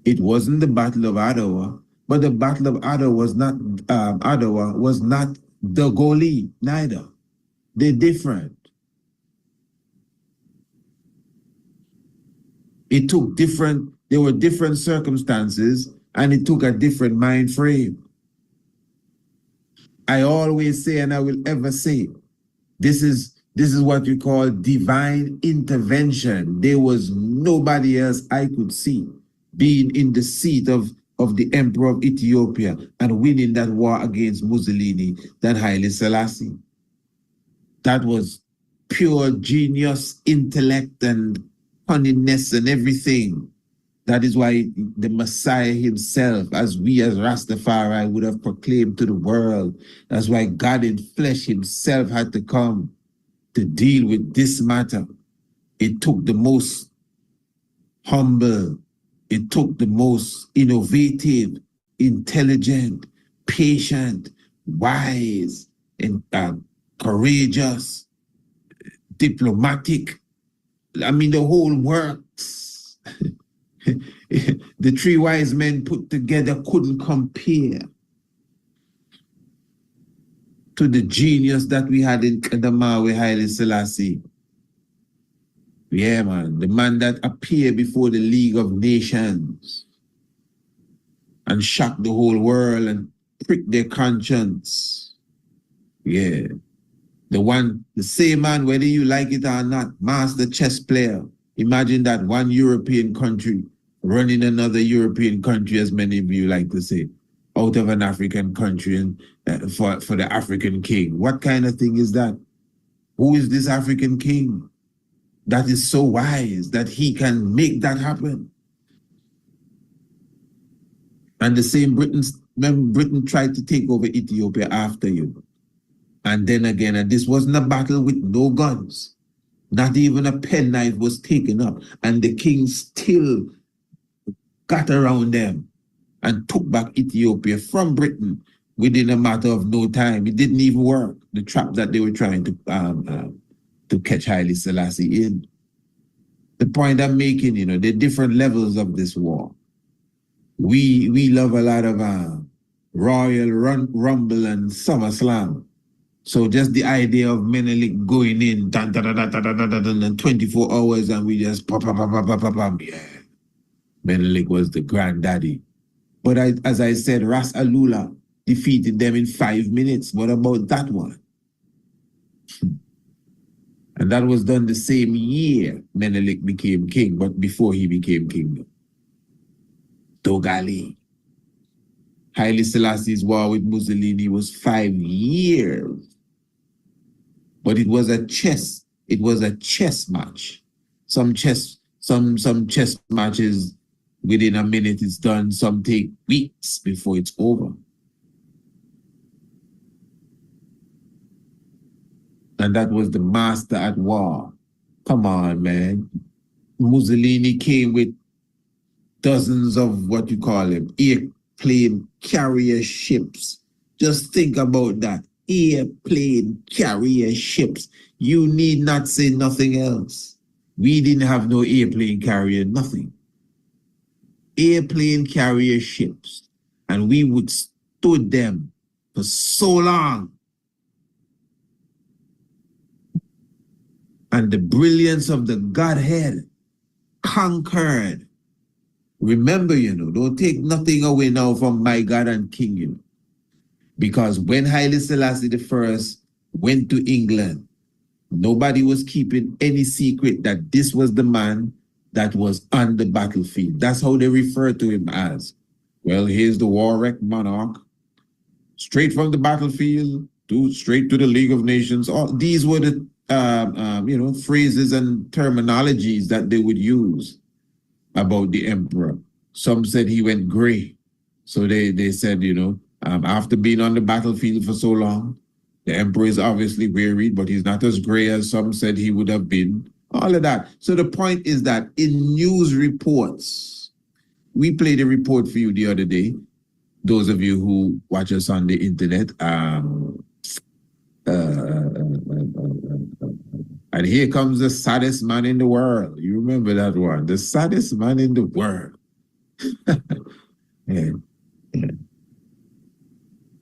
It wasn't the Battle of Ottawa, but the Battle of Ottawa was not the goalie, neither. They're different. It took there were different circumstances, and it took a different mind frame. I always say, and I will ever say, this is what we call divine intervention. There was nobody else I could see being in the seat of the Emperor of Ethiopia and winning that war against Mussolini than Haile Selassie. That was pure genius, intellect, and cunningness and everything. That is why the Messiah himself, as we as Rastafari would have proclaimed to the world, that's why God in flesh himself had to come to deal with this matter. It took the most humble, it took the most innovative, intelligent, patient, wise, and courageous, diplomatic. I mean, the whole works. The three wise men put together couldn't compare to the genius that we had in Kidemi Haile Selassie. Yeah, man, the man that appeared before the League of Nations and shocked the whole world and pricked their conscience. Yeah. The same man, whether you like it or not, master chess player. Imagine that one European country running another European country, as many of you like to say, out of an African country and for the African king. What kind of thing is that? Who is this African king that is so wise that he can make that happen? And the same Britain tried to take over Ethiopia after you. And then again, and this wasn't a battle with no guns. Not even a penknife was taken up. And the king still got around them and took back Ethiopia from Britain within a matter of no time. It didn't even work, the trap that they were trying to catch Haile Selassie in. The point I'm making, there are different levels of this war. We love a lot of Royal Rumble and SummerSlam. So just the idea of Menelik going in, 24 hours, and we just pop, yeah. Menelik was the granddaddy. But as I said, Ras Alula defeated them in 5 minutes. What about that one? And that was done the same year Menelik became king, but before he became king. Dogali. Haile Selassie's war with Mussolini was 5 years. But it was a chess match. Some chess matches within a minute it's done, some take weeks before it's over. And that was the master at war. Come on, man. Mussolini came with dozens of what you call them, airplane carrier ships. Just think about that. Airplane carrier ships. You need not say nothing else. We didn't have no airplane carrier, nothing. Airplane carrier ships. And we would stood them for so long. And the brilliance of the Godhead conquered. Remember, don't take nothing away now from my God and King, Because when Haile Selassie I went to England, nobody was keeping any secret that this was the man that was on the battlefield. That's how they refer to him as. Well, here's the war-wrecked monarch, straight from the battlefield straight to the League of Nations. All these were the phrases and terminologies that they would use about the emperor. Some said he went gray. So they said, after being on the battlefield for so long, The emperor is obviously wearied, but he's not as gray as some said he would have been. All of that. So the point is that in news reports, we played a report for you the other day. Those of you who watch us on the internet, and here comes the saddest man in the world. You remember that one? The saddest man in the world. Yeah. Yeah.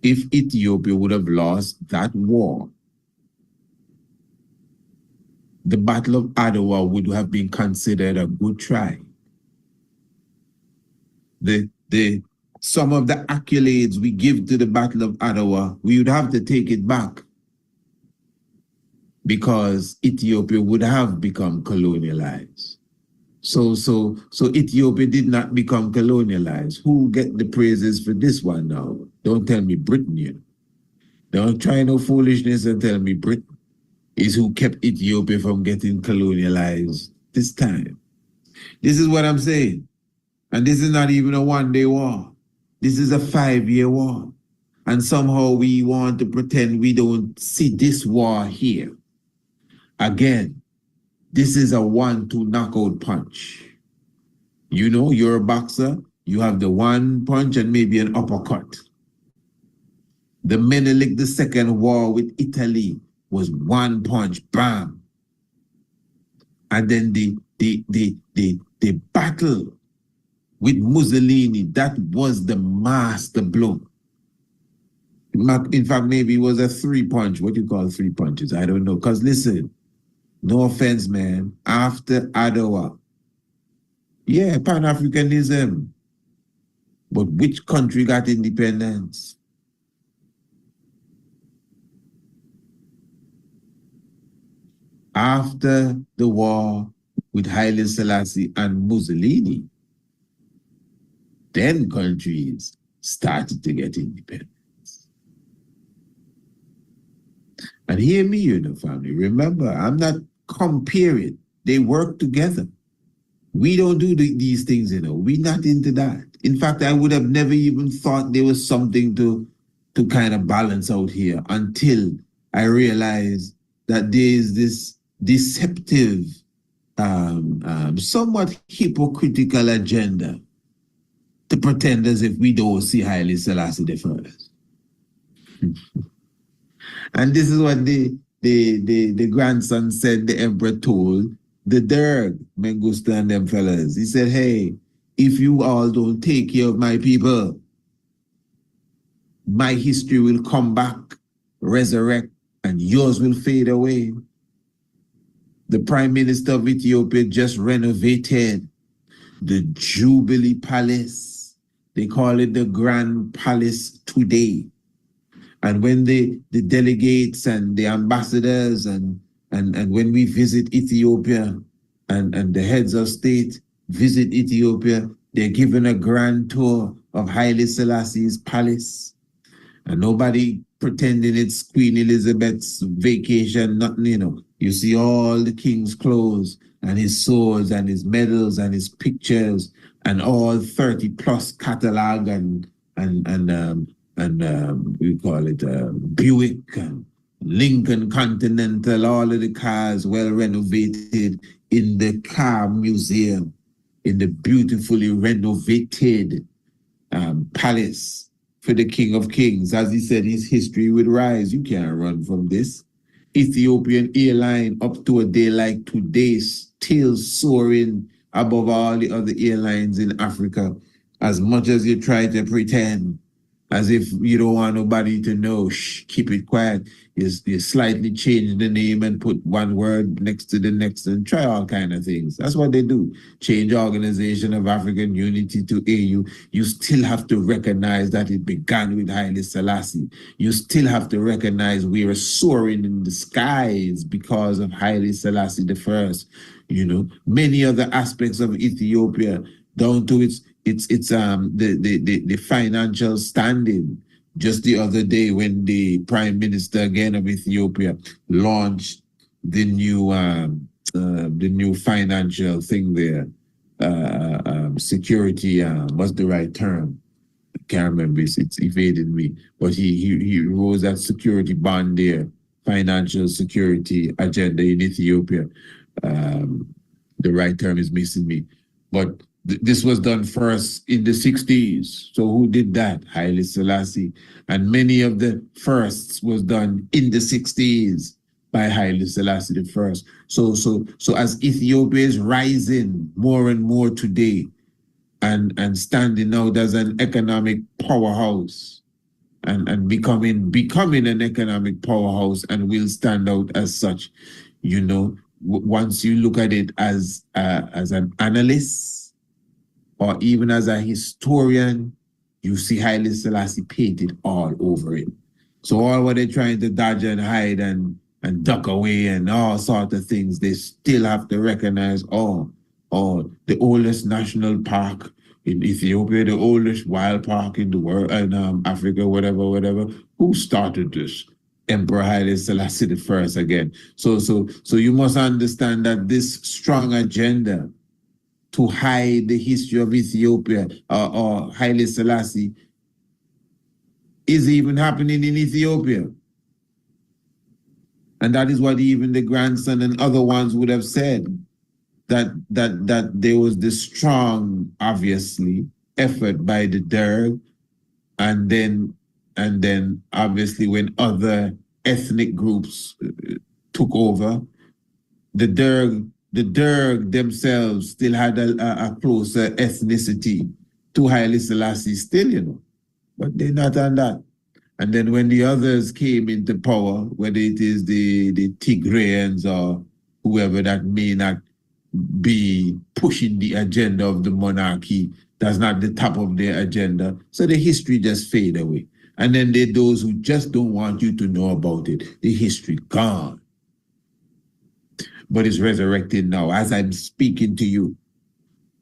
If Ethiopia would have lost that war, the Battle of Adwa would have been considered a good try. Some of the accolades we give to the Battle of Adwa, we would have to take it back because Ethiopia would have become colonialized. So Ethiopia did not become colonialized. Who get the praises for this one now? Don't tell me Britain, you know. Don't try no foolishness and tell me Britain is who kept Ethiopia from getting colonialized this time. This is what I'm saying. And this is not even a one-day war. This is a 5-year war. And somehow we want to pretend we don't see this war here. Again, this is a 1-2 knockout punch. You know, you're a boxer, you have the one punch and maybe an uppercut. The Menelik II war with Italy was one punch, bam. And then the battle with Mussolini, that was the master blow. In fact, maybe it was a 3-punch. What do you call 3 punches? I don't know. Because listen, no offense, man. After Adwa, yeah, Pan-Africanism. But which country got independence? After the war with Haile Selassie and Mussolini, then countries started to get independence. And hear me, you know, family. Remember, I'm not comparing. They work together. We don't do these things, you know. We're not into that. In fact, I would have never even thought there was something to kind of balance out here until I realized that there is this deceptive, somewhat hypocritical agenda to pretend as if we don't see Haile Selassie the first. And this is what the grandson said the emperor told the Derg, Mengistu and them fellas. He said, hey, if you all don't take care of my people, my history will come back, resurrect, and yours will fade away. The Prime Minister of Ethiopia just renovated the Jubilee Palace. They call it the Grand Palace today. And when the delegates and the ambassadors and when we visit Ethiopia and the heads of state visit Ethiopia, they're given a grand tour of Haile Selassie's palace. And nobody pretending it's Queen Elizabeth's vacation, nothing, you know. You see all the king's clothes and his swords and his medals and his pictures and all 30 plus catalog and we call it Buick and Lincoln Continental, all of the cars well renovated in the car museum, in the beautifully renovated palace for the King of Kings. As he said, his history would rise. You can't run from this. Ethiopian airline up to a day like today still soaring above all the other airlines in Africa. As much as you try to pretend as if you don't want nobody to know, shh, keep it quiet. You slightly change the name and put one word next to the next and try all kind of things. That's what they do. Change Organization of African Unity to AU. You still have to recognize that it began with Haile Selassie. You still have to recognize we are soaring in the skies because of Haile Selassie the First. You know, many other aspects of Ethiopia down to the financial standing. Just the other day when the Prime Minister again of Ethiopia launched the new financial thing there, security, what's the right term? can't remember, it's evaded me, but he rose that security bond there, financial security agenda in Ethiopia. The right term is missing me. But this was done first in the 60s. So who did that? Haile Selassie. And many of the firsts was done in the 60s by Haile Selassie the first. So as Ethiopia is rising more and more today and standing out as an economic powerhouse and becoming an economic powerhouse and will stand out as such, you know, once you look at it as an analyst or even as a historian, you see Haile Selassie painted all over it. So all what they're trying to dodge and hide and duck away and all sorts of things, they still have to recognize, the oldest national park in Ethiopia, the oldest wild park in the world, in Africa, whatever. Who started this? Emperor Haile Selassie the first again. So you must understand that this strong agenda to hide the history of Ethiopia or Haile Selassie is even happening in Ethiopia. And that is what even the grandson and other ones would have said, that there was this strong, obviously, effort by the Derg, and then obviously when other ethnic groups took over, the Derg themselves still had a closer ethnicity to Haile Selassie still, you know, but they're not on that. And then when the others came into power, whether it is the Tigrayans or whoever that may not be pushing the agenda of the monarchy, that's not the top of their agenda, so the history just fade away. And then there are those who just don't want you to know about it. The history gone. But it's resurrected now as I'm speaking to you.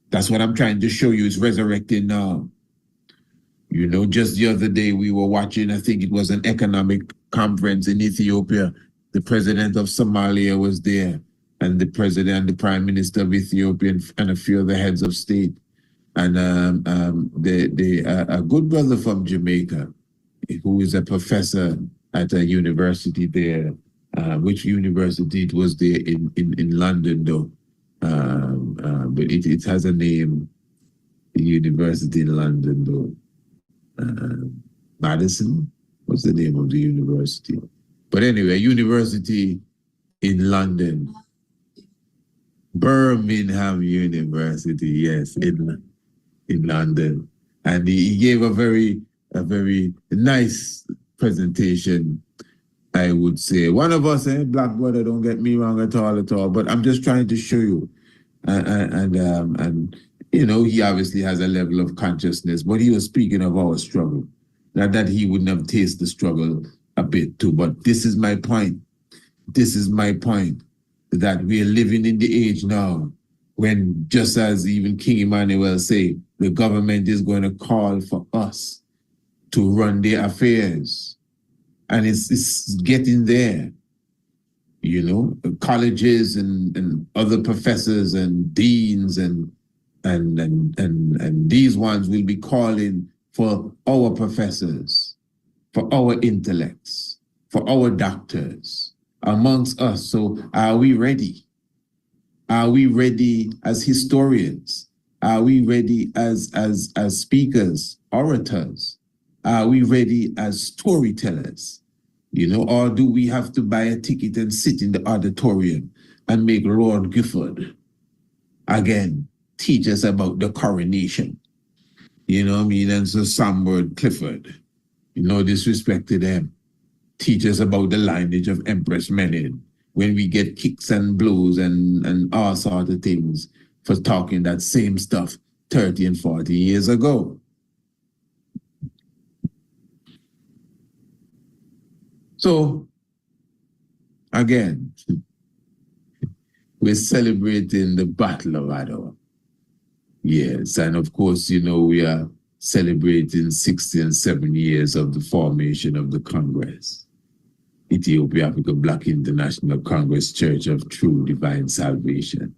That's what I'm trying to show you. It's resurrected now. You know, just the other day we were watching, I think it was an economic conference in Ethiopia. The president of Somalia was there, and the president and the prime minister of Ethiopia and a few of the heads of state. And a good brother from Jamaica, who is a professor at a university there. Which university it was there in London though, but it has a name, the university in London though. Madison, what's the name of the university? But anyway, university in London, Birmingham University, yes, in London, and he gave a very nice presentation. I would say one of us, black brother, don't get me wrong at all, but I'm just trying to show you. And you know, he obviously has a level of consciousness, but he was speaking of our struggle. Not that he wouldn't have tasted the struggle a bit too, but this is my point. This is my point, that we are living in the age now when, just as even King Emmanuel say, the government is going to call for us to run their affairs. And it's getting there, you know, colleges and other professors and deans and these ones will be calling for our professors, for our intellects, for our doctors amongst us. So are we ready? Are we ready as historians? Are we ready as speakers, orators? Are we ready as storytellers? You know, or do we have to buy a ticket and sit in the auditorium and make Lord Gifford again teach us about the coronation? You know what I mean? And so Sambord Clifford, you know, disrespect to them, teach us about the lineage of Empress Menen when we get kicks and blows and all sorts of things for talking that same stuff 30 and 40 years ago. So, again, we're celebrating the Battle of Adwa. Yes, and of course, you know, we are celebrating 67 years of the formation of the Congress. Ethiopia Africa Black International Congress Church of True Divine Salvation,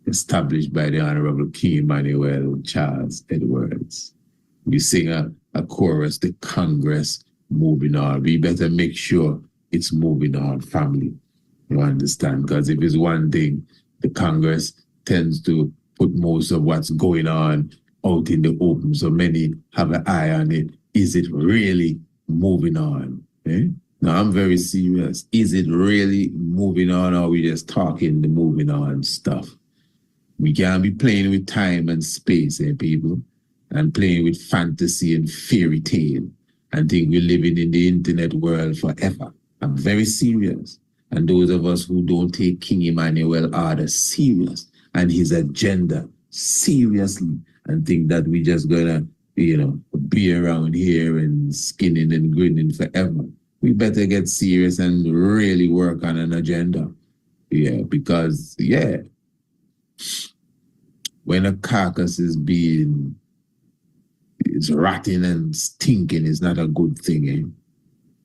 established by the Honorable King Emmanuel Charles Edwards. We sing a chorus, the Congress moving on. We better make sure it's moving on, family. You understand? Because if it's one thing, the Congress tends to put most of what's going on out in the open. So many have an eye on it. Is it really moving on? Eh? Now, I'm very serious. Is it really moving on, or are we just talking the moving on stuff? We can't be playing with time and space, people, and playing with fantasy and fairy tale and think we're living in the internet world forever. I'm very serious. And those of us who don't take King Emmanuel Order serious and his agenda seriously and think that we just gonna, be around here and skinning and grinning forever, we better get serious and really work on an agenda. Yeah, because, when a carcass is it's rotting and stinking, it's not a good thing,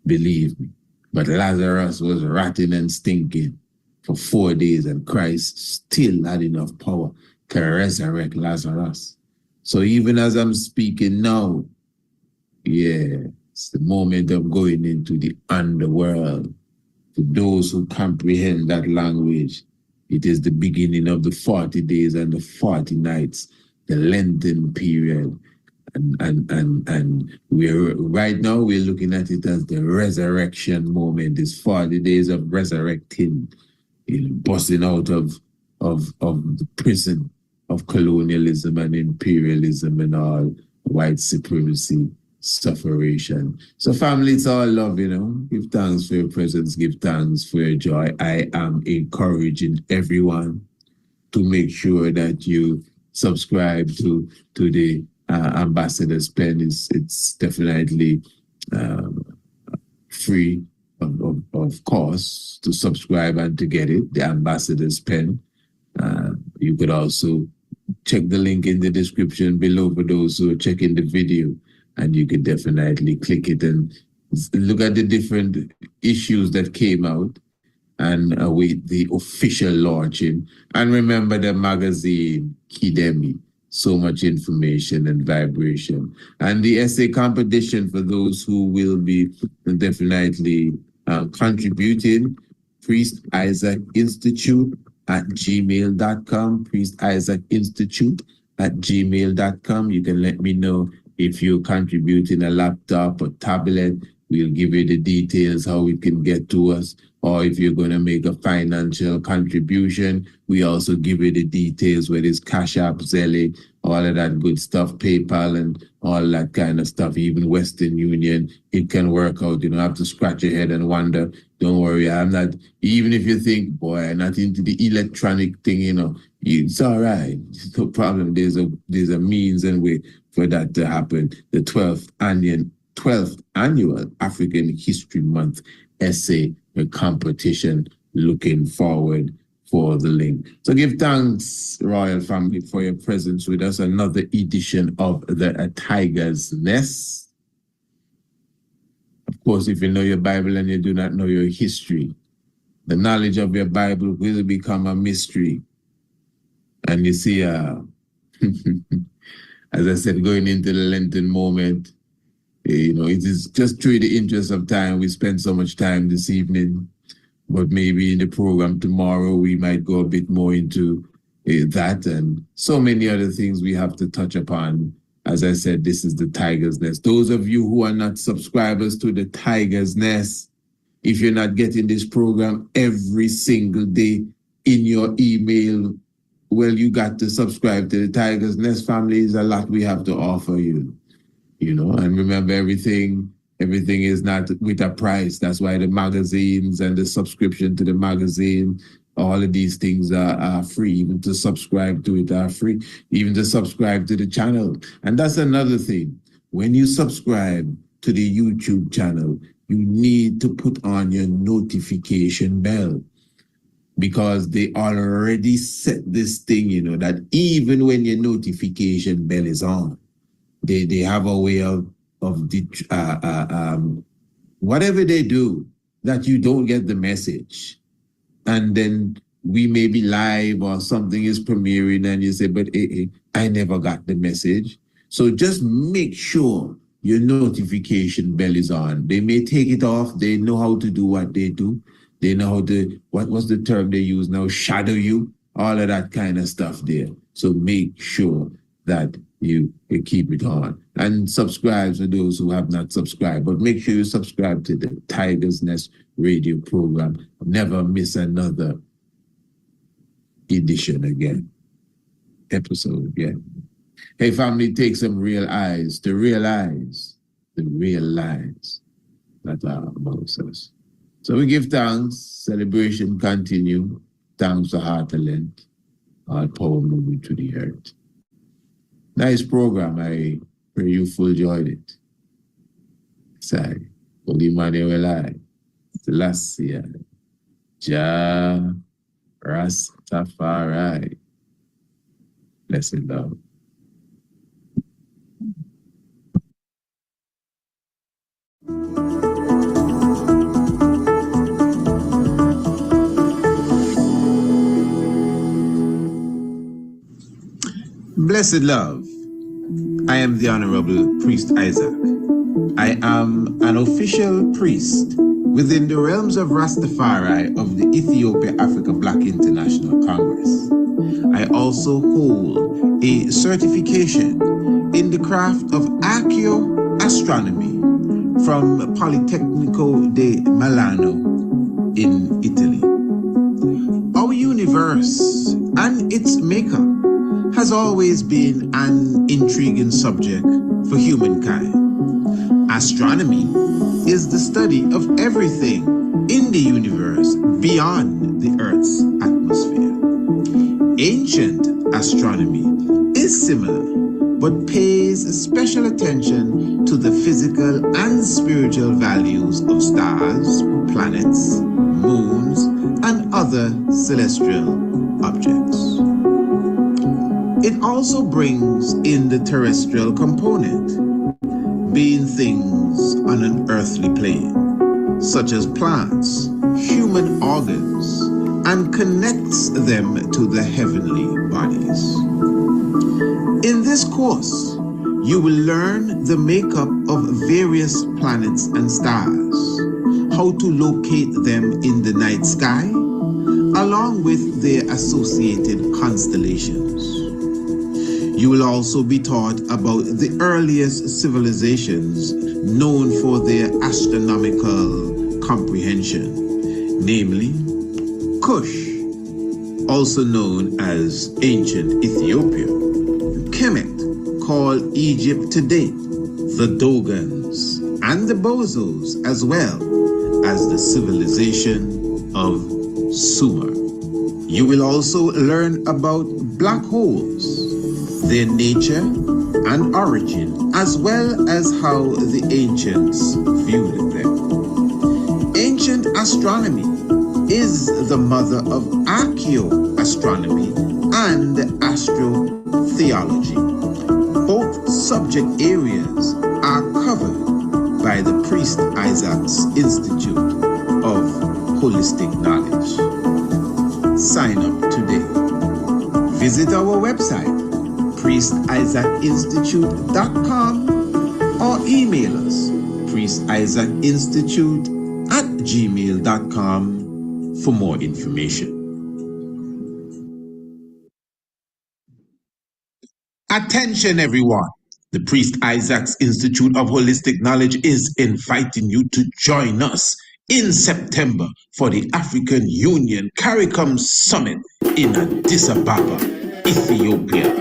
believe me. But Lazarus was rotting and stinking for 4 days, and Christ still had enough power to resurrect Lazarus. So even as I'm speaking now, it's the moment of going into the underworld. For those who comprehend that language, it is the beginning of the 40 days and the 40 nights, the Lenten period. And we're right now we're looking at it as the resurrection moment. It's 40 days of resurrecting, busting out of the prison of colonialism and imperialism and all white supremacy, sufferation. So family, it's all love, Give thanks for your presence, give thanks for your joy. I am encouraging everyone to make sure that you subscribe to the Ambassador's Pen. It's definitely free, of course, to subscribe and to get it, the Ambassador's Pen. You could also check the link in the description below for those who are checking the video, and you could definitely click it and look at the different issues that came out and await the official launching. And remember the magazine, Kidemi. So much information and vibration. And the essay competition for those who will be definitely contributing, Priest Isaac Institute at gmail.com, Priest Isaac Institute at gmail.com. You can let me know if you're contributing a laptop or tablet. We'll give you the details how it can get to us. Or if you're going to make a financial contribution, we also give you the details, whether it's Cash App, Zelle, all of that good stuff, PayPal and all that kind of stuff, even Western Union. It can work out. You don't have to scratch your head and wonder. Don't worry, I'm not, even if you think, boy, I'm not into the electronic thing, it's all right. No problem. There's a means and way for that to happen. The 12th annual African History Month essay competition. Looking forward for the link. So give thanks, Royal Family, for your presence with us. Another edition of the Tiger's Nest. Of course, if you know your Bible and you do not know your history, the knowledge of your Bible will become a mystery. And you see, as I said, going into the Lenten moment, it is just through the interest of time. We spend so much time this evening, but maybe in the program tomorrow, we might go a bit more into that and so many other things we have to touch upon. As I said, this is the Tiger's Nest. Those of you who are not subscribers to the Tiger's Nest, if you're not getting this program every single day in your email, well, you got to subscribe to the Tiger's Nest. Family, is a lot we have to offer you. And remember, everything is not with a price. That's why the magazines and the subscription to the magazine, all of these things are free. Even to subscribe to it are free. Even to subscribe to the channel. And that's another thing. When you subscribe to the YouTube channel, you need to put on your notification bell, because they already set this thing, that even when your notification bell is on, they have a way of whatever they do, that you don't get the message. And then we may be live or something is premiering and you say, but I never got the message. So just make sure your notification bell is on. They may take it off. They know how to do what they do. They know how to, what was the term they use now? Shadow you, all of that kind of stuff there. So make sure that you keep it on. And subscribe for those who have not subscribed. But make sure you subscribe to the Tiger's Nest radio program. Never miss another edition again. Episode again. Hey, family, take some real eyes to realize the real lies that are amongst us. So we give thanks, celebration continue. Thanks to Heart Talent, our power moving to the earth. Nice program. I pray you full enjoyed it. Say, Emmanuel, Selassie, Rastafari. Blessed love. Blessed love. I am the Honorable Priest Isaac. I am an official priest within the realms of Rastafari of the Ethiopia Africa Black International Congress. I also hold a certification in the craft of archaeoastronomy from Politecnico di Milano in Italy. Our universe and its makeup has always been an intriguing subject for humankind. Astronomy is the study of everything in the universe beyond the Earth's atmosphere. Ancient astronomy is similar, but pays special attention to the physical and spiritual values of stars, planets, moons, and other celestial objects. It also brings in the terrestrial component, being things on an earthly plane, such as plants, human organs, and connects them to the heavenly bodies. In this course, you will learn the makeup of various planets and stars, how to locate them in the night sky, along with their associated constellations. You will also be taught about the earliest civilizations known for their astronomical comprehension, namely Kush, also known as ancient Ethiopia, Kemet, called Egypt today, the Dogons, and the Bozos, as well as the civilization of Sumer. You will also learn about black holes, their nature and origin, as well as how the ancients viewed them. Ancient astronomy is the mother of archaeoastronomy and astrotheology. Both subject areas are covered by the Priest Isaac's Institute of Holistic Knowledge. Sign up today. Visit our website, priestisaacinstitute.com, or email us, priestisaacinstitute@gmail.com for more information. Attention everyone! The Priest Isaac's Institute of Holistic Knowledge is inviting you to join us in September for the African Union CARICOM Summit in Addis Ababa, Ethiopia.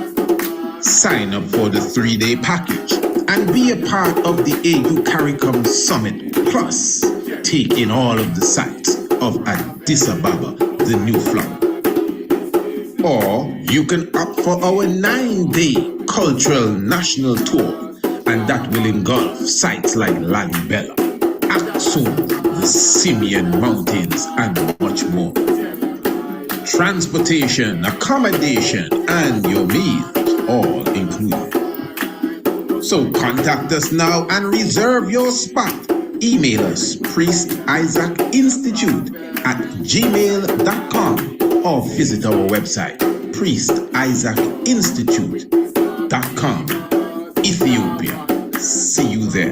Sign up for the 3-day package and be a part of the AU CARICOM Summit, plus take in all of the sights of Addis Ababa, the new flower. Or you can opt for our 9-day cultural national tour, and that will engulf sites like Lalibela, Aksum, the Simeon Mountains, and much more. Transportation, accommodation, and your meals all included. So contact us now and reserve your spot. Email us priestisaacinstitute@gmail.com or visit our website priestisaacinstitute.com. Ethiopia. See you there.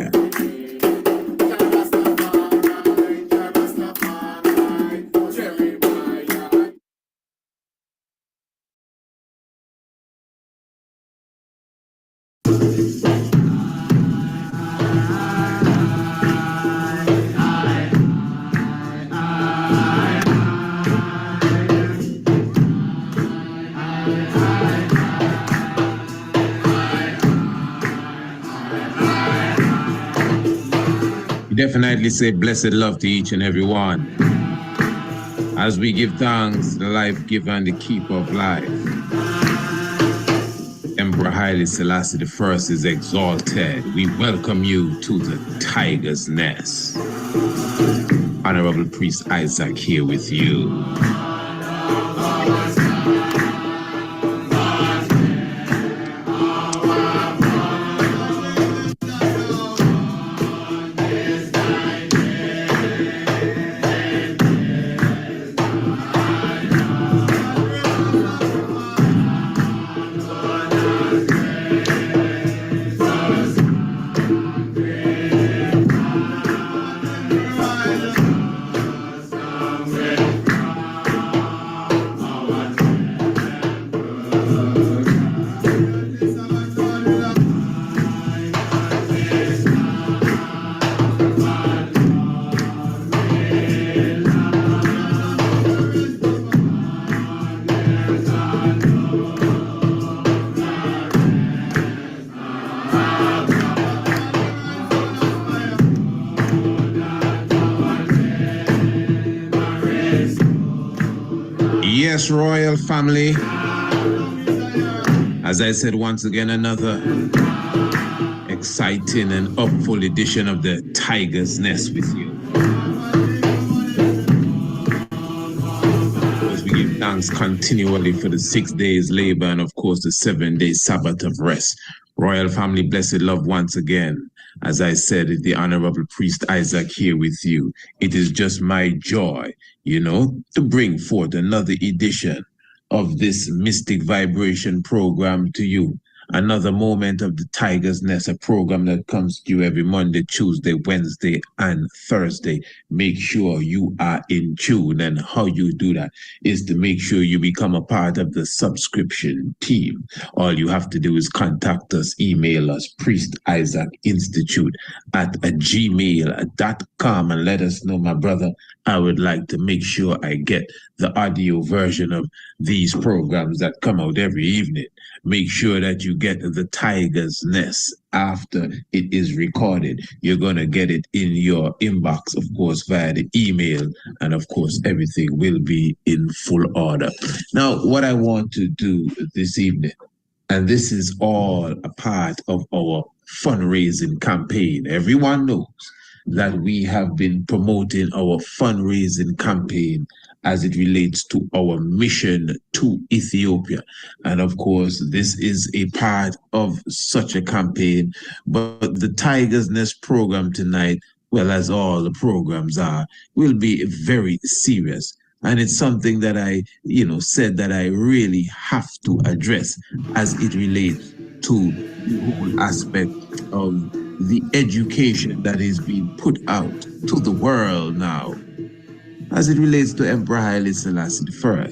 definitely say blessed love to each and every one. As we give thanks to the life giver and the keeper of life. Emperor Haile Selassie I is exalted. We welcome you to the Tiger's Nest. Honorable Priest Isaac here with you. Yes, royal family. As I said once again, another exciting and upful edition of the Tiger's Nest with you. As we give thanks continually for the 6 days labor and of course the 7 day Sabbath of rest. Royal family, blessed love once again. As I said, the Honorable Priest Isaac here with you. It is just my joy, to bring forth another edition of this Mystic Vibration program to you. Another moment of the Tiger's Nest, a program that comes to you every Monday, Tuesday, Wednesday, and Thursday. Make sure you are in tune, and how you do that is to make sure you become a part of the subscription team. All you have to do is contact us, email us, priestisaacinstitute@gmail.com, and let us know, my brother, I would like to make sure I get the audio version of these programs that come out every evening. Make sure that you get the Tiger's Nest after it is recorded. You're going to get it in your inbox, of course, via the email. And of course, everything will be in full order. Now, what I want to do this evening, and this is all a part of our fundraising campaign. Everyone knows that we have been promoting our fundraising campaign as it relates to our mission to Ethiopia. And of course, this is a part of such a campaign. But the Tiger's Nest program tonight, well, as all the programs are, will be very serious. And it's something that I, said that I really have to address as it relates to the whole aspect of the education that is being put out to the world now as it relates to Emperor Haile Selassie I.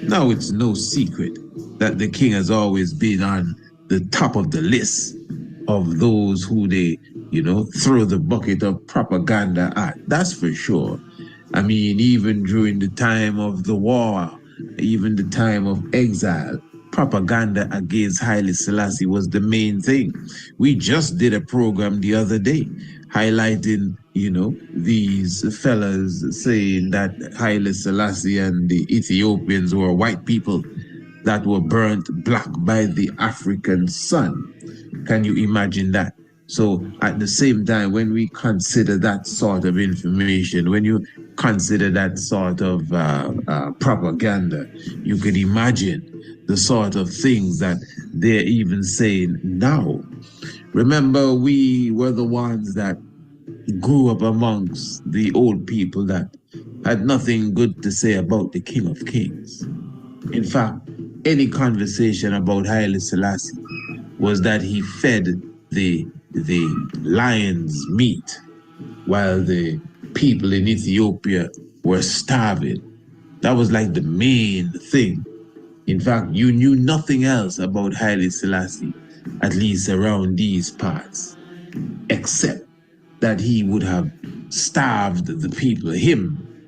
Now, it's no secret that the king has always been on the top of the list of those who they, throw the bucket of propaganda at. That's for sure. I mean, even during the time of the war, even the time of exile, propaganda against Haile Selassie was the main thing. We just did a program the other day highlighting, these fellas saying that Haile Selassie and the Ethiopians were white people that were burnt black by the African sun. Can you imagine that? So at the same time, when we consider that sort of information, when you consider that sort of propaganda, you could imagine the sort of things that they're even saying now. Remember, we were the ones that grew up amongst the old people that had nothing good to say about the King of Kings. In fact, any conversation about Haile Selassie was that he fed the lion's meat while the people in Ethiopia were starving. That was like the main thing. In fact, you knew nothing else about Haile Selassie, at least around these parts, except that he would have starved the people,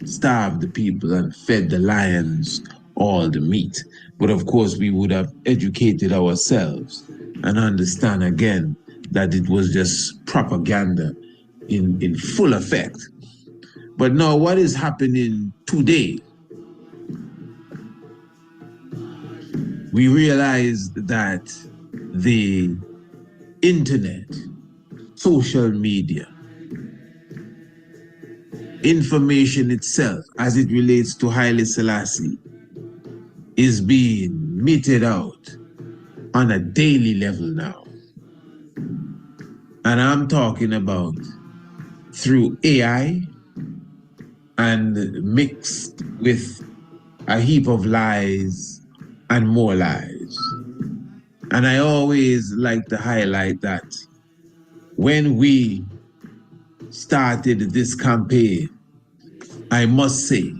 starved the people and fed the lions all the meat. But of course, we would have educated ourselves and understand again that it was just propaganda in full effect. But now what is happening today? We realize that the internet, social media, information itself as it relates to Haile Selassie is being meted out on a daily level now. And I'm talking about through AI and mixed with a heap of lies and more lies. And I always like to highlight that when we started this campaign, I must say,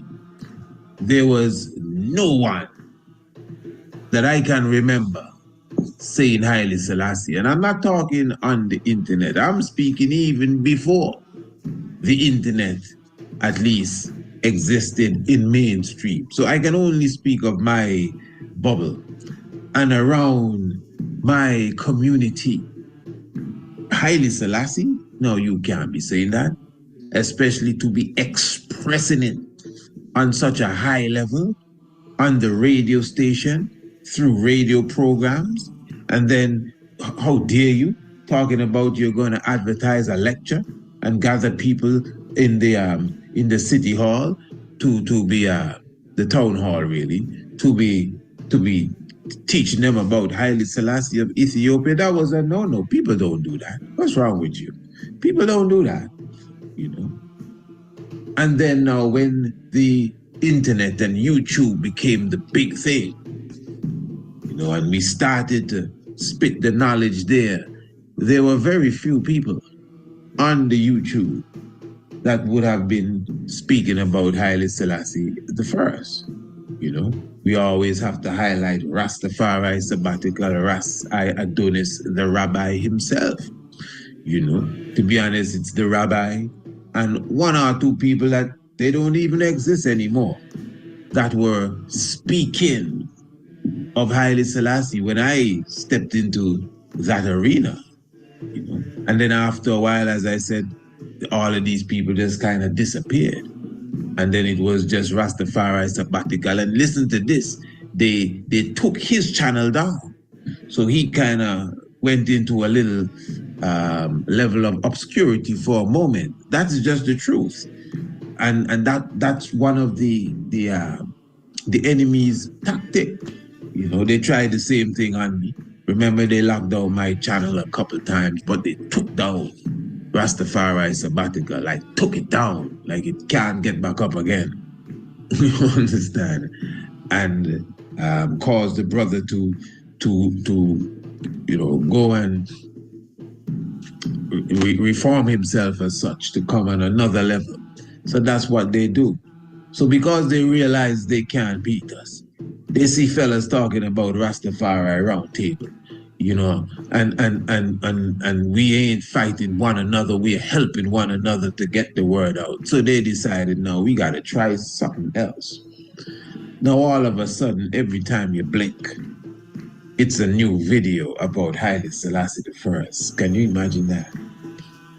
there was no one that I can remember saying Haile Selassie. And I'm not talking on the internet. I'm speaking even before the internet, at least, existed in mainstream. So I can only speak of my bubble and around my community. Haile Selassie? No, you can't be saying that, especially to be expressing it on such a high level on the radio station through radio programs. And then how dare you talking about you're going to advertise a lecture and gather people in the city hall to be the town hall really to be teaching them about Haile Selassie of Ethiopia. That was a no. People don't do that. What's wrong with you? People don't do that, you know. And then now when the internet and YouTube became the big thing, you know, and we started to spit the knowledge there were very few people on the YouTube that would have been speaking about Haile Selassie the first. You know, we always have to highlight Rastafari sabbatical, Ras Adonis, the rabbi himself. You know, to be honest, it's the rabbi and one or two people that they don't even exist anymore that were speaking of Haile Selassie when I stepped into that arena. You know, and then after a while, as I said, all of these people just kind of disappeared. And then it was just Rastafari sabbatical. And listen to this, they took his channel down. So he kind of went into a little level of obscurity for a moment. That's just the truth. And that's one of the enemy's tactic. You know, they tried the same thing on me. Remember, they locked down my channel a couple times, but they took down Rastafari sabbatical, like took it down, like it can't get back up again. You understand? And caused the brother to you know, go and reform himself as such to come on another level. So that's what they do. So because they realize they can't beat us, they see fellas talking about Rastafari round table, you know, and we ain't fighting one another, we're helping one another to get the word out. So they decided, no, we got to try something else. Now all of a sudden, every time you blink, it's a new video about Haile Selassie I. Can you imagine that?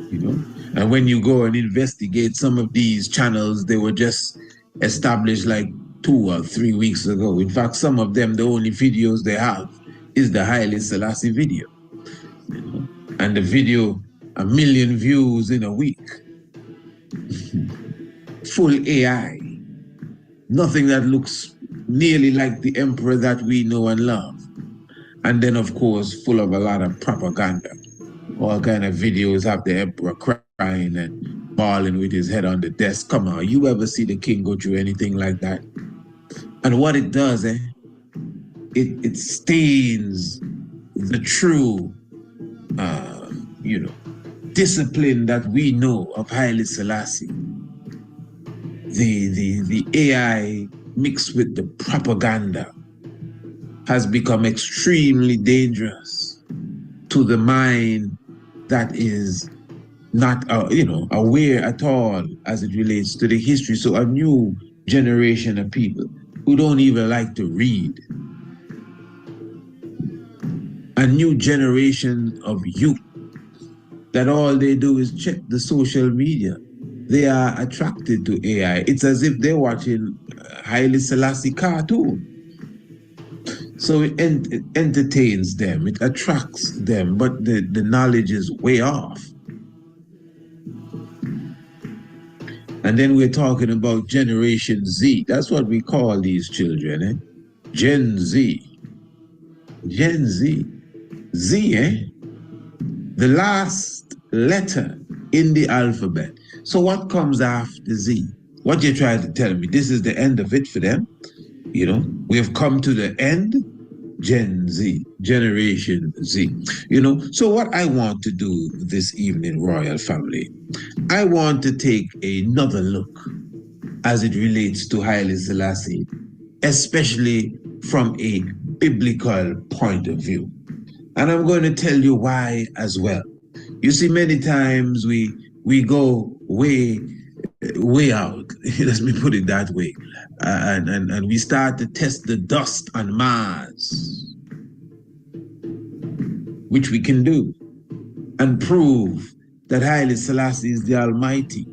You know? And when you go and investigate some of these channels, they were just established like 2 or 3 weeks ago. In fact, some of them, the only videos they have is the Haile Selassie video. You know? And the video, 1 million views in a week. Full AI. Nothing that looks nearly like the emperor that we know and love. And then, of course, full of a lot of propaganda. All kind of videos have the emperor crying and bawling with his head on the desk. Come on, you ever see the king go through anything like that? And what it does, it stains the true, you know, discipline that we know of Haile Selassie. The AI mixed with the propaganda has become extremely dangerous to the mind that is not, you know, aware at all as it relates to the history. So a new generation of people who don't even like to read, a new generation of youth that all they do is check the social media. They are attracted to AI. It's as if they're watching Haile Selassie cartoon. So it entertains them, it attracts them, but the knowledge is way off. And then we're talking about Generation Z. That's what we call these children, eh? Gen Z. Gen Z. Z, eh? The last letter in the alphabet. So what comes after Z? What you're trying to tell me? This is the end of it for them? You know, we have come to the end. Gen Z, Generation Z. You know, so what I want to do this evening, Royal Family, I want to take another look as it relates to Haile Selassie, especially from a biblical point of view. And I'm going to tell you why as well. You see, many times we go way out, let me put it that way, and we start to test the dust on Mars, which we can do, and prove that Haile Selassie is the Almighty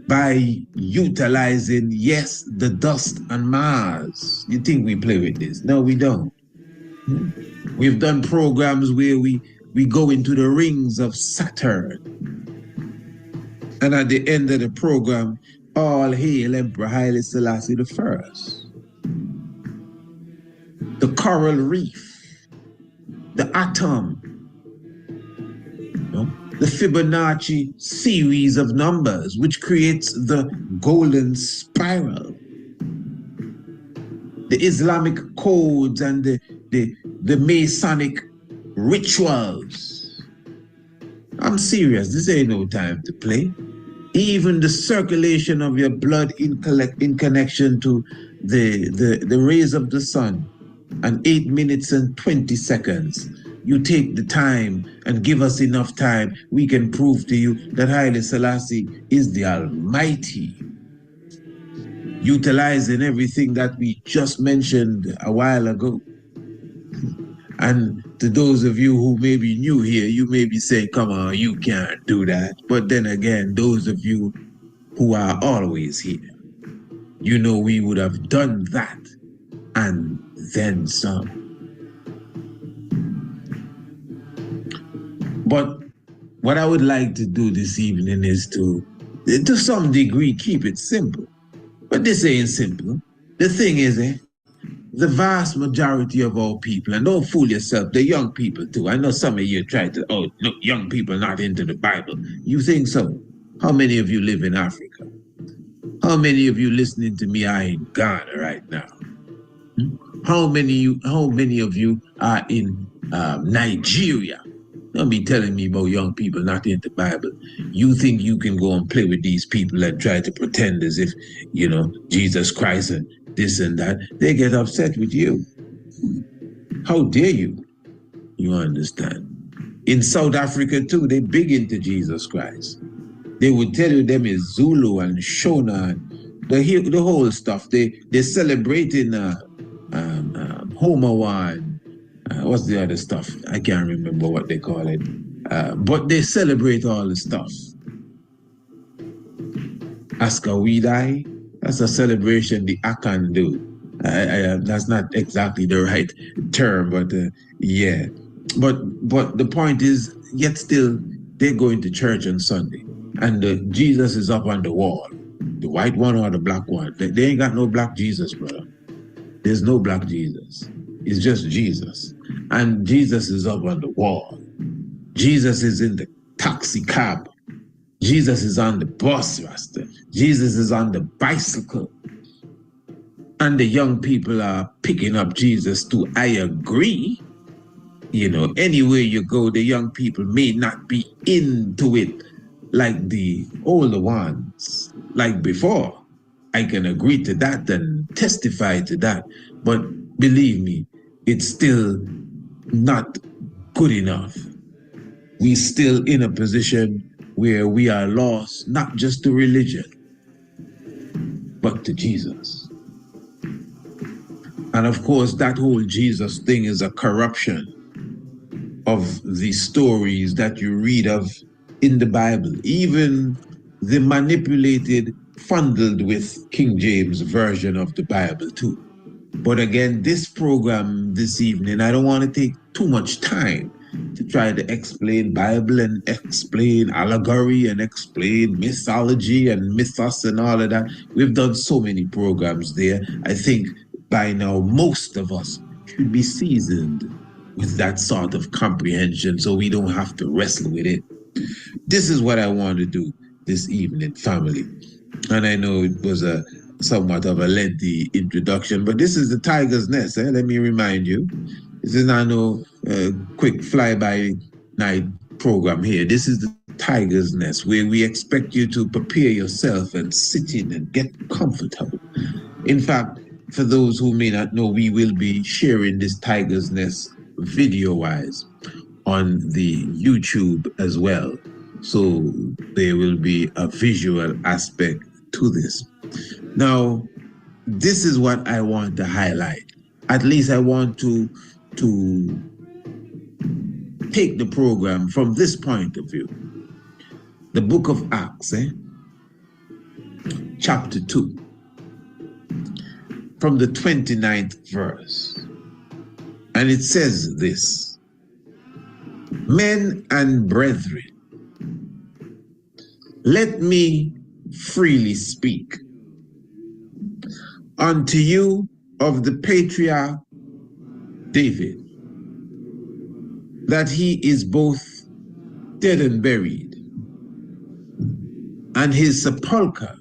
by utilizing, yes, the dust on Mars. You think we play with this? No, we don't. We've done programs where we go into the rings of Saturn. And at the end of the program, all hail Emperor Haile Selassie I. The coral reef, the atom, the Fibonacci series of numbers, which creates the golden spiral, the Islamic codes and the Masonic rituals. I'm serious, this ain't no time to play. Even the circulation of your blood in connection to the rays of the sun, and 8 minutes and 20 seconds. You take the time and give us enough time, we can prove to you that Haile Selassie is the Almighty. Utilizing everything that we just mentioned a while ago. And to those of you who may be new here, you may be saying, come on, you can't do that. But then again, those of you who are always here, you know we would have done that and then some. But what I would like to do this evening is to some degree, keep it simple. But this ain't simple. The thing is, the vast majority of our people, and don't fool yourself, the young people too. I know some of you try to, oh, look, young people not into the Bible. You think so? How many of you live in Africa? How many of you listening to me are in Ghana right now? How many of you are in Nigeria? Don't be telling me about young people not into the Bible. You think you can go and play with these people and try to pretend as if, you know, Jesus Christ and this and that. They get upset with you. How dare you? You understand? In South Africa too, they big into Jesus Christ. They would tell you them is Zulu and Shona and the whole stuff. They celebrating Homawan. What's the other stuff? I can't remember what they call it. But they celebrate all the stuff. Askawidai, that's a celebration the Akan do. That's not exactly the right term, but yeah. But the point is, yet still, they're going to church on Sunday. And Jesus is up on the wall. The white one or the black one. They ain't got no black Jesus, brother. There's no black Jesus. It's just Jesus. And Jesus is up on the wall. Jesus is in the taxi cab. Jesus is on the bus, Rasta. Jesus is on the bicycle. And the young people are picking up Jesus too. I agree. You know, anywhere you go, the young people may not be into it like the older ones, like before. I can agree to that and testify to that. But believe me, it's still not good enough. We're still in a position where we are lost, not just to religion, but to Jesus. And of course, that whole Jesus thing is a corruption of the stories that you read of in the Bible, even the manipulated, fondled with King James version of the Bible too. But again, this program this evening, I don't want to take too much time to try to explain Bible and explain allegory and explain mythology and mythos and all of that. We've done so many programs there. I think by now most of us should be seasoned with that sort of comprehension so we don't have to wrestle with it. This is what I want to do this evening, family. And I know it was a somewhat of a lengthy introduction, but this is the Tiger's Nest. Let me remind you, this is not no quick fly-by-night program here. This is the Tiger's Nest, where we expect you to prepare yourself and sit in and get comfortable. In fact, for those who may not know, we will be sharing this Tiger's Nest video-wise on the YouTube as well. So there will be a visual aspect to this. Now, this is what I want to highlight. At least I want to take the program from this point of view. The book of Acts, chapter 2, from the 29th verse. And it says this: Men and brethren, let me freely speak unto you of the patriarch David, that he is both dead and buried, and his sepulchre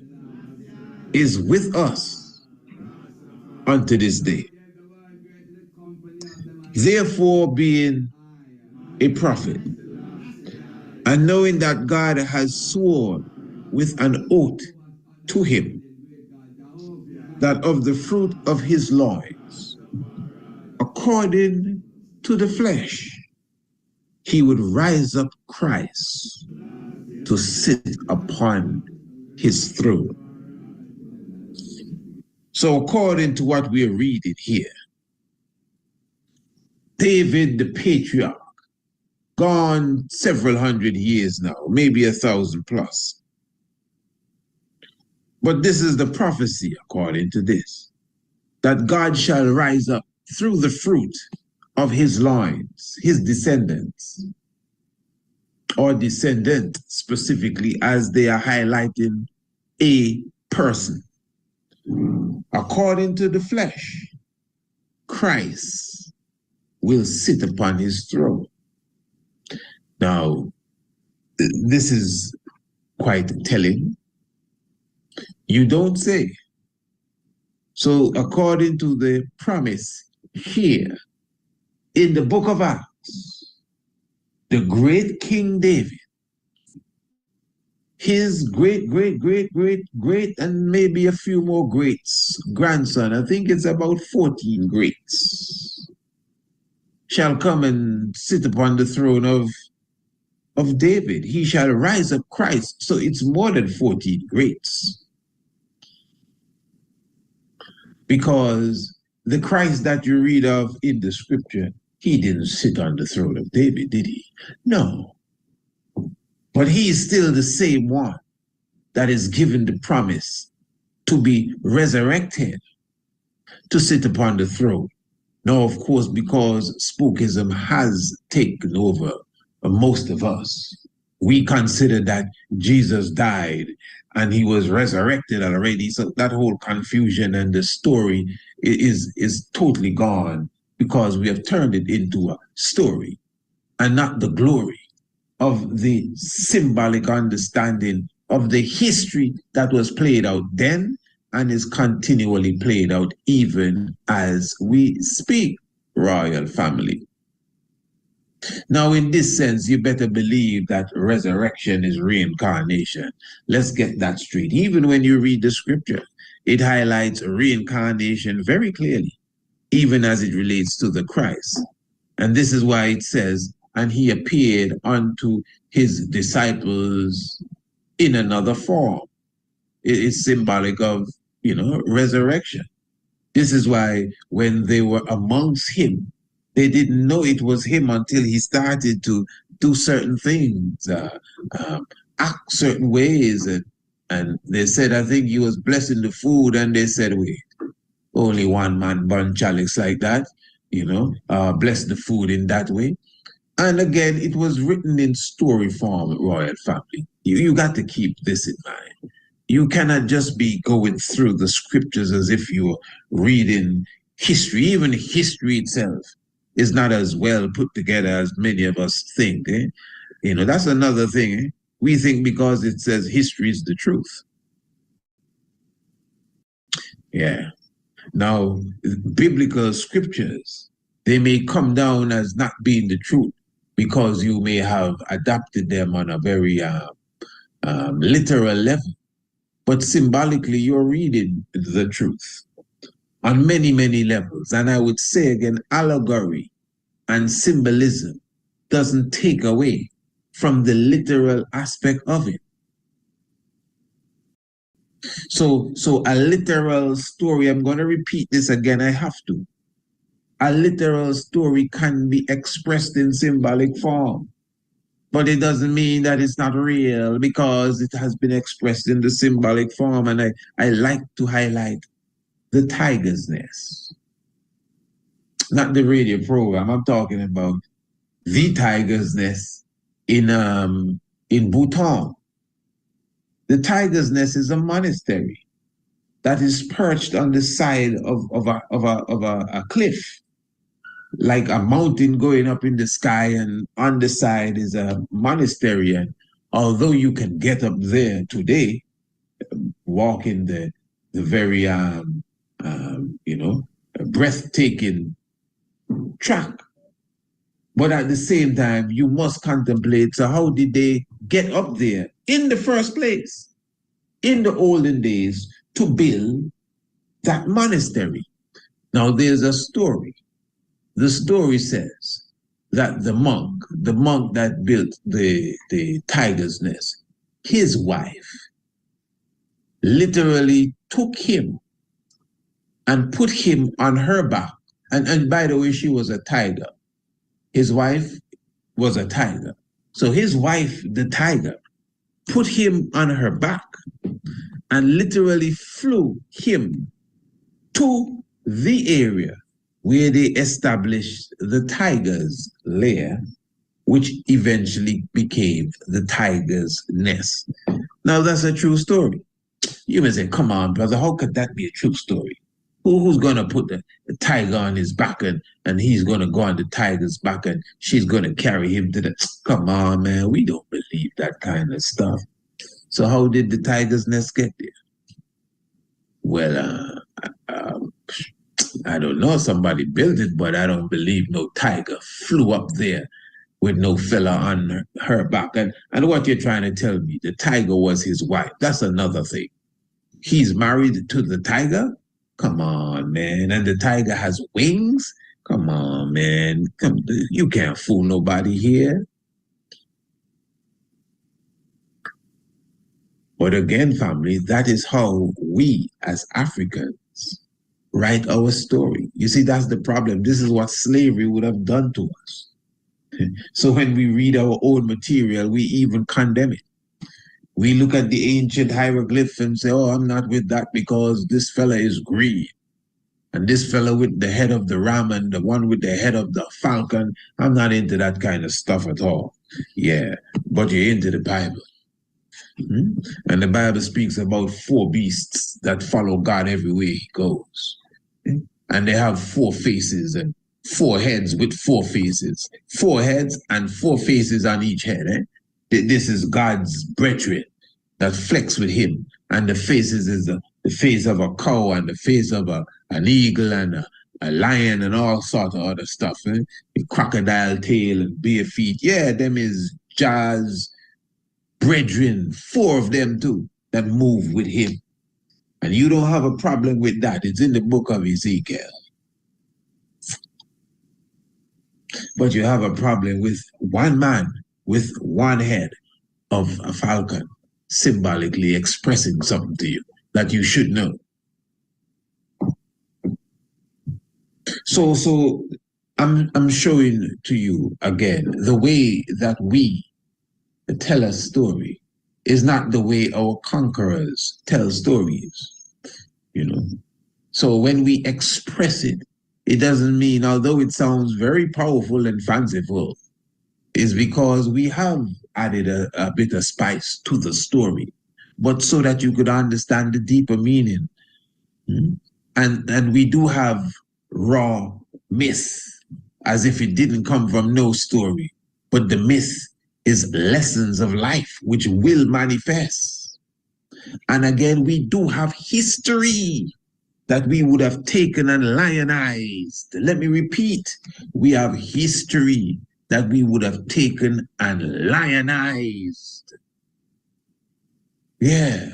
is with us unto this day. Therefore, being a prophet, and knowing that God has sworn with an oath to him that of the fruit of his loins, according to the flesh, he would rise up Christ to sit upon his throne. So according to what we're reading here, David the patriarch, gone several hundred years now, maybe 1,000 plus. But this is the prophecy according to this, that God shall rise up through the fruit of his loins, his descendants, or descendant specifically, as they are highlighting a person. According to the flesh, Christ will sit upon his throne. Now, this is quite telling. You don't say. So according to the promise here in the book of Acts, the great King David, his great, and maybe a few more greats, grandson, I think it's about 14 greats, shall come and sit upon the throne of David. He shall rise up Christ. So it's more than 14 greats. Because the Christ that you read of in the scripture, he didn't sit on the throne of David, did he? No. But he is still the same one that is given the promise to be resurrected, to sit upon the throne. Now, of course, because spookism has taken over most of us, we consider that Jesus died and he was resurrected already. So that whole confusion and the story is totally gone, because we have turned it into a story and not the glory of the symbolic understanding of the history that was played out then and is continually played out even as we speak, royal family. Now, in this sense, you better believe that resurrection is reincarnation. Let's get that straight. Even when you read the scripture, it highlights reincarnation very clearly, even as it relates to the Christ. And this is why it says, and he appeared unto his disciples in another form. It's symbolic of, resurrection. This is why when they were amongst him, they didn't know it was him until he started to do certain things, act certain ways. And they said, I think he was blessing the food, and they said, wait, only one man burn chalice like that, bless the food in that way. And again, it was written in story form, royal family. You got to keep this in mind. You cannot just be going through the scriptures as if you're reading history. Even history itself is not as well put together as many of us think. That's another thing. We think because it says history is the truth. Yeah. Now, biblical scriptures, they may come down as not being the truth because you may have adapted them on a very literal level. But symbolically, you're reading the truth on many, many levels. And I would say again, allegory and symbolism doesn't take away from the literal aspect of it. So a literal story, I'm going to repeat this again, I have to. A literal story can be expressed in symbolic form, but it doesn't mean that it's not real because it has been expressed in the symbolic form. And I like to highlight the tiger's nest. Not the radio program, I'm talking about the tiger's nest in Bhutan. The tiger's nest is a monastery that is perched on the side of a cliff, like a mountain going up in the sky, and on the side is a monastery. And although you can get up there today, walking the very breathtaking track, but at the same time you must contemplate, so how did they get up there in the first place in the olden days to build that monastery? Now there's a story. The story says that the monk that built the tiger's nest, his wife literally took him and put him on her back. And by the way, she was a tiger. His wife was a tiger. So his wife, the tiger, put him on her back and literally flew him to the area where they established the tiger's lair, which eventually became the tiger's nest. Now, that's a true story. You may say, come on, brother, how could that be a true story? Who's going to put the tiger on his back and he's going to go on the tiger's back and she's going to carry him to the... Come on, man, we don't believe that kind of stuff. So how did the tiger's nest get there? Well, I don't know, somebody built it, but I don't believe no tiger flew up there with no fella on her back. And what you're trying to tell me, the tiger was his wife. That's another thing. He's married to the tiger? Come on, man. And the tiger has wings? Come on, man. You can't fool nobody here. But again, family, that is how we as Africans write our story. You see, that's the problem. This is what slavery would have done to us. So when we read our own material, we even condemn it. We look at the ancient hieroglyph and say, oh, I'm not with that because this fella is green. And this fella with the head of the ram and the one with the head of the falcon, I'm not into that kind of stuff at all. Yeah, but you're into the Bible. And the Bible speaks about 4 beasts that follow God everywhere he goes. And they have 4 faces and 4 heads with 4 faces. 4 heads and 4 faces on each head. This is God's brethren that flex with him. And the faces is the face of a cow and the face of an eagle and a lion and all sort of other stuff. A crocodile tail and bare feet. Yeah, them is Jah's brethren, 4 of them too, that move with him. And you don't have a problem with that. It's in the book of Ezekiel. But you have a problem with one man with 1 head of a falcon symbolically expressing something to you that you should know. So I'm showing to you again the way that we tell a story is not the way our conquerors tell stories, you know. So when we express it, it doesn't mean, although it sounds very powerful and fanciful, is because we have added a bit of spice to the story, but so that you could understand the deeper meaning. And we do have raw myth, as if it didn't come from no story, but the myth is lessons of life which will manifest. And again, we do have history that we would have taken and lionized. Let me repeat, we have history that we would have taken and lionized. Yeah,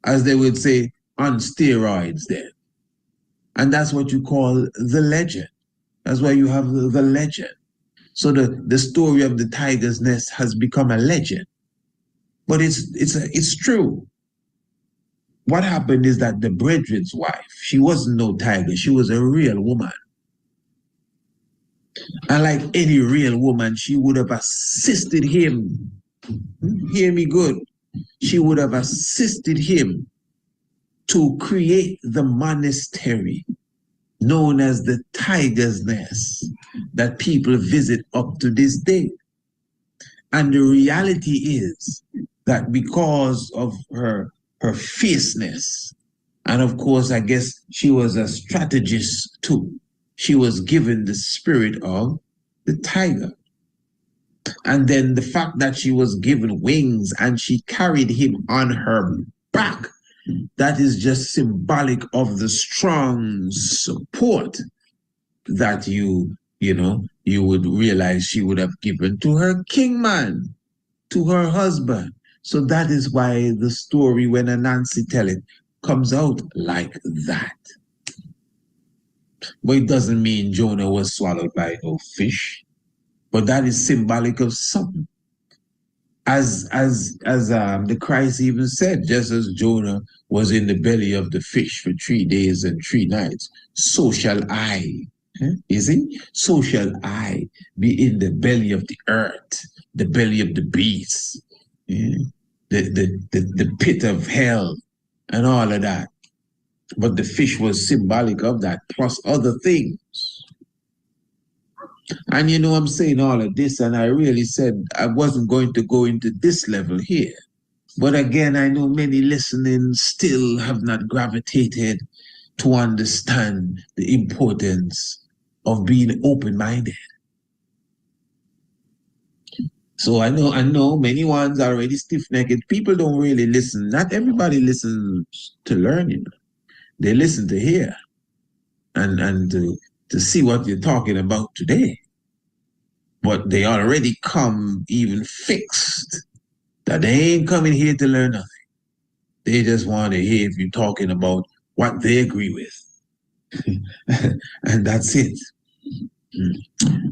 as they would say, on steroids then. And that's what you call the legend. That's why you have the legend. So the story of the tiger's nest has become a legend. But it's true. What happened is that the brethren's wife, she wasn't no tiger, she was a real woman. And like any real woman, she would have assisted him. Hear me good. She would have assisted him to create the monastery known as the Tiger's Nest that people visit up to this day. And the reality is that because of her fierceness, and of course, I guess she was a strategist too, she was given the spirit of the tiger. And then the fact that she was given wings and she carried him on her back, that is just symbolic of the strong support that you would realize she would have given to her kingman, to her husband. So that is why the story, when Anansi tell it, comes out like that. But it doesn't mean Jonah was swallowed by no fish. But that is symbolic of something. As the Christ even said, just as Jonah was in the belly of the fish for 3 days and 3 nights, so shall I. You see? So shall I be in the belly of the earth, the belly of the beast, the pit of hell, and all of that. But the fish was symbolic of that, plus other things. And I'm saying all of this, and I really said I wasn't going to go into this level here. But again, I know many listening still have not gravitated to understand the importance of being open-minded. So I know many ones are already stiff-necked. People don't really listen. Not everybody listens to learn, They listen to hear and to see what you're talking about today. But they already come even fixed that they ain't coming here to learn nothing. They just want to hear if you're talking about what they agree with. And that's it.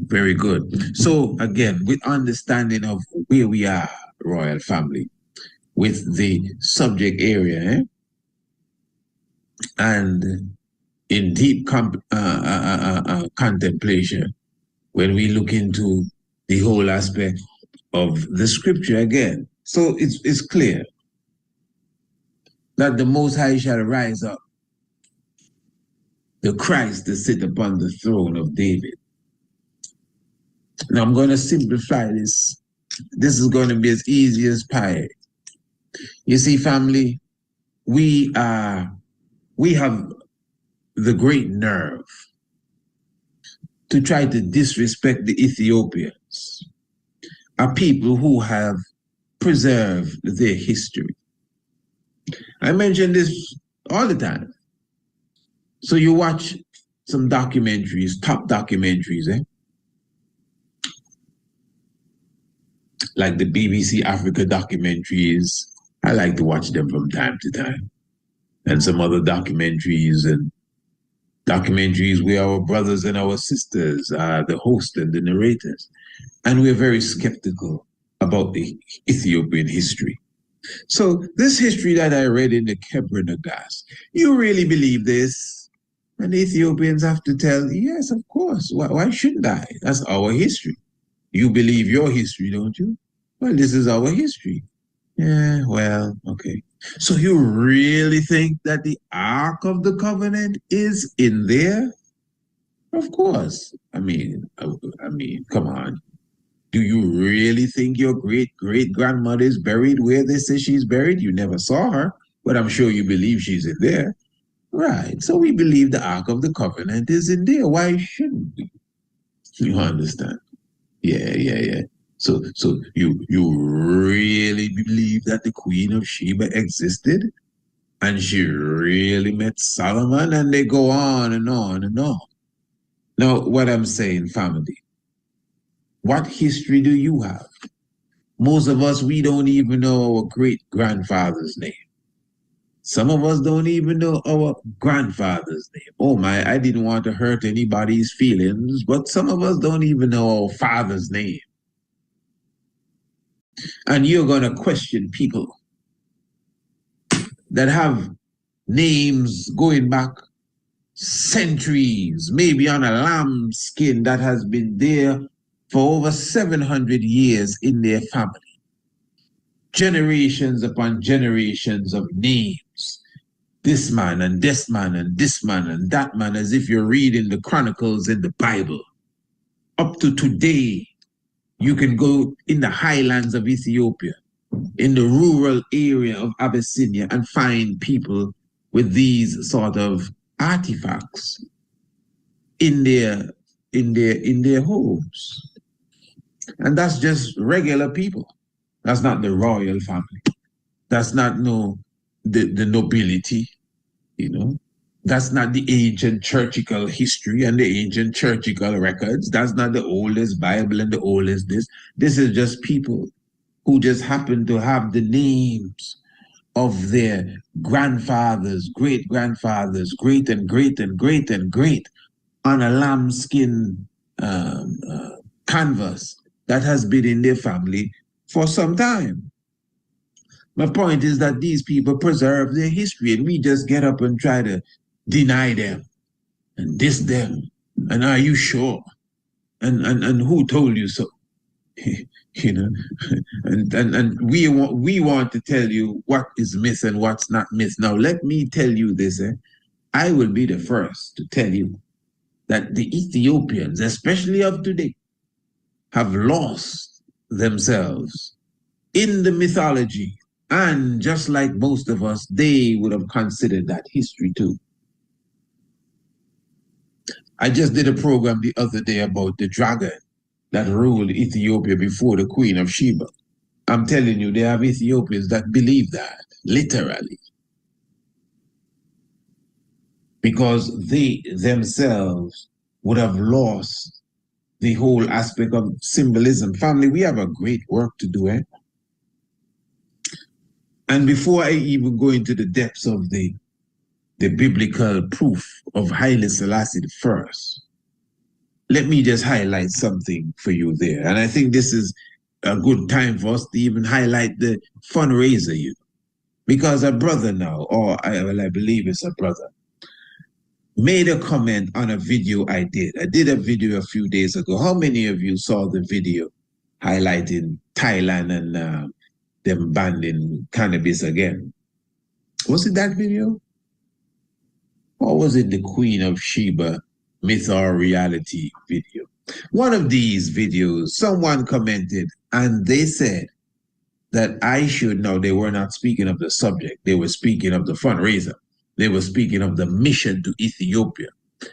Very good. So again, with understanding of where we are, royal family, with the subject area, and in deep contemplation, when we look into the whole aspect of the scripture again. So it's clear that the Most High shall rise up, the Christ to sit upon the throne of David. Now I'm going to simplify this. This is going to be as easy as pie. You see, family, we have the great nerve to try to disrespect the Ethiopians, a people who have preserved their history. I mention this all the time. So you watch some documentaries, top documentaries, like the BBC Africa documentaries. I like to watch them from time to time. And some other documentaries and documentaries where our brothers and our sisters are the host and the narrators. And we're very skeptical about the Ethiopian history. So this history that I read in the Kebra Nagas, you really believe this? And the Ethiopians have to tell, yes, of course. Why shouldn't I? That's our history. You believe your history, don't you? Well, this is our history. Yeah, well, okay. So you really think that the Ark of the Covenant is in there? Of course. I mean, come on. Do you really think your great-great-grandmother is buried where they say she's buried? You never saw her, but I'm sure you believe she's in there. Right. So we believe the Ark of the Covenant is in there. Why shouldn't we? You understand? Yeah. So you really believe that the Queen of Sheba existed? And she really met Solomon? And they go on and on and on. Now, what I'm saying, family, what history do you have? Most of us, we don't even know our great-grandfather's name. Some of us don't even know our grandfather's name. Oh my, I didn't want to hurt anybody's feelings, but some of us don't even know our father's name. And you're going to question people that have names going back centuries, maybe on a lamb skin that has been there for over 700 years in their family. Generations upon generations of names. This man and this man and this man and that man, as if you're reading the chronicles in the Bible. Up to today, you can go in the highlands of Ethiopia, in the rural area of Abyssinia, and find people with these sort of artifacts in their homes. And that's just regular people. That's not the royal family. That's not the nobility, you know. That's not the ancient churchical history and the ancient churchical records. That's not the oldest Bible and the oldest this. This is just people who just happen to have the names of their grandfathers, great-grandfathers, great and great and great and great on a lambskin canvas that has been in their family for some time. My point is that these people preserve their history, and we just get up and try to deny them and diss them. And are you sure? And who told you so? You know, and we want to tell you what is myth and what's not myth. Now, let me tell you this. I will be the first to tell you that the Ethiopians, especially of today, have lost themselves in the mythology. And just like most of us, they would have considered that history too. I just did a program the other day about the dragon that ruled Ethiopia before the Queen of Sheba. I'm telling you, there are Ethiopians that believe that, literally. Because they themselves would have lost the whole aspect of symbolism. Family, we have a great work to do, eh? And before I even go into the depths of the biblical proof of Haile Selassie I, let me just highlight something for you there. And I think this is a good time for us to even highlight the fundraiser you. Because a brother now, I believe it's a brother, made a comment on a video I did. I did a video a few days ago. How many of you saw the video highlighting Thailand and them banning cannabis again? Was it that video? Or was it the Queen of Sheba myth or reality video? One of these videos, someone commented and they said that I should know. They were not speaking of the subject. They were speaking of the fundraiser. They were speaking of the mission to Ethiopia.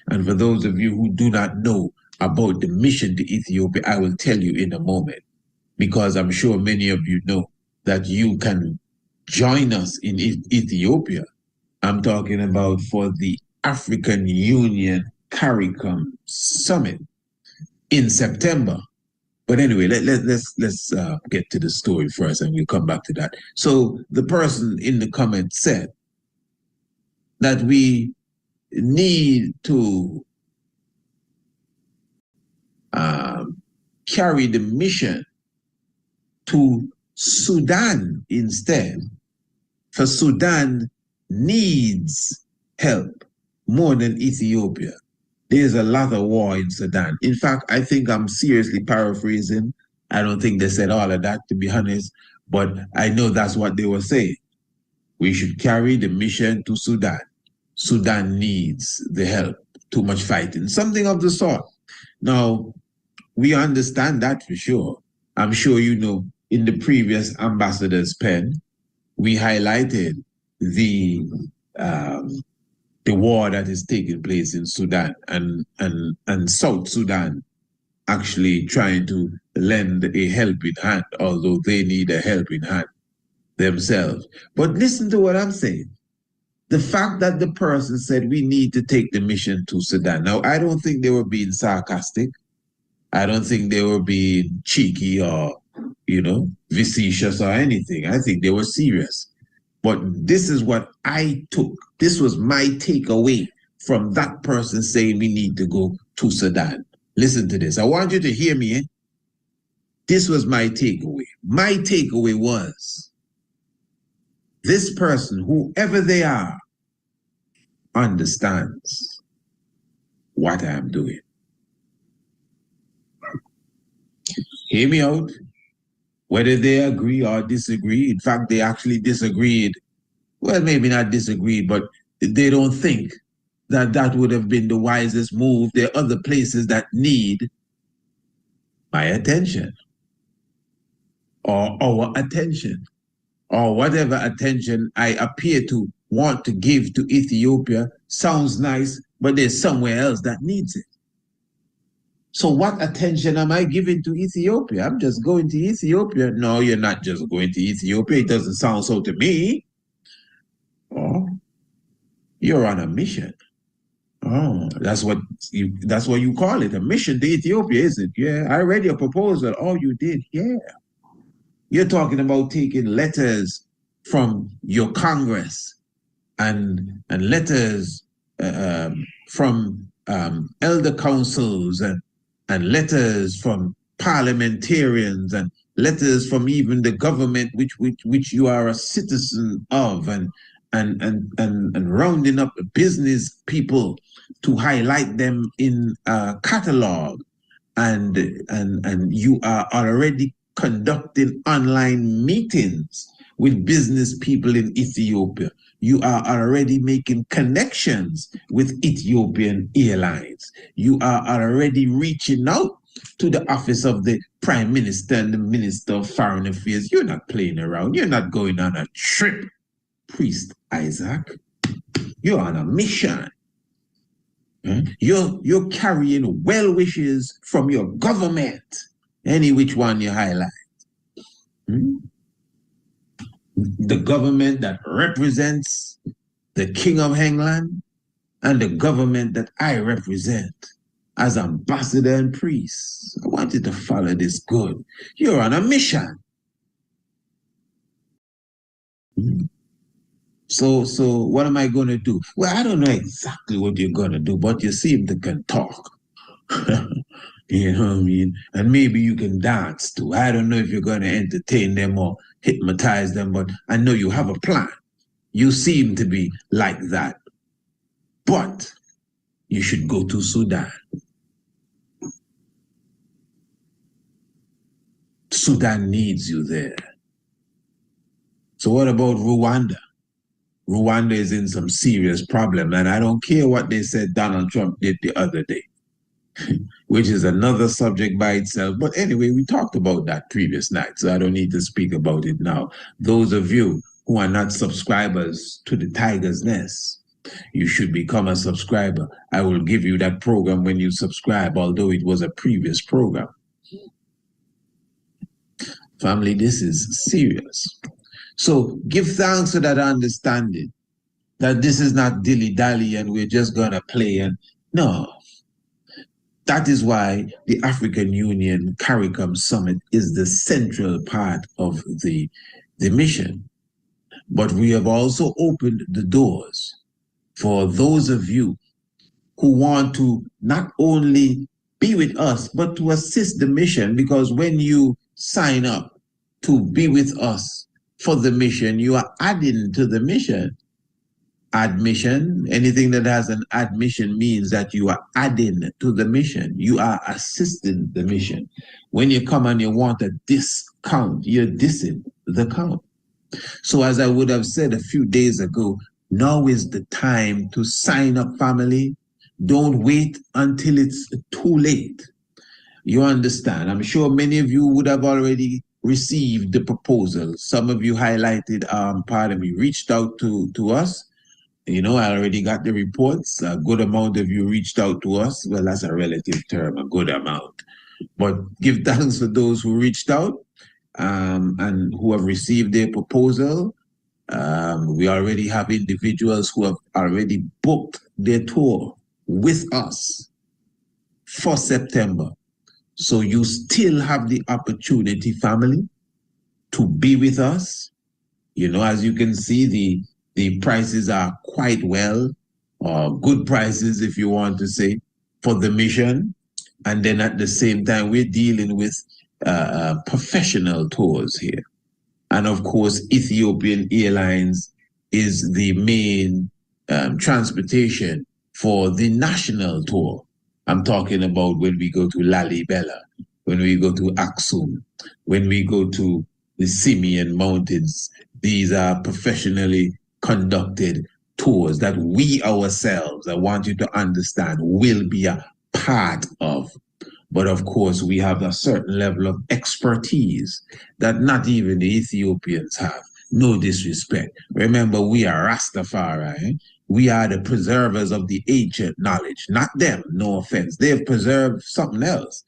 And for those of you who do not know about the mission to Ethiopia, I will tell you in a moment, because I'm sure many of you know that you can join us in Ethiopia. I'm talking about for the African Union CARICOM Summit in September. But anyway, let's get to the story first, and we'll come back to that. So the person in the comment said that we need to carry the mission to Sudan instead, for Sudan needs help. more than Ethiopia. There's a lot of war in Sudan. In fact, I think I'm seriously paraphrasing. I don't think they said all of that, to be honest, but I know that's what they were saying. We should carry the mission to Sudan. Sudan needs the help. Too much fighting, something of the sort. Now, we understand that for sure. I'm sure you know in the previous ambassador's pen, we highlighted the war that is taking place in Sudan and South Sudan actually trying to lend a helping hand, although they need a helping hand themselves. But listen to what I'm saying. The fact that the person said we need to take the mission to Sudan. Now, I don't think they were being sarcastic. I don't think they were being cheeky or, facetious or anything. I think they were serious. But this is what I took. This was my takeaway from that person saying we need to go to Sudan. Listen to this. I want you to hear me. This was my takeaway. My takeaway was this person, whoever they are, understands what I am doing. Hear me out. Whether they agree or disagree, in fact, they actually disagreed. Well, maybe not disagreed, but they don't think that that would have been the wisest move. There are other places that need my attention or our attention or whatever attention I appear to want to give to Ethiopia. Sounds nice, but there's somewhere else that needs it. So what attention am I giving to Ethiopia? I'm just going to Ethiopia. No, you're not just going to Ethiopia. It doesn't sound so to me. Oh, you're on a mission. Oh, that's what you call it, a mission to Ethiopia, is it? Yeah, I read your proposal. Oh, you did? Yeah. You're talking about taking letters from your Congress and letters from elder councils and letters from parliamentarians and letters from even the government which you are a citizen of and rounding up business people to highlight them in a catalog and you are already conducting online meetings with business people in Ethiopia. You are already making connections with Ethiopian Airlines. You are already reaching out to the office of the Prime Minister and the Minister of Foreign Affairs. You're not playing around. You're not going on a trip, Priest Isaac. You're on a mission. You're carrying well wishes from your government, any which one you highlight. The government that represents the King of England and the government that I represent as ambassador and priest. I want you to follow this good. You're on a mission. So what am I going to do? Well, I don't know exactly what you're going to do, but you seem to can talk. You know what I mean? And maybe you can dance too. I don't know if you're going to entertain them or hypnotize them, but I know you have a plan. You seem to be like that. But you should go to Sudan. Sudan needs you there. So what about Rwanda? Rwanda is in some serious problem, and I don't care what they said Donald Trump did the other day, which is another subject by itself. But anyway, we talked about that previous night, so I don't need to speak about it now. Those of you who are not subscribers to the Tiger's Nest, you should become a subscriber. I will give you that program when you subscribe, although it was a previous program. Family, this is serious. So give thanks to that understanding that this is not dilly-dally and we're just going to play. And no, that is why the African Union CARICOM Summit is the central part of the mission. But we have also opened the doors for those of you who want to not only be with us, but to assist the mission, because when you sign up to be with us for the mission, you are adding to the mission. admission. Anything that has an admission means that you are adding to the mission. You are assisting the mission. When you come and you want a discount, you're dissing the count. So as I would have said a few days ago, now is the time to sign up, family. Don't wait until it's too late. You understand? I'm sure many of you would have already received the proposal. Some of you highlighted, reached out to us. You know, I already got the reports. A good amount of you reached out to us. Well, that's a relative term, a good amount. But give thanks for those who reached out and who have received their proposal. We already have individuals who have already booked their tour with us for September. So you still have the opportunity, family, to be with us. You know, as you can see, the prices are quite well, good prices, if you want to say, for the mission. And then at the same time, we're dealing with professional tours here. And of course, Ethiopian Airlines is the main transportation for the national tour. I'm talking about when we go to Lalibela, when we go to Aksum, when we go to the Simeon Mountains. These are professionally conducted tours that we ourselves, I want you to understand, will be a part of. But of course, we have a certain level of expertise that not even the Ethiopians have. No disrespect. Remember, we are Rastafari. Eh? We are the preservers of the ancient knowledge, not them, no offense. They've preserved something else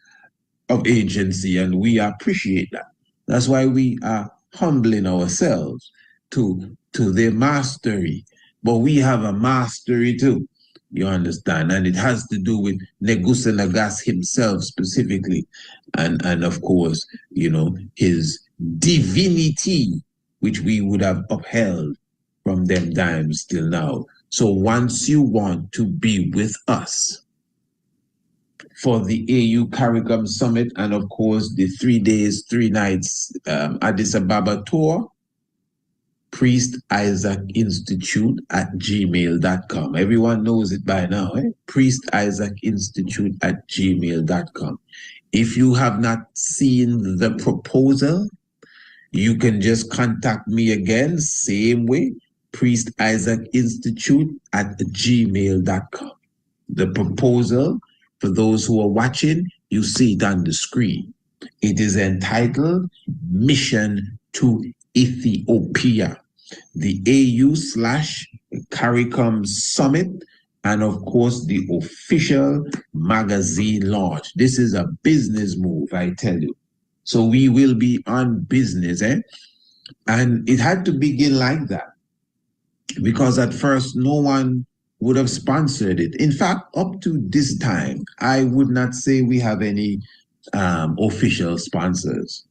of agency, and we appreciate that. That's why we are humbling ourselves to their mastery. But we have a mastery too, you understand? And it has to do with Negusa Nagas himself specifically. And of course, you know, his divinity, which we would have upheld from them times till now. So once you want to be with us for the AU CARICOM Summit and of course the 3 days, 3 nights Addis Ababa tour, Priest Isaac Institute at gmail.com. Everyone knows it by now, eh? Priest Isaac Institute at gmail.com. If you have not seen the proposal, you can just contact me again, same way, Priest Isaac Institute at gmail.com. The proposal, for those who are watching, you see it on the screen. It is entitled Mission to Ethiopia, the AU/CARICOM Summit, and of course the official magazine launch. This is a business move, I tell you. So we will be on business, eh? And it had to begin like that because at first no one would have sponsored it. In fact, up to this time, I would not say we have any official sponsors.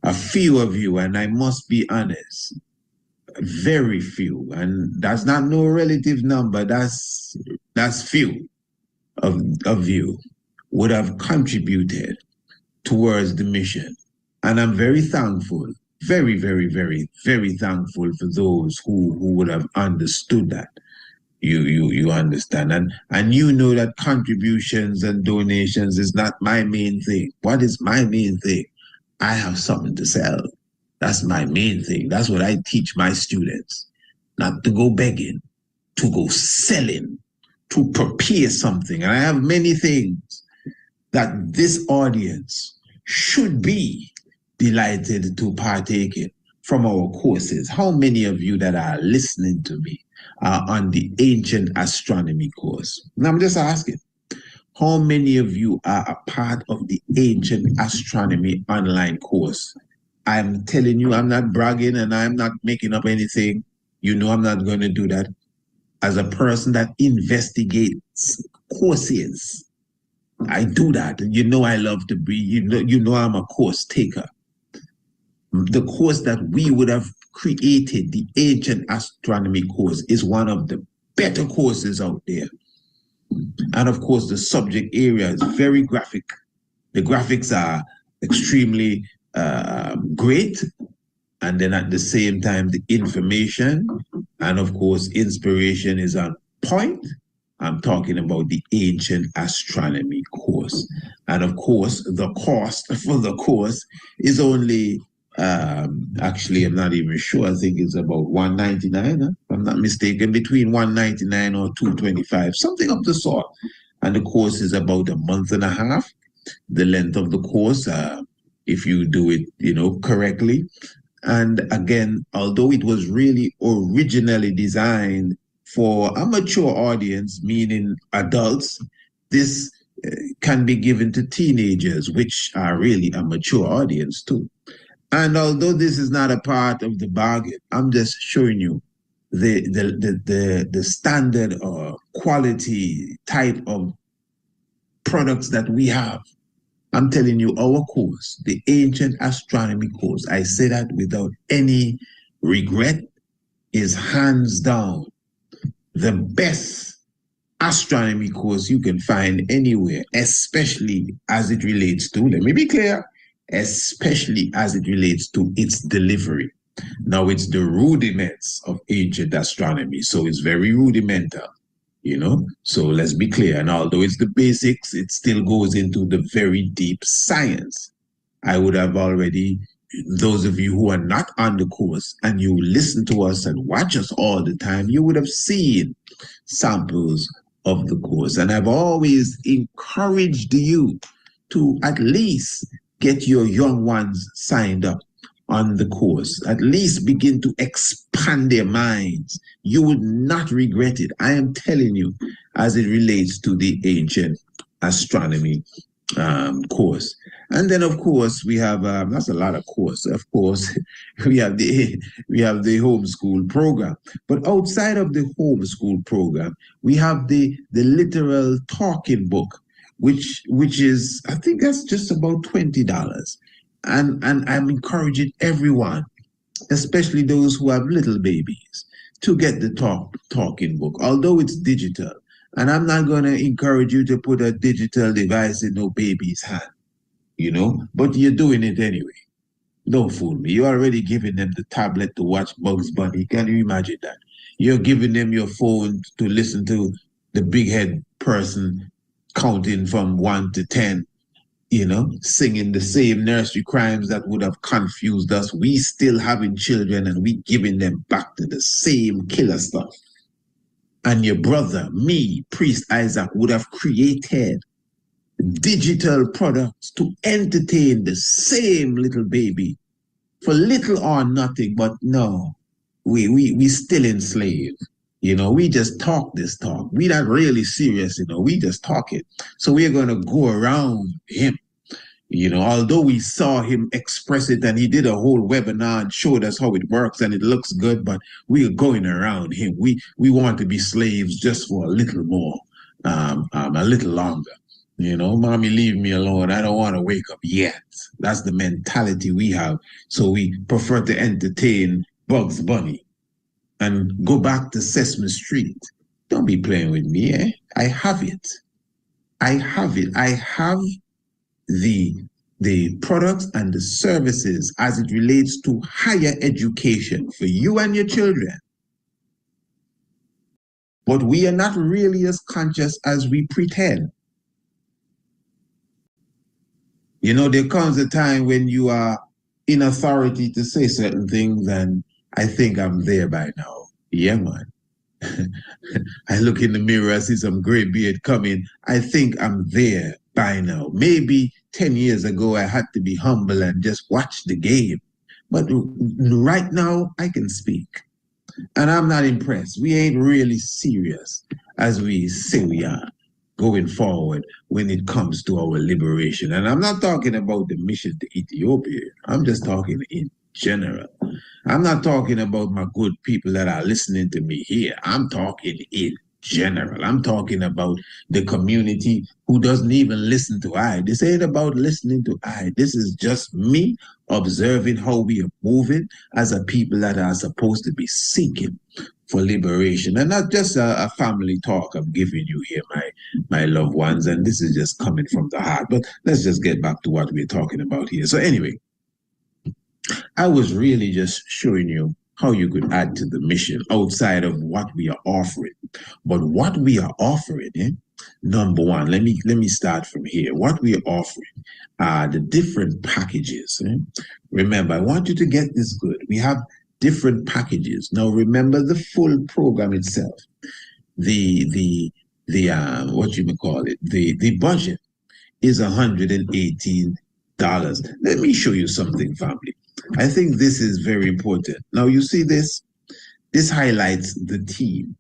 A few of you, and I must be honest, very few, and that's not no relative number, that's few of you would have contributed towards the mission. And I'm very thankful, very, very, very, very thankful for those who would have understood that. You understand, and you know that contributions and donations is not my main thing. What is my main thing? I have something to sell. That's my main thing. That's what I teach my students. Not to go begging, to go selling, to prepare something. And I have many things that this audience should be delighted to partake in from our courses. How many of you that are listening to me are on the ancient astronomy course? Now I'm just asking, how many of you are a part of the ancient astronomy online course? I'm telling you, I'm not bragging and I'm not making up anything. You know I'm not going to do that. As a person that investigates courses, I do that. You know I love to be, you know I'm a course taker. The course that we would have created, the ancient astronomy course, is one of the better courses out there. And of course, the subject area is very graphic. The graphics are extremely great. And then at the same time, the information and of course, inspiration is on point. I'm talking about the ancient astronomy course. And of course, the cost for the course is only, actually, I'm not even sure. I think it's about $199, if I'm not mistaken, between $199 or $225, something of the sort. And the course is about a month and a half. The length of the course, if you do it, correctly. And again, although it was really originally designed for a mature audience, meaning adults, this can be given to teenagers, which are really a mature audience too. And although this is not a part of the bargain, I'm just showing you the standard or quality type of products that we have. I'm telling you, our course, the ancient astronomy course, I say that without any regret, is hands down the best astronomy course you can find anywhere, especially as it relates to, let me be clear, especially as it relates to its delivery. Now, it's the rudiments of ancient astronomy, so it's very rudimental. So let's be clear. And although it's the basics, it still goes into the very deep science. I would have already, those of you who are not on the course and you listen to us and watch us all the time, you would have seen samples of the course. And I've always encouraged you to at least get your young ones signed up on the course, at least begin to expand their minds. You will not regret it. I am telling you, as it relates to the ancient astronomy course. And then, of course, we have, that's a lot of course. Of course, we have the homeschool program. But outside of the homeschool program, we have the literal talking book, which is, I think that's just about $20. And I'm encouraging everyone, especially those who have little babies, to get the talking book, although it's digital. And I'm not going to encourage you to put a digital device in no baby's hand, but you're doing it anyway. Don't fool me. You're already giving them the tablet to watch Bugs Bunny. Can you imagine that? You're giving them your phone to listen to the big head person counting from 1 to 10. Singing the same nursery rhymes that would have confused us. We still having children and we giving them back to the same killer stuff. And your brother, me, Priest Isaac, would have created digital products to entertain the same little baby for little or nothing. But no, we still enslaved. We just talk this talk. We're not really serious, we just talk it. So we're going to go around him. Although we saw him express it and he did a whole webinar and showed us how it works and it looks good, but we're going around him. We want to be slaves just for a little more, a little longer. Mommy, leave me alone. I don't want to wake up yet. That's the mentality we have. So we prefer to entertain Bugs Bunny and go back to Sesame Street. Don't be playing with me, eh? I have it. I have the products and the services as it relates to higher education for you and your children. But we are not really as conscious as we pretend. There comes a time when you are in authority to say certain things, and I think I'm there by now. Yeah, man. I look in the mirror, I see some gray beard coming. I think I'm there by now. Maybe 10 years ago, I had to be humble and just watch the game. But right now, I can speak. And I'm not impressed. We ain't really serious as we say we are going forward when it comes to our liberation. And I'm not talking about the mission to Ethiopia. I'm just talking in general. I'm not talking about my good people that are listening to me here. I'm talking in general. I'm talking about the community who doesn't even listen to I. This ain't about listening to I. This is just me observing how we are moving as a people that are supposed to be seeking for liberation. And not just a family talk I'm giving you here, my loved ones. And this is just coming from the heart. But let's just get back to what we're talking about here. So anyway, I was really just showing you how you could add to the mission outside of what we are offering. But what we are offering, number one, let me start from here. What we are offering are the different packages. Remember, I want you to get this good. We have different packages. Now remember the full program itself. The what you may call it, the budget is $118. Let me show you something, family. I think this is very important. Now you see this? This highlights the team.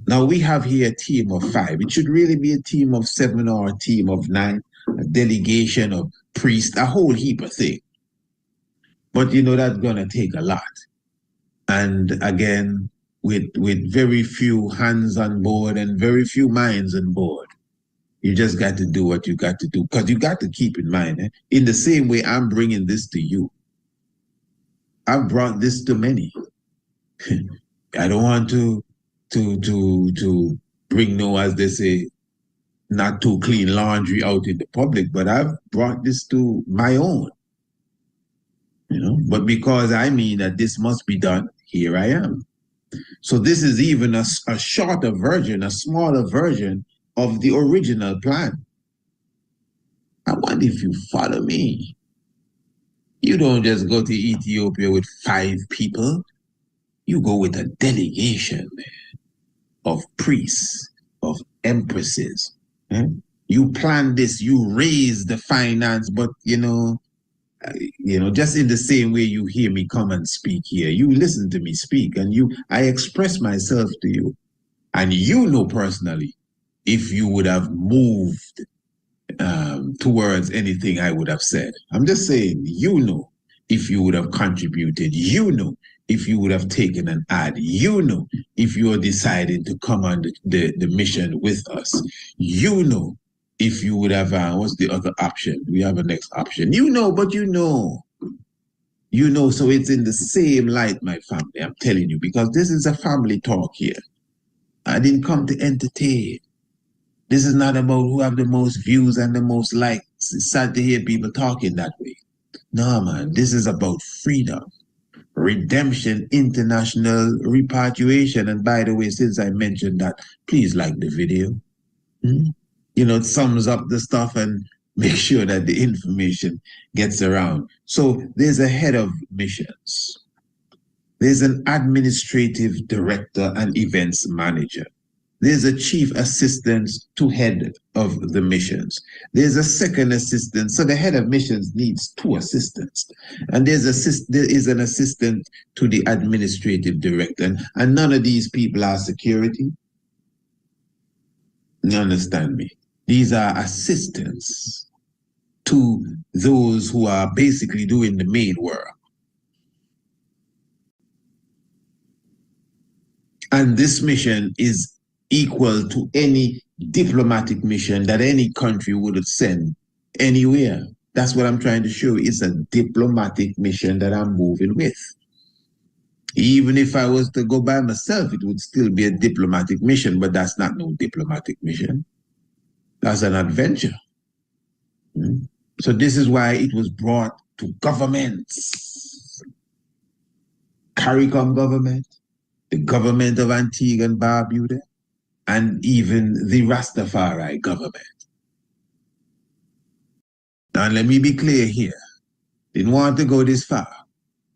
Now we have here a team of 5. It should really be a team of 7 or a team of 9, a delegation of priests, a whole heap of things. But you know that's gonna take a lot. And again, with very few hands on board and very few minds on board. You just got to do what you got to do, because you got to keep in mind, in the same way I'm bringing this to you, I've brought this to many. I don't want to bring no, as they say, not too clean laundry out in the public, but I've brought this to my own. But because I mean that this must be done, here I am. So this is even a shorter version, a smaller version of the original plan. I wonder if you follow me. You don't just go to Ethiopia with 5 people. You go with a delegation of priests, of empresses. You plan this, you raise the finance, but just in the same way you hear me come and speak here, you listen to me speak, and I express myself to you. And you know personally, if you would have moved towards anything I would have said. I'm just saying, if you would have contributed, if you would have taken an ad, if you are deciding to come on the mission with us, if you would have, what's the other option? We have a next option. But so it's in the same light, my family, I'm telling you, because this is a family talk here. I didn't come to entertain. This is not about who have the most views and the most likes. It's sad to hear people talking that way. No, man, this is about freedom, redemption, international repatriation. And by the way, since I mentioned that, please like the video. It sums up the stuff and make sure that the information gets around. So there's a head of missions. There's an administrative director and events manager. There's a chief assistant to head of the missions. There's a second assistant. So the head of missions needs 2 assistants. And there is an assistant to the administrative director. And none of these people are security. You understand me? These are assistants to those who are basically doing the main work. And this mission is equal to any diplomatic mission that any country would send anywhere. That's what I'm trying to show you. It's a diplomatic mission that I'm moving with. Even if I was to go by myself, it would still be a diplomatic mission, but that's not no diplomatic mission. That's an adventure. So this is why it was brought to governments. CARICOM government, the government of Antigua and Barbuda, and even the Rastafari government. Now let me be clear here. Didn't want to go this far,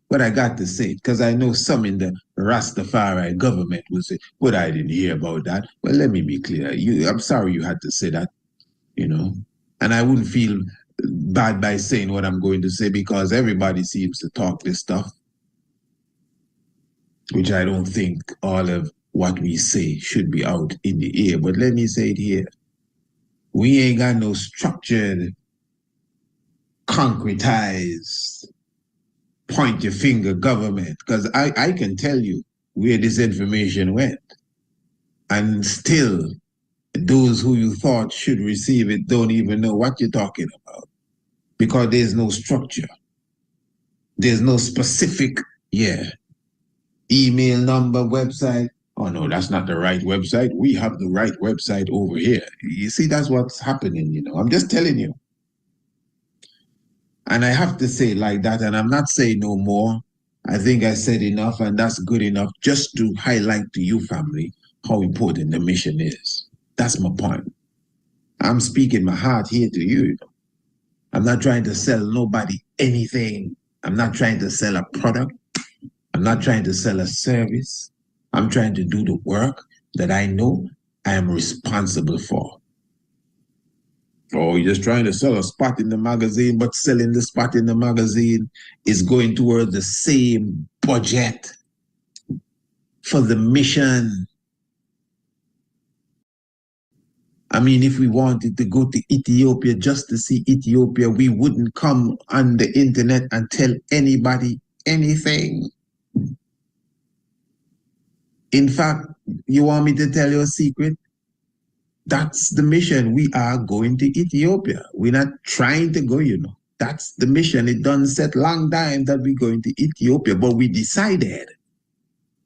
but I got to say it because I know some in the Rastafari government will say, but I didn't hear about that. Well, let me be clear. I'm sorry you had to say that, and I wouldn't feel bad by saying what I'm going to say because everybody seems to talk this stuff, which I don't think all of what we say should be out in the air. But let me say it here. We ain't got no structured, concretized, point your finger government, because I can tell you where this information went. And still, those who you thought should receive it don't even know what you're talking about. Because there's no structure. There's no specific, email number, website. Oh no, that's not the right website. We have the right website over here. You see, that's what's happening, I'm just telling you. And I have to say it like that, and I'm not saying no more. I think I said enough, and that's good enough just to highlight to you, family, how important the mission is. That's my point. I'm speaking my heart here to you. I'm not trying to sell nobody anything. I'm not trying to sell a product. I'm not trying to sell a service. I'm trying to do the work that I know I am responsible for. Oh, you're just trying to sell a spot in the magazine, but selling the spot in the magazine is going towards the same budget for the mission. I mean, if we wanted to go to Ethiopia just to see Ethiopia, we wouldn't come on the internet and tell anybody anything. In fact, you want me to tell you a secret? That's the mission. We are going to Ethiopia. We're not trying to go, you know. That's the mission. It done set long time that we're going to Ethiopia, but we decided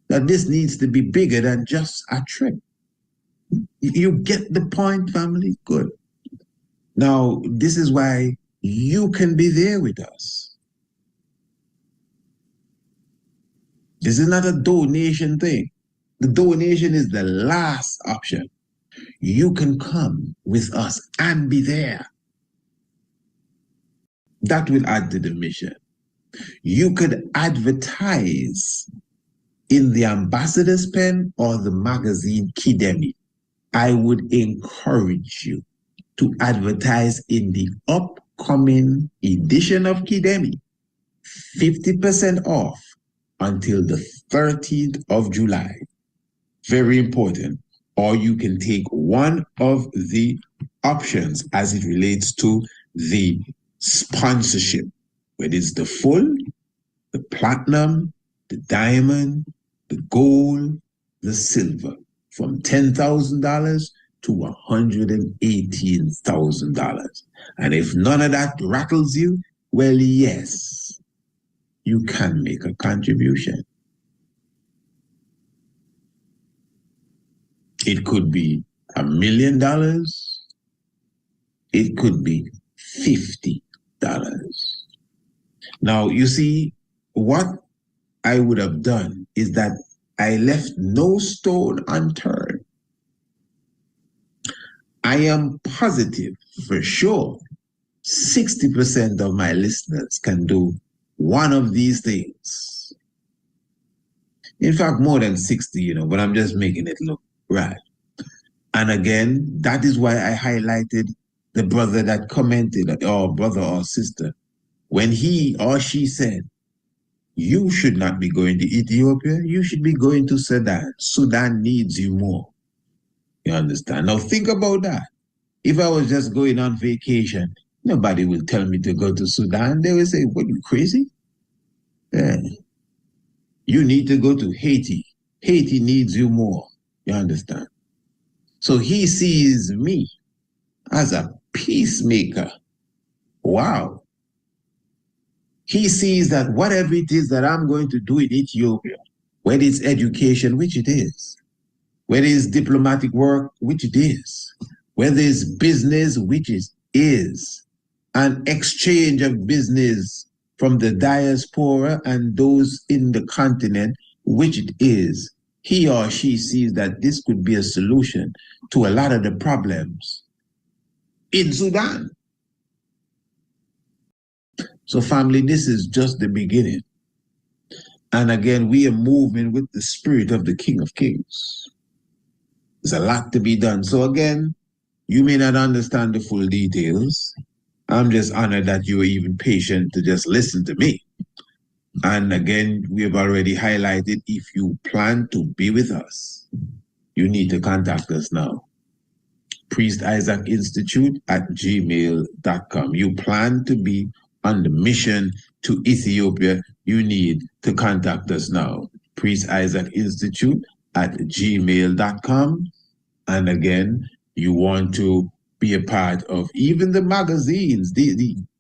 that this needs to be bigger than just a trip. You get the point, family? Good. Now, this is why you can be there with us. This is not a donation thing. The donation is the last option. You can come with us and be there. That will add to the mission. You could advertise in the ambassador's pen or the magazine Kidemi. I would encourage you to advertise in the upcoming edition of Kidemi, 50% off until the 13th of July. Very important. Or you can take one of the options as it relates to the sponsorship, whether it's the full, the platinum, the diamond, the gold, the silver, from $10,000 to $118,000. And if none of that rattles you, well, yes, you can make a contribution. It could be $1 million. It could be $50. Now, you see, what I would have done is that I left no stone unturned. I am positive, for sure, 60% of my listeners can do one of these things. In fact, more than 60, you know, but I'm just making it look right. And again, that is why I highlighted the brother that commented, or brother or sister, when he or she said, you should not be going to Ethiopia, you should be going to Sudan. Sudan needs you more. You understand? Now think about that. If I was just going on vacation, nobody will tell me to go to Sudan. They will say, what, you crazy? Yeah. You need to go to Haiti. Haiti needs you more. You understand? So he sees me as a peacemaker. Wow. He sees that whatever it is that I'm going to do in Ethiopia, whether it's education, which it is, whether it's diplomatic work, which it is, whether it's business, which it is, an exchange of business from the diaspora and those in the continent, which it is, he or she sees that this could be a solution to a lot of the problems in Sudan. So family, this is just the beginning. And again, we are moving with the spirit of the King of Kings. There's a lot to be done. So again, you may not understand the full details. I'm just honored that you were even patient to just listen to me. And again, we have already highlighted, if you plan to be with us, you need to contact us now. priestisaacinstitute@gmail.com. You plan to be on the mission to Ethiopia, you need to contact us now. priestisaacinstitute@gmail.com. And again, you want to be a part of even the magazines.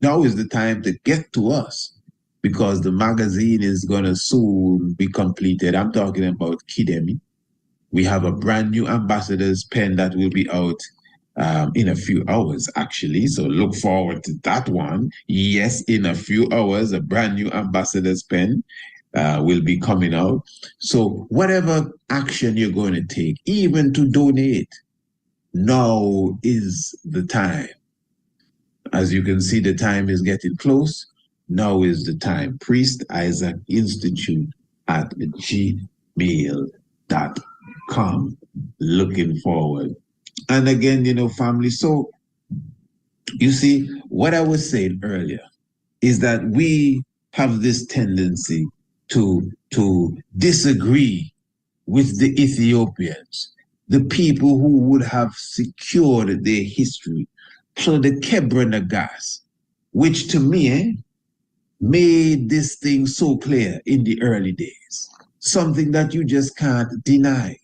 Now is the time to get to us, because the magazine is going to soon be completed. I'm talking about Kidemi. We have a brand new ambassador's pen that will be out in a few hours, actually. So look forward to that one. Yes, in a few hours, a brand new ambassador's pen will be coming out. So whatever action you're going to take, even to donate, now is the time. As you can see, the time is getting close. Now is the time. Priest Isaac Institute at gmail.com. Looking forward. And again, you know, family, so you see, what I was saying earlier is that we have this tendency to disagree with the Ethiopians, the people who would have secured their history. So the Kebra which to me made this thing so clear in the early days, something that you just can't deny.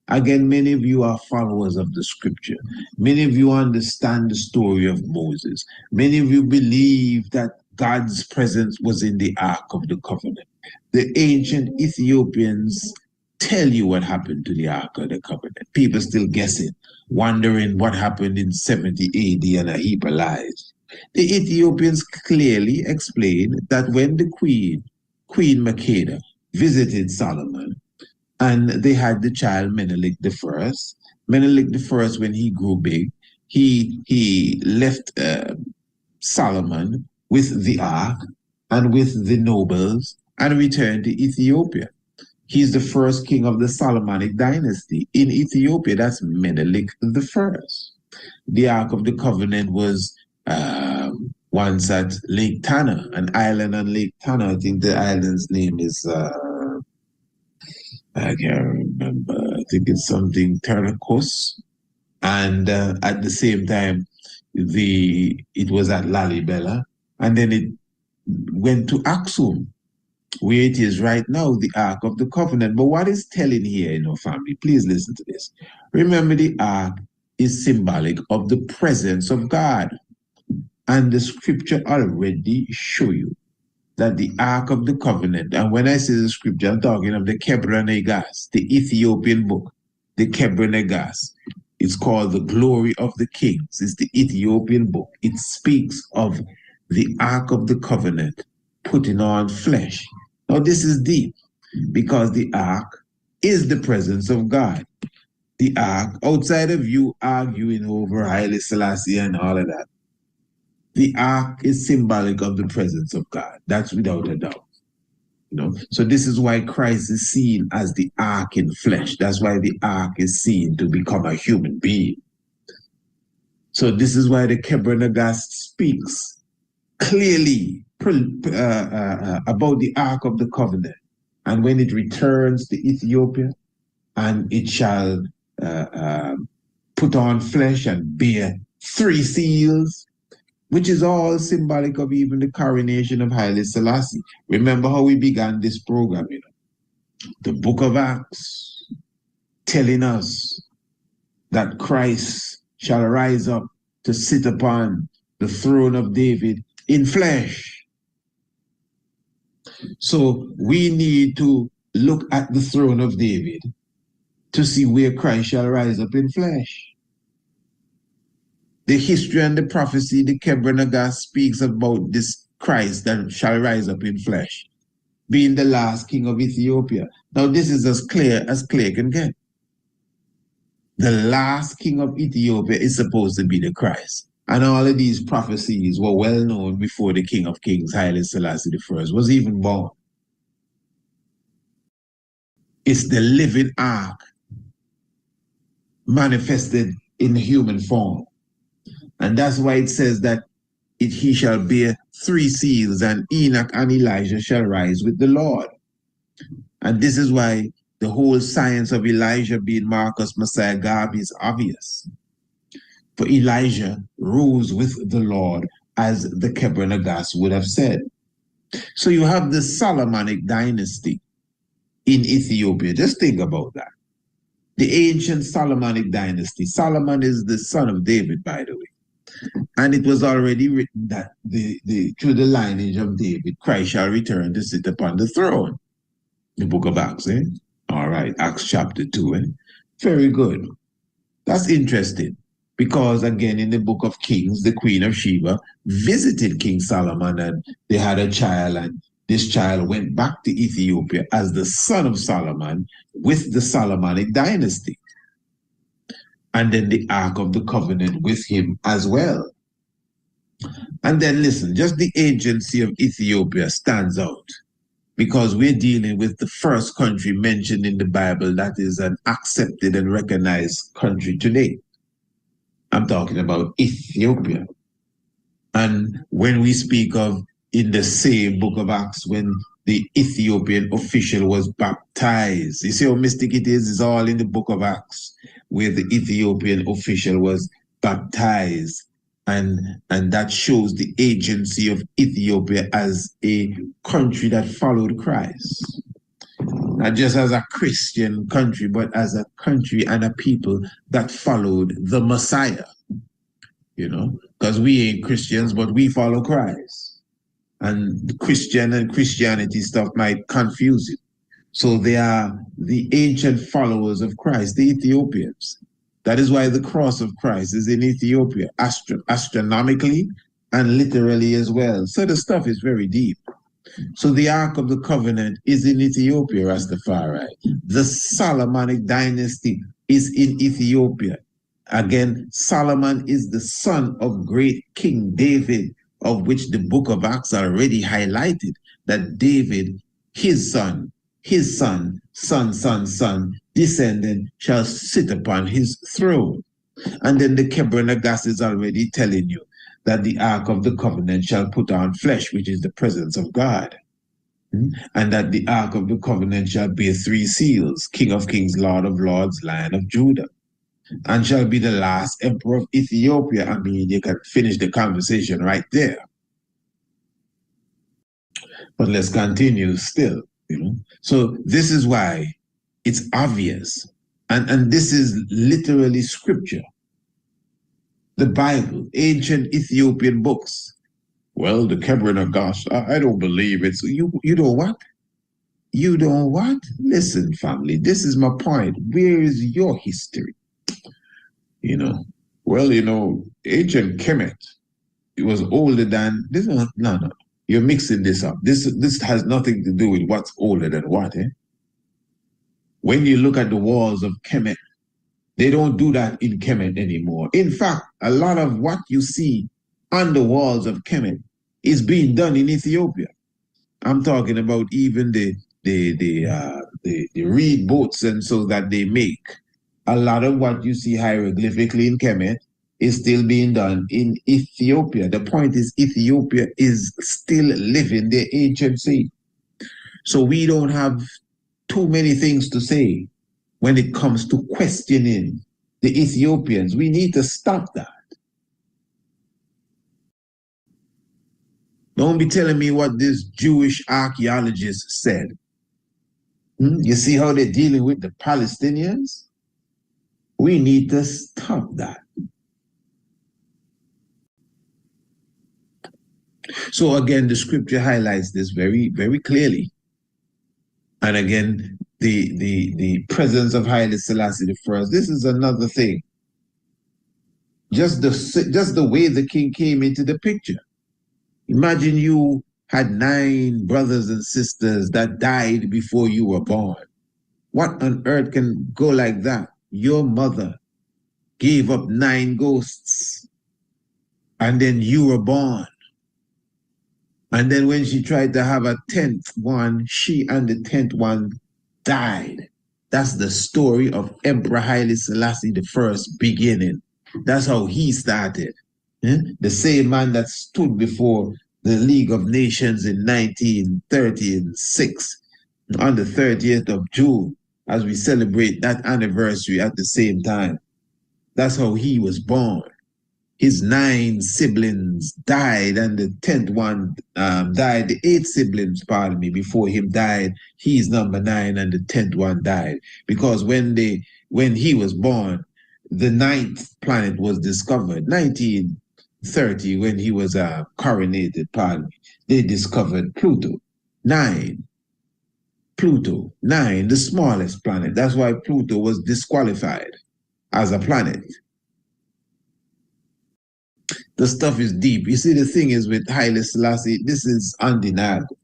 Again, many of you are followers of the scripture. Many of you understand the story of Moses. Many of you believe that God's presence was in the Ark of the Covenant. The ancient Ethiopians tell you what happened to the Ark of the Covenant. People still guessing, wondering what happened in 70 AD and a heap of lies. The Ethiopians clearly explained that when the Queen Makeda, visited Solomon, and they had the child Menelik I. Menelik I, when he grew big, he left Solomon with the ark and with the nobles and returned to Ethiopia. He's the first king of the Solomonic dynasty in Ethiopia. That's Menelik I. The Ark of the Covenant was once at Lake Tana, an island on Lake Tana. I think the island's name is, I can't remember. I think it's something Terracos. And at the same time, it was at Lalibela. And then it went to Aksum, where it is right now, the Ark of the Covenant. But what is telling here, you know, family, please listen to this. Remember, the Ark is symbolic of the presence of God. And the scripture already show you that the Ark of the Covenant, and when I say the scripture, I'm talking of the Kebra Negas, the Ethiopian book, the Kebra Negas. It's called The Glory of the Kings. It's the Ethiopian book. It speaks of the Ark of the Covenant putting on flesh. Now this is deep, because the Ark is the presence of God. The Ark, outside of you arguing over Haile Selassie and all of that, the Ark is symbolic of the presence of God. That's without a doubt. You know? So this is why Christ is seen as the Ark in flesh. That's why the Ark is seen to become a human being. So this is why the Kebra Nagas speaks clearly about the Ark of the Covenant. And when it returns to Ethiopia, and it shall put on flesh and bear 3 seals, which is all symbolic of even the coronation of Haile Selassie. Remember how we began this program, you know? The book of Acts telling us that Christ shall rise up to sit upon the throne of David in flesh. So we need to look at the throne of David to see where Christ shall rise up in flesh. The history and the prophecy, the Kebra Nagas speaks about this Christ that shall rise up in flesh, being the last king of Ethiopia. Now this is as clear can get. The last king of Ethiopia is supposed to be the Christ. And all of these prophecies were well known before the King of Kings, Haile Selassie I, was even born. It's the living ark manifested in human form. And that's why it says that he shall bear 3 seals, and Enoch and Elijah shall rise with the Lord. And this is why the whole science of Elijah being Marcus Messiah Garvey is obvious. For Elijah rose with the Lord, as the Kebra Nagas would have said. So you have the Solomonic dynasty in Ethiopia. Just think about that. The ancient Solomonic dynasty. Solomon is the son of David, by the way. And it was already written that through the lineage of David, Christ shall return to sit upon the throne. The book of Acts, eh? All right, Acts chapter 2, eh? Very good. That's interesting. Because again, in the book of Kings, the Queen of Sheba visited King Solomon and they had a child, and this child went back to Ethiopia as the son of Solomon with the Solomonic dynasty. And then the Ark of the Covenant with him as well. And then listen, just the agency of Ethiopia stands out because we're dealing with the first country mentioned in the Bible that is an accepted and recognized country today. I'm talking about Ethiopia. And when we speak of in the same book of Acts, when the Ethiopian official was baptized, you see how mystic it is? It's all in the book of Acts, where the Ethiopian official was baptized. And that shows the agency of Ethiopia as a country that followed Christ. Not just as a Christian country, but as a country and a people that followed the Messiah. You know, because we ain't Christians, but we follow Christ. And Christian and Christianity stuff might confuse you. So they are the ancient followers of Christ, the Ethiopians. That is why the cross of Christ is in Ethiopia, astronomically and literally as well. So the stuff is very deep. So the Ark of the Covenant is in Ethiopia, Rastafari. The Solomonic dynasty is in Ethiopia. Again, Solomon is the son of great King David, of which the book of Acts already highlighted that David, his son, descendant, shall sit upon his throne. And then the Kebra is already telling you that the Ark of the Covenant shall put on flesh, which is the presence of God. And that the Ark of the Covenant shall bear 3 seals, King of Kings, Lord of Lords, Lion of Judah, and shall be the last emperor of Ethiopia. I mean, you can finish the conversation right there. But let's continue still, you know. So this is why it's obvious. And this is literally scripture. The Bible, ancient Ethiopian books. Well, the Kebra gosh, I don't believe it. So you don't what? You don't what? Listen, family, this is my point. Where is your history? You know, well, you know, ancient Kemet, it was older than this. No, you're mixing this up. This has nothing to do with what's older than what. When you look at the walls of Kemet, they don't do that in Kemet anymore. In fact, a lot of what you see on the walls of Kemet is being done in Ethiopia. I'm talking about even the reed boats and so that they make. A lot of what you see hieroglyphically in Kemet is still being done in Ethiopia. The point is Ethiopia is still living their agency. So we don't have too many things to say when it comes to questioning the Ethiopians. We need to stop that. Don't be telling me what this Jewish archaeologist said. You see how they're dealing with the Palestinians? We need to stop that. So again, the scripture highlights this very, very clearly. And again, the presence of Haile Selassie I. This is another thing. Just the way the king came into the picture. Imagine you had 9 brothers and sisters that died before you were born. What on earth can go like that? Your mother gave up 9 ghosts, and then you were born. And then when she tried to have a 10th one, she and the 10th one died. That's the story of Emperor Haile Selassie I beginning. That's how he started. The same man that stood before the League of Nations in 1936 on the 30th of June, as we celebrate that anniversary at the same time. That's how he was born. His 9 siblings died, and the 10th one died. The 8 siblings, pardon me, before him died. He's number 9, and the 10th one died. Because when he was born, the 9th planet was discovered. 1930, when he was coronated, pardon me, they discovered Pluto. 9. Pluto, 9, the smallest planet. That's why Pluto was disqualified as a planet. The stuff is deep. You see, the thing is with Haile Selassie, this is undeniable.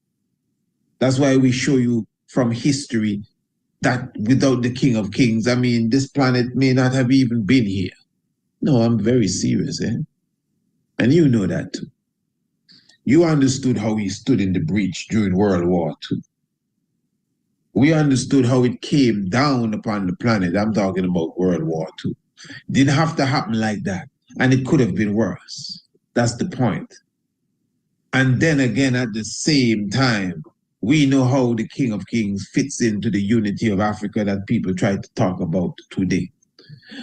That's why we show you from history that without the King of Kings, I mean, this planet may not have even been here. No, I'm very serious, eh? And you know that too. You understood how he stood in the breach during World War II. We understood how it came down upon the planet. I'm talking about World War II. Didn't have to happen like that. And it could have been worse. That's the point. And then again, at the same time, we know how the King of Kings fits into the unity of Africa that people try to talk about today.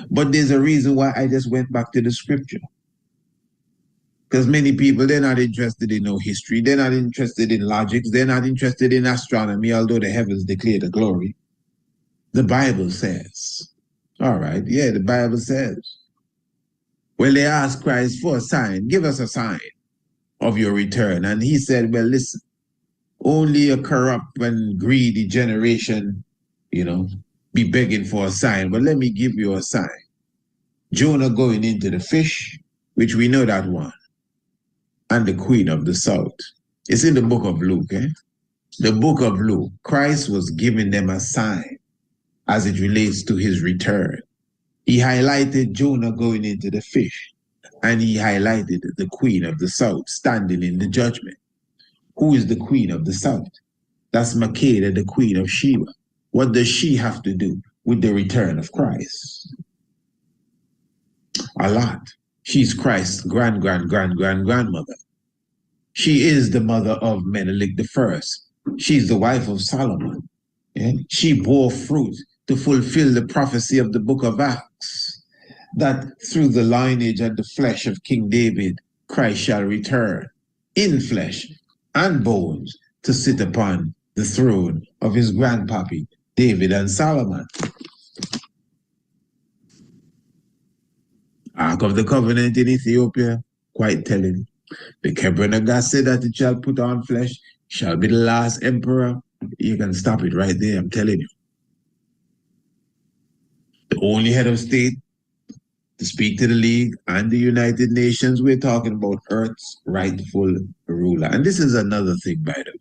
But there's a reason why I just went back to the scripture. Because many people, they're not interested in no history. They're not interested in logics. They're not interested in astronomy, although the heavens declare the glory. The Bible says. All right, yeah, the Bible says. Well, they asked Christ for a sign. Give us a sign of your return. And he said, well, listen, only a corrupt and greedy generation, be begging for a sign. But let me give you a sign. Jonah going into the fish, which we know that one, and the Queen of the South. It's in the book of Luke, eh? The book of Luke. Christ was giving them a sign as it relates to his return. He highlighted Jonah going into the fish, and he highlighted the Queen of the South standing in the judgment. Who is the Queen of the South? That's Makeda, the Queen of Sheba. What does she have to do with the return of Christ? A lot. She's Christ's grandmother. She is the mother of Menelik I. She's the wife of Solomon. Yeah? She bore fruit to fulfill the prophecy of the book of Acts, that through the lineage and the flesh of King David, Christ shall return in flesh and bones to sit upon the throne of his grandpappy, David and Solomon. Ark of the Covenant in Ethiopia, quite telling. The Kebrenaga said that it shall put on flesh, shall be the last emperor. You can stop it right there, I'm telling you. The only head of state to speak to the League and the United Nations, we're talking about Earth's rightful ruler. And this is another thing, by the way.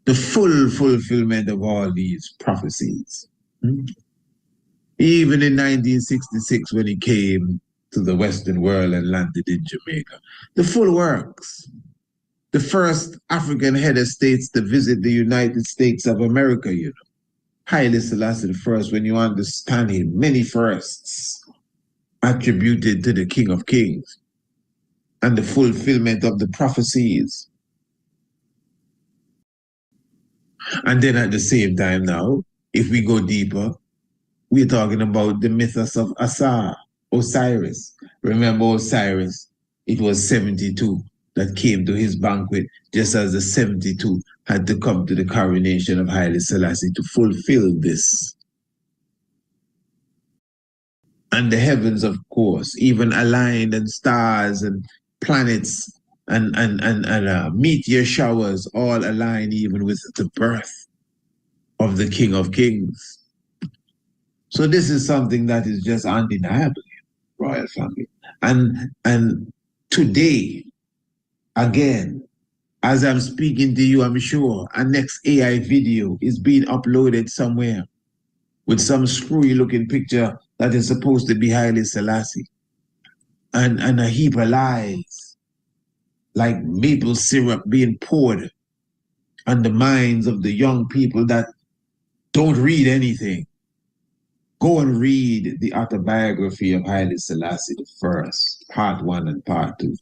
The full fulfillment of all these prophecies. Even in 1966, when he came to the Western world and landed in Jamaica, the full works. The first African head of states to visit the United States of America, Haile Selassie I, when you understand him, many firsts attributed to the King of Kings and the fulfillment of the prophecies. And then at the same time now, if we go deeper, we're talking about the mythos of Osiris. Remember Osiris? It was 72 that came to his banquet, just as the 72 had to come to the coronation of Haile Selassie to fulfill this. And the heavens, of course, even aligned, and stars and planets and meteor showers all align even with the birth of the King of Kings. So this is something that is just undeniable, royal family. And today, again, as I'm speaking to you, I'm sure a next AI video is being uploaded somewhere with some screwy looking picture that is supposed to be Haile Selassie. And a heap of lies, like maple syrup being poured on the minds of the young people that don't read anything. Go and read the autobiography of Haile Selassie I, part 1 and part 2.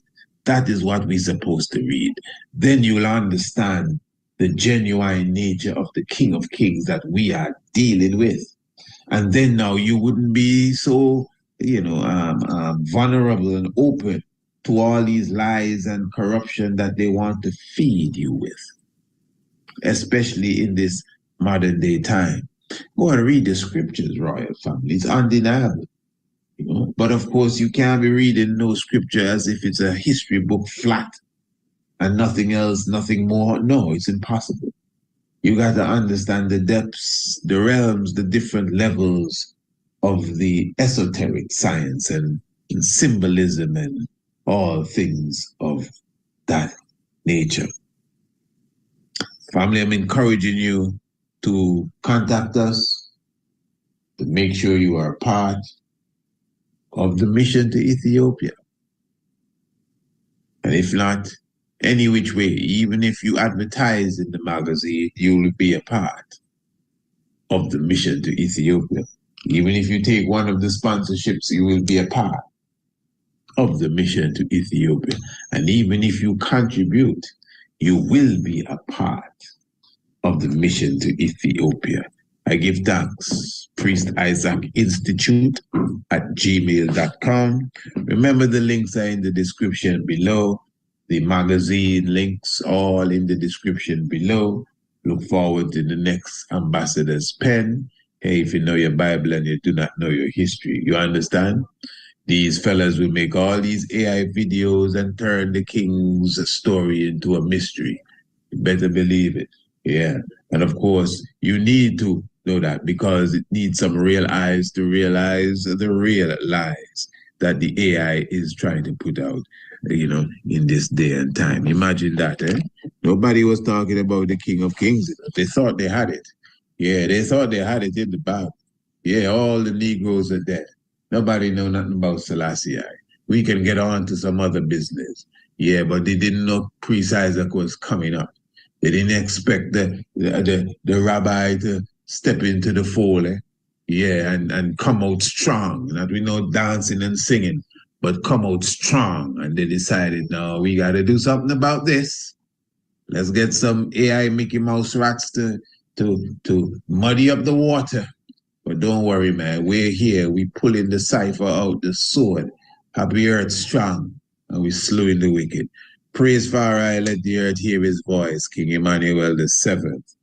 That is what we're supposed to read. Then you'll understand the genuine nature of the King of Kings that we are dealing with. And then now you wouldn't be so, vulnerable and open to all these lies and corruption that they want to feed you with, especially in this modern day time. Go and read the scriptures, royal family. It's undeniable. But of course, you can't be reading no scripture as if it's a history book flat and nothing else, nothing more. No, it's impossible. You got to understand the depths, the realms, the different levels of the esoteric science and symbolism and all things of that nature. Family, I'm encouraging you to contact us to make sure you are part of the mission to Ethiopia. And if not, any which way, even if you advertise in the magazine, you will be a part of the mission to Ethiopia. Even if you take one of the sponsorships, you will be a part of the mission to Ethiopia. And even if you contribute, you will be a part of the mission to Ethiopia. I give thanks. Priest Isaac Institute at gmail.com. Remember, the links are in the description below. The magazine links all in the description below. Look forward to the next ambassador's pen. Hey, if you know your Bible and you do not know your history, you understand? These fellas will make all these AI videos and turn the king's story into a mystery. You better believe it. Yeah. And of course, you need to know that, because it needs some real eyes to realize the real lies that the AI is trying to put out, you know, in this day and time. Imagine that, eh? Nobody was talking about the King of Kings. They thought they had it. Yeah, they thought they had it in the Bible. Yeah, all the Negroes are dead. Nobody know nothing about Selassie. We can get on to some other business. Yeah, but they didn't know Priest Isaac was coming up. They didn't expect the rabbi to step into the fold, eh? Yeah, and come out strong. Not we know dancing and singing, but come out strong. And they decided, no, we got to do something about this. Let's get some AI Mickey Mouse rats to muddy up the water. But don't worry, man. We're here. We pulling the cipher out, the sword. Happy earth strong, and we slewing the wicked. Praise Pharaoh, let the earth hear his voice. King Emmanuel the 7th.